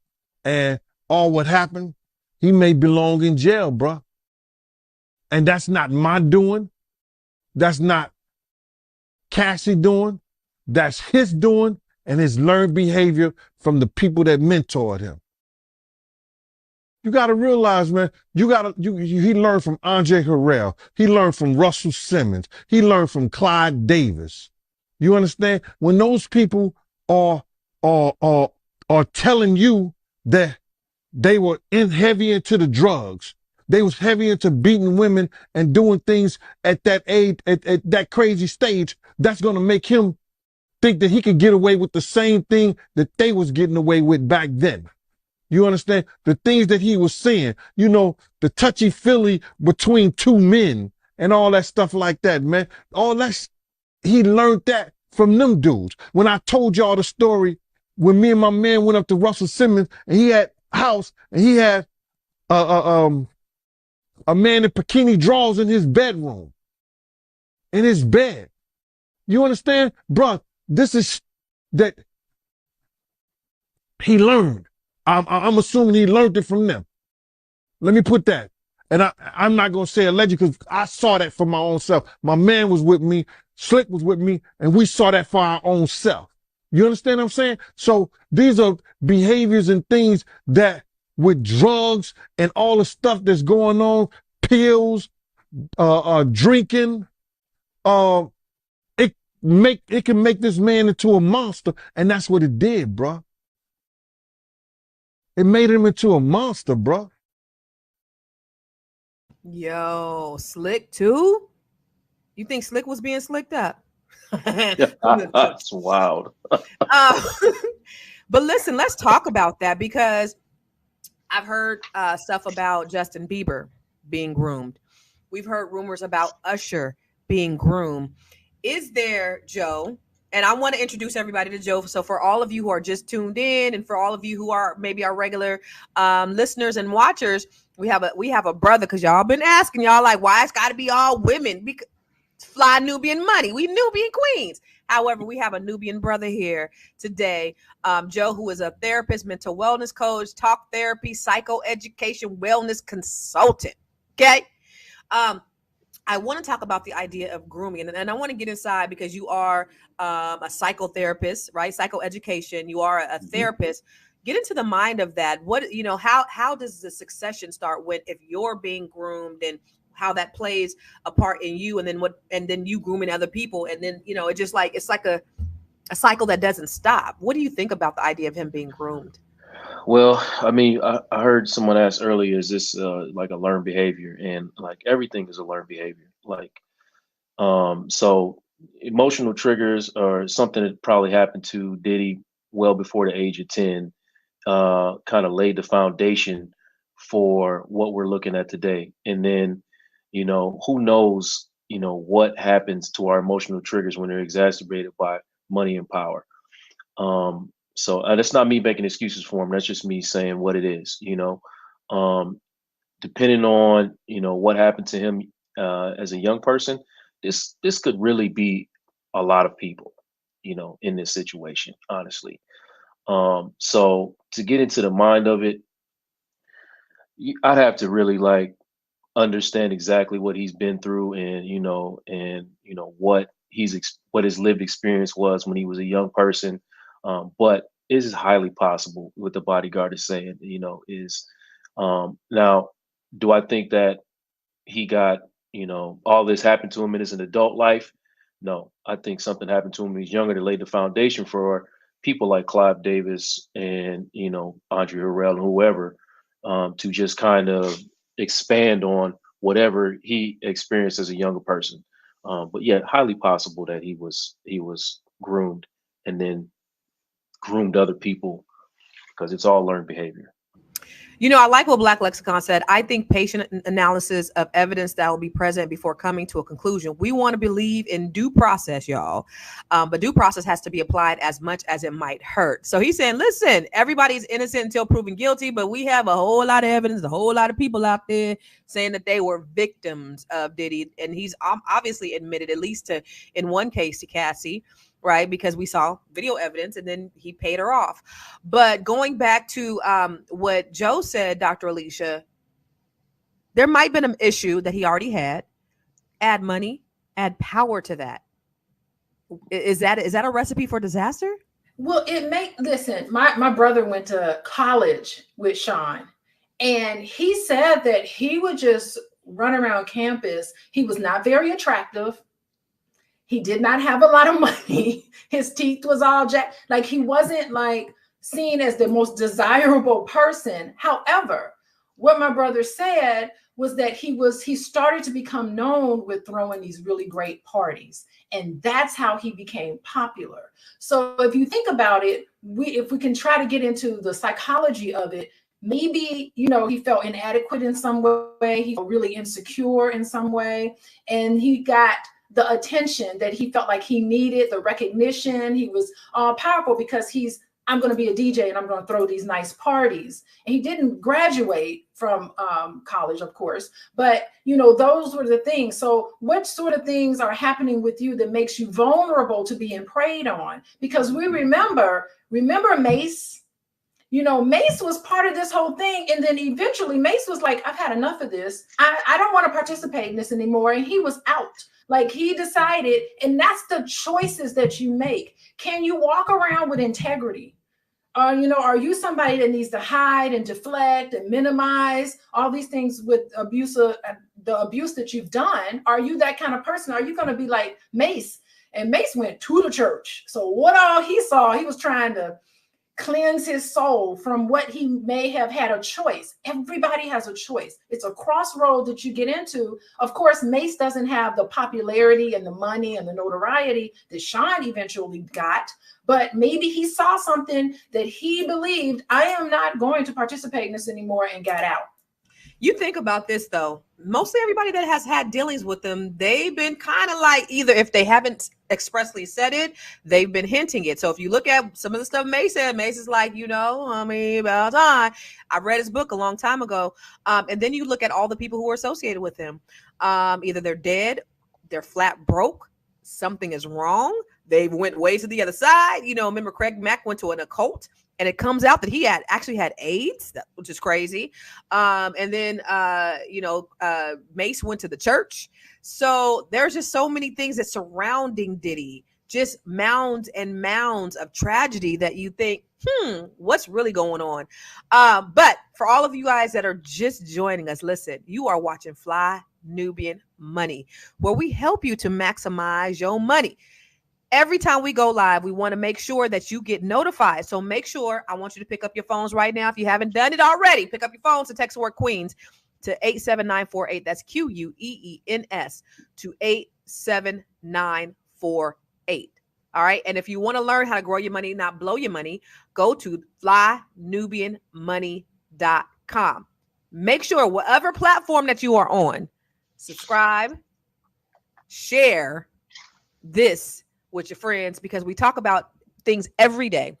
S9: and all what happened, he may belong in jail, bruh. And that's not my doing. That's not Cassie doing. That's his doing and his learned behavior from the people that mentored him. You got to realize, man, he learned from Andre Harrell. He learned from Russell Simmons. He learned from Clyde Davis. You understand? When those people are telling you that they were heavy into the drugs, they was heavy into beating women and doing things at that age, at that crazy stage, that's going to make him think that he could get away with the same thing that they was getting away with back then. You understand? The things that he was saying, you know, the touchy-feely between two men and all that stuff like that, man. All that, he learned that from them dudes. When I told y'all the story, when me and my man went up to Russell Simmons and he had a house and he had a man in bikini drawers in his bedroom, in his bed. You understand? Bruh, this is that he learned. I'm assuming he learned it from them. Let me put that. And I'm not going to say alleged because I saw that for my own self. My man was with me, Slick was with me, and we saw that for our own self. You understand what I'm saying? So these are behaviors and things that with drugs and all the stuff that's going on, pills, drinking, it can make this man into a monster, and that's what it did, bruh. It made him into a monster, bro.
S4: Yo, Slick too? You think Slick was being slicked up?
S8: That's wild.
S4: But listen, let's talk about that because I've heard stuff about Justin Bieber being groomed. We've heard rumors about Usher being groomed. Is there, Joe? And I want to introduce everybody to Joe. So for all of you who are just tuned in, and for all of you who are maybe our regular listeners and watchers, we have a brother, because y'all been asking, y'all like, why it's got to be all women? Because Fly Nubian Money, we Nubian queens. However, we have a Nubian brother here today, Joe, who is a therapist, mental wellness coach, talk therapy, psychoeducation, wellness consultant. Okay. I want to talk about the idea of grooming, and I want to get inside because you are a psychotherapist, right? Psychoeducation. You are a therapist. Get into the mind of that. What, you know, how does the succession start when, if you're being groomed, and how that plays a part in you, and then you grooming other people, and then, you know, it's like a cycle that doesn't stop. What do you think about the idea of him being groomed?
S8: Well, I mean, I heard someone ask earlier, is this like a learned behavior? And like everything is a learned behavior. Like, so emotional triggers are something that probably happened to Diddy well before the age of 10, kind of laid the foundation for what we're looking at today. And then, you know, who knows, you know, what happens to our emotional triggers when they're exacerbated by money and power. So that's not me making excuses for him. That's just me saying what it is, you know. Depending on, you know, what happened to him as a young person, this could really be a lot of people, you know, in this situation, honestly. So to get into the mind of it, I'd have to really like understand exactly what he's been through, and what what his lived experience was when he was a young person. But it is highly possible what the bodyguard is saying, you know, is now, do I think that he got, you know, all this happened to him in his adult life? No, I think something happened to him when he was younger that laid the foundation for people like Clive Davis and, you know, Andre Harrell and whoever, to just kind of expand on whatever he experienced as a younger person. But yeah, highly possible that he was groomed and then groomed other people, because it's all learned behavior.
S4: You know, I like what Black Lexicon said. I think patient analysis of evidence that will be present before coming to a conclusion. We want to believe in due process, y'all. But due process has to be applied as much as it might hurt. So he's saying, listen, everybody's innocent until proven guilty, but we have a whole lot of evidence, a whole lot of people out there saying that they were victims of Diddy. And he's obviously admitted, at least to, in one case, to Cassie, right? Because we saw video evidence and then he paid her off. But going back to what Joe said, Dr. Alicia, there might have been an issue that he already had. Add money, add power to that. Is that a recipe for disaster?
S7: Well, listen, my brother went to college with Sean, and he said that he would just run around campus. He was not very attractive. He did not have a lot of money. His teeth was all jacked. Like, he wasn't like seen as the most desirable person. However, what my brother said was that he started to become known with throwing these really great parties. And that's how he became popular. So if you think about it, if we can try to get into the psychology of it, maybe, you know, he felt inadequate in some way. He felt really insecure in some way. And he got the attention that he felt like he needed, the recognition. He was all powerful because I'm going to be a DJ and I'm going to throw these nice parties. And he didn't graduate from college, of course, but you know, those were the things. So what sort of things are happening with you that makes you vulnerable to being preyed on? Because we remember Mase. You know, Mase was part of this whole thing. And then eventually Mase was like, I've had enough of this. I don't want to participate in this anymore. And he was out. Like, he decided, and that's the choices that you make. Can you walk around with integrity? You know, are you somebody that needs to hide and deflect and minimize all these things with the abuse that you've done? Are you that kind of person? Are you going to be like Mase? And Mase went to the church. So what all he saw, he was trying to cleanse his soul from what he may have had a choice. Everybody has a choice. It's a crossroad that you get into. Of course, Mase doesn't have the popularity and the money and the notoriety that Sean eventually got, but maybe he saw something that he believed, I am not going to participate in this anymore, and got out.
S4: You think about this, though. Mostly everybody that has had dealings with them, they've been kind of like, either if they haven't expressly said it, they've been hinting it. So if you look at some of the stuff Mase said, Mase is like, you know, I mean, about time. I read his book a long time ago. And then you look at all the people who are associated with him. Either they're dead, they're flat broke, something is wrong. They went way to the other side. You know, remember Craig Mack went to an occult, and it comes out that he actually had AIDS, which is crazy. And then, Mase went to the church. So there's just so many things that surrounding Diddy, just mounds and mounds of tragedy that you think, what's really going on? But for all of you guys that are just joining us, listen, you are watching Fly Nubian Money, where we help you to maximize your money. Every time we go live, we want to make sure that you get notified. So make sure, I want you to pick up your phones right now. If you haven't done it already, pick up your phones and text word Queens to 87948. That's QUEENS to 87948. All right. And if you want to learn how to grow your money, not blow your money, go to flynubianmoney.com. Make sure whatever platform that you are on, subscribe, share this with your friends, because we talk about things every day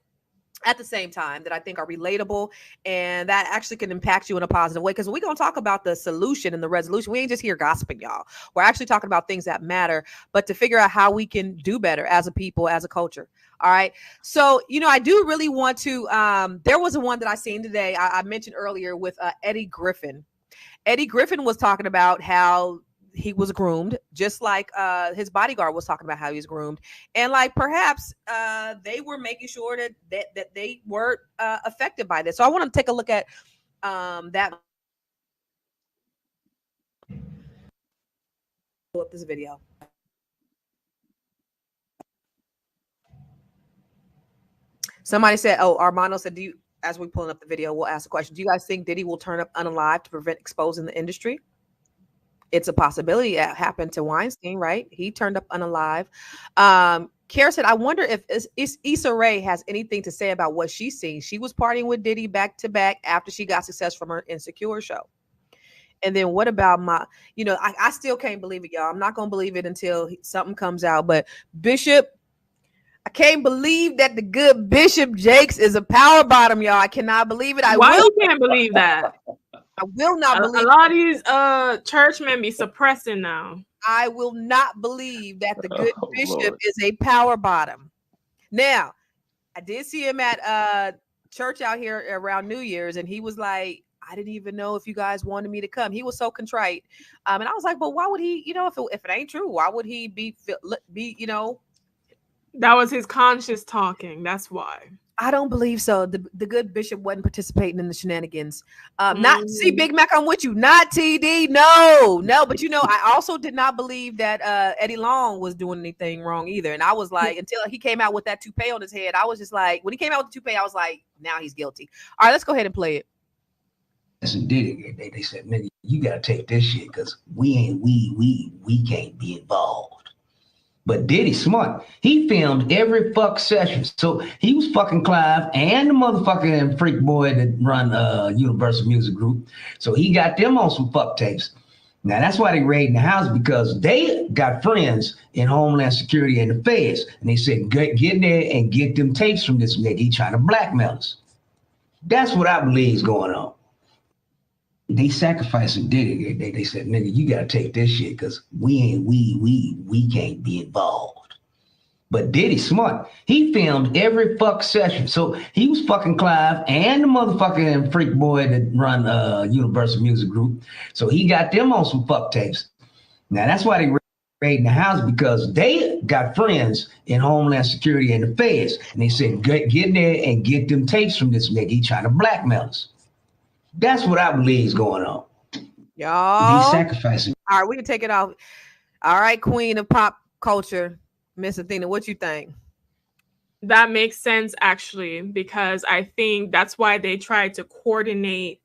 S4: at the same time that I think are relatable and that actually can impact you in a positive way. Because we're going to talk about the solution and the resolution. We ain't just here gossiping, y'all. We're actually talking about things that matter, but to figure out how we can do better as a people, as a culture. All right. So, you know, I do really want to, there was one that I seen today. I mentioned earlier with Eddie Griffin. Eddie Griffin was talking about how he was groomed, just like his bodyguard was talking about how he was groomed, and like perhaps they were making sure that they were affected by this. So I want to take a look at that. Pull up this video. Somebody said, "Oh, Armando said, do you?" As we're pulling up the video, we'll ask a question. Do you guys think Diddy will turn up unalive to prevent exposing the industry? It's a possibility. That happened to Weinstein, right? He turned up unalive. Kara said, I wonder if Issa Rae has anything to say about what she's seen. She was partying with Diddy back to back after she got success from her Insecure show. And then what about I still can't believe it, y'all. I'm not going to believe it until something comes out. But Bishop, I can't believe that the good Bishop Jakes is a power bottom, y'all. I cannot believe it.
S5: Why you can't believe that?
S4: I will not believe
S5: a lot of these churchmen be suppressing now.
S4: I will not believe that the good Bishop
S8: Lord.
S4: is a power bottom. Now, I did see him at church out here around New Year's, and he was like, I didn't even know if you guys wanted me to come. He was so contrite. And I was like, but why would he, if it ain't true, why would he be,
S5: That was his conscience talking. That's why.
S4: I don't believe so. The good Bishop wasn't participating in the shenanigans. Not see Big Mac, I'm with you. Not TD. No. But I also did not believe that Eddie Long was doing anything wrong either. And I was like, until he came out with that toupee on his head, I was just like, when he came out with the toupee, I was like, now he's guilty. All right, let's go ahead and play it.
S10: And Diddy, they said, nigga, you gotta take this shit because we can't be involved. But Diddy smart. He filmed every fuck session. So he was fucking Clive and the motherfucking freak boy that run Universal Music Group. So he got them on some fuck tapes. Now that's why they raiding the house, because they got friends in Homeland Security and the feds. And they said, get in there and get them tapes from this nigga. He trying to blackmail us. That's what I believe is going on. They sacrificing Diddy. They said, nigga, you gotta take this shit because we can't be involved. But Diddy smart. He filmed every fuck session. So he was fucking Clive and the motherfucking freak boy that run Universal Music Group. So he got them on some fuck tapes. Now that's why they raiding the house, because they got friends in Homeland Security and the feds. And they said, get in there and get them tapes from this nigga. He trying to blackmail us. That's what I believe is going on.
S4: Y'all.
S10: He's sacrificing.
S4: All right, we can take it off. All right, queen of pop culture, Miss Athena, what you think?
S5: That makes sense, actually, because I think that's why they tried to coordinate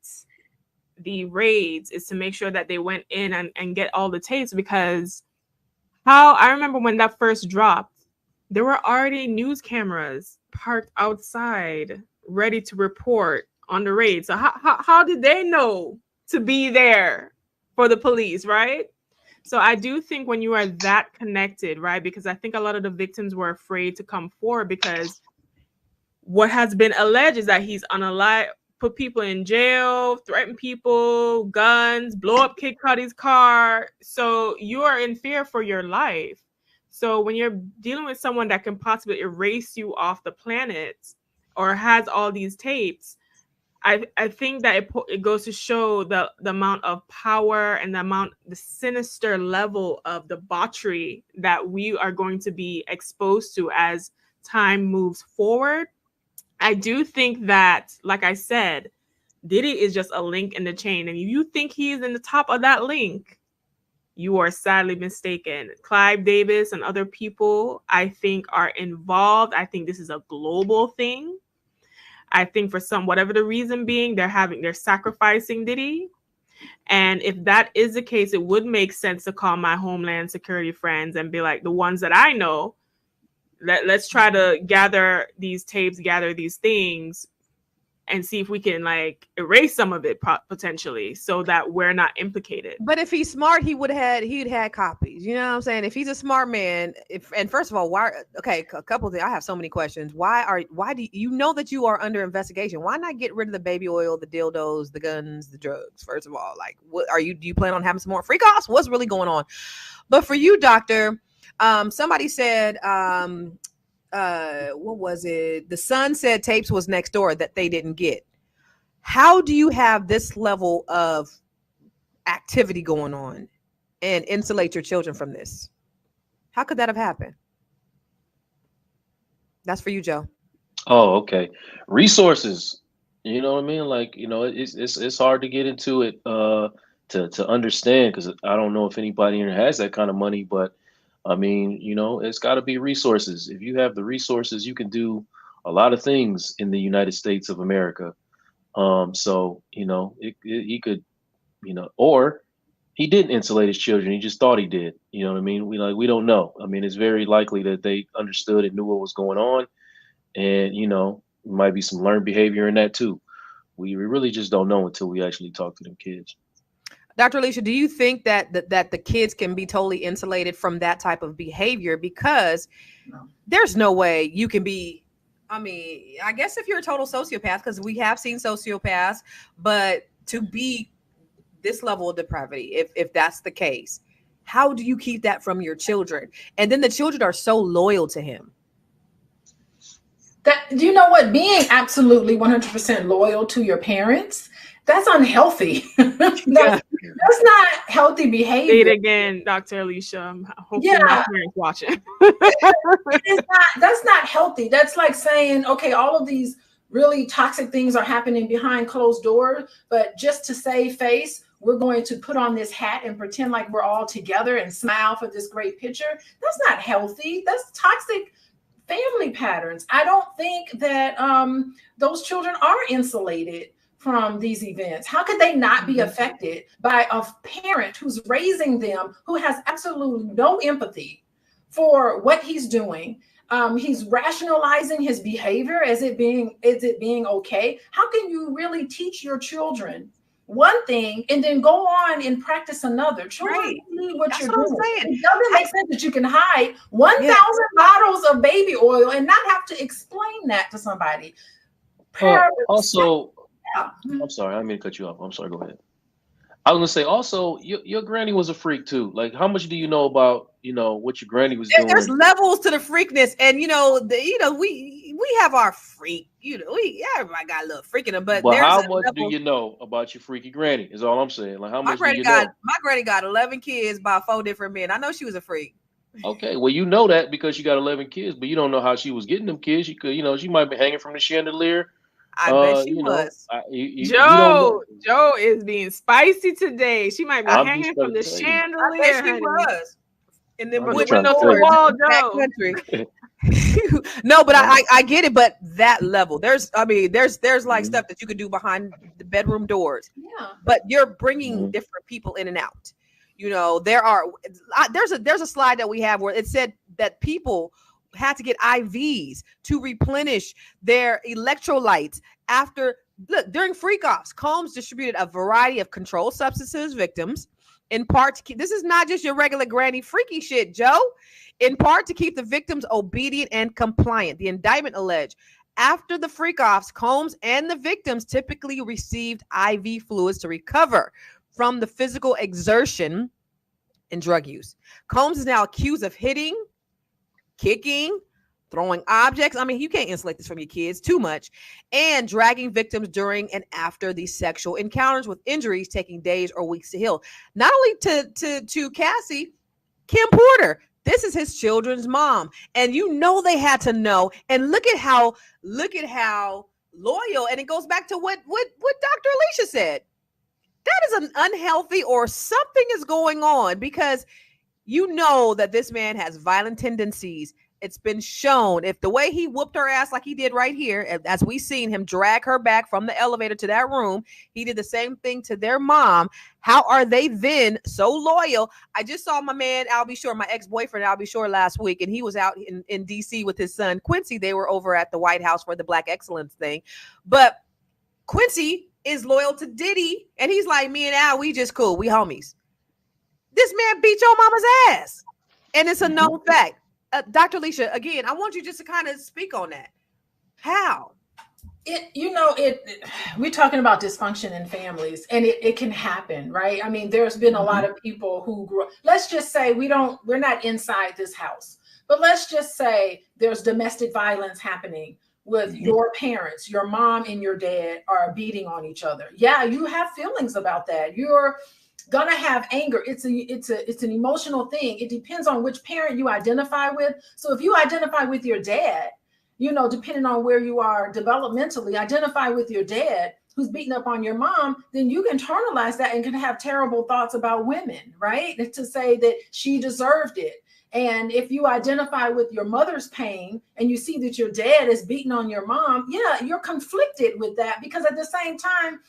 S5: the raids, is to make sure that they went in and get all the tapes, because I remember when that first dropped, there were already news cameras parked outside ready to report on the raid. So how did they know to be there for the police, right? So I do think when you are that connected, right? Because I think a lot of the victims were afraid to come forward, because what has been alleged is that he's unalive, put people in jail, threaten people, guns, blow up Kid Cudi's car. So you are in fear for your life. So when you're dealing with someone that can possibly erase you off the planet or has all these tapes, I think that it goes to show the amount of power and the sinister level of debauchery that we are going to be exposed to as time moves forward. I do think that, like I said, Diddy is just a link in the chain. And if you think he's in the top of that link, you are sadly mistaken. Clive Davis and other people, I think, are involved. I think this is a global thing. I think for whatever the reason being, they're sacrificing Diddy. And if that is the case, it would make sense to call my Homeland Security friends and be like, the ones that I know, let's try to gather these tapes, gather these things, and see if we can erase some of it potentially, so that we're not implicated.
S4: But if he's smart, he'd had copies. You know what I'm saying? If he's a smart man, and first of all, why? Okay, a couple of things. I have so many questions. Why do you know that you are under investigation? Why not get rid of the baby oil, the dildos, the guns, the drugs? First of all, what do you plan on having some more freak offs? What's really going on? But for you, doctor, somebody said, what was it? The Sun said tapes was next door that they didn't get. How do you have this level of activity going on and insulate your children from this? How could that have happened? That's for you, Joe.
S8: Oh, okay. Resources. You know what I mean? It's hard to get into it to understand, because I don't know if anybody here has that kind of money, but I mean, it's got to be resources. If you have the resources, you can do a lot of things in the United States of America. So, he could, or he didn't insulate his children. He just thought he did. You know what I mean? We don't know. I mean, it's very likely that they understood and knew what was going on, and there might be some learned behavior in that too. We really just don't know until we actually talk to them kids.
S4: Dr. Alicia, do you think that the kids can be totally insulated from that type of behavior? Because there's no way you can be, I mean, I guess if you're a total sociopath, because we have seen sociopaths, but to be this level of depravity, if that's the case, how do you keep that from your children? And then the children are so loyal to him.
S7: That, do you know what? Being absolutely 100% loyal to your parents, that's unhealthy. that's not healthy behavior.
S5: Say it again, Dr. Alicia. Hopefully my parents watching.
S7: That's not healthy. That's like saying, okay, all of these really toxic things are happening behind closed doors, but just to save face, we're going to put on this hat and pretend like we're all together and smile for this great picture. That's not healthy. That's toxic family patterns. I don't think that those children are insulated from these events. How could they not be affected by a parent who's raising them, who has absolutely no empathy for what he's doing? He's rationalizing his behavior as it being okay. How can you really teach your children one thing and then go on and practice another? Children need what
S4: That's
S7: you're
S4: what I'm
S7: doing.
S4: saying.
S7: It doesn't make sense that you can hide 1,000 bottles of baby oil and not have to explain that to somebody.
S8: Also, I'm sorry, I didn't mean to cut you off. I'm sorry, go ahead. I was gonna say also, your granny was a freak too. Like, how much do you know about what your granny was doing?
S4: There's levels to the freakness, and we have our freak. Everybody got a little freak in them, but
S8: how much do you know about your freaky granny? Is all I'm saying. Like, how much do you know?
S4: My granny got 11 kids by 4 different men. I know she was a freak.
S8: Okay, well, you know that because she got 11 kids, but you don't know how she was getting them kids. She could, she might be hanging from the chandelier.
S4: I bet she was.
S5: Joe is being spicy today. She might be hanging from the chandelier.
S4: I bet she was. And then
S5: with no wall, Joe.
S4: No, but I get it. But that level, there's like stuff that you could do behind the bedroom doors.
S7: Yeah.
S4: But you're bringing different people in and out. There's a slide that we have where it said that people had to get IVs to replenish their electrolytes during freak-offs. Combs distributed a variety of controlled substances to victims, in part to keep, this is not just your regular granny freaky shit, Joe, in part to keep the victims obedient and compliant. The indictment alleged after the freak-offs, Combs and the victims typically received IV fluids to recover from the physical exertion and drug use. Combs is now accused of hitting, kicking, throwing objects. I mean, you can't insulate this from your kids too much, and dragging victims during and after these sexual encounters, with injuries taking days or weeks to heal. Not only to Cassie, Kim Porter. This is his children's mom, and they had to know. And look at how loyal. And it goes back to what Dr. Alicia said. That is an unhealthy, or something is going on, because that this man has violent tendencies. It's been shown. If the way he whooped her ass like he did right here, as we seen him drag her back from the elevator to that room, he did the same thing to their mom. How are they then so loyal? I just saw my man, Albie Shore, my ex-boyfriend, Albie Shore, last week, and he was out in DC with his son, Quincy. They were over at the White House for the Black Excellence thing. But Quincy is loyal to Diddy, and he's like, me and Al, we just cool. We homies. This man beat your mama's ass, and it's a known fact. Dr. Alicia, again, I want you just to kind of speak on that. How?
S7: We're talking about dysfunction in families, and it can happen, right? I mean, there's been a lot of people who grew up. Let's just say we're not inside this house, but let's just say there's domestic violence happening with your parents. Your mom and your dad are beating on each other. Yeah, you have feelings about that. You're gonna have anger. It's an emotional thing. It depends on which parent you identify with. So if you identify with your dad, depending on where you are developmentally, identify with your dad who's beating up on your mom, then you can internalize that and can have terrible thoughts about women, right? To say that she deserved it. And if you identify with your mother's pain and you see that your dad is beating on your mom, yeah, you're conflicted with that, because at the same time,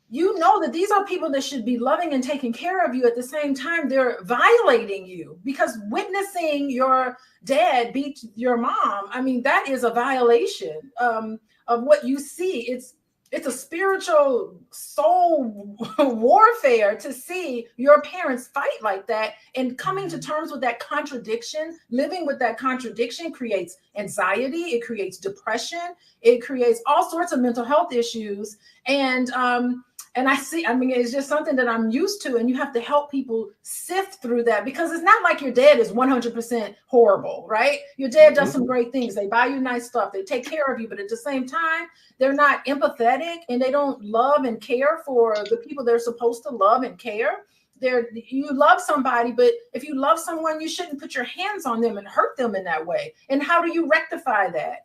S7: you know that these are people that should be loving and taking care of you. At the same time, they're violating you, because witnessing your dad beat your mom, I mean, that is a violation of what you see. It's a spiritual soul warfare to see your parents fight like that, and coming to terms with that contradiction, living with that contradiction creates anxiety, it creates depression, it creates all sorts of mental health issues. And I mean, it's just something that I'm used to, and you have to help people sift through that, because it's not like your dad is 100% horrible, right? Your dad does some great things. They buy you nice stuff. They take care of you, but at the same time, they're not empathetic, and they don't love and care for the people they're supposed to love and care. You love somebody, but if you love someone, you shouldn't put your hands on them and hurt them in that way. And how do you rectify that?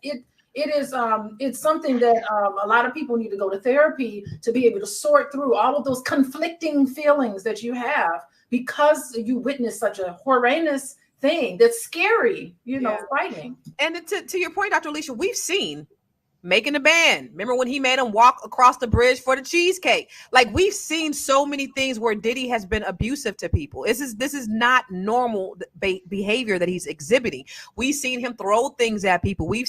S7: It's something that a lot of people need to go to therapy to be able to sort through all of those conflicting feelings that you have, because you witness such a horrendous thing that's scary, fighting.
S4: And to your point, Dr. Alicia, we've seen making a band. Remember when he made him walk across the bridge for the cheesecake? Like, we've seen so many things where Diddy has been abusive to people. This is not normal behavior that he's exhibiting. We've seen him throw things at people. We've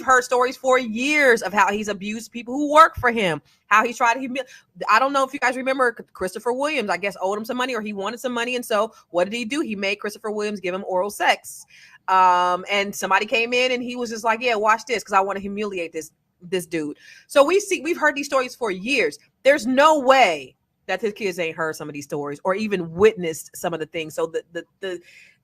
S4: heard stories for years of how he's abused people who work for him, how he tried to humiliate. I don't know if you guys remember Christopher Williams, I guess, owed him some money, or he wanted some money. And so what did he do? He made Christopher Williams give him oral sex. And somebody came in and he was just like, yeah, watch this, because I want to humiliate this dude. So we've heard these stories for years. There's no way that his kids ain't heard some of these stories or even witnessed some of the things. So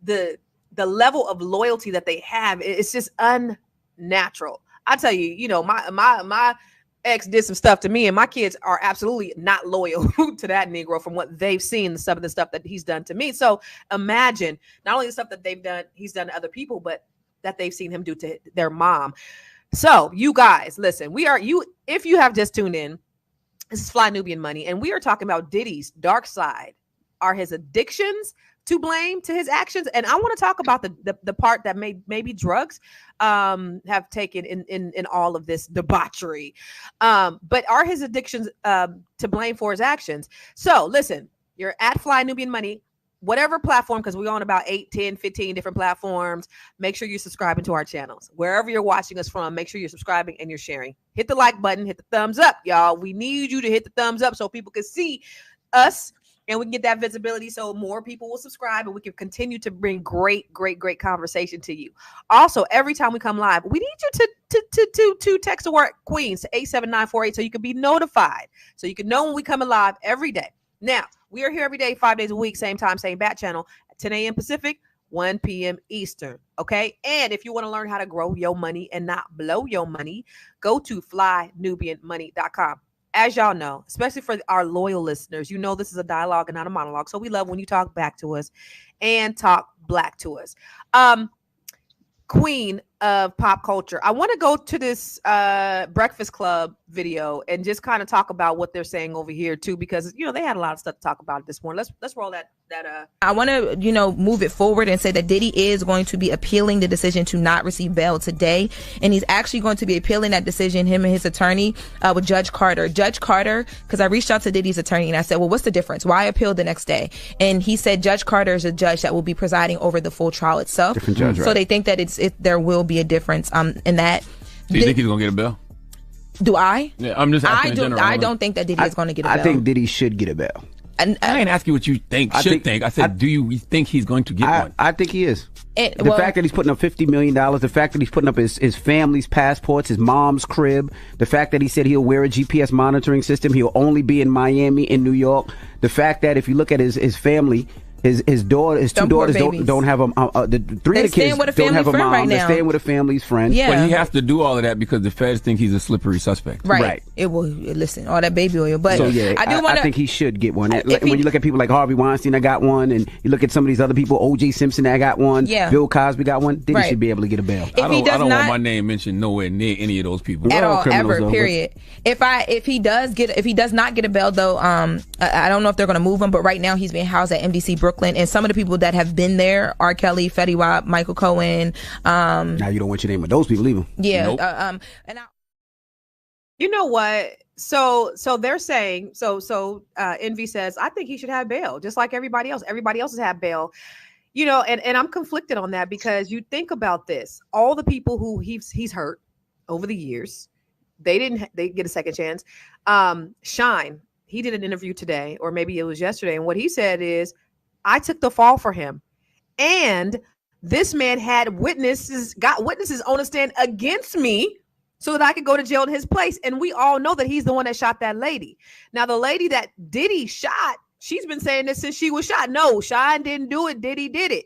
S4: the level of loyalty that they have, it's just unnatural. I tell you, my ex did some stuff to me, and my kids are absolutely not loyal to that Negro from what they've seen, some of the stuff that he's done to me. So imagine not only the stuff that he's done to other people, but that they've seen him do to their mom. So you guys, listen, if you have just tuned in, this is Fly Nubian Money, and we are talking about Diddy's dark side. Are his addictions to blame to his actions? And I want to talk about the part that maybe drugs have taken in all of this debauchery. But are his addictions to blame for his actions? So listen, you're at Fly Nubian Money, whatever platform, because we're on about 8, 10, 15 different platforms. Make sure you're subscribing to our channels. Wherever you're watching us from, make sure you're subscribing and you're sharing. Hit the like button, hit the thumbs up, y'all. We need you to hit the thumbs up so people can see us, and we can get that visibility so more people will subscribe, and we can continue to bring great conversation to you. Also, every time we come live, we need you to text the word Queens to 87948 so you can be notified, so you can know when we come live every day. Now, we are here every day, 5 days a week, same time, same bat channel, 10 a.m. Pacific, 1 p.m. Eastern. Okay. And if you want to learn how to grow your money and not blow your money, go to flynubianmoney.com. As y'all know, especially for our loyal listeners, this is a dialogue and not a monologue. So we love when you talk back to us and talk black to us. Queen of pop culture, I want to go to this Breakfast Club video and just kind of talk about what they're saying over here too, because they had a lot of stuff to talk about this morning. Let's roll that.
S11: I want to move it forward and say that Diddy is going to be appealing the decision to not receive bail today, and he's actually going to be appealing that decision, him and his attorney, with Judge Carter. Judge Carter, because I reached out to Diddy's attorney and I said, well, what's the difference? Why appeal the next day? And he said Judge Carter is a judge that will be presiding over the full trial itself.
S12: Different judge, right?
S11: So they think that there will be a difference in that.
S12: Do you think he's gonna get a bail?
S11: Do I?
S12: Yeah, I'm just asking in general.
S11: I don't think that Diddy is going to get a bail.
S13: I think Diddy should get a bail.
S11: And
S12: I ain't asking what you think. I said, do you think he's going to get one?
S13: I think he is. The fact that he's putting up $50 million, the fact that he's putting up his family's passports, his mom's crib, the fact that he said he'll wear a GPS monitoring system, he'll only be in Miami, in New York, the fact that if you look at his family, his two daughters don't have the three of the kids don't have a mom.
S11: Right,
S13: they're staying with a family's friend.
S11: Yeah.
S12: But he has to do all of that because the feds think he's a slippery suspect.
S11: Right. It will listen, all that baby oil. But
S13: so yeah, I think he should get one. When you look at people like Harvey Weinstein, I got one, and you look at some of these other people, O.J. Simpson, I got one.
S11: Yeah.
S13: Bill Cosby got one. Diddy should be able to get a bail.
S12: I don't want my name mentioned nowhere near any of those people
S11: at all, ever. Period. If he does not get a bail though, I don't know if they're going to move him, but right now he's being housed at MDC Brooklyn, and some of the people that have been there: R. Kelly, Fetty Wap, Michael Cohen.
S13: Now you don't want your name with those people either.
S11: Yeah.
S13: Nope.
S11: And
S4: you know what? So they're saying, Envy says, I think he should have bail, just like everybody else. Everybody else has had bail. You know, and I'm conflicted on that, because you think about this, all the people who he's hurt over the years, they get a second chance. Shine, he did an interview today, or maybe it was yesterday, and what he said is, I took the fall for him, and this man got witnesses on the stand against me, so that I could go to jail in his place. And we all know that he's the one that shot that lady. Now, the lady that Diddy shot, she's been saying this since she was shot. No, Shine didn't do it. Diddy did it.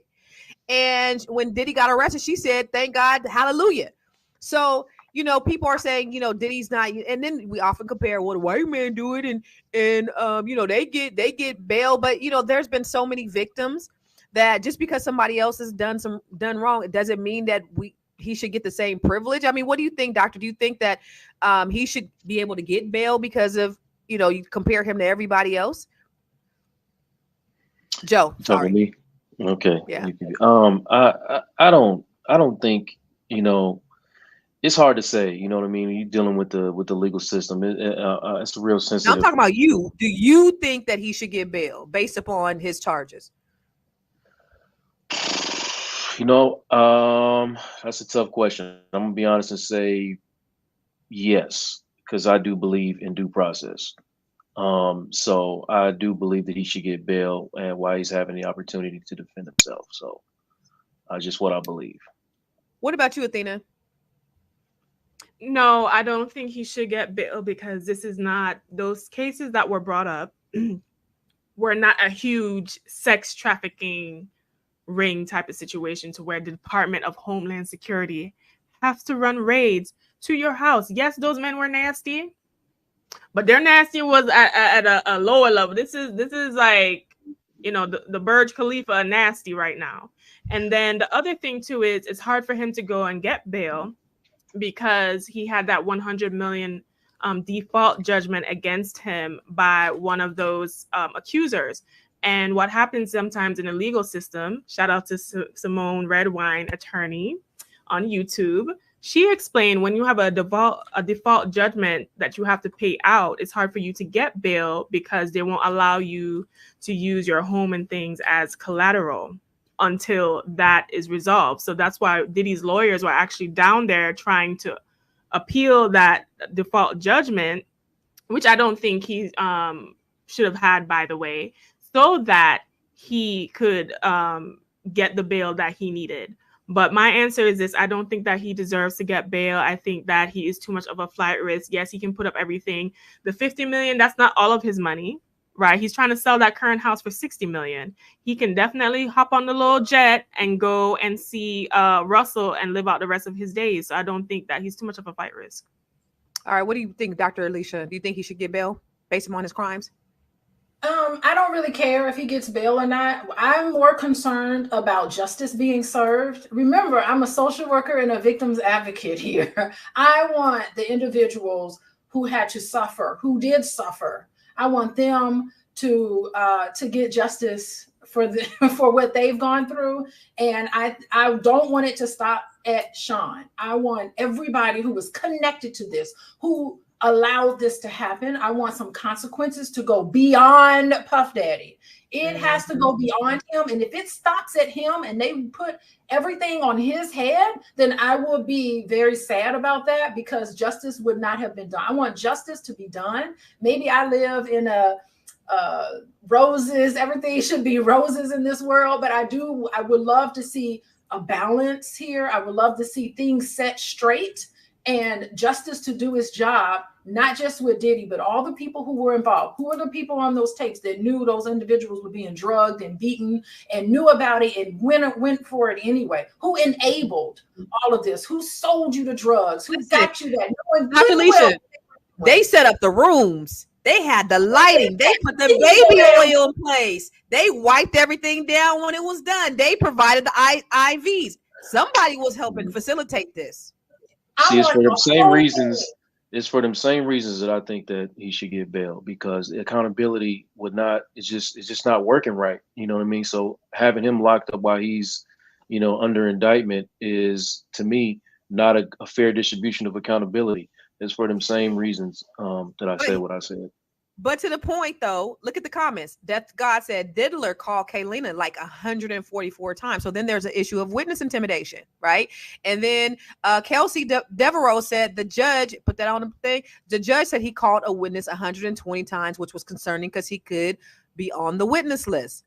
S4: And when Diddy got arrested, she said, thank God, hallelujah. So, you know, people are saying, you know, Diddy's not, and then we often compare, well, the white man do it, and you know, they get bail. But, you know, there's been so many victims that just because somebody else has done wrong, it doesn't mean that he should get the same privilege. I mean, what do you think, doctor? Do you think that he should be able to get bail because of, you know, you compare him to everybody else? Joe, sorry.
S8: Talking to me? Okay.
S4: Yeah.
S8: I don't think, you know, it's hard to say, you know what I mean? You're dealing with the legal system. It's a real sensitive.
S4: Now I'm talking about you. Do you think that he should get bail based upon his charges?
S8: You know, that's a tough question. I'm gonna be honest and say yes, because I do believe in due process. So I do believe that he should get bail, and while he's having the opportunity to defend himself. So just what I believe.
S4: What about you, Athena?
S5: No, I don't think he should get bail, because this is not, those cases that were brought up were not a huge sex trafficking ring type of situation to where the Department of Homeland Security has to run raids to your house. Yes, those men were nasty, but their nasty was at a lower level. This is like, you know, the Burj Khalifa nasty right now. And then the other thing too is it's hard for him to go and get bail because he had that 100 million default judgment against him by one of those accusers. And what happens sometimes in the legal system, shout out to Simone Redwine, attorney on YouTube. She explained when you have a default judgment that you have to pay out, it's hard for you to get bail because they won't allow you to use your home and things as collateral until that is resolved. So that's why Diddy's lawyers were actually down there trying to appeal that default judgment, which I don't think he should have had, by the way, so that he could get the bail that he needed. But my answer is this: I don't think that he deserves to get bail. I think that he is too much of a flight risk. Yes, he can put up everything. The 50 million, that's not all of his money, right? He's trying to sell that current house for 60 million. He can definitely hop on the little jet and go and see Russell and live out the rest of his days. So I don't think that he's too much of a flight risk.
S4: All right, what do you think, Dr. Alicia? Do you think he should get bail based upon his crimes?
S7: I don't really care if he gets bail or not. I'm more concerned about justice being served. Remember, I'm a social worker and a victim's advocate here. I want the individuals who had to suffer, who did suffer. I want them to get justice for what they've gone through. And I don't want it to stop at Sean. I want everybody who was connected to this, who allowed this to happen. I want some consequences to go beyond Puff Daddy. It has to go beyond him. And if it stops at him and they put everything on his head, then I will be very sad about that, because justice would not have been done. I want justice to be done. Maybe I live in a roses, everything should be roses in this world, but I would love to see a balance here. I would love to see things set straight and justice to do its job, not just with Diddy, but all the people who were involved. Who are the people on those tapes that knew those individuals were being drugged and beaten and knew about it and went for it anyway? Who enabled all of this? Who sold you the drugs? Who got you that?
S4: Dr. Alicia, they set up the rooms. They had the lighting. They put the baby oil in place. They wiped everything down when it was done. They provided the IVs. Somebody was helping facilitate this.
S8: See, it's for the same reasons. It's for them same reasons that I think that he should get bail, because accountability would not. It's just not working right. You know what I mean? So having him locked up while he's, you know, under indictment is, to me, not a fair distribution of accountability. It's for them same reasons that I said what I said.
S4: But to the point, though, look at the comments. Death God said Diddler called Kaylina like 144 times. So then there's an issue of witness intimidation, right? And then Kelsey Devereaux said the judge, put that on the thing, the judge said he called a witness 120 times, which was concerning because he could be on the witness list.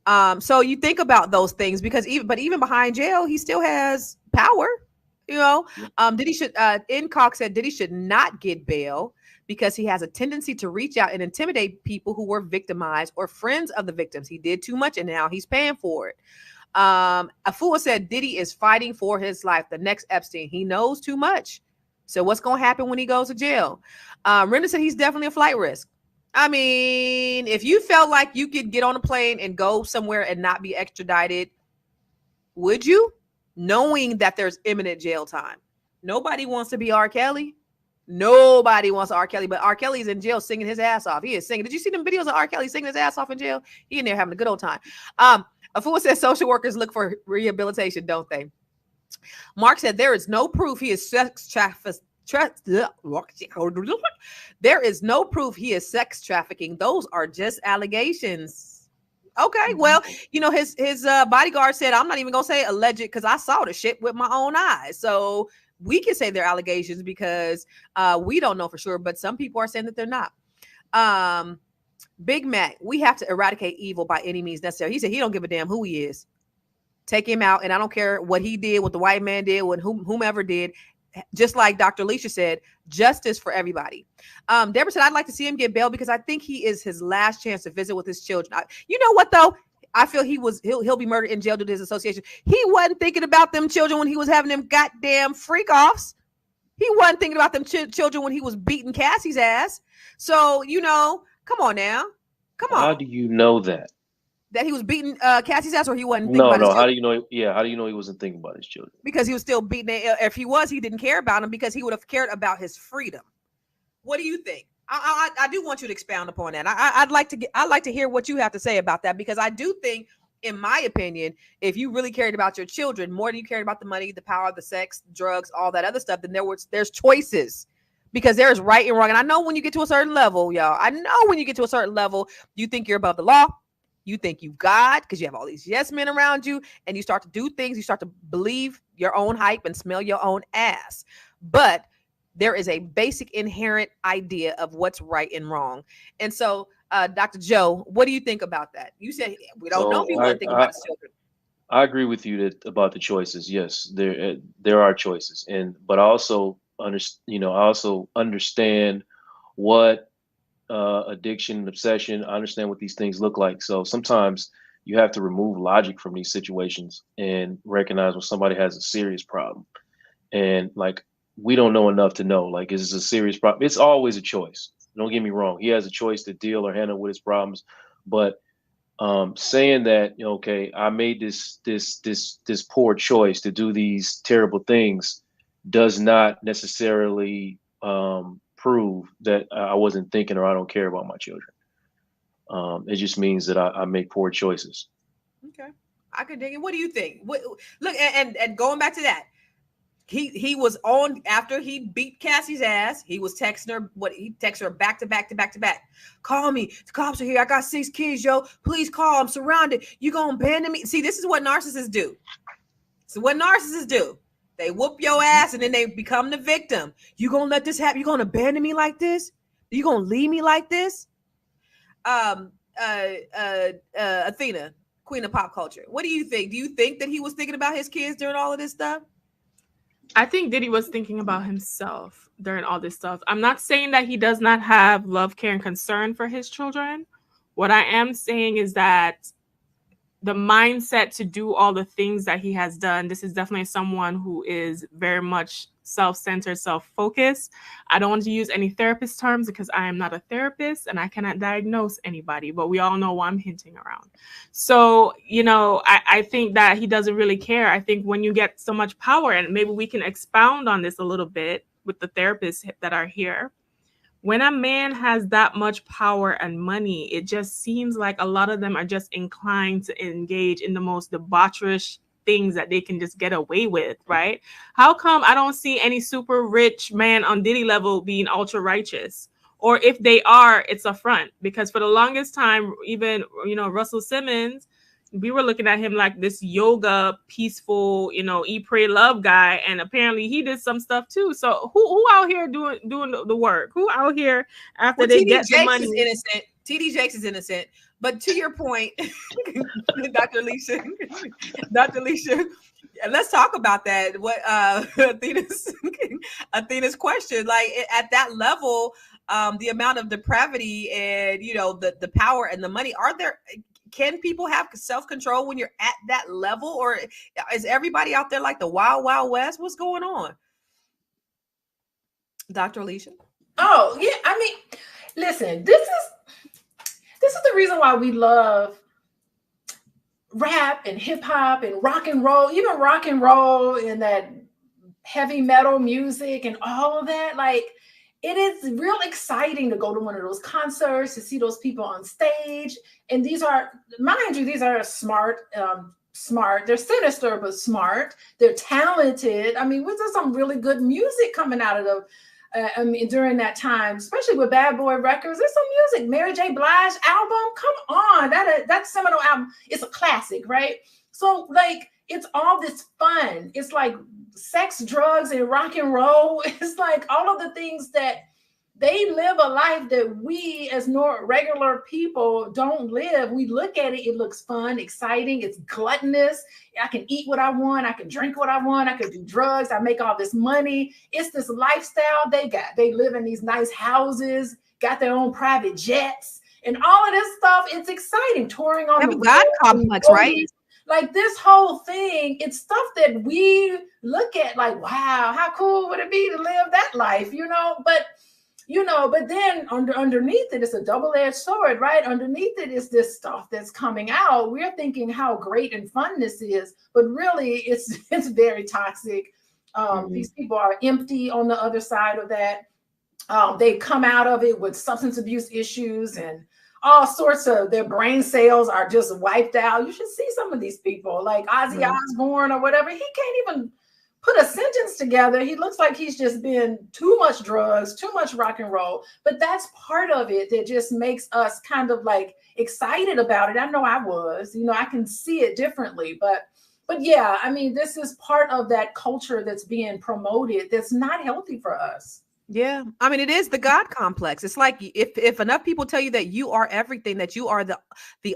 S4: So you think about those things because even behind jail, he still has power. You know, Incock said Diddy should not get bail because he has a tendency to reach out and intimidate people who were victimized or friends of the victims. He did too much and now he's paying for it. Afua said Diddy is fighting for his life. The next Epstein, he knows too much. So what's going to happen when he goes to jail? Renda said he's definitely a flight risk. I mean, if you felt like you could get on a plane and go somewhere and not be extradited, would you? Knowing that there's imminent jail time. Nobody wants to be R. Kelly. Nobody wants R. Kelly, but R. Kelly's in jail singing his ass off. He is singing. Did you see them videos of R. Kelly singing his ass off in jail? He in there having a good old time. Afua says social workers look for rehabilitation, don't they? Mark said there is no proof he is sex trafficking. There is no proof he is sex trafficking. Those are just allegations. Okay, well, you know, his bodyguard said, I'm not even gonna say alleged because I saw the shit with my own eyes. So we can say they're allegations because we don't know for sure, but some people are saying that they're not. Big Mac, we have to eradicate evil by any means necessary. He said he don't give a damn who he is. Take him out, and I don't care what he did, what the white man did, what whomever did. Just like Dr. Alicia said, justice for everybody. Deborah said, I'd like to see him get bail because I think he is his last chance to visit with his children. You know what, though? I feel he'll be murdered in jail due to his association. He wasn't thinking about them children when he was having them goddamn freak offs. He wasn't thinking about them children when he was beating Cassie's ass. So, you know, come on now. Come on.
S8: How do you know that?
S4: That he was beating Cassie's ass, or he wasn't thinking about his children?
S8: How do you know? Yeah, how do you know he wasn't thinking about his children?
S4: Because he was still beating it. If he was, he didn't care about him because he would have cared about his freedom. What do you think? I do want you to expound upon that. I'd like to hear what you have to say about that, because I do think, in my opinion, if you really cared about your children more than you cared about the money, the power, the sex, drugs, all that other stuff, then there's choices, because there's right and wrong. And I know when you get to a certain level, y'all, you think you're above the law. You think you've got, because you have all these yes men around you, and you start to do things, you start to believe your own hype and smell your own ass. But there is a basic inherent idea of what's right and wrong. And so, Dr. Joe, what do you think about that? You said we don't know if he wasn't thinking about his children.
S8: I agree with you about the choices. Yes, there are choices, but I also understand what addiction and obsession. I understand what these things look like. So sometimes you have to remove logic from these situations and recognize when somebody has a serious problem. And like, we don't know enough to know, like, is this a serious problem? It's always a choice. Don't get me wrong. He has a choice to deal or handle with his problems. But saying that, okay, I made this poor choice to do these terrible things does not necessarily prove that I wasn't thinking or I don't care about my children. It just means that I make poor choices.
S4: Okay, I could dig it. What do you think? Look, and going back to that, he was on after he beat Cassie's ass. He was texting her. He texted her back to back. Call me. The cops are here. I got 6 kids, yo. Please call. I'm surrounded. You gonna abandon me? See, this is what narcissists do. They whoop your ass and then they become the victim. You gonna let this happen? You gonna abandon me like this? You gonna leave me like this? Athena, queen of pop culture. What do you think? Do you think that he was thinking about his kids during all of this stuff?
S5: I think Diddy was thinking about himself during all this stuff. I'm not saying that he does not have love, care, and concern for his children. What I am saying is that the mindset to do all the things that he has done, this is definitely someone who is very much self-centered, self-focused. I don't want to use any therapist terms because I am not a therapist and I cannot diagnose anybody, but we all know what I'm hinting around. So, I think that he doesn't really care. I think when you get so much power, and maybe we can expound on this a little bit with the therapists that are here, when a man has that much power and money, it just seems like a lot of them are just inclined to engage in the most debaucherous things that they can just get away with, right? How come I don't see any super rich man on Diddy level being ultra righteous? Or if they are, it's a front. Because for the longest time, even, you know, Russell Simmons, we were looking at him like this yoga, peaceful, you know, eat, pray, love guy, and apparently he did some stuff too. So who out here doing the work? Who out here after they get the money?
S4: Is innocent. TD Jakes is innocent. But to your point, Dr. Alicia, let's talk about that. What Athena's question, like at that level, the amount of depravity and, you know, the power and the money, can people have self-control when you're at that level, or is everybody out there like the wild, wild west? What's going on? Dr. Alicia?
S7: Oh, yeah. I mean, listen, this is the reason why we love rap and hip hop and rock and roll, even rock and roll and that heavy metal music and all of that. Like, it is real exciting to go to one of those concerts, to see those people on stage. And these are, mind you, these are smart. They're sinister, but smart. They're talented. I mean, there's some really good music coming out of them. I mean, during that time, especially with Bad Boy Records, there's some music. Mary J. Blige album, come on, that seminal album, it's a classic, right? So like, it's all this fun. It's like sex, drugs, and rock and roll. It's like all of the things that they live a life that we as regular people don't live. We look at it, it looks fun, exciting, it's gluttonous. I can eat what I want, I can drink what I want, I can do drugs, I make all this money. It's this lifestyle they got. They live in these nice houses, got their own private jets, and all of this stuff. It's exciting, touring on the
S4: God complex, right?
S7: Like this whole thing, it's stuff that we look at like, wow, how cool would it be to live that life, you know? But then underneath it, it's a double-edged sword, right? Underneath it is this stuff that's coming out. We're thinking how great and fun this is, but really it's very toxic. These people are empty on the other side of that. They come out of it with substance abuse issues and all sorts of, their brain cells are just wiped out. You should see some of these people, like Ozzy Osbourne or whatever. He can't even put a sentence together. He looks like he's just been too much drugs, too much rock and roll. But that's part of it that just makes us kind of like excited about it. I know I was, you know, I can see it differently, but yeah, I mean, this is part of that culture that's being promoted that's not healthy for us.
S4: Yeah. I mean, it is the God complex. It's like if enough people tell you that you are everything, that you are the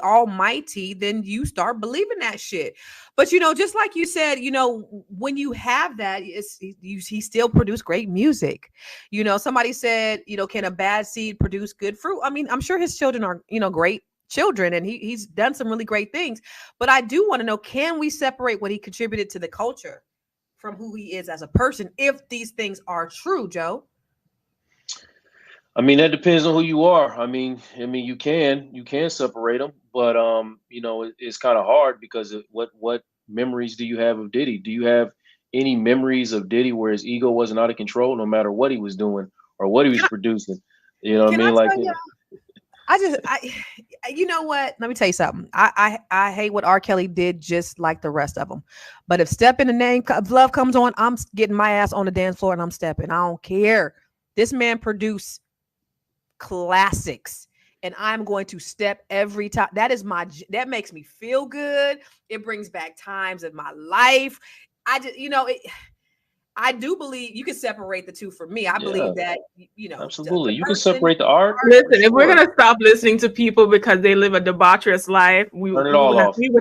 S4: almighty, then you start believing that shit. But, you know, just like you said, you know, when you have that, he still produced great music. You know, somebody said, you know, can a bad seed produce good fruit? I mean, I'm sure his children are, you know, great children, and he's done some really great things. But I do want to know, can we separate what he contributed to the culture from who he is as a person, if these things are true, Joe?
S8: I mean, that depends on who you are. I mean, you can separate them, but you know, it's kind of hard because what memories do you have of Diddy? Do you have any memories of Diddy where his ego wasn't out of control, no matter what he was doing or what he was producing? You know what I mean? Like,
S4: you know what? Let me tell you something. I hate what R. Kelly did, just like the rest of them. But if Step in the Name of Love comes on, I'm getting my ass on the dance floor and I'm stepping. I don't care. This man produced classics, and I'm going to step every time. That makes me feel good. It brings back times of my life. I do believe you can separate the two for me. I believe that, you know,
S8: absolutely. You can separate the art.
S5: Listen, if we're going to stop listening to people because they live a debaucherous life, we would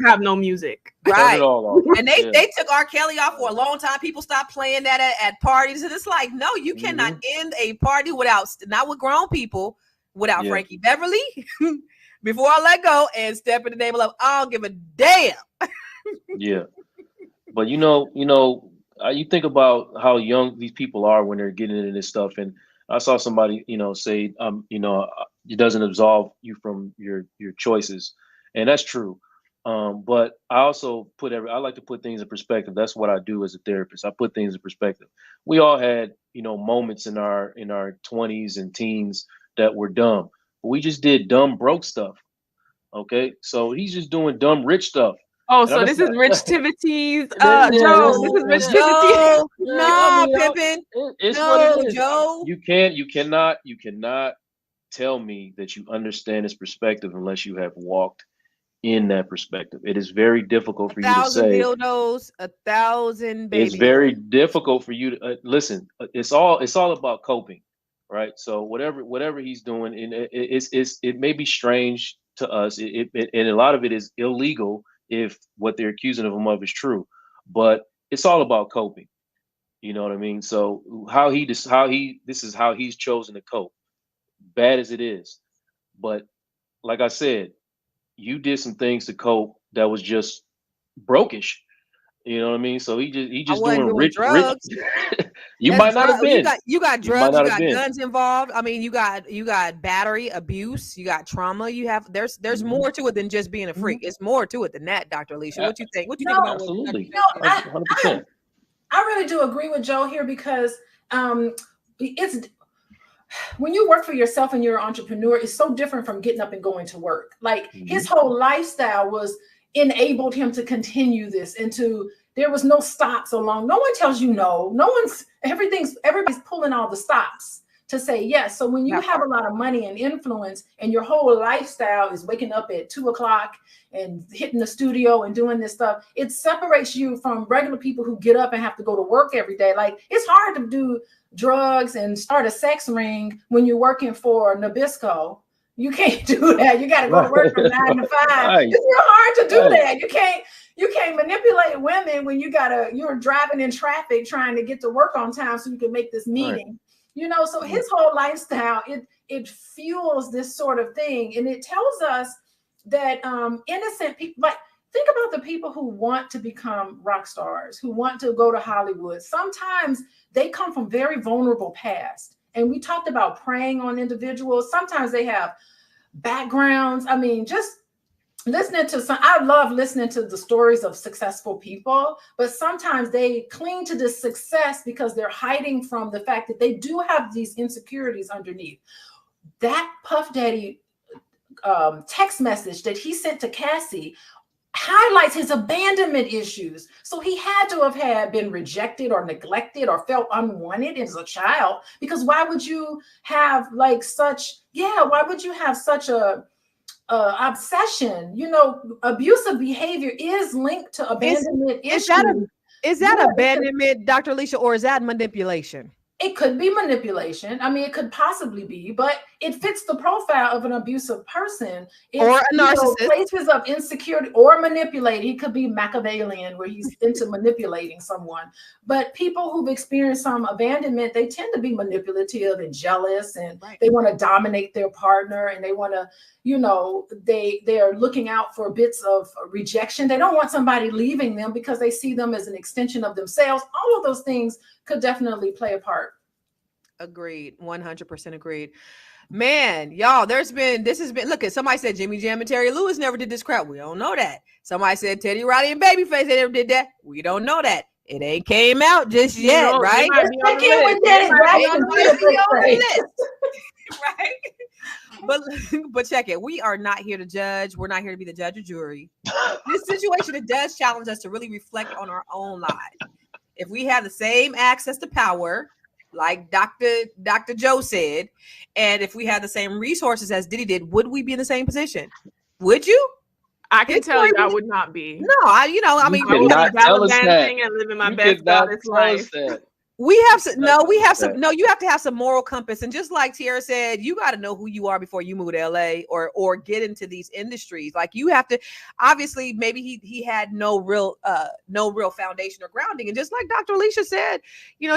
S5: have no music.
S4: Right.
S8: Turn it all off.
S4: And they took R. Kelly off for a long time. People stopped playing that at parties. And it's like, no, you cannot end a party not with grown people, without Frankie Beverly. Before I let go and Step in the Name of Love, I don't give a damn.
S8: Yeah. But you know, you think about how young these people are when they're getting into this stuff. And I saw somebody, you know, say, you know, it doesn't absolve you from your choices. And that's true. But I also I like to put things in perspective. That's what I do as a therapist. I put things in perspective. We all had, you know, moments in our 20s and teens that were dumb. But we just did dumb broke stuff. Okay. So he's just doing dumb rich stuff.
S5: Oh,
S8: And
S5: so
S8: I'm
S5: this
S8: just
S5: is
S8: not-
S5: Rich Tivity's
S8: Yeah,
S5: Joe. This is Rich Tivity.
S4: No, Pippin.
S8: It's
S4: No,
S8: what it is.
S4: Joe.
S8: You cannot tell me that you understand his perspective unless you have walked in that perspective. It is very difficult for you to
S4: 1,000
S8: say.
S4: dildos, 1,000 babies.
S8: It's very difficult for you to listen. It's all about coping, right? So whatever he's doing, and it may be strange to us. And a lot of it is illegal if what they're accusing of him of is true, but it's all about coping. You know what I mean? So this is how he's chosen to cope, bad as it is. But like I said, you did some things to cope that was just brokish. You know what I mean? So he just
S4: wasn't
S8: doing
S4: doing
S8: rich.
S4: drugs.
S8: You
S4: That's
S8: might not have
S4: drug-
S8: been.
S4: You got
S8: You might
S4: drugs.
S8: not
S4: You
S8: have
S4: got
S8: been.
S4: guns involved. I mean, you got battery, abuse. You got trauma. You have there's
S8: Mm-hmm.
S4: more to it than just being a freak. It's more to it than that, Dr. Alicia. What you think? What you think
S7: No,
S4: about what
S8: Absolutely.
S7: No,
S8: 100%.
S7: I really do agree with Joe here because it's when you work for yourself and you're an entrepreneur, it's so different from getting up and going to work. Like his whole lifestyle was enabled him to continue this and there was no stops along. No one tells you no. Everybody's pulling all the stops to say yes. So when you have a lot of money and influence and your whole lifestyle is waking up at 2:00 and hitting the studio and doing this stuff, it separates you from regular people who get up and have to go to work every day. Like it's hard to do drugs and start a sex ring when you're working for Nabisco. You can't do that. You got to go to work from 9 to 5.
S8: Right.
S7: It's real hard to do
S8: Right.
S7: that. You can't manipulate women when you're driving in traffic trying to get to work on time so you can make this meeting. Right. So his whole lifestyle, it fuels this sort of thing. And it tells us that innocent people, like think about the people who want to become rock stars, who want to go to Hollywood. Sometimes they come from very vulnerable past. And we talked about preying on individuals. Sometimes they have backgrounds. I mean, just listening to I love listening to the stories of successful people, but sometimes they cling to this success because they're hiding from the fact that they do have these insecurities underneath. That Puff Daddy text message that he sent to Cassie highlights his abandonment issues. So he had to have been rejected or neglected or felt unwanted as a child, because why would you have such a obsession? Abusive behavior is linked to abandonment issues.
S4: Is that abandonment, Dr. Alicia, or is that manipulation?
S7: It could be manipulation. I mean, it could possibly be, but it fits the profile of an abusive person.
S4: Or a narcissist.
S7: Places of insecurity or manipulating. He could be Machiavellian, where he's into manipulating someone. But people who've experienced some abandonment, they tend to be manipulative and jealous, and they want to dominate their partner, and they want to, they are looking out for bits of rejection. They don't want somebody leaving them because they see them as an extension of themselves. All of those things could definitely play a part.
S4: Agreed. 100% agreed. Man, y'all, this has been, look at somebody said Jimmy Jam and Terry Lewis never did this crap. We don't know that. Somebody said Teddy Riley and Babyface, they never did that. We don't know that. It ain't came out just yet, right? Right. But check it. We are not here to judge. We're not here to be the judge or jury. This situation, it does challenge us to really reflect on our own lives. If we have the same access to power, like Dr. Joe said, and if we had the same resources as Diddy did, would we be in the same position? Would you?
S5: I can tell you I would not be.
S4: No, I mean,
S5: I would be gallivanting and living my best goddess life.
S4: You have to have some moral compass. And just like Tiara said, you got to know who you are before you move to LA or get into these industries. Like you have to, obviously, maybe he had no real foundation or grounding. And just like Dr. Alicia said,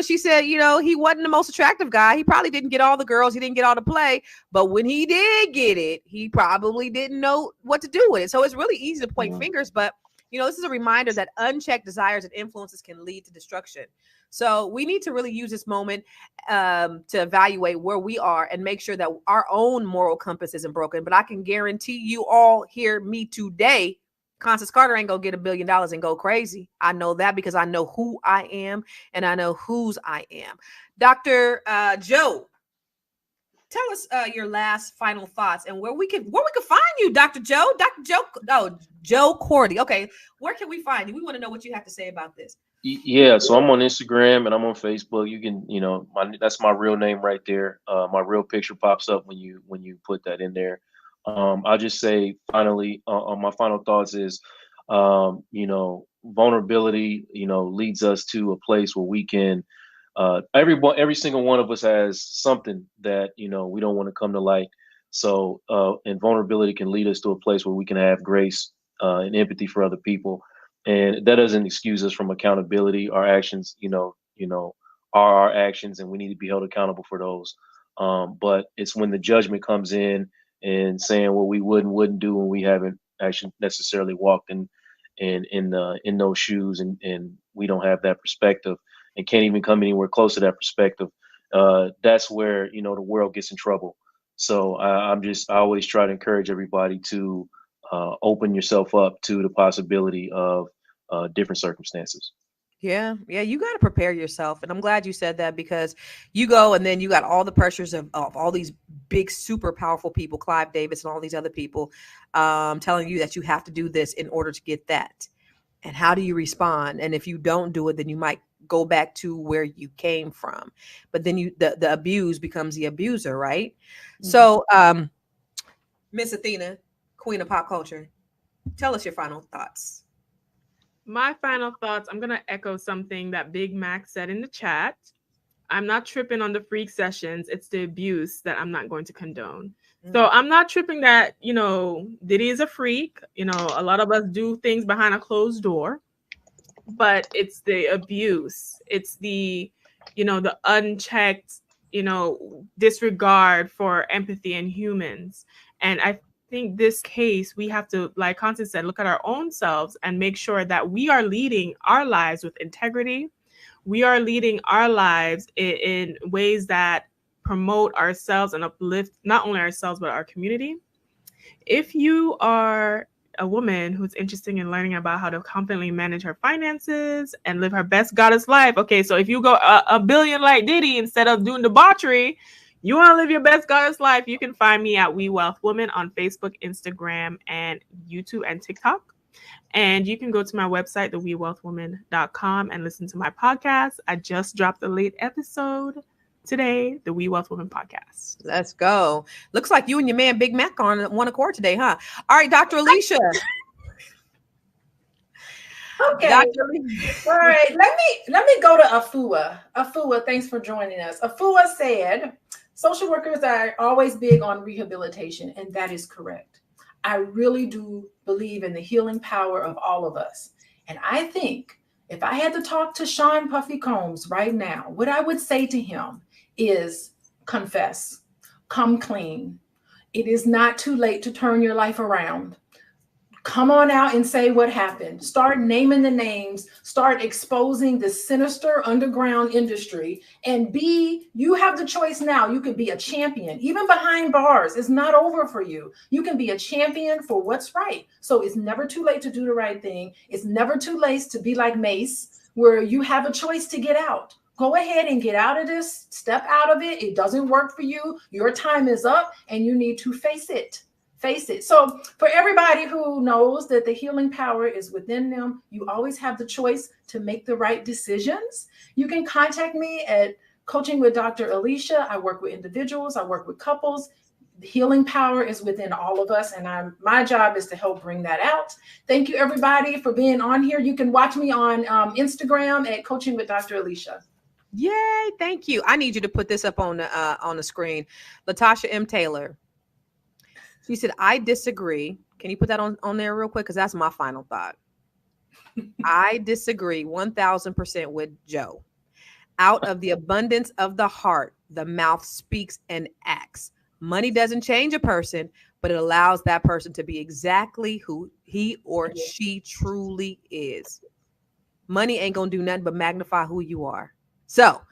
S4: she said, he wasn't the most attractive guy. He probably didn't get all the girls. He didn't get all the play. But when he did get it, he probably didn't know what to do with it. So it's really easy to point fingers. But, this is a reminder that unchecked desires and influences can lead to destruction. So we need to really use this moment to evaluate where we are and make sure that our own moral compass isn't broken. But I can guarantee you all hear me today, Constance Carter ain't gonna get $1 billion and go crazy. I know that because I know who I am and I know whose I am. Dr. Joe, tell us your last final thoughts and where we can find you, Dr. Joe. Joe Cordy. Okay, where can we find you? We want to know what you have to say about this.
S8: Yeah, so I'm on Instagram and I'm on Facebook. You can, that's my real name right there. My real picture pops up when you put that in there. I'll just say finally, on my final thoughts is, vulnerability, leads us to a place where we can. Every single one of us has something that we don't want to come to light. So, and vulnerability can lead us to a place where we can have grace and empathy for other people. And that doesn't excuse us from accountability. Our actions, are our actions, and we need to be held accountable for those. But it's when the judgment comes in and saying what we wouldn't do when we haven't actually necessarily walked in those shoes, and we don't have that perspective and can't even come anywhere close to that perspective. That's where the world gets in trouble. So I always try to encourage everybody to open yourself up to the possibility of different circumstances.
S4: Yeah, you got to prepare yourself. And I'm glad you said that, because you go and then you got all the pressures of all these big, super powerful people, Clive Davis and all these other people telling you that you have to do this in order to get that. And how do you respond? And if you don't do it, then you might go back to where you came from. But then the abuse becomes the abuser, right? Mm-hmm. So Miss Athena, Queen of Pop Culture, tell us your final thoughts.
S5: My final thoughts, I'm going to echo something that Big Mac said in the chat. I'm not tripping on the freak sessions. It's the abuse that I'm not going to condone. Mm-hmm. So I'm not tripping that, Diddy is a freak. A lot of us do things behind a closed door, but it's the abuse. It's the, the unchecked, disregard for empathy and humans. And I think this case, we have to, like Constance said, look at our own selves and make sure that we are leading our lives with integrity. We are leading our lives in ways that promote ourselves and uplift not only ourselves, but our community. If you are a woman who's interested in learning about how to confidently manage her finances and live her best goddess life, okay, so if you go a billion like Diddy instead of doing debauchery, you want to live your best goddess life, you can find me at We Wealth Woman on Facebook, Instagram, and YouTube and TikTok. And you can go to my website, thewewealthwoman.com, and listen to my podcast. I just dropped a late episode today, the We Wealth Woman podcast.
S4: Let's go. Looks like you and your man Big Mac are on one accord today, huh? All right, Dr. Alicia.
S7: Okay. All right. Let me go to Afua. Afua, thanks for joining us. Afua said, social workers are always big on rehabilitation, and that is correct. I really do believe in the healing power of all of us. And I think if I had to talk to Sean Puffy Combs right now, what I would say to him is confess, come clean. It is not too late to turn your life around. Come on out and say what happened. Start naming the names. Start exposing the sinister underground industry. And you have the choice now. You could be a champion, even behind bars. It's not over for you. You can be a champion for what's right. So it's never too late to do the right thing. It's never too late to be like Mace, where you have a choice to get out. Go ahead and get out of this. Step out of it. It doesn't work for you. Your time is up, and you need to face it. Face it. So for everybody who knows that the healing power is within them, you always have the choice to make the right decisions. You can contact me at Coaching with Dr. Alicia. I work with individuals. I work with couples. The healing power is within all of us, and my job is to help bring that out. Thank you, everybody, for being on here. You can watch me on Instagram at Coaching with Dr. Alicia.
S4: Yay! Thank you. I need you to put this up on the screen. Latasha M. Taylor. She said, I disagree. Can you put that on there real quick? Because that's my final thought. I disagree 1000% with Joe. Out of the abundance of the heart, the mouth speaks and acts. Money doesn't change a person, but it allows that person to be exactly who he or she truly is. Money ain't going to do nothing but magnify who you are. So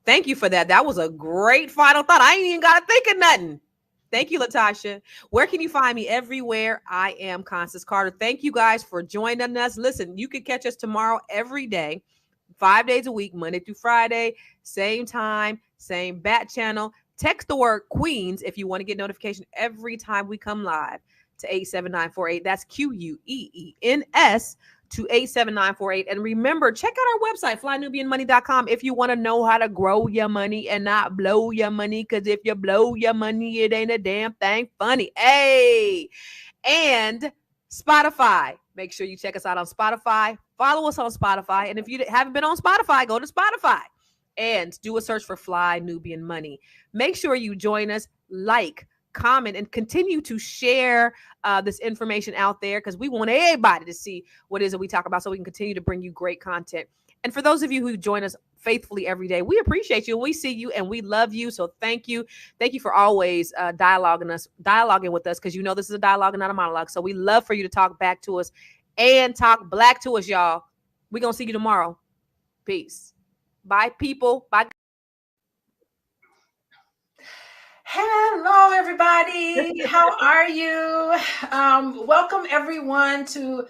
S4: thank you for that. That was a great final thought. I ain't even got to think of nothing. Thank you, Latasha. Where can you find me? Everywhere. I am Constance Carter. Thank you guys for joining us. Listen, you can catch us tomorrow every day, 5 days a week, Monday through Friday, same time, same bat channel. Text the word Queens if you want to get notification every time we come live to 87948. That's QUEENS to 87948. And remember, check out our website, flynubianmoney.com, if you want to know how to grow your money and not blow your money. Because if you blow your money, it ain't a damn thing funny. Hey, and Spotify. Make sure you check us out on Spotify. Follow us on Spotify. And if you haven't been on Spotify, go to Spotify and do a search for Fly Nubian Money. Make sure you join us, like, comment, and continue to share this information out there, because we want everybody to see what it is that we talk about so we can continue to bring you great content. And for those of you who join us faithfully every day, we appreciate you. We see you and we love you. So thank you. Thank you for always dialoguing with us, because you know this is a dialogue and not a monologue. So we love for you to talk back to us and talk black to us, y'all. We're going to see you tomorrow. Peace. Bye, people. Bye.
S7: Hello, everybody. How are you? Welcome, everyone, to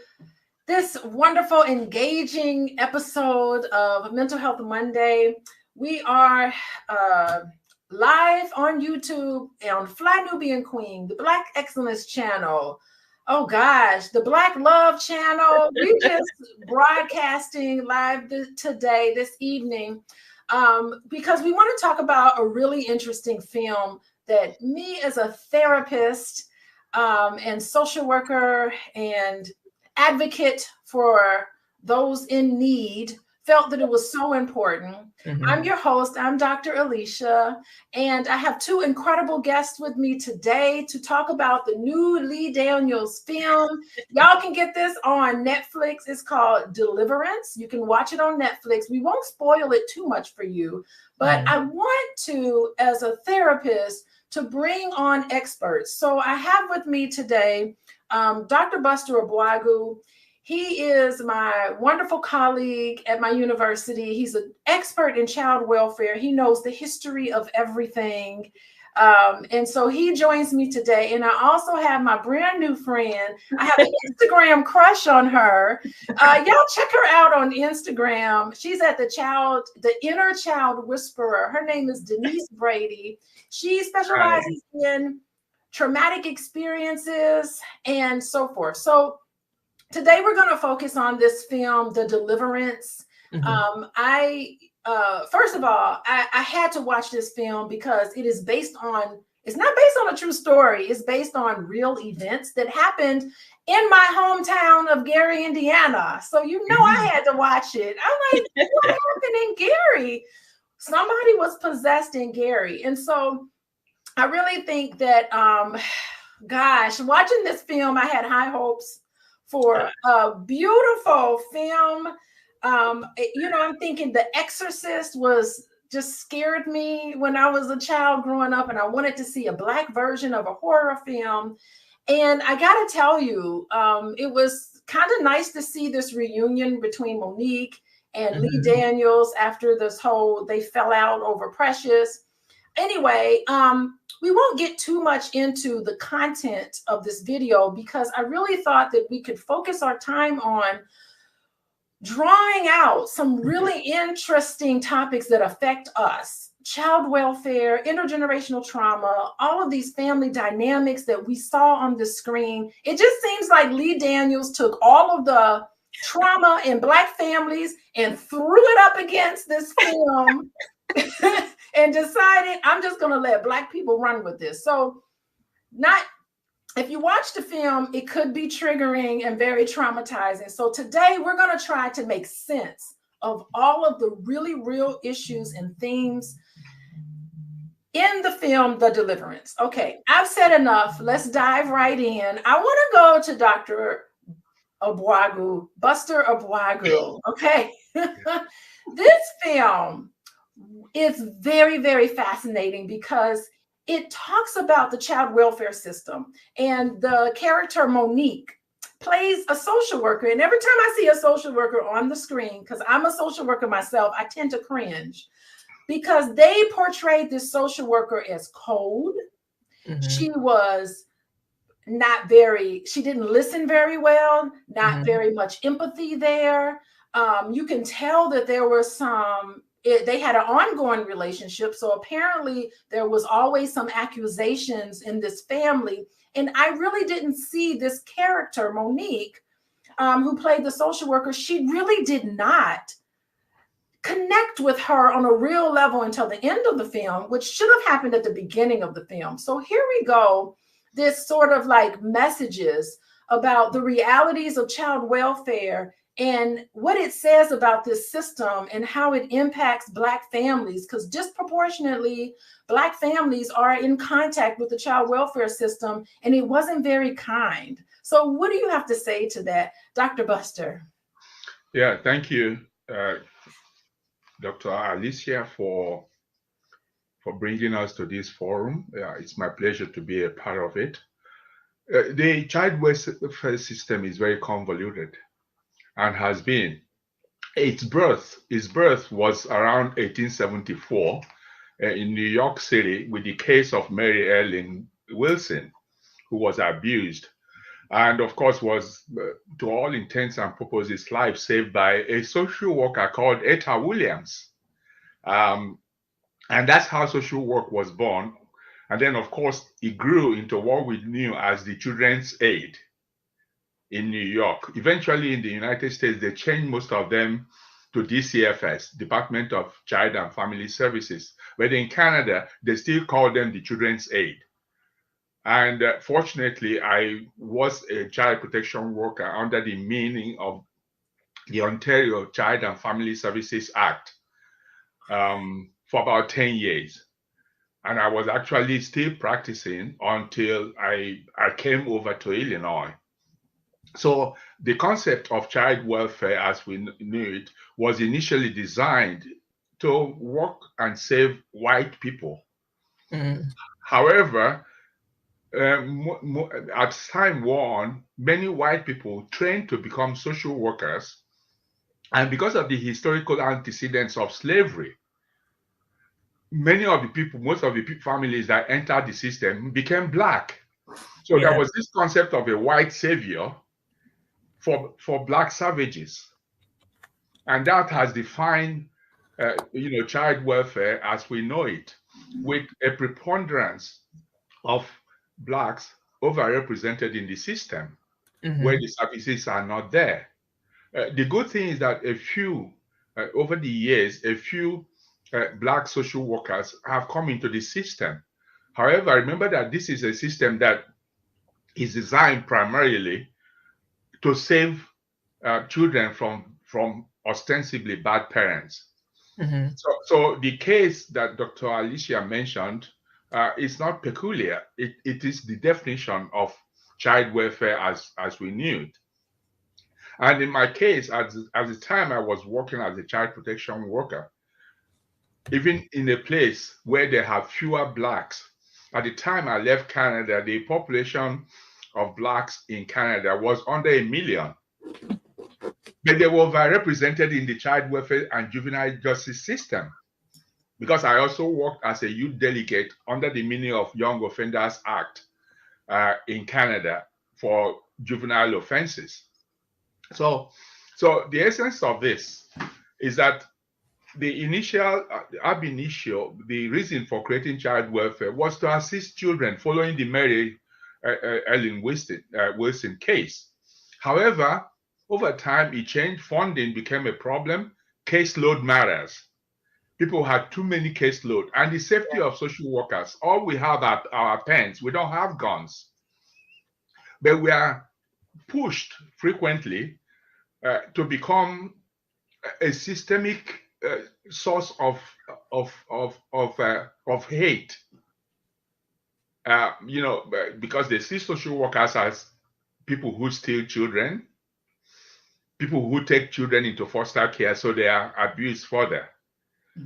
S7: this wonderful, engaging episode of Mental Health Monday. We are live on YouTube on Fly Nubian Queen, the Black Excellence channel. Oh gosh, the Black Love channel. We just broadcasting live today, this evening, because we want to talk about a really interesting film that me as a therapist and social worker and advocate for those in need felt that it was so important. I'm your host. I'm Dr. Alicia, and I have two incredible guests with me today to talk about the new Lee Daniels film. Y'all can get this on Netflix. It's called Deliverance. You can watch it on Netflix. We won't spoil it too much for you, but I want to, as a therapist, to bring on experts. So I have with me today Dr. Buster Obwagu. He is my wonderful colleague at my university. He's an expert in child welfare. He knows the history of everything. And so he joins me today. And I also have my brand new friend. I have an Instagram crush on her. Y'all check her out on Instagram. She's at the Inner Child Whisperer. Her name is Denise Brady. She specializes in traumatic experiences and so forth. So today we're going to focus on this film, The Deliverance. First of all, I had to watch this film because it is it's not based on a true story. It's based on real events that happened in my hometown of Gary, Indiana. So you know I had to watch it. I'm like, what happened in Gary? Somebody was possessed in Gary. And so I really think that, gosh, watching this film, I had high hopes for a beautiful film. I'm thinking The Exorcist just scared me when I was a child growing up, and I wanted to see a Black version of a horror film. And I got to tell you, it was kind of nice to see this reunion between Monique and Lee Daniels after they fell out over Precious. Anyway, we won't get too much into the content of this video because I really thought that we could focus our time on drawing out some really interesting topics that affect us. Child welfare, intergenerational trauma, all of these family dynamics that we saw on the screen. It just seems like Lee Daniels took all of the trauma in Black families and threw it up against this film and decided, I'm just going to let Black people run with this. So if you watch the film, it could be triggering and very traumatizing. So today we're going to try to make sense of all of the really real issues and themes in the film, The Deliverance. Okay, I've said enough. Let's dive right in. I want to go to Dr. Obwagu, Buster Obwagu. Okay, this film is very, very fascinating because it talks about the child welfare system, and the character Monique plays a social worker. And every time I see a social worker on the screen, because I'm a social worker myself, I tend to cringe because they portrayed this social worker as cold. She was she didn't listen very well, not very much empathy there. You can tell that there were some, they had an ongoing relationship. So apparently there was always some accusations in this family. And I really didn't see this character, Monique, who played the social worker. She really did not connect with her on a real level until the end of the film, which should have happened at the beginning of the film. So here we go, this sort of like messages about the realities of child welfare and what it says about this system and how it impacts Black families, because disproportionately Black families are in contact with the child welfare system, and it wasn't very kind. So what do you have to say to that, Dr. Buster?
S14: Yeah, thank you, Dr. Alicia, for bringing us to this forum. It's my pleasure to be a part of it. The child welfare system is very convoluted and has been. Its birth was around 1874 in New York City with the case of Mary Ellen Wilson, who was abused, and of course was, to all intents and purposes, life saved by a social worker called Etta Williams. And that's how social work was born. And then, of course, it grew into what we knew as the Children's Aid in New York. Eventually, in the United States, they changed most of them to DCFS, Department of Child and Family Services. But in Canada, they still call them the Children's Aid. And fortunately, I was a child protection worker under the meaning of the Ontario Child and Family Services Act for about 10 years. And I was actually still practicing until I came over to Illinois. So the concept of child welfare as we knew it was initially designed to work and save white people. However, as time wore on, many white people trained to become social workers. And because of the historical antecedents of slavery, many of the people, most of the families that entered the system became Black. So there was this concept of a white savior for Black savages. And that has defined, child welfare as we know it, with a preponderance of Blacks overrepresented in the system, where the services are not there. The good thing is that over the years, a few Black social workers have come into the system. However, remember that this is a system that is designed primarily to save children from ostensibly bad parents. So the case that Dr. Alicia mentioned is not peculiar. It is the definition of child welfare as we knew it. And in my case, at the time I was working as a child protection worker, even in a place where they have fewer Blacks, at the time I left Canada, the population of Blacks in Canada was under 1 million. But they were overrepresented in the child welfare and juvenile justice system, because I also worked as a youth delegate under the meaning of Young Offenders Act in Canada for juvenile offenses. So the essence of this is that the initial, ab initio, the reason for creating child welfare was to assist children following the Mary Ellen Wilson case. However, over time, it changed. Funding became a problem. Caseload matters. People had too many caseload, and the safety of social workers. All we have are our pens. We don't have guns, but we are pushed frequently to become a systemic source of hate. Because they see social workers as people who steal children, people who take children into foster care so they are abused further.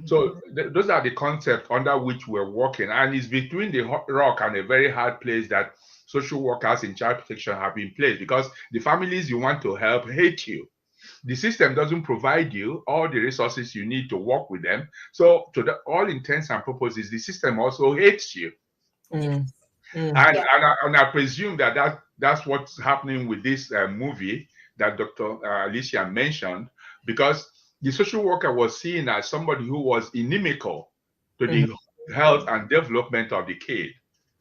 S14: So those are the concepts under which we're working, and it's between the rock and a very hard place that social workers in child protection have been placed, because the families you want to help hate you. The system doesn't provide you all the resources you need to work with them. So to all intents and purposes, the system also hates you. And I presume that's what's happening with this movie that Dr. Alicia mentioned, because the social worker was seen as somebody who was inimical to the health and development of the kid,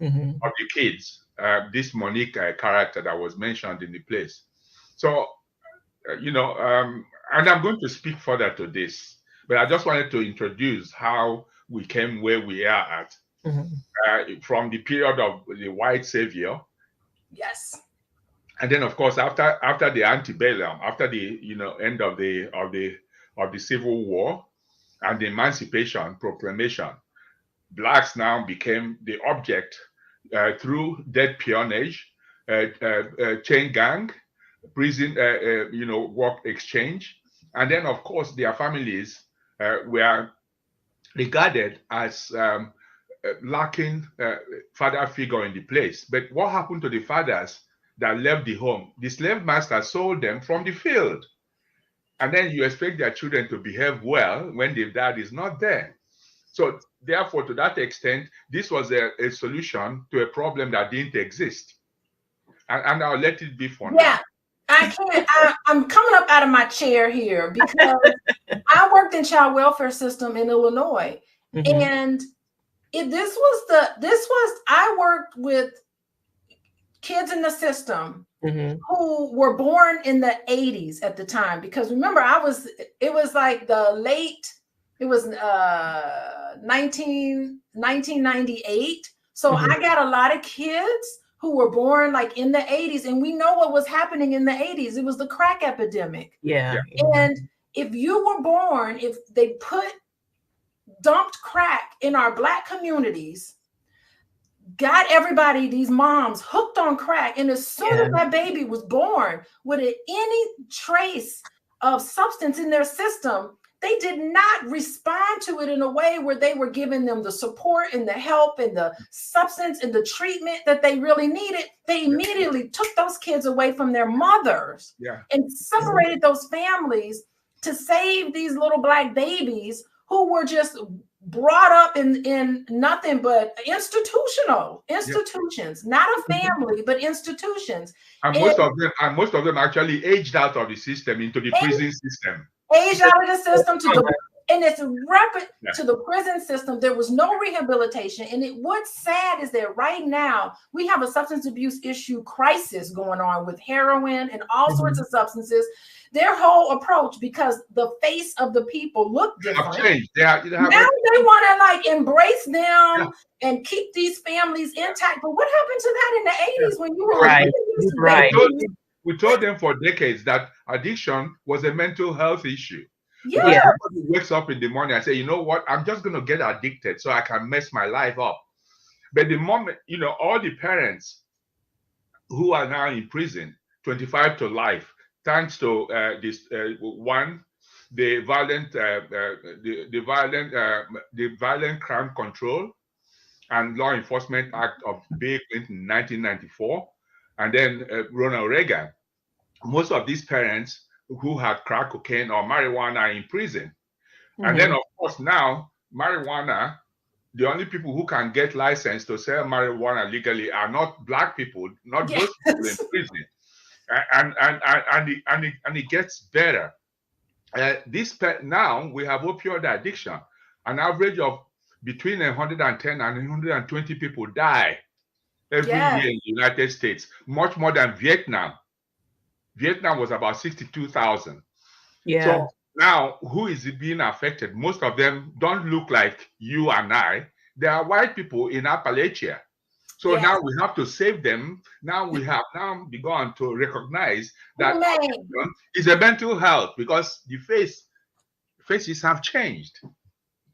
S14: of the kids. This Monique character that was mentioned in the place. So, and I'm going to speak further to this, but I just wanted to introduce how we came where we are at from the period of the white savior.
S7: Yes.
S14: And then, of course, after the antebellum, after the end of the Civil War and the Emancipation Proclamation, blacks now became the object through death peonage, chain gang, prison, work exchange, and then, of course, their families were regarded as lacking father figure in the place. But what happened to the fathers that left the home? The slave master sold them from the field. And then you expect their children to behave well when their dad is not there. So therefore, to that extent, this was a solution to a problem that didn't exist. And I'll let it be for now.
S7: Yeah, I can't. I'm coming up out of my chair here because I worked in child welfare system in Illinois. And I worked with kids in the system who were born in the 80s at the time, because remember, it was like the late, it was 1998. So I got a lot of kids who were born like in the 80s, and we know what was happening in the 80s. It was the crack epidemic.
S4: Yeah.
S7: And if you were born, if they dumped crack in our Black communities, got everybody, these moms, hooked on crack. And as soon as that baby was born with any trace of substance in their system, they did not respond to it in a way where they were giving them the support and the help and the substance and the treatment that they really needed. They immediately took those kids away from their mothers and separated those families to save these little Black babies who were just brought up in nothing but institutions, not a family, but institutions.
S14: And most of them actually aged out of the system into the prison system.
S7: Aged out of the system to it's rapid to the prison system. There was no rehabilitation. And what's sad is that right now we have a substance abuse issue crisis going on with heroin and all sorts of substances. Their whole approach, because the face of the people look different.
S14: Have changed.
S7: Now they want to like embrace them and keep these families intact. But what happened to that in the 80s when you were
S14: right? We told them for decades that addiction was a mental health issue. Yeah. Everybody wakes up in the morning and say, you know what, I'm just going to get addicted so I can mess my life up. But the moment, all the parents who are now in prison, 25 to life, thanks to the Violent Crime Control and Law Enforcement Act of Bill Clinton, 1994, and then Ronald Reagan. Most of these parents who had crack cocaine or marijuana are in prison. And then, of course, now marijuana, the only people who can get licensed to sell marijuana legally are not Black people, not those people in prison. And it gets better. Now we have opioid addiction. An average of between 110 and 120 people die every year in the United States, much more than Vietnam. Vietnam was about 62,000. Yeah. So now, who is being affected? Most of them don't look like you and I. They are white people in Appalachia. So now we have to save them. Now we have begun to recognize that it's a mental health because the faces have changed.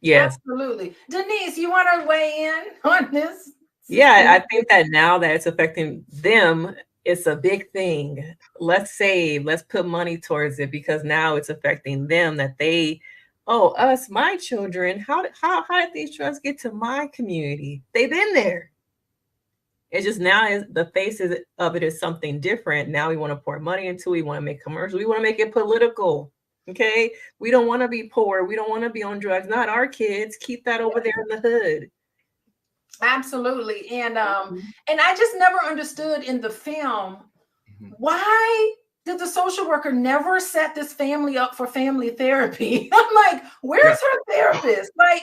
S7: Yes, absolutely. Denise, you want to weigh in on this?
S15: Yeah, I think that now that it's affecting them, it's a big thing. Let's save, let's put money towards it because now it's affecting them that my children, how did these drugs get to my community? They've been there. It's just now the faces of it is something different. Now we want to pour money into it. We want to make commercials. We want to make it political. Okay. We don't want to be poor. We don't want to be on drugs. Not our kids. Keep that over there in the hood.
S7: Absolutely. And I just never understood in the film why did the social worker never set this family up for family therapy? I'm like, where's her therapist? Like,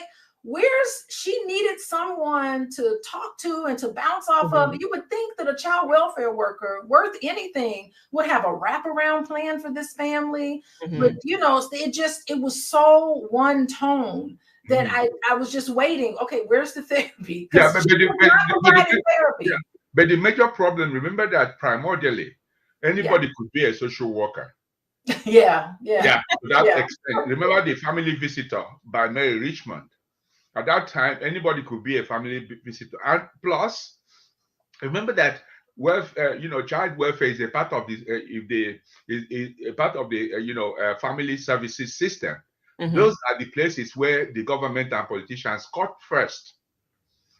S7: she needed someone to talk to and to bounce off of. You would think that a child welfare worker worth anything would have a wraparound plan for this family. But it was so one tone that I was just waiting. Okay, where's the therapy?
S14: Yeah, but the major problem, remember that primordially, anybody could be a social worker.
S7: Yeah.
S14: To that extent. Remember The Family Visitor by Mary Richmond. At that time, anybody could be a family visitor. And plus, remember that child welfare is a part of this. Is a part of the family services system. Those are the places where the government and politicians cut first,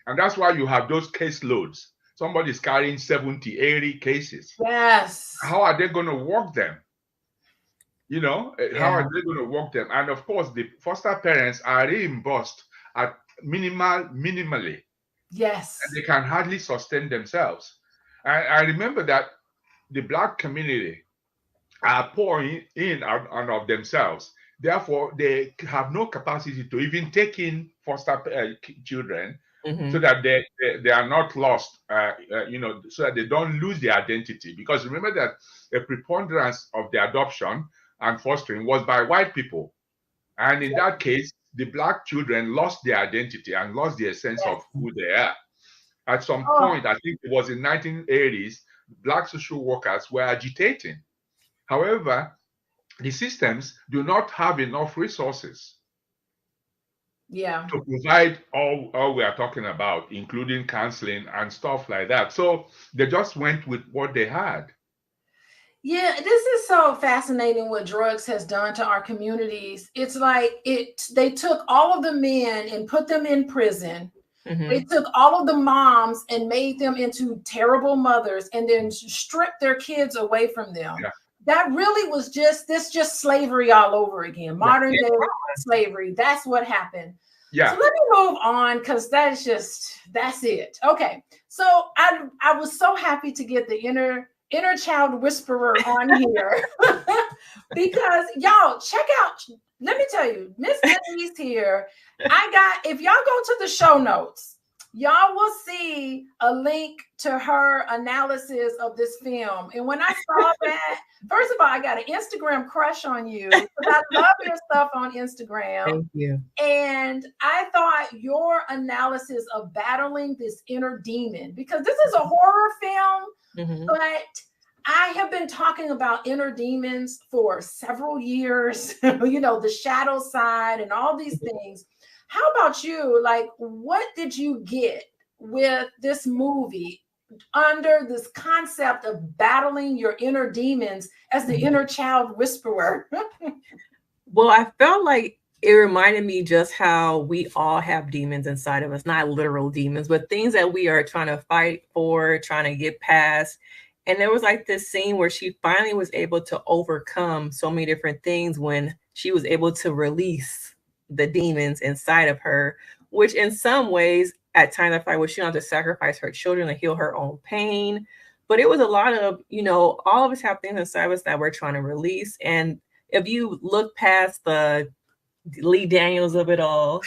S14: and that's why you have those caseloads. Somebody's carrying 70, 80 cases.
S7: Yes.
S14: How are they going to work them? How are they going to work them? And of course, the foster parents are reimbursed at minimally.
S7: Yes.
S14: And they can hardly sustain themselves. I remember that the Black community are pouring in and of themselves. Therefore, they have no capacity to even take in foster children so that they are not lost, so that they don't lose their identity. Because remember that a preponderance of the adoption and fostering was by white people. And in that case, the Black children lost their identity and lost their sense of who they are. At some point, I think it was in 1980s, Black social workers were agitating. However, the systems do not have enough resources to provide all we are talking about, including counseling and stuff like that. So they just went with what they had.
S7: Yeah, this is so fascinating what drugs has done to our communities. It's like they took all of the men and put them in prison. They took all of the moms and made them into terrible mothers and then stripped their kids away from them. That really was just slavery all over again. Modern day slavery. That's what happened. So let me move on, because that's it. Okay. So I was so happy to get the inner child whisperer on here because y'all check out, let me tell you, Miss Denise here. If y'all go to the show notes, y'all will see a link to her analysis of this film. And when I saw that, first of all, I got an Instagram crush on you because I love your stuff on Instagram.
S15: Thank you.
S7: And I thought your analysis of battling this inner demon, because this is a horror film, but I have been talking about inner demons for several years, the shadow side and all these things. How about you? Like, what did you get with this movie under this concept of battling your inner demons as the inner child whisperer?
S15: Well, I felt like it reminded me just how we all have demons inside of us, not literal demons, but things that we are trying to fight for, trying to get past. And there was like this scene where she finally was able to overcome so many different things when she was able to release the demons inside of her, which in some ways at times I find where she don't have to sacrifice her children to heal her own pain. But it was a lot of, all of us have things inside of us that we're trying to release. And if you look past the Lee Daniels of it all,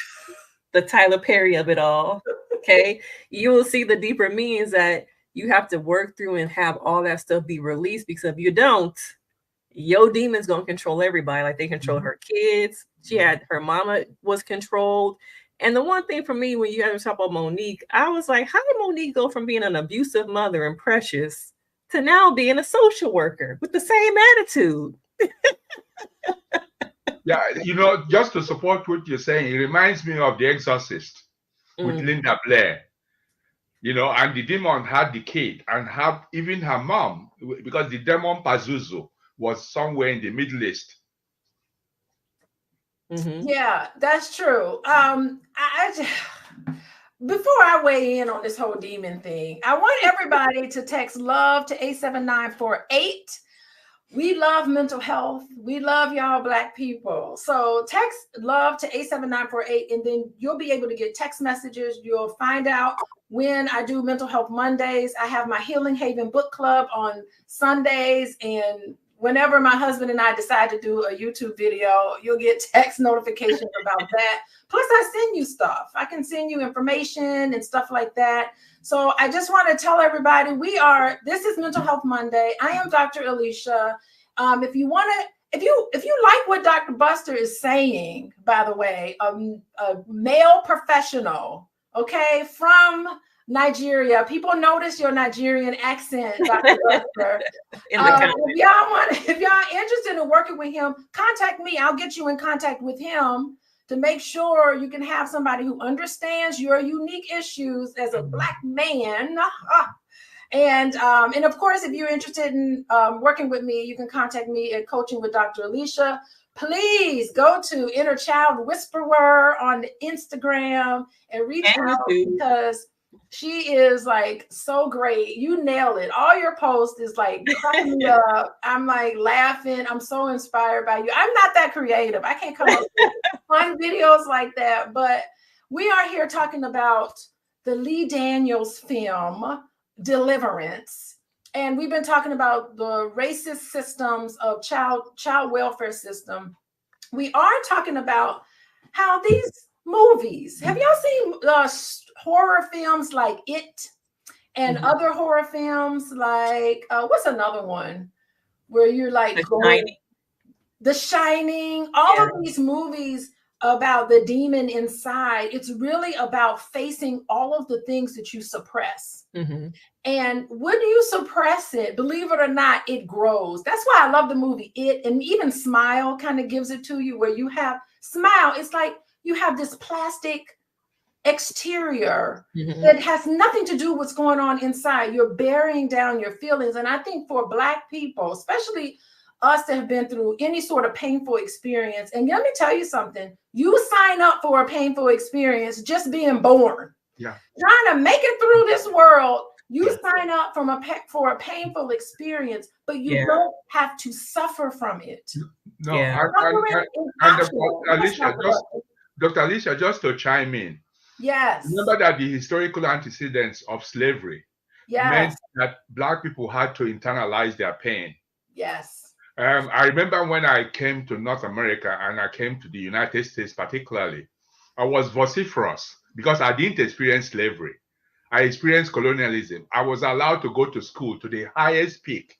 S15: the Tyler Perry of it all, okay, you will see the deeper meanings that you have to work through and have all that stuff be released, because if you don't, your demon's gonna control everybody. Like they control her kids. Her mama was controlled. And the one thing for me, when you guys were talking about Monique, I was like, how did Monique go from being an abusive mother and precious to now being a social worker with the same attitude?
S14: Yeah, just to support what you're saying, it reminds me of The Exorcist with Linda Blair. And the demon had the kid and had even her mom, because the demon Pazuzu was somewhere in the Middle East.
S7: Yeah, that's true. Before I weigh in on this whole demon thing, I want everybody to text love to 87948. We love mental health. We love y'all Black people. So text love to 87948, and then you'll be able to get text messages. You'll find out when I do Mental Health Mondays. I have my Healing Haven book club on Sundays, and whenever my husband and I decide to do a YouTube video, you'll get text notifications about that. Plus, I send you stuff. I can send you information and stuff like that. So I just want to tell everybody, this is Mental Health Monday. I am Dr. Alicia. If you like what Dr. Buster is saying, by the way, a male professional, okay, from Nigeria. People notice your Nigerian accent, Dr. Buster. If y'all interested in working with him, contact me. I'll get you in contact with him to make sure you can have somebody who understands your unique issues as a Black man. And of course, if you're interested in working with me, you can contact me at Coaching with Dr. Alicia. Please go to Inner Child Whisperer on Instagram and reach out, because she is like so great. You nail it. All your posts is like cracking me up. I'm like laughing. I'm so inspired by you. I'm not that creative. I can't come up with fun videos like that. But we are here talking about the Lee Daniels film, Deliverance. And we've been talking about the racist systems of child welfare system. We are talking about how these movies, have y'all seen horror films like It and other horror films like what's another one where you're like The Shining, all of these movies about the demon inside. It's really about facing all of the things that you suppress. And when you suppress it, believe it or not, it grows. That's why I love the movie It, and even Smile kind of gives it to you, where you have Smile. It's like you have this plastic exterior that has nothing to do with what's going on inside. You're burying down your feelings. And I think for Black people, especially us that have been through any sort of painful experience, and let me tell you something, you sign up for a painful experience just being born. Trying to make it through this world, you sign up for a painful experience, but you don't have to suffer from it.
S14: No, Dr. Alicia, just to chime in.
S7: Yes.
S14: Remember that the historical antecedents of slavery meant that Black people had to internalize their pain.
S7: Yes.
S14: I remember when I came to North America and I came to the United States particularly, I was vociferous because I didn't experience slavery. I experienced colonialism. I was allowed to go to school to the highest peak.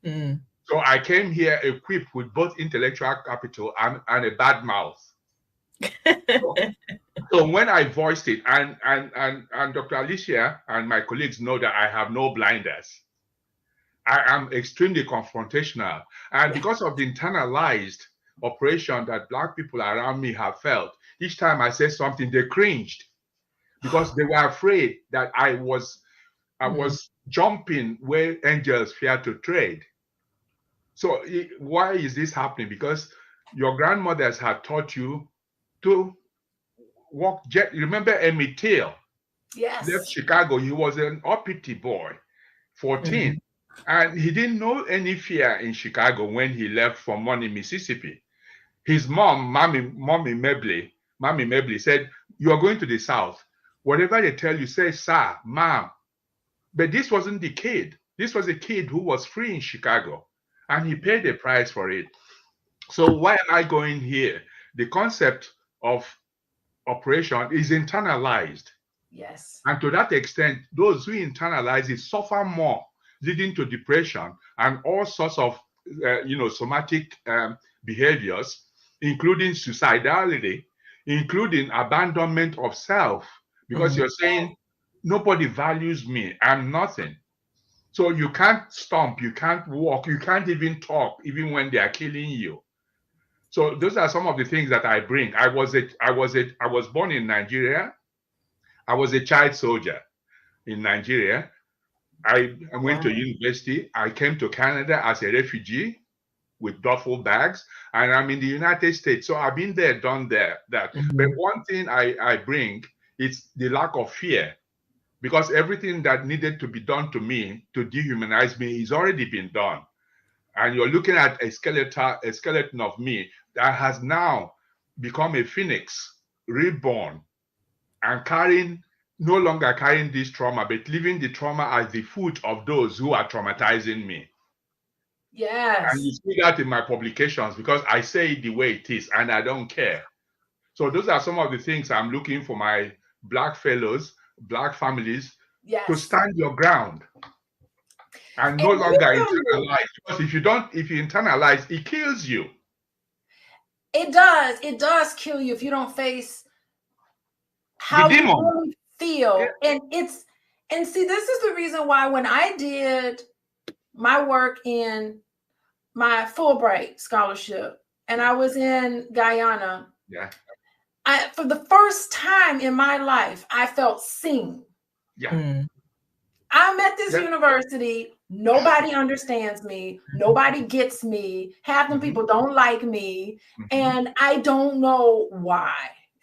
S14: So I came here equipped with both intellectual capital and a bad mouth. So when I voiced it, and Dr. Alicia and my colleagues know that I have no blinders. I am extremely confrontational. And because of the internalized oppression that Black people around me have felt, each time I said something, they cringed because they were afraid that I was jumping where angels fear to tread. So why is this happening? Because your grandmothers had taught you to walk jet. Remember Emmett Till?
S7: Yes.
S14: Left Chicago. He was an uppity boy, 14. And he didn't know any fear in Chicago when he left for Money, Mississippi. His mom, Mommy Mebley said, "You are going to the South. Whatever they tell you, say, sir, ma'am." But this wasn't the kid. This was a kid who was free in Chicago, and he paid the price for it. So why am I going here? The concept of oppression is internalized.
S7: Yes.
S14: And to that extent, those who internalize it suffer more, leading to depression and all sorts of somatic behaviors, including suicidality, including abandonment of self, because you're saying, nobody values me, I'm nothing. So you can't stomp, you can't walk, you can't even talk, even when they are killing you. So those are some of the things that I bring. I was born in Nigeria. I was a child soldier in Nigeria. I went to university. I came to Canada as a refugee with duffel bags, and I'm in the United States. So I've been there, done that. But one thing I bring is the lack of fear, because everything that needed to be done to me to dehumanize me is already been done. And you're looking at a skeleton of me that has now become a phoenix, reborn, and no longer carrying this trauma, but leaving the trauma as the foot of those who are traumatizing me.
S7: Yes.
S14: And you see that in my publications because I say it the way it is and I don't care. So those are some of the things I'm looking for my Black fellows, Black families to stand your ground and no longer internalize. Because if you internalize, it kills you.
S7: It does. It does kill you if you don't face how you really feel. Yeah. And see, this is the reason why when I did my work in my Fulbright scholarship and I was in Guyana, for the first time in my life, I felt seen.
S14: Yeah.
S7: I'm at this university. Nobody understands me. Nobody gets me. Half the people don't like me. And I don't know why.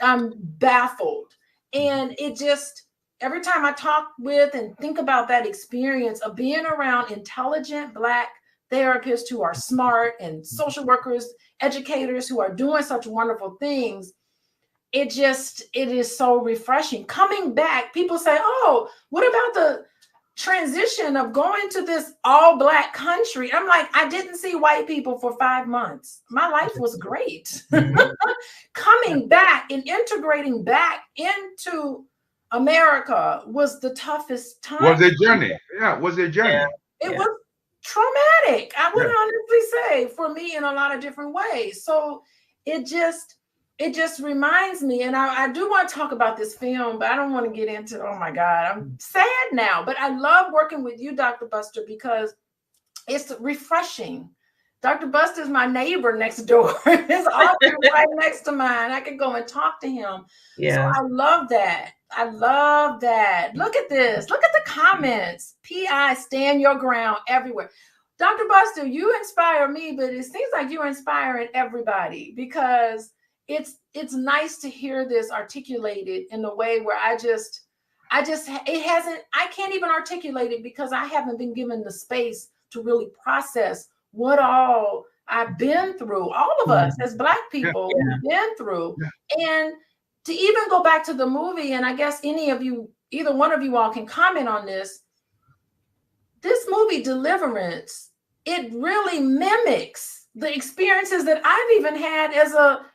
S7: I'm baffled. And it just, every time I talk with and think about that experience of being around intelligent Black therapists who are smart and social workers, educators who are doing such wonderful things, it is so refreshing. Coming back, people say, oh, what about the transition of going to this all Black country? I'm like, I didn't see white people for 5 months. My life was great. Coming back and integrating back into America was the toughest time.
S14: Was a journey. Yeah, it was a journey.
S7: It was traumatic, I would honestly say, for me in a lot of different ways. So it just reminds me, and I do want to talk about this film, but I don't want to get into, oh my God, I'm sad now. But I love working with you, Dr. Buster, because it's refreshing. Dr. Buster is my neighbor next door. His office right next to mine. I can go and talk to him.
S15: Yeah.
S7: So I love that. I love that. Look at this. Look at the comments. PI, stand your ground everywhere. Dr. Buster, you inspire me, but it seems like you're inspiring everybody, because it's nice to hear this articulated in a way where I can't even articulate it because I haven't been given the space to really process what all I've been through. All of us as Black people have been through. And to even go back to the movie, and I guess either one of you all can comment on this. This movie Deliverance, it really mimics the experiences that I've even had as a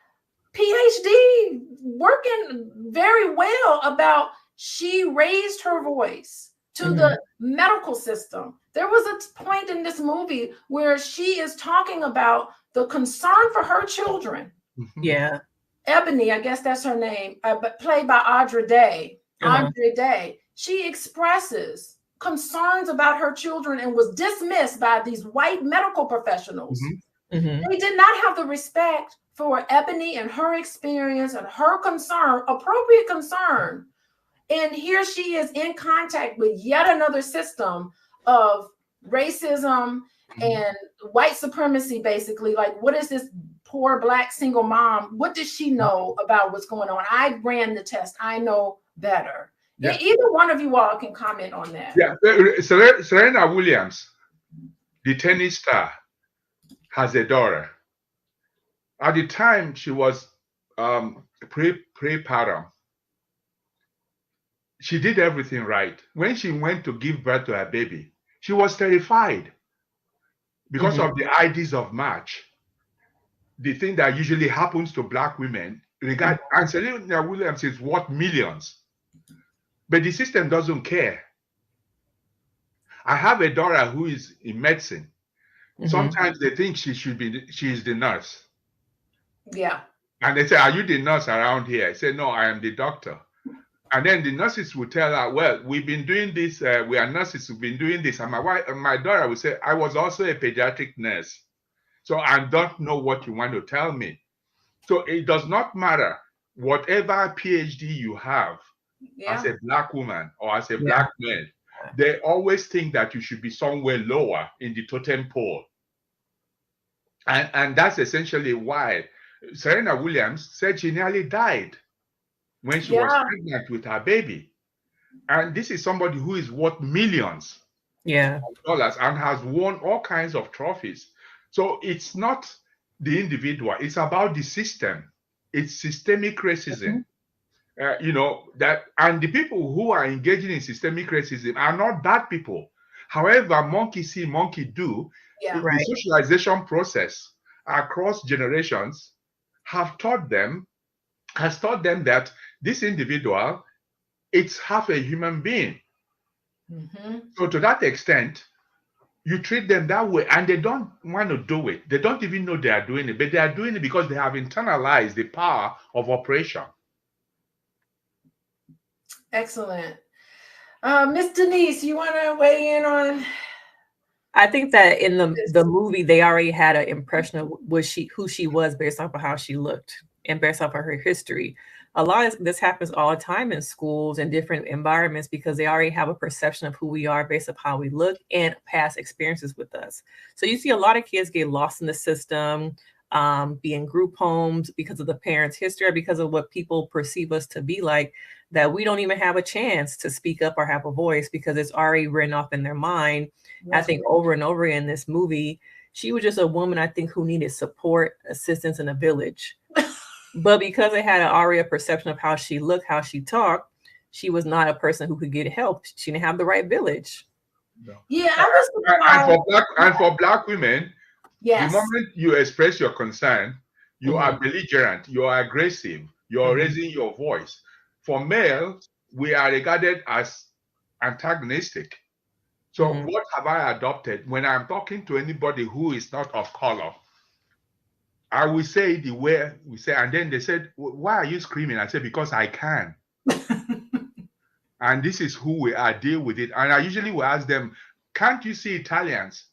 S7: PhD, working very well about, she raised her voice to the medical system. There was a point in this movie where she is talking about the concern for her children.
S15: Yeah.
S7: Ebony, I guess that's her name, but played by Audra Day. Audra Day. She expresses concerns about her children and was dismissed by these white medical professionals. They did not have the respect for Ebony and her experience and her concern, appropriate concern. And here she is in contact with yet another system of racism and white supremacy, basically. Like, what is this poor Black single mom? What does she know about what's going on? I ran the test. I know better. Yeah. Either one of you all can comment on that.
S14: Yeah, Serena Williams, the tennis star, has a daughter. At the time, she was prepartum. She did everything right. When she went to give birth to her baby, she was terrified because of the IDs of March. The thing that usually happens to Black women, and Serena Williams is worth millions, but the system doesn't care. I have a daughter who is in medicine. Sometimes they think she is the nurse.
S7: Yeah.
S14: And they say, are you the nurse around here? I say, no, I am the doctor. And then the nurses will tell her, well, we've been doing this. We are nurses who've been doing this. And my daughter will say, I was also a pediatric nurse. So I don't know what you want to tell me. So it does not matter whatever PhD you have as a Black woman or as a Black man. They always think that you should be somewhere lower in the totem pole. And that's essentially why Serena Williams said she nearly died when she was pregnant with her baby. And this is somebody who is worth millions of dollars and has won all kinds of trophies. So it's not the individual, it's about the system. It's systemic racism. And the people who are engaging in systemic racism are not bad people. However, monkey see, monkey do.
S7: Yeah.
S14: The socialization process across generations has taught them that this individual, it's half a human being. So to that extent, you treat them that way, and they don't want to do it. They don't even know they are doing it, but they are doing it because they have internalized the power of operation.
S7: Excellent. Miss Denise, you want to weigh in on?
S15: I think that in the movie, they already had an impression of who she was based off of how she looked and based off of her history. A lot of this happens all the time in schools and different environments because they already have a perception of who we are based on how we look and past experiences with us. So you see a lot of kids get lost in the system, be in group homes because of the parents' history or because of what people perceive us to be like, that we don't even have a chance to speak up or have a voice because it's already written off in their mind. I think over and over in this movie, she was just a woman, I think, who needed support, assistance, in a village. But because it had already a perception of how she looked, how she talked, she was not a person who could get help. She didn't have the right village.
S14: No.
S7: Yeah, I was
S14: and for black women,
S7: yes.
S14: The moment you express your concern, you are belligerent, you are aggressive, you are raising your voice. For males, we are regarded as antagonistic. So what have I adopted? When I'm talking to anybody who is not of color, I will say the way we say, and then they said, why are you screaming? I said, because I can. And this is who we are, deal with it. And I usually will ask them, can't you see Italians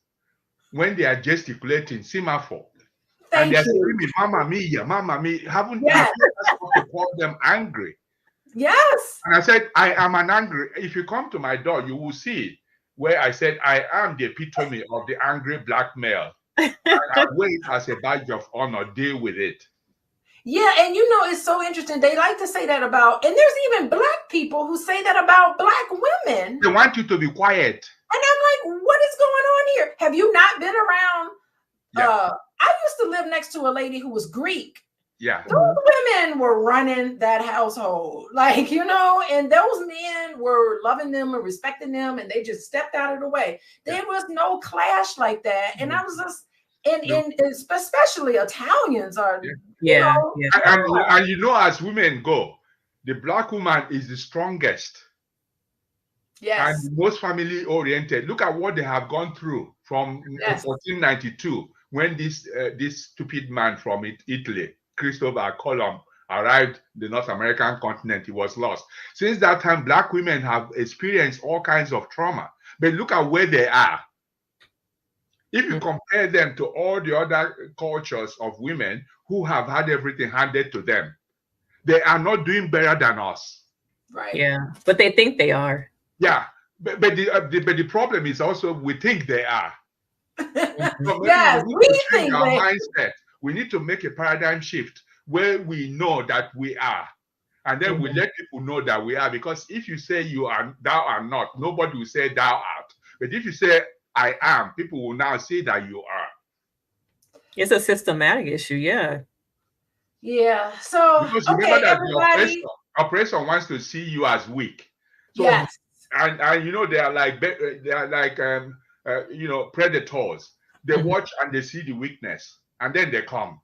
S14: when they are gesticulating, semaphore? And they're screaming, Mamma mia, Mamma mia. Haven't you to call them angry?
S7: Yes.
S14: And I said, I am an angry. If you come to my door, you will see where I said, I am the epitome of the angry black male. And I wear it as a badge of honor, deal with it.
S7: Yeah, and you know, it's so interesting. They like to say that about, and there's even black people who say that about black women.
S14: They want you to be quiet.
S7: And I'm like, what is going on here? Have you not been around?
S14: Yeah.
S7: I used to live next to a lady who was Greek.
S14: Yeah.
S7: Those women were running that household, like, you know, and those men were loving them and respecting them, and they just stepped out of the way. There was no clash like that. And I was just, and especially Italians are, you know,
S14: and you know, as women go, the black woman is the strongest.
S7: Yes.
S14: And most family oriented. Look at what they have gone through from 1492 when this stupid man from Italy, Christopher Columb, arrived the North American continent. He was lost. Since that time, black women have experienced all kinds of trauma. But look at where they are. If you compare them to all the other cultures of women who have had everything handed to them, they are not doing better than us.
S7: Right.
S15: Yeah, but they think they are.
S14: Yeah, but the problem is also we think they are. So
S7: yes, we think
S14: our mindset. We need to make a paradigm shift where we know that we are, and then we let people know that we are. Because if you say you are, thou are not, nobody will say thou art. But if you say I am, people will now say that you are.
S15: It's a systematic issue, yeah.
S7: Yeah. So
S14: because remember that the oppressor wants to see you as weak. So,
S7: yes.
S14: And you know they are like you know, predators. They watch and they see the weakness, and then they come.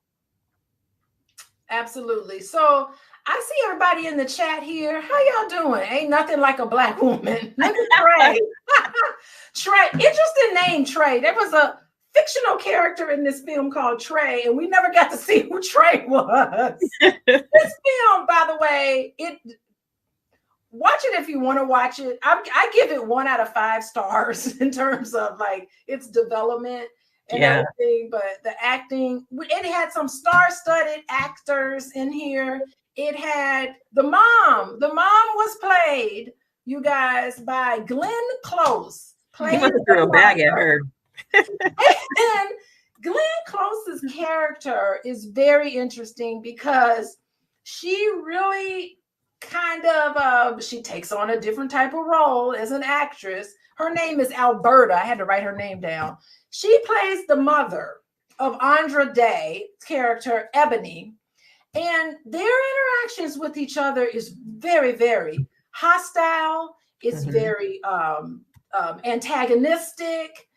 S7: Absolutely. So I see everybody in the chat here. How y'all doing? Ain't nothing like a black woman. Look at Trey. Trey, interesting name, Trey. There was a fictional character in this film called Trey, and we never got to see who Trey was. This film, by the way, watch it if you want to watch it. I give it 1 out of 5 stars in terms of like its development and everything, but the acting, it had some star-studded actors in here. It had the mom. The mom was played, you guys, by Glenn Close.
S15: He must have threw a bag at her.
S7: And Glenn Close's character is very interesting because she really kind of she takes on a different type of role as an actress. Her name is Alberta. I had to write her name down. She plays the mother of Andra Day's character Ebony, and their interactions with each other is very, very hostile. It's very antagonistic.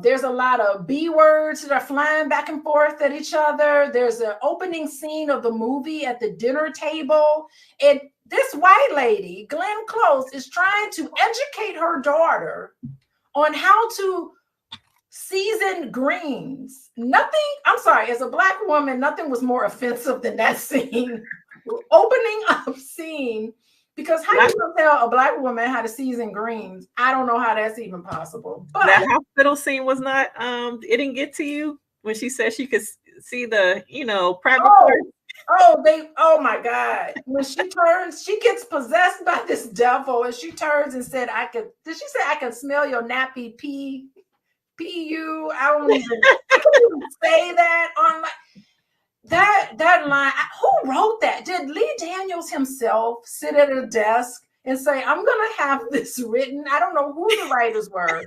S7: There's a lot of B words that are flying back and forth at each other. There's an opening scene of the movie at the dinner table. And this white lady, Glenn Close, is trying to educate her daughter on how to season greens. Nothing, I'm sorry, as a Black woman, nothing was more offensive than that scene. Opening up scene. Because how you gonna tell a Black woman how to season greens? I don't know how that's even possible. But
S15: that hospital scene was not it didn't get to you when she said she could see the, private part.
S7: Oh my God. When she turns, she gets possessed by this devil and she turns and said, did she say I can smell your nappy P-U? I can't even say that on my that line. Who wrote that? Did Lee Daniels himself sit at a desk and say, I'm gonna have this written? I don't know who the writers were.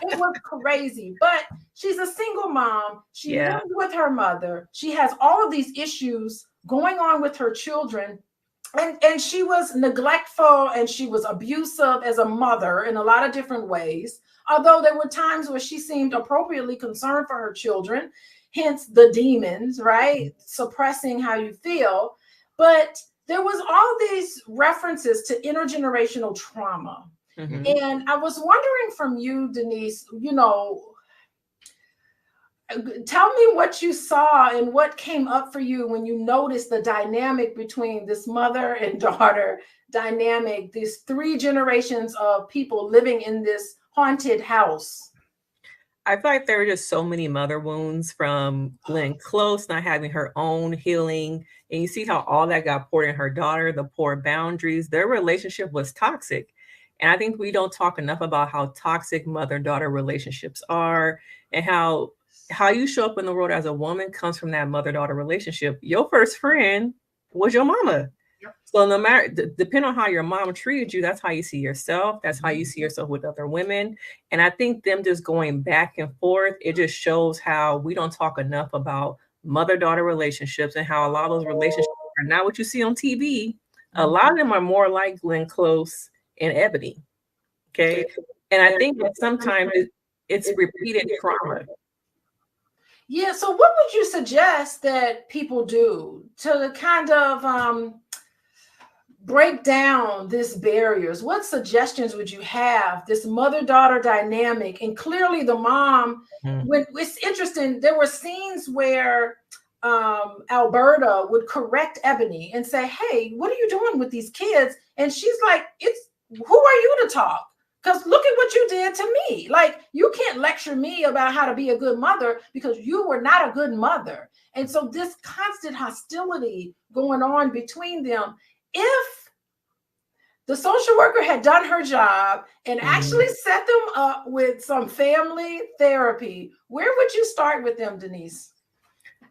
S7: It was crazy, but she's a single mom. She lives with her mother. She has all of these issues going on with her children. And she was neglectful and she was abusive as a mother in a lot of different ways. Although there were times where she seemed appropriately concerned for her children, hence the demons, right? Suppressing how you feel. But there was all these references to intergenerational trauma. Mm-hmm. And I was wondering from you, Denise, tell me what you saw and what came up for you when you noticed the dynamic between this mother and daughter dynamic, these 3 generations of people living in this haunted house.
S15: I feel like there were just so many mother wounds from Glenn Close not having her own healing. And you see how all that got poured in her daughter, the poor boundaries. Their relationship was toxic. And I think we don't talk enough about how toxic mother-daughter relationships are and how you show up in the world as a woman comes from that mother-daughter relationship. Your first friend was your mama. Yep. So no matter, depending on how your mom treated you, that's how you see yourself. That's how you see yourself with other women. And I think them just going back and forth, it just shows how we don't talk enough about mother-daughter relationships and how a lot of those relationships are not what you see on TV. A lot of them are more like Glenn Close and Ebony. Okay. And I think that sometimes it's repeated trauma.
S7: Yeah. So what would you suggest that people do to kind of break down these barriers? What suggestions would you have? This mother-daughter dynamic, and clearly the mom, when it's interesting, there were scenes where Alberta would correct Ebony and say, hey, what are you doing with these kids? And she's like, who are you to talk? Because look at what you did to me. Like, you can't lecture me about how to be a good mother because you were not a good mother. And so this constant hostility going on between them, if the social worker had done her job and actually set them up with some family therapy, where would you start with them, Denise?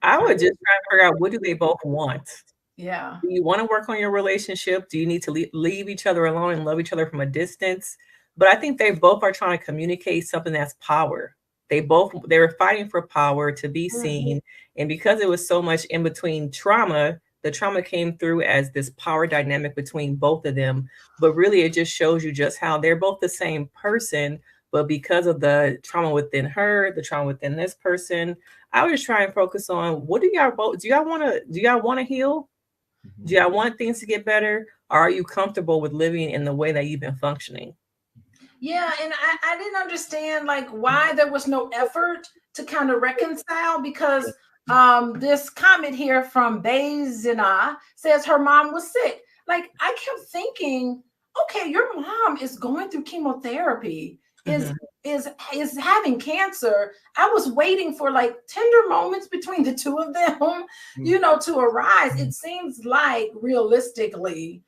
S15: I would just try to figure out, what do they both want?
S7: Yeah.
S15: Do you want to work on your relationship? Do you need to leave each other alone and love each other from a distance? But I think they both are trying to communicate something that's power. They were fighting for power, to be seen. And because it was so much in between trauma, the trauma came through as this power dynamic between both of them. But really, it just shows you just how they're both the same person. But because of the trauma within her, the trauma within this person, I was just trying to focus on, what do y'all want to heal? Do y'all want things to get better? Or are you comfortable with living in the way that you've been functioning?
S7: Yeah, and I didn't understand why there was no effort to kind of reconcile, because this comment here from Bezina says her mom was sick. I kept thinking, okay, your mom is going through chemotherapy, is having cancer. I was waiting for tender moments between the two of them, to arise. It seems like realistically,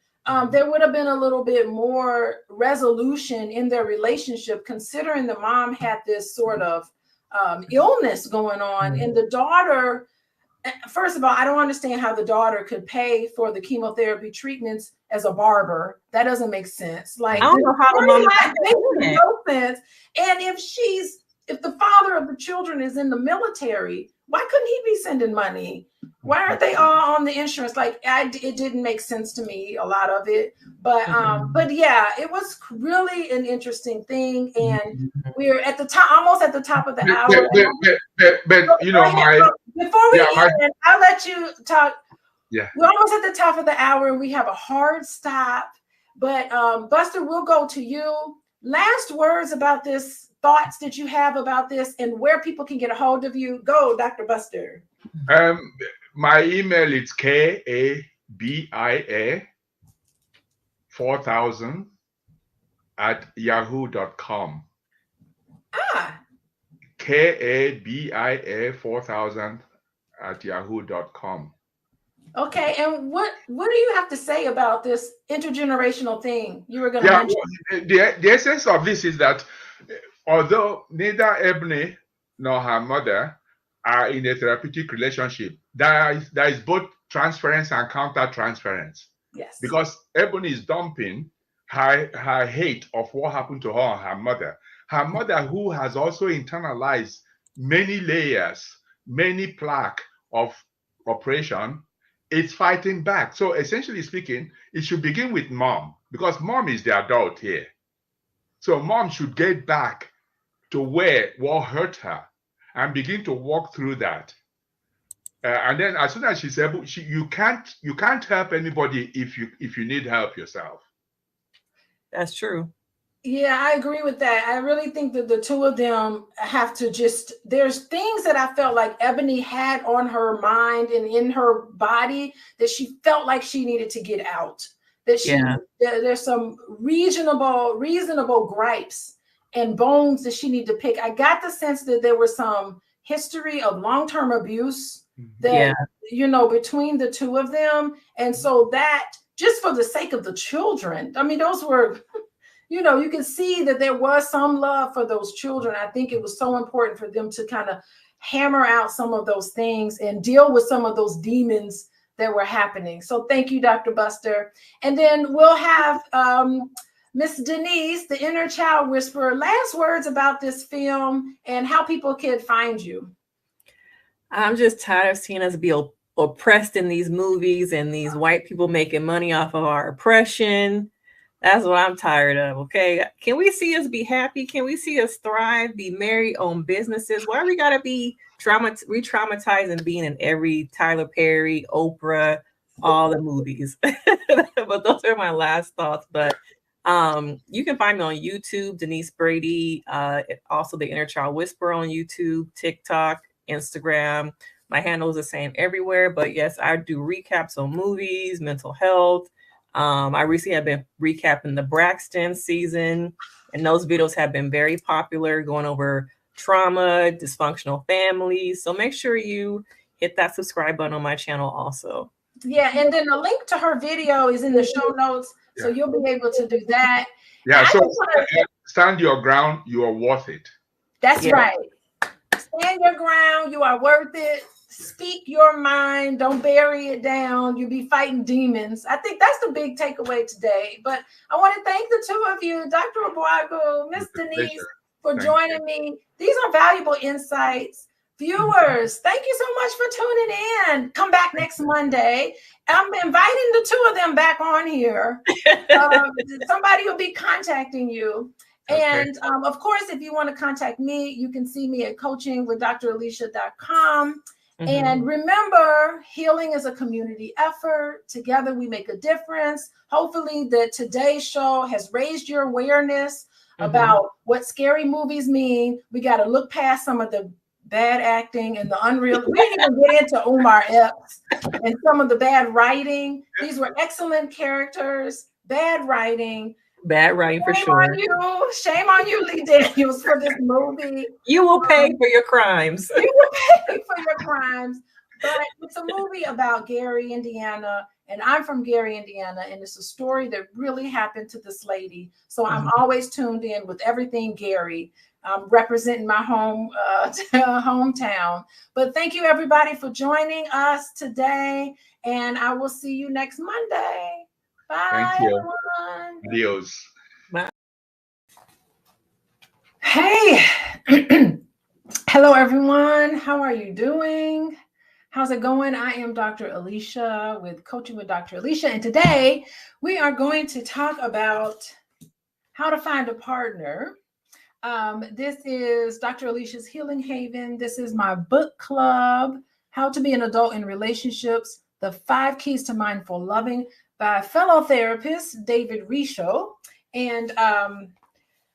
S7: there would have been a little bit more resolution in their relationship, considering the mom had this sort of illness going on. And the daughter, first of all, I don't understand how the daughter could pay for the chemotherapy treatments as a barber. That doesn't make sense. I don't know how the mom makes no sense. And if the father of the children is in the military, why couldn't he be sending money Why aren't they all on the insurance? Like it didn't make sense to me, a lot of it. But yeah, it was really an interesting thing, and we're at the top, almost at the top of the hour.
S14: But you know,
S7: before we end, I'll let you talk.
S14: Yeah,
S7: we're almost at the top of the hour, and we have a hard stop. But Buster, we'll go to you. Last words about this, thoughts that you have about this, and where people can get a hold of you. Go, Dr. Buster.
S14: My email is kabia4000@yahoo.com. kabia4000@yahoo.com.
S7: Okay, and what do you have to say about this intergenerational thing you were going to mention?
S14: The essence of this is that although neither Ebony nor her mother are in a therapeutic relationship, there is both transference and counter-transference.
S7: Yes.
S14: Because Ebony is dumping her hate of what happened to her and her mother. Her mother, who has also internalized many layers, many plaque of oppression, it's fighting back. So essentially speaking, it should begin with mom, because mom is the adult here. So mom should get back to where what hurt her and begin to walk through that. And then as soon as she's able, you can't help anybody if you need help yourself.
S15: That's true.
S7: Yeah, I agree with that. I really think that the two of them have to there's things that I felt like Ebony had on her mind and in her body that she felt like she needed to get out. That there's some reasonable gripes and bones that she needed to pick. I got the sense that there was some history of long-term abuse that, between the two of them. And so that, just for the sake of the children, I mean, those were... you can see that there was some love for those children. I think it was so important for them to kind of hammer out some of those things and deal with some of those demons that were happening. So thank you, Dr. Buster. And then we'll have Miss Denise, the Inner Child Whisperer, last words about this film and how people can find you.
S15: I'm just tired of seeing us be oppressed in these movies and these white people making money off of our oppression. That's what I'm tired of, okay? Can we see us be happy? Can we see us thrive, be married, own businesses? Why we got to be re-traumatized and being in every Tyler Perry, Oprah, all the movies? But those are my last thoughts. But you can find me on YouTube, Denise Brady, also the Inner Child Whisperer on YouTube, TikTok, Instagram. My handle is the same everywhere. But yes, I do recaps on movies, mental health. I recently have been recapping the Braxton season, and those videos have been very popular, going over trauma, dysfunctional families. So make sure you hit that subscribe button on my channel also.
S7: Yeah, and then the link to her video is in the show notes, so you'll be able to do that.
S14: Yeah, so stand your ground. You are worth it.
S7: That's right. Stand your ground. You are worth it. Speak your mind. Don't bury it down. You'll be fighting demons. I think that's the big takeaway today. But I want to thank the two of you, Dr. Obuagu, Miss Denise, for joining me. These are valuable insights. Viewers, thank you so much for tuning in. Come back next Monday. I'm inviting the two of them back on here. Somebody will be contacting you. And of course, if you want to contact me, you can see me at coachingwithdralicia.com. And remember, healing is a community effort. Together we make a difference. Hopefully that today's show has raised your awareness about what scary movies mean. We got to look past some of the bad acting and the unreal. We didn't even get into Omar Epps and some of the bad writing. These were excellent characters, bad writing.
S15: Bad writing for sure.
S7: Shame on you, Lee Daniels, for this movie.
S15: You will pay for your crimes.
S7: You will pay for your crimes. But it's a movie about Gary, Indiana, and I'm from Gary, Indiana, and it's a story that really happened to this lady. So I'm always tuned in with everything Gary. I'm representing my hometown. But thank you, everybody, for joining us today, and I will see you next Monday. Bye,
S14: thank you.
S7: Everyone.
S14: Adios.
S15: Bye.
S7: Hey. Hello, everyone. How are you doing? How's it going? I am Dr. Alicia with Coaching with Dr. Alicia, and today we are going to talk about how to find a partner. This is Dr. Alicia's Healing Haven. This is my book club, How to Be an Adult in Relationships, The 5 Keys to Mindful Loving by fellow therapist David Richo. And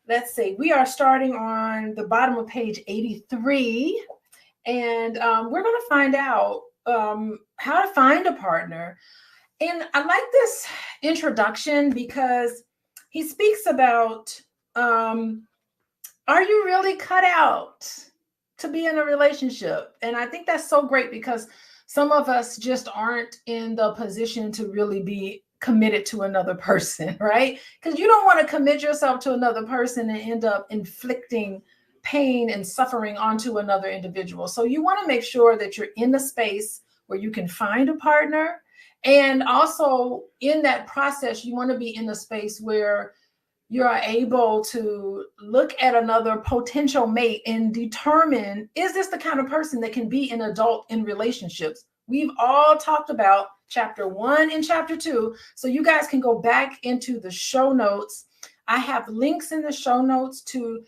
S7: let's see, we are starting on the bottom of page 83. And we're going to find out how to find a partner. And I like this introduction because he speaks about, are you really cut out to be in a relationship? And I think that's so great because some of us just aren't in the position to really be committed to another person, right? Because you don't want to commit yourself to another person and end up inflicting pain and suffering onto another individual. So you want to make sure that you're in the space where you can find a partner. And also in that process, you want to be in a space where you're able to look at another potential mate and determine, is this the kind of person that can be an adult in relationships? We've all talked about chapter 1 and chapter 2. So you guys can go back into the show notes. I have links in the show notes to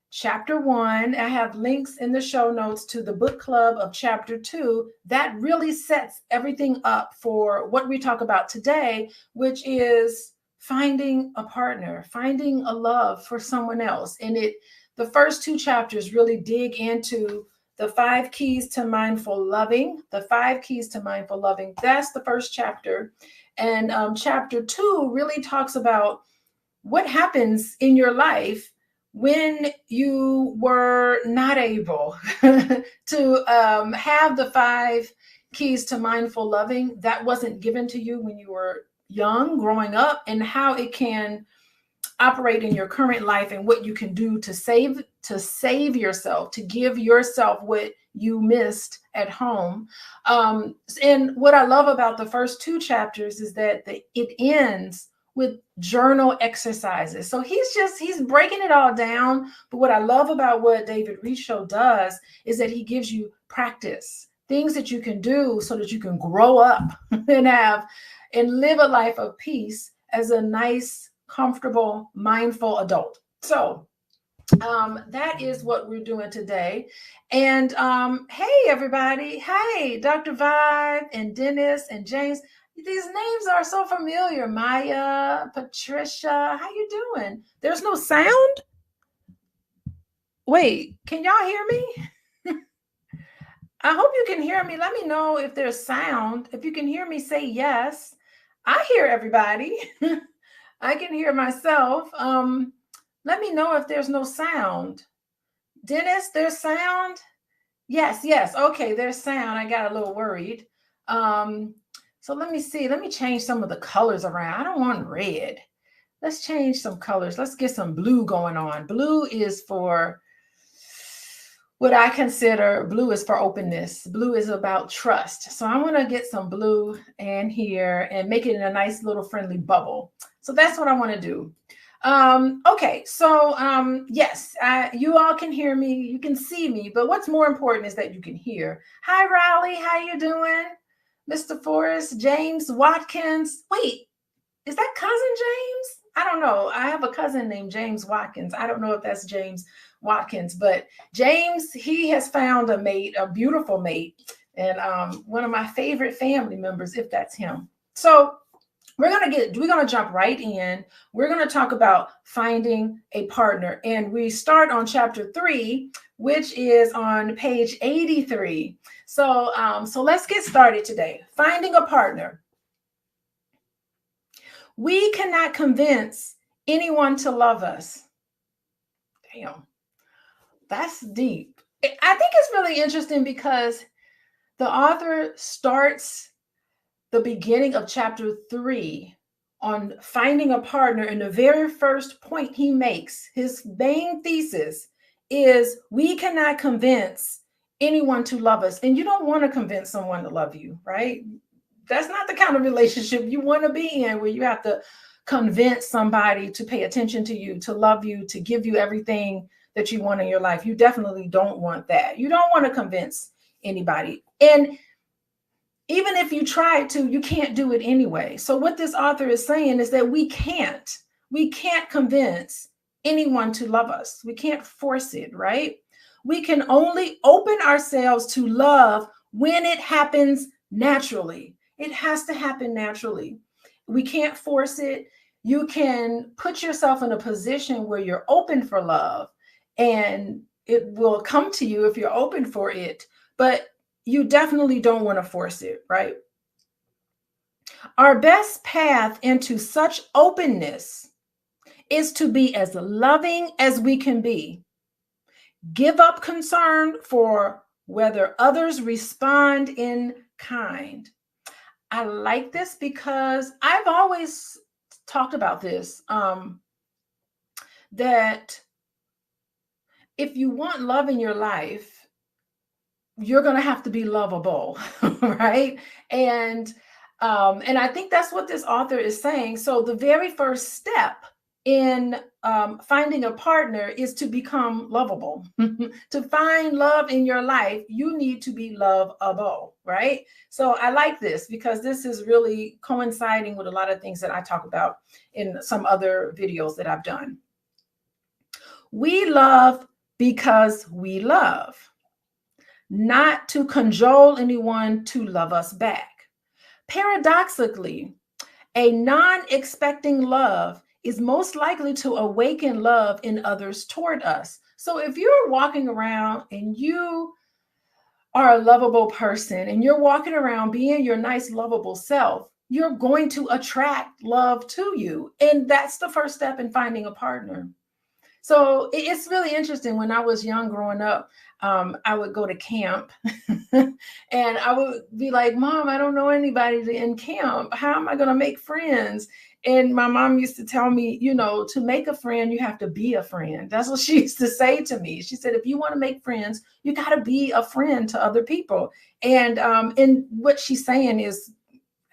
S7: chapter 1. I have links in the show notes to the book club of chapter 2. That really sets everything up for what we talk about today, which is finding a partner, finding a love for someone else. And the first 2 chapters really dig into the 5 keys to mindful loving, the 5 keys to mindful loving. That's the first chapter. And chapter 2 really talks about what happens in your life when you were not able to have the 5 keys to mindful loving that wasn't given to you when you were young, growing up, and how it can operate in your current life and what you can do to save yourself, to give yourself what you missed at home. And what I love about the first 2 chapters is that it ends with journal exercises. So he's breaking it all down. But what I love about what David Richo does is that he gives you practice, things that you can do so that you can grow up and live a life of peace as a nice, comfortable, mindful adult. So that is what we're doing today. And hey, everybody. Hey, Dr. Vibe and Dennis and James. These names are so familiar. Maya, Patricia, how you doing? There's no sound? Wait, can y'all hear me? I hope you can hear me. Let me know if there's sound. If you can hear me, say yes. I hear everybody. I can hear myself. Let me know if there's no sound. Dennis, there's sound? Yes. Okay, there's sound. I got a little worried. So let me see. Let me change some of the colors around. I don't want red. Let's change some colors. Let's get some blue going on. Blue is for what I consider, blue is for openness. Blue is about trust. So I want to get some blue in here and make it in a nice little friendly bubble. So that's what I want to do. Okay, so yes, you all can hear me. You can see me. But what's more important is that you can hear. Hi, Riley. How you doing? Mr. Forrest, James Watkins. Wait, is that cousin James? I don't know. I have a cousin named James Watkins. I don't know if that's James Watkins, but James, he has found a mate, a beautiful mate, and one of my favorite family members, if that's him. So we're gonna jump right in. We're gonna talk about finding a partner, and we start on chapter 3, which is on page 83. So let's get started today. Finding a partner. We cannot convince anyone to love us. Damn, that's deep. I think it's really interesting because the author starts the beginning of chapter 3 on finding a partner, and the very first point he makes, his main thesis, is we cannot convince anyone to love us. And you don't want to convince someone to love you, right? That's not the kind of relationship you want to be in, where you have to convince somebody to pay attention to you, to love you, to give you everything that you want in your life. You definitely don't want that. You don't want to convince anybody. And even if you try to, you can't do it anyway. So what this author is saying is that we can't convince anyone to love us. We can't force it, right? We can only open ourselves to love when it happens naturally. It has to happen naturally. We can't force it. You can put yourself in a position where you're open for love, and it will come to you if you're open for it, but you definitely don't want to force it, right? Our best path into such openness is to be as loving as we can be. Give up concern for whether others respond in kind. I like this because I've always talked about this, that if you want love in your life, you're going to have to be lovable, right? And I think that's what this author is saying. So the very first step in finding a partner is to become lovable. To find love in your life, you need to be lovable, right? So I like this because this is really coinciding with a lot of things that I talk about in some other videos that I've done. We love because we love, not to cajole anyone to love us back. Paradoxically, a non-expecting love is most likely to awaken love in others toward us. So if you're walking around and you are a lovable person and you're walking around being your nice, lovable self, you're going to attract love to you. And that's the first step in finding a partner. So it's really interesting. When I was young growing up, I would go to camp and I would be like, Mom, I don't know anybody in camp. How am I going to make friends? And my mom used to tell me, you know, to make a friend, you have to be a friend. That's what she used to say to me. She said, if you want to make friends, you got to be a friend to other people. And what she's saying is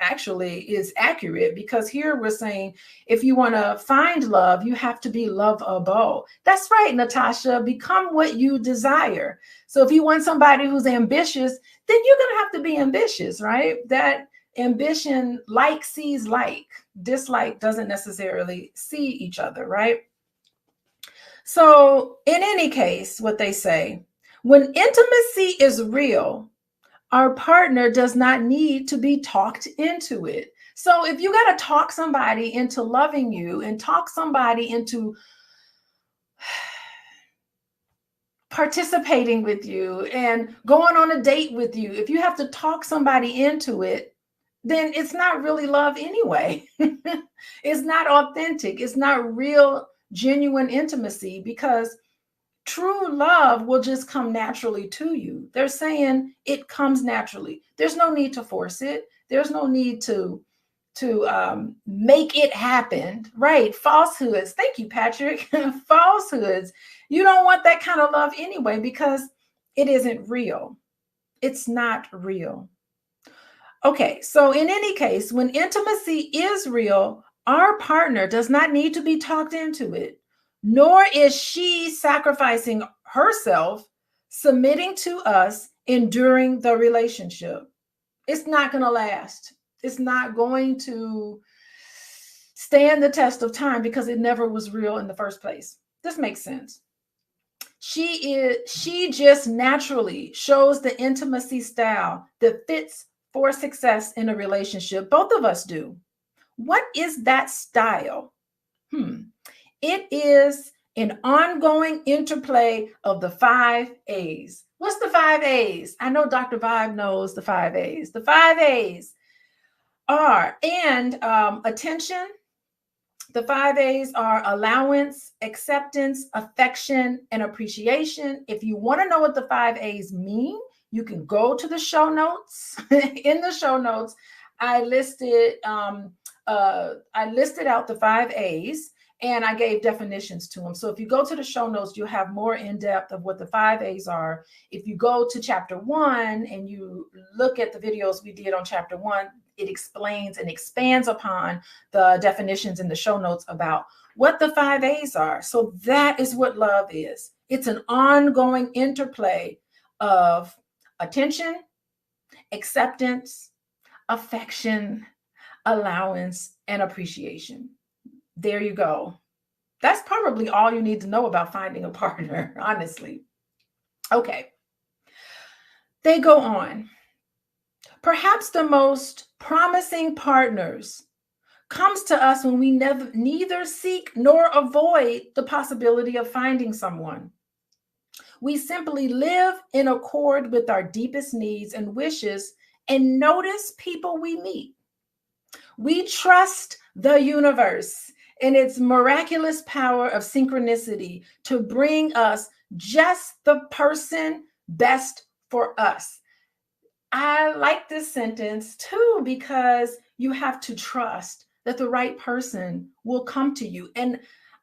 S7: accurate, because here we're saying, if you want to find love, you have to be lovable. That's right, Natasha. Become what you desire. So if you want somebody who's ambitious, then you're going to have to be ambitious, right? That ambition, like sees like, dislike doesn't necessarily see each other, right? So in any case, what they say, when intimacy is real, our partner does not need to be talked into it. So if you got to talk somebody into loving you and talk somebody into participating with you and going on a date with you, if you have to talk somebody into it, then it's not really love anyway. It's not authentic. It's not real, genuine intimacy, because true love will just come naturally to you. They're saying it comes naturally. There's no need to force it. There's no need to make it happen, right? Falsehoods. Thank you, Patrick. Falsehoods. You don't want that kind of love anyway, because it isn't real. It's not real. Okay, so in any case, when intimacy is real, our partner does not need to be talked into it, nor is she sacrificing herself, submitting to us, enduring the relationship. It's not going to last. It's not going to stand the test of time because it never was real in the first place. This makes sense. She just naturally shows the intimacy style that fits for success in a relationship. Both of us do. What is that style? It is an ongoing interplay of the 5 A's. What's the 5 A's? I know Dr. Vibe knows the 5 A's. The 5 A's are attention. The 5 A's are allowance, acceptance, affection, and appreciation. If you want to know what the 5 A's mean, you can go to the show notes. In the show notes, I listed out the 5 A's. And I gave definitions to them. So if you go to the show notes, you'll have more in depth of what the 5 A's are. If you go to chapter 1 and you look at the videos we did on chapter 1, it explains and expands upon the definitions in the show notes about what the 5 A's are. So that is what love is. It's an ongoing interplay of attention, acceptance, affection, allowance, and appreciation. There you go. That's probably all you need to know about finding a partner, honestly. Okay. They go on. Perhaps the most promising partners comes to us when we neither seek nor avoid the possibility of finding someone. We simply live in accord with our deepest needs and wishes and notice people we meet. We trust the universe and its miraculous power of synchronicity to bring us just the person best for us. I like this sentence too, because you have to trust that the right person will come to you. And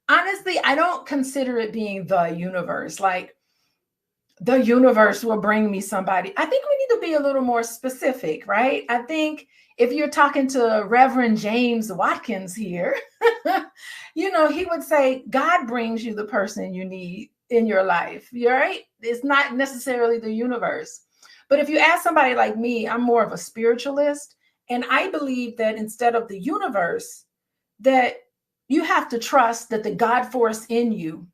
S7: honestly, I don't consider it being the universe, like the universe will bring me somebody. I think we need to be a little more specific, right? I think if you're talking to Reverend James Watkins here, he would say, God brings you the person you need in your life, right? It's not necessarily the universe. But if you ask somebody like me, I'm more of a spiritualist. And I believe that instead of the universe, that you have to trust that the God force in you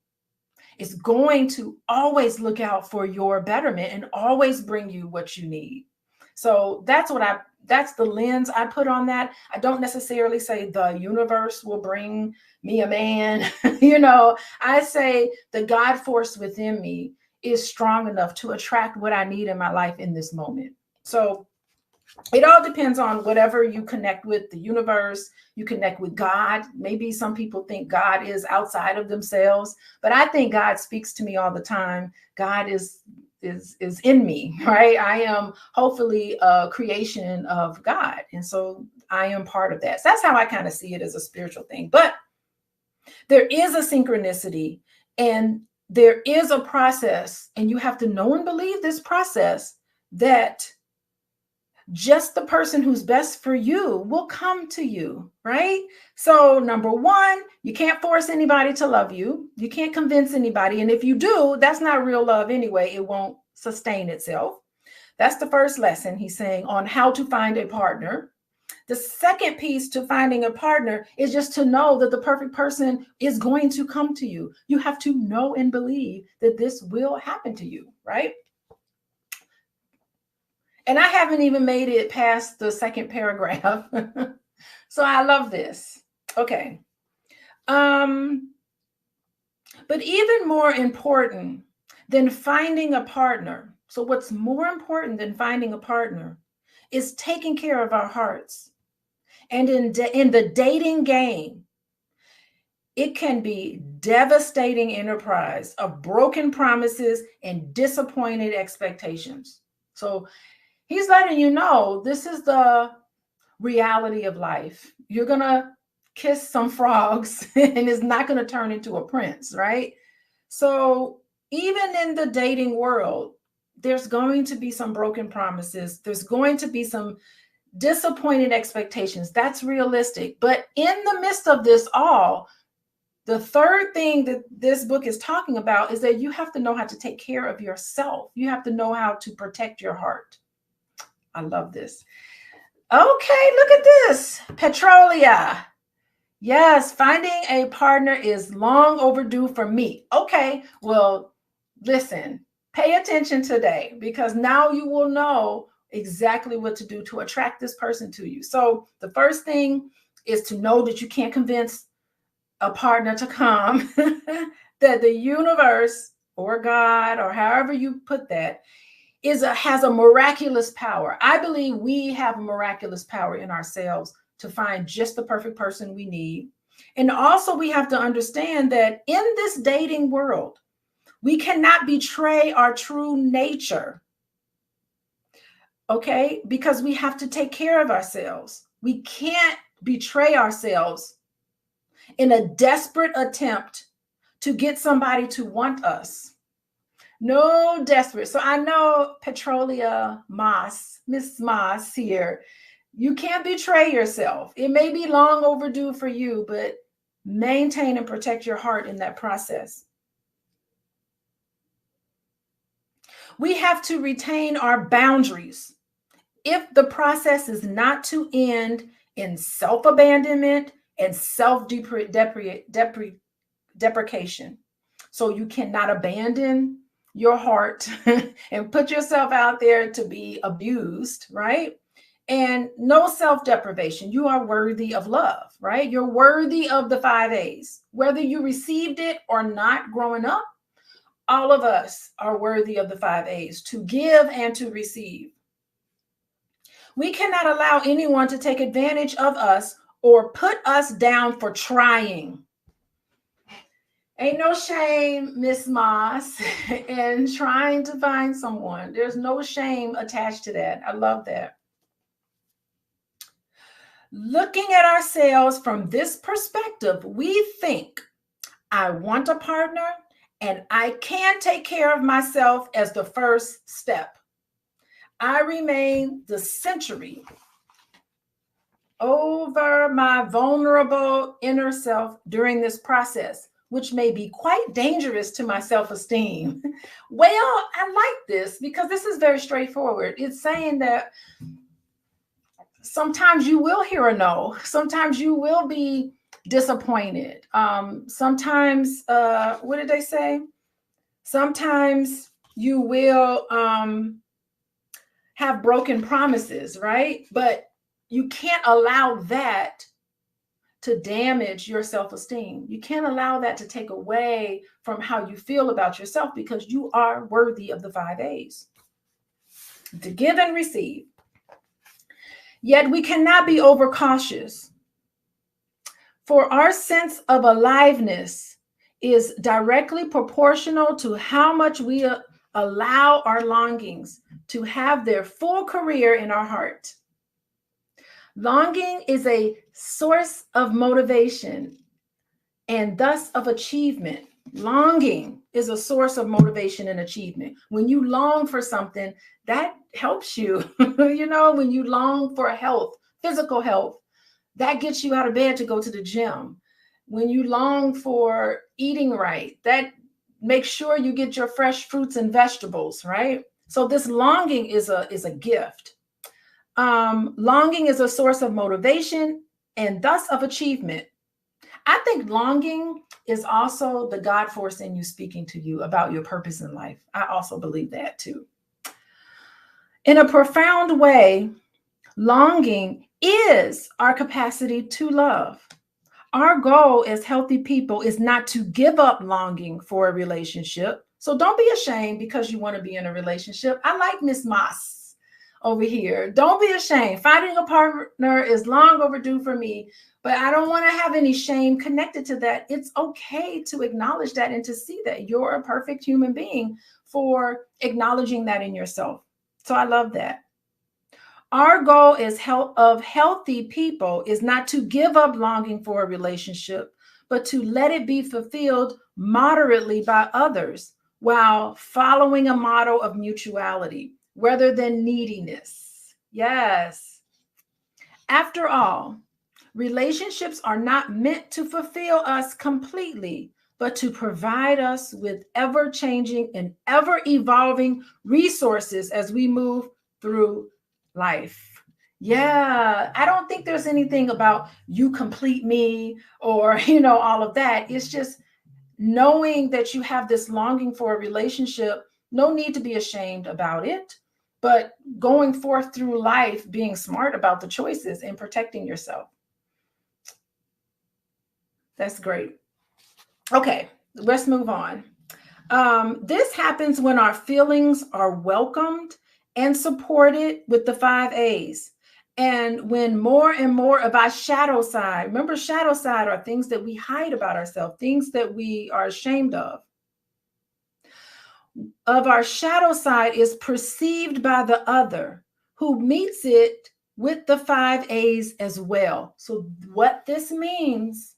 S7: is going to always look out for your betterment and always bring you what you need. So that's the lens I put on that. I don't necessarily say the universe will bring me a man. I say the God force within me is strong enough to attract what I need in my life in this moment. So it all depends on whatever you connect with, the universe, you connect with God. Maybe some people think God is outside of themselves, but I think God speaks to me all the time. God is in me, right? I am hopefully a creation of God. And so I am part of that. So that's how I kind of see it as a spiritual thing. But there is a synchronicity and there is a process, and you have to know and believe this process, that just the person who's best for you will come to you, right? So number one, you can't force anybody to love you. You can't convince anybody. And if you do, that's not real love anyway. It won't sustain itself. That's the first lesson he's saying on how to find a partner. The second piece to finding a partner is just to know that the perfect person is going to come to you. You have to know and believe that this will happen to you, right? And I haven't even made it past the second paragraph. So I love this. Okay. But even more important than finding a partner. So what's more important than finding a partner is taking care of our hearts. And in the dating game, it can be devastating enterprise of broken promises and disappointed expectations. So he's letting you know this is the reality of life. You're going to kiss some frogs and it's not going to turn into a prince, right? So even in the dating world, there's going to be some broken promises. There's going to be some disappointed expectations. That's realistic. But in the midst of this all, the third thing that this book is talking about is that you have to know how to take care of yourself. You have to know how to protect your heart. I love this. Okay, look at this. Petrolia. Yes, finding a partner is long overdue for me. Okay, well, listen, pay attention today, because now you will know exactly what to do to attract this person to you. So the first thing is to know that you can't convince a partner to come, that the universe or God, or however you put that, has a miraculous power. I believe we have a miraculous power in ourselves to find just the perfect person we need. And also we have to understand that in this dating world, we cannot betray our true nature. Okay, because we have to take care of ourselves. We can't betray ourselves in a desperate attempt to get somebody to want us. No, desperate. So I know Petrolia Moss, Miss Moss here, you can't betray yourself. It may be long overdue for you, but maintain and protect your heart in that process. We have to retain our boundaries. if the process is not to end in self-abandonment and self-deprecation. So you cannot abandon your heart and put yourself out there to be abused, right? And no self-deprivation. You are worthy of love, right? You're worthy of the 5 A's. Whether you received it or not growing up, all of us are worthy of the 5 A's, to give and to receive. We cannot allow anyone to take advantage of us or put us down for trying. Ain't no shame, Miss Moss, in trying to find someone. There's no shame attached to that. I love that. Looking at ourselves from this perspective, we think, I want a partner and I can take care of myself as the first step. I remain the century over my vulnerable inner self during this process, which may be quite dangerous to my self-esteem. Well, I like this because this is very straightforward. It's saying that sometimes you will hear a no. Sometimes you will be disappointed. Sometimes, what did they say? Sometimes you will have broken promises, right? But you can't allow that to damage your self-esteem. You can't allow that to take away from how you feel about yourself, because you are worthy of the 5 A's. To give and receive. Yet we cannot be overcautious. For our sense of aliveness is directly proportional to how much we allow our longings to have their full career in our heart. Longing is a source of motivation and thus of achievement. Longing is a source of motivation and achievement. When you long for something, that helps you. You know, when you long for health, physical health, that gets you out of bed to go to the gym. When you long for eating right, that make sure you get your fresh fruits and vegetables, right? So this longing is a gift. Longing is a source of motivation and thus of achievement. I think longing is also the God force in you speaking to you about your purpose in life. I also believe that too. In a profound way, longing is our capacity to love. Our goal as healthy people is not to give up longing for a relationship. So don't be ashamed because you want to be in a relationship. I like Miss Moss over here. Don't be ashamed. Finding a partner is long overdue for me, but I don't want to have any shame connected to that. It's okay to acknowledge that and to see that you're a perfect human being for acknowledging that in yourself. So I love that. Our goal is of healthy people is not to give up longing for a relationship, but to let it be fulfilled moderately by others while following a model of mutuality rather than neediness. Yes. After all, relationships are not meant to fulfill us completely, but to provide us with ever-changing and ever-evolving resources as we move through life. Yeah, I don't think there's anything about you complete me or, you know, all of that. It's just knowing that you have this longing for a relationship. No need to be ashamed about it, but going forth through life, being smart about the choices and protecting yourself. That's great. Okay, let's move on. This happens when our feelings are welcomed and supported with the 5 A's. And when more and more of our shadow side, remember shadow side are things that we hide about ourselves, things that we are ashamed of our shadow side is perceived by the other who meets it with the 5 A's as well. So what this means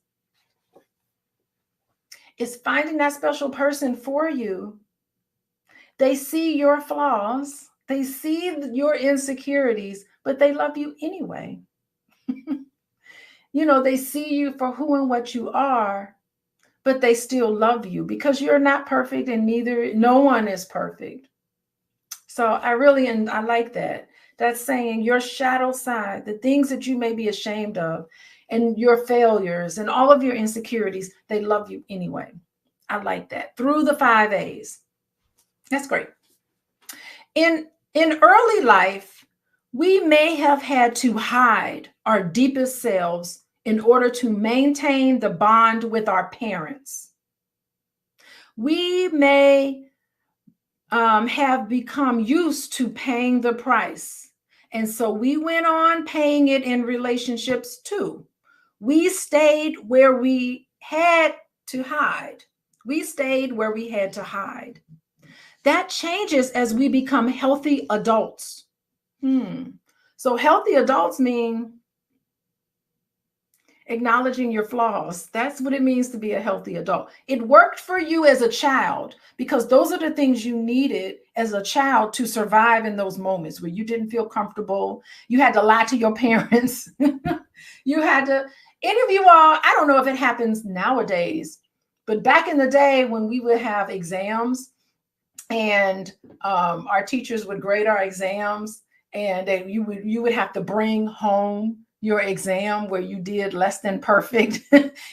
S7: is finding that special person for you. They see your flaws. They see your insecurities, but they love you anyway. You know, they see you for who and what you are, but they still love you because you're not perfect and no one is perfect. So I like that. That's saying your shadow side, the things that you may be ashamed of, and your failures and all of your insecurities, they love you anyway. I like that. Through the 5 A's. That's great. In early life, we may have had to hide our deepest selves in order to maintain the bond with our parents. We may have become used to paying the price. And so we went on paying it in relationships too. We stayed where we had to hide. We stayed where we had to hide. That changes as we become healthy adults. So healthy adults mean acknowledging your flaws. That's what it means to be a healthy adult. It worked for you as a child because those are the things you needed as a child to survive in those moments where you didn't feel comfortable. You had to lie to your parents. You had to, any of you all, I don't know if it happens nowadays, but back in the day when we would have exams and our teachers would grade our exams, and you would have to bring home your exam where you did less than perfect,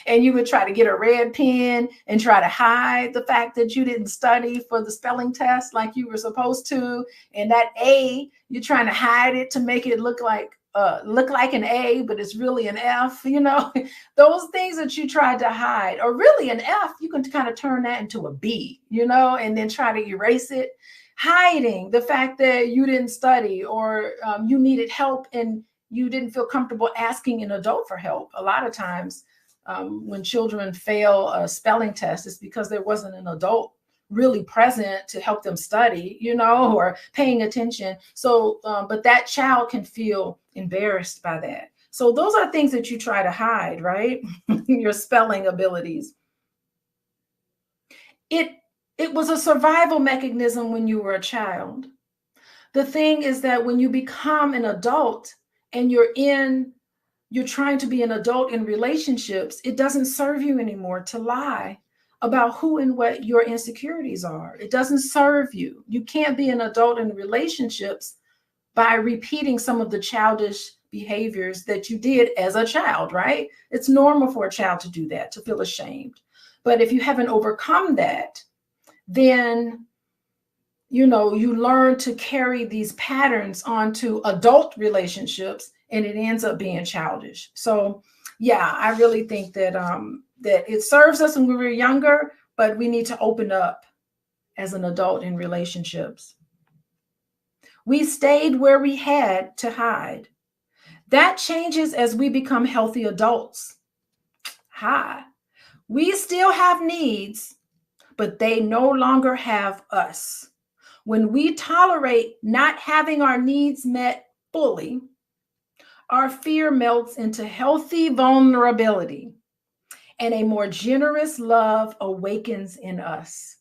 S7: and you would try to get a red pen and try to hide the fact that you didn't study for the spelling test like you were supposed to, and that A, you're trying to hide it to make it look like an A, but it's really an F. You know, those things that you tried to hide, or really an F, you can kind of turn that into a B, you know, and then try to erase it. Hiding the fact that you didn't study, or you needed help and you didn't feel comfortable asking an adult for help. A lot of times when children fail a spelling test, it's because there wasn't an adult really present to help them study, you know, or paying attention. So, but that child can feel embarrassed by that. So those are things that you try to hide, right? Your spelling abilities. It was a survival mechanism when you were a child. The thing is that when you become an adult and you're trying to be an adult in relationships, it doesn't serve you anymore to lie about who and what your insecurities are. It doesn't serve you. You can't be an adult in relationships by repeating some of the childish behaviors that you did as a child, right? It's normal for a child to do that, to feel ashamed. But if you haven't overcome that, then, you know, you learn to carry these patterns onto adult relationships, and it ends up being childish. So yeah, I really think that that it serves us when we were younger, but we need to open up as an adult in relationships. We stayed where we had to hide. That changes as we become healthy adults. We still have needs, but they no longer have us. When we tolerate not having our needs met fully, our fear melts into healthy vulnerability, and a more generous love awakens in us.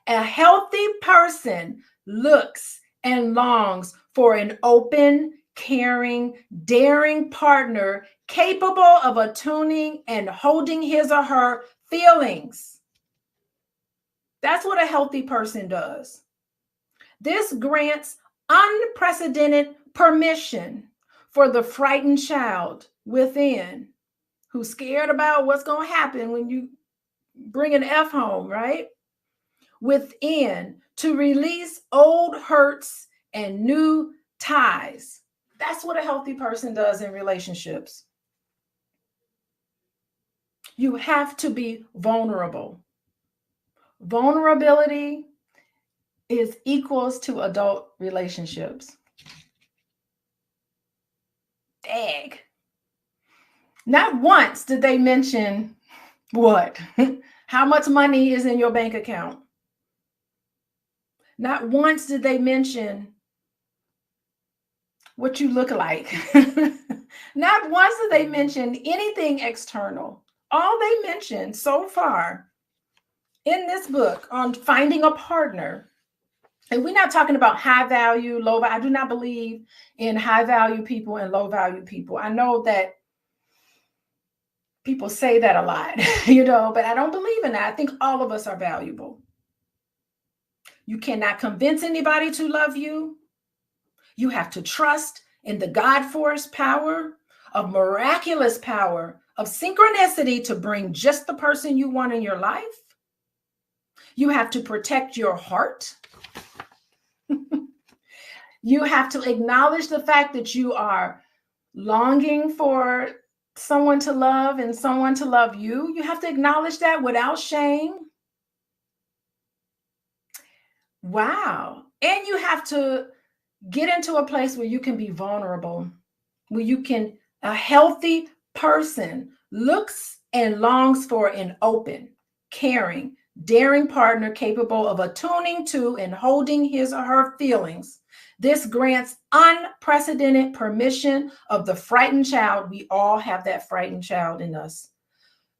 S7: A healthy person looks and longs for an open, caring, daring partner capable of attuning and holding his or her feelings. That's what a healthy person does. This grants unprecedented permission for the frightened child within, who's scared about what's going to happen when you bring an F home, right? Within, to release old hurts and new ties. That's what a healthy person does in relationships. You have to be vulnerable. Vulnerability is equals to adult relationships. Dag. Not once did they mention what? How much money is in your bank account? Not once did they mention what you look like. Not once did they mention anything external. All they mentioned so far in this book on finding a partner, and we're not talking about high value, low value. I do not believe in high value people and low value people. I know that people say that a lot, you know, but I don't believe in that. I think all of us are valuable. You cannot convince anybody to love you. You have to trust in the God-force power, of miraculous power, of synchronicity to bring just the person you want in your life. You have to protect your heart. You have to acknowledge the fact that you are longing for someone to love and someone to love you. You have to acknowledge that without shame. Wow. And you have to get into a place where you can be vulnerable, where you can, a healthy person looks and longs for an open, caring, daring partner capable of attuning to and holding his or her feelings. This grants unprecedented permission of the frightened child. We all have that frightened child in us,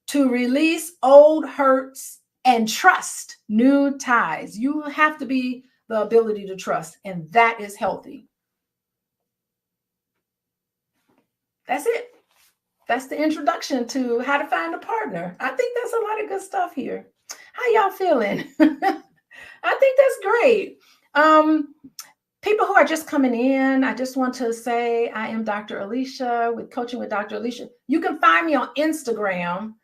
S7: to release old hurts and trust new ties. You have to be the ability to trust, and that is healthy. That's it. That's the introduction to how to find a partner. I think that's a lot of good stuff here. How y'all feeling? I think that's great. People who are just coming in, I just want to say I am Dr. Alicia with Coaching with Dr. Alicia. You can find me on Instagram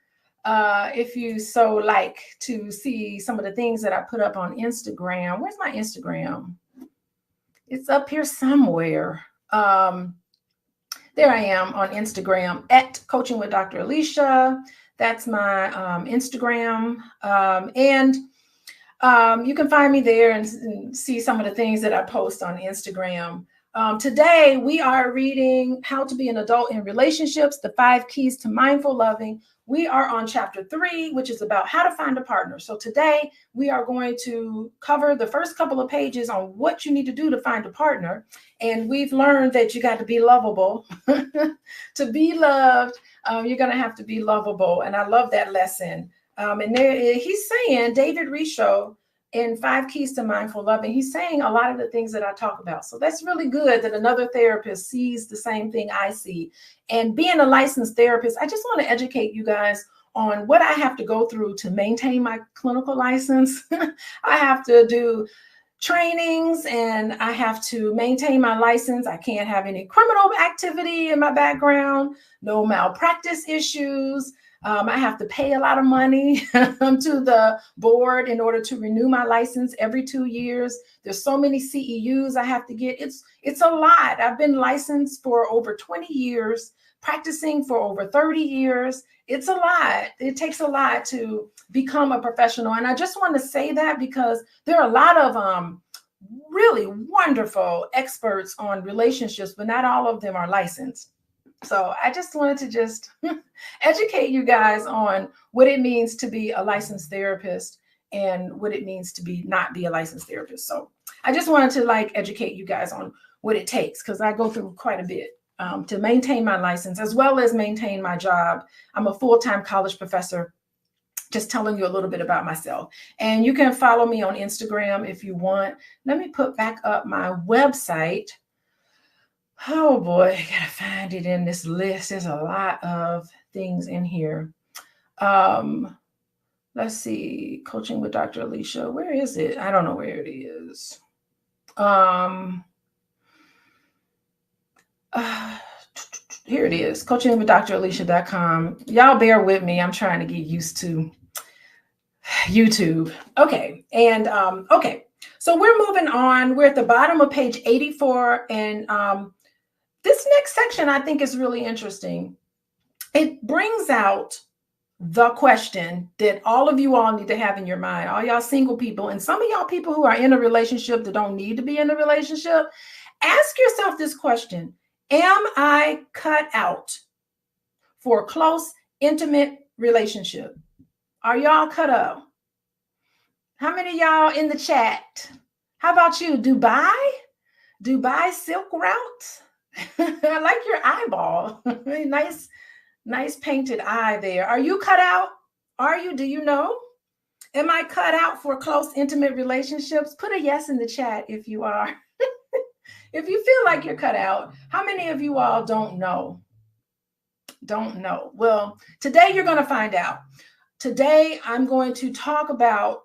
S7: if you so like to see some of the things that I put up on Instagram. Where's my Instagram? It's up here somewhere. There I am on Instagram at Coaching with Dr. Alicia. That's my Instagram. You can find me there and see some of the things that I post on Instagram. Today, we are reading How to Be an Adult in Relationships, the 5 Keys to Mindful Loving. We are on chapter 3, which is about how to find a partner. So today, we are going to cover the first couple of pages on what you need to do to find a partner. And we've learned that you got to be lovable. To be loved, you're going to have to be lovable. And I love that lesson. And there he's saying, David Risho, in 5 Keys to Mindful Loving, he's saying a lot of the things that I talk about. So that's really good that another therapist sees the same thing I see. And being a licensed therapist, I just want to educate you guys on what I have to go through to maintain my clinical license. I have to do trainings and I have to maintain my license. I can't have any criminal activity in my background, no malpractice issues. I have to pay a lot of money to the board in order to renew my license every 2 years. There's so many CEUs I have to get. It's a lot. I've been licensed for over 20 years, practicing for over 30 years. It's a lot. It takes a lot to become a professional. And I just want to say that because there are a lot of really wonderful experts on relationships, but not all of them are licensed. So I just wanted to just educate you guys on what it means to be a licensed therapist and what it means to not be a licensed therapist. So I just wanted to educate you guys on what it takes, because I go through quite a bit to maintain my license as well as maintain my job. I'm a full-time college professor. Just telling you a little bit about myself. And you can follow me on Instagram if you want. Let me put back up my website. Oh boy, I gotta find it in this list. There's a lot of things in here. Let's see, Coaching with Dr. Alicia. Where is it? I don't know where it is. Here it is, coachingwithdralicia.com. Y'all bear with me. I'm trying to get used to YouTube. Okay, and okay. So we're moving on. We're at the bottom of page 84, and this next section I think is really interesting. It brings out the question that all of you all need to have in your mind, all y'all single people, and some of y'all people who are in a relationship that don't need to be in a relationship. Ask yourself this question: am I cut out for a close, intimate relationship? Are y'all cut out? How many of y'all in the chat? How about you? Dubai? Dubai Silk Route? I like your eyeball. Nice painted eye there. Are you cut out? Are you? Do you know? Am I cut out for close, intimate relationships? Put a yes in the chat if you are. If you feel like you're cut out. How many of you all don't know? Don't know. Well, today you're going to find out. Today I'm going to talk about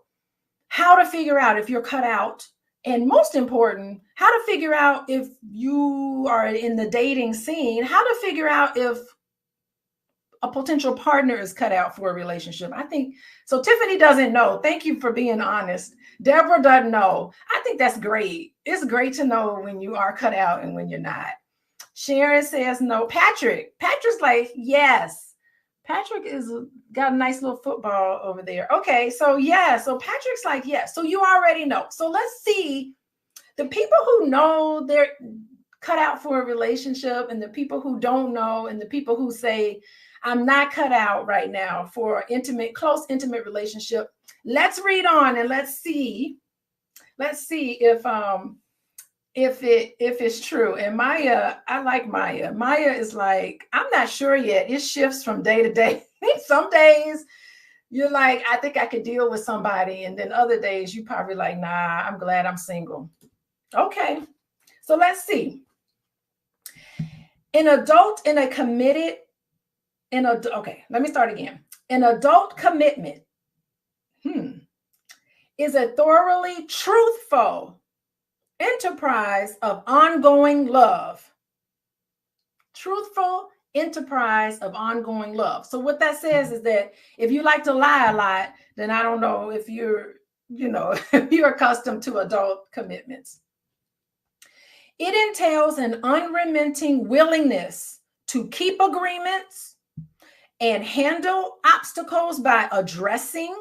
S7: how to figure out if you're cut out And most important, how to figure out if you are in the dating scene, how to figure out if a potential partner is cut out for a relationship. I think so. Tiffany doesn't know. Thank you for being honest. Deborah doesn't know. I think that's great. It's great to know when you are cut out and when you're not. Sharon says no. Patrick's like, yes. Patrick got a nice little football over there. Okay, so yeah. So Patrick's like, yes. So you already know. So let's see the people who know they're cut out for a relationship and the people who don't know and the people who say, I'm not cut out right now for close, intimate relationship. Let's read on and let's see if it's true. And Maya, I like Maya. Maya is like, I'm not sure yet. It shifts from day to day. Some days you're like, I think I could deal with somebody. And then other days you probably like, nah, I'm glad I'm single. Okay. So let's see. Okay, let me start again. An adult commitment is a thoroughly truthful enterprise of ongoing love. Truthful enterprise of ongoing love. So what that says is that if you like to lie a lot, then I don't know if you're accustomed to adult commitments. It entails an unrelenting willingness to keep agreements and handle obstacles by addressing,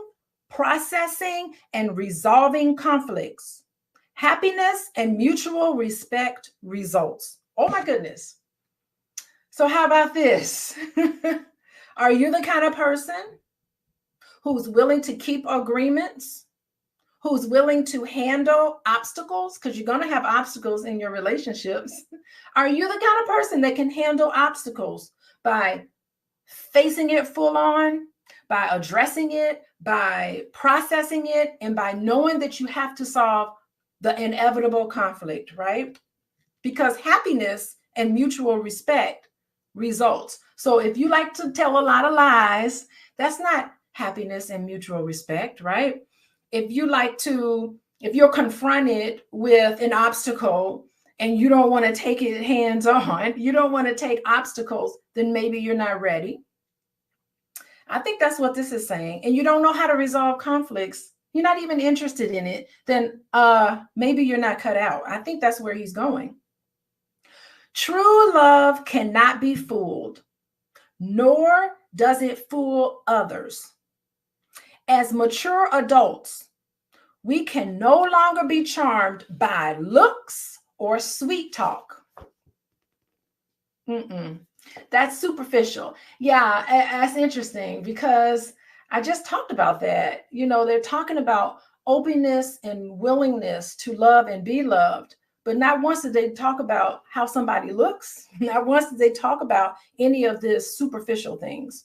S7: processing, and resolving conflicts. Happiness and mutual respect results. Oh my goodness. So how about this? Are you the kind of person who's willing to keep agreements? Who's willing to handle obstacles? Because you're going to have obstacles in your relationships. Are you the kind of person that can handle obstacles by facing it full on, by addressing it, by processing it, and by knowing that you have to solve the inevitable conflict, right? Because happiness and mutual respect results. So if you like to tell a lot of lies, that's not happiness and mutual respect, right? If you're confronted with an obstacle and you don't want to take it hands on, you don't want to take obstacles, then maybe you're not ready. I think that's what this is saying. And you don't know how to resolve conflicts. You're not even interested in it. Then maybe you're not cut out. I think that's where he's going. True love cannot be fooled, nor does it fool others. As mature adults, we can no longer be charmed by looks or sweet talk. That's superficial. Yeah, that's interesting because I just talked about that. You know, they're talking about openness and willingness to love and be loved, but not once did they talk about how somebody looks. Not once did they talk about any of this superficial things.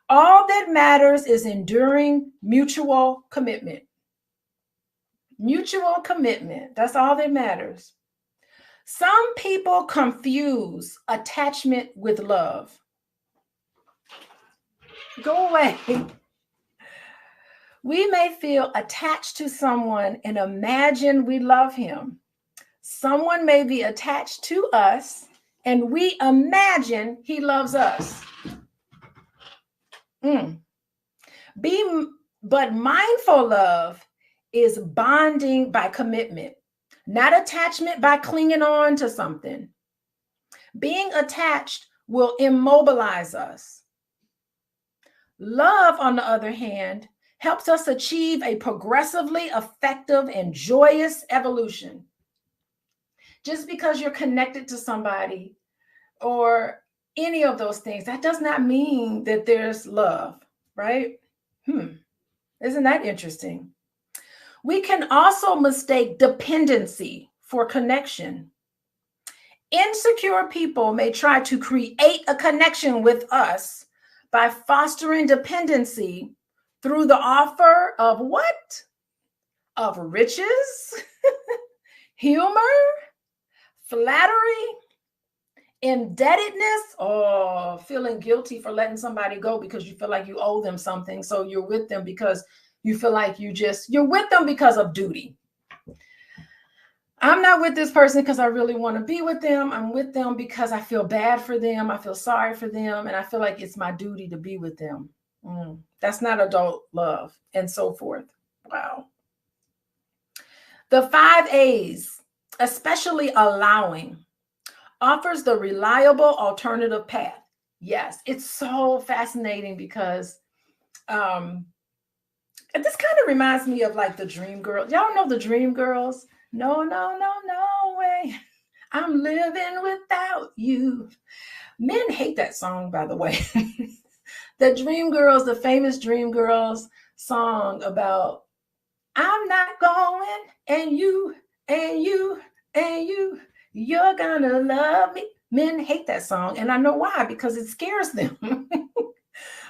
S7: All that matters is enduring mutual commitment. Mutual commitment. That's all that matters. Some people confuse attachment with love. Go away. We may feel attached to someone and imagine we love him. Someone may be attached to us and we imagine he loves us. But mindful love is bonding by commitment, not attachment by clinging on to something. Being attached will immobilize us. Love, on the other hand, helps us achieve a progressively effective and joyous evolution. Just because you're connected to somebody or any of those things, that does not mean that there's love, right? Isn't that interesting? We can also mistake dependency for connection. Insecure people may try to create a connection with us by fostering dependency through the offer of what? Of riches, humor, flattery, indebtedness, or feeling guilty for letting somebody go because you feel like you owe them something. So you're with them because you feel like you're with them because of duty. I'm not with this person because I really want to be with them. I'm with them because I feel bad for them. I feel sorry for them. And I feel like it's my duty to be with them. That's not adult love, and so forth. Wow. The 5 A's, especially allowing, offers the reliable alternative path. Yes, it's so fascinating because this kind of reminds me of like the Dream Girls. Y'all know the Dream Girls? No, no, no, no way. I'm living without you. Men hate that song, by the way. The Dream Girls, the famous Dream Girls song about I'm not going and you, you're gonna love me. Men hate that song. And I know why, because it scares them.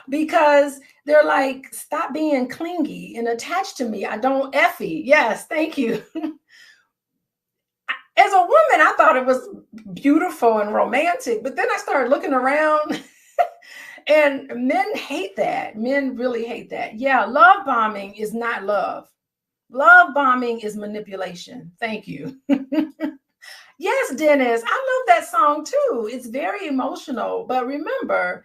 S7: Because they're like, stop being clingy and attached to me. I don't effie. Yes, thank you. As a woman, I thought it was beautiful and romantic, but then I started looking around and men hate that. Men really hate that. Yeah, love bombing is not love. Love bombing is manipulation. Thank you. Yes, Dennis, I love that song too. It's very emotional, but remember,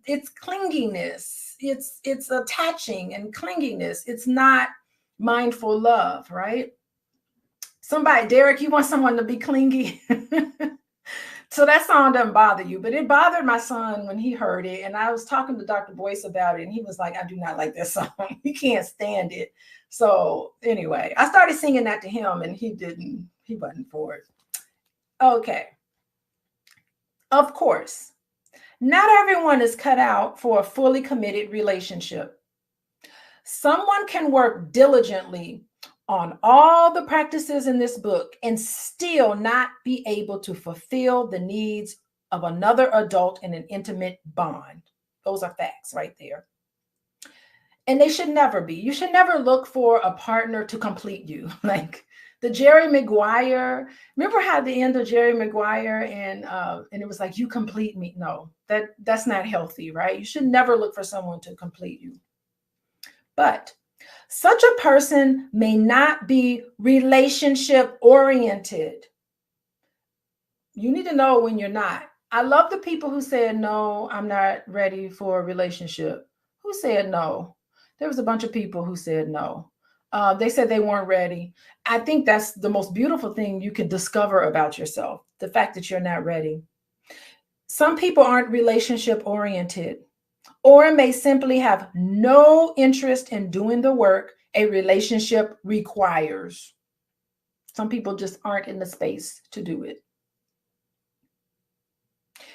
S7: it's clinginess. It's attaching and clinginess. It's not mindful love, right? Somebody, Derek, you want someone to be clingy? So that song doesn't bother you, but it bothered my son when he heard it. And I was talking to Dr. Boyce about it, and he was like, I do not like that song. He can't stand it. So anyway, I started singing that to him, and he wasn't for it. Okay. Of course, not everyone is cut out for a fully committed relationship. Someone can work diligently on all the practices in this book and still not be able to fulfill the needs of another adult in an intimate bond. Those are facts right there. And they should never be. You should never look for a partner to complete you. Like the Jerry Maguire, remember how at the end of Jerry Maguire and it was like, you complete me. No, that's not healthy, right? You should never look for someone to complete you. But such a person may not be relationship oriented. You need to know when you're not. I love the people who said, no, I'm not ready for a relationship. Who said no? There was a bunch of people who said no. They said they weren't ready. I think that's the most beautiful thing you can discover about yourself, the fact that you're not ready. Some people aren't relationship oriented, or may simply have no interest in doing the work a relationship requires. Some people just aren't in the space to do it.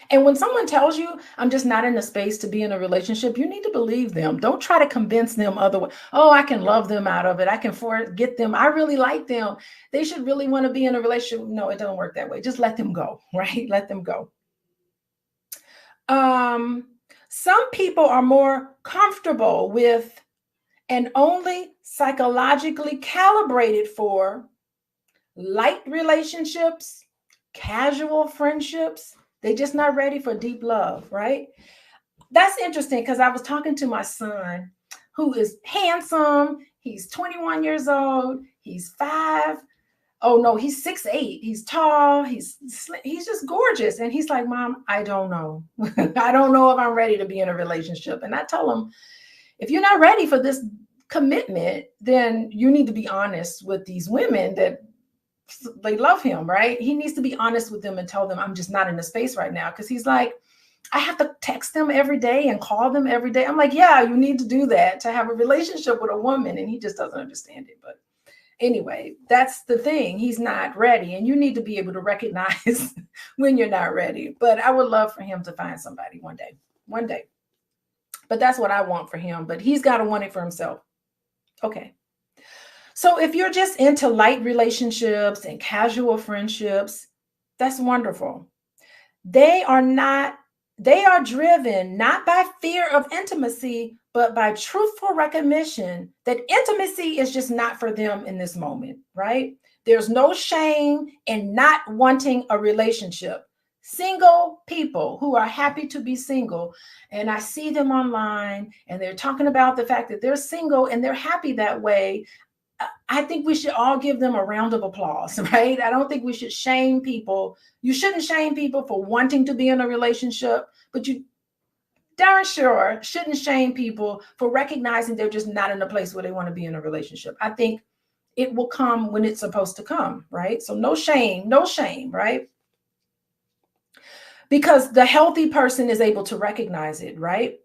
S7: And when someone tells you, I'm just not in the space to be in a relationship, you need to believe them. Don't try to convince them otherwise. Oh, I can love them out of it. I can forget them. I really like them. They should really want to be in a relationship. No, it doesn't work that way. Just let them go, right? Let them go. Some people are more comfortable with and only psychologically calibrated for light relationships, casual friendships. They're just not ready for deep love, right? That's interesting because I was talking to my son who is handsome. He's 21 years old. He's 5. Oh no, he's 6'8". He's tall. He's just gorgeous. And he's like, Mom, I don't know. I don't know if I'm ready to be in a relationship. And I tell him, if you're not ready for this commitment, then you need to be honest with these women that they love him, right? He needs to be honest with them and tell them, I'm just not in the space right now. Because he's like, I have to text them every day and call them every day. I'm like, yeah, you need to do that to have a relationship with a woman. And he just doesn't understand it. But anyway, that's the thing. He's not ready. And you need to be able to recognize when you're not ready. But I would love for him to find somebody one day. But that's what I want for him. But he's got to want it for himself. Okay. So if you're just into light relationships and casual friendships, that's wonderful. They are driven not by fear of intimacy, but by truthful recognition that intimacy is just not for them in this moment, right? There's no shame in not wanting a relationship. Single people who are happy to be single, and I see them online and they're talking about the fact that they're single and they're happy that way. I think we should all give them a round of applause, right? I don't think we should shame people. You shouldn't shame people for wanting to be in a relationship, but you darn sure shouldn't shame people for recognizing they're just not in a place where they want to be in a relationship. I think it will come when it's supposed to come, right? So no shame, right? Because the healthy person is able to recognize it, right?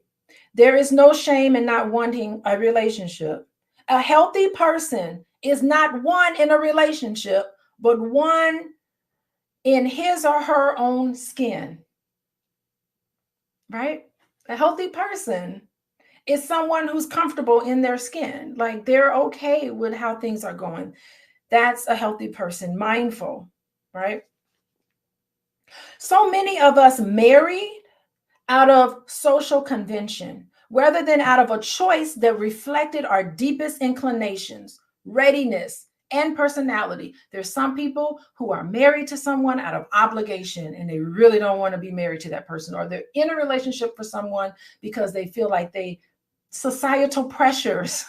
S7: There is no shame in not wanting a relationship. A healthy person is not one in a relationship, but one in his or her own skin, right? A healthy person is someone who's comfortable in their skin, like they're okay with how things are going. That's a healthy person, mindful, right? So many of us married out of social convention, rather than out of a choice that reflected our deepest inclinations, readiness, and personality. There's some people who are married to someone out of obligation and they really don't want to be married to that person, or they're in a relationship for someone because they feel like societal pressures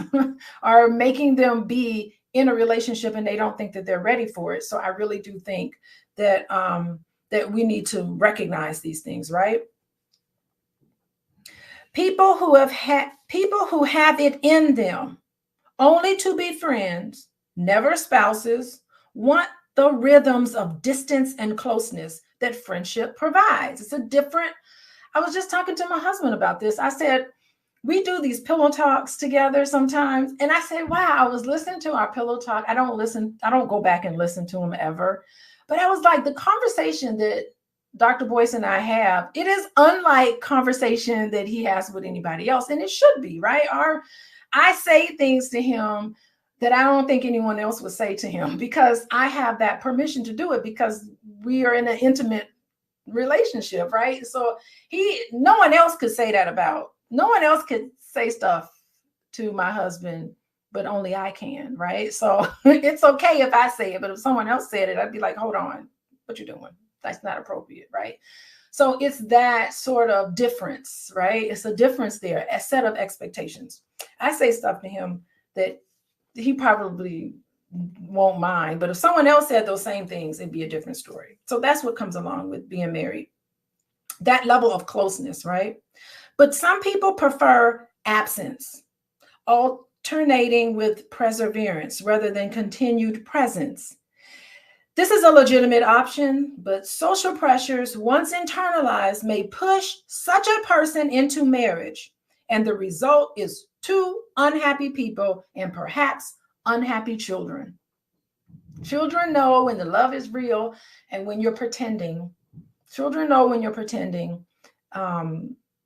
S7: are making them be in a relationship and they don't think that they're ready for it. So I really do think that that we need to recognize these things, right? People who have it in them only to be friends, never spouses, want the rhythms of distance and closeness that friendship provides. It's a different. I was just talking to my husband about this. I said, we do these pillow talks together sometimes. And I said, wow, I was listening to our pillow talk. I don't go back and listen to them ever. But I was like, the conversation that Dr. Boyce and I have, it is unlike conversation that he has with anybody else. And it should be, right? I say things to him that I don't think anyone else would say to him, because I have that permission to do it, because we are in an intimate relationship, right? So no one else could say that about. No one else could say stuff to my husband, but only I can, right? So it's okay if I say it, but if someone else said it, I'd be like, hold on, what you doing? That's not appropriate, right? So it's that sort of difference, right? It's a difference there, a set of expectations. I say stuff to him that he probably won't mind, but if someone else said those same things, it'd be a different story. So that's what comes along with being married, that level of closeness, right? But some people prefer absence, alternating with perseverance rather than continued presence. This is a legitimate option, but social pressures, once internalized, may push such a person into marriage, and the result is two unhappy people and perhaps unhappy children. Children know when the love is real and when you're pretending. Children know when you're pretending.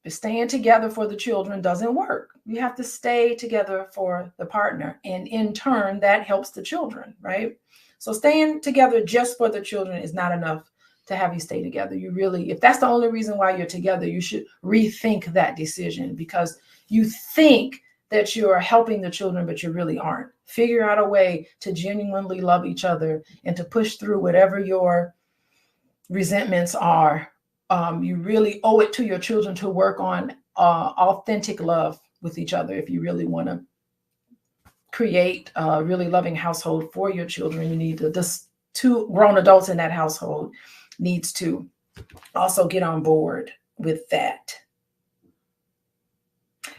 S7: Staying together for the children doesn't work. You have to stay together for the partner, and in turn, that helps the children, right? So staying together just for the children is not enough to have you stay together. You really, if that's the only reason why you're together, you should rethink that decision, because you think that you're helping the children, but you really aren't. Figure out a way to genuinely love each other and to push through whatever your resentments are. You really owe it to your children to work on authentic love with each other. If you really want to create a really loving household for your children, you need to, this two grown adults in that household needs to also get on board with that.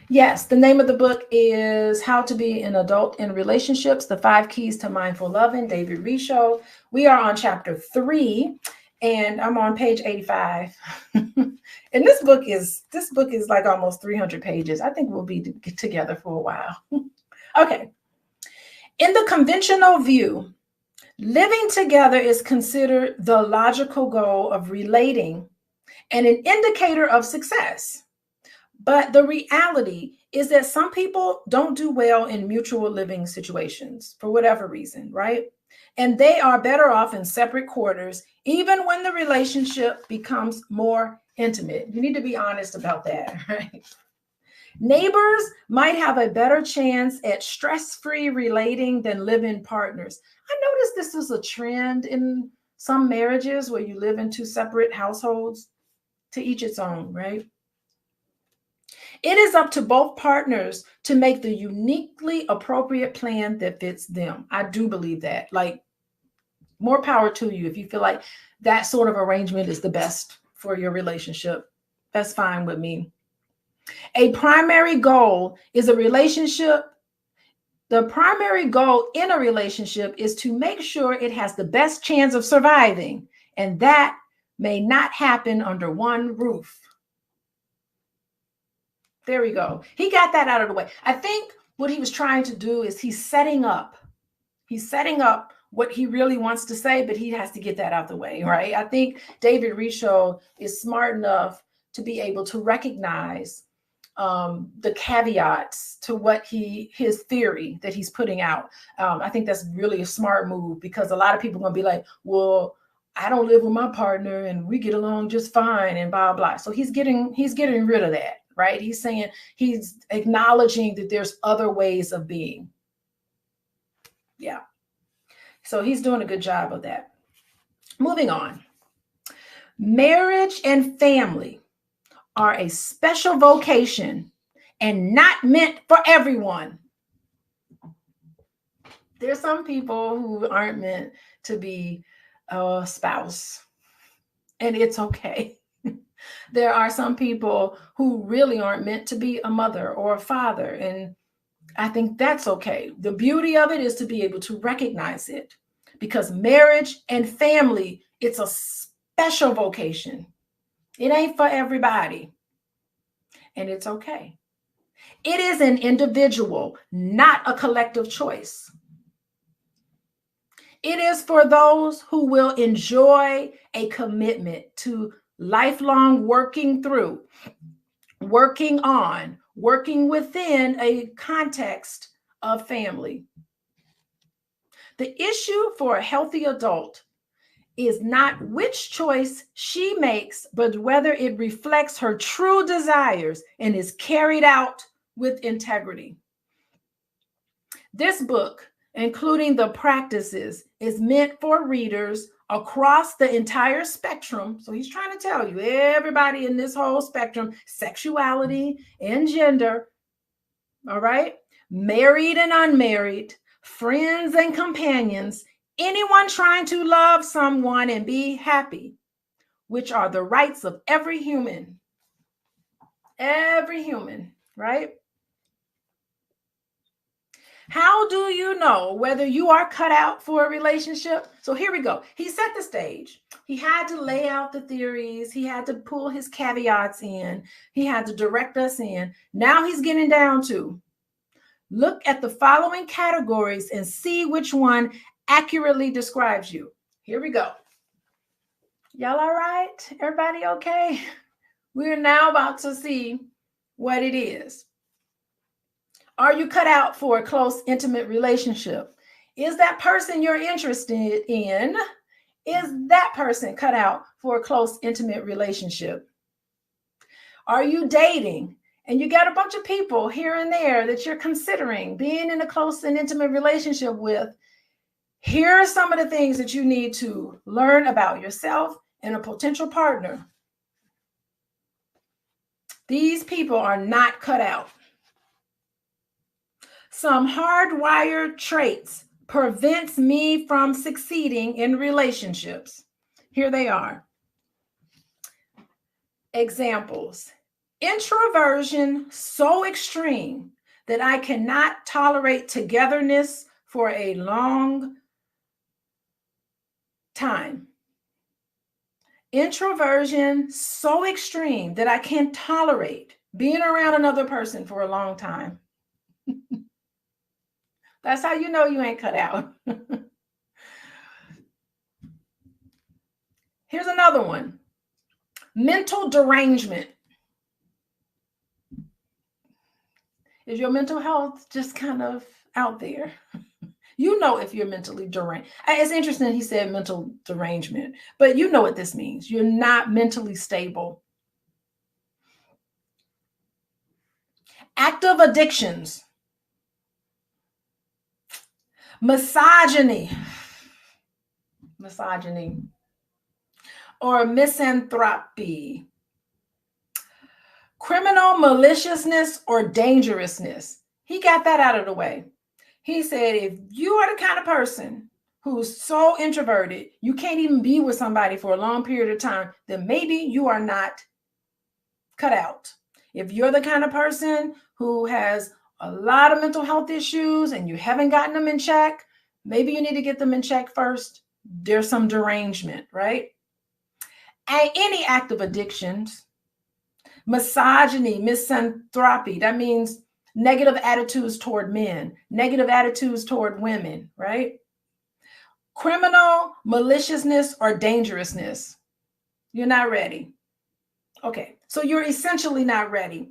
S7: Yes, the name of the book is How to Be an Adult in Relationships, The 5 Keys to Mindful Loving, David Richo. We are on chapter 3. And I'm on page 85. And this book is like almost 300 pages. I think we'll be together for a while. Okay. In the conventional view, living together is considered the logical goal of relating and an indicator of success. But the reality is that some people don't do well in mutual living situations for whatever reason, right? And they are better off in separate quarters, even when the relationship becomes more intimate. You need to be honest about that, right? Neighbors might have a better chance at stress-free relating than live-in partners. I noticed this was a trend in some marriages where you live in two separate households, to each its own, right? It is up to both partners to make the uniquely appropriate plan that fits them. I do believe that. Like, more power to you if you feel like that sort of arrangement is the best for your relationship. That's fine with me. A primary goal is a relationship. The primary goal in a relationship is to make sure it has the best chance of surviving, and that may not happen under one roof. There we go. He got that out of the way. I think what he was trying to do is he's setting up what he really wants to say, but he has to get that out the way, right? I think David Richo is smart enough to be able to recognize the caveats to what his theory that he's putting out. I think that's really a smart move, because a lot of people are going to be like, well, I don't live with my partner and we get along just fine and blah, blah. So he's getting rid of that, right? He's saying, he's acknowledging that there's other ways of being. Yeah. So he's doing a good job of that. Moving on. Marriage and family are a special vocation and not meant for everyone. There's some people who aren't meant to be a spouse, and it's okay. There are some people who really aren't meant to be a mother or a father, and I think that's okay. The beauty of it is to be able to recognize it, because marriage and family, it's a special vocation. It ain't for everybody, and it's okay. It is an individual, not a collective choice. It is for those who will enjoy a commitment to lifelong working through, working on, working within a context of family. The issue for a healthy adult is not which choice she makes, but whether it reflects her true desires and is carried out with integrity. This book, including the practices, is meant for readers across the entire spectrum. So he's trying to tell you, everybody in this whole spectrum, sexuality and gender, all right? Married and unmarried, friends and companions, anyone trying to love someone and be happy, which are the rights of every human. Every human, right? How do you know whether you are cut out for a relationship? So here we go. He set the stage. He had to lay out the theories. He had to pull his caveats in. He had to direct us in. Now he's getting down to look at the following categories and see which one accurately describes you. Here we go. Y'all all right? Everybody okay? We're now about to see what it is. Are you cut out for a close, intimate relationship? Is that person you're interested in? Is that person cut out for a close, intimate relationship? Are you dating and you got a bunch of people here and there that you're considering being in a close and intimate relationship with? Here are some of the things that you need to learn about yourself and a potential partner. These people are not cut out. Some hardwired traits prevents me from succeeding in relationships. Here they are. Examples. Introversion so extreme that I cannot tolerate togetherness for a long time. Introversion so extreme that I can't tolerate being around another person for a long time. That's how you know you ain't cut out. Here's another one. Mental derangement. Is your mental health just kind of out there? You know if you're mentally deranged. It's interesting he said mental derangement, but you know what this means. You're not mentally stable. Active addictions. Misogyny or misanthropy, Criminal maliciousness or dangerousness. He got that out of the way. He said, if you are the kind of person who's so introverted, you can't even be with somebody for a long period of time, then maybe you are not cut out. If you're the kind of person who has a lot of mental health issues and you haven't gotten them in check, maybe you need to get them in check first. There's some derangement, right? And any act of addictions, misogyny, misanthropy, that means negative attitudes toward men, negative attitudes toward women, right? Criminal maliciousness or dangerousness. You're not ready. Okay, so you're essentially not ready.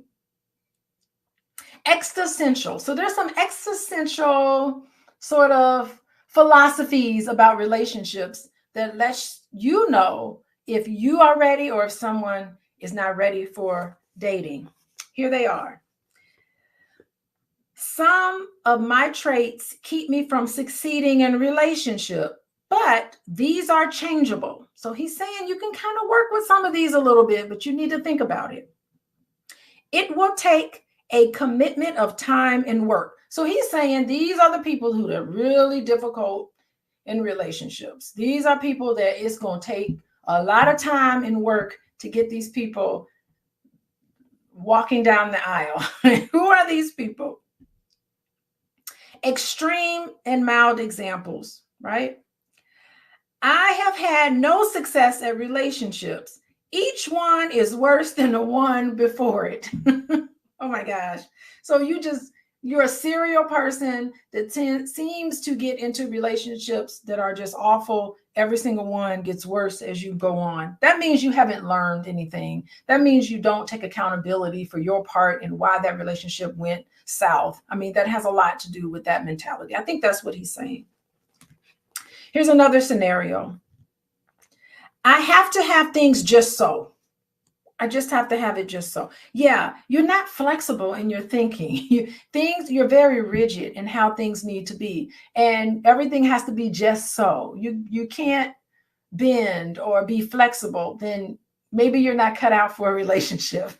S7: Existential. So there's some existential sort of philosophies about relationships that lets you know if you are ready or if someone is not ready for dating. Here they are. Some of my traits keep me from succeeding in a relationship, but these are changeable. So he's saying you can kind of work with some of these a little bit, but you need to think about it. It will take a commitment of time and work. So he's saying these are the people who are really difficult in relationships. These are people that it's going to take a lot of time and work to get these people walking down the aisle. Who are these people? Extreme and mild examples, right? I have had no success at relationships. Each one is worse than the one before it. Oh my gosh. So you're a serial person that seems to get into relationships that are just awful. Every single one gets worse as you go on. That means you haven't learned anything. That means you don't take accountability for your part in why that relationship went south. I mean, that has a lot to do with that mentality. I think that's what he's saying. Here's another scenario. I have to have things just so. I just have to have it just so. Yeah, you're not flexible in your thinking. You're very rigid in how things need to be. And everything has to be just so. You can't bend or be flexible. Then maybe you're not cut out for a relationship.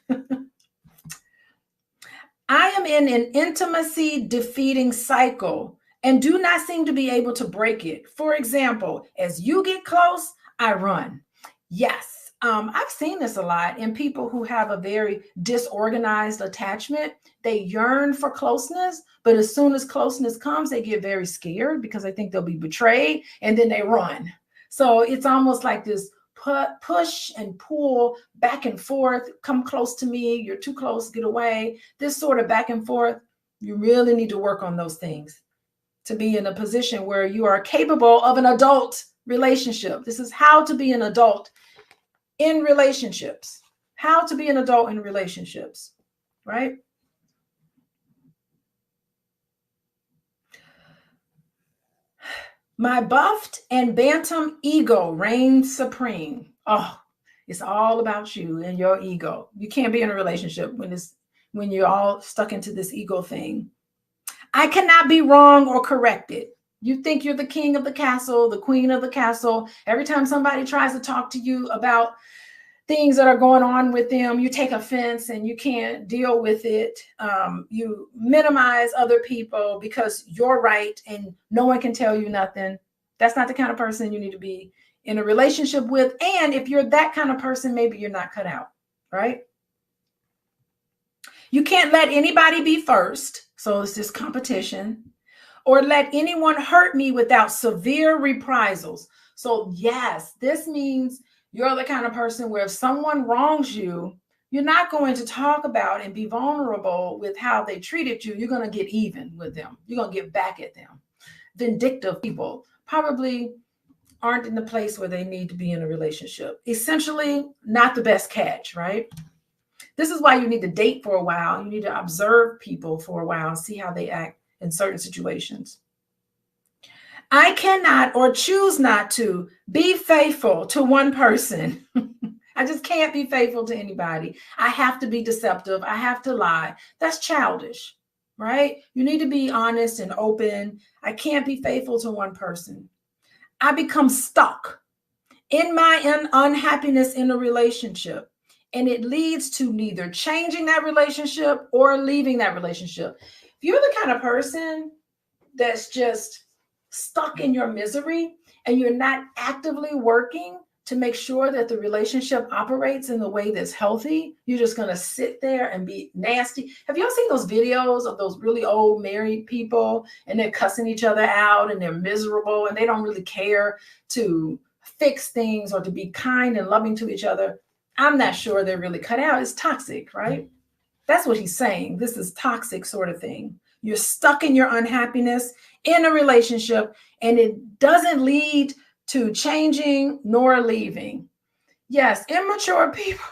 S7: I am in an intimacy defeating cycle and do not seem to be able to break it. For example, as you get close, I run. Yes. I've seen this a lot in people who have a very disorganized attachment. They yearn for closeness, but as soon as closeness comes, they get very scared because they think they'll be betrayed, and then they run. So it's almost like this push and pull back and forth. Come close to me. You're too close. Get away. This sort of back and forth. You really need to work on those things to be in a position where you are capable of an adult relationship. This is how to be an adult in relationships, how to be an adult in relationships, right? My buffed and bantam ego reigns supreme. Oh, it's all about you and your ego. You can't be in a relationship when you're all stuck into this ego thing. I cannot be wrong or corrected. You think you're the king of the castle, the queen of the castle. Every time somebody tries to talk to you about things that are going on with them, you take offense and you can't deal with it. You minimize other people because you're right and no one can tell you nothing. That's not the kind of person you need to be in a relationship with. And if you're that kind of person, maybe you're not cut out, right? You can't let anybody be first. So it's this competition. Or let anyone hurt me without severe reprisals. So yes, this means you're the kind of person where if someone wrongs you, you're not going to talk about and be vulnerable with how they treated you. You're going to get even with them. You're going to get back at them. Vindictive people probably aren't in the place where they need to be in a relationship. Essentially, not the best catch, right? This is why you need to date for a while. You need to observe people for a while and see how they act in certain situations. I cannot or choose not to be faithful to one person. I just can't be faithful to anybody. I have to be deceptive. I have to lie. That's childish, right? You need to be honest and open. I can't be faithful to one person. I become stuck in my unhappiness in a relationship. and it leads to neither changing that relationship or leaving that relationship. If you're the kind of person that's just stuck in your misery and you're not actively working to make sure that the relationship operates in the way that's healthy, you're just going to sit there and be nasty. Have y'all seen those videos of those really old married people and they're cussing each other out and they're miserable and they don't really care to fix things or to be kind and loving to each other? I'm not sure they're really cut out. It's toxic, right? That's what he's saying. This is toxic sort of thing. You're stuck in your unhappiness in a relationship and it doesn't lead to changing nor leaving. Yes, immature people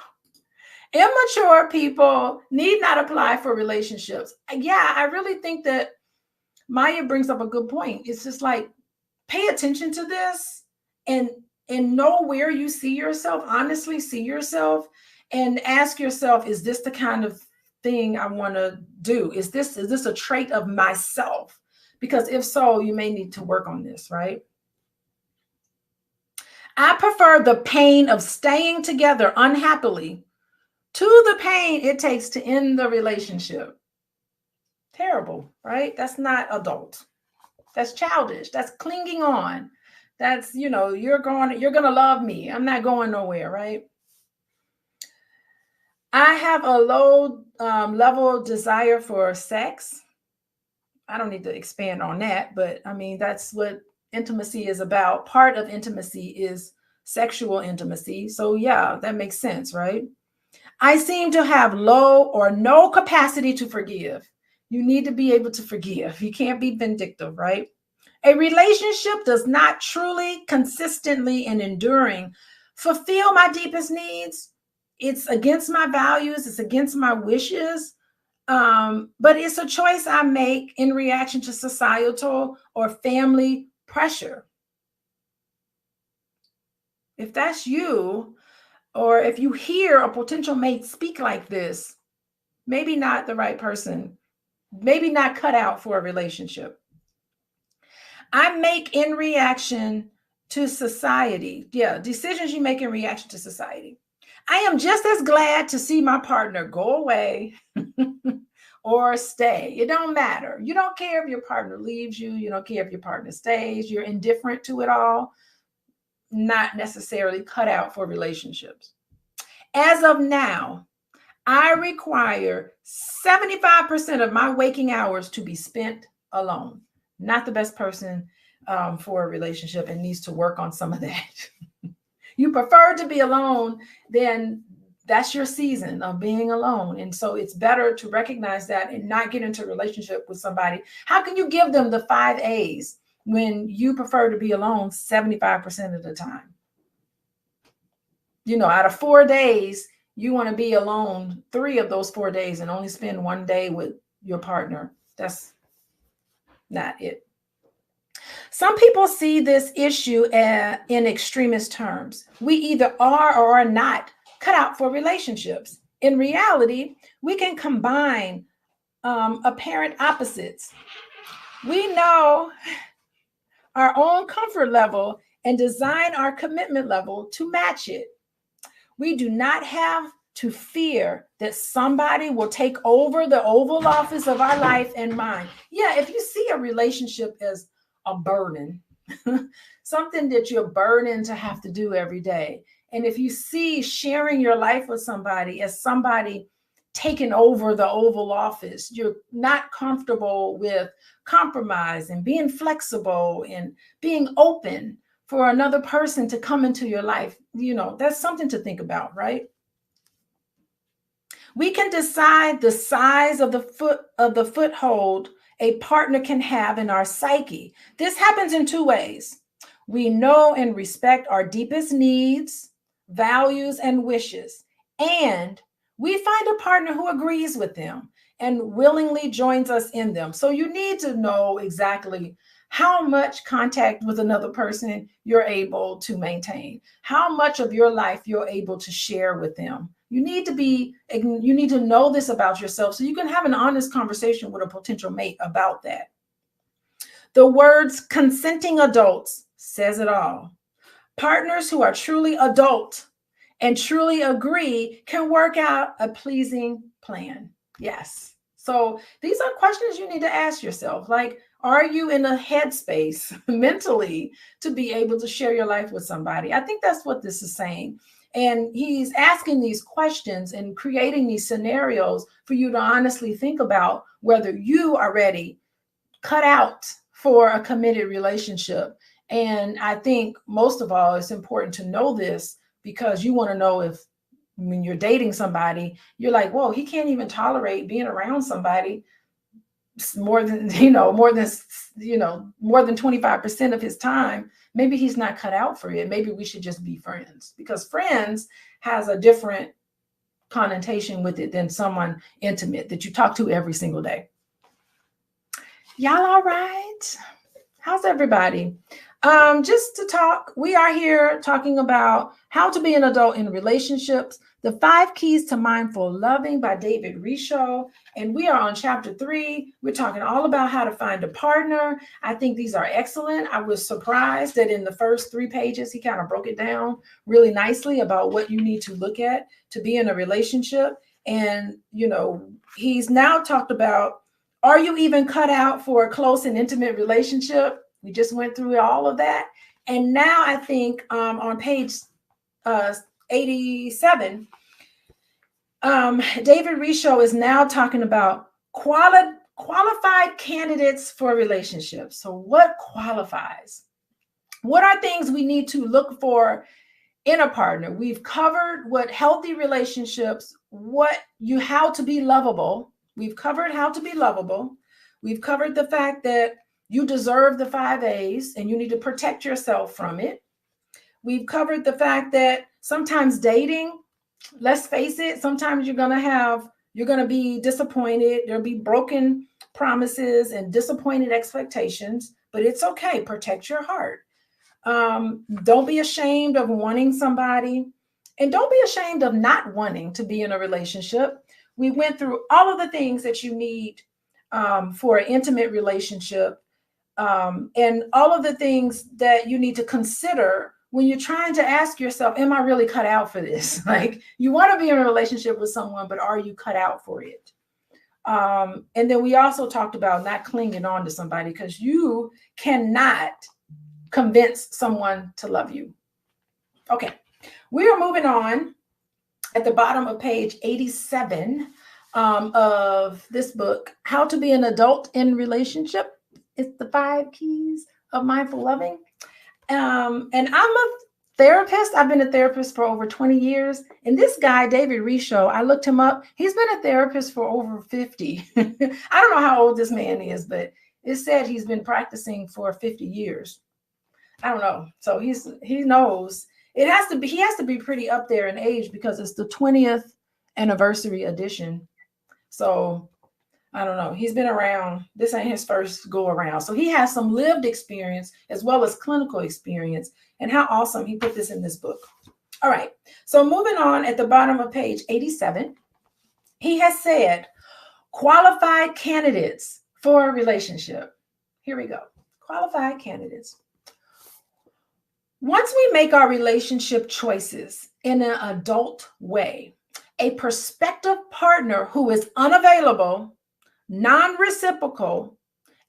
S7: need not apply for relationships. Yeah, I really think that Maya brings up a good point. It's just like, pay attention to this and know where you see yourself, honestly see yourself, and ask yourself, is this the kind of thing I want to do? Is this a trait of myself? Because if so, you may need to work on this, right? I prefer the pain of staying together unhappily to the pain it takes to end the relationship. Terrible, right? That's not adult. That's childish. That's clinging on. That's, you're going to love me. I'm not going nowhere, right? I have a low level desire for sex. I don't need to expand on that, but I mean, that's what intimacy is about. Part of intimacy is sexual intimacy. So yeah, that makes sense, right? I seem to have low or no capacity to forgive. You need to be able to forgive. You can't be vindictive, right? A relationship does not truly, consistently, and enduring fulfill my deepest needs. It's against my values. It's against my wishes. But it's a choice I make in reaction to societal or family pressure. If that's you, or if you hear a potential mate speak like this, maybe not the right person, maybe not cut out for a relationship. I make in reaction to society. Yeah, decisions you make in reaction to society. I am just as glad to see my partner go away or stay. It don't matter. You don't care if your partner leaves you. You don't care if your partner stays. You're indifferent to it all. Not necessarily cut out for relationships. As of now, I require 75% of my waking hours to be spent alone. Not the best person for a relationship and needs to work on some of that. You prefer to be alone, then that's your season of being alone. And so it's better to recognize that and not get into a relationship with somebody. How can you give them the 5 A's when you prefer to be alone 75% of the time? Out of 4 days, you want to be alone 3 of those 4 days and only spend 1 day with your partner. That's not it. Some people see this issue in extremist terms. We either are or are not cut out for relationships. In reality, we can combine apparent opposites. We know our own comfort level and design our commitment level to match it. We do not have to fear that somebody will take over the Oval Office of our life and mind. Yeah, if you see a relationship as a burden, something that you're burdened to have to do every day. And if you see sharing your life with somebody as somebody taking over the Oval Office, you're not comfortable with compromise and being flexible and being open for another person to come into your life. That's something to think about, right? We can decide the size of the foothold a partner can have in our psyche. This happens in 2 ways. We know and respect our deepest needs, values, and wishes, and we find a partner who agrees with them and willingly joins us in them. So you need to know exactly how much contact with another person you're able to maintain, how much of your life you're able to share with them. You need to know this about yourself so you can have an honest conversation with a potential mate about that. The words consenting adults says it all. Partners who are truly adult and truly agree can work out a pleasing plan. Yes. So these are questions you need to ask yourself. Like, are you in a headspace mentally to be able to share your life with somebody? I think that's what this is saying. And he's asking these questions and creating these scenarios for you to honestly think about whether you are ready, cut out for a committed relationship. And I think most of all, it's important to know this because you want to know if when you're dating somebody, you're like, whoa, he can't even tolerate being around somebody more than 25% of his time. Maybe he's not cut out for it. Maybe we should just be friends, because friends has a different connotation with it than someone intimate that you talk to every single day. Y'all all right? How's everybody? Just to talk, we are here talking about how to be an adult in relationships, the 5 Keys to Mindful Loving by David Richo. And we are on chapter 3. We're talking all about how to find a partner. I think these are excellent. I was surprised that in the first 3 pages, he kind of broke it down really nicely about what you need to look at to be in a relationship. And, he's now talked about, are you even cut out for a close and intimate relationship? We just went through all of that. And now I think on page 87, David Richo is now talking about qualified candidates for relationships. So what qualifies? What are things we need to look for in a partner? We've covered what healthy relationships, how to be lovable. We've covered how to be lovable. We've covered the fact that you deserve the 5 A's and you need to protect yourself from it. We've covered the fact that sometimes dating, let's face it, sometimes you're going to be disappointed. There'll be broken promises and disappointed expectations, but it's okay. Protect your heart. Don't be ashamed of wanting somebody, and don't be ashamed of not wanting to be in a relationship. We went through all of the things that you need for an intimate relationship, and all of the things that you need to consider when you're trying to ask yourself, am I really cut out for this? Like, you want to be in a relationship with someone, but are you cut out for it? And then we also talked about not clinging on to somebody, because you cannot convince someone to love you. Okay, we are moving on at the bottom of page 87 of this book, How to Be an Adult in Relationship. It's the 5 Keys of Mindful Loving. And I'm a therapist. I've been a therapist for over 20 years. And this guy, David Richo, I looked him up. He's been a therapist for over 50. I don't know how old this man is, but it said he's been practicing for 50 years. I don't know. So he knows. He has to be pretty up there in age because it's the 20th anniversary edition. So I don't know. He's been around. This ain't his first go around. So he has some lived experience as well as clinical experience. And how awesome he put this in this book. All right. So moving on at the bottom of page 87, he has said, qualified candidates for a relationship. Here we go. Qualified candidates. Once we make our relationship choices in an adult way, a prospective partner who is unavailable, non-reciprocal,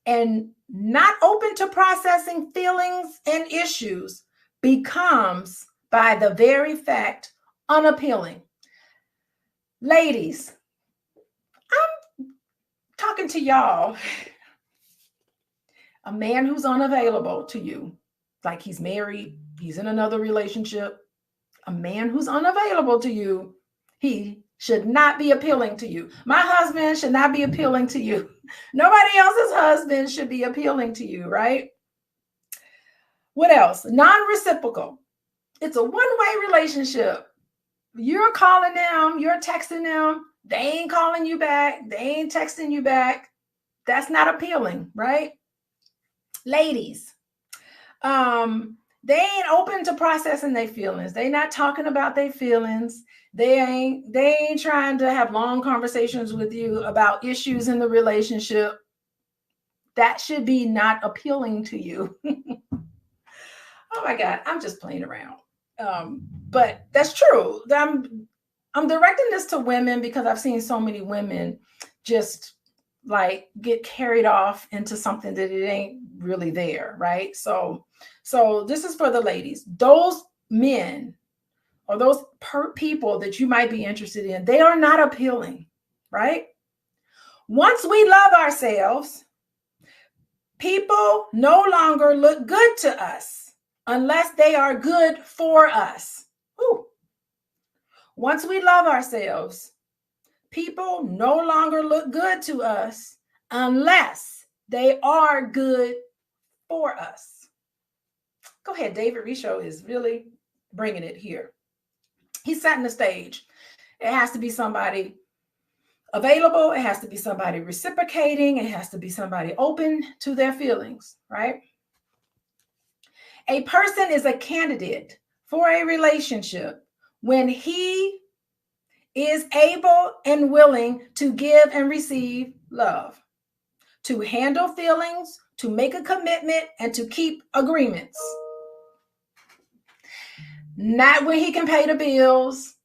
S7: and not open to processing feelings and issues becomes, by the very fact, unappealing. Ladies, I'm talking to y'all. A man who's unavailable to you, like he's married, he's in another relationship, a man who's unavailable to you, he should not be appealing to you. My husband should not be appealing to you. Nobody else's husband should be appealing to you, right? What else? Non-reciprocal. It's a one-way relationship. You're calling them, you're texting them, they ain't calling you back, they ain't texting you back. That's not appealing, right? Ladies, they ain't open to processing their feelings. They not talking about their feelings. They ain't trying to have long conversations with you about issues in the relationship. That should be not appealing to you. Oh my God, I'm just playing around. But that's true. I'm directing this to women because I've seen so many women just like get carried off into something that it ain't really there, right? So this is for the ladies. Those men or those people that you might be interested in, they are not appealing, right? Once we love ourselves, people no longer look good to us unless they are good for us. Ooh. Once we love ourselves, people no longer look good to us unless they are good for us. Go ahead. David Richo is really bringing it here. He's setting the stage. It has to be somebody available. It has to be somebody reciprocating. It has to be somebody open to their feelings, right? A person is a candidate for a relationship when he is able and willing to give and receive love, to handle feelings, to make a commitment, and to keep agreements. Not when he can pay the bills,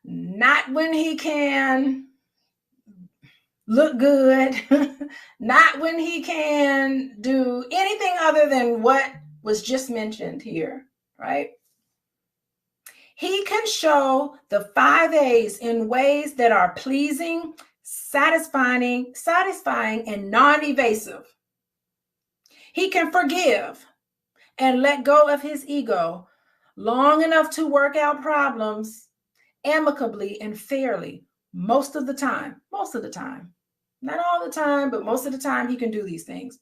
S7: not when he can look good, not when he can do anything other than what was just mentioned here, right? He can show the 5 A's in ways that are pleasing, satisfying, and non-evasive. He can forgive and let go of his ego long enough to work out problems amicably and fairly most of the time. Not all the time, but most of the time he can do these things.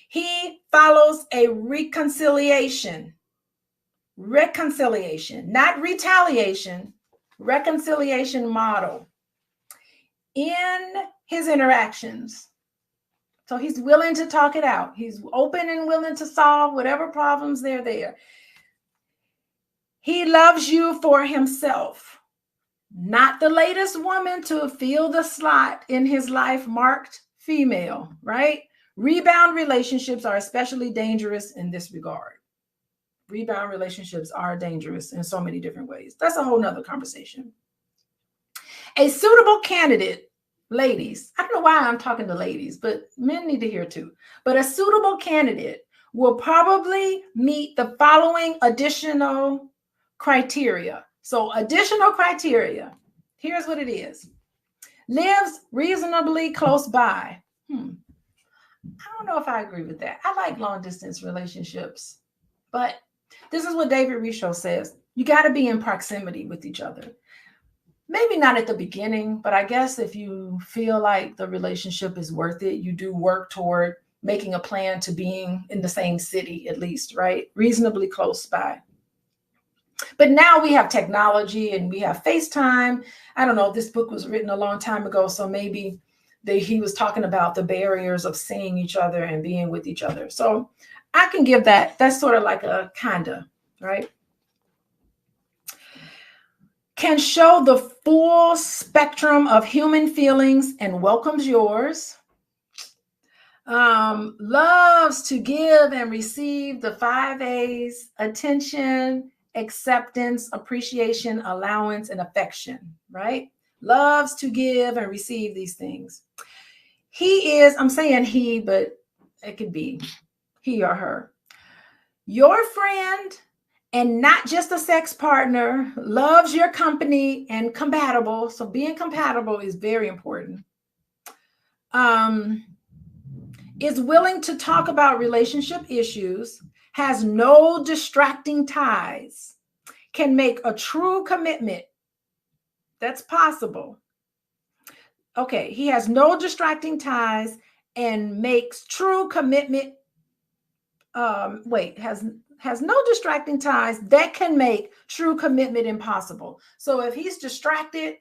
S7: He follows a reconciliation, not retaliation, reconciliation model in his interactions. So he's willing to talk it out. He's open and willing to solve whatever problems they're there. He loves you for himself, not the latest woman to fill the slot in his life marked female, right? Rebound relationships are especially dangerous in this regard. Rebound relationships are dangerous in so many different ways. That's a whole nother conversation. A suitable candidate, ladies, I don't know why I'm talking to ladies, but men need to hear too. But a suitable candidate will probably meet the following additional criteria. So additional criteria, here's what it is. Lives reasonably close by. I don't know if I agree with that. I like long distance relationships, but this is what David Richo says. You got to be in proximity with each other. Maybe not at the beginning, but I guess if you feel like the relationship is worth it, you do work toward making a plan to being in the same city at least, right? Reasonably close by. But now we have technology and we have FaceTime. I don't know, this book was written a long time ago, so maybe he was talking about the barriers of seeing each other and being with each other. So I can give that. That's sort of like a kinda, right? Can show the full spectrum of human feelings and welcomes yours. Loves to give and receive the 5 A's: attention, acceptance, appreciation, allowance, and affection, right? Loves to give and receive these things. He is, I'm saying he, but it could be he or her, your friend and not just a sex partner, loves your company and compatible. So being compatible is very important. Is willing to talk about relationship issues, has no distracting ties, can make a true commitment. That's possible. Okay, he has no distracting ties and makes true commitment. Has no distracting ties that can make true commitment impossible. So if he's distracted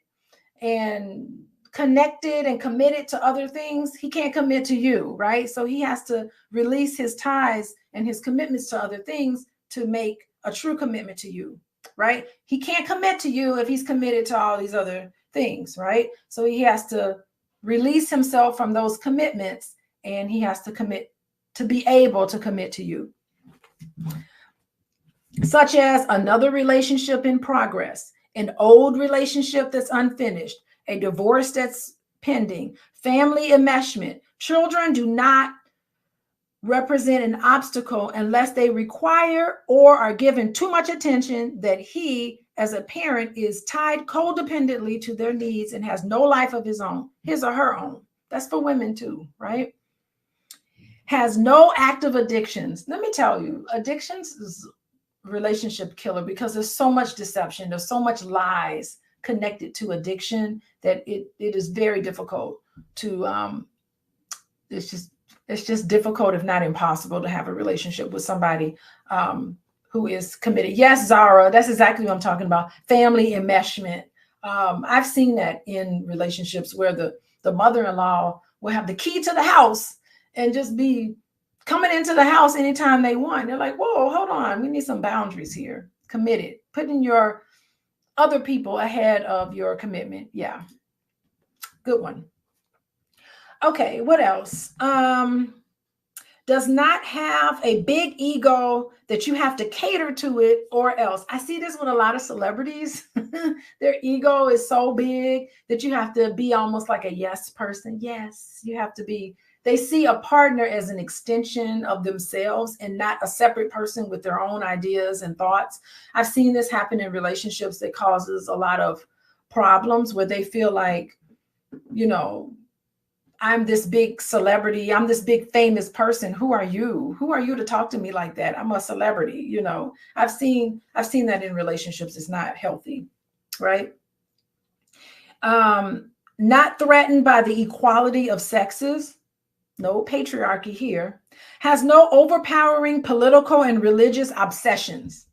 S7: and connected and committed to other things, he can't commit to you, right? So he has to release his ties and his commitments to other things to make a true commitment to you, right? He can't commit to you if he's committed to all these other things, right? So he has to release himself from those commitments and he has to commit to be able to commit to you. such as another relationship in progress, an old relationship that's unfinished, a divorce that's pending, family enmeshment. Children do not represent an obstacle unless they require or are given too much attention that he, as a parent, is tied codependently to their needs and has no life of his own, his or her own. That's for women too, right? Has no active addictions. Let me tell you, addictions is a relationship killer because there's so much deception. There's so much lies connected to addiction that it is very difficult to, it's just difficult, if not impossible, to have a relationship with somebody who is committed. Yes, Zara, that's exactly what I'm talking about. Family enmeshment. I've seen that in relationships where the mother-in-law will have the key to the house and just be coming into the house anytime they want. They're like, whoa, hold on. We need some boundaries here. Committed. Putting your other people ahead of your commitment. Yeah. Good one. Okay, what else? Does not have a big ego that you have to cater to it or else. I see this with a lot of celebrities. Their ego is so big that you have to be almost like a yes person. Yes, you have to be. They see a partner as an extension of themselves and not a separate person with their own ideas and thoughts. I've seen this happen in relationships that causes a lot of problems where they feel like, you know, I'm this big celebrity. I'm this big famous person. Who are you? Who are you to talk to me like that? I'm a celebrity. You know, I've seen that in relationships. It's not healthy, right? Not threatened by the equality of sexes. No patriarchy here. Has no overpowering political and religious obsessions.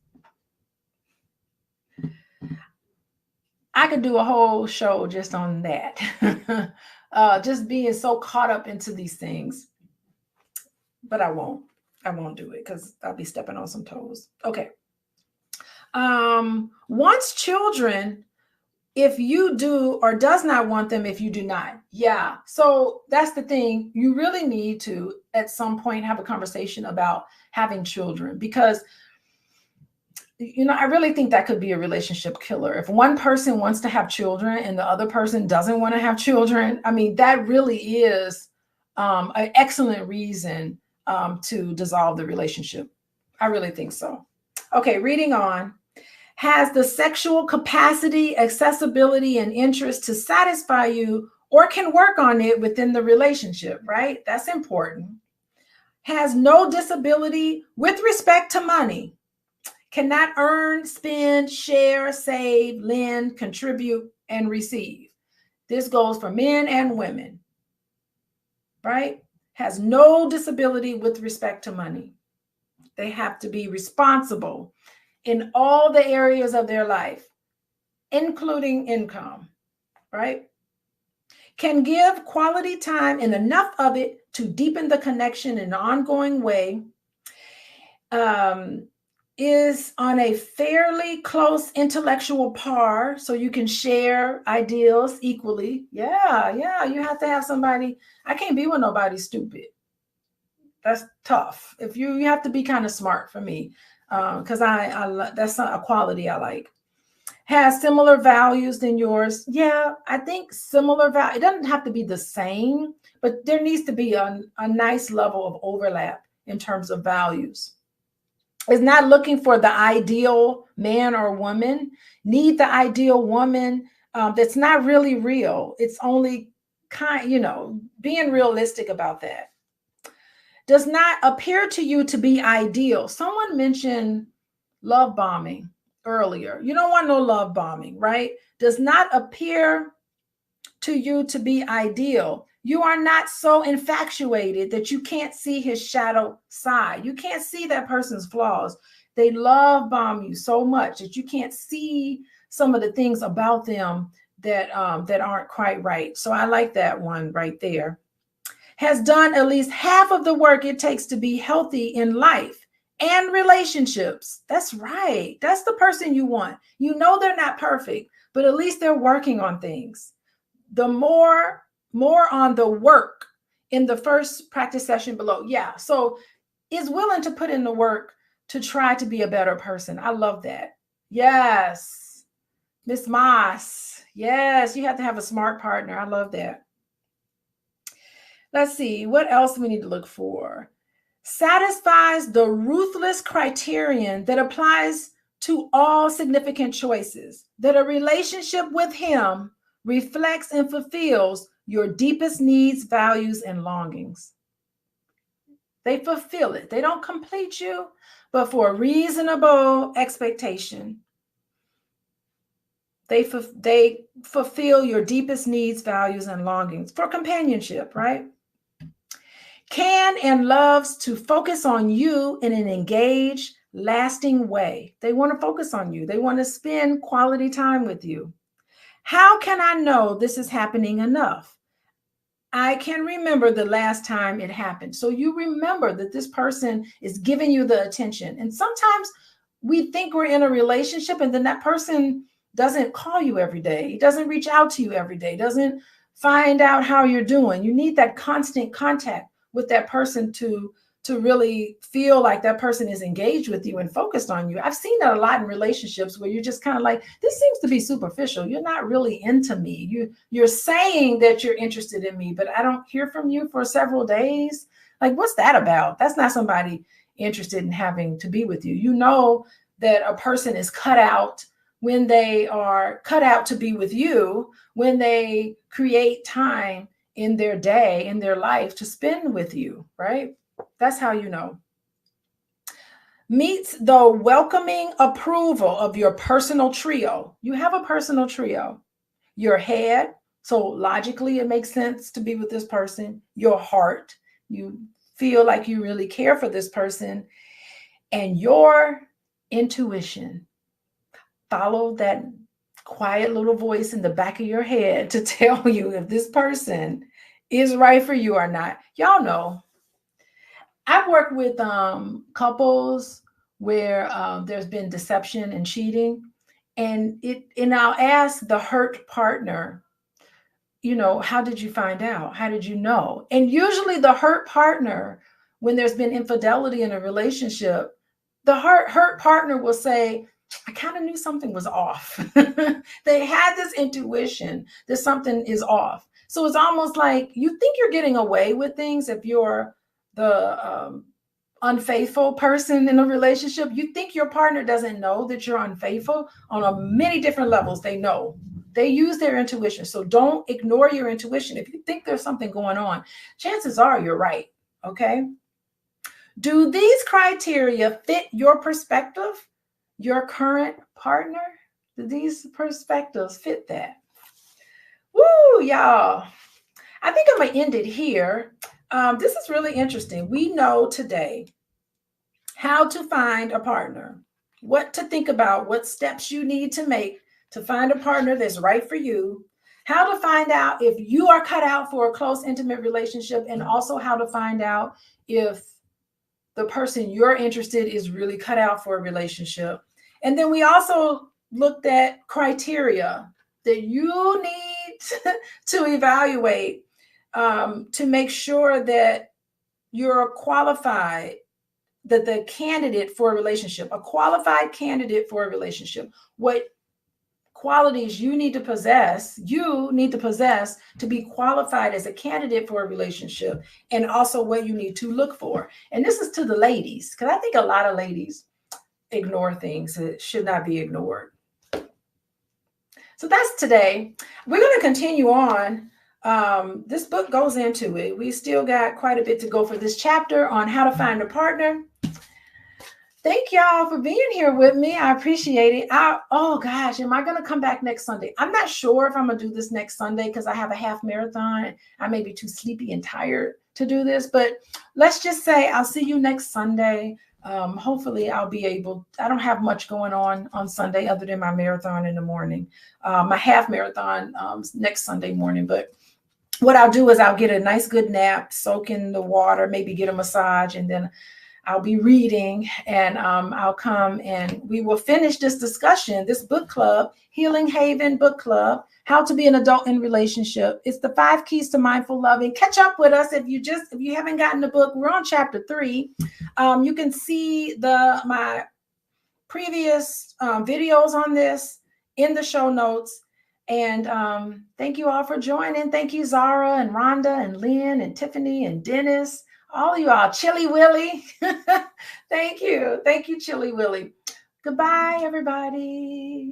S7: I could do a whole show just on that. Just being so caught up into these things, but I won't do it because I'll be stepping on some toes. Okay. Wants children if you do or does not want them if you do not. Yeah. So that's the thing. You really need to, at some point, have a conversation about having children because, you know, I really think that could be a relationship killer. If one person wants to have children and the other person doesn't want to have children, I mean, that really is an excellent reason to dissolve the relationship. I really think so. Okay, reading on. Has the sexual capacity, accessibility, and interest to satisfy you or can work on it within the relationship, right? That's important. Has no disability with respect to money. Cannot earn, spend, share, save, lend, contribute, and receive. This goes for men and women, right? Has no disability with respect to money. They have to be responsible in all the areas of their life, including income, right? Can give quality time and enough of it to deepen the connection in an ongoing way. Is on a fairly close intellectual par, so you can share ideals equally. Yeah, you have to have somebody. I can't be with nobody stupid. That's tough. If you have to be kind of smart for me, because I that's not a quality I like. Has similar values than yours. Yeah, I think similar value. It doesn't have to be the same, but there needs to be a nice level of overlap in terms of values. Is not looking for the ideal man or woman. Need the ideal woman that's not really real. It's only being realistic about that. Does not appear to you to be ideal. Someone mentioned love bombing earlier. You don't want no love bombing, right? Does not appear to you to be ideal. You are not so infatuated that you can't see his shadow side. You can't see that person's flaws. They love bomb you so much that you can't see some of the things about them that aren't quite right. So I like that one right there. Has done at least half of the work it takes to be healthy in life and relationships. That's right. That's the person you want. You know they're not perfect, but at least they're working on things. The more on the work in the first practice session below. Yeah. So is willing to put in the work to try to be a better person. I love that. Yes. Miss Moss. Yes, you have to have a smart partner. I love that. Let's see. What else we need to look for? Satisfies the ruthless criterion that applies to all significant choices, that a relationship with him reflects and fulfills your deepest needs, values, and longings. They fulfill it. They don't complete you, but for a reasonable expectation, they fulfill your deepest needs, values, and longings for companionship, right? Can and loves to focus on you in an engaged, lasting way. They want to focus on you. They want to spend quality time with you. How can I know this is happening enough? I can remember the last time it happened. So you remember that this person is giving you the attention. And sometimes we think we're in a relationship and then that person doesn't call you every day, doesn't reach out to you every day, doesn't find out how you're doing. You need that constant contact with that person to really feel like that person is engaged with you and focused on you. I've seen that a lot in relationships where you're just kind of like, this seems to be superficial. You're not really into me. You're saying that you're interested in me, but I don't hear from you for several days. Like, what's that about? That's not somebody interested in having to be with you. You know that a person is cut out when they are cut out to be with you, when they create time in their day, in their life to spend with you, right? That's how you know. Meets the welcoming approval of your personal trio. You have a personal trio. Your head, so logically it makes sense to be with this person. Your heart, you feel like you really care for this person. And your intuition. Follow that quiet little voice in the back of your head to tell you if this person is right for you or not. Y'all know. I've worked with couples where there's been deception and cheating, and I'll ask the hurt partner, you know, how did you find out? How did you know? And usually the hurt partner, when there's been infidelity in a relationship, the hurt partner will say, I kind of knew something was off. They had this intuition that something is off. So it's almost like you think you're getting away with things if you're the unfaithful person in a relationship. You think your partner doesn't know that you're unfaithful. On many different levels, they know. They use their intuition. So don't ignore your intuition. If you think there's something going on, chances are you're right, okay? Do these criteria fit your perspective, your current partner? Do these perspectives fit that? Woo, y'all. I think I'm going to end it here. This is really interesting. We know today how to find a partner, what to think about, what steps you need to make to find a partner that's right for you, how to find out if you are cut out for a close, intimate relationship, and also how to find out if the person you're interested in is really cut out for a relationship. And then we also looked at criteria that you need to evaluate to make sure that you're qualified, that the candidate for a relationship, a qualified candidate for a relationship, what qualities you need to possess to be qualified as a candidate for a relationship, and also what you need to look for. And this is to the ladies, because I think a lot of ladies ignore things that should not be ignored. So that's today. We're going to continue on. This book goes into it. We still got quite a bit to go for this chapter on how to find a partner. Thank y'all for being here with me. I appreciate it. Oh gosh, am I going to come back next Sunday? I'm not sure if I'm going to do this next Sunday because I have a half marathon. I may be too sleepy and tired to do this, but let's just say I'll see you next Sunday. Hopefully I'll be able, I don't have much going on Sunday other than my marathon in the morning, my half marathon next Sunday morning. But what I'll do is I'll get a nice good nap, soak in the water, maybe get a massage, and then I'll be reading, and I'll come and we will finish this discussion, this book club, Healing Haven Book Club, How to Be an Adult in Relationship. It's the 5 Keys to Mindful Loving. Catch up with us if you haven't gotten the book. We're on chapter 3. You can see my previous videos on this in the show notes. And thank you all for joining. Thank you, Zara and Rhonda and Lynn and Tiffany and Dennis. All of you all, Chili Willy. Thank you. Thank you, Chili Willy. Goodbye, everybody.